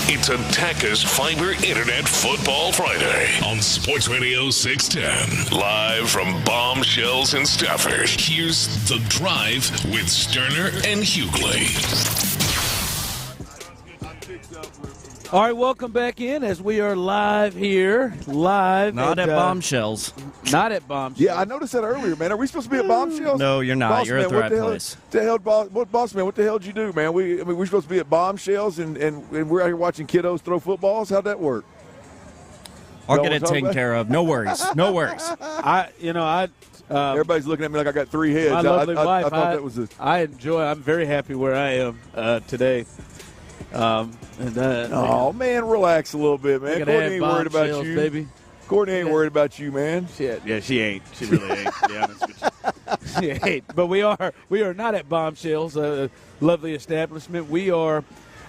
Speaker 6: It's a Taka's Fiber Internet Football Friday on Sports Radio 610. Live from Bombshells in Stafford. Here's The Drive with Stoerner and Hughley.
Speaker 18: All right, welcome back in as we are live here.
Speaker 2: Not at Bombshells.
Speaker 18: Not at Bombshells.
Speaker 22: Yeah, I noticed that earlier, man. Are we supposed to be at Bombshells?
Speaker 2: No, you're not.
Speaker 22: Boss
Speaker 2: You're
Speaker 22: man,
Speaker 2: at the right place.
Speaker 22: Boss man, what the hell did you do, man? We're supposed to be at Bombshells, and we're out here watching kiddos throw footballs. How'd that work?
Speaker 2: I'll get it taken care of. No worries. No worries.
Speaker 22: Everybody's looking at me like I got three heads.
Speaker 18: My lovely wife,
Speaker 22: I thought that was a.
Speaker 18: I'm very happy where I am today.
Speaker 22: Oh man, relax a little bit, man. Courtney ain't worried about you,
Speaker 18: baby.
Speaker 22: Courtney ain't worried about you, man.
Speaker 18: Yeah, she ain't. She really ain't. To be honest with you, she ain't. But we are not at Bombshells, a lovely establishment. We're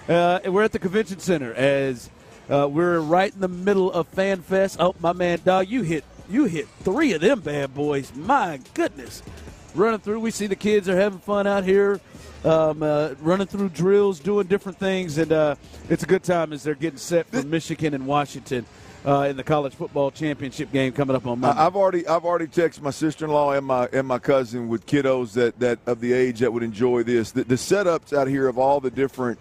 Speaker 18: at the convention center as we're right in the middle of Fan Fest. Oh, my man, dog, you hit three of them bad boys. My goodness, running through. We see the kids are having fun out here. Running through drills, doing different things, and it's a good time as they're getting set for Michigan and Washington in the college football championship game coming up on Monday.
Speaker 22: I've already texted my sister-in-law and my cousin with kiddos that of the age that would enjoy this. The setups out here of all the different.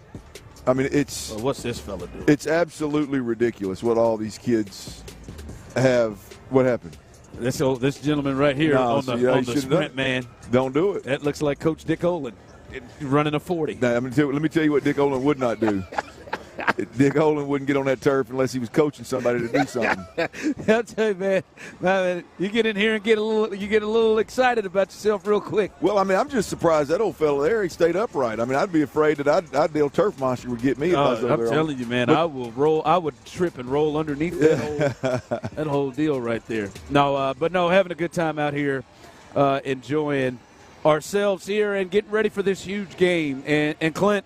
Speaker 22: I mean, it's.
Speaker 18: Well, what's this fella doing?
Speaker 22: It's absolutely ridiculous what all these kids have. What happened?
Speaker 18: This gentleman right here on the sprint man.
Speaker 22: Don't do it.
Speaker 18: That looks like Coach Dick Olin. Running a 40.
Speaker 22: Now, let me tell you what Dick Olin would not do. Dick Olin wouldn't get on that turf unless he was coaching somebody to do something.
Speaker 18: I'll tell you, man, you get in here and get a little excited about yourself real quick.
Speaker 22: Well, I mean, I'm just surprised that old fella there, he stayed upright. I mean, I'd be afraid that I'd deal turf monster would get me if I was over there.
Speaker 18: I'm telling you, man, I would trip and roll underneath that whole deal right there. No, having a good time out here, enjoying ourselves here and getting ready for this huge game. And Clint,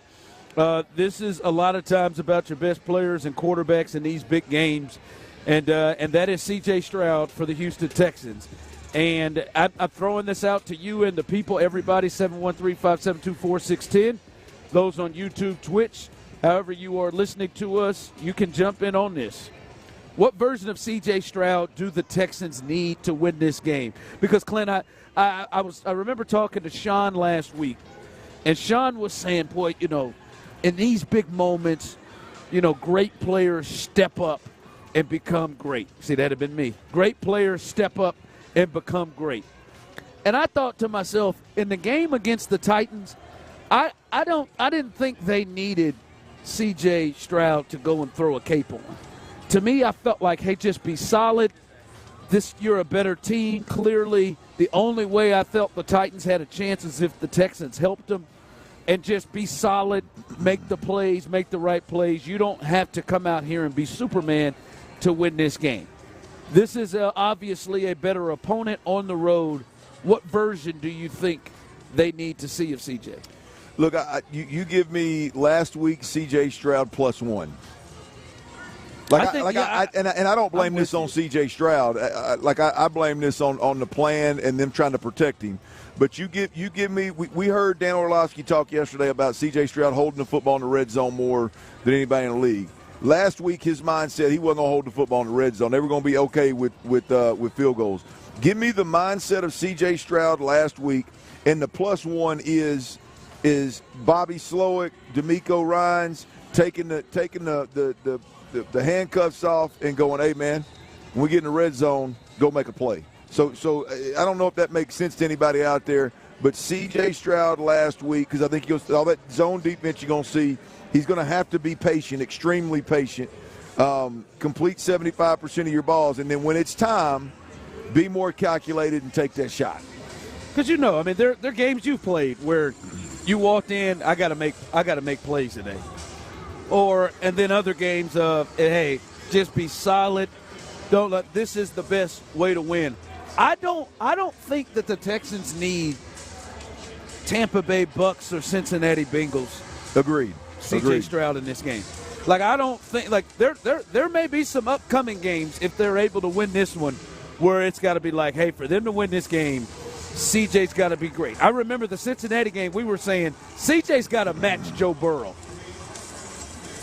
Speaker 18: this is a lot of times about your best players and quarterbacks in these big games, and that is C.J. Stroud for the Houston Texans. And I'm throwing this out to you and the people, everybody, 713-572-4610. Those on YouTube, Twitch, however you are listening to us, you can jump in on this. What version of C.J. Stroud do the Texans need to win this game? Because, Clint, I remember talking to Sean last week, and Sean was saying, boy, in these big moments, great players step up and become great. See, that had been me. Great players step up and become great. And I thought to myself, in the game against the Titans, I didn't think they needed C.J. Stroud to go and throw a cape on. To me, I felt like, hey, just be solid. You're a better team, clearly. The only way I felt the Titans had a chance is if the Texans helped them. And just be solid, make the plays, make the right plays. You don't have to come out here and be Superman to win this game. This is obviously a better opponent on the road. What version do you think they need to see of CJ?
Speaker 22: Look, you give me last week CJ Stroud +1. I don't blame this on C.J. Stroud. I blame this on the plan and them trying to protect him. But you give me. We heard Dan Orlovsky talk yesterday about C.J. Stroud holding the football in the red zone more than anybody in the league. Last week, his mindset, he wasn't going to hold the football in the red zone. They were going to be okay with field goals. Give me the mindset of C.J. Stroud last week, and the +1 is Bobby Slowick, D'Amico Ryans taking the handcuffs off and going, hey, man, when we get in the red zone, go make a play. So I don't know if that makes sense to anybody out there, but C.J. Stroud last week, because I think all that zone defense you're going to see, he's going to have to be patient, extremely patient, complete 75% of your balls, and then when it's time, be more calculated and take that shot.
Speaker 18: Because there are games you've played where you walked in, I got to make plays today. And then other games of, hey, just be solid. This is the best way to win. I don't think that the Texans need Tampa Bay Bucks or Cincinnati Bengals.
Speaker 22: Agreed.
Speaker 18: C.J. Stroud in this game. I don't think there may be some upcoming games if they're able to win this one where it's got to be hey, for them to win this game, CJ's got to be great. I remember the Cincinnati game, we were saying CJ's got to match Joe Burrow.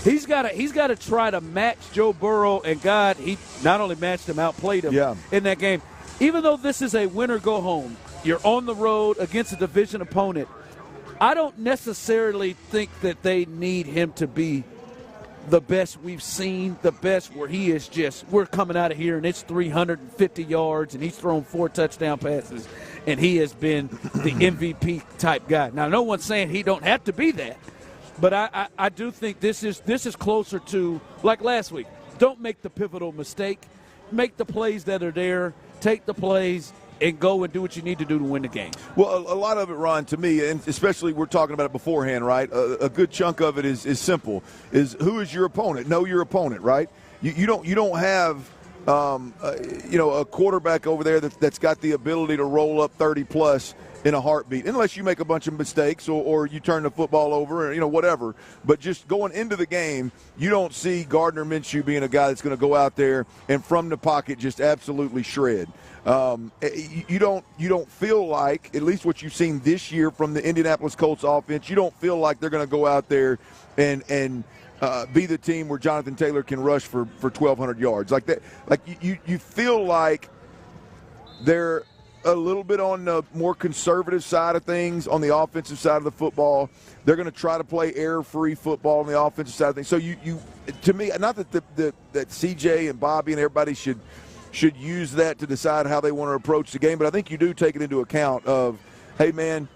Speaker 18: He's got to try to match Joe Burrow, and God, he not only matched him, outplayed him in that game. Even though this is a win or go home, you're on the road against a division opponent. I don't necessarily think that they need him to be the best we've seen, the best where he is just, we're coming out of here and it's 350 yards and he's thrown 4 touchdown passes and he has been the MVP type guy. Now, no one's saying he don't have to be that, but I do think this is closer to, like last week, don't make the pivotal mistake. Make the plays that are there, take the plays, and go and do what you need to do to win the game.
Speaker 22: Well, a lot of it, Ron, to me, and especially we're talking about it beforehand, right? A good chunk of it is simple: is who is your opponent? Know your opponent, right? You don't have a quarterback over there that's got the ability to roll up 30 plus in a heartbeat, unless you make a bunch of mistakes or you turn the football over or whatever. But just going into the game, you don't see Gardner Minshew being a guy that's going to go out there and from the pocket just absolutely shred. You don't feel like, at least what you've seen this year from the Indianapolis Colts offense, you don't feel like they're going to go out there and be the team where Jonathan Taylor can rush for 1,200 yards like that. Like you feel like they're a little bit on the more conservative side of things on the offensive side of the football. They're going to try to play error-free football on the offensive side of things. So you to me, not that that CJ and Bobby and everybody should use that to decide how they want to approach the game, but I think you do take it into account of, hey, man,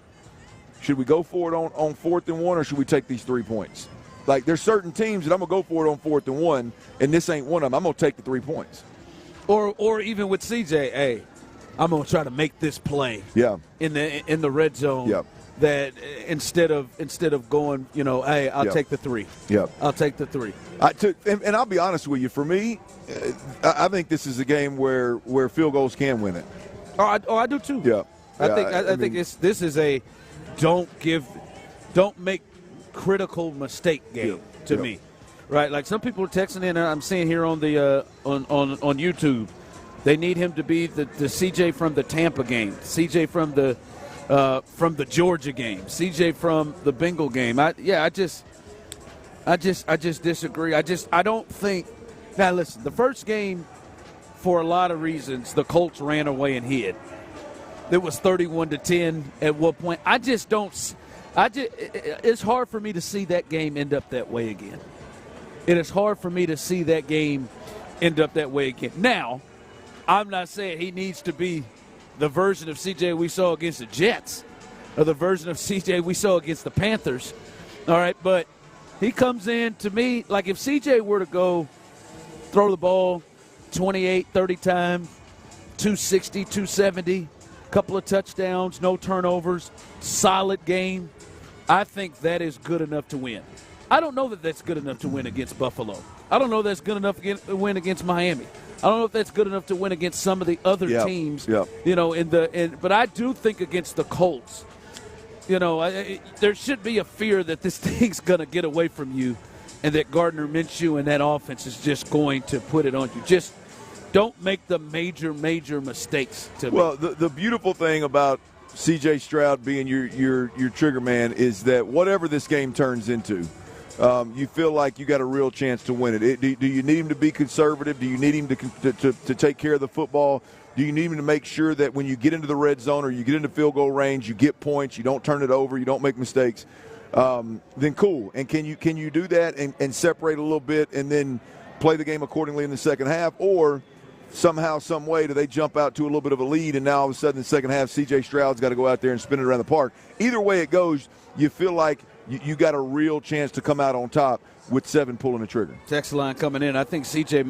Speaker 22: should we go for it on 4th and 1 or should we take these 3 points? Like, there's certain teams that I'm going to go for it on 4th and 1, and this ain't one of them. I'm going to take the 3 points.
Speaker 18: Or even with CJ, hey, I'm going to try to make this play in the red zone.
Speaker 22: Yeah.
Speaker 18: That instead of going, hey, I'll take the 3.
Speaker 22: Yeah.
Speaker 18: I'll take the 3.
Speaker 22: And I'll be honest with you, for me, I think this is a game where field goals can win it.
Speaker 18: I do too.
Speaker 22: Yeah.
Speaker 18: I think this is a don't make critical mistake game to me. Right? Like some people are texting in, I'm seeing here on the on YouTube, they need him to be the CJ from the Tampa game, CJ from the Georgia game, CJ from the Bengal game. I just disagree. I don't think. Now listen, the first game, for a lot of reasons, the Colts ran away and hid. It was 31-10 at one point. It's hard for me to see that game end up that way again. It is hard for me to see that game end up that way again. Now, I'm not saying he needs to be the version of CJ we saw against the Jets or the version of CJ we saw against the Panthers. All right, but he comes in, to me, like if CJ were to go throw the ball 28, 30 times, 260, 270, couple of touchdowns, no turnovers, solid game, I think that is good enough to win. I don't know that that's good enough to win against Buffalo. I don't know that's good enough to win against Miami. I don't know if that's good enough to win against some of the other teams. But I do think against the Colts, there should be a fear that this thing's going to get away from you and that Gardner Minshew and that offense is just going to put it on you. Just don't make the major mistakes to me.
Speaker 22: Well, the beautiful thing about C.J. Stroud being your trigger man is that whatever this game turns into, you feel like you got a real chance to win it. Do you need him to be conservative? Do you need him to take care of the football? Do you need him to make sure that when you get into the red zone or you get into field goal range, you get points, you don't turn it over, you don't make mistakes? Then cool. And can you do that and separate a little bit and then play the game accordingly in the second half? Or somehow, some way, do they jump out to a little bit of a lead and now all of a sudden in the second half C.J. Stroud's got to go out there and spin it around the park? Either way it goes, you feel like you got a real chance to come out on top with 7 pulling the trigger.
Speaker 18: Text line coming in. I think C.J.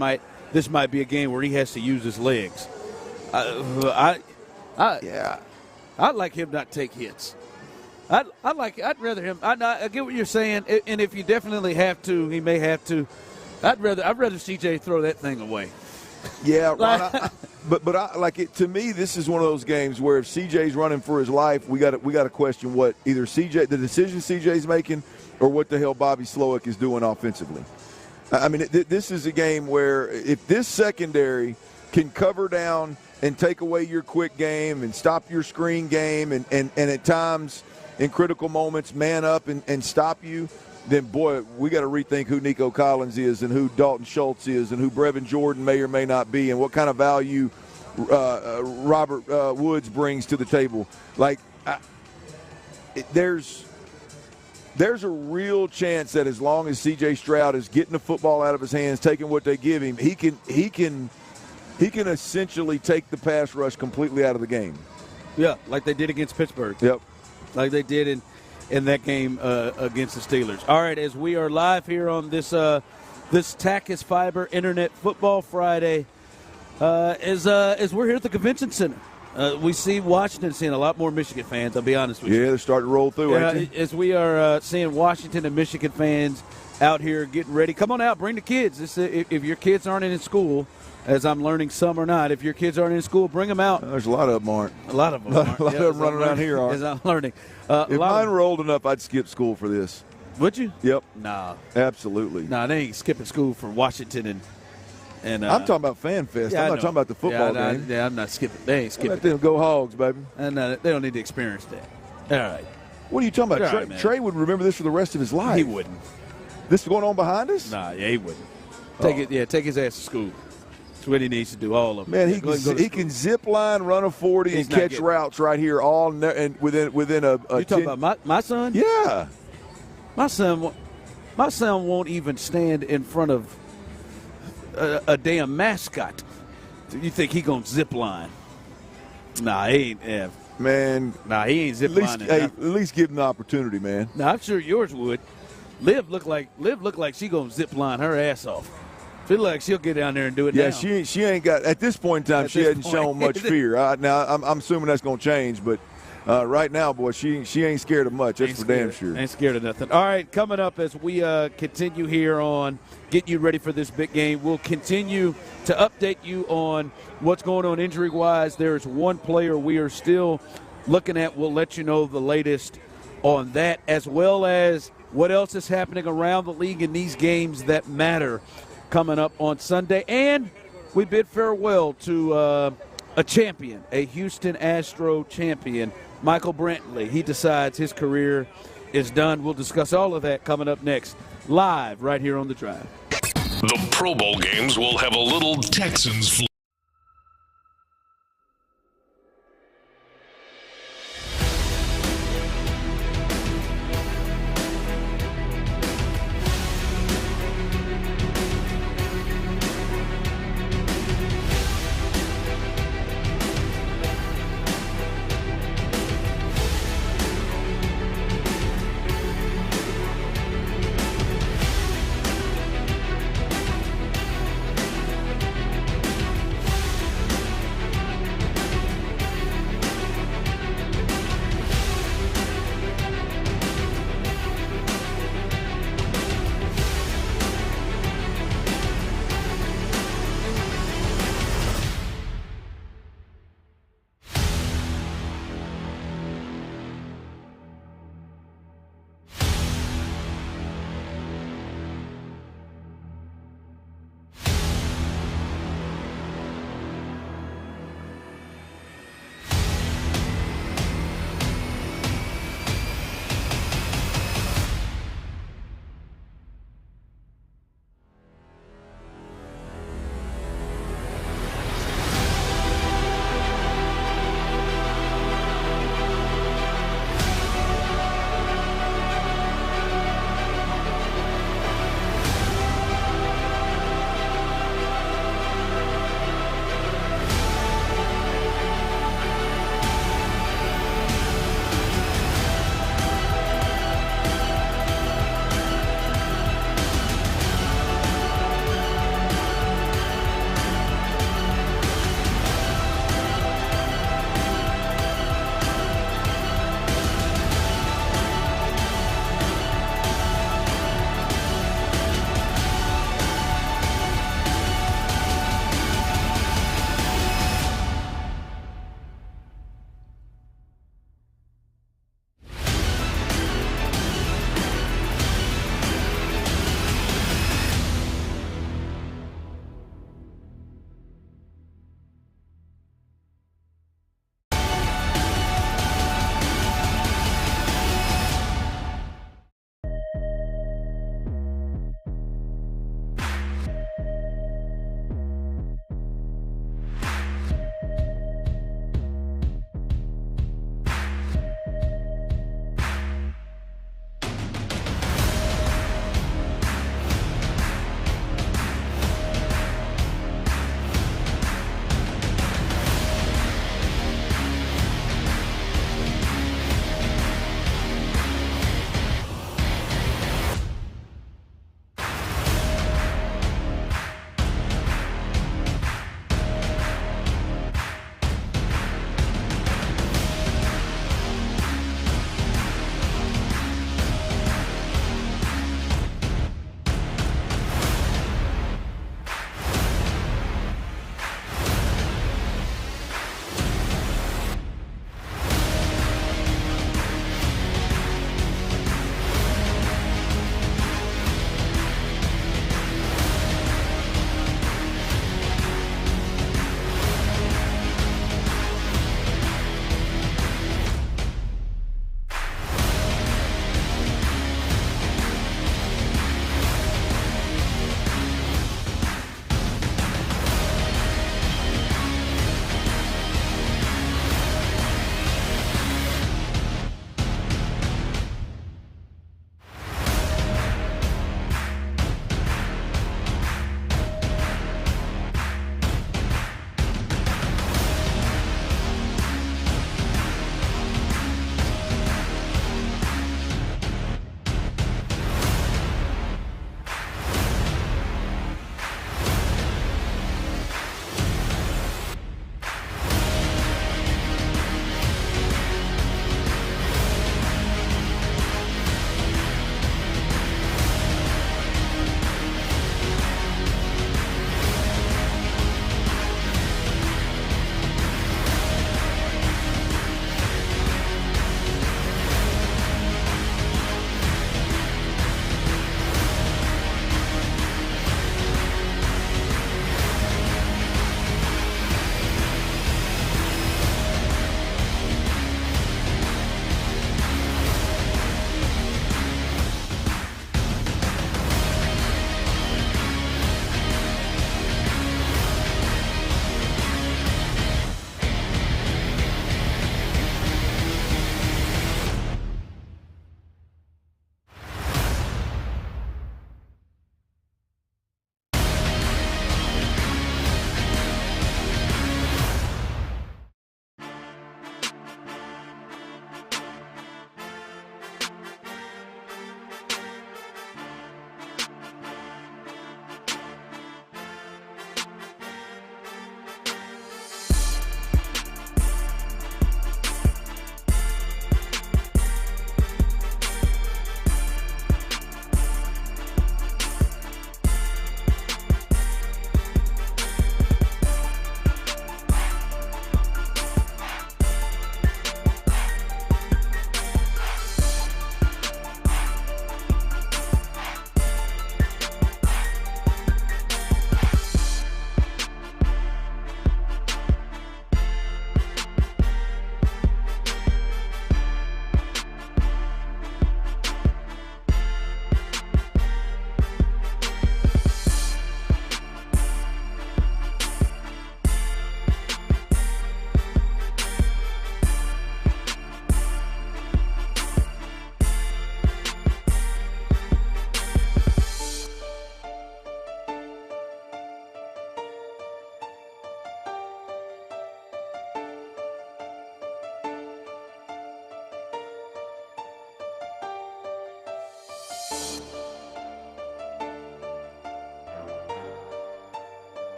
Speaker 18: this might be a game where he has to use his legs. I'd like him not take hits. I'd rather him. I get what you're saying, and if you definitely have to, he may have to. I'd rather C.J. throw that thing away.
Speaker 22: Yeah, Ron, to me, this is one of those games where if CJ's running for his life, we got to question what either the decision CJ's making, or what the hell Bobby Slowick is doing offensively. I mean, this is a game where if this secondary can cover down and take away your quick game and stop your screen game and at times in critical moments man up and stop you, then, boy, we got to rethink who Nico Collins is and who Dalton Schultz is and who Brevin Jordan may or may not be and what kind of value Robert Woods brings to the table. Like, there's a real chance that as long as C.J. Stroud is getting the football out of his hands, taking what they give him, he can essentially take the pass rush completely out of the game.
Speaker 18: Yeah, like they did against Pittsburgh.
Speaker 22: Yep.
Speaker 18: Like they did in that game against the Steelers. All right, as we are live here on this Tachys Fiber Internet Football Friday, as we're here at the Convention Center, we see Washington seeing a lot more Michigan fans, I'll be honest with you.
Speaker 22: Yeah, they're starting to roll through, ain't they?
Speaker 18: As we are seeing Washington and Michigan fans out here getting ready. Come on out, bring the kids. If your kids aren't in school, as I'm learning some are not, if your kids aren't in school, bring them out.
Speaker 22: There's a lot of them aren't.
Speaker 18: A lot of them aren't.
Speaker 22: A lot of them running around here aren't.
Speaker 18: As I'm learning.
Speaker 22: If mine were old enough, I'd skip school for this.
Speaker 18: Would you?
Speaker 22: Yep.
Speaker 18: Nah.
Speaker 22: Absolutely.
Speaker 18: Nah, they ain't skipping school for Washington and
Speaker 22: I'm talking about Fan Fest.
Speaker 18: Yeah,
Speaker 22: I'm not talking about the football game.
Speaker 18: Yeah, I'm not skipping. They ain't skipping.
Speaker 22: Let them go Hogs, baby.
Speaker 18: And they don't need to experience that. All right.
Speaker 22: What are you talking about?
Speaker 18: All right,
Speaker 22: Trey would remember this for the rest of his life.
Speaker 18: He wouldn't.
Speaker 22: This is going on behind us?
Speaker 18: Nah, yeah, he wouldn't. Take his ass to school. That's what he needs to do, all of them.
Speaker 22: Man, he can zip line, run a 40, and catch routes right here all and within a
Speaker 18: You talking about my son?
Speaker 22: Yeah.
Speaker 18: My son won't even stand in front of a damn mascot. You think he gonna zip line? Nah, he ain't. Yeah.
Speaker 22: Man,
Speaker 18: nah, he ain't zip lining.
Speaker 22: At least give him the opportunity, man.
Speaker 18: Nah, I'm sure yours would. Liv look like she gonna zip line her ass off. Feel like she'll get down there and do it.
Speaker 22: Yeah,
Speaker 18: now.
Speaker 22: she ain't got at this point in time. She hasn't shown much fear. Now I'm assuming that's gonna change, but right now, boy, she ain't scared of much. That's for damn sure.
Speaker 18: Ain't scared of nothing. All right, coming up as we continue here on getting you ready for this big game, we'll continue to update you on what's going on injury-wise. There's one player we are still looking at. We'll let you know the latest on that, as well as what else is happening around the league in these games that matter coming up on Sunday. And we bid farewell to a champion, a Houston Astro champion, Michael Brantley. He decides his career is done. We'll discuss all of that coming up next, live right here on The Drive.
Speaker 6: The Pro Bowl games will have a little Texans flavor.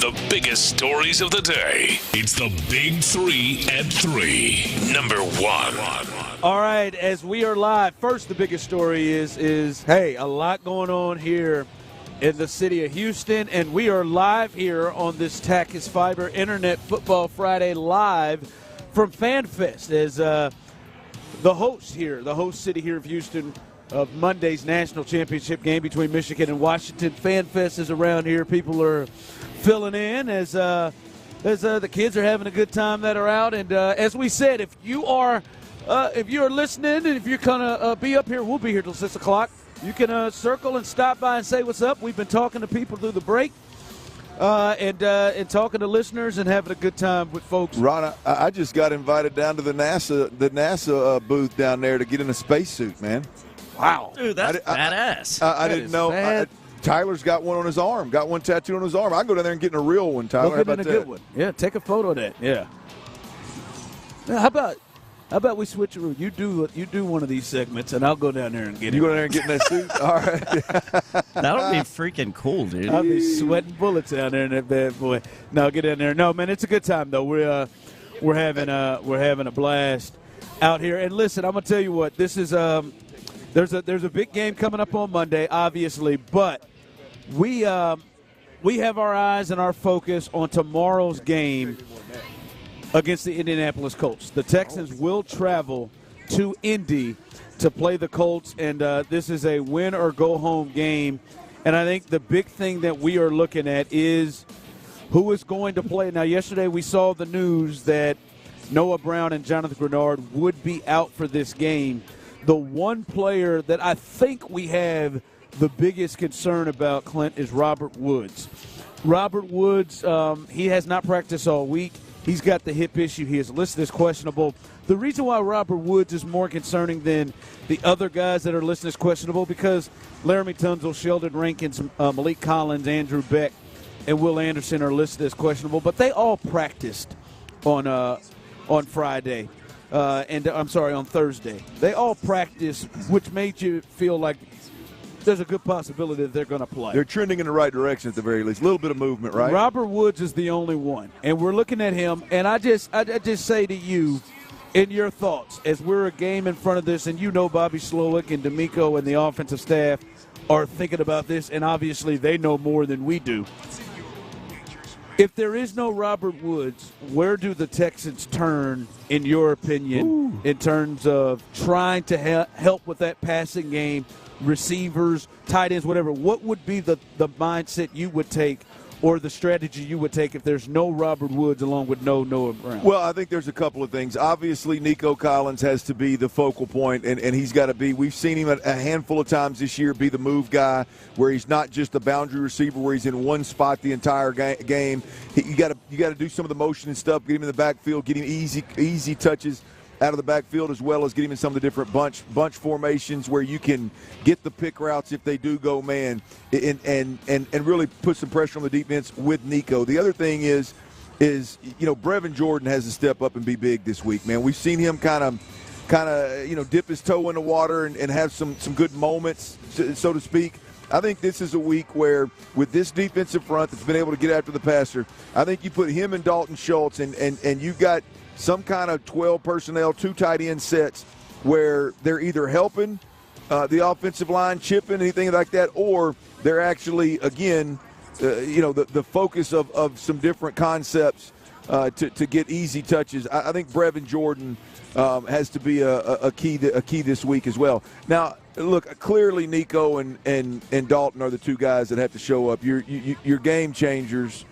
Speaker 6: the biggest stories of the day. It's the Big 3 at 3. Number 1.
Speaker 18: All right, as we are live, first the biggest story is hey, a lot going on here in the city of Houston, and we are live here on this Tachys Fiber Internet Football Friday live from FanFest as the host city here of Houston of Monday's national championship game between Michigan and Washington. FanFest is around here. People are filling in as the kids are having a good time that are out. And as we said, if you're listening and if you're gonna be up here, we'll be here till 6 o'clock. You can circle and stop by and say what's up. We've been talking to people through the break and talking to listeners and having a good time with folks.
Speaker 22: Ron, I just got invited down to the NASA booth down there to get in a spacesuit, man.
Speaker 18: Wow.
Speaker 2: Dude, that's badass.
Speaker 22: I didn't know. Tyler's got one on his arm, got one tattooed on his arm. I can go down there and get in a real one, Tyler.
Speaker 18: How about that? Good one. Yeah, take a photo of that. Yeah. Now, how about we switch a route? You do one of these segments, and I'll go down there and get it.
Speaker 22: You go down there and get in that suit? All right.
Speaker 2: That'll be freaking cool, dude.
Speaker 18: I'll be sweating bullets down there in that bad boy. No, get in there. No, man, it's a good time though. We're having a blast out here. And listen, I'm gonna tell you what. This is there's a big game coming up on Monday, obviously, but we have our eyes and our focus on tomorrow's game against the Indianapolis Colts. The Texans will travel to Indy to play the Colts, and this is a win-or-go-home game. And I think the big thing that we are looking at is who is going to play. Now, yesterday we saw the news that Noah Brown and Jonathan Grenard would be out for this game. The one player that I think we have the biggest concern about, Clint, is Robert Woods. Robert Woods, he has not practiced all week. He's got the hip issue. He is listed as questionable. The reason why Robert Woods is more concerning than the other guys that are listed as questionable because Laramie Tunzel, Sheldon Rankins, Malik Collins, Andrew Beck, and Will Anderson are listed as questionable. But they all practiced on Friday. On Thursday. They all practiced, which made you feel like there's a good possibility that they're going to play.
Speaker 22: They're trending in the right direction at the very least. A little bit of movement, right?
Speaker 18: Robert Woods is the only one, and we're looking at him. And I just say to you, in your thoughts, as we're a game in front of this, and you know Bobby Slowick and D'Amico and the offensive staff are thinking about this, and obviously they know more than we do. If there is no Robert Woods, where do the Texans turn, in your opinion, in terms of trying to help with that passing game, receivers, tight ends, whatever? What would be the mindset you would take or the strategy you would take if there's no Robert Woods along with no Noah Brown?
Speaker 22: Well, I think there's a couple of things. Obviously, Nico Collins has to be the focal point, and he's got to be – we've seen him a handful of times this year be the move guy where he's not just a boundary receiver where he's in one spot the entire game. You got to do some of the motion and stuff, get him in the backfield, get him easy touches out of the backfield, as well as get him in some of the different bunch formations where you can get the pick routes if they do go man, and really put some pressure on the defense with Nico. The other thing is Brevin Jordan has to step up and be big this week, man. We've seen him kind of dip his toe in the water and have some good moments, so to speak. I think this is a week where, with this defensive front that's been able to get after the passer, I think you put him and Dalton Schultz, and you've got some kind of 12 personnel, 2 tight end sets where they're either helping the offensive line, chipping, anything like that, or they're actually, again, the focus of some different concepts to get easy touches. I think Brevin Jordan has to be a key this week as well. Now, look, clearly Nico and Dalton are the 2 guys that have to show up. Your game changers.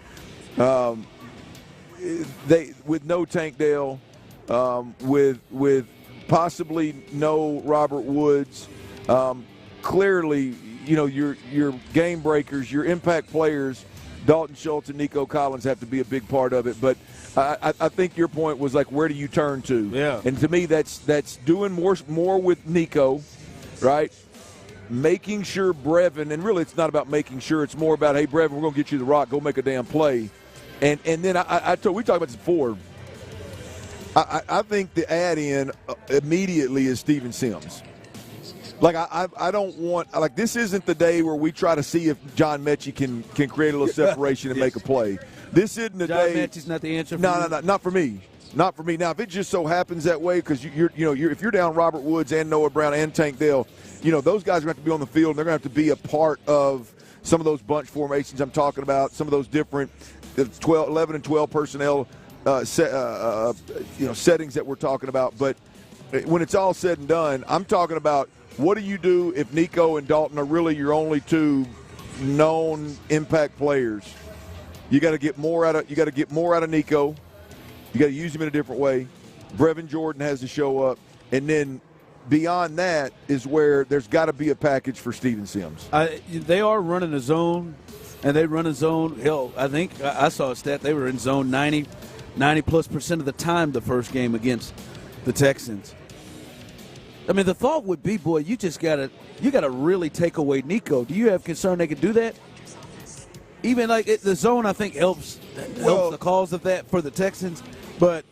Speaker 22: With no Tank Dell, with possibly no Robert Woods, clearly, your game breakers, your impact players, Dalton Schultz and Nico Collins have to be a big part of it. But I think your point was like, where do you turn to?
Speaker 18: Yeah.
Speaker 22: And to me, that's doing more with Nico, right? Making sure Brevin, and really it's not about making sure, it's more about, hey, Brevin, we're going to get you the rock, go make a damn play. And then we talked about this before. I think the add-in immediately is Steven Sims. Like I don't want – like this isn't the day where we try to see if John Mechie can create a little separation and make a play. This isn't the day.
Speaker 18: John Mechie's not the answer.
Speaker 22: No, not for me. Not for me. Now, if it just so happens that way, because if you're down Robert Woods and Noah Brown and Tank Dell, those guys are going to have to be on the field. And they're going to have to be a part of some of those bunch formations I'm talking about. Some of those different 11 and 12 personnel settings that we're talking about. But when it's all said and done, I'm talking about what do you do if Nico and Dalton are really your only two known impact players? You got to get more out of Nico. You got to use him in a different way. Brevin Jordan has to show up, and then beyond that is where there's got to be a package for Steven Sims.
Speaker 18: They are running a zone, and they run a zone. Hell, I think I saw a stat they were in zone 90+% of the time the first game against the Texans. I mean, the thought would be, boy, you gotta really take away Nico. Do you have concern they could do that? Even the zone, I think helps the cause of that for the Texans. But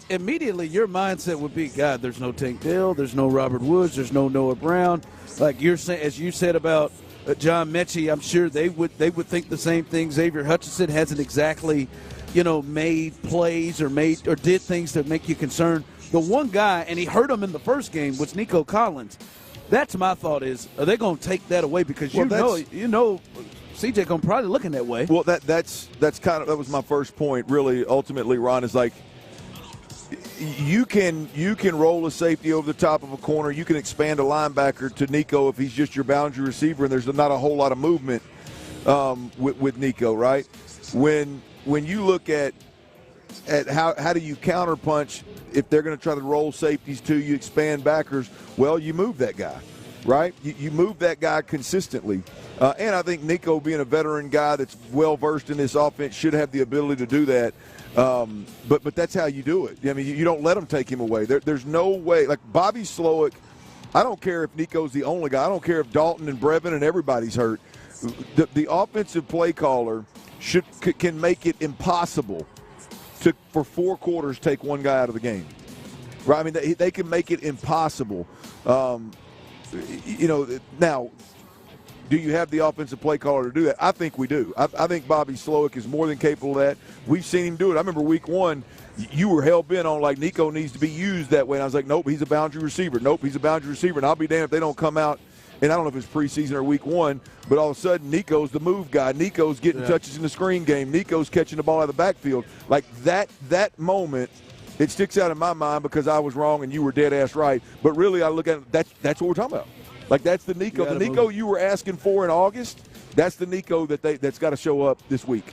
Speaker 18: immediately your mindset would be, God, there's no Tank Dell, there's no Robert Woods, there's no Noah Brown. Like you're saying, as you said about John Mechie, I'm sure they would think the same thing. Xavier Hutchinson hasn't exactly, made plays or did things that make you concerned. The one guy, and he hurt him in the first game, was Nico Collins. That's my thought is, are they going to take that away? Because CJ going to probably looking that way.
Speaker 22: Well, that was my first point. Really, ultimately, Ron, is like you can roll a safety over the top of a corner. You can expand a linebacker to Nico if he's just your boundary receiver, and there's not a whole lot of movement with Nico, right? When you look at how do you counterpunch if they're going to try to roll safeties to you, expand backers, well, you move that guy, right? You move that guy consistently. And I think Nico, being a veteran guy that's well-versed in this offense, should have the ability to do that. But that's how you do it. I mean, you don't let them take him away. There's no way. Like Bobby Slowick, I don't care if Nico's the only guy. I don't care if Dalton and Brevin and everybody's hurt. The offensive play caller can make it impossible for 4 quarters take one guy out of the game. Right? I mean, they can make it impossible. Now, do you have the offensive play caller to do that? I think we do. I think Bobby Slowick is more than capable of that. We've seen him do it. I remember week 1, you were hell-bent on, like, Nico needs to be used that way. And I was like, nope, he's a boundary receiver. Nope, he's a boundary receiver. And I'll be damned if they don't come out, and I don't know if it's preseason or week 1, but all of a sudden Nico's the move guy. Nico's getting touches in the screen game. Nico's catching the ball out of the backfield. Like, that moment, it sticks out in my mind because I was wrong and you were dead-ass right. But really, I look at it, that's what we're talking about. Like, that's the Nico. The Nico you were asking for in August, that's the Nico that's got to show up this week.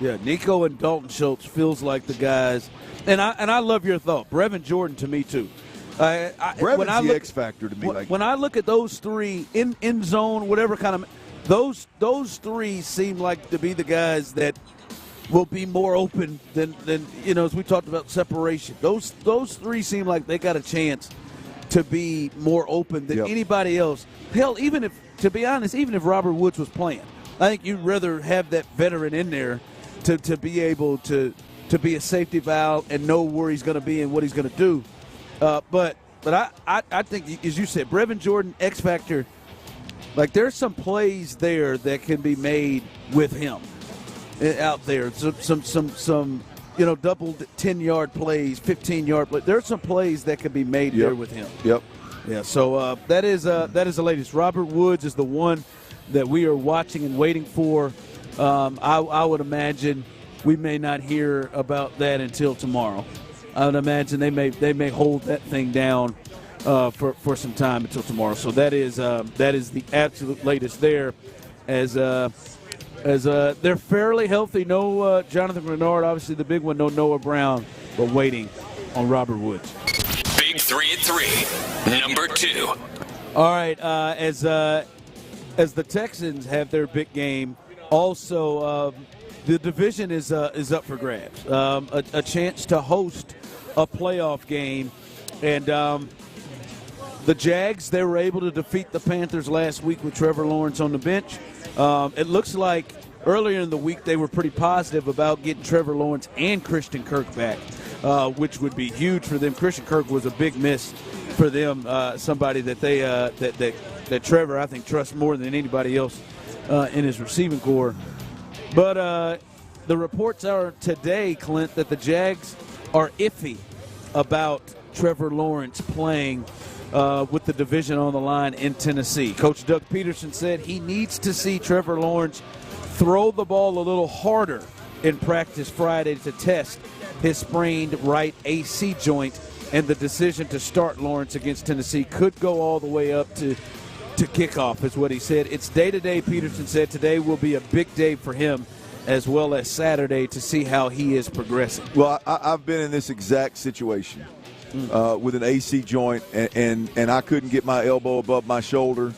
Speaker 18: Yeah, Nico and Dalton Schultz feels like the guys. And I love your thought. Brevin Jordan to me, too.
Speaker 22: Brevin's the X factor to me.
Speaker 18: When I look at those three in zone, whatever kind of – those three seem like to be the guys that will be more open than as we talked about separation. Those three seem like they got a chance to be more open than anybody else. Hell, to be honest, even if Robert Woods was playing, I think you'd rather have that veteran in there to be able to be a safety valve and know where he's going to be and what he's going to do. But I think, as you said, Brevin Jordan, X factor. Like, there's some plays there that can be made with him out there. Some double 10-yard plays, 15-yard plays. There's some plays that can be made there with him.
Speaker 22: Yep.
Speaker 18: Yeah. So that is the latest. Robert Woods is the one that we are watching and waiting for. I would imagine we may not hear about that until tomorrow. I would imagine they may hold that thing down for some time until tomorrow. So that is the absolute latest there. As they're fairly healthy. No Jonathan Renard, obviously the big one. No Noah Brown, but waiting on Robert Woods.
Speaker 6: Big 3 at 3, number 2.
Speaker 18: All right, as the Texans have their big game, also the division is up for grabs. A chance to host a playoff game, and the Jags, they were able to defeat the Panthers last week with Trevor Lawrence on the bench. It looks like earlier in the week they were pretty positive about getting Trevor Lawrence and Christian Kirk back, which would be huge for them. Christian Kirk was a big miss for them, somebody that they that Trevor, I think, trusts more than anybody else in his receiving core. But the reports are today, Clint, that the Jags are iffy about Trevor Lawrence playing with the division on the line in Tennessee. Coach Doug Peterson said he needs to see Trevor Lawrence throw the ball a little harder in practice Friday to test his sprained right AC joint, and the decision to start Lawrence against Tennessee could go all the way up to kickoff, is what he said. It's day-to-day, Peterson said. Today will be a big day for him, as well as Saturday, to see how he is progressing.
Speaker 22: Well, I've been in this exact situation with an AC joint, and I couldn't get my elbow above my shoulder.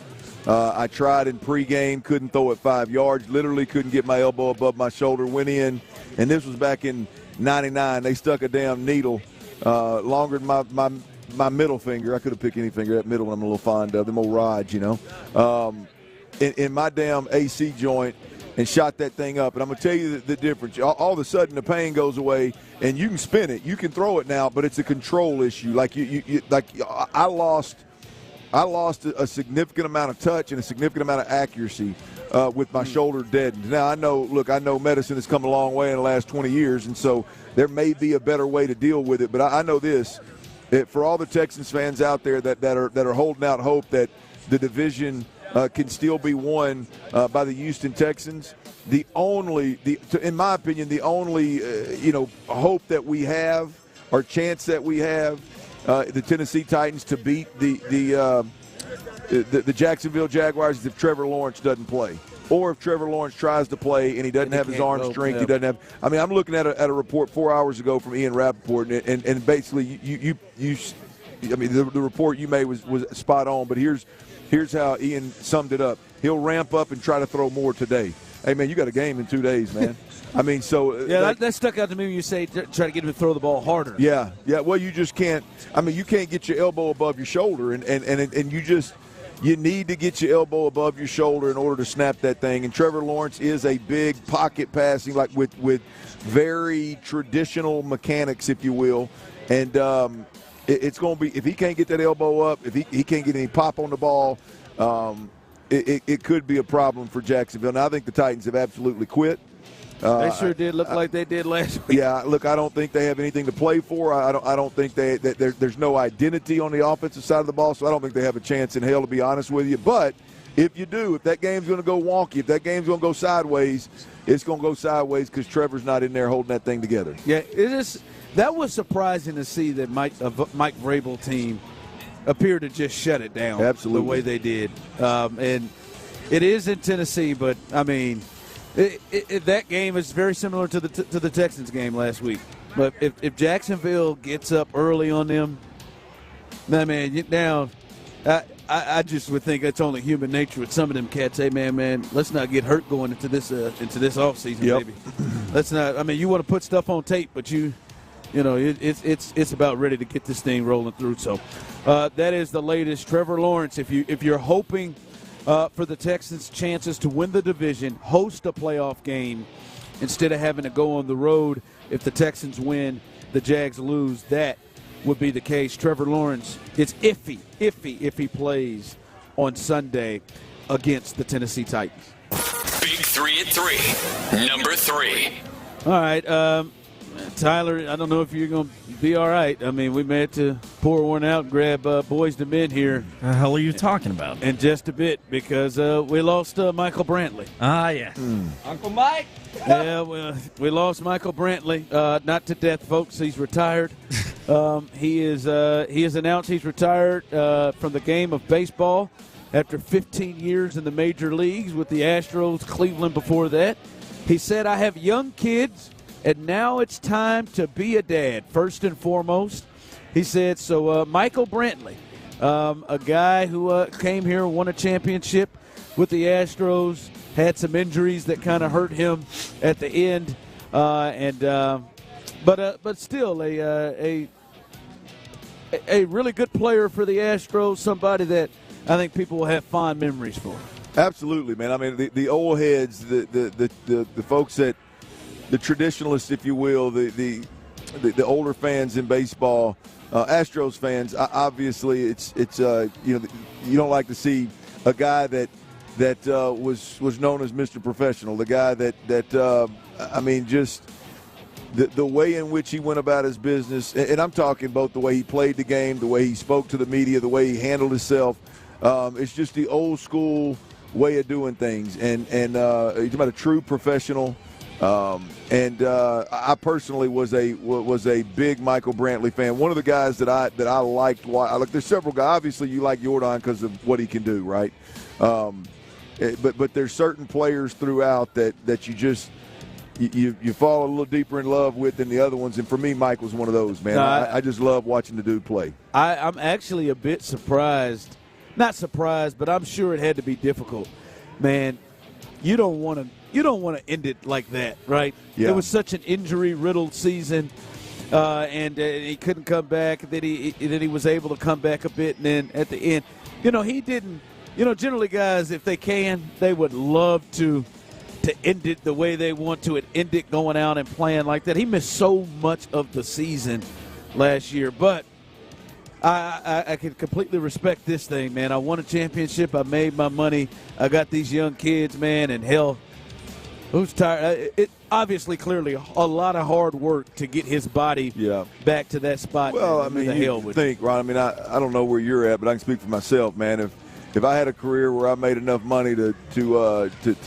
Speaker 22: I tried in pregame, couldn't throw it 5 yards, literally couldn't get my elbow above my shoulder, went in, and this was back in 99. They stuck a damn needle longer than my middle finger. I could have picked any finger. That middle one I'm a little fond of, them old rods, in my damn AC joint, and shot that thing up. And I'm going to tell you the difference. All of a sudden, the pain goes away, and you can spin it. You can throw it now, but it's a control issue. Like I lost a significant amount of touch and a significant amount of accuracy with my shoulder deadened. Now, I know medicine has come a long way in the last 20 years, and so there may be a better way to deal with it. But I know this, that for all the Texans fans out there that are holding out hope that the division can still be won by the Houston Texans, in my opinion, the only hope that we have, or chance that we have, the Tennessee Titans to beat the Jacksonville Jaguars if Trevor Lawrence doesn't play, or if Trevher Lawrence tries to play and he doesn't have his arm strength. He doesn't have. I mean, I'm looking at a report 4 hours ago from Ian Rappaport, and basically the report you made was spot on. But here's how Ian summed it up. He'll ramp up and try to throw more today. Hey, man, you got a game in 2 days, man. I mean, so
Speaker 18: that stuck out to me when you say try to get him to throw the ball harder.
Speaker 22: Yeah. Well, you just can't. I mean, you can't get your elbow above your shoulder, and you need to get your elbow above your shoulder in order to snap that thing. And Trevor Lawrence is a big pocket passing, like with very traditional mechanics, if you will. And it's going to be, if he can't get that elbow up, if he can't get any pop on the ball, it could be a problem for Jacksonville. Now, I think the Titans have absolutely quit.
Speaker 18: They sure did look like they did last week.
Speaker 22: Yeah, look, I don't think they have anything to play for. I don't think there's no identity on the offensive side of the ball, so I don't think they have a chance in hell, to be honest with you. But if you do, if that game's going to go wonky, if that game's going to go sideways, it's going to go sideways because Trevor's not in there holding that thing together.
Speaker 18: Yeah, that was surprising to see that Mike Vrabel team appear to just shut it down.
Speaker 22: Absolutely.
Speaker 18: The way they did. And it is in Tennessee, but, I mean – that game is very similar to the Texans game last week. But if Jacksonville gets up early on them, I just would think it's only human nature with some of them cats. Hey, man, let's not get hurt going into this offseason,
Speaker 22: yep.
Speaker 18: Baby. Let's not. I mean, you want to put stuff on tape, but it's about ready to get this thing rolling through. So that is the latest. Trevor Lawrence, if you're hoping for the Texans' chances to win the division, host a playoff game instead of having to go on the road. If the Texans win, the Jags lose. That would be the case. Trevor Lawrence, it's iffy if he plays on Sunday against the Tennessee Titans.
Speaker 6: Big 3 at 3. Number 3.
Speaker 18: All right, Tyler, I don't know if you're going to be all right. I mean, we may have to pour one out and grab boys to men here.
Speaker 2: The hell are you talking about?
Speaker 18: In just a bit, because we lost Michael Brantley.
Speaker 2: Ah, yes.
Speaker 1: Uncle Mike?
Speaker 18: Yeah, we lost Michael Brantley. Not to death, folks. He's retired. He has announced he's retired from the game of baseball after 15 years in the major leagues with the Astros, Cleveland before that. He said, I have young kids, and now it's time to be a dad, first and foremost. He said, so Michael Brantley, a guy who came here, won a championship with the Astros, had some injuries that kind of hurt him at the end, but still a really good player for the Astros, somebody that I think people will have fond memories for.
Speaker 22: Absolutely, man. I mean, the old heads, the folks that, the traditionalists, if you will, the older fans in baseball, Astros fans. Obviously, it's you don't like to see a guy that that was known as Mr. Professional, the guy that I mean, just the way in which he went about his business, and I'm talking both the way he played the game, the way he spoke to the media, the way he handled himself. It's just the old school way of doing things, and he's about a true professional. I personally was a big Michael Brantley fan. One of the guys that I liked. There's several guys. Obviously, you like Jordan because of what he can do, right? But there's certain players throughout that you just you fall a little deeper in love with than the other ones. And for me, Mike was one of those, man. I just love watching the dude play.
Speaker 18: I'm actually a bit surprised. Not surprised, but I'm sure it had to be difficult. Man, you don't want to end it like that, right?
Speaker 22: Yeah.
Speaker 18: It was such an injury-riddled season, and he couldn't come back. Then he was able to come back a bit, and then at the end, he didn't. Generally, guys, if they can, they would love to end it the way they want to end it going out and playing like that. He missed so much of the season last year, but I can completely respect this thing, man. I won a championship. I made my money. I got these young kids, man, and hell, who's tired? It obviously, clearly, a lot of hard work to get his body back to that spot.
Speaker 22: Well, I mean, you think, Ron, I mean, I don't know where you're at, but I can speak for myself, man. If I had a career where I made enough money to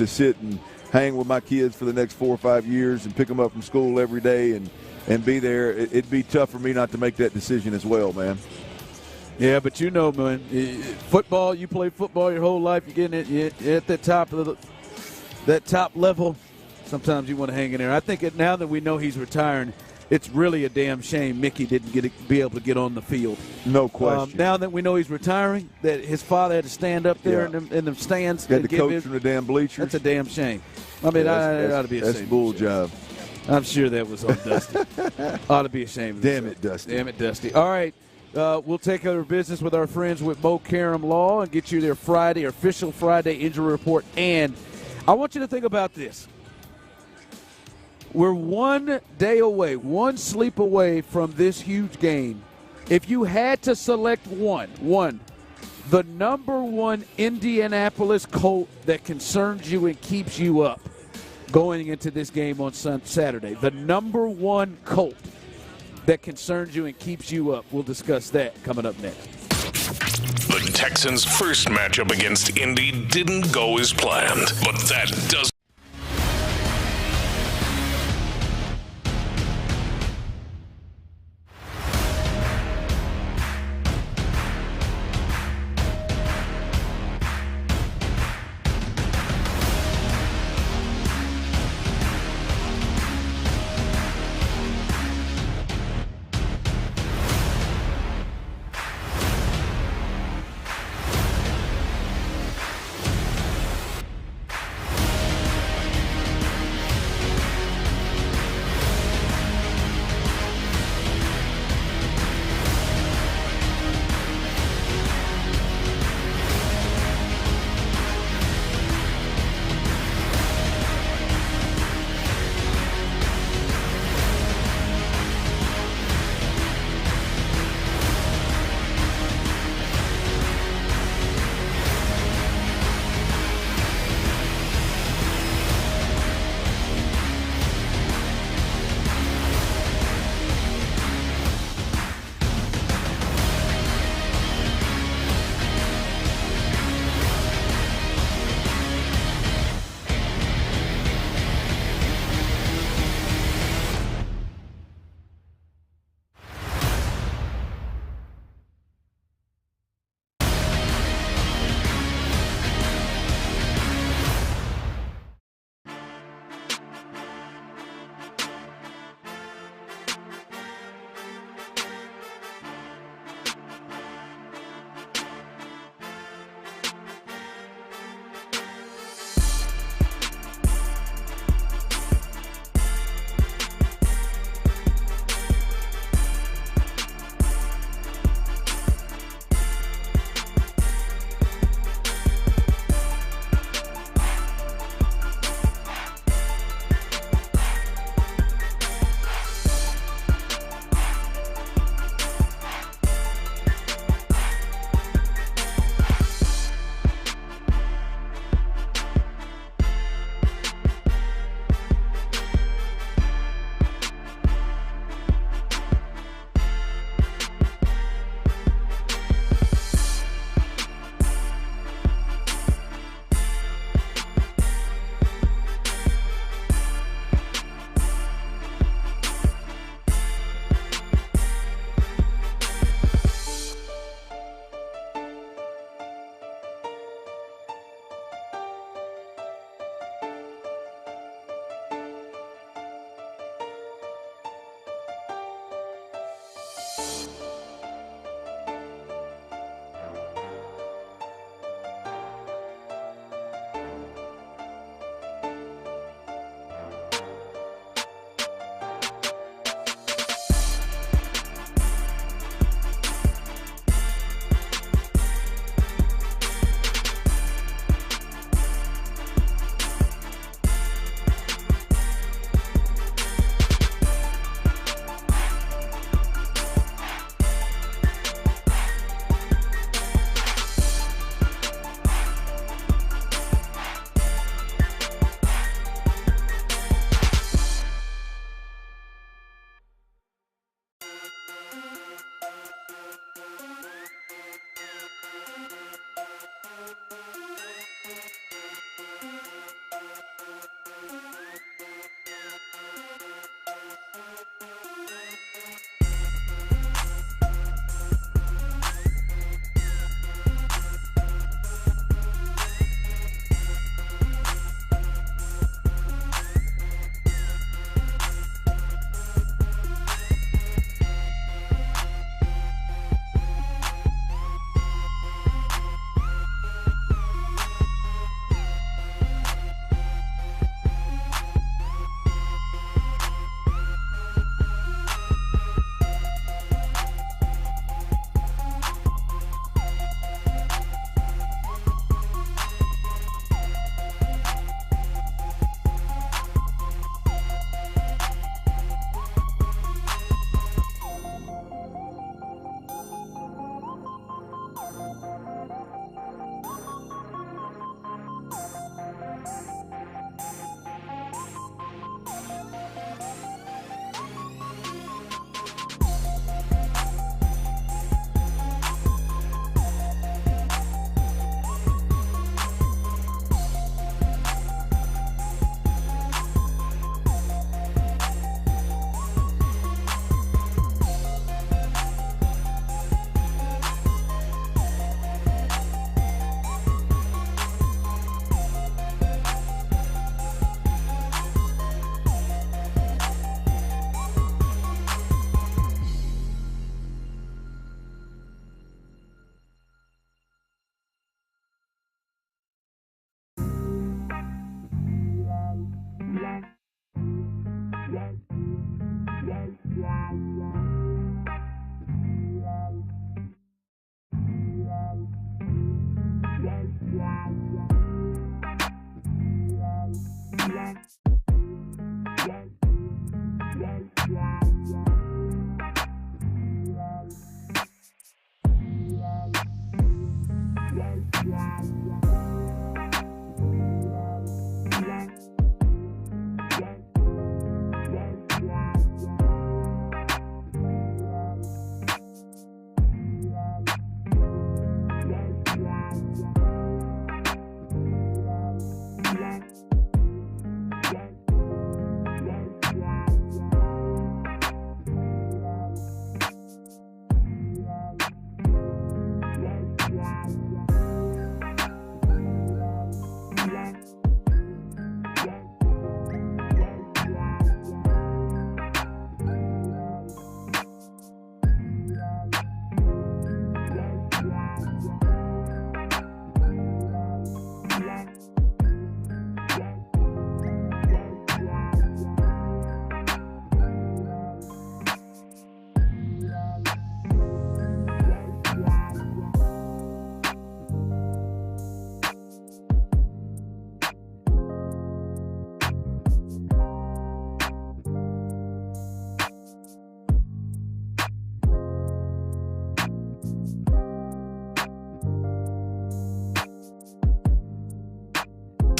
Speaker 22: sit and hang with my kids for the next 4 or 5 years and pick them up from school every day and be there, it'd be tough for me not to make that decision as well, man.
Speaker 18: Yeah, but man, football, you play football your whole life, you're at that top of that top level. Sometimes you want to hang in there. I think now that we know he's retiring, it's really a damn shame Mickey didn't be able to get on the field.
Speaker 22: No question.
Speaker 18: Now that we know he's retiring, that his father had to stand up there in the stands.
Speaker 22: Got the coach from the damn bleachers.
Speaker 18: That's a damn shame. I mean, it ought to be a shame.
Speaker 22: That's bull job.
Speaker 18: I'm sure that was on Dusty. Ought to be a shame.
Speaker 22: Damn it, Dusty.
Speaker 18: Damn it, Dusty. All right. We'll take care of business with our friends with Mo Karam Law and get you their official Friday injury report. And I want you to think about this. We're 1 day away, one sleep away from this huge game. If you had to select one, the number one Indianapolis Colt that concerns you and keeps you up going into this game on Saturday, the number one Colt that concerns you and keeps you up. We'll discuss that coming up next.
Speaker 6: The Texans' first matchup against Indy didn't go as planned, but that doesn't.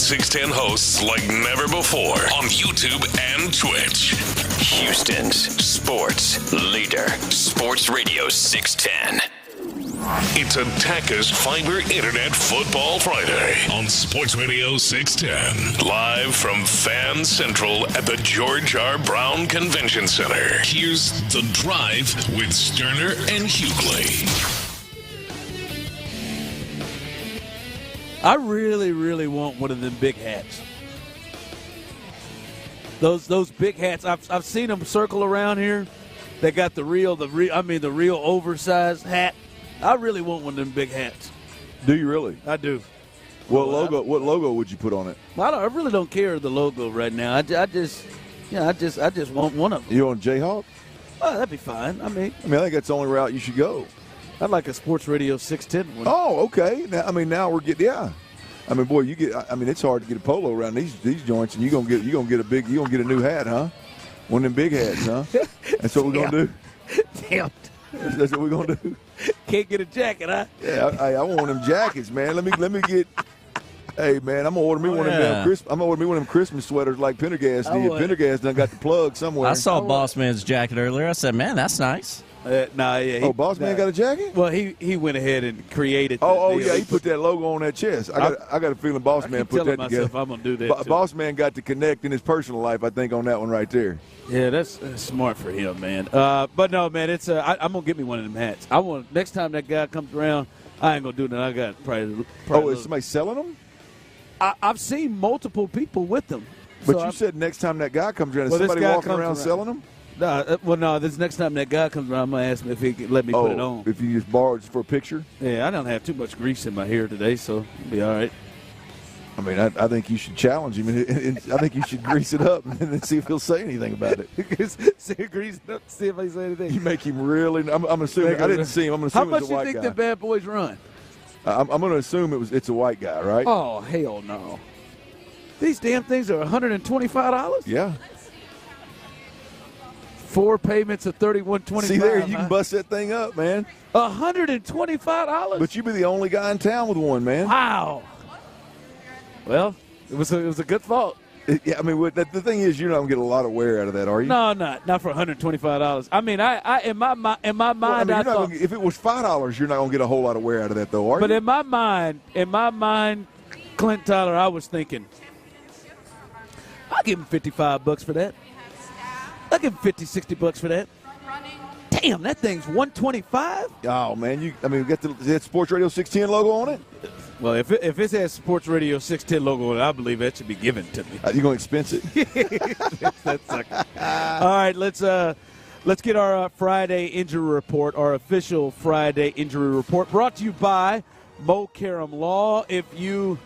Speaker 6: .610 hosts like never before on YouTube and Twitch.
Speaker 7: Houston's sports leader, Sports Radio 610.
Speaker 6: It's Attacker's Fiber Internet Football Friday on Sports Radio 610. Live from Fan Central at the George R. Brown Convention Center. Here's The Drive with Stoerner and Hughley.
Speaker 18: I really, really want one of them big hats. Those big hats. I've seen them circle around here. They got the real oversized hat. I really want one of them big hats.
Speaker 22: Do you really?
Speaker 18: I do.
Speaker 22: What logo would you put on it?
Speaker 18: I really don't care the logo right now. I just want one of them.
Speaker 22: You on Jayhawk?
Speaker 18: Oh, that'd be fine. I think
Speaker 22: that's the only route you should go.
Speaker 18: I'd like a Sports Radio 610 one.
Speaker 22: Oh, okay. Now we're getting boy, it's hard to get a polo around these joints, and you're gonna get a new hat, huh? One of them big hats, huh? That's what we're gonna do.
Speaker 18: Damn.
Speaker 22: That's what we're gonna do.
Speaker 18: Can't get a jacket, huh?
Speaker 22: Yeah, I want one of them jackets, man. Let me get. Hey, man, I'm gonna order me one of them Christmas sweaters like Pendergast did. Pendergast done got the plug somewhere.
Speaker 2: I saw Boss Man's jacket earlier. I said, man, that's nice.
Speaker 22: Boss Man got a jacket?
Speaker 18: Well, he went ahead and created.
Speaker 22: He put that logo on that chest. I got a feeling Boss Man put that together.
Speaker 18: I'm gonna do that.
Speaker 22: Boss Man got to connect in his personal life, I think, on that one right there.
Speaker 18: Yeah, that's smart for him, man. But no, man, it's I'm gonna get me one of them hats. I want next time that guy comes around. I ain't gonna do that. I got probably.
Speaker 22: Is somebody selling them?
Speaker 18: I've seen multiple people with them.
Speaker 22: But you said next time that guy comes around, is somebody walking around selling them?
Speaker 18: No, this next time that guy comes around, I'm going to ask him if he can let me put it on.
Speaker 22: If you just borrow it for a picture?
Speaker 18: Yeah, I don't have too much grease in my hair today, so it'll be all right.
Speaker 22: I mean, I think you should challenge him. I think you should grease it up and then see if he'll say anything about it.
Speaker 18: Grease it up, see if he say anything.
Speaker 22: You make him really – I'm assuming – I didn't see him. I'm going to assume it's a white guy.
Speaker 18: How much do you think the Bad Boys run?
Speaker 22: I'm going to assume it's a white guy, right?
Speaker 18: Oh, hell no. These damn things are $125?
Speaker 22: Yeah.
Speaker 18: 4 payments of $31.25.
Speaker 22: See there, you can bust that thing up, man.
Speaker 18: $125?
Speaker 22: But you be the only guy in town with one, man.
Speaker 18: Wow. Well, it was a good thought.
Speaker 22: Yeah, I mean, the thing is, you're not gonna get a lot of wear out of that, are you?
Speaker 18: No, not for $125. I mean, I in my mind, I thought
Speaker 22: if it was $5, you're not gonna get a whole lot of wear out of that, though, are you?
Speaker 18: But in my mind, Clint Tyler, I was thinking, I'll give him $55 for that. I'll give him $50-$60 for that. Damn, that thing's $125.
Speaker 22: Oh man, we got the Sports Radio 610 logo on it.
Speaker 18: Well, if it has Sports Radio 610 logo on it, I believe that should be given to me.
Speaker 22: You gonna expense it?
Speaker 18: All right, let's get our Friday injury report, our official Friday injury report, brought to you by Mo Karam Law. If you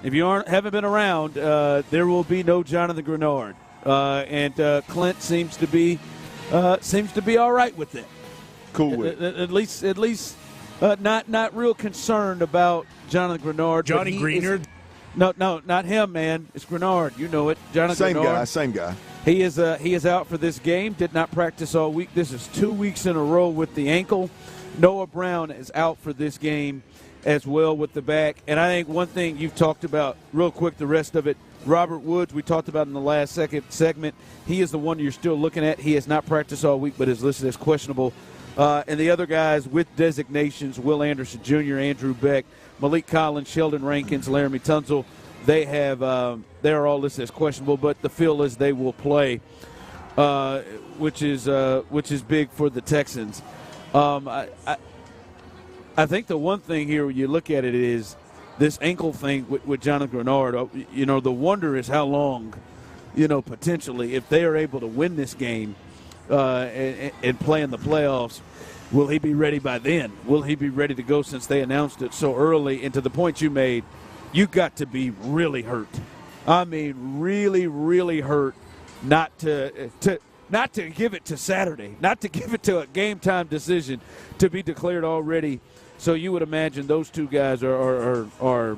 Speaker 18: haven't been around, there will be no Jonathan Grenard, and Clint seems to be all right with it.
Speaker 22: Cool with
Speaker 18: it. At least Not real concerned about Jonathan Grenard.
Speaker 4: Johnny Greenard?
Speaker 18: No, not him, man. It's Grenard. You know it. Jonathan Grenard.
Speaker 22: Same guy.
Speaker 18: He is out for this game. Did not practice all week. This is 2 weeks in a row with the ankle. Noah Brown is out for this game as well with the back. And I think one thing you've talked about real quick, the rest of it, Robert Woods, we talked about in the last segment. He is the one you're still looking at. He has not practiced all week but is listed as questionable. And the other guys with designations, Will Anderson Jr., Andrew Beck, Malik Collins, Sheldon Rankins, Laramie Tunzel, they're all listed as questionable, but the feel is they will play, which is big for the Texans. I think the one thing here when you look at it is this ankle thing with Jonathan Grenard. The wonder is how long, potentially, if they are able to win this game and play in the playoffs, will he be ready by then? Will he be ready to go since they announced it so early? And to the point you made, you got to be really hurt. I mean, really, really hurt not to give it to Saturday, not to give it to a game-time decision to be declared already. So you would imagine those two guys are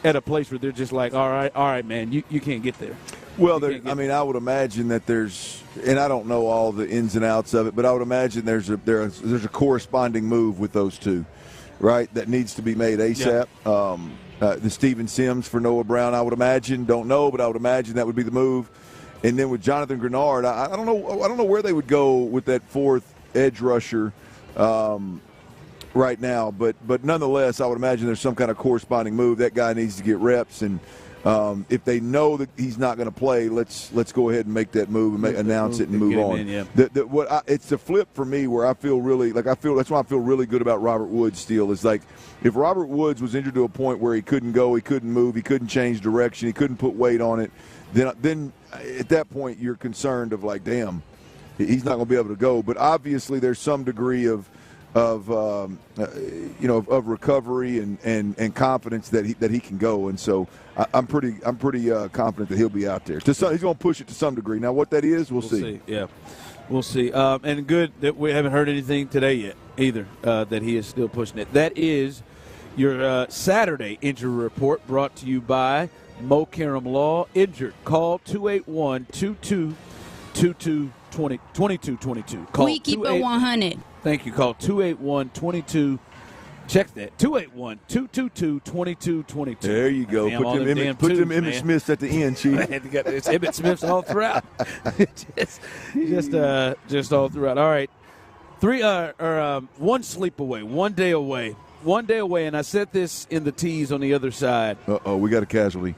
Speaker 18: at a place where they're just like, all right, man, you can't get there.
Speaker 22: Well, I would imagine that there's, and I don't know all the ins and outs of it, but I would imagine there's a corresponding move with those two, right? That needs to be made ASAP. Yeah. The Steven Sims for Noah Brown, I would imagine. Don't know, but I would imagine that would be the move. And then with Jonathan Grenard, I don't know where they would go with that fourth edge rusher right now, but nonetheless, I would imagine there's some kind of corresponding move. That guy needs to get reps, and if they know that he's not going to play, let's go ahead and make that move and announce it and move on. It's the flip for me where I feel really that's why I feel really good about Robert Woods still. Is like if Robert Woods was injured to a point where he couldn't go, he couldn't move, he couldn't change direction, he couldn't put weight on it, then at that point you're concerned of like, damn, he's not going to be able to go. But obviously there's some degree of recovery and confidence that he can go, and so I'm pretty confident that he'll be out there. He's going to push it to some degree. Now, what that is, we'll see.
Speaker 18: Yeah, we'll see. And good that we haven't heard anything today yet either. That he is still pushing it. That is your Saturday injury report brought to you by Mo Karam Law. Injured, call 281-2222.
Speaker 11: We keep it 100.
Speaker 18: Thank you. Call 281-22. Check that. 281-222-2222.
Speaker 22: There you go. Put them Emmitt Smiths at the end, Chief.
Speaker 18: It's Emmitt Smiths all throughout. just all throughout. All right. One sleep away, 1 day away. 1 day away, and I said this in the tease on the other side.
Speaker 22: Uh-oh, we got a casualty.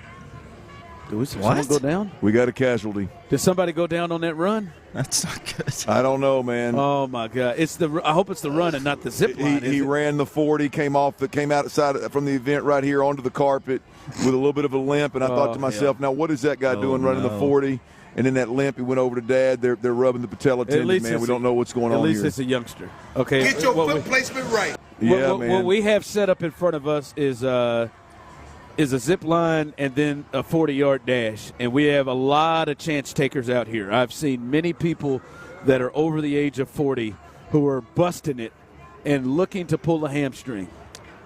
Speaker 18: Did someone go down?
Speaker 22: We got a casualty.
Speaker 18: Did somebody go down on that run?
Speaker 2: That's not good.
Speaker 22: I don't know, man.
Speaker 18: Oh my God! I hope it's the run and not the zip line.
Speaker 22: He ran the 40, came outside from the event right here onto the carpet with a little bit of a limp, and I thought to myself, now what is that guy doing running the 40? And then that limp, he went over to Dad. They're rubbing the patella tendon, man. We don't know what's going on here.
Speaker 18: At least it's a youngster. Okay,
Speaker 13: get your foot placement right.
Speaker 22: Man.
Speaker 18: What we have set up in front of us is a zip line and then a 40-yard dash, and we have a lot of chance takers out here. I've seen many people that are over the age of 40 who are busting it and looking to pull a hamstring,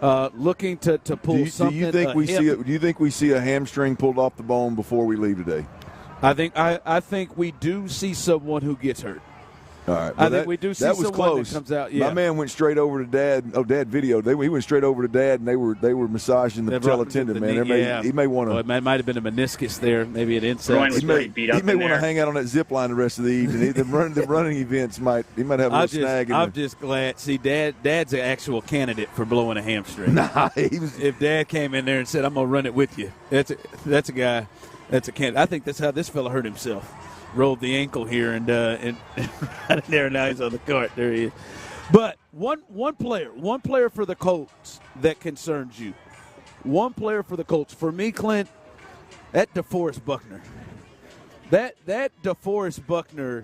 Speaker 18: looking to pull something. Do
Speaker 22: you think we see a hamstring pulled off the bone before we leave today?
Speaker 18: I think we do see someone who gets hurt.
Speaker 22: All right.
Speaker 18: I think we do see
Speaker 22: that was
Speaker 18: someone
Speaker 22: close.
Speaker 18: that comes out. Yeah.
Speaker 22: My man went straight over to Dad. Oh, Dad videoed. He went straight over to Dad, and they were massaging the patella tendon, man. He may want to.
Speaker 18: Well, it might have been a meniscus there, maybe an inside.
Speaker 22: He may want to hang out on that zip line the rest of the evening. The running events might have a little snag. I'm
Speaker 18: just glad. See, Dad's an actual candidate for blowing a hamstring.
Speaker 22: Nah,
Speaker 18: if Dad came in there and said, "I'm gonna run it with you," that's a guy. That's a candidate. I think that's how this fella hurt himself. Rolled the ankle here and right there. Now he's on the cart. There he is. But one player for the Colts that concerns you. One player for the Colts. For me, Clint, that DeForest Buckner. That DeForest Buckner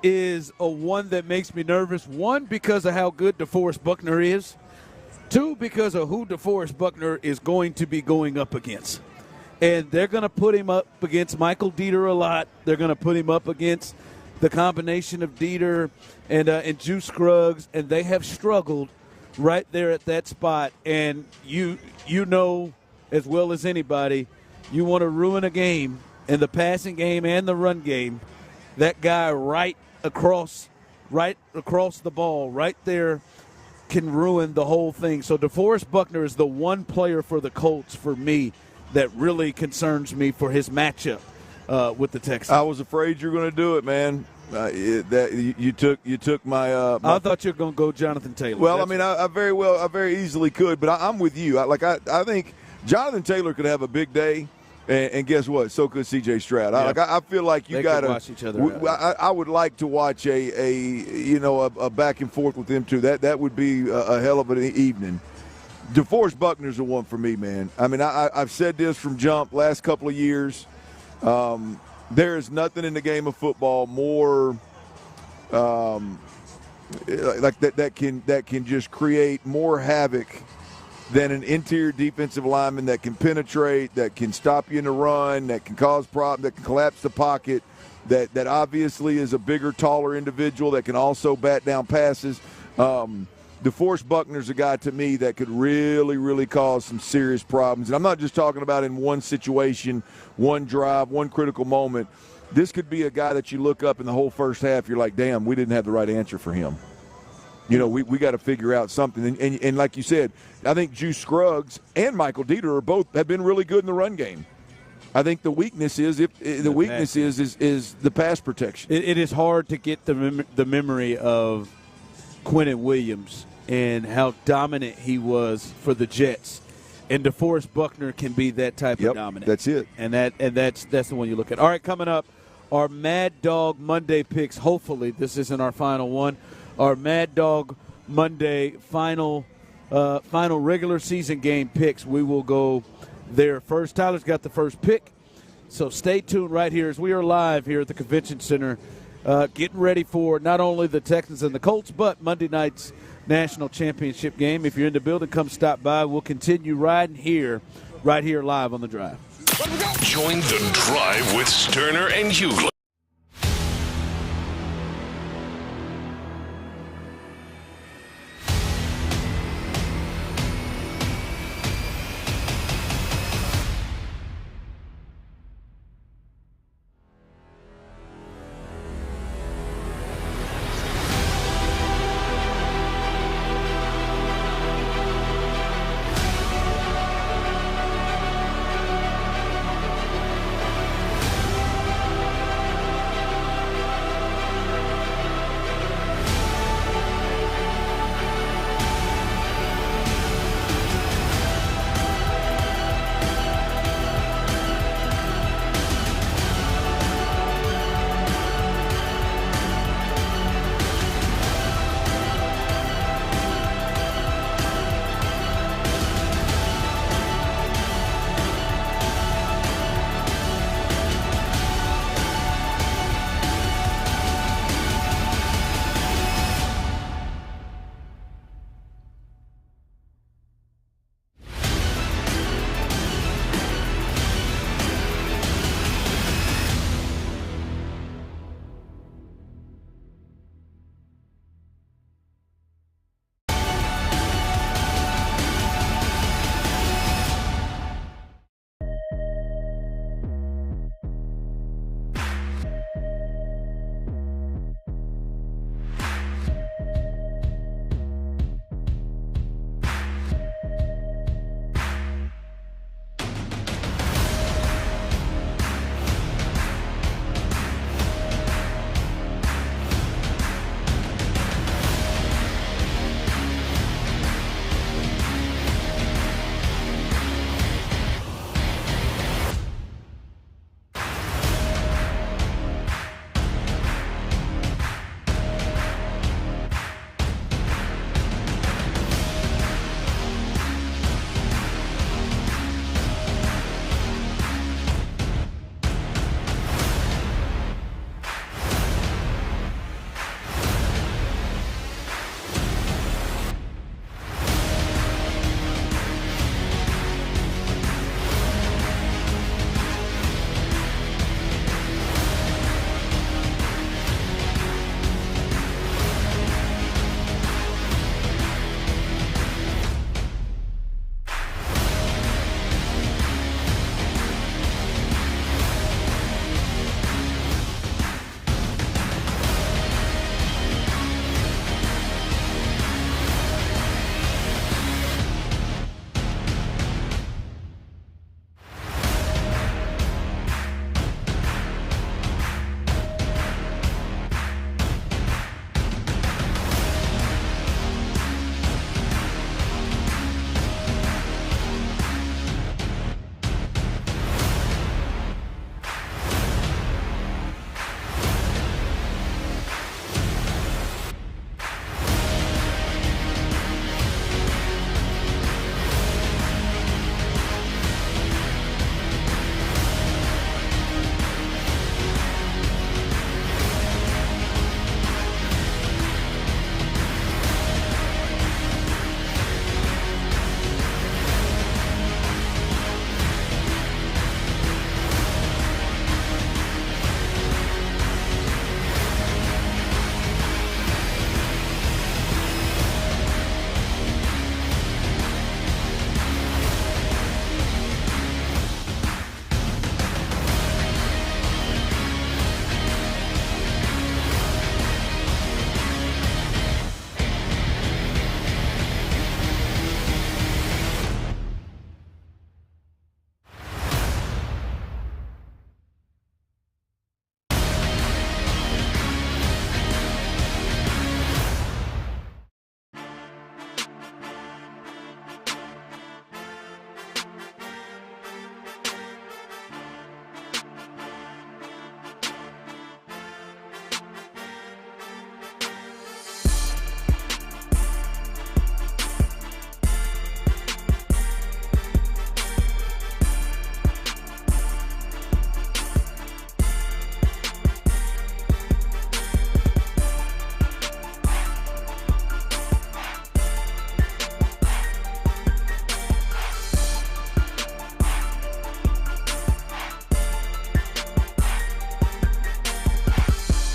Speaker 18: is a one that makes me nervous. One, because of how good DeForest Buckner is. Two, because of who DeForest Buckner is going to be going up against. And they're going to put him up against Michael Dieter a lot. They're going to put him up against the combination of Dieter and Juice Scruggs, and they have struggled right there at that spot, and you know as well as anybody, you want to ruin a game in the passing game and the run game. That guy right across the ball, right there, can ruin the whole thing. So DeForest Buckner is the one player for the Colts for me that really concerns me for his matchup with the Texans.
Speaker 22: I was afraid you were going to do it, man. You took my.
Speaker 18: I thought you were going to go Jonathan Taylor.
Speaker 22: Well, I very easily could, but I'm with you. I think Jonathan Taylor could have a big day, and guess what? So could C.J. Stroud. I feel like you got to
Speaker 18: watch each other.
Speaker 22: I would like to watch a back and forth with them too. That would be a hell of an evening. DeForest Buckner's the one for me, man. I mean, I've said this from jump last couple of years. There is nothing in the game of football more like that can just create more havoc than an interior defensive lineman that can penetrate, that can stop you in the run, that can cause problems, that can collapse the pocket, that obviously is a bigger, taller individual that can also bat down passes. DeForest Buckner's a guy to me that could really, really cause some serious problems. And I'm not just talking about in one situation, one drive, one critical moment. This could be a guy that you look up in the whole first half, you're like, damn, we didn't have the right answer for him. We got to figure out something. And like you said, I think Juice Scruggs and Michael Dieter have been really good in the run game. I think the weakness is the pass protection.
Speaker 18: It is hard to get the memory of Quinnen Williams and how dominant he was for the Jets. And DeForest Buckner can be that type of dominant.
Speaker 22: That's it.
Speaker 18: And that's the one you look at. All right, coming up, our Mad Dog Monday picks. Hopefully this isn't our final one. Our Mad Dog Monday final regular season game picks. We will go there first. Tyler's got the first pick. So stay tuned right here as we are live here at the Convention Center, getting ready for not only the Texans and the Colts, but Monday night's national championship game. If you're in the building, come stop by. We'll continue right here live on The Drive.
Speaker 6: Join The Drive with Stoerner and Hughley.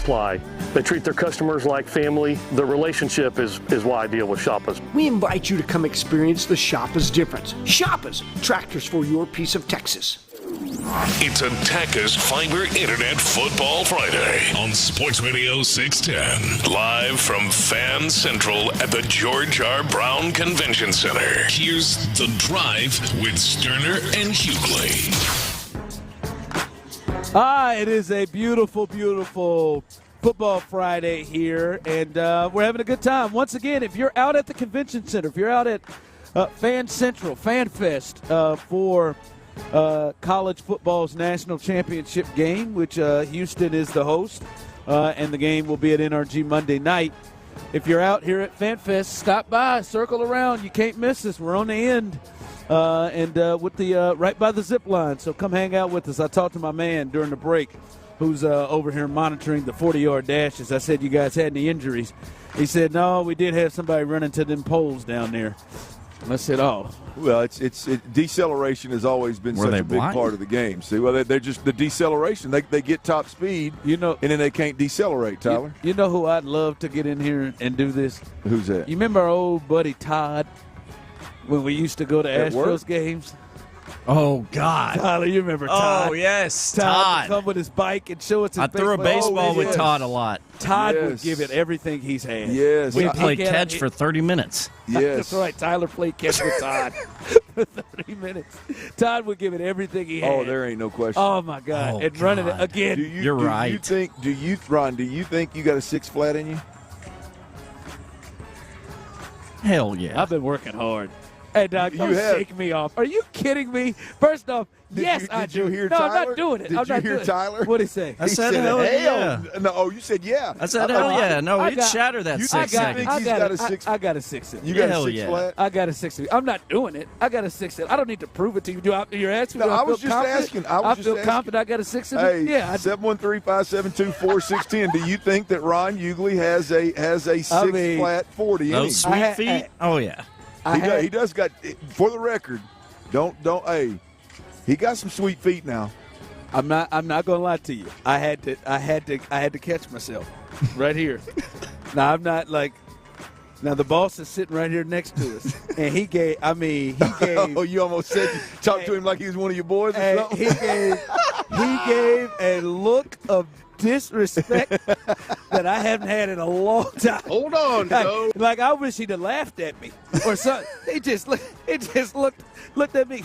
Speaker 11: supply. They treat their customers like family. The relationship is why I deal with Shoppers.
Speaker 13: We invite you to come experience the Shoppers difference. Shoppers, tractors for your piece of Texas.
Speaker 6: It's a Taka's Fiber Internet Football Friday on Sports Radio 610. Live from Fan Central at the George R. Brown Convention Center. Here's The Drive with Stoerner and Hughley.
Speaker 18: It is a beautiful, beautiful Football Friday here, and we're having a good time. Once again, if you're out at the Convention Center, if you're out at Fan Central, Fan Fest for college football's national championship game, which Houston is the host, and the game will be at NRG Monday night. If you're out here at Fan Fest, stop by, circle around. You can't miss us. We're on the end, and with the right by the zip line. So come hang out with us. I talked to my man during the break, who's over here monitoring the 40-yard dashes. I said, "You guys had any injuries?" He said, "No, we did have somebody run into them poles down there." And I said, "Oh."
Speaker 22: Well, deceleration has always been such a big part of the game. See, well, they're just the deceleration. They get top speed, and then they can't decelerate, Tyler.
Speaker 18: You know who I'd love to get in here and do this?
Speaker 22: Who's that?
Speaker 18: You remember our old buddy Todd when we used to go to Astros games?
Speaker 2: Oh, God.
Speaker 18: Tyler, you remember Todd?
Speaker 2: Oh, yes,
Speaker 18: Todd would come with his bike and show us his
Speaker 2: I threw a baseball with Todd a lot.
Speaker 18: Todd would give it everything he's had.
Speaker 22: Yes.
Speaker 2: We played catch for 30 minutes.
Speaker 22: Yes.
Speaker 18: That's right. Tyler played catch with Todd for 30 minutes. Todd would give it everything he had.
Speaker 22: Oh, there ain't no question.
Speaker 18: Oh, my God. And running it again.
Speaker 2: You're right.
Speaker 22: Ron, do you think you got a 6 flat in you?
Speaker 2: Hell yeah.
Speaker 18: I've been working hard. Hey, Doc, don't
Speaker 22: You have.
Speaker 18: shake me off. Are you kidding me? First off, yes, I do.
Speaker 22: Did you hear
Speaker 18: no,
Speaker 22: Tyler?
Speaker 18: I'm not doing it.
Speaker 22: Did
Speaker 18: I'm
Speaker 22: you
Speaker 18: not
Speaker 22: hear
Speaker 18: doing it.
Speaker 22: Tyler?
Speaker 18: What'd he say?
Speaker 2: I said hell yeah.
Speaker 22: No, you said yeah.
Speaker 2: I said hell yeah. No, he'd shatter that 6 seconds.
Speaker 22: I got a 6.
Speaker 18: I got a 6 in.
Speaker 22: You got
Speaker 2: Hell
Speaker 22: a 6
Speaker 2: yeah.
Speaker 22: flat?
Speaker 18: I got a 6 in. I'm not doing it. I got a 6 in. I don't need to prove it to you. You're asking me.
Speaker 22: No,
Speaker 18: do
Speaker 22: I was
Speaker 18: feel
Speaker 22: just
Speaker 18: confident?
Speaker 22: asking.
Speaker 18: I feel confident. I got a 6 in.
Speaker 22: Hey,
Speaker 18: Yeah.
Speaker 22: 713-572-4610. Do you think that Ron Hughley has a 6 flat 40 in him?
Speaker 2: Those sweet feet? Oh, yeah.
Speaker 22: He does got, for the record, hey, he got some sweet feet now.
Speaker 18: I'm not gonna lie to you. I had to catch myself right here. Now I'm not like. Now the boss is sitting right here next to us, and he gave.
Speaker 22: Oh, you almost said you talked to him like he was one of your boys or something.
Speaker 18: He gave a look of disrespect that I haven't had in a long time.
Speaker 8: Hold on, Joe.
Speaker 18: Like I wish he'd have laughed at me or something. He just looked at me.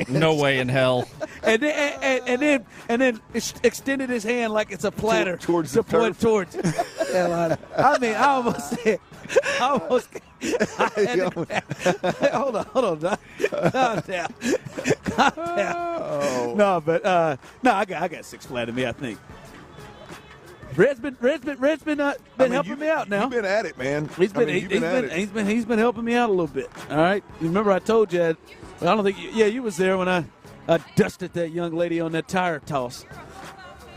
Speaker 2: No way in hell.
Speaker 18: And then extended his hand like it's a platter
Speaker 22: towards
Speaker 18: to
Speaker 22: the
Speaker 18: point towards. I mean, I almost said. Hold on. Calm down.
Speaker 22: Oh.
Speaker 18: No, but I got 6 flat in me, I think. Red's been helping me out now.
Speaker 22: You've been at it, man.
Speaker 18: He's been helping me out a little bit. All right. You remember I told you? I don't think. You was there when I dusted that young lady on that tire toss.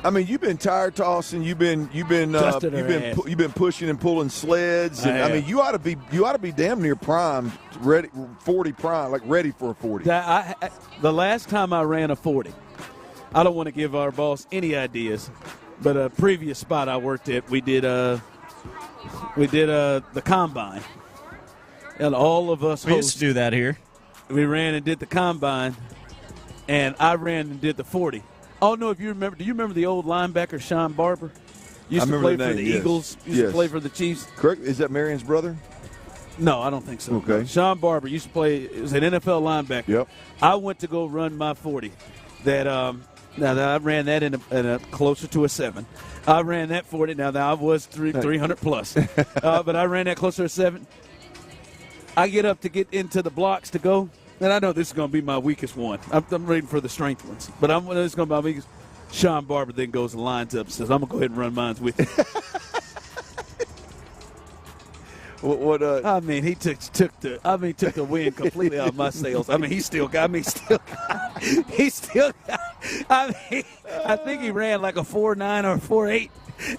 Speaker 22: I mean, you've been tire tossing. You've been pushing and pulling sleds. And I mean, you ought to be damn near prime, ready 40 prime, like ready for a 40.
Speaker 18: The last time I ran a 40, I don't want to give our boss any ideas, but a previous spot I worked at, we did the combine, and all of us
Speaker 2: We used to do that here.
Speaker 18: We ran and did the combine, and I ran and did the 40. I don't know if you remember. Do you remember the old linebacker Sean Barber? Used to play for the Eagles. Used to play for the Chiefs.
Speaker 22: Correct. Is that Marion's brother?
Speaker 18: No, I don't think so.
Speaker 22: Okay.
Speaker 18: Sean Barber used to play. It was an NFL linebacker.
Speaker 22: Yep.
Speaker 18: I went to go run my 40. Now that I ran that in a closer to a 7. I ran that 40. Now that I was 300 plus, but I ran that closer to a 7. I get up to get into the blocks to go. And I know this is going to be my weakest one. I'm reading for the strength ones. But this is going to be my weakest. Sean Barber then goes and lines up and says, I'm going to go ahead and run mine with you. I mean, he took the wind completely out of my sails. I mean, he still got. I think he ran like a 4.9 or 4.8.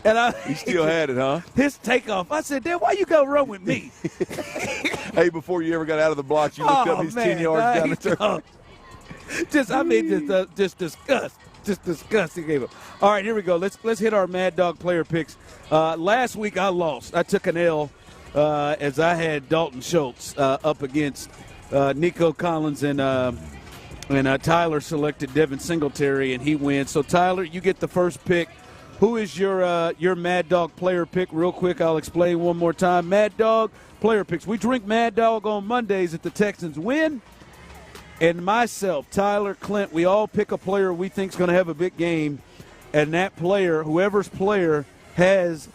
Speaker 18: And
Speaker 22: he still had it, huh?
Speaker 18: His takeoff. I said, Dad, why you go run with me?
Speaker 22: Hey, before you ever got out of the blocks, you looked up his 10 yards down the turn.
Speaker 18: Just disgust. just disgusting. All right, here we go. Let's hit our Mad Dog player picks. Last week I lost. I took an L as I had Dalton Schultz up against Nico Collins and Tyler selected Devin Singletary, and he wins. So, Tyler, you get the first pick. Who is your Mad Dog player pick? Real quick, I'll explain one more time. Mad Dog player picks. We drink Mad Dog on Mondays if the Texans win. And myself, Tyler, Clint, we all pick a player we think is going to have a big game, and that player, whoever's player, has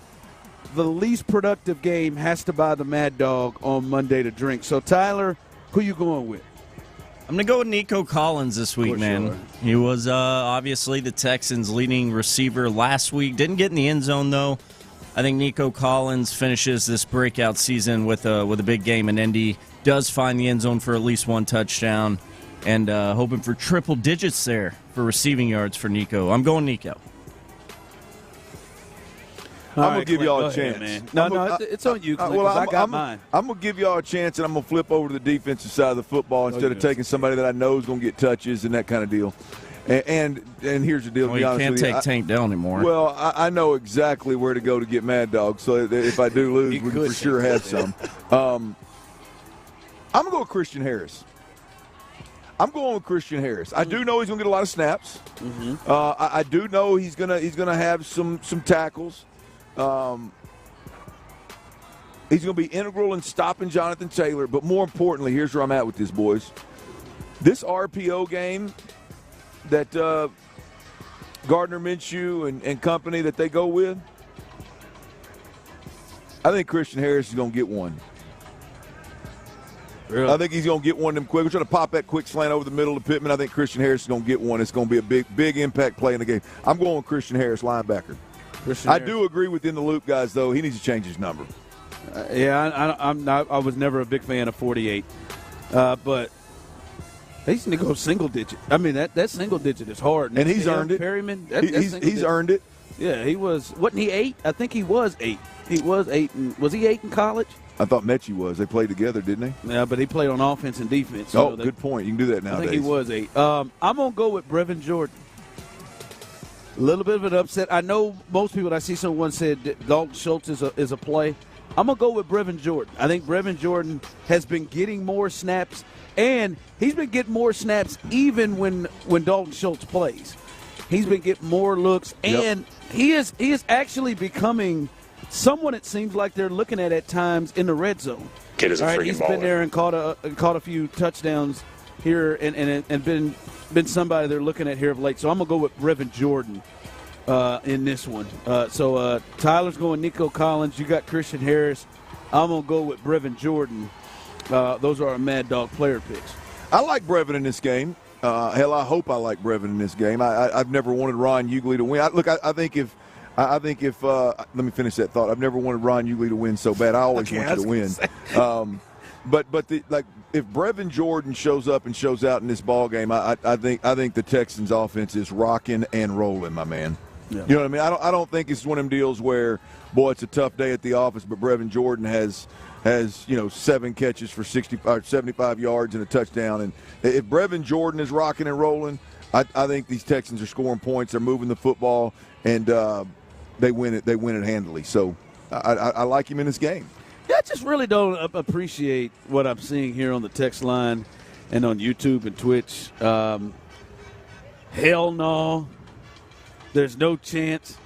Speaker 18: the least productive game has to buy the Mad Dog on Monday to drink. So, Tyler, who you going with?
Speaker 2: I'm going to go with Nico Collins this week, man. Sure. He was obviously the Texans' leading receiver last week. Didn't get in the end zone, though. I think Nico Collins finishes this breakout season with a big game in Indy. Does find the end zone for at least one touchdown. And hoping for triple digits there for receiving yards for Nico. I'm going Nico.
Speaker 22: I'm going to give y'all a chance.
Speaker 18: Man. No, it's on you, Clint, I got mine.
Speaker 22: I'm going to give y'all a chance, and I'm going to flip over to the defensive side of the football instead of taking somebody that I know is going to get touches and that kind of deal. And here's the deal.
Speaker 2: Well, you can't take Tank Dell anymore.
Speaker 22: Well, I know exactly where to go to get Mad Dog, so if I do lose, we can for sure have some. I'm going to go with Christian Harris. I do know he's going to get a lot of snaps. Mm-hmm. I do know he's going to have some tackles. He's going to be integral in stopping Jonathan Taylor. But more importantly, here's where I'm at with this, boys. This RPO game that Gardner Minshew and company that they go with, I think Christian Harris is going to get one. Really? I think he's going to get one of them quick. We're trying to pop that quick slant over the middle of Pittman. I think Christian Harris is going to get one. It's going to be a big impact play in the game. I'm going with Christian Harris, linebacker. I do agree with In the Loop guys, though. He needs to change his number.
Speaker 18: I was never a big fan of 48, but they need to go single digit. I mean, that single digit is hard.
Speaker 22: And he's earned it.
Speaker 18: Perryman,
Speaker 22: he's earned it.
Speaker 18: Yeah, he was. Wasn't he 8? I think he was 8. He was 8. Was he 8 in college?
Speaker 22: I thought Mechie was. They played together, didn't they?
Speaker 18: Yeah, but he played on offense and defense.
Speaker 22: Good point. You can do that nowadays.
Speaker 18: I think he was 8. I'm going to go with Brevin Jordan. A little bit of an upset. I know most people, I see someone said Dalton Schultz is a play. I'm going to go with Brevin Jordan. I think Brevin Jordan has been getting more snaps, and he's been getting more snaps even when Dalton Schultz plays. He's been getting more looks, and he is actually becoming someone it seems like they're looking at times in the red zone.
Speaker 3: Kid is a freaking baller.
Speaker 18: He's been there and caught a few touchdowns here and been somebody they're looking at here of late. So I'm going to go with Brevin Jordan in this one. So Tyler's going Nico Collins. You got Christian Harris. I'm going to go with Brevin Jordan. Those are our Mad Dog player picks.
Speaker 22: I like Brevin in this game. Hell, I hope I like Brevin in this game. I've never wanted Ron Hughley to win. I think if let me finish that thought. I've never wanted Ron Hughley to win so bad. I always want you to win. But if Brevin Jordan shows up and shows out in this ball game, I think the Texans offense is rocking and rolling, my man. Yeah. You know what I mean? I don't think it's one of them deals where, boy, it's a tough day at the office, but Brevin Jordan has 7 catches for 75 yards and a touchdown. And if Brevin Jordan is rocking and rolling, I think these Texans are scoring points. They're moving the football, and they win it. They win it handily. So I like him in this game.
Speaker 18: Yeah, I just really don't appreciate what I'm seeing here on the text line and on YouTube and Twitch. Hell no. There's no chance.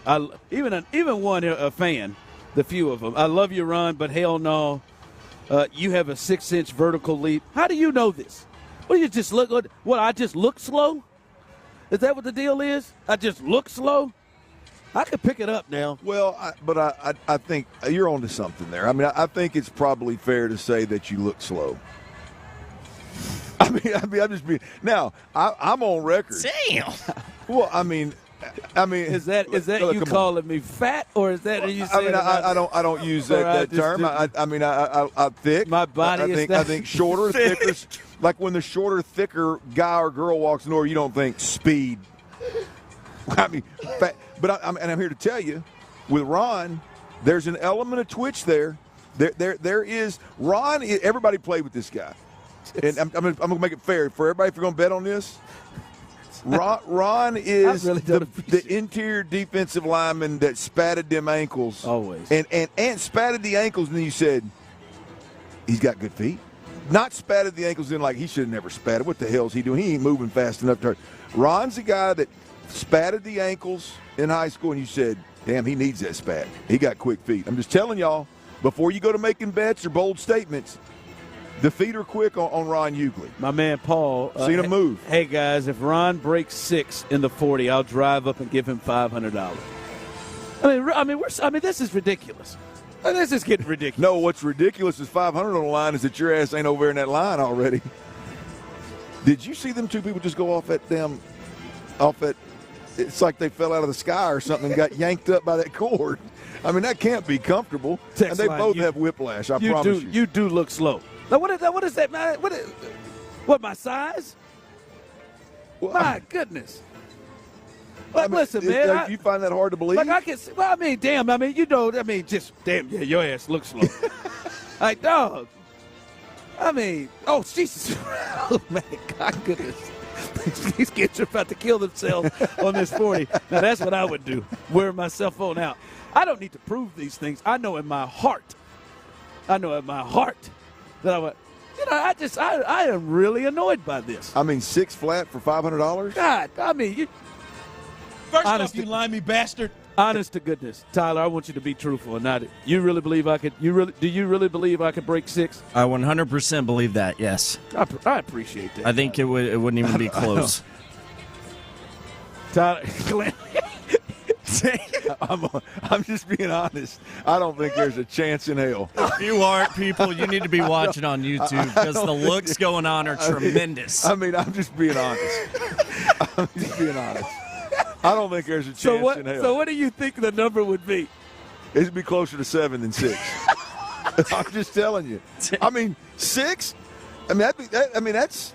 Speaker 18: Even one a fan, the few of them. I love you, Ron, but hell no. You have a 6-inch vertical leap. How do you know this? What do you just look? What, I just look slow? Is that what the deal is? I just look slow? I could pick it up now.
Speaker 22: Well, I think you're onto something there. I mean, I think it's probably fair to say that you look slow. I mean, I'm just being now. I'm on record.
Speaker 2: Damn.
Speaker 22: Well, I mean,
Speaker 18: is that you calling me fat, or is that you saying?
Speaker 22: I don't use that term. I'm thick.
Speaker 18: My body
Speaker 22: I think shorter, thicker. Like when the shorter, thicker guy or girl walks in the door, you don't think speed. I mean, fat. But I'm here to tell you, with Ron, there's an element of twitch there. There is Ron. Everybody played with this guy, and I'm going to make it fair for everybody. If you're going to bet on this, Ron is
Speaker 18: really
Speaker 22: the interior defensive lineman that spatted them ankles.
Speaker 18: Always.
Speaker 22: And spatted the ankles, and then you said, he's got good feet. Not spatted the ankles in like he should have never spatted. What the hell is he doing? He ain't moving fast enough to hurt. Ron's the guy that spatted the ankles in high school, and you said, damn, he needs that spat. He got quick feet. I'm just telling y'all, before you go to making bets or bold statements, the feet are quick on Ron Hughley.
Speaker 18: My man Paul.
Speaker 22: Seen him move.
Speaker 18: Hey, guys, if Ron breaks 6 in the 40, I'll drive up and give him $500. I mean, this is ridiculous. This is getting ridiculous.
Speaker 22: No, what's ridiculous is 500 on the line is that your ass ain't over in that line already. Did you see them two people just go off that it's like they fell out of the sky or something and got yanked up by that cord. I mean, that can't be comfortable.
Speaker 18: Text
Speaker 22: and they
Speaker 18: line,
Speaker 22: both have whiplash, I promise you.
Speaker 18: You do look slow. Now, what is that, man? What, my size?
Speaker 22: Well,
Speaker 18: my goodness. Like, listen, man.
Speaker 22: You find that hard to believe?
Speaker 18: Like, I can see, well, I mean, damn. I mean, just, damn, yeah, your ass looks slow. Like, dog. I mean, oh, Jesus. Oh, man, God, goodness. These kids are about to kill themselves on this 40. Now, that's what I would do, wear my cell phone out. I don't need to prove these things. I know in my heart that I would, I am really annoyed by this.
Speaker 22: I mean, 6 flat for $500?
Speaker 18: God, I mean,
Speaker 1: First off, you limey bastard.
Speaker 18: Honest to goodness, Tyler, I want you to be truthful and not. You really believe I could? Do you really believe I could break 6?
Speaker 2: I 100% believe that. Yes.
Speaker 18: I appreciate that.
Speaker 2: I think it wouldn't even be close.
Speaker 18: Tyler, Glenn.
Speaker 22: I'm just being honest. I don't think there's a chance in hell.
Speaker 2: If you aren't, people, you need to be watching on YouTube because the looks going on are tremendous.
Speaker 22: I mean, I'm just being honest. I don't think there's a chance in hell.
Speaker 18: So what do you think the number would be?
Speaker 22: It'd be closer to 7 than 6. I'm just telling you. I mean, 6? I mean, that's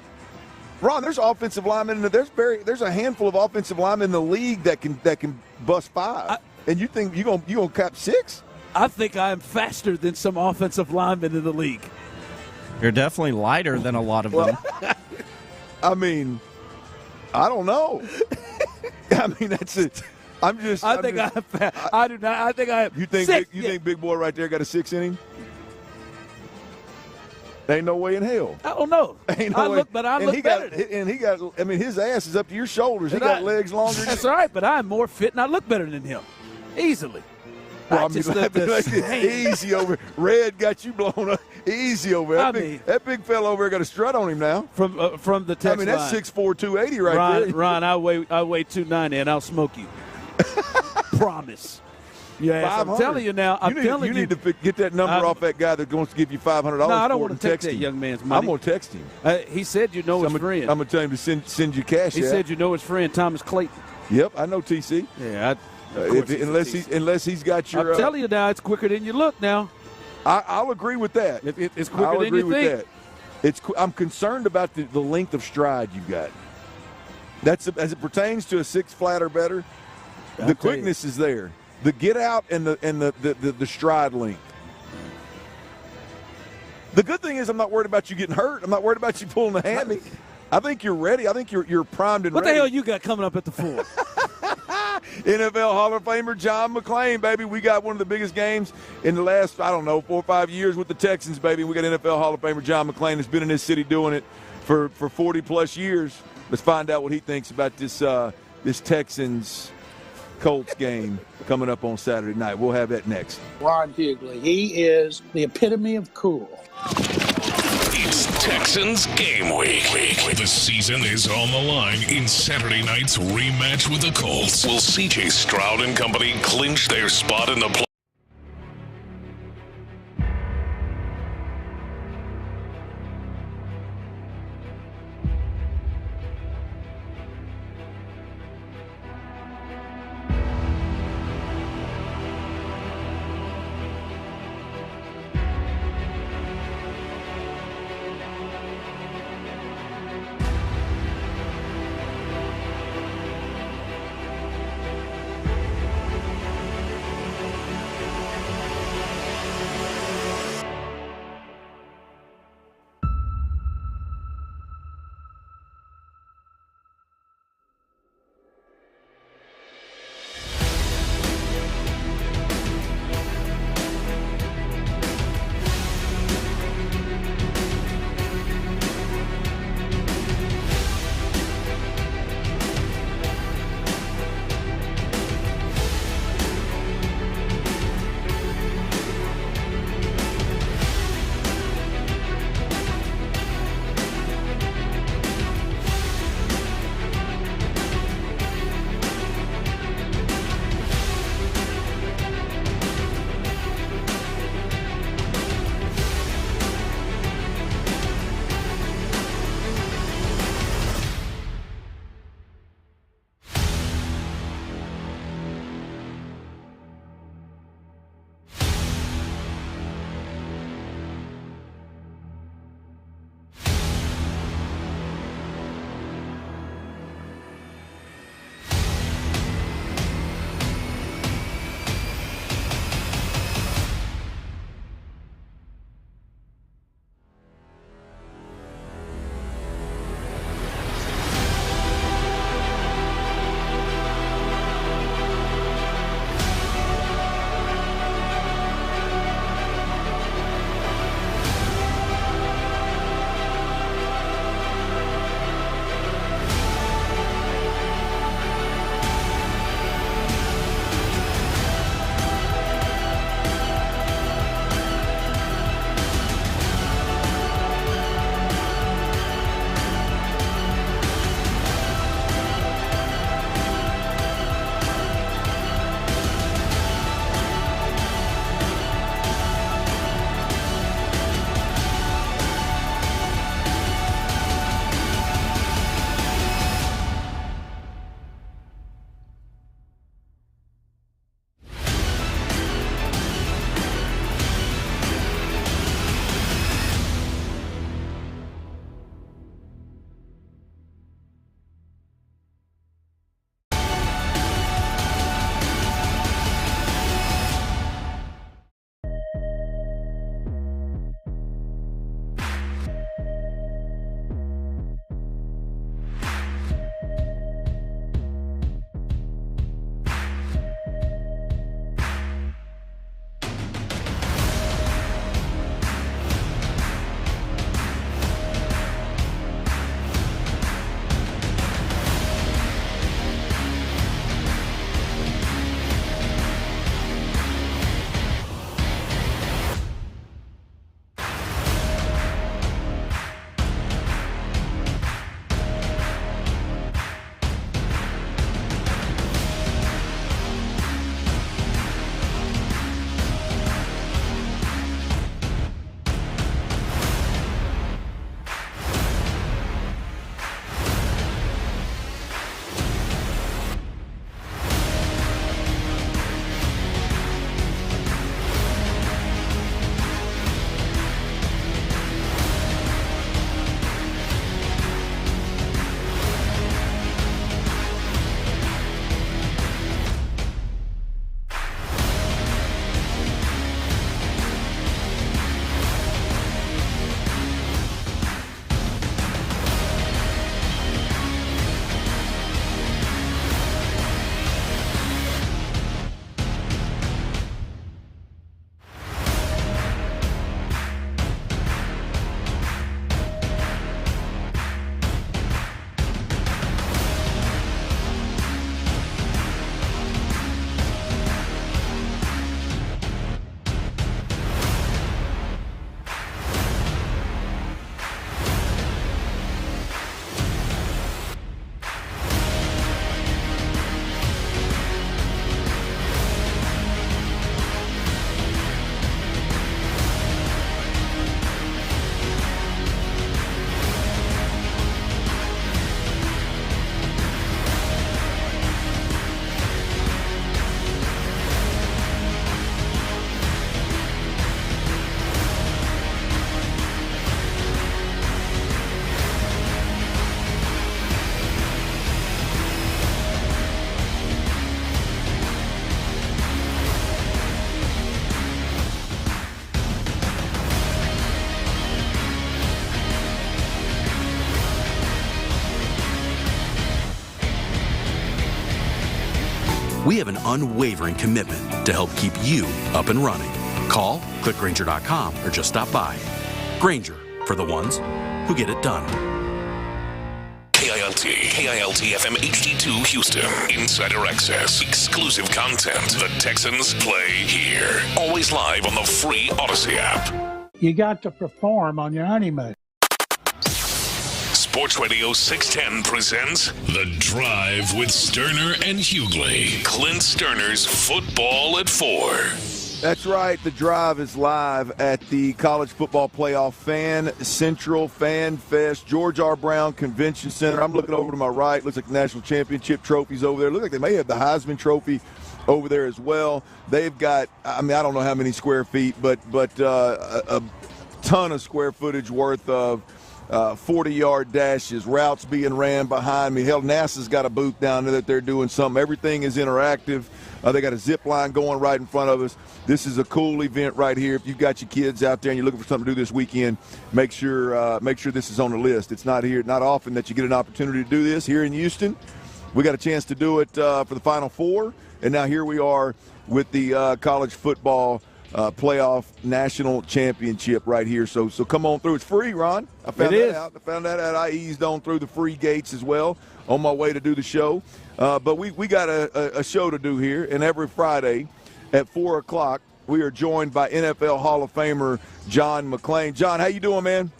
Speaker 22: Ron. There's offensive linemen. There's a handful of offensive linemen in the league that can bust 5. And you think you gonna cap 6?
Speaker 18: I think I am faster than some offensive linemen in the league.
Speaker 2: You're definitely lighter than a lot of them.
Speaker 22: I mean, I don't know. I mean, that's it. I do not.
Speaker 18: I think I have.
Speaker 22: You think Big Boy right there got a 6 in him? Ain't no way in hell.
Speaker 18: I don't know.
Speaker 22: Ain't no way.
Speaker 18: But I look better.
Speaker 22: And he got. I mean, his ass is up to your shoulders. He got legs longer.
Speaker 18: That's all right. But I'm more fit and I look better than him, easily.
Speaker 22: Well, easy over. Red got you blown up. Easy over. That big fella over there got a strut on him now.
Speaker 18: From the text
Speaker 22: I mean, that's 6'4", 280 right there.
Speaker 18: Ron, I weigh 290 and I'll smoke you. Promise. Yeah, I'm telling you now.
Speaker 22: You need to get that number off that guy that wants to give you $500.
Speaker 18: No, I don't want to text that young man's money.
Speaker 22: I'm going to text him.
Speaker 18: He said you know his friend.
Speaker 22: I'm going to tell him to send you cash.
Speaker 18: He said you know his friend Thomas Clayton.
Speaker 22: Yep, I know TC.
Speaker 18: Yeah,
Speaker 22: unless he's got your.
Speaker 18: I'm telling you now, it's quicker than you look now.
Speaker 22: I'll agree with that.
Speaker 18: It's quicker than you think.
Speaker 22: I'm concerned about the length of stride you got. That's as it pertains to a 6 flat or better. The quickness is there. The get out and the stride length. The good thing is I'm not worried about you getting hurt. I'm not worried about you pulling the hammy. I think you're ready. I think you're primed and ready.
Speaker 18: What the hell you got coming up at the 4?
Speaker 22: NFL Hall of Famer John McClain, baby. We got one of the biggest games in the last, 4 or 5 years with the Texans, baby. We got NFL Hall of Famer John McClain that's been in this city doing it for 40-plus years. Let's find out what he thinks about this Texans-Colts game coming up on Saturday night. We'll have that next.
Speaker 3: Ron Hughley, he is the epitome of cool.
Speaker 6: It's Texans game week. The season is on the line in Saturday night's rematch with the Colts. Will C.J. Stroud and company clinch their spot in the play?
Speaker 10: we have an unwavering commitment to help keep you up and running. Call, click Grainger.com, or just stop by. Grainger, for the ones who get it done.
Speaker 6: KILT FM HD2 Houston. Insider access. Exclusive content. The Texans play here. Always live on the free Odyssey app.
Speaker 3: You got to perform on your honeymoon.
Speaker 6: Sports Radio 610 presents The Drive with Stoerner and Hughley. Clint Stoerner's Football at 4.
Speaker 22: That's right. The Drive is live at the College Football Playoff Fan Central Fan Fest, George R. Brown Convention Center. I'm looking over to my right. Looks like the national championship trophies over there. Looks like they may have the Heisman Trophy over there as well. They've got, I mean, I don't know how many square feet, but a ton of square footage worth of 40-yard dashes, routes being ran behind me. Hell, NASA's got a booth down there that they're doing something. Everything is interactive. They got a zip line going right in front of us. This is a cool event right here. If you've got your kids out there and you're looking for something to do this weekend, make sure this is on the list. It's not often that you get an opportunity to do this here in Houston. We got a chance to do it for the Final Four, and now here we are with the college football playoff national championship right here. So come on through. It's free, Ron. I found that out. I eased on through the free gates as well on my way to do the show. But we got a show to do here, and every Friday at 4 o'clock, we are joined by NFL Hall of Famer John McClain. John, how you doing, man?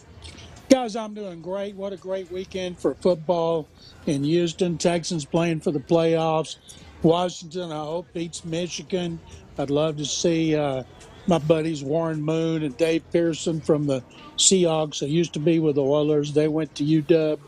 Speaker 3: Guys, I'm doing great. What a great weekend for football in Houston. Texans playing for the playoffs. Washington, I hope, beats Michigan. I'd love to see my buddies Warren Moon and Dave Pearson from the Seahawks. They used to be with the Oilers. They went to UW.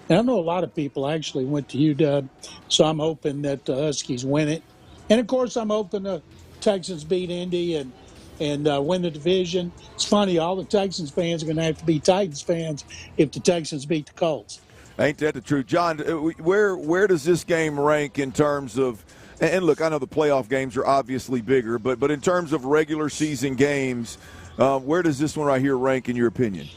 Speaker 3: And I know a lot of people actually went to UW, so I'm hoping that the Huskies win it. And, of course, I'm hoping the Texans beat Indy and win the division. It's funny, all the Texans fans are going to have to be Titans fans if the Texans beat the Colts.
Speaker 22: Ain't that the truth? John, where does this game rank in terms of – and, look, I know the playoff games are obviously bigger, but in terms of regular season games, where does this one right here rank in your opinion?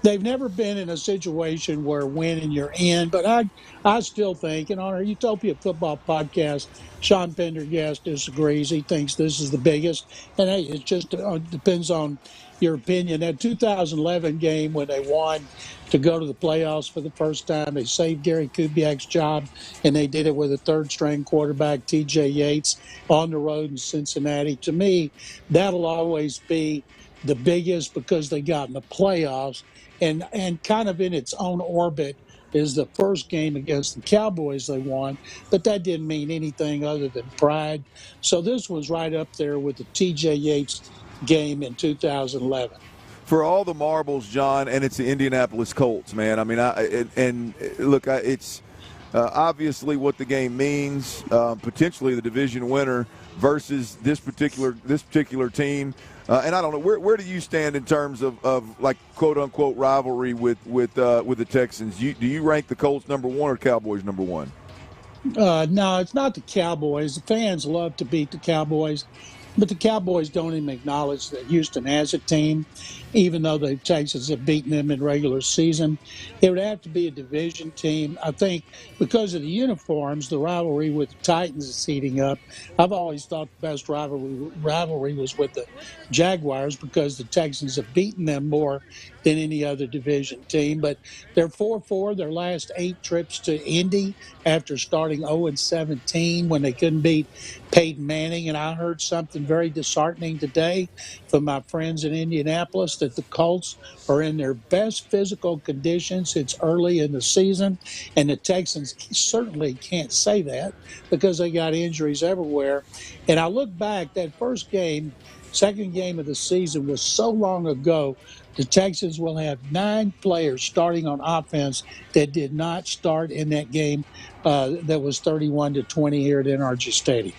Speaker 3: They've never been in a situation where winning you're in, but I still think, and on our Utopia Football podcast, Sean Pendergast disagrees. He thinks this is the biggest, and hey, it just depends on your opinion. That 2011 game when they won to go to the playoffs for the first time, they saved Gary Kubiak's job, and they did it with a third-string quarterback, T.J. Yates, on the road in Cincinnati. To me, that'll always be the biggest because they got in the playoffs. And kind of in its own orbit is the first game against the Cowboys they won, but that didn't mean anything other than pride. So this was right up there with the T.J. Yates game in 2011.
Speaker 22: For all the marbles, John, and it's the Indianapolis Colts, man. I mean, it's obviously what the game means. Potentially the division winner versus this particular team. And I don't know, where do you stand in terms of like quote unquote rivalry with the Texans? Do you rank the Colts number one or Cowboys number one?
Speaker 3: No, it's not the Cowboys. The fans love to beat the Cowboys, but the Cowboys don't even acknowledge that Houston has a team, even though the Texans have beaten them in regular season. It would have to be a division team. I think because of the uniforms, the rivalry with the Titans is heating up. I've always thought the best rivalry was with the Jaguars because the Texans have beaten them more than any other division team. But they're 4-4 their last 8 trips to Indy after starting 0-17 when they couldn't beat Peyton Manning. And I heard something very disheartening today from my friends in Indianapolis that the Colts are in their best physical condition since early in the season. And the Texans certainly can't say that because they got injuries everywhere. And I look back, that first game, second game of the season was so long ago. The Texans will have 9 players starting on offense that did not start in that game that was 31-20 here at NRG Stadium.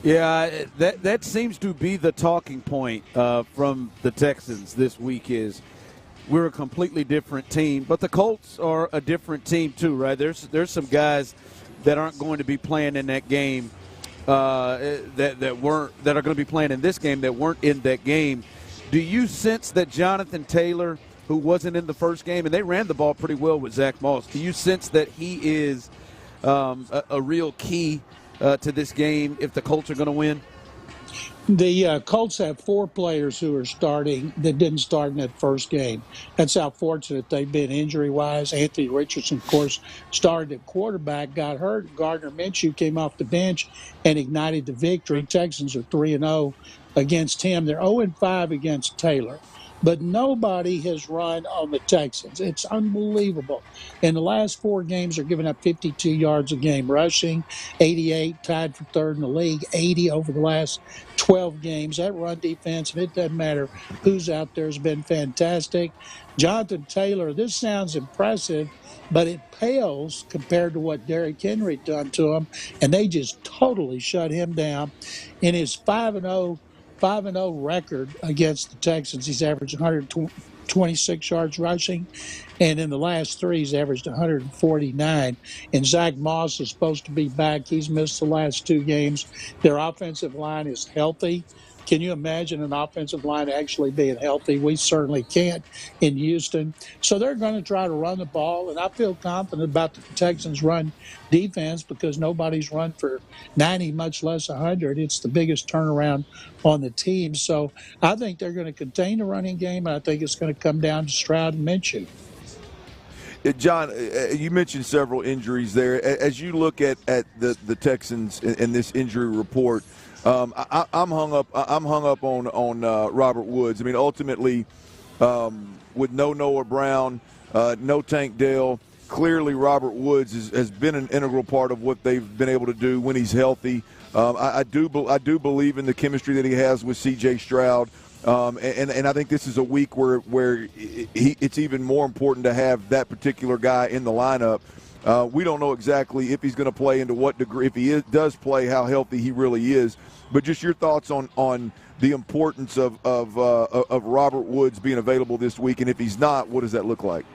Speaker 18: Yeah, that seems to be the talking point from the Texans this week is we're a completely different team, but the Colts are a different team too, right? There's some guys that aren't going to be playing in that game that are going to be playing in this game that weren't in that game. Do you sense that Jonathan Taylor, who wasn't in the first game, and they ran the ball pretty well with Zach Moss, do you sense that he is a real key to this game if the Colts are going to win?
Speaker 3: The Colts have 4 players who are starting that didn't start in that first game. That's how fortunate they've been injury-wise. Anthony Richardson, of course, started at quarterback, got hurt. Gardner Minshew came off the bench and ignited the victory. Texans are 3-0 against him. They're 0-5 against Taylor. But nobody has run on the Texans. It's unbelievable. In the last 4 games, they're giving up 52 yards a game rushing, 88, tied for third in the league, 80 over the last 12 games. That run defense, and it doesn't matter who's out there, has been fantastic. Jonathan Taylor, this sounds impressive, but it pales compared to what Derrick Henry done to him, and they just totally shut him down. In his 5-0 record against the Texans, he's averaged 126 yards rushing, and in the last 3, he's averaged 149. And Zach Moss is supposed to be back. He's missed the last 2 games. Their offensive line is healthy. Can you imagine an offensive line actually being healthy? We certainly can't in Houston. So they're going to try to run the ball, and I feel confident about the Texans' run defense because nobody's run for 90, much less 100. It's the biggest turnaround on the team. So I think they're going to contain the running game, and I think it's going to come down to Stroud and Minshew.
Speaker 22: John, you mentioned several injuries there. As you look at the Texans in this injury report, I'm hung up on Robert Woods. I mean, ultimately, with no Noah Brown, no Tank Dell, clearly Robert Woods has been an integral part of what they've been able to do when he's healthy. I do believe in the chemistry that he has with C.J. Stroud. And I think this is a week where it's even more important to have that particular guy in the lineup. We don't know exactly if he's going to play, into what degree, if he does play, how healthy he really is. But just your thoughts on the importance of Robert Woods being available this week, and if he's not, what does that look like?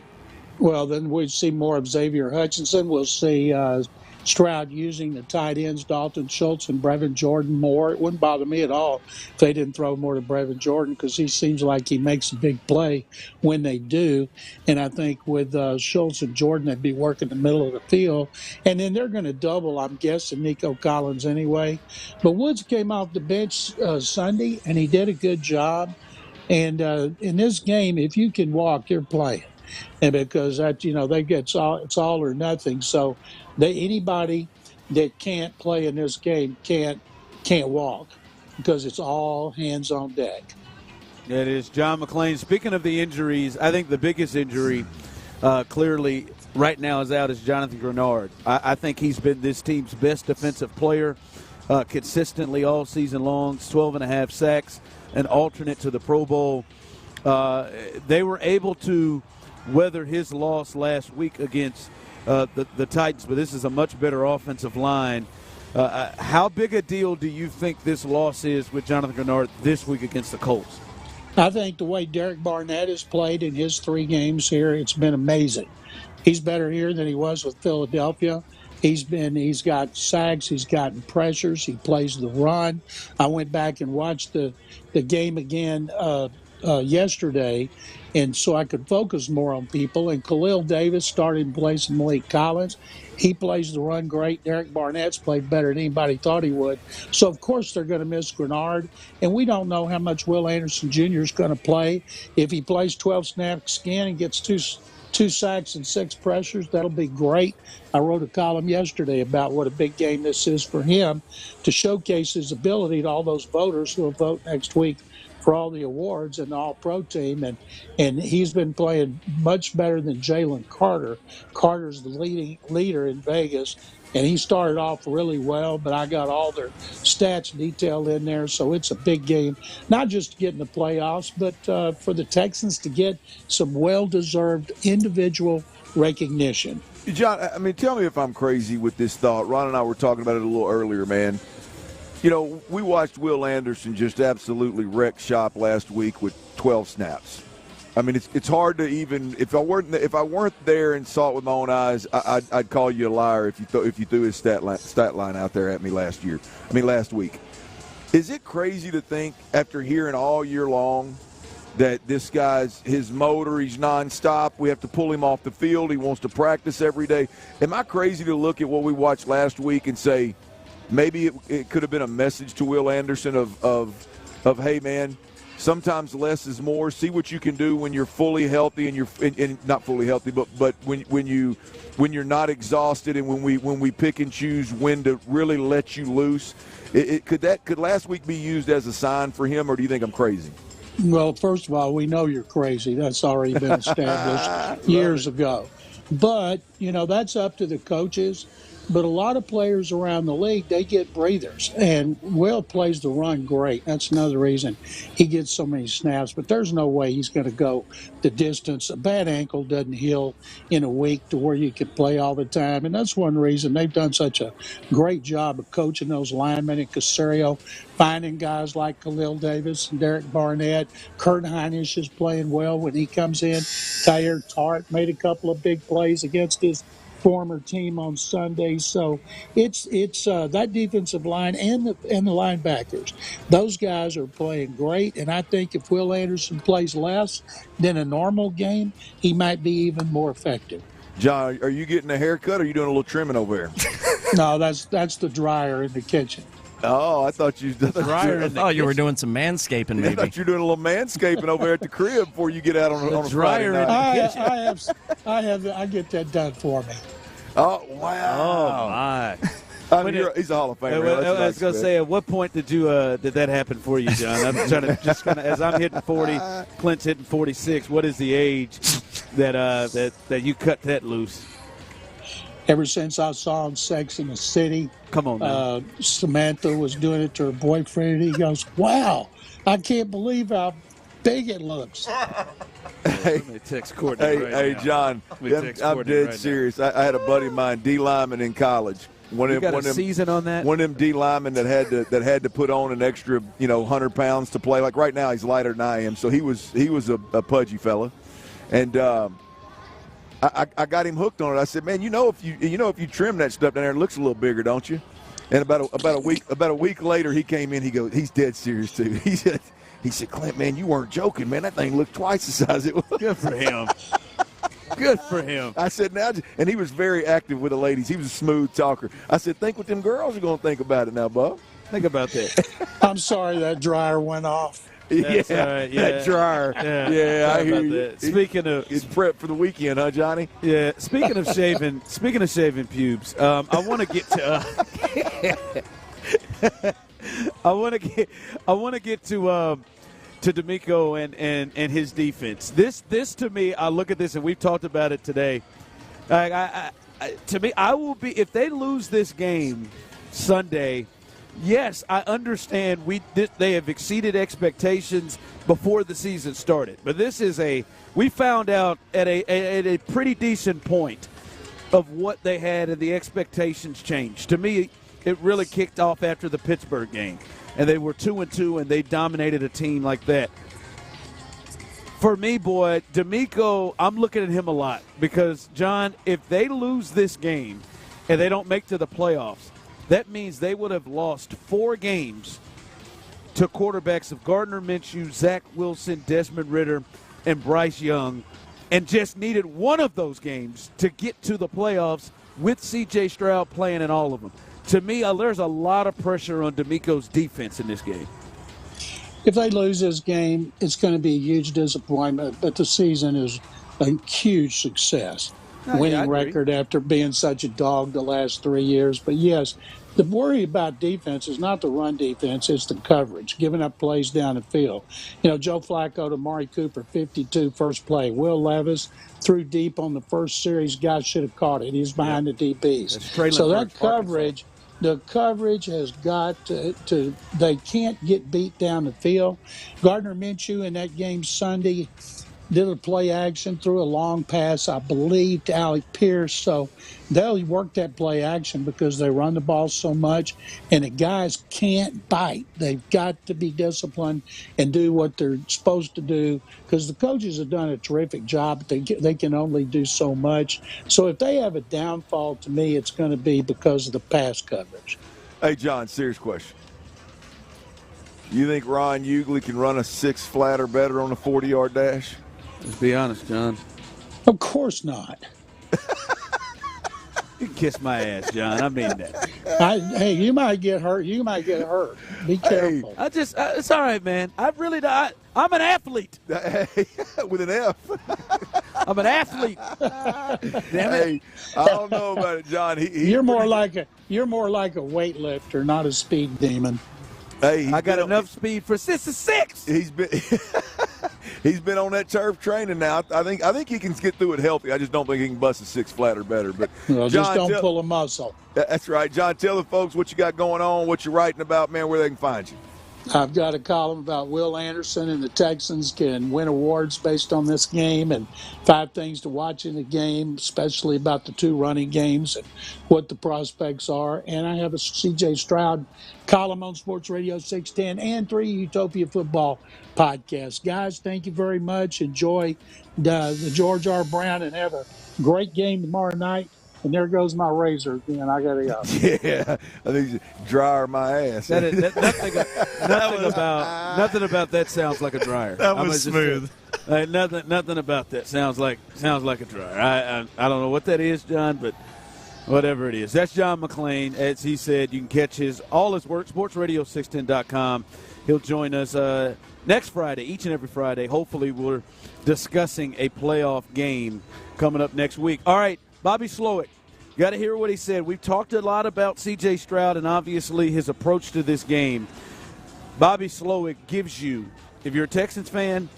Speaker 3: Well, then we'll see more of Xavier Hutchinson. We'll see Stroud using the tight ends, Dalton Schultz and Brevin Jordan more. It wouldn't bother me at all if they didn't throw more to Brevin Jordan because he seems like he makes a big play when they do. And I think with Schultz and Jordan, they'd be working the middle of the field. And then they're going to double, I'm guessing, Nico Collins anyway. But Woods came off the bench Sunday, and he did a good job. And in this game, if you can walk, you're playing. And because that, they get it's all or nothing. So anybody that can't play in this game can't walk because it's all hands on deck.
Speaker 18: It is. John McClain. Speaking of the injuries, I think the biggest injury clearly right now is Jonathan Grenard. I think he's been this team's best defensive player consistently all season long. 12.5 sacks, an alternate to the Pro Bowl. They were able to weather his loss last week against the Titans, but this is a much better offensive line. How big a deal do you think this loss is with Jonathan Grenard this week against the Colts?
Speaker 3: I think the way Derek Barnett has played in his 3 games here, it's been amazing. He's better here than he was with Philadelphia. He's got sacks, he's gotten pressures, he plays the run. I went back and watched the game again yesterday, and so I could focus more on people. And Khalil Davis started in place of Malik Collins. He plays the run great. Derek Barnett's played better than anybody thought he would. So, of course, they're going to miss Grenard. And we don't know how much Will Anderson Jr. is going to play. If he plays 12 snaps again and gets two sacks and 6 pressures, that'll be great. I wrote a column yesterday about what a big game this is for him to showcase his ability to all those voters who will vote next week for all the awards and the All-Pro team, and he's been playing much better than Jalen Carter. Carter's the leader in Vegas, and he started off really well, but I got all their stats detailed in there, so it's a big game, not just to get in the playoffs, but for the Texans to get some well-deserved individual recognition.
Speaker 22: John, I mean, tell me if I'm crazy with this thought. Ron and I were talking about it a little earlier, man. We watched Will Anderson just absolutely wreck shop last week with 12 snaps. I mean, it's hard to even if I weren't there and saw it with my own eyes, I'd call you a liar if you threw his stat line out there at me last week. Is it crazy to think after hearing all year long that this guy's his motor, he's nonstop. We have to pull him off the field. He wants to practice every day. Am I crazy to look at what we watched last week and say, maybe it could have been a message to Will Anderson of hey, man, sometimes less is more. See what you can do when you're fully healthy and not fully healthy, but when you're not exhausted, and when we pick and choose when to really let you loose. Could last week be used as a sign for him, or do you think I'm crazy?
Speaker 3: Well, first of all, we know you're crazy. That's already been established years ago. But, that's up to the coaches. But a lot of players around the league, they get breathers. And Will plays the run great. That's another reason he gets so many snaps. But there's no way he's going to go the distance. A bad ankle doesn't heal in a week to where you can play all the time. And that's one reason they've done such a great job of coaching those linemen and Caserio, finding guys like Khalil Davis and Derek Barnett. Kurt Hinish is playing well when he comes in. Tyler Tart made a couple of big plays against his former team on Sunday. So it's that defensive line and the linebackers. Those guys are playing great, and I think if Will Anderson plays less than a normal game, he might be even more effective.
Speaker 22: John, are you getting a haircut, or are you doing a little trimming over there?
Speaker 3: No, that's the dryer in the kitchen.
Speaker 22: Oh, I thought you
Speaker 2: were doing some manscaping, maybe.
Speaker 22: I thought you were doing a little manscaping over there at the crib before you get out on a Friday night.
Speaker 3: I get that done for me.
Speaker 22: Oh, wow.
Speaker 18: Oh, my.
Speaker 22: He's a Hall of Famer.
Speaker 18: I was going to say, at what point did that happen for you, John? I'm trying to just kind of, as I'm hitting 40, Clint's hitting 46. What is the age that you cut that loose?
Speaker 3: Ever since I saw Sex in the City,
Speaker 18: come on,
Speaker 3: Samantha was doing it to her boyfriend. He goes, "Wow, I can't believe how big it looks."
Speaker 18: Let me text Courtney
Speaker 22: hey,
Speaker 18: now.
Speaker 22: John, I'm dead serious. I had a buddy of mine, D lineman in college.
Speaker 18: You got a season on that?
Speaker 22: One of them D linemen that had to put on an extra 100 pounds to play. Like right now, he's lighter than I am, so he was a pudgy fella, and. I got him hooked on it. I said, "Man, if you trim that stuff down there, it looks a little bigger, don't you?" And about a week later, he came in. He goes, he's dead serious too. He said, "Clint, man, you weren't joking, man. That thing looked twice the size it was."
Speaker 18: Good for him. Good for him.
Speaker 22: I said, and he was very active with the ladies. He was a smooth talker. I said, "Think what them girls are going to think about it now, Bob.
Speaker 18: Think about that."
Speaker 3: I'm sorry that dryer went off.
Speaker 22: That dryer. Yeah, I hear you.
Speaker 18: That. Speaking of,
Speaker 22: it's prep for the weekend, huh, Johnny?
Speaker 18: Yeah. Speaking of shaving pubes, I want to get to. I want to get to D'Amico and his defense. This to me, I look at this, and we've talked about it today. To me, I will be, if they lose this game Sunday. Yes, I understand they have exceeded expectations before the season started. But this is we found out at a pretty decent point of what they had, and the expectations changed. To me, it really kicked off after the Pittsburgh game. And they were 2-2, and they dominated a team like that. For me, boy, D'Amico, I'm looking at him a lot because, John, if they lose this game and they don't make to the playoffs, that means they would have lost 4 games to quarterbacks of Gardner Minshew, Zach Wilson, Desmond Ridder, and Bryce Young, and just needed one of those games to get to the playoffs with C.J. Stroud playing in all of them. To me, there's a lot of pressure on D'Amico's defense in this game.
Speaker 3: If they lose this game, it's going to be a huge disappointment, but the season is a huge success. Winning record after being such a dog the last 3 years. But, yes, the worry about defense is not the run defense, it's the coverage, giving up plays down the field. Joe Flacco to Amari Cooper, 52 first play. Will Levis threw deep on the first series. Guy should have caught it. He's behind the DBs. So that coverage, the coverage has got to they can't get beat down the field. Gardner Minshew in that game Sunday did a play action, threw a long pass, I believe, to Alec Pierce. So they'll work that play action because they run the ball so much, and the guys can't bite. They've got to be disciplined and do what they're supposed to do because the coaches have done a terrific job, but they can only do so much. So if they have a downfall, to me, it's going to be because of the pass coverage.
Speaker 22: Hey, John, serious question. You think Ron Hughley can run a 6-flat or better on a 40-yard dash?
Speaker 18: Let's be honest, John.
Speaker 3: Of course not.
Speaker 18: You can kiss my ass, John. I mean that.
Speaker 3: Hey, you might get hurt. You might get hurt. Be careful.
Speaker 18: It's all right, man. I'm an athlete.
Speaker 22: With an F.
Speaker 18: I'm an athlete. Damn it.
Speaker 22: Hey, I don't know about it, John.
Speaker 3: You're more like a weightlifter, not a speed demon.
Speaker 22: Hey,
Speaker 18: I got enough speed for 6.
Speaker 22: He's been on that turf training now. I think he can get through it healthy. I just don't think he can bust a 6 flat or better. But
Speaker 3: well,
Speaker 22: John,
Speaker 3: just don't pull a muscle.
Speaker 22: That's right, John. Tell the folks what you got going on, what you're writing about, man, where they can find you.
Speaker 3: I've got a column about Will Anderson and the Texans can win awards based on this game, and 5 things to watch in the game, especially about the 2 running games and what the prospects are. And I have a C.J. Stroud column on Sports Radio 610 and 3 Utopia Football podcasts. Guys, thank you very much. Enjoy the George R. Brown and have a great game tomorrow night. And there goes my razor again. I got to go.
Speaker 22: Yeah, I think dryer my ass.
Speaker 18: Nothing about that sounds like a dryer.
Speaker 2: That was smooth.
Speaker 18: Nothing about that sounds like a dryer. I don't know what that is, John, but whatever it is. That's John McClain. As he said, you can catch all his work, sportsradio610.com. He'll join us next Friday, each and every Friday. Hopefully we're discussing a playoff game coming up next week. All right. Bobby Slowick, got to hear what he said. We've talked a lot about C.J. Stroud and obviously his approach to this game. Bobby Slowick gives you, if you're a Texans fan,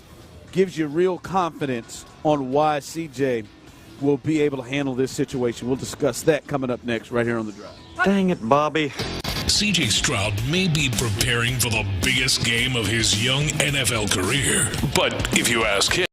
Speaker 18: gives you real confidence on why C.J. will be able to handle this situation. We'll discuss that coming up next right here on The Drive.
Speaker 9: Dang it, Bobby.
Speaker 6: C.J. Stroud may be preparing for the biggest game of his young NFL career. But if you ask him,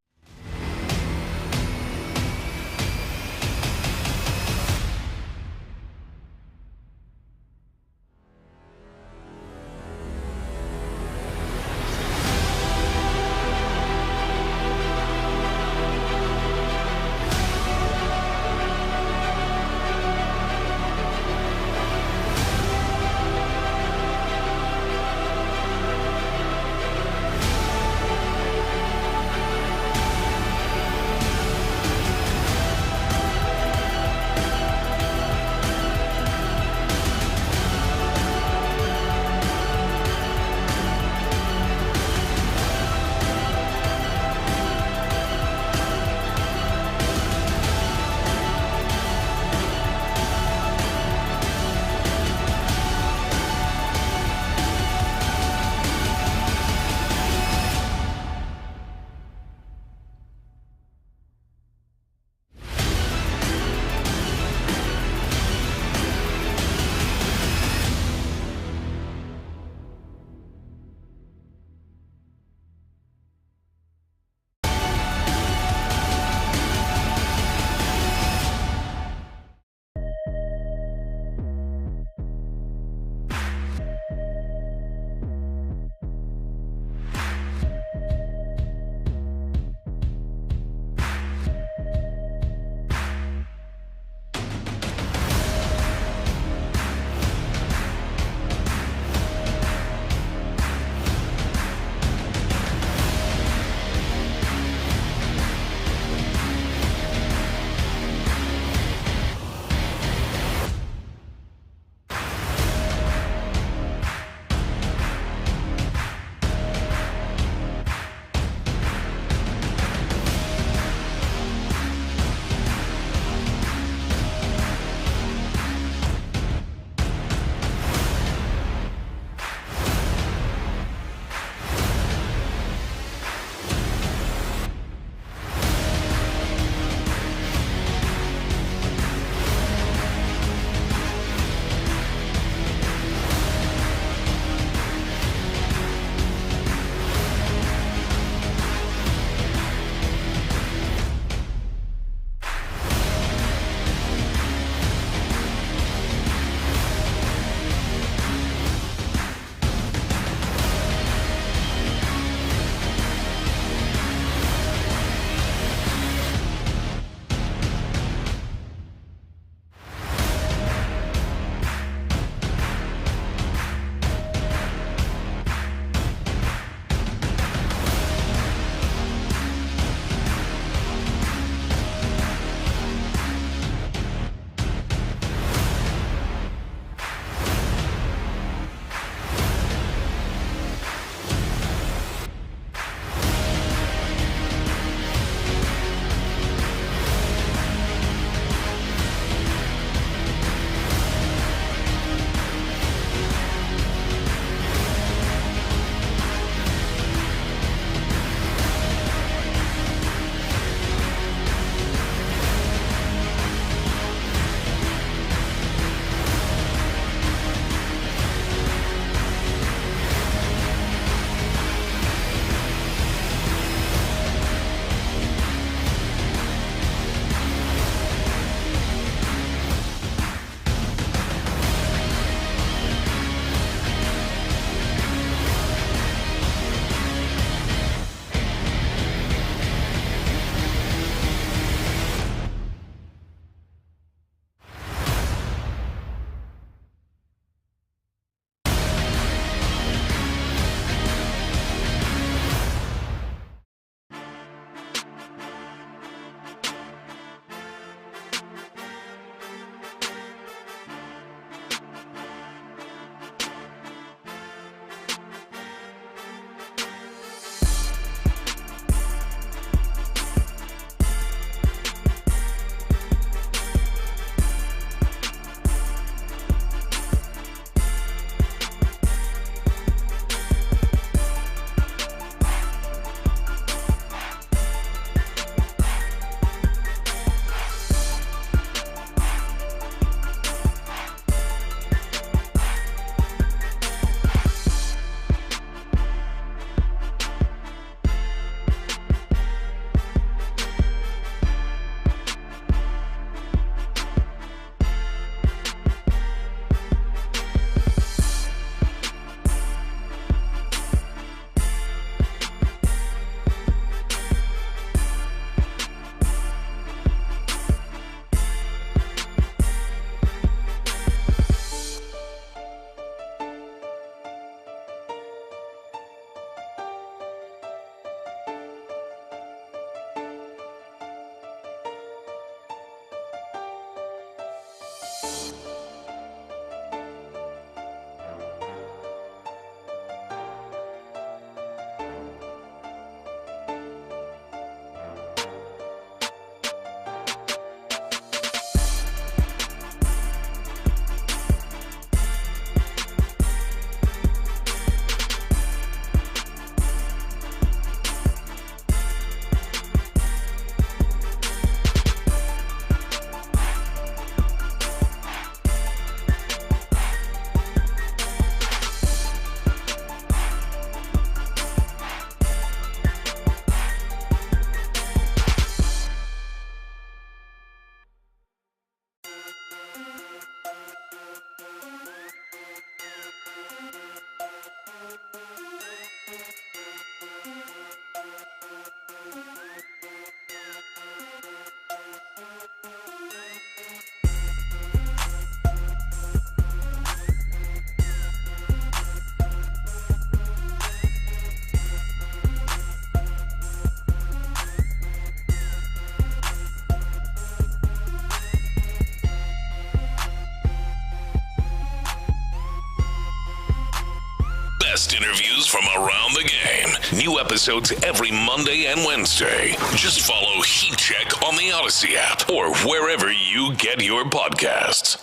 Speaker 6: best interviews from around the game. New episodes every Monday and Wednesday. Just follow Heat Check on the Odyssey app or wherever you get your podcasts.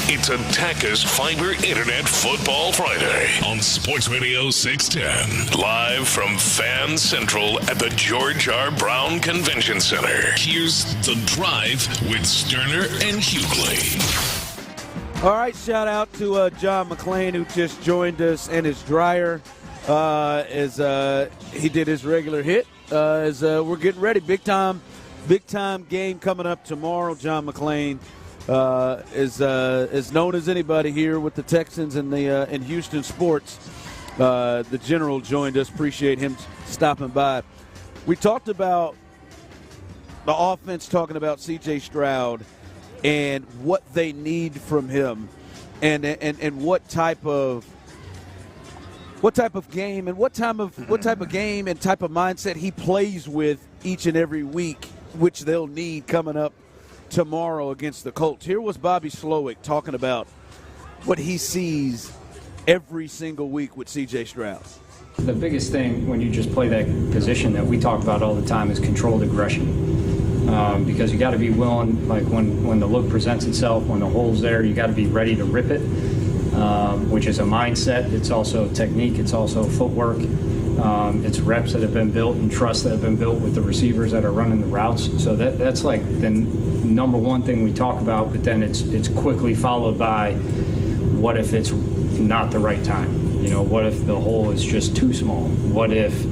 Speaker 6: It's Attacker's Fiber Internet Football Friday on Sports Radio 610. Live from Fan Central at the George R. Brown Convention Center. Here's The Drive with Stoerner and Hughley.
Speaker 18: All right, shout out to John McClain, who just joined us, and his dryer as he did his regular hit. As we're getting ready, big time game coming up tomorrow. John McClain is known as anybody here with the Texans and the in Houston sports. The general joined us. Appreciate him stopping by. We talked about the offense, talking about C.J. Stroud and what they need from him, and what type of game and what type of game and type of mindset he plays with each and every week, which they'll need coming up tomorrow against the Colts. Here was Bobby Slowick talking about what he sees every single week with C.J. Stroud.
Speaker 5: The biggest thing when you just play that position that we talk about all the time is controlled aggression. Because you got to be willing, like when the look presents itself, when the hole's there, you got to be ready to rip it, which is a mindset. It's also technique. It's also footwork. It's reps that have been built and trust that have been built with the receivers that are running the routes. So that's like the number one thing we talk about, but then it's quickly followed by what if it's not the right time? You know, what if the hole is just too small? What if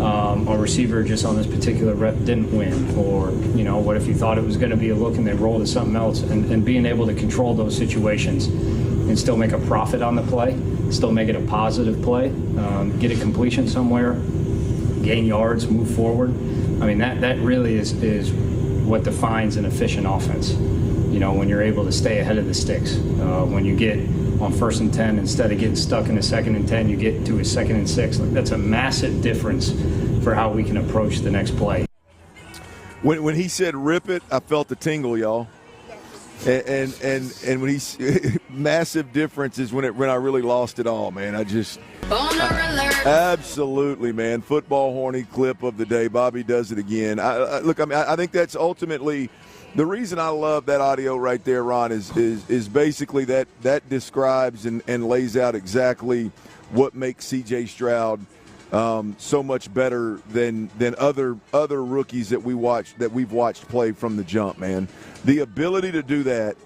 Speaker 5: a receiver just on this particular rep didn't win? Or, you know, what if you thought it was going to be a look and they rolled to something else? And being able to control those situations and still make a profit on the play, still make it a positive play, get a completion somewhere, gain yards, move forward. I mean, that really is what defines an efficient offense. You know, when you're able to stay ahead of the sticks. When you get on 1st and 10, instead of getting stuck in a 2nd and 10, you get to a 2nd and 6. Like, that's a massive difference for how we can approach the next play.
Speaker 22: When he said rip it, I felt the tingle, y'all. And when he's massive difference is when I really lost it all, man. Absolutely, man. Football horny clip of the day. Bobby does it again. I think that's ultimately the reason I love that audio right there, Ron, is basically that describes and lays out exactly what makes C.J. Stroud so much better than other rookies that we've watched play from the jump, man. The ability to do that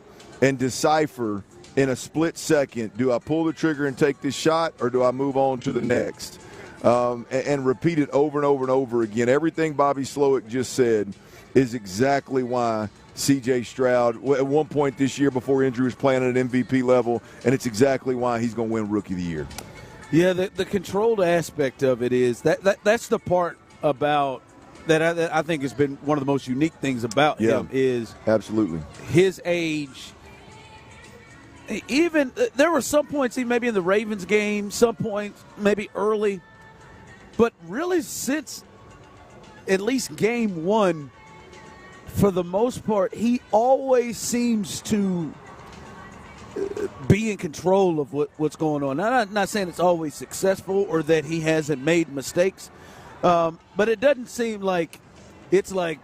Speaker 22: and decipher in a split second, do I pull the trigger and take this shot or do I move on to the next? And repeat it over and over and over again. Everything Bobby Slowick just said is exactly why C.J. Stroud, at one point this year before injury, was playing at an MVP level, and it's exactly why he's going to win Rookie of the Year.
Speaker 18: Yeah, the controlled aspect of it is that's the part about that I think has been one of the most unique things about him is
Speaker 22: absolutely
Speaker 18: his age. Even there were some points, even maybe in the Ravens game, some points maybe early, but really since at least game one, for the most part, he always seems to be in control of what's going on. I'm not saying it's always successful or that he hasn't made mistakes, but it doesn't seem like it's like,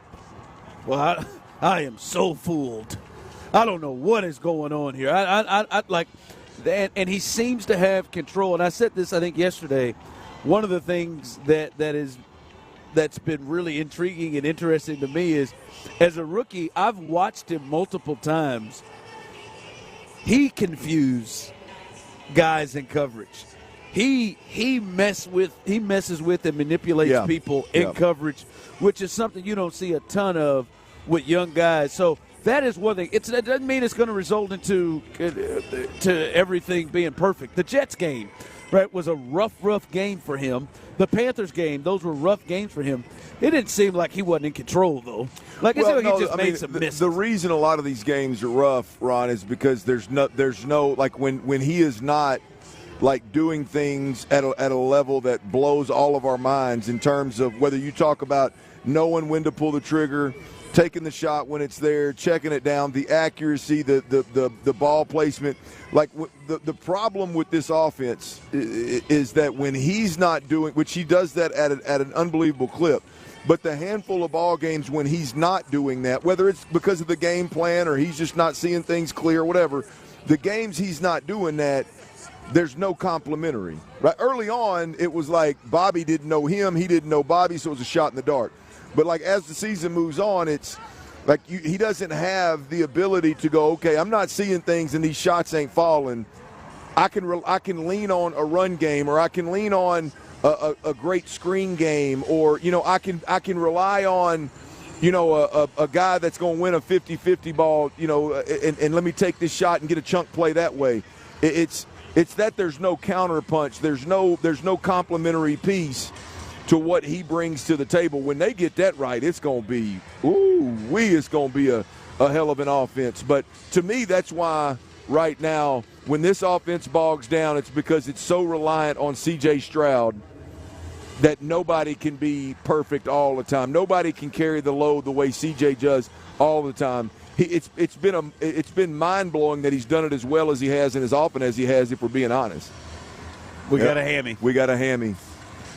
Speaker 18: well, I am so fooled. I don't know what is going on here. I like, and he seems to have control. And I said this, I think, yesterday. One of the things that's been really intriguing and interesting to me is, as a rookie, I've watched him multiple times. He confused guys in coverage. He messes with and manipulates people in coverage, which is something you don't see a ton of with young guys. So that is one thing. It doesn't mean it's going to result into to everything being perfect. The Jets game, right, was a rough game for him. The Panthers game, those were rough games for him. It didn't seem like he wasn't in control, though. Like, he just made some misses.
Speaker 22: The reason a lot of these games are rough, Ron, is because there's no like when he is not like doing things at a level that blows all of our minds in terms of whether you talk about knowing when to pull the trigger, taking the shot when it's there, checking it down, the accuracy, the ball placement. Like the problem with this offense is that when he's not doing, which he does that at an unbelievable clip, but the handful of ball games when he's not doing that, whether it's because of the game plan or he's just not seeing things clear, whatever, the games he's not doing that, there's no complimentary. Right? Early on, it was like Bobby didn't know him, he didn't know Bobby, so it was a shot in the dark. But like as the season moves on, it's like he doesn't have the ability to go, okay, I'm not seeing things and these shots ain't falling. I can lean on a run game, or I can lean on a great screen game, or I can rely on a guy that's going to win a 50-50 ball, and let me take this shot and get a chunk play that way. It's that there's no counter punch, there's no complimentary piece to what he brings to the table. When they get that right, it's going to be, it's going to be a hell of an offense. But to me, that's why right now, when this offense bogs down, it's because it's so reliant on C.J. Stroud that nobody can be perfect all the time. Nobody can carry the load the way C.J. does all the time. It's been mind-blowing that he's done it as well as he has and as often as he has, if we're being honest.
Speaker 14: We got a hammy.
Speaker 22: We got a hammy.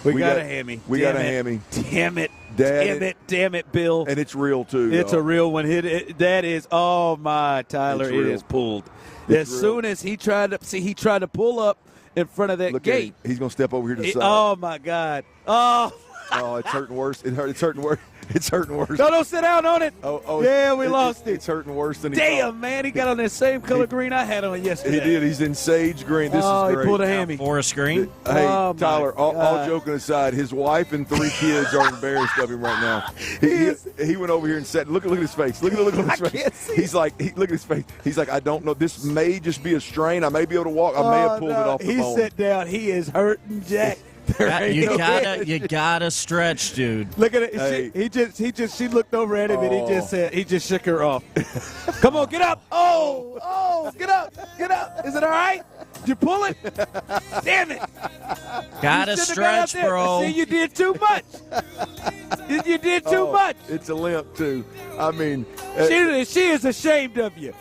Speaker 14: We got a hammy.
Speaker 22: We got a hammy.
Speaker 14: Damn it, Bill.
Speaker 22: And it's real, too.
Speaker 14: It's a real one. That is, oh, my, Tyler, it is pulled. As soon as he tried to pull up in front of that gate.
Speaker 22: He's going to step over here to the side.
Speaker 14: Oh, my God. Oh,
Speaker 22: it's hurting worse. It's hurting worse. It's hurting worse.
Speaker 14: No, don't sit down on it. Yeah, we lost it.
Speaker 22: It's hurting worse than he
Speaker 14: thought. Man, he got on that same color green I had on yesterday.
Speaker 22: He did. He's in sage green. This is great.
Speaker 14: He pulled a hammy.
Speaker 2: Forest green.
Speaker 22: Hey, Tyler, all joking aside, his wife and 3 kids are embarrassed of him right now. He went over here and said, look at his face. Look at his face. He's like, look at his face. He's like, I don't know. This may just be a strain. I may be able to walk. I may have pulled it off the bone.
Speaker 14: He sat down. He is hurting, Jack.
Speaker 2: You gotta stretch, dude.
Speaker 14: Look at it. Hey. She looked over at him and he just shook her off. Come on, get up. Oh, get up. Is it all right? Did you pull it? Damn it.
Speaker 2: Gotta stretch, bro.
Speaker 14: See, you did too much. You did too much.
Speaker 22: It's a limp, too. I mean.
Speaker 14: She is ashamed of you.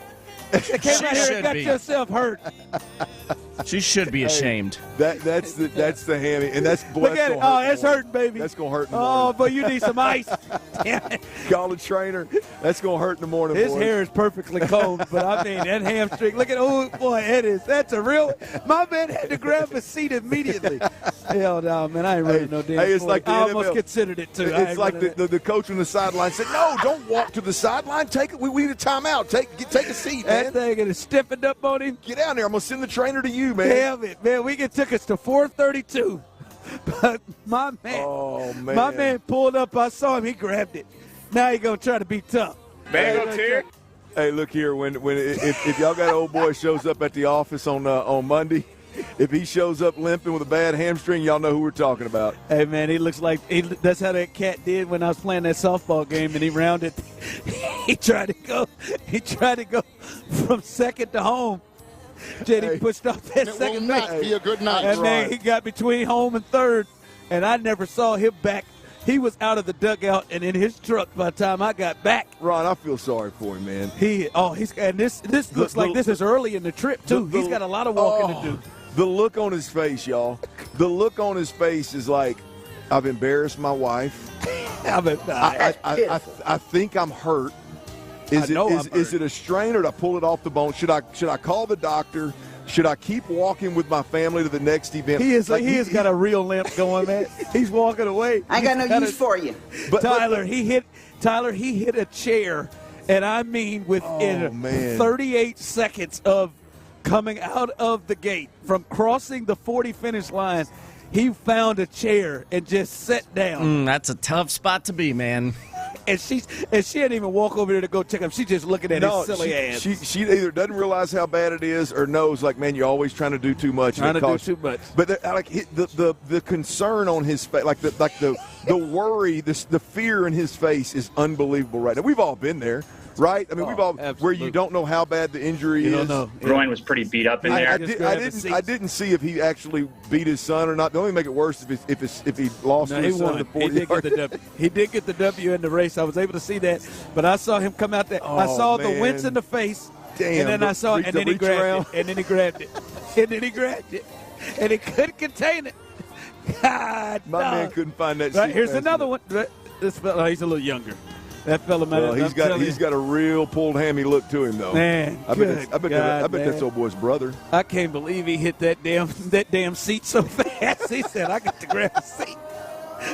Speaker 14: You came out here and got yourself hurt.
Speaker 2: She should be ashamed.
Speaker 22: That's the hammy, and that's
Speaker 14: look at it. That's hurting, baby.
Speaker 22: That's gonna hurt in the morning.
Speaker 14: Oh, but you need some ice. Damn it.
Speaker 22: Call the trainer. That's gonna hurt in the morning.
Speaker 14: His hair is perfectly combed, but I mean that hamstring. Look at boy, that's a real. My man had to grab a seat immediately. Hell no, man, I ain't running no damn.
Speaker 22: Hey, it's like
Speaker 14: I almost considered it too.
Speaker 22: It's like the coach on the sideline said, "No, don't walk to the sideline. Take it. We need a timeout. Take a seat, man."
Speaker 14: That thing is stiffened up on him.
Speaker 22: Get down there. I'm gonna send the trainer to you, man.
Speaker 14: Damn it, man. Took us to 4:32. But my man pulled up. I saw him. He grabbed it. Now he going to try to be tough.
Speaker 22: Hey, look here. If y'all got an old boy shows up at the office on Monday, if he shows up limping with a bad hamstring, y'all know who we're talking about.
Speaker 14: Hey, man, he looks like that's how that cat did when I was playing that softball game, and he rounded. He tried to go from second to home. JD pushed off that second base.
Speaker 16: It will not be a good night.
Speaker 14: And then he got between home and third, and I never saw him back. He was out of the dugout and in his truck by the time I got back.
Speaker 22: Ron, I feel sorry for him, man.
Speaker 14: This looks like this is early in the trip too. He's got a lot of walking to do.
Speaker 22: The look on his face, y'all. The look on his face is like, I've embarrassed my wife. I think I'm hurt. Is it a strain, or did I pull it off the bone? Should I call the doctor? Should I keep walking with my family to the next event?
Speaker 14: He has got a real limp going, man. He's walking away.
Speaker 23: I got no use for you.
Speaker 14: Tyler, he hit a chair, and I mean within 38 seconds of coming out of the gate, from crossing the 40 finish line, he found a chair and just sat down.
Speaker 2: That's a tough spot to be, man.
Speaker 14: And she didn't even walk over there to go check him. She's just looking at his silly ass.
Speaker 22: She either doesn't realize how bad it is or knows, like, man, you're always trying to do too much.
Speaker 14: Trying to do too much.
Speaker 22: But the concern on his face, like the worry, the fear in his face is unbelievable right now. We've all been there. right? I mean, we've all where you don't know how bad the injury is.
Speaker 5: Groin was pretty beat up in there.
Speaker 22: I didn't see if he actually beat his son or not. The only thing make it worse if he lost to his son in the 40 yard.
Speaker 18: He did get the W in the race. I was able to see that, but I saw him come out there. I saw the wince in the face.
Speaker 22: Damn,
Speaker 18: and then I saw, and then he grabbed it, and then he grabbed it, and then he grabbed it, and he couldn't contain it. God,
Speaker 22: my man couldn't find that.
Speaker 18: Right, here's another one. This fella, he's a little younger. That fella, man.
Speaker 22: Well, he's got a real pulled hammy look to him, though.
Speaker 18: Man,
Speaker 22: I bet that's old boy's brother.
Speaker 18: I can't believe he hit that damn seat so fast. He said, "I got to grab a seat.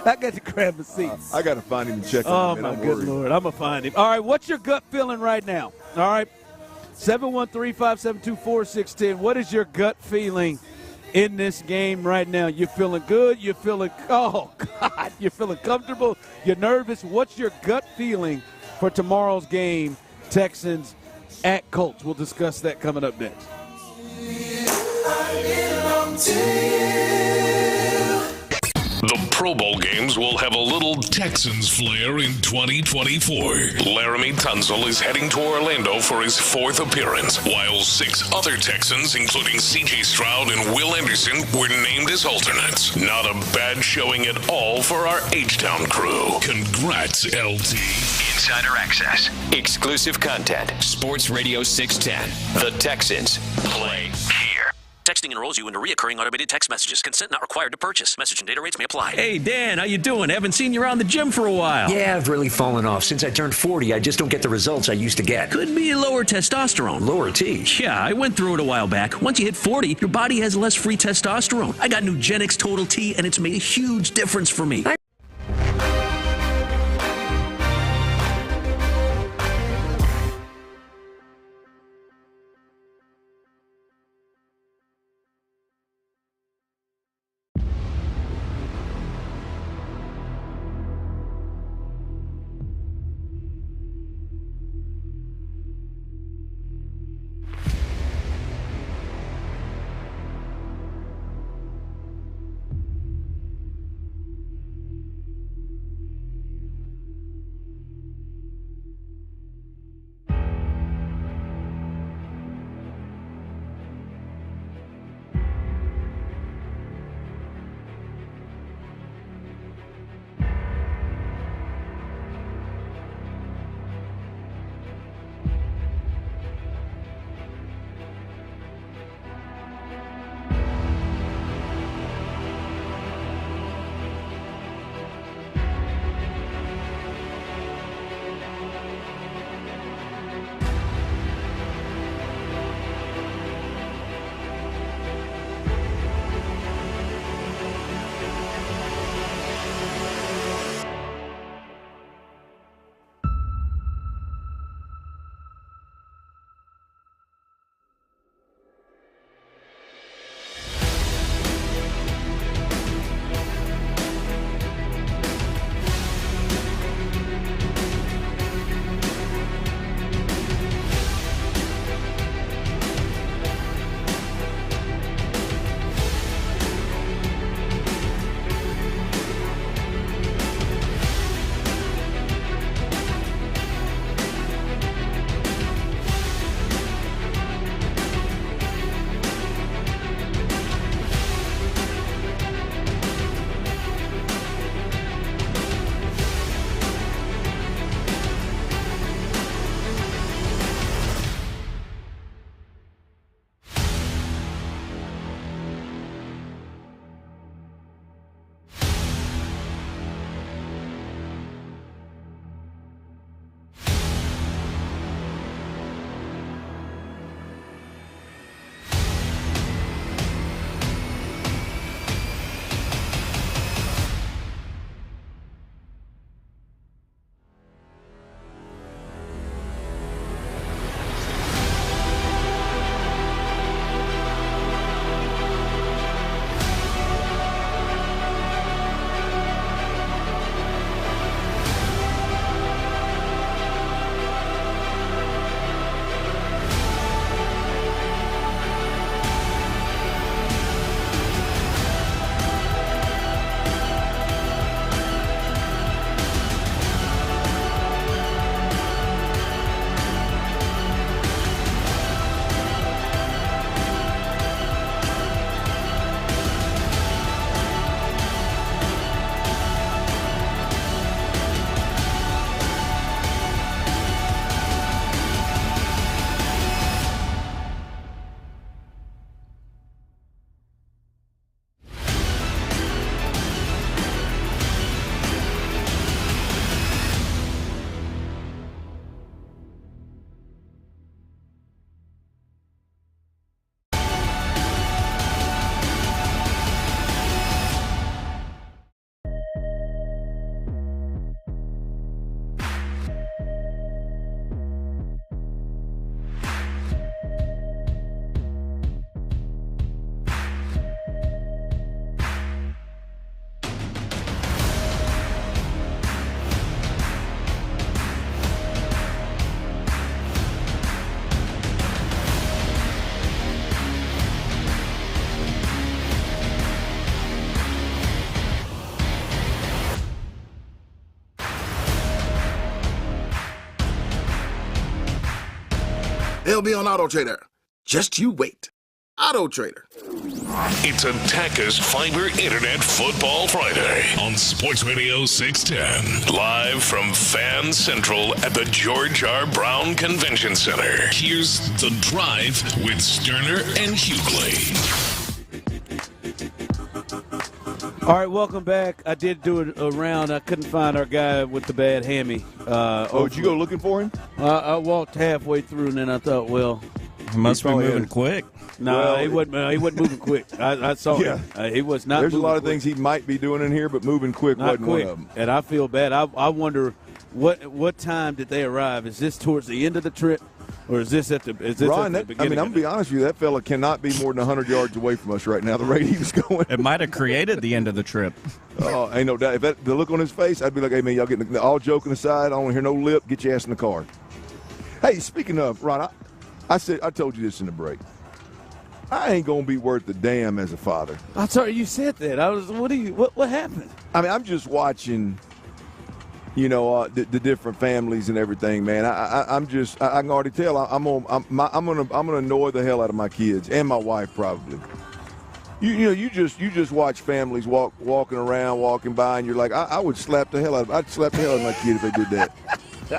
Speaker 18: I got to grab a seat."
Speaker 22: I got to find him and check him.
Speaker 18: Oh my good Lord, I'm gonna find him. All right, what's your gut feeling right now? All right. 713-572-4610. What is your gut feeling in this game right now? You feeling good? You feeling, oh, God, you're feeling comfortable? You're nervous? What's your gut feeling for tomorrow's game, Texans at Colts? We'll discuss that coming up next.
Speaker 6: The Pro Bowl games will have a little Texans flair in 2024. Laramie Tunsil is heading to Orlando for his 4th appearance, while 6 other Texans, including C.J. Stroud and Will Anderson, were named as alternates. Not a bad showing at all for our H-Town crew. Congrats, LT.
Speaker 7: Insider access. Exclusive content. Sports Radio 610. The Texans play here.
Speaker 16: Texting enrolls you into reoccurring automated text messages. Consent not required to purchase. Message and data rates may apply.
Speaker 19: Hey, Dan, how you doing? Haven't seen you around the gym for a while.
Speaker 23: Yeah, I've really fallen off. Since I turned 40, I just don't get the results I used to get.
Speaker 19: Could be lower testosterone.
Speaker 23: Lower T?
Speaker 19: Yeah, I went through it a while back. Once you hit 40, your body has less free testosterone. I got Nugenix Total T, and it's made a huge difference for me.
Speaker 12: They'll be on Auto Trader. Just you wait. Auto Trader.
Speaker 6: It's a Taka's Fiber Internet Football Friday on Sports Radio 610. Live from Fan Central at the George R. Brown Convention Center. Here's The Drive with Stoerner and Hughley.
Speaker 18: All right, welcome back. I did do a round. I couldn't find our guy with the bad hammy.
Speaker 22: Did you go looking for him?
Speaker 18: I walked halfway through, and then I thought, well,
Speaker 2: he must be moving quick.
Speaker 18: No, he wasn't moving quick. I saw him. He was not.
Speaker 22: There's a lot of
Speaker 18: quick.
Speaker 22: things he might be doing in here, but moving quick
Speaker 18: Not
Speaker 22: wasn't
Speaker 18: quick.
Speaker 22: one of them.
Speaker 18: And I feel bad. I wonder what time did they arrive? Is this towards the end of the trip, or is this at the
Speaker 22: Ron,
Speaker 18: at the beginning?
Speaker 22: I'm going to be honest with you. That fella cannot be more than 100 yards away from us right now. The rate he was going.
Speaker 2: It might have created the end of the trip.
Speaker 22: Oh, ain't no doubt. If the look on his face, I'd be like, hey, man, y'all getting all joking aside. I don't want to hear no lip. Get your ass in the car. Hey, speaking of, Ron, I told you this in the break. I ain't going to be worth a damn as a father.
Speaker 18: I'm sorry, you said that. What happened?
Speaker 22: I mean, I'm just watching, the different families and everything, man. I can already tell I'm gonna annoy the hell out of my kids and my wife probably. You just watch families walking around, walking by, and you're like, I'd slap the hell out of my kid if they did that.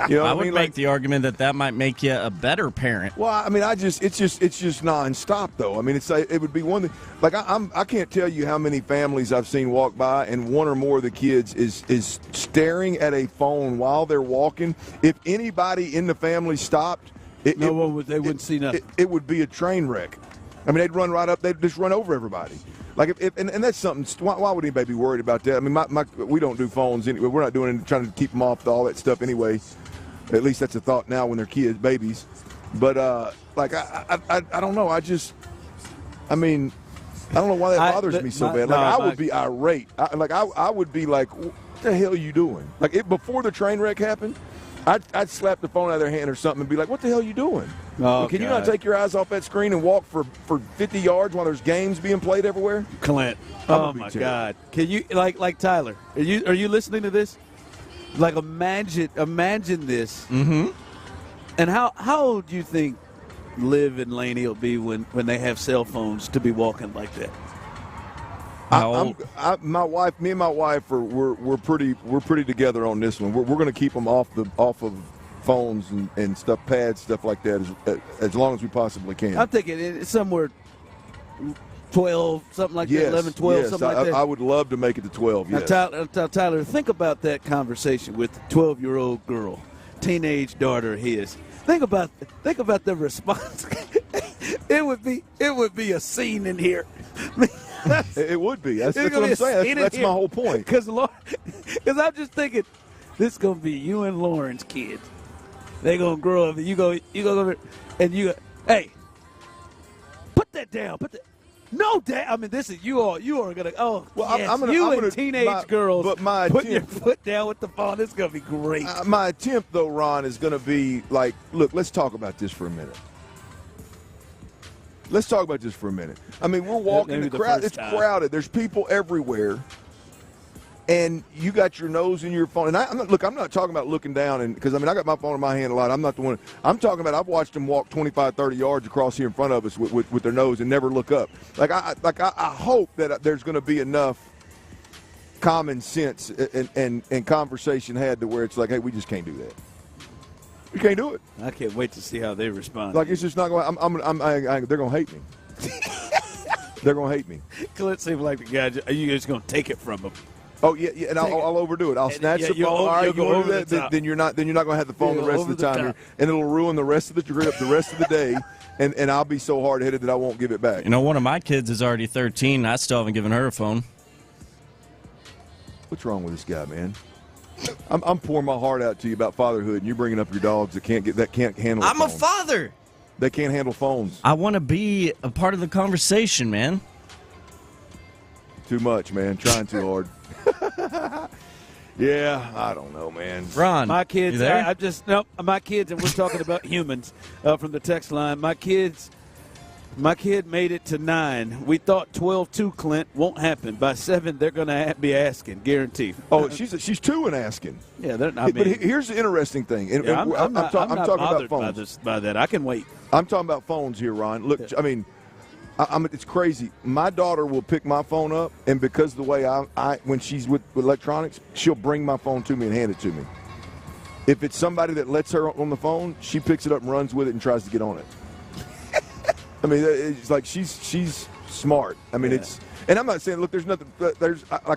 Speaker 22: You know
Speaker 2: I would make the argument that might make you a better parent.
Speaker 22: Well, I mean, it's just nonstop though. I mean, it would be one thing. Like I can't tell you how many families I've seen walk by, and one or more of the kids is staring at a phone while they're walking. If anybody in the family stopped, they
Speaker 18: wouldn't see nothing.
Speaker 22: It would be a train wreck. I mean, they'd run right up. They'd just run over everybody. Like and that's something. Why would anybody be worried about that? I mean, we don't do phones anyway. We're not doing it, trying to keep them off all that stuff anyway. At least that's a thought now when they're kids, babies. But I don't know. I don't know why that bothers me so bad. Like I would be irate. I would be like, what the hell are you doing? Like before the train wreck happened, I'd slap the phone out of their hand or something and be like, what the hell are you doing?
Speaker 18: Oh,
Speaker 22: Can you not take your eyes off that screen and walk for 50 yards while there's games being played everywhere?
Speaker 18: Clint. Oh my God. Can you like Tyler? Are you listening to this? Like imagine this.
Speaker 2: Mm-hmm.
Speaker 18: And how old do you think Liv and Laney will be when they have cell phones to be walking like that?
Speaker 22: Me and my wife we're pretty together on this one. We're going to keep them off of phones and stuff, pads, stuff like that, as long as we possibly can.
Speaker 18: I'm thinking it's somewhere 12, something like that, 11, 12,
Speaker 22: yes,
Speaker 18: something like that.
Speaker 22: I would love to make it to 12, yes.
Speaker 18: Now, Tyler, think about that conversation with the 12-year-old girl, teenage daughter of his. Think about the response. It would be a scene in here.
Speaker 22: It would be. That's what I'm saying. That's my whole point.
Speaker 18: Because I'm just thinking, this is going to be you and Lauren's kids. They're going to grow up, and you go over, and you go, hey, put that down. No, Dad. I mean, this is you are gonna. Oh, well, yes, I'm gonna teenage girls.
Speaker 22: But my
Speaker 18: put your foot down with the phone. This is gonna be great.
Speaker 22: My attempt, though, Ron, is gonna be like, look, let's talk about this for a minute. I mean, we're walking. The crowd. It's crowded. There's people everywhere. And you got your nose in your phone. And I'm not talking about looking down, because I got my phone in my hand a lot. I'm not the one. I'm talking about I've watched them walk 25, 30 yards across here in front of us with their nose and never look up. I hope that there's going to be enough common sense and conversation had to where it's like, hey, we just can't do that. We can't do it.
Speaker 18: I can't wait to see how they respond.
Speaker 22: Like, it's just not going. They're going to hate me. They're going to hate me.
Speaker 18: Clint seems like the guy. You're just going to take it from them.
Speaker 22: Oh yeah, and I'll overdo it. I'll snatch the phone. All right, you want to do that? Then you're not going to have the phone the rest of the time, and it'll ruin the rest of the trip, the rest of the day, and I'll be so hard headed that I won't give it back.
Speaker 2: One of my kids is already 13. I still haven't given her a phone.
Speaker 22: What's wrong with this guy, man? I'm pouring my heart out to you about fatherhood, and you're bringing up your dogs that can't handle.
Speaker 2: I'm a father.
Speaker 22: They can't handle phones.
Speaker 2: I want to be a part of the conversation, man.
Speaker 22: Too much, man. Trying too hard. Yeah, I don't know, man.
Speaker 2: Ron,
Speaker 18: my kids.
Speaker 2: You there?
Speaker 18: My kids, and we're talking about humans from the text line. My kids, My kid made it to 9. We thought 12-2, Clint, won't happen. By 7, they're going to be asking, guaranteed.
Speaker 22: Oh, she's 2 and asking.
Speaker 18: Yeah, they're not.
Speaker 22: But here's the interesting thing.
Speaker 18: I'm not
Speaker 22: talking about
Speaker 18: phones. By that, I can wait.
Speaker 22: I'm talking about phones here, Ron. Look, I mean, it's crazy. My daughter will pick my phone up, and because of the way I when she's with electronics, she'll bring my phone to me and hand it to me. If it's somebody that lets her on the phone, she picks it up and runs with it and tries to get on it. I mean, it's like she's smart. I mean, it's, and I'm not saying, look,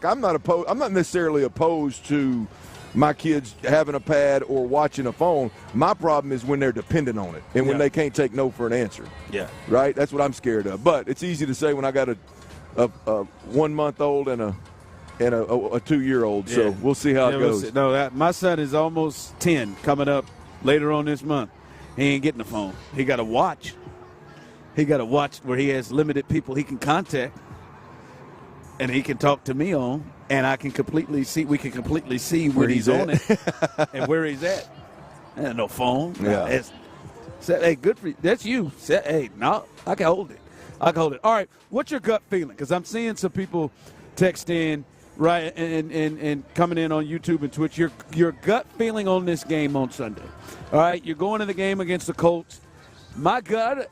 Speaker 22: I'm not necessarily opposed to my kids having a pad or watching a phone. My problem is when they're dependent on it and when they can't take no for an answer.
Speaker 18: Yeah.
Speaker 22: Right? That's what I'm scared of. But it's easy to say when I got a 1-month-old and a 2-year-old. So we'll see how it goes.
Speaker 18: My son is almost 10 coming up later on this month. He ain't getting the phone. He got a watch. He got a watch where he has limited people he can contact, and he can talk to me on, and we can completely see where he's on it and where he's at. And no phone.
Speaker 22: Yeah.
Speaker 18: Hey, good for you. That's you. Hey, no, I can hold it. All right, what's your gut feeling? Because I'm seeing some people text in, right, and coming in on YouTube and Twitch. Your gut feeling on this game on Sunday. All right, you're going to the game against the Colts. My gut,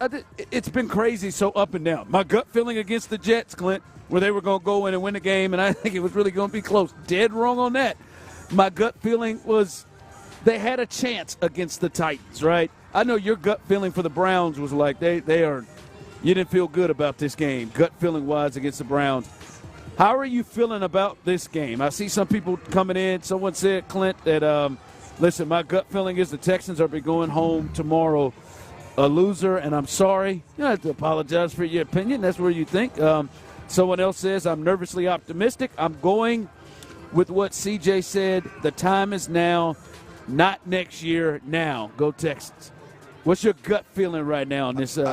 Speaker 18: it's been crazy, so up and down. My gut feeling against the Jets, Clint, where they were going to go in and win the game, and I think it was really going to be close. Dead wrong on that. My gut feeling was they had a chance against the Titans, right? I know your gut feeling for the Browns was like you didn't feel good about this game, gut feeling-wise against the Browns. How are you feeling about this game? I see some people coming in. Someone said, Clint, that, listen, my gut feeling is the Texans are going home tomorrow a loser, and I'm sorry. You don't have to apologize for your opinion. That's where you think. Someone else says, I'm nervously optimistic. I'm going with what CJ said. The time is now, not next year, now. Go Texans. What's your gut feeling right now on this, game?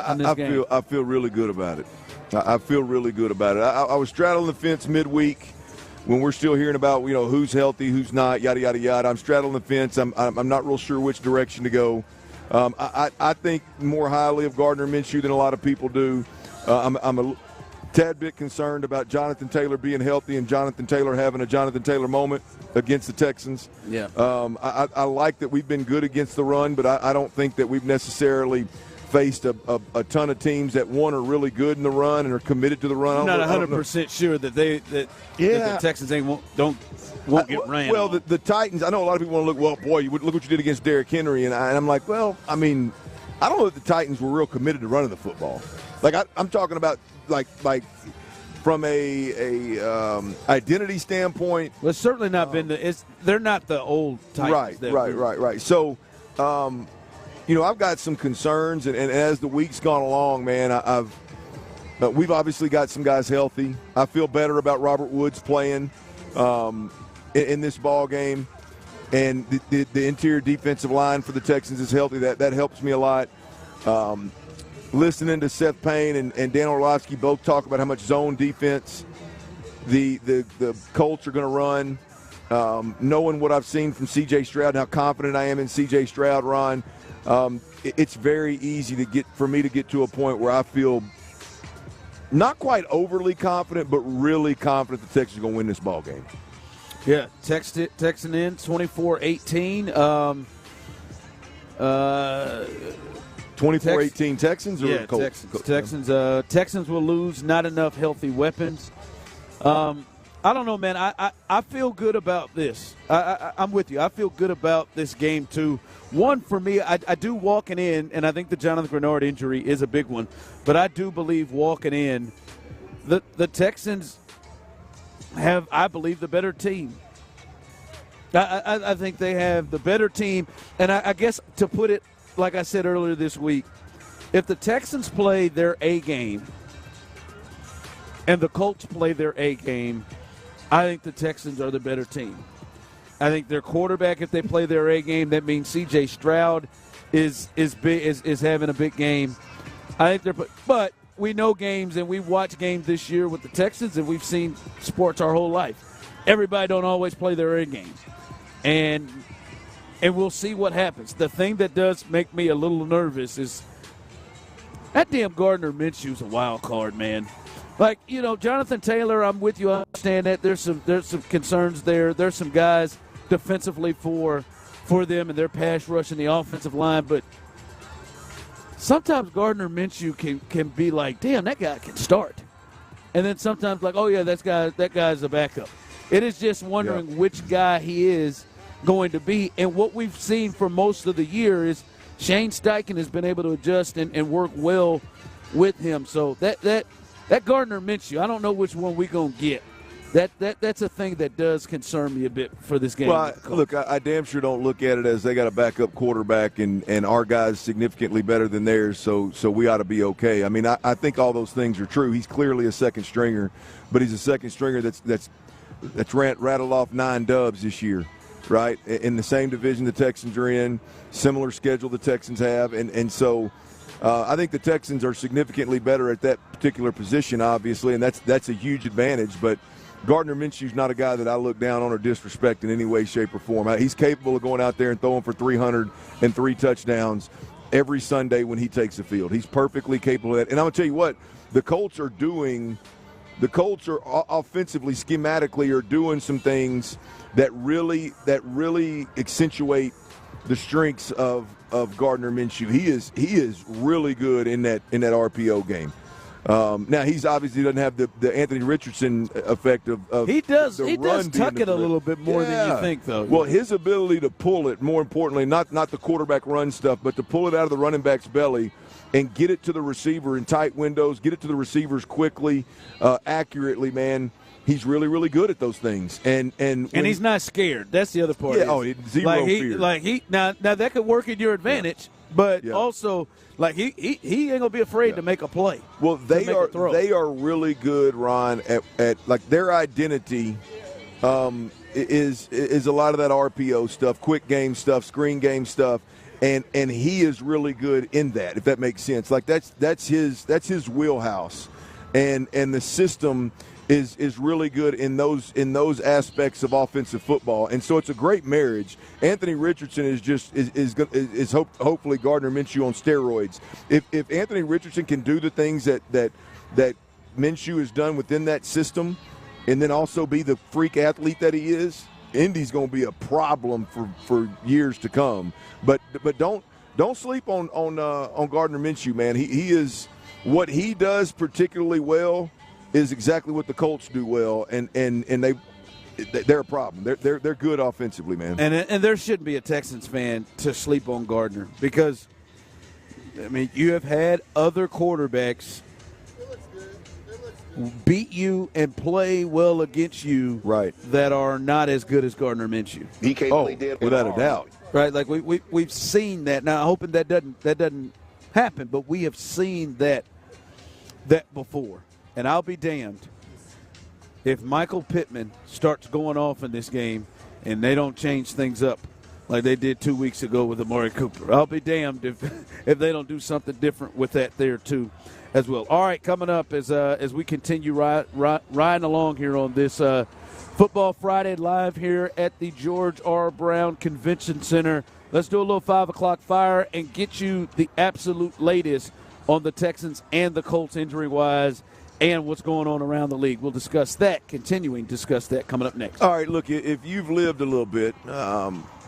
Speaker 22: I feel really good about it. I feel really good about it. I was straddling the fence midweek when we're still hearing about, who's healthy, who's not, yada, yada, yada. I'm straddling the fence. I'm not real sure which direction to go. I think more highly of Gardner Minshew than a lot of people do. I'm a tad bit concerned about Jonathan Taylor being healthy and Jonathan Taylor having a Jonathan Taylor moment against the Texans.
Speaker 18: Yeah.
Speaker 22: I like that we've been good against the run, but I don't think that we've necessarily faced a ton of teams that, one, are really good in the run and are committed to the run.
Speaker 18: I'm not 100% sure that the Texans won't get ran.
Speaker 22: Well, the Titans, I know a lot of people want to look, well, boy, look what you did against Derrick Henry. And I'm like, well, I mean, I don't know if the Titans were real committed to running the football. Like, I'm talking about, like from a identity standpoint.
Speaker 18: Well, it's certainly not been they're not the old Titans.
Speaker 22: Right. So, I've got some concerns, and as the week's gone along, man, we've obviously got some guys healthy. I feel better about Robert Woods playing in this ball game, and the interior defensive line for the Texans is healthy. That helps me a lot. Listening to Seth Payne and Dan Orlovsky both talk about how much zone defense the Colts are going to run, knowing what I've seen from C.J. Stroud and how confident I am in C.J. Stroud, Ron, it's very easy for me to get to a point where I feel not quite overly confident, but really confident the Texans are going to win this ball game.
Speaker 18: Yeah, Texan in 24-18.
Speaker 22: 24-18 Texans or
Speaker 18: yeah,
Speaker 22: Colts?
Speaker 18: Texans. Texans will lose. Not enough healthy weapons. I don't know, man. I feel good about this. I'm with you. I feel good about this game, too. One, for me, I do walking in, and I think the Jonathan Grenard injury is a big one, but I do believe walking in, the Texans have, I believe, the better team. I think they have the better team, and I guess to put it, like I said earlier this week, if the Texans play their A game and the Colts play their A game, I think the Texans are the better team. I think their quarterback, if they play their A game, that means C.J. Stroud is having a big game. I think but we know games and we've watched games this year with the Texans and we've seen sports our whole life. Everybody don't always play their A game, and we'll see what happens. The thing that does make me a little nervous is That damn Gardner Minshew's a wild card, man. Like, Jonathan Taylor, I'm with you. I understand that. There's some concerns there. There's some guys defensively for them and their pass rush and the offensive line, but sometimes Gardner Minshew can be like, damn, that guy can start. And then sometimes like, oh, yeah, that guy's a backup. It is just wondering which guy he is going to be. And what we've seen for most of the year is Shane Steichen has been able to adjust and work well with him. So that Gardner Minshew, I don't know which one we're going to get. That's a thing that does concern me a bit for this game.
Speaker 22: Well, look, I damn sure don't look at it as they got a backup quarterback and our guy's significantly better than theirs, so we ought to be okay. I mean, I think all those things are true. He's clearly a second stringer, but he's a second stringer that's rattled off 9 dubs this year, right? In the same division the Texans are in, similar schedule the Texans have, and so I think the Texans are significantly better at that particular position, obviously, and that's a huge advantage, but Gardner Minshew's not a guy that I look down on or disrespect in any way, shape, or form. He's capable of going out there and throwing for 303 touchdowns every Sunday when he takes the field. He's perfectly capable of that. And I'm going to tell you what, the Colts are offensively, schematically, are doing some things that really accentuate the strengths of Gardner Minshew. He is really good in that RPO game. Now he's obviously doesn't have the Anthony Richardson effect of
Speaker 18: he does
Speaker 22: run
Speaker 18: tuck it a little bit more than you think, though.
Speaker 22: Well, his ability to pull it, more importantly, not the quarterback run stuff, but to pull it out of the running back's belly and get it to the receiver in tight windows, get it to the receivers quickly, accurately, man. He's really, really good at those things, and
Speaker 18: he's not scared. That's the other part.
Speaker 22: Yeah, zero fear.
Speaker 18: Now that could work in your advantage, but also like he ain't gonna be afraid to make a play.
Speaker 22: Well, they are really good, Ron, at like their identity is a lot of that RPO stuff, quick game stuff, screen game stuff, and he is really good in that. If that makes sense, like that's his wheelhouse, and the system is really good in those aspects of offensive football, and so it's a great marriage. Anthony Richardson is hopefully Gardner Minshew on steroids. If Anthony Richardson can do the things that Minshew has done within that system, and then also be the freak athlete that he is, Indy's going to be a problem for years to come. But don't sleep on Gardner Minshew, man. He is what he does particularly well. Is exactly what the Colts do well, and they're a problem. They're good offensively, man.
Speaker 18: And there shouldn't be a Texans fan to sleep on Gardner because, I mean, you have had other quarterbacks beat you and play well against you,
Speaker 22: right?
Speaker 18: That are not as good as Gardner Minshew.
Speaker 22: He capably did without a doubt,
Speaker 18: right? Like we've seen that. Now, hoping that doesn't happen, but we have seen that before. And I'll be damned if Michael Pittman starts going off in this game and they don't change things up like they did 2 weeks ago with Amari Cooper. I'll be damned if they don't do something different with that there too as well. All right, coming up as we continue riding along here on this Football Friday live here at the George R. Brown Convention Center. Let's do a little 5 o'clock fire and get you the absolute latest on the Texans and the Colts injury-wise and what's going on around the league. We'll discuss that, continuing to discuss that coming up next.
Speaker 22: All right, look, if you've lived a little bit,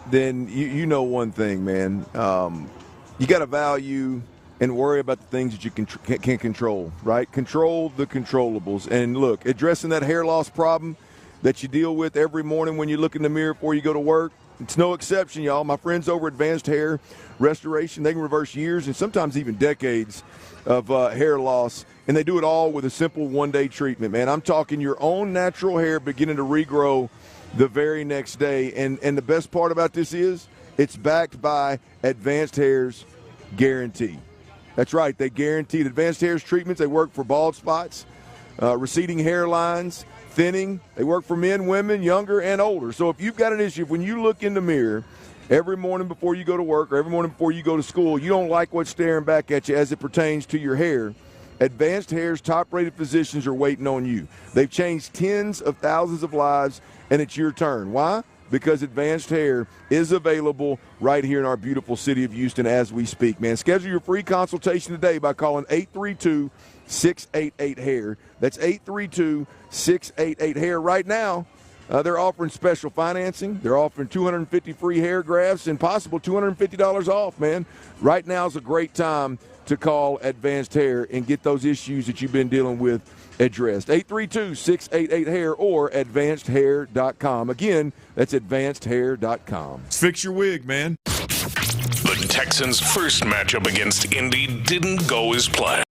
Speaker 22: then you know one thing, man. You got to value and worry about the things that you can control, right? Control the controllables. And, look, addressing that hair loss problem that you deal with every morning when you look in the mirror before you go to work, it's no exception, y'all. My friends over at Advanced Hair Restoration, they can reverse years and sometimes even decades of hair loss, and they do it all with a simple one-day treatment, man. I'm talking your own natural hair beginning to regrow the very next day, and the best part about this is it's backed by Advanced Hair's Guarantee. That's right, they guaranteed Advanced Hair's treatments. They work for bald spots, receding hairlines, thinning. They work for men, women, younger, and older. So if you've got an issue, when you look in the mirror every morning before you go to work or every morning before you go to school, you don't like what's staring back at you as it pertains to your hair, Advanced Hair's top-rated physicians are waiting on you. They've changed tens of thousands of lives, and it's your turn. Why? because advanced hair is available right here in our beautiful city of Houston as we speak, man. Schedule your free consultation today by calling 832-688-HAIR. That's 832-688-HAIR. Right now, they're offering special financing. They're offering 250 free hair grafts and possible $250 off, man. Right now is a great time to call Advanced Hair and get those issues that you've been dealing with addressed. 832-688-HAIR or advancedhair.com. Again, that's advancedhair.com. Fix your wig, man.
Speaker 6: The Texans' first matchup against Indy didn't go as planned.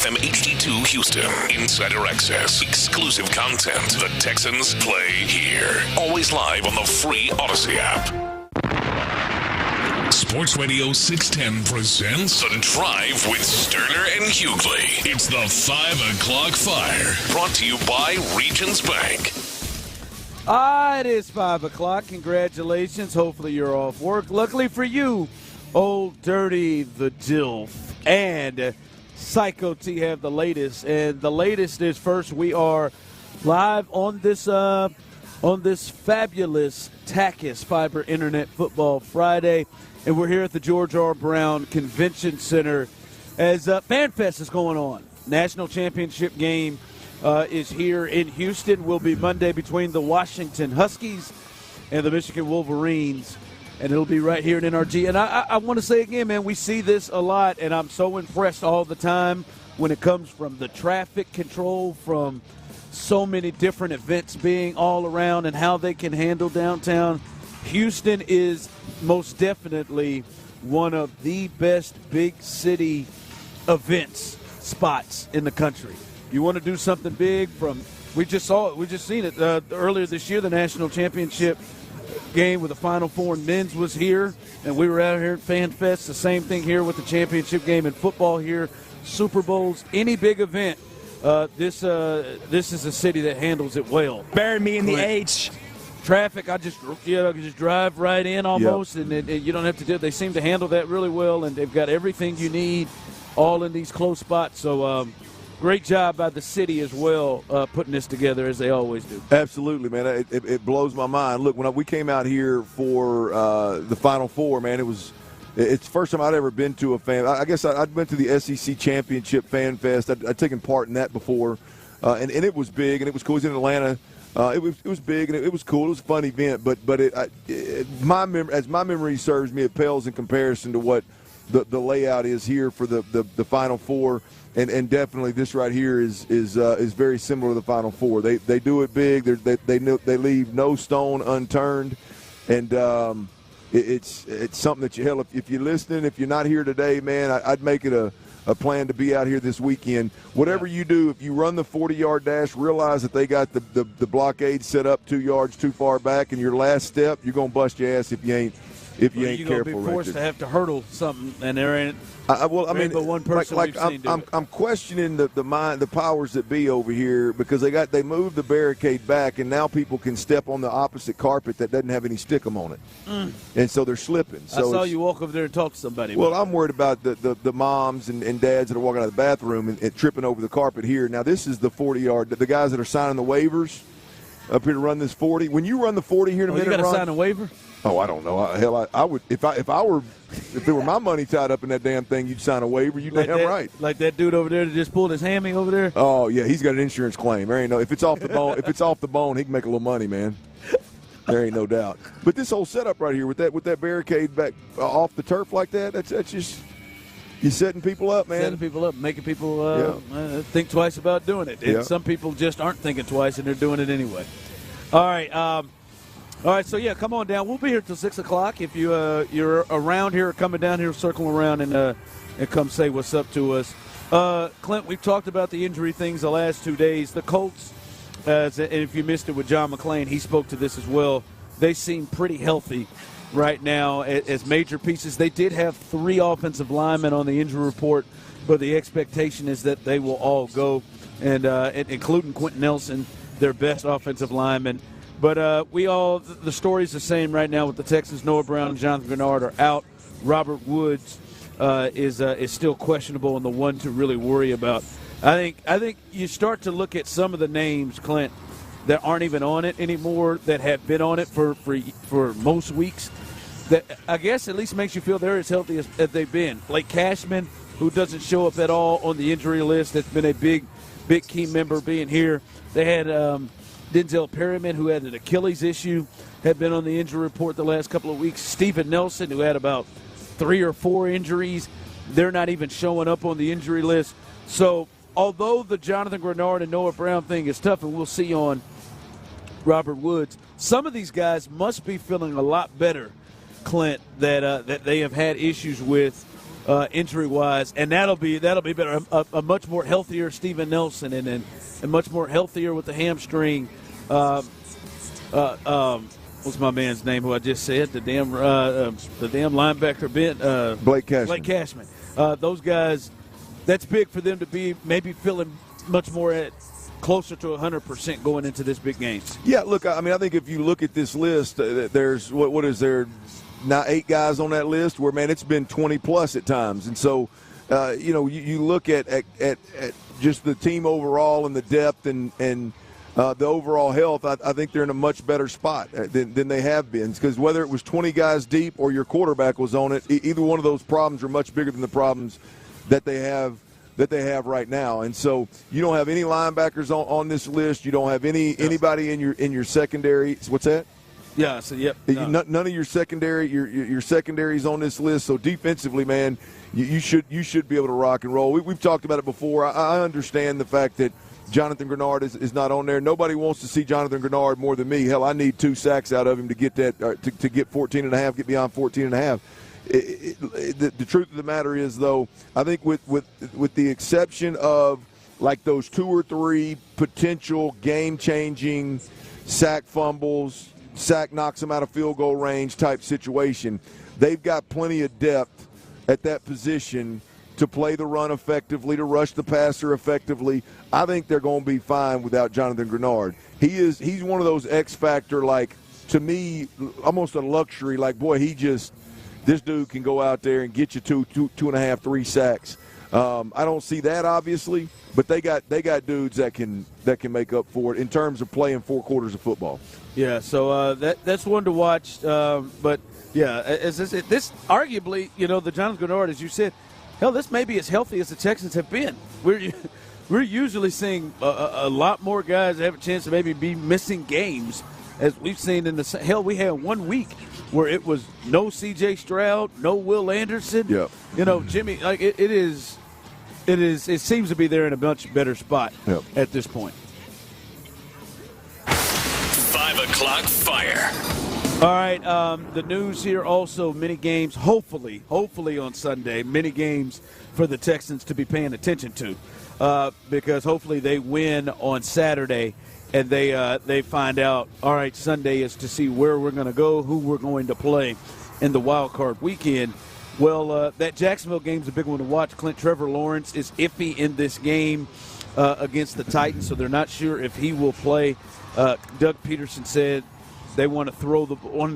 Speaker 6: FM HD2 Houston. Insider access. Exclusive content. The Texans play here. Always live on the free Odyssey app. Sports Radio 610 presents The Drive with Stoerner and Hughley. It's the 5 o'clock fire. Brought to you by Regions Bank.
Speaker 18: It is 5 o'clock. Congratulations. Hopefully you're off work. Luckily for you, Old Dirty the Dilf and Psycho T have the latest. And the latest is first, we are live on this fabulous Takis Fiber Internet Football Friday. And we're here at the George R. Brown Convention Center as FanFest is going on. National Championship game is here in Houston. Will be Monday between the Washington Huskies and the Michigan Wolverines. And it'll be right here in NRG. And I want to say again, man, we see this a lot, and I'm so impressed all the time when it comes from the traffic control, from so many different events being all around and how they can handle downtown. Houston is most definitely one of the best big city events spots in the country. You want to do something big we just seen it earlier this year, the national championship game with the Final Four and men's was here, and we were out here at FanFest. The same thing here with the championship game in football here, Super Bowls, any big event. This is a city that handles it well.
Speaker 15: Bury me in the H.
Speaker 18: Traffic, I just drive right in almost, and you don't have to do it. They seem to handle that really well, and they've got everything you need all in these close spots. So great job by the city as well putting this together, as they always do.
Speaker 22: Absolutely, man. It blows my mind. Look, when we came out here for the Final Four, man, it's the first time I'd ever been to a fan. I guess I'd been to the SEC Championship Fan Fest. I'd taken part in that before, and it was big, and it was cool. It was in Atlanta. It was big, and it was cool. It was a fun event, but as my memory serves me, it pales in comparison to what the layout is here for the Final Four. And definitely this right here is very similar to the Final Four. They do it big. They leave no stone unturned, and it's something that if you're listening, if you're not here today, man, I'd make it a plan to be out here this weekend. Whatever you do, if you run the 40-yard dash, realize that they got the blockade set up 2 yards too far back, and your last step, you're gonna bust your ass if you ain't careful.
Speaker 18: You're gonna be forced to have to hurdle something, and there ain't.
Speaker 22: But
Speaker 18: one person
Speaker 22: I'm questioning the powers that be over here, because they moved the barricade back, and now people can step on the opposite carpet that doesn't have any stickum on it, and so they're slipping. So
Speaker 18: I saw you walk over there and talk to somebody.
Speaker 22: Well, I'm worried about the moms and dads that are walking out of the bathroom and tripping over the carpet here. Now this is the 40-yard. The guys that are signing the waivers up here to run this 40. When you run the 40 here in a minute,
Speaker 18: you got to sign a waiver.
Speaker 22: Oh, I don't know. Hell, I would if there were my money tied up in that damn thing, you'd sign a waiver. You damn right.
Speaker 18: Like that dude over there that just pulled his hammy over there.
Speaker 22: Oh yeah, he's got an insurance claim. There ain't no if it's off the bone. If it's off the bone, he can make a little money, man. There ain't no doubt. But this whole setup right here with that barricade back off the turf like that's just you're setting people up, man.
Speaker 18: Setting people up, making people think twice about doing it. And some people just aren't thinking twice, and they're doing it anyway. All right. All right, so, come on down. We'll be here till 6 o'clock. If you're around here or coming down here, circle around and come say what's up to us. Clint, we've talked about the injury things the last 2 days. The Colts, and if you missed it with John McClain, he spoke to this as well. They seem pretty healthy right now as major pieces. They did have 3 offensive linemen on the injury report, but the expectation is that they will all go, and including Quentin Nelson, their best offensive lineman. But the story's the same right now with the Texans. Noah Brown and Jonathan Grenard are out. Robert Woods is still questionable and the one to really worry about. I think you start to look at some of the names, Clint, that aren't even on it anymore, that have been on it for most weeks. That I guess at least makes you feel they're as healthy as they've been. Like Cashman, who doesn't show up at all on the injury list, that's been a big key member being here. They had Denzel Perryman, who had an Achilles issue, had been on the injury report the last couple of weeks. Steven Nelson, who had about 3 or 4 injuries, they're not even showing up on the injury list. So although the Jonathan Grenard and Noah Brown thing is tough, and we'll see on Robert Woods, some of these guys must be feeling a lot better, Clint, that they have had issues with injury-wise, and that'll be better. A much more healthier Steven Nelson and much more healthier with the hamstring. What's my man's name? Who I just said the damn linebacker
Speaker 22: Blake Cashman.
Speaker 18: Blake Cashman. Those guys, that's big for them to be maybe feeling much more closer to 100% going into this big game.
Speaker 22: Yeah, look, I mean, I think if you look at this list, there's what is there? Now 8 guys on that list where, man, it's been 20 plus at times. And so, you look at just the team overall and the depth and the overall health, I think they're in a much better spot than they have been. Because whether it was 20 guys deep or your quarterback was on it, either one of those problems are much bigger than the problems that they have right now. And so you don't have any linebackers on this list. You don't have anybody in your secondary. What's that?
Speaker 18: Yeah, so yep.
Speaker 22: No. None of your secondary, your secondaries on this list. So defensively, man, you should be able to rock and roll. We've talked about it before. I understand the fact that Jonathan Grenard is not on there. Nobody wants to see Jonathan Grenard more than me. Hell, I need 2 sacks out of him to get that to get 14.5, get beyond 14.5. The truth of the matter is, though, I think with the exception of like those 2 or 3 potential game-changing sack fumbles, sack knocks them out of field goal range type situation, they've got plenty of depth at that position to play the run effectively, to rush the passer effectively. I think they're going to be fine without Jonathan Grenard. He's one of those X factor, like, to me, almost a luxury. Like, boy, this dude can go out there and get you 2.5, 3 sacks. I don't see that, obviously, but they got dudes that can make up for it in terms of playing 4 quarters of football.
Speaker 18: Yeah, so that's one to watch. But yeah, this arguably, the Jonathan Grenard, as you said, hell, this may be as healthy as the Texans have been. We're usually seeing a lot more guys have a chance to maybe be missing games, as we've seen in the hell. We had 1 week where it was no C.J. Stroud, no Will Anderson.
Speaker 22: Yeah.
Speaker 18: Jimmy, like it seems to be there in a much better spot at this point.
Speaker 6: 5 o'clock fire.
Speaker 18: All right, the news here also, many games, hopefully on Sunday, many games for the Texans to be paying attention to because hopefully they win on Saturday and they find out, all right, Sunday is to see where we're going to go, who we're going to play in the wild card weekend. Well, that Jacksonville game is a big one to watch. Trevor Lawrence is iffy in this game against the Titans, so they're not sure if he will play. Doug Peterson said they want him to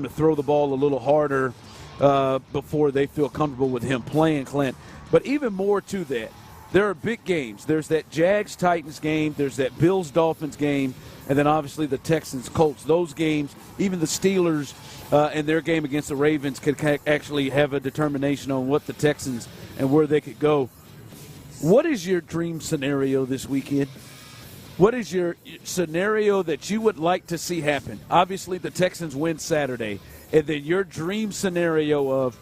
Speaker 18: throw the ball a little harder before they feel comfortable with him playing, Clint. But even more to that, there are big games. There's that Jags-Titans game. There's that Bills-Dolphins game. And then obviously the Texans-Colts. Those games, even the Steelers and their game against the Ravens could actually have a determination on what the Texans and where they could go. What is your dream scenario this weekend? What is your scenario that you would like to see happen? Obviously, the Texans win Saturday. And then your dream scenario of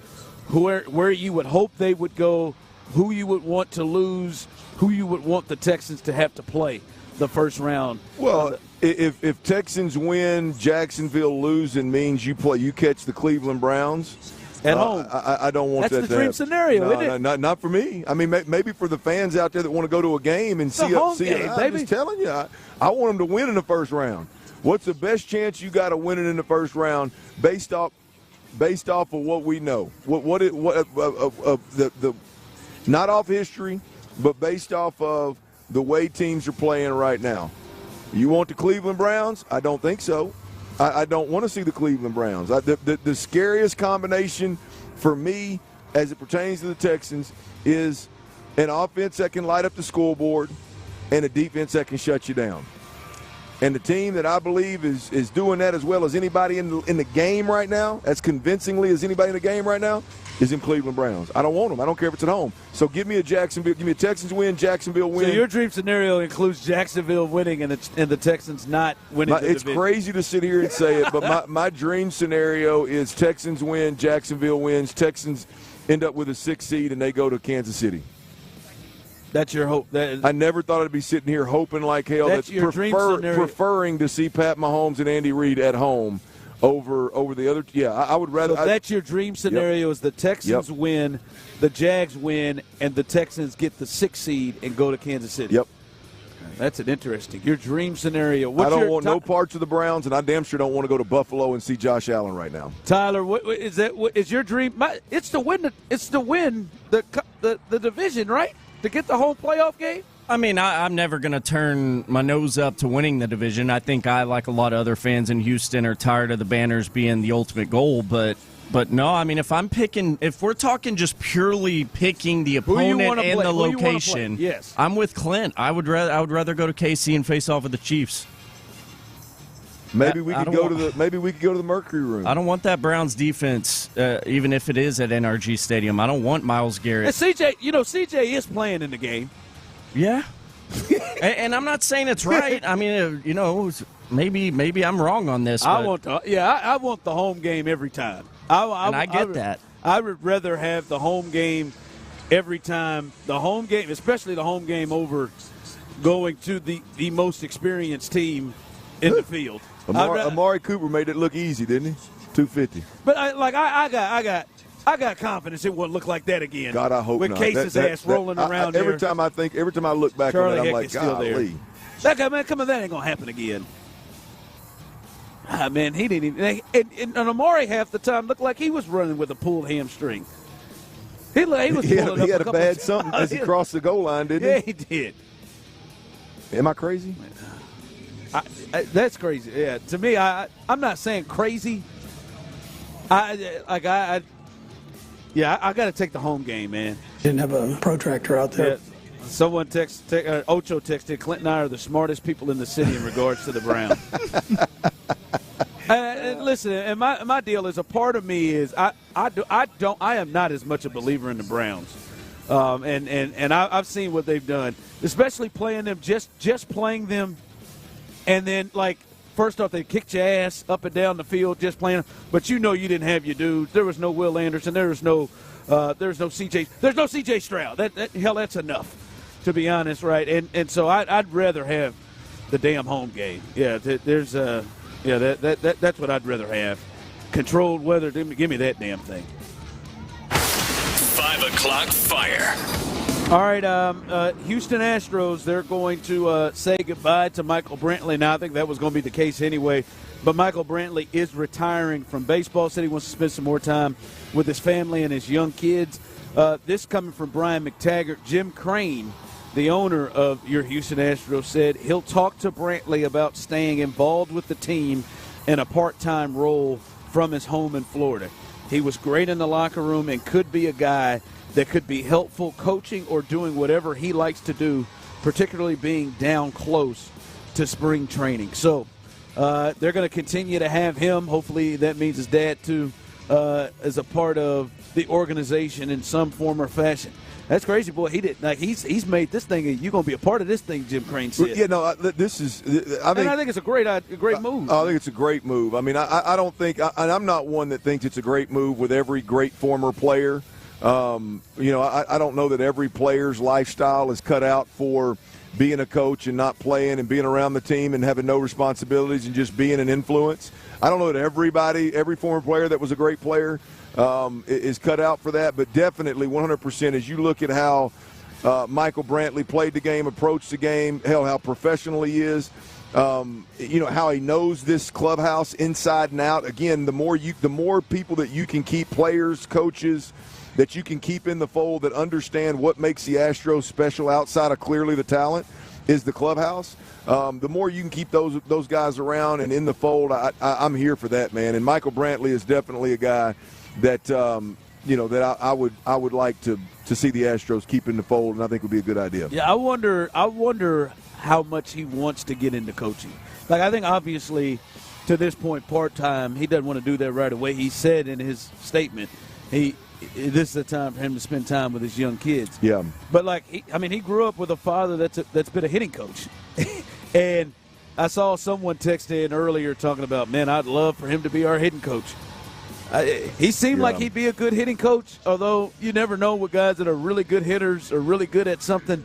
Speaker 18: where you would hope they would go, who you would want to lose, who you would want the Texans to have to play the first round.
Speaker 22: Well, if Texans win, Jacksonville losing means you catch the Cleveland Browns.
Speaker 18: At home.
Speaker 22: I don't want that to happen.
Speaker 18: That's the dream scenario, isn't it?
Speaker 22: Not for me. I mean, maybe for the fans out there that want to go to a game and see it. I'm just telling you, I want them to win in the first round. What's the best chance you got of winning in the first round based off of what we know? The not off history, but based off of the way teams are playing right now. You want the Cleveland Browns? I don't think so. I don't want to see the Cleveland Browns. The scariest combination for me as it pertains to the Texans is an offense that can light up the scoreboard and a defense that can shut you down. And the team that I believe is doing that as well as anybody in the game right now, as convincingly as anybody in the game right now, is in Cleveland Browns. I don't want them. I don't care if it's at home. So give me a Texans win, Jacksonville win.
Speaker 18: So your dream scenario includes Jacksonville winning and the Texans not winning the division.
Speaker 22: It's crazy to sit here and say it, but my dream scenario is Texans win, Jacksonville wins, Texans end up with a 6th seed, and they go to Kansas City.
Speaker 18: That's your hope.
Speaker 22: I never thought I'd be sitting here hoping like hell.
Speaker 18: That's your dream scenario.
Speaker 22: Preferring to see Pat Mahomes and Andy Reid at home over the other. Yeah, I would rather.
Speaker 18: So that's your dream scenario: is the Texans win, the Jags win, and the Texans get the 6th seed and go to Kansas City.
Speaker 22: Yep.
Speaker 18: That's an interesting. Your dream scenario.
Speaker 22: I don't want no parts of the Browns, and I damn sure don't want to go to Buffalo and see Josh Allen right now.
Speaker 18: Tyler, what is that? What is your dream? It's to win. It's to win the division, right? To get the whole playoff game.
Speaker 2: I mean, I'm never going to turn my nose up to winning the division. I think I, like a lot of other fans in Houston, are tired of the banners being the ultimate goal. But no, I mean, if we're talking just purely picking the opponent and the location,
Speaker 18: yes,
Speaker 2: I'm with Clint. I would rather go to KC and face off with the Chiefs.
Speaker 22: Maybe we could go to the Mercury Room.
Speaker 2: I don't want that Browns defense, even if it is at NRG Stadium. I don't want Myles Garrett.
Speaker 18: And CJ is playing in the game.
Speaker 2: Yeah, and I'm not saying it's right. I mean, maybe I'm wrong on this.
Speaker 18: I want the home game every time.
Speaker 2: I get that.
Speaker 18: I would rather have the home game every time. The home game, especially the home game, over going to the most experienced team in the field.
Speaker 22: Amari Cooper made it look easy, didn't he? 250.
Speaker 18: But I got confidence it wouldn't look like that again.
Speaker 22: God, I hope
Speaker 18: with
Speaker 22: not.
Speaker 18: With Case's ass rolling around
Speaker 22: every time I look back
Speaker 18: Charlie
Speaker 22: on it, I'm
Speaker 18: Heck
Speaker 22: like,
Speaker 18: is still
Speaker 22: golly.
Speaker 18: There. Man, come on, that ain't gonna happen again. Man, he didn't even. And Amari half the time looked like he was running with a pulled hamstring. He was
Speaker 22: he
Speaker 18: pulling
Speaker 22: had
Speaker 18: up
Speaker 22: a bad something as he crossed the goal line, didn't he?
Speaker 18: Yeah, he did.
Speaker 22: Am I crazy?
Speaker 18: That's crazy. Yeah, to me, I'm not saying crazy. I got to take the home game, man.
Speaker 15: Didn't have a protractor out there.
Speaker 18: Yeah. Someone Ocho texted, Clint and I are the smartest people in the city in regards to the Browns. And listen, and my deal is, a part of me is I am not as much a believer in the Browns, and I've seen what they've done, especially playing them, just playing them, and then first off they kicked your ass up and down the field just playing, but you didn't have your dudes. There was no Will Anderson. There's no CJ Stroud. That's enough, to be honest, right? And so I'd rather have the damn home game. Yeah, that's what I'd rather have. Controlled weather. Give me that damn thing.
Speaker 6: 5 o'clock fire.
Speaker 18: All right, Houston Astros, they're going to say goodbye to Michael Brantley. Now, I think that was going to be the case anyway, but Michael Brantley is retiring from baseball. Said he wants to spend some more time with his family and his young kids. This coming from Brian McTaggart. Jim Crane, the owner of your Houston Astros, said he'll talk to Brantley about staying involved with the team in a part-time role from his home in Florida. He was great in the locker room and could be a guy that could be helpful coaching or doing whatever he likes to do, particularly being down close to spring training. So they're going to continue to have him. Hopefully that means his dad, too, as a part of the organization in some form or fashion. That's crazy, boy. He did he's made this thing. You're going to be a part of this thing, Jim Crane said.
Speaker 22: Yeah, no, this is. I think
Speaker 18: it's a great move.
Speaker 22: I think it's a great move. I mean, I don't think, and I'm not one that thinks it's a great move with every great former player. I don't know that every player's lifestyle is cut out for being a coach and not playing and being around the team and having no responsibilities and just being an influence. I don't know that every former player that was a great player is cut out for that, but definitely 100% as you look at how Michael Brantley played the game, approached the game, how professional he is, how he knows this clubhouse inside and out. Again, the more people that you can keep, players, coaches, that you can keep in the fold that understand what makes the Astros special outside of clearly the talent is the clubhouse. The more you can keep those guys around and in the fold, I'm here for that, man. And Michael Brantley is definitely a guy that that I would like to see the Astros keep in the fold, and I think would be a good idea.
Speaker 18: Yeah, I wonder how much he wants to get into coaching. I think obviously to this point part-time, he doesn't want to do that right away. He said in his statement this is the time for him to spend time with his young kids.
Speaker 22: Yeah.
Speaker 18: But he grew up with a father that's been a hitting coach. And I saw someone text in earlier talking about, man, I'd love for him to be our hitting coach. He seemed like he'd be a good hitting coach, although you never know with guys that are really good hitters or really good at something,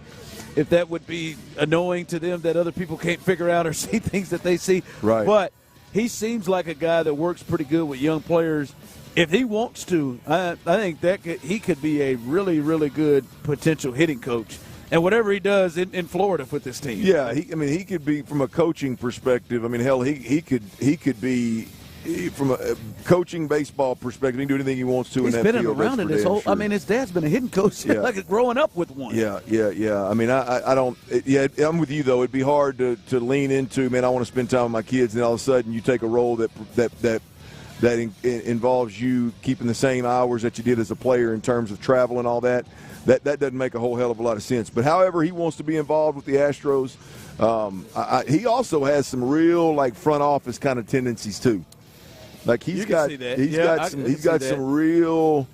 Speaker 18: if that would be annoying to them that other people can't figure out or see things that they see.
Speaker 22: Right.
Speaker 18: But he seems like a guy that works pretty good with young players. If he wants to, I think he could be a really, really good potential hitting coach. And whatever he does in Florida with this team.
Speaker 22: Yeah, he could be from a coaching perspective. I mean, hell, he could be from a coaching baseball perspective. He can do anything he wants to in that field.
Speaker 18: He's been around it his whole. Sure. I mean, his dad's been a hitting coach, like growing up with one.
Speaker 22: Yeah. I mean, I don't. I'm with you though. It'd be hard to lean into. Man, I want to spend time with my kids, and all of a sudden you take a role that involves you keeping the same hours that you did as a player in terms of travel and all that. That doesn't make a whole hell of a lot of sense. But however he wants to be involved with the Astros, he also has some real front office kind of tendencies too. Like he's got some real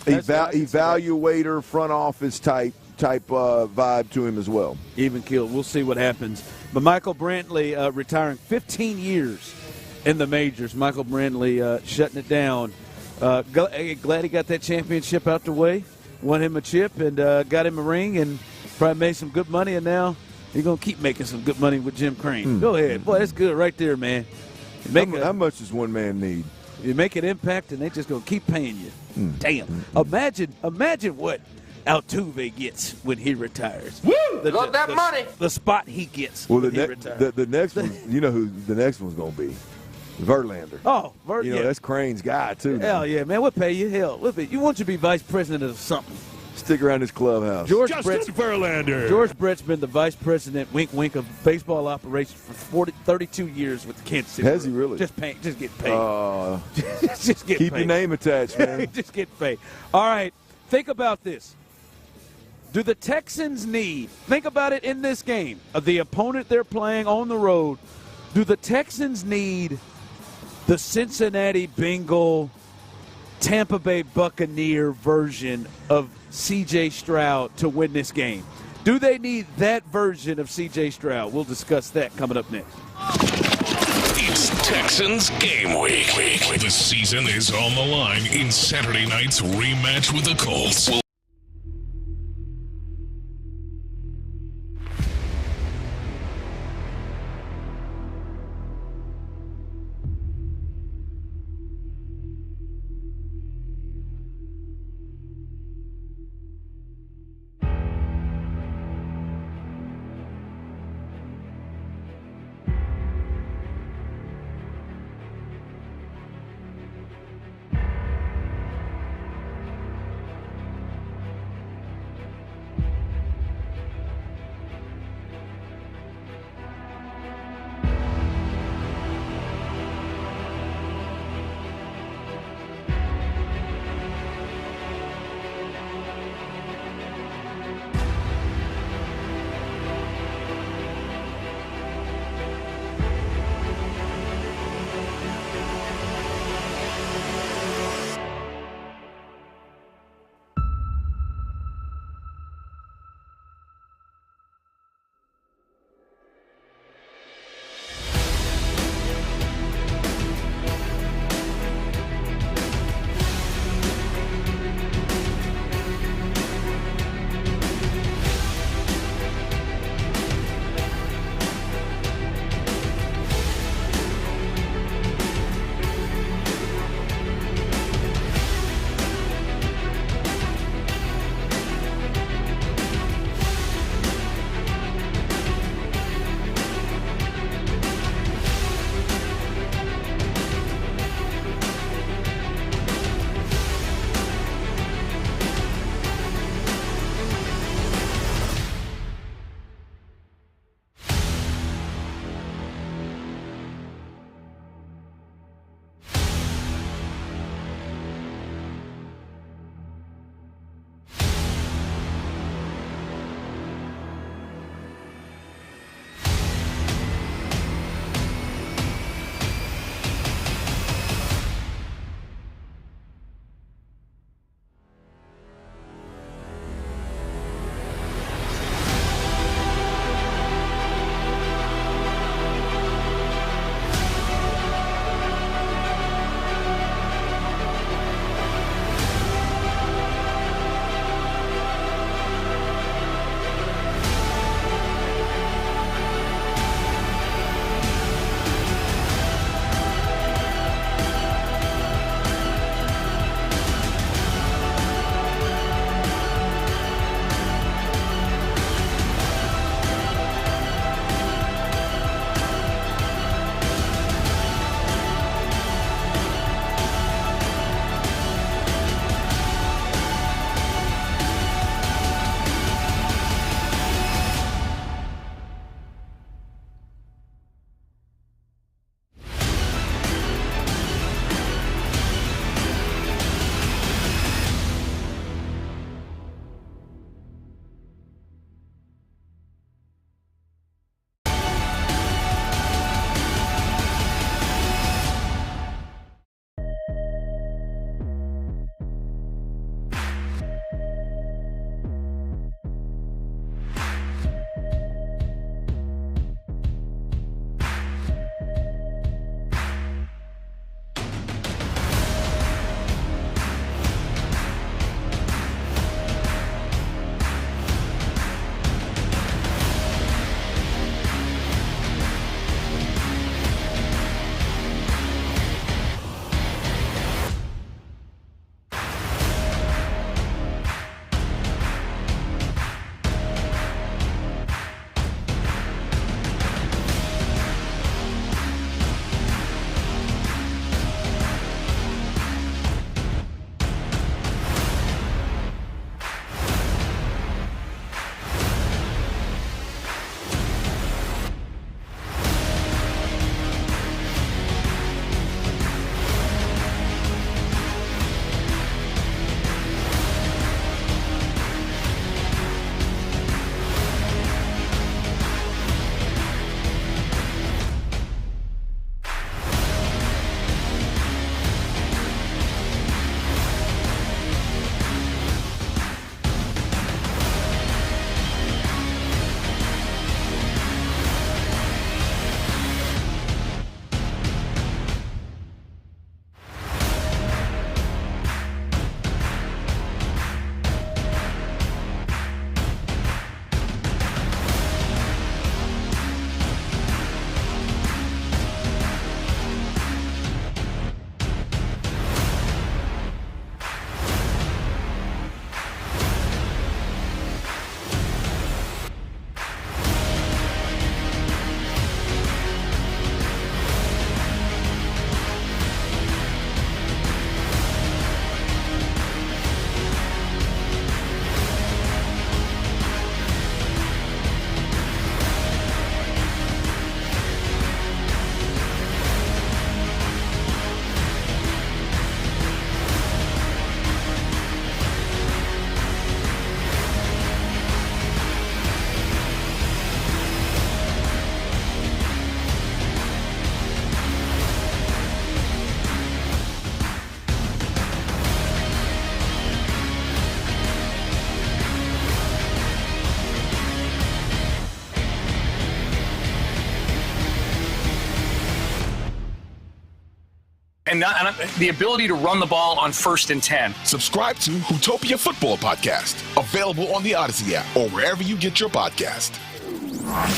Speaker 22: evaluator front office type vibe to him as well.
Speaker 18: Even killed. We'll see what happens. But Michael Brantley retiring 15 years in the majors. Michael Brantley shutting it down. Glad he got that championship out the way, won him a chip, and got him a ring, and probably made some good money, and now he's going to keep making some good money with Jim Crane. Go ahead. Boy, that's good right there, man.
Speaker 22: How much does one man need?
Speaker 18: You make an impact, and they're just going to keep paying you. Damn. Imagine what Altuve gets when he retires.
Speaker 1: Woo! Love that money.
Speaker 18: The spot he gets when he retires.
Speaker 22: The next one, you know who the next one's going to be? Verlander.
Speaker 18: Oh,
Speaker 22: that's Crane's guy, too.
Speaker 18: Hell yeah, man. We'll pay you. Hell, you want to be vice president of something.
Speaker 22: Stick around this clubhouse.
Speaker 4: Verlander.
Speaker 18: George Brett's been the vice president, wink, wink, of baseball operations for 32 years with the Kansas City.
Speaker 22: Has he really?
Speaker 18: Just get paid.
Speaker 22: Just get paid. Keep your name attached, man.
Speaker 18: Just get paid. All right, think about this. Do the Texans think about it in this game, of the opponent they're playing on the road, do the Texans need the Cincinnati Bengal, Tampa Bay Buccaneer version of C.J. Stroud to win this game? Do they need that version of C.J. Stroud? We'll discuss that coming up next.
Speaker 6: It's Texans game week. The season is on the line in Saturday night's rematch with the Colts.
Speaker 17: And the ability to run the ball on 1st and 10.
Speaker 6: Subscribe to Hootopia Football Podcast, available on the Odyssey app or wherever you get your podcast.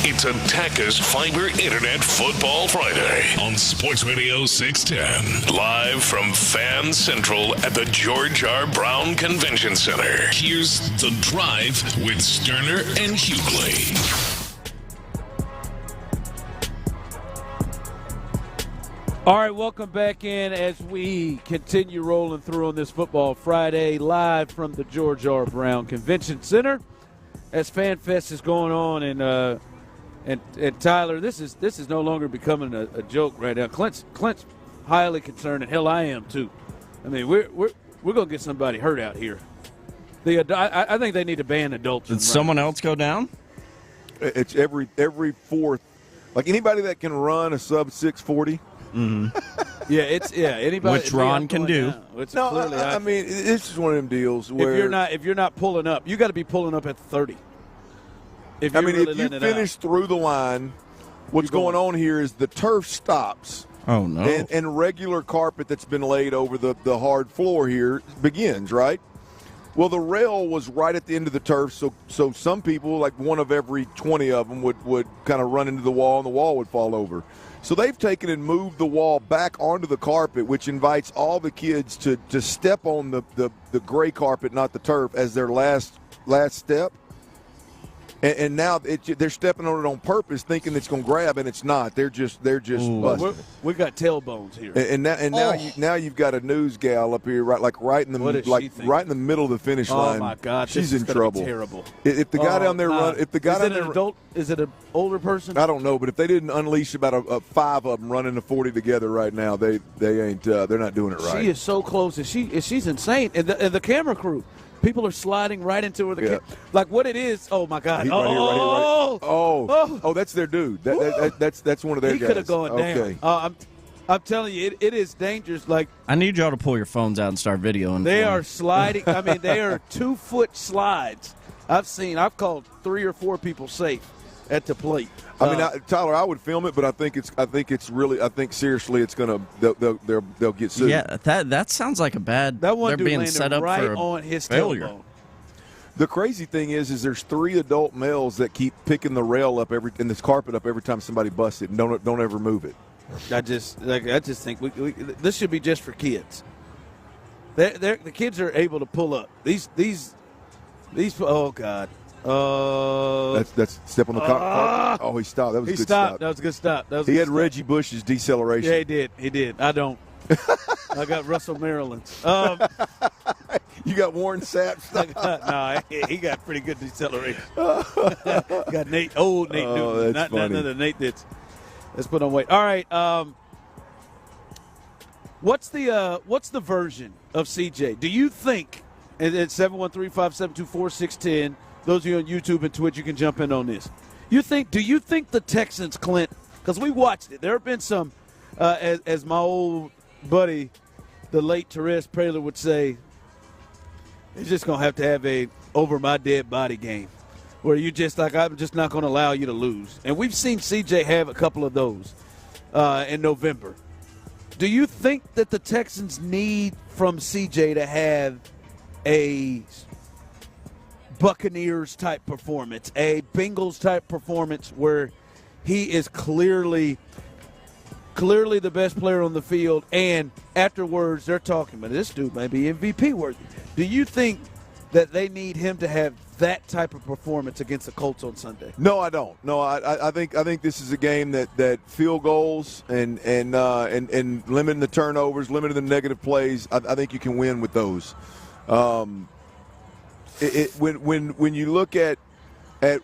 Speaker 6: It's a Taka's Fiber Internet Football Friday on Sports Radio 610. Live from Fan Central at the George R. Brown Convention Center. Here's The Drive with Stoerner and Hughley.
Speaker 18: All right, welcome back in as we continue rolling through on this Football Friday, live from the George R. Brown Convention Center. As Fan Fest is going on, and Tyler, this is no longer becoming a joke right now. Clint's highly concerned, and hell, I am too. I mean, we're gonna get somebody hurt out here. I think they need to ban adults.
Speaker 2: Did someone else go down?
Speaker 22: It's every fourth, like anybody that can run a sub 640.
Speaker 2: Mm-hmm.
Speaker 18: Anybody.
Speaker 2: Which Ron can do.
Speaker 22: I mean, it's just one of them deals where
Speaker 18: if you're not pulling up, you got to be pulling up at 30.
Speaker 22: If you finish through the line, what's going on here is the turf stops.
Speaker 2: Oh no!
Speaker 22: And regular carpet that's been laid over the hard floor here begins, right? Well, the rail was right at the end of the turf, so some people, like one of every 20 of them, would kind of run into the wall, and the wall would fall over. So they've taken and moved the wall back onto the carpet, which invites all the kids to step on the gray carpet, not the turf, as their last step. And now they're stepping on it on purpose, thinking it's going to grab, and it's not. They're just busting.
Speaker 18: We've got tailbones here.
Speaker 22: Now you've got a news gal up here, right in the middle of the finish line.
Speaker 18: Oh my God,
Speaker 22: she's
Speaker 18: in
Speaker 22: trouble.
Speaker 18: Terrible.
Speaker 22: If the guy down there
Speaker 18: is it an older person?
Speaker 22: I don't know, but if they didn't unleash about 5 of them running the 40 together right now, they ain't. They're not doing it right.
Speaker 18: She is so close, and she's insane. And the camera crew. People are sliding right into her. Like what it is. Oh my God!
Speaker 22: Oh, that's their dude. That's one of their guys.
Speaker 18: He could have gone down. I'm telling you, it is dangerous. Like
Speaker 2: I need y'all to pull your phones out and start videoing.
Speaker 18: They are sliding. I mean, they are 2-foot slides. I've called 3 or 4 people safe at the plate.
Speaker 22: I mean, Tyler, I would film it, but I think seriously, it's gonna they'll get sued.
Speaker 2: Yeah, that sounds like a bad.
Speaker 18: That one
Speaker 2: they're
Speaker 18: dude
Speaker 2: being
Speaker 18: landed
Speaker 2: set up
Speaker 18: right
Speaker 2: for a
Speaker 18: on his
Speaker 2: failure.
Speaker 18: tailbone.
Speaker 22: The crazy thing is there's 3 adult males that keep picking the rail up and this carpet up every time somebody busts it, and don't ever move it.
Speaker 18: I just think this should be just for kids. The kids are able to pull up. These oh God.
Speaker 22: That's step on the carpet. Oh, he stopped. That was a good stop.
Speaker 18: That was a good stop.
Speaker 22: He had Reggie Bush's deceleration.
Speaker 18: Yeah, he did. I don't. I got Russell Maryland's.
Speaker 22: You got Warren Sapp's.
Speaker 18: He got pretty good deceleration. Got Nate Newton.
Speaker 22: That's funny.
Speaker 18: Not another Nate that's put on weight. All right. What's the version of CJ? Do you think? And it's 713-572-4610. Those of you on YouTube and Twitch, you can jump in on this. Do you think the Texans, Clint, because we watched it, there have been some, as my old buddy, the late Therese Praylor would say, it's just going to have a over my dead body game where you just like, I'm just not going to allow you to lose. And we've seen CJ have a couple of those in November. Do you think that the Texans need from CJ to have a Buccaneers-type performance, a Bengals-type performance where he is clearly the best player on the field, and afterwards they're talking about this dude may be MVP worthy? Do you think that they need him to have that type of performance against the Colts on Sunday?
Speaker 22: No, I don't. No, I think this is a game that field goals and limiting the turnovers, limiting the negative plays. I think you can win with those. When you look at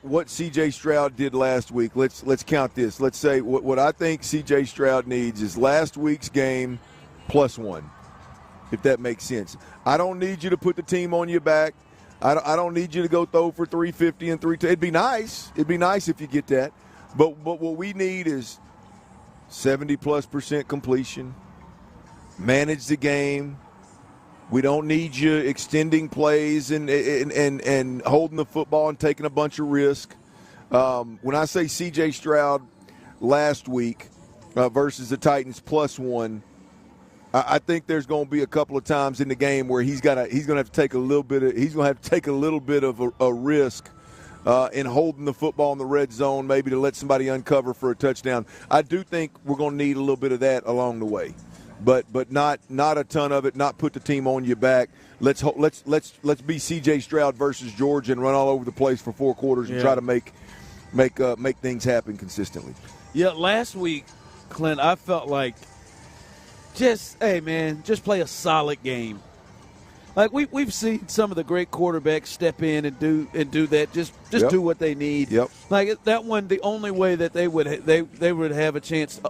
Speaker 22: what C.J. Stroud did last week, let's count this. Let's say what I think C.J. Stroud needs is last week's game +1, if that makes sense. I don't need you to put the team on your back. I don't need you to go throw for 350 and 310. It'd be nice. It'd be nice if you get that. But what we need is 70+% completion. Manage the game. We don't need you extending plays and holding the football and taking a bunch of risk. When I say C.J. Stroud last week versus the Titans +1, I think there's going to be a couple of times in the game where he's going to have to take a little bit of a risk in holding the football in the red zone, maybe to let somebody uncover for a touchdown. I do think we're going to need a little bit of that along the way, but not a ton of it. Not put the team on your back. Let's be C.J. Stroud versus Georgia and run all over the place for 4 quarters and try to make things happen consistently.
Speaker 14: Yeah, last week, Clint, I felt like just play a solid game. Like we've seen some of the great quarterbacks step in and do that. Just do what they need.
Speaker 22: Yep.
Speaker 14: Like that one, the only way that they would have a chance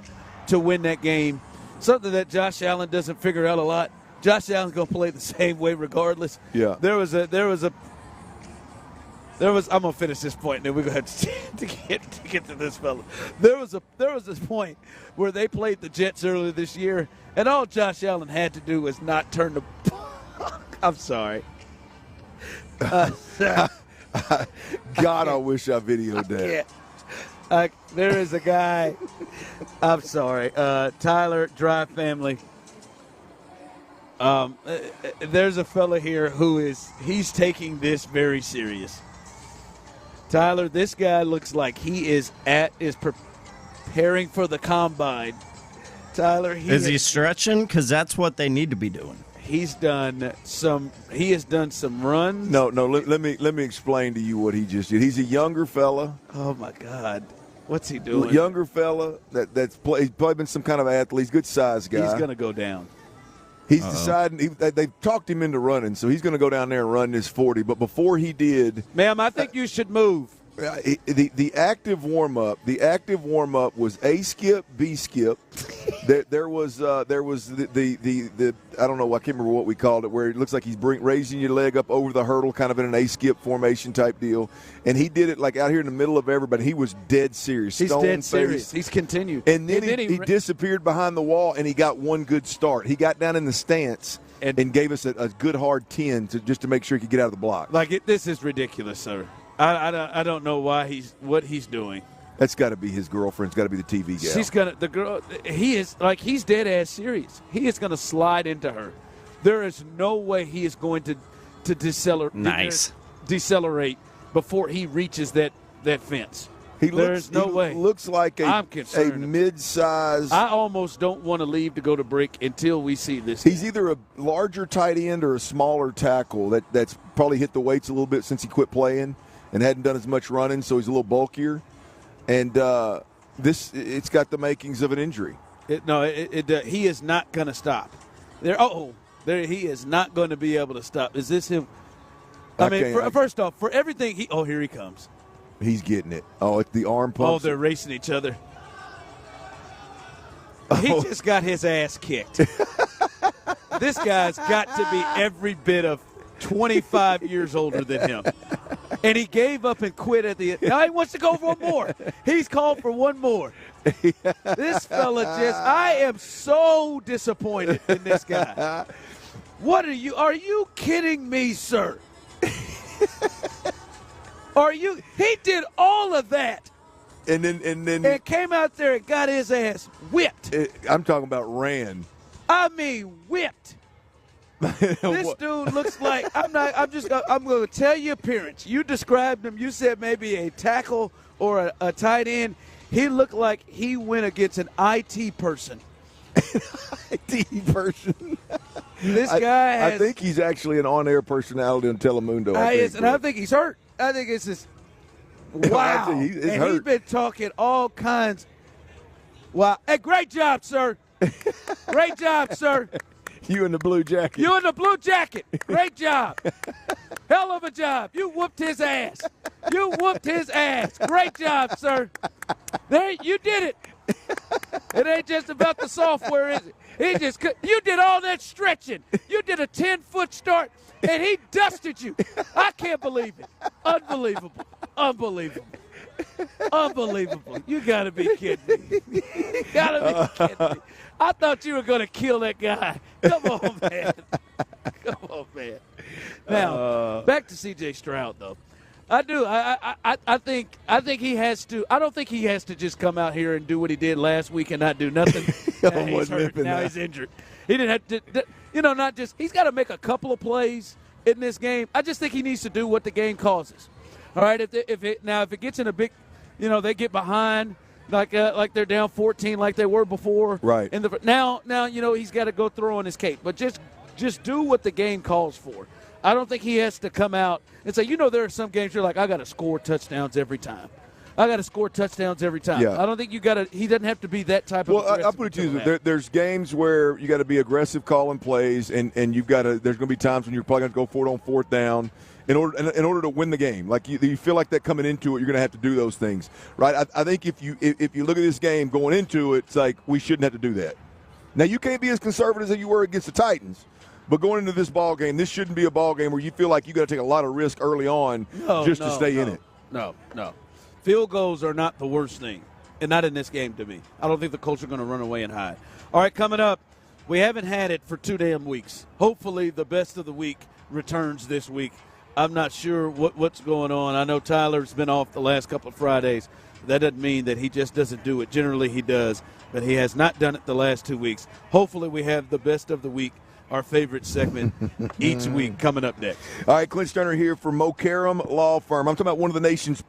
Speaker 14: to win that game, something that Josh Allen doesn't figure out a lot. Josh Allen's going to play the same way regardless.
Speaker 22: Yeah.
Speaker 14: There was. I'm gonna finish this point, and then we're gonna have to get to this fella. There was this point where they played the Jets earlier this year, and all Josh Allen had to do was not turn the. I'm sorry.
Speaker 22: God, I wish I videoed that.
Speaker 14: There is a guy. I'm sorry, Tyler Drive family. There's a fella here he's taking this very serious. Tyler, this guy looks like he is preparing for the combine. Tyler,
Speaker 2: is he stretching? Because that's what they need to be doing.
Speaker 14: He has done some runs.
Speaker 22: No. Let me explain to you what he just did. He's a younger fella.
Speaker 14: Oh my God, what's he doing?
Speaker 22: Younger fella he's probably been some kind of athlete. He's a good size guy.
Speaker 14: He's gonna go down.
Speaker 22: He's deciding they've talked him into running, so he's going to go down there and run this 40. But before he did,
Speaker 14: ma'am, I think you should move.
Speaker 22: The active warm up was A skip, B skip. there was the I don't know, I can't remember what we called it, where it looks like he's raising your leg up over the hurdle, kind of in an A skip formation type deal. And he did it like out here in the middle of everybody. He was dead serious.
Speaker 14: He's dead serious. He's continued.
Speaker 22: And then he disappeared behind the wall, and he got one good start. He got down in the stance and gave us a good hard 10 just to make sure he could get out of the block.
Speaker 14: This is ridiculous, sir. I don't know what he's doing.
Speaker 22: That's got to be his girlfriend. It's got to be the TV gal.
Speaker 14: He's dead ass serious. He is going to slide into her. There is no way he is going to decelerate before he reaches that fence. There's no way.
Speaker 22: Looks like a mid-size.
Speaker 14: I almost don't want to leave to go to break until we see this.
Speaker 22: He's either a larger tight end or a smaller tackle that's probably hit the weights a little bit since he quit playing and hadn't done as much running, so he's a little bulkier. And it's got the makings of an injury.
Speaker 14: He is not going to stop. He is not going to be able to stop. Is this him? First off, for everything here he comes.
Speaker 22: He's getting it. Oh, it's the arm pump.
Speaker 14: Oh, they're racing each other. He just got his ass kicked. This guy's got to be every bit of 25 years older than him. And he gave up and quit at the end. Now he wants to go for one more. He's called for one more. This fella I am so disappointed in this guy. Are you kidding me, sir? He did all of that.
Speaker 22: And then
Speaker 14: came out there and got his ass whipped.
Speaker 22: I'm talking about ran.
Speaker 14: I mean whipped. This dude looks like I'm going to tell you appearance. You described him. You said maybe a tackle or a tight end. He looked like he went against an IT person.
Speaker 22: IT person.
Speaker 14: This guy
Speaker 22: I think he's actually an on-air personality on Telemundo.
Speaker 14: And I think he's hurt. I think it's just wow.
Speaker 22: He's hurt.
Speaker 14: He's been talking all kinds. Wow. Hey, great job, sir. Great job, sir.
Speaker 22: You in the blue jacket.
Speaker 14: You in the blue jacket. Great job. Hell of a job. You whooped his ass. Great job, sir. There, you did it. It ain't just about the software, is it? You did all that stretching. You did a 10-foot start, and he dusted you. I can't believe it. Unbelievable. You got to be kidding me. I thought you were going to kill that guy. Come on, man. Now, back to C.J. Stroud, though. I do. I think he has to. I don't think he has to just come out here and do what he did last week and not do nothing. He's hurt. Now he's injured. He didn't have to, not just – he's got to make a couple of plays in this game. I just think he needs to do what the game causes. All right, if it gets in a big – they get behind like they're down 14 like they were before.
Speaker 22: Right.
Speaker 14: And now he's got to go throw on his cape. But just do what the game calls for. I don't think he has to come out and say, there are some games you're like, I got to score touchdowns every time. I got to score touchdowns every time.
Speaker 22: Yeah.
Speaker 14: I don't think he doesn't have to be that type of aggressive.
Speaker 22: Well, I'll put it to you, there's games where you got to be aggressive calling plays, and you've got to. There's going to be times when you're probably going to go for it on fourth down in order to win the game. Like you feel like that coming into it, you're going to have to do those things, right? I think if you look at this game going into it, it's like we shouldn't have to do that. Now you can't be as conservative as you were against the Titans. But going into this ball game, this shouldn't be a ball game where you feel like you got to take a lot of risk early on to stay in it.
Speaker 14: No. Field goals are not the worst thing, and not in this game to me. I don't think the Colts are going to run away and hide. All right, coming up, we haven't had it for 2 damn weeks. Hopefully the best of the week returns this week. I'm not sure what's going on. I know Tyler's been off the last couple of Fridays. That doesn't mean that he just doesn't do it. Generally he does, but he has not done it the last 2 weeks. Hopefully we have the best of the week, our favorite segment each week, coming up next.
Speaker 22: All right, Clint Stoerner here for Mokaram Law Firm. I'm talking about one of the nation's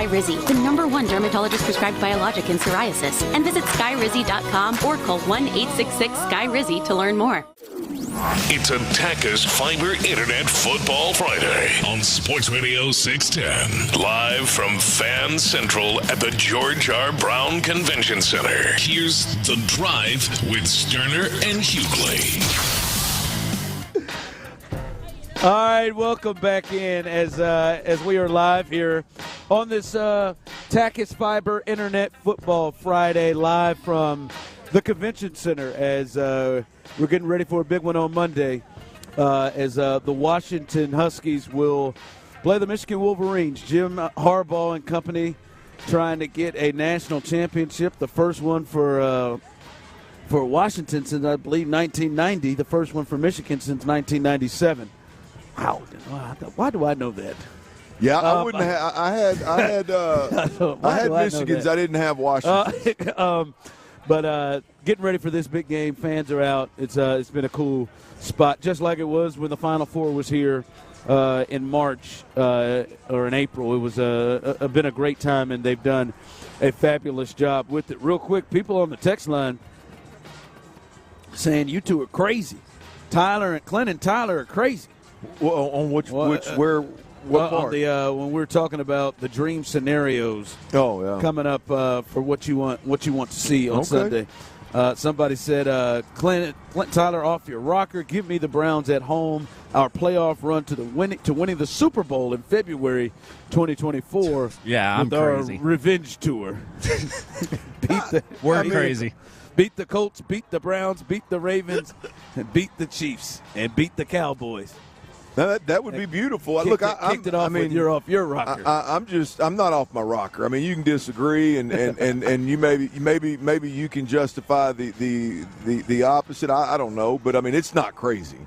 Speaker 11: Sky Rizzi, the #1 dermatologist prescribed biologic in psoriasis. And visit skyrizzi.com or call 1-866-SKY-RIZZI to learn more.
Speaker 6: It's a Taka's Fiber Internet Football Friday on Sports Radio 610. Live from Fan Central at the George R. Brown Convention Center. Here's The Drive with Stoerner and Hughley.
Speaker 18: All right, welcome back in as we are live here on this Taka's Fiber Internet Football Friday, live from the Convention Center as we're getting ready for a big one on Monday as the Washington Huskies will play the Michigan Wolverines. Jim Harbaugh and company trying to get a national championship, the first one for Washington since, I believe, 1990, the first one for Michigan since 1997. Wow, why do I know that?
Speaker 22: Yeah, I wouldn't have. I had Michigan's. I didn't have Washington.
Speaker 18: But getting ready for this big game, fans are out. It's been a cool spot, just like it was when the Final Four was here in March or in April. It was been a great time, and they've done a fabulous job with it. Real quick, people on the text line saying you two are crazy. Tyler and Clint and Tyler are crazy.
Speaker 22: Well, on what part?
Speaker 18: On the when we were talking about the dream scenarios.
Speaker 22: Oh yeah.
Speaker 18: Coming up for what you want to see on Sunday. Somebody said, Clint Tyler, off your rocker. Give me the Browns at home. Our playoff run to winning the Super Bowl in February 2024.
Speaker 2: Yeah, I'm
Speaker 18: with
Speaker 2: crazy.
Speaker 18: Our revenge tour.
Speaker 2: Crazy.
Speaker 18: Beat the Colts, beat the Browns, beat the Ravens, and beat the Chiefs, and beat the Cowboys.
Speaker 22: Now that would be beautiful.
Speaker 18: I kicked it off with you're off your rocker.
Speaker 22: I'm not off my rocker. I mean, you can disagree, and you maybe you can justify the opposite. I don't know, but I mean, it's not crazy.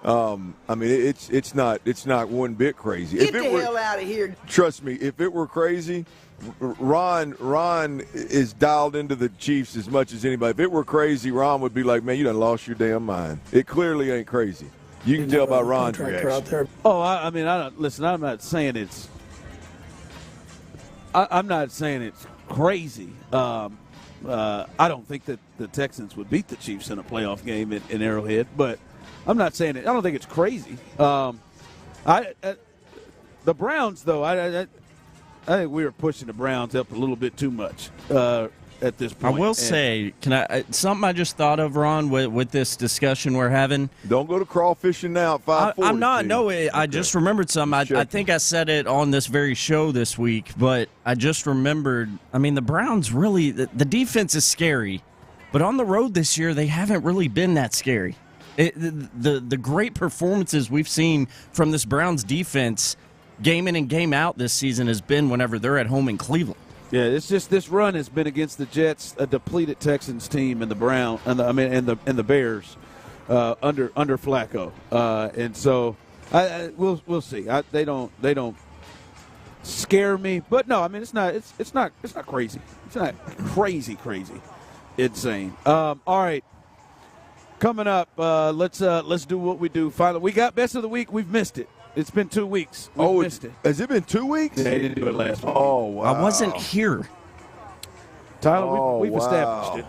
Speaker 22: I mean, it's not one bit crazy.
Speaker 20: Get the hell out of here.
Speaker 22: Trust me, if it were crazy, Ron is dialed into the Chiefs as much as anybody. If it were crazy, Ron would be like, man, you done lost your damn mind. It clearly ain't crazy. You can tell by Ron's reaction.
Speaker 15: Out there.
Speaker 18: Oh, I mean, listen, I'm not saying it's I'm not saying it's crazy. I don't think that the Texans would beat the Chiefs in a playoff game in Arrowhead, but I'm not saying it. I don't think it's crazy. The Browns, though, I think we were pushing the Browns up a little bit too much at this point.
Speaker 2: I will say, something I just thought of, Ron, with this discussion we're having.
Speaker 22: Don't go to crawfishing now at 5:40.
Speaker 2: I'm not. No, I just remembered something. I think I said it on this very show this week, but I just remembered. I mean, the Browns really, the defense is scary, but on the road this year, they haven't really been that scary. The great performances we've seen from this Browns defense game in and game out this season has been whenever they're at home in Cleveland.
Speaker 18: Yeah, it's just this run has been against the Jets, a depleted Texans team, and the Bears under Flacco, and so we'll see. They don't scare me, but no, I mean it's not crazy. It's not crazy insane. All right, coming up, let's do what we do. Finally, we got best of the week. We've missed it. It's been 2 weeks. We missed it.
Speaker 22: Has it been 2 weeks?
Speaker 18: They didn't do it last week.
Speaker 22: Oh, wow.
Speaker 2: I wasn't here.
Speaker 18: Tyler, we've established it.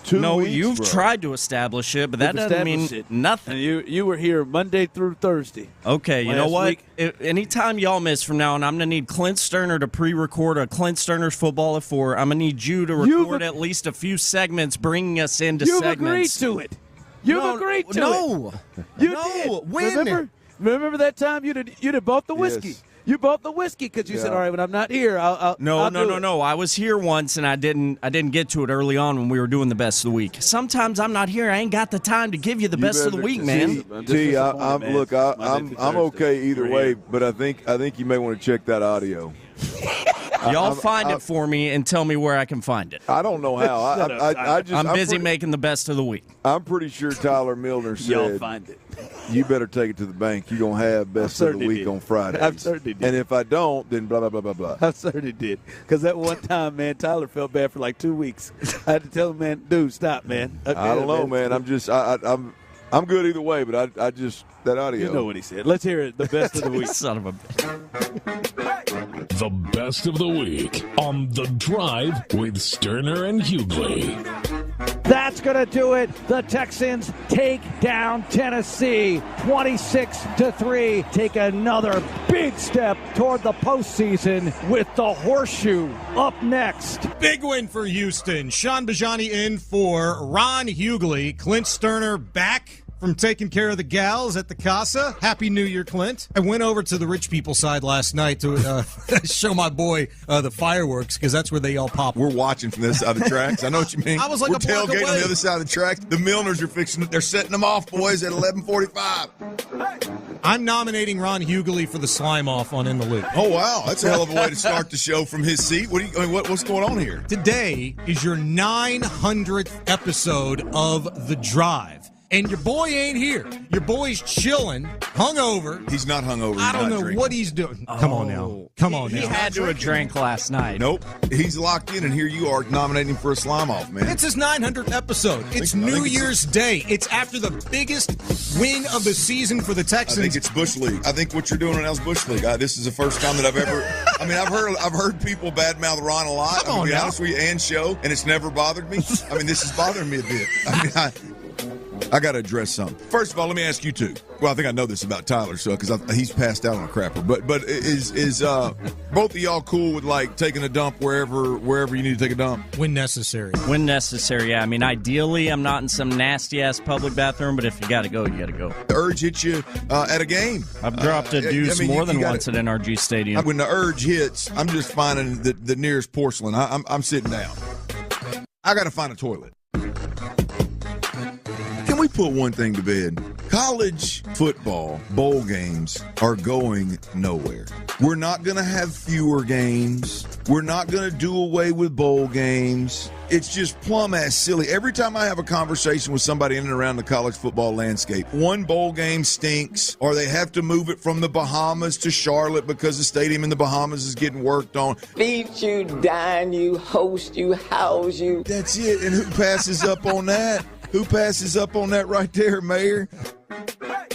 Speaker 22: 2 weeks,
Speaker 2: you've
Speaker 22: bro.
Speaker 2: tried to establish it, but that doesn't mean nothing.
Speaker 18: And you were here Monday through Thursday.
Speaker 2: Okay, you know what? Anytime y'all miss from now on, I'm going to need Clint Stoerner to pre-record a Clint Stoerner's Football at 4. I'm going to need you to record at least a few segments, bringing us into segments.
Speaker 18: You've agreed to it. You've agreed to it. You did.
Speaker 2: When?
Speaker 18: Remember that time you'd have bought the whiskey?
Speaker 22: Yes.
Speaker 18: You bought the whiskey because you said, "All right, when I'm not here, I'll
Speaker 2: No.
Speaker 18: do it."
Speaker 2: I was here once, and I didn't get to it early on when we were doing the best of the week. Sometimes I'm not here. I ain't got the time to give you the best of the week, man.
Speaker 22: I'm okay either way, but I think you may want to check that audio.
Speaker 2: Y'all find it for me and tell me where I can find it.
Speaker 22: I don't know how.
Speaker 2: I'm busy making the best of the week.
Speaker 22: I'm pretty sure Tyler Milner said,
Speaker 18: "Y'all find it.
Speaker 22: You better take it to the bank. You're going to have best of the week on Friday."
Speaker 18: I certainly did.
Speaker 22: And if I don't, then blah, blah, blah, blah, blah.
Speaker 18: I certainly did. Because that one time, man, Tyler felt bad for like 2 weeks. I had to tell him, man, dude, stop, man. Okay,
Speaker 22: I don't know, man. I'm just I'm good either way, but I just that audio.
Speaker 18: You know what he said. Let's hear it. The best of the week.
Speaker 2: Son of a bitch.
Speaker 6: The best of the week on The Drive with Stoerner and Hughley.
Speaker 1: That's going to do it. The Texans take down Tennessee 26-3. Take another big step toward the postseason with the horseshoe up next.
Speaker 4: Big win for Houston. Sean Bajani in for Ron Hughley. Clint Stoerner back from taking care of the gals at the Casa. Happy New Year, Clint. I went over to the rich people side last night to show my boy the fireworks, because that's where they all pop.
Speaker 22: We're watching from this side of the tracks. I know what you mean.
Speaker 4: I was like
Speaker 22: we're
Speaker 4: a block
Speaker 22: tailgating
Speaker 4: away.
Speaker 22: on the other side of the tracks. The Milners are fixing it. They're setting them off, boys, at 11:45.
Speaker 4: I'm nominating Ron Hughley for the slime off on In the Loop.
Speaker 22: Oh, wow. That's a hell of a way to start the show from his seat. What's going on here?
Speaker 4: Today is your 900th episode of The Drive. And your boy ain't here. Your boy's chilling, hungover.
Speaker 22: He's not hungover.
Speaker 4: I don't know what he's doing. Come on now. Come on now.
Speaker 2: He had to have drank last night.
Speaker 22: Nope. He's locked in, and here you are nominating for a slime off, man.
Speaker 4: It's his 900th episode. It's New Year's Day. It's after the biggest win of the season for the Texans.
Speaker 22: I think it's Bush League. I think what you're doing right now is Bush League. This is the first time that I've ever. I mean, I've heard people badmouth Ron a lot.
Speaker 4: Come on,
Speaker 22: to be
Speaker 4: now.
Speaker 22: honest with you, and show, and it's never bothered me. I mean, this is bothering me a bit. I got to address something. First of all, let me ask you two. Well, I think I know this about Tyler, so because he's passed out on a crapper. But is both of y'all cool with like taking a dump wherever you need to take a dump?
Speaker 4: When necessary.
Speaker 2: When necessary, yeah. I mean, ideally, I'm not in some nasty ass public bathroom, but if you got to go, you got to go.
Speaker 22: The urge hits you at a game.
Speaker 2: I've dropped a deuce more than once at NRG Stadium.
Speaker 22: When the urge hits, I'm just finding the nearest porcelain. I'm sitting down. I got to find a toilet. Can we put one thing to bed? College football bowl games are going nowhere. We're not going to have fewer games. We're not going to do away with bowl games. It's just plumb ass silly. Every time I have a conversation with somebody in and around the college football landscape, one bowl game stinks, or they have to move it from the Bahamas to Charlotte because the stadium in the Bahamas is getting worked on.
Speaker 9: Feed you, dine you, host you, house you.
Speaker 22: That's it. And who passes up on that? Who passes up on that right there, Mayor?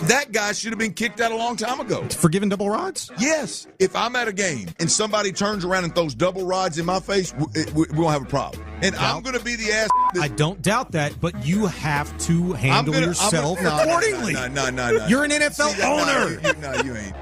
Speaker 22: That guy should have been kicked out a long time ago.
Speaker 4: Forgiving double rods?
Speaker 22: Yes. If I'm at a game and somebody turns around and throws double rods in my face, we won't have a problem. And I'm going to be the ass.
Speaker 4: I don't doubt that, but you have to handle yourself accordingly.
Speaker 22: No.
Speaker 4: You're an NFL owner.
Speaker 22: No, you ain't.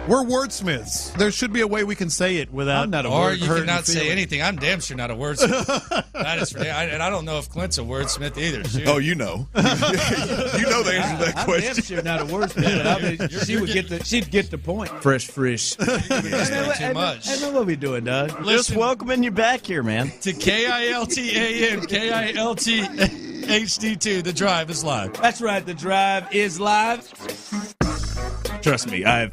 Speaker 4: We're wordsmiths.
Speaker 13: There should be a way we can say it without.
Speaker 20: I'm not a
Speaker 13: or
Speaker 20: word.
Speaker 13: you
Speaker 20: cannot say anything. I'm damn sure not a wordsmith. That is, and I don't know if Clint's a wordsmith either. Shoot.
Speaker 22: Oh, you know. You know the answer to that question.
Speaker 14: I'm damn sure not a wordsmith. But I mean, she'd get the point.
Speaker 13: Fresh.
Speaker 20: Too much.
Speaker 14: I know what we doing, Doug.
Speaker 2: Just welcoming you back here, man.
Speaker 20: To KILTAN, KILT HD2. The Drive is live.
Speaker 14: That's right. The Drive is live. Trust me, I've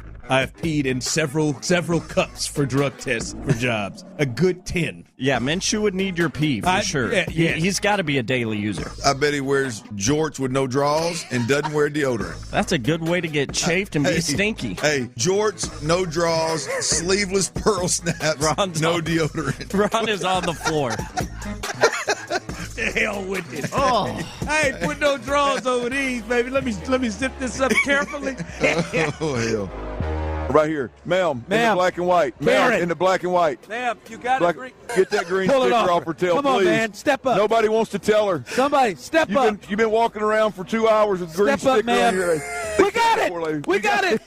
Speaker 14: peed in several cups for drug tests for jobs. A good 10.
Speaker 2: Yeah, Minshew would need your pee for sure.
Speaker 14: Yeah.
Speaker 2: He's got to be a daily user.
Speaker 22: I bet he wears jorts with no draws and doesn't wear deodorant.
Speaker 2: That's a good way to get chafed and be stinky.
Speaker 22: Hey, jorts, no draws, sleeveless pearl snaps, no deodorant.
Speaker 2: Ron is on the floor.
Speaker 14: The hell with it.
Speaker 2: Oh.
Speaker 14: I ain't put no drawers over these, baby. Let me zip this up carefully.
Speaker 22: Oh, hell. Right here. Ma'am, in the black and white. Ma'am, in the black and white.
Speaker 14: Ma'am, you got it.
Speaker 22: Get that green
Speaker 14: Pull it
Speaker 22: sticker
Speaker 14: off
Speaker 22: off her tail,
Speaker 14: Come
Speaker 22: please.
Speaker 14: on, man. Step up.
Speaker 22: Nobody wants to tell her.
Speaker 14: Somebody, step up.
Speaker 22: You've been walking around for 2 hours with green
Speaker 14: Step up,
Speaker 22: sticker on
Speaker 14: ma'am.
Speaker 22: your
Speaker 14: We got it. We got it.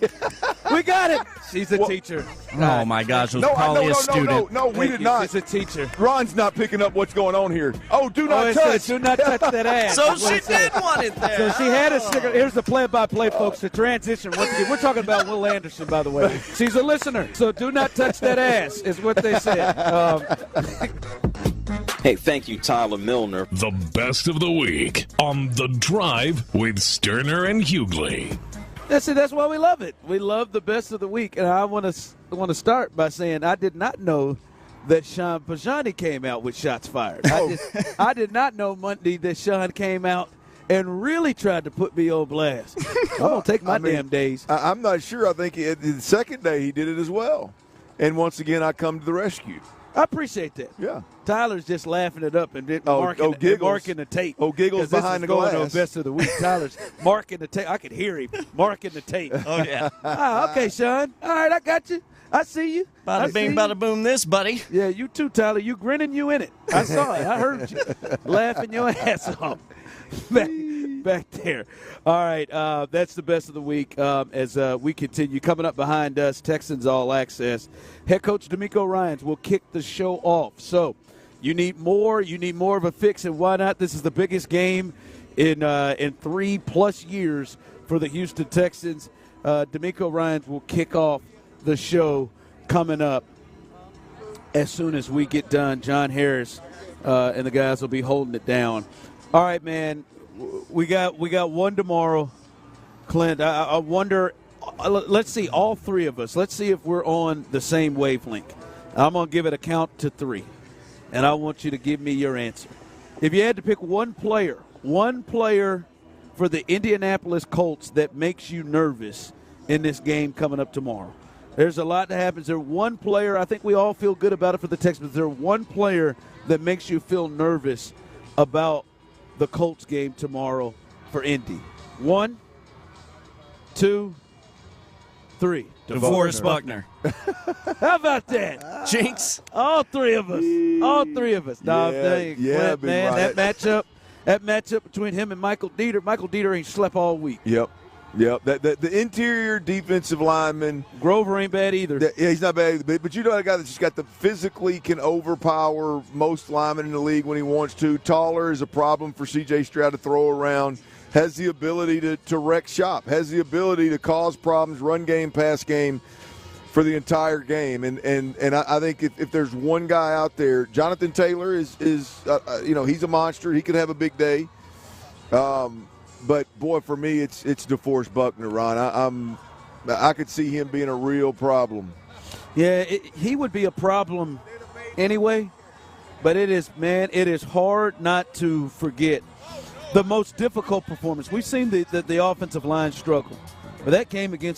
Speaker 14: We got it. She's a teacher.
Speaker 2: Oh, my gosh. It was probably a student.
Speaker 22: No, we did not.
Speaker 14: She's a teacher.
Speaker 22: Ron's not picking up what's going on here. Oh, do not touch.
Speaker 14: Says, do not touch that ass.
Speaker 2: So she did want it there.
Speaker 14: So she had a sticker. Here's the play-by-play, folks. The transition. Once again, we're talking about Will Anderson, by the way. She's a listener. So do not touch that ass is what they said.
Speaker 21: Hey, thank you, Tyler Milner.
Speaker 6: The best of the week on The Drive with Stoerner and Hughley.
Speaker 14: That's why we love it. We love the best of the week, and I want to start by saying I did not know that Sean Pajani came out with shots fired. I did not know Monday that Sean came out and really tried to put me on blast. I'm gonna take my damn days.
Speaker 22: I'm not sure. I think the second day he did it as well, and once again I come to the rescue.
Speaker 14: I appreciate that.
Speaker 22: Yeah.
Speaker 14: Tyler's just laughing it up and
Speaker 22: Giggles.
Speaker 14: marking the tape.
Speaker 22: Giggles behind the glass.
Speaker 14: This is going to best of the week. Tyler's marking the tape. I can hear him marking the tape.
Speaker 2: Oh, yeah.
Speaker 14: Okay, Sean. All right, I got you. I see you.
Speaker 2: Bada bing, bada boom this, buddy.
Speaker 14: Yeah, you too, Tyler. You grinning, you in it. I saw it. I heard you laughing your ass off back there. All right, that's the best of the week as we continue. Coming up behind us, Texans All Access. Head coach DeMeco Ryans will kick the show off. So you need more of a fix, and why not? This is the biggest game in 3+ years for the Houston Texans. DeMeco Ryans will kick off the show coming up as soon as we get done. John Harris and the guys will be holding it down. All right, man. We got one tomorrow, Clint. I wonder. Let's see, all three of us. Let's see if we're on the same wavelength. I'm gonna give it a count to 3, and I want you to give me your answer. If you had to pick one player for the Indianapolis Colts that makes you nervous in this game coming up tomorrow. There's a lot that happens. There's one player, I think we all feel good about it for the Texans. Is there one player that makes you feel nervous about the Colts game tomorrow for Indy? 1, 2, 3.
Speaker 2: DeForest Buckner.
Speaker 14: How about that?
Speaker 2: Jinx.
Speaker 14: All three of us. All three of us. No,
Speaker 22: Clint,
Speaker 14: man,
Speaker 22: right.
Speaker 14: that matchup between him and Michael Dieter. Michael Dieter ain't slept all week.
Speaker 22: Yep. The interior defensive lineman.
Speaker 14: Grover ain't bad either.
Speaker 22: Yeah, he's not bad either. But you know a guy that's just got the physically can overpower most linemen in the league when he wants to. Taller is a problem for C.J. Stroud to throw around. Has the ability to wreck shop. Has the ability to cause problems, run game, pass game for the entire game. And I think if there's one guy out there, Jonathan Taylor is he's a monster. He could have a big day. But, boy, for me, it's DeForest Buckner, Ron. I could see him being a real problem.
Speaker 14: Yeah, he would be a problem anyway. But it is hard not to forget the most difficult performance. We've seen the offensive line struggle. But that game against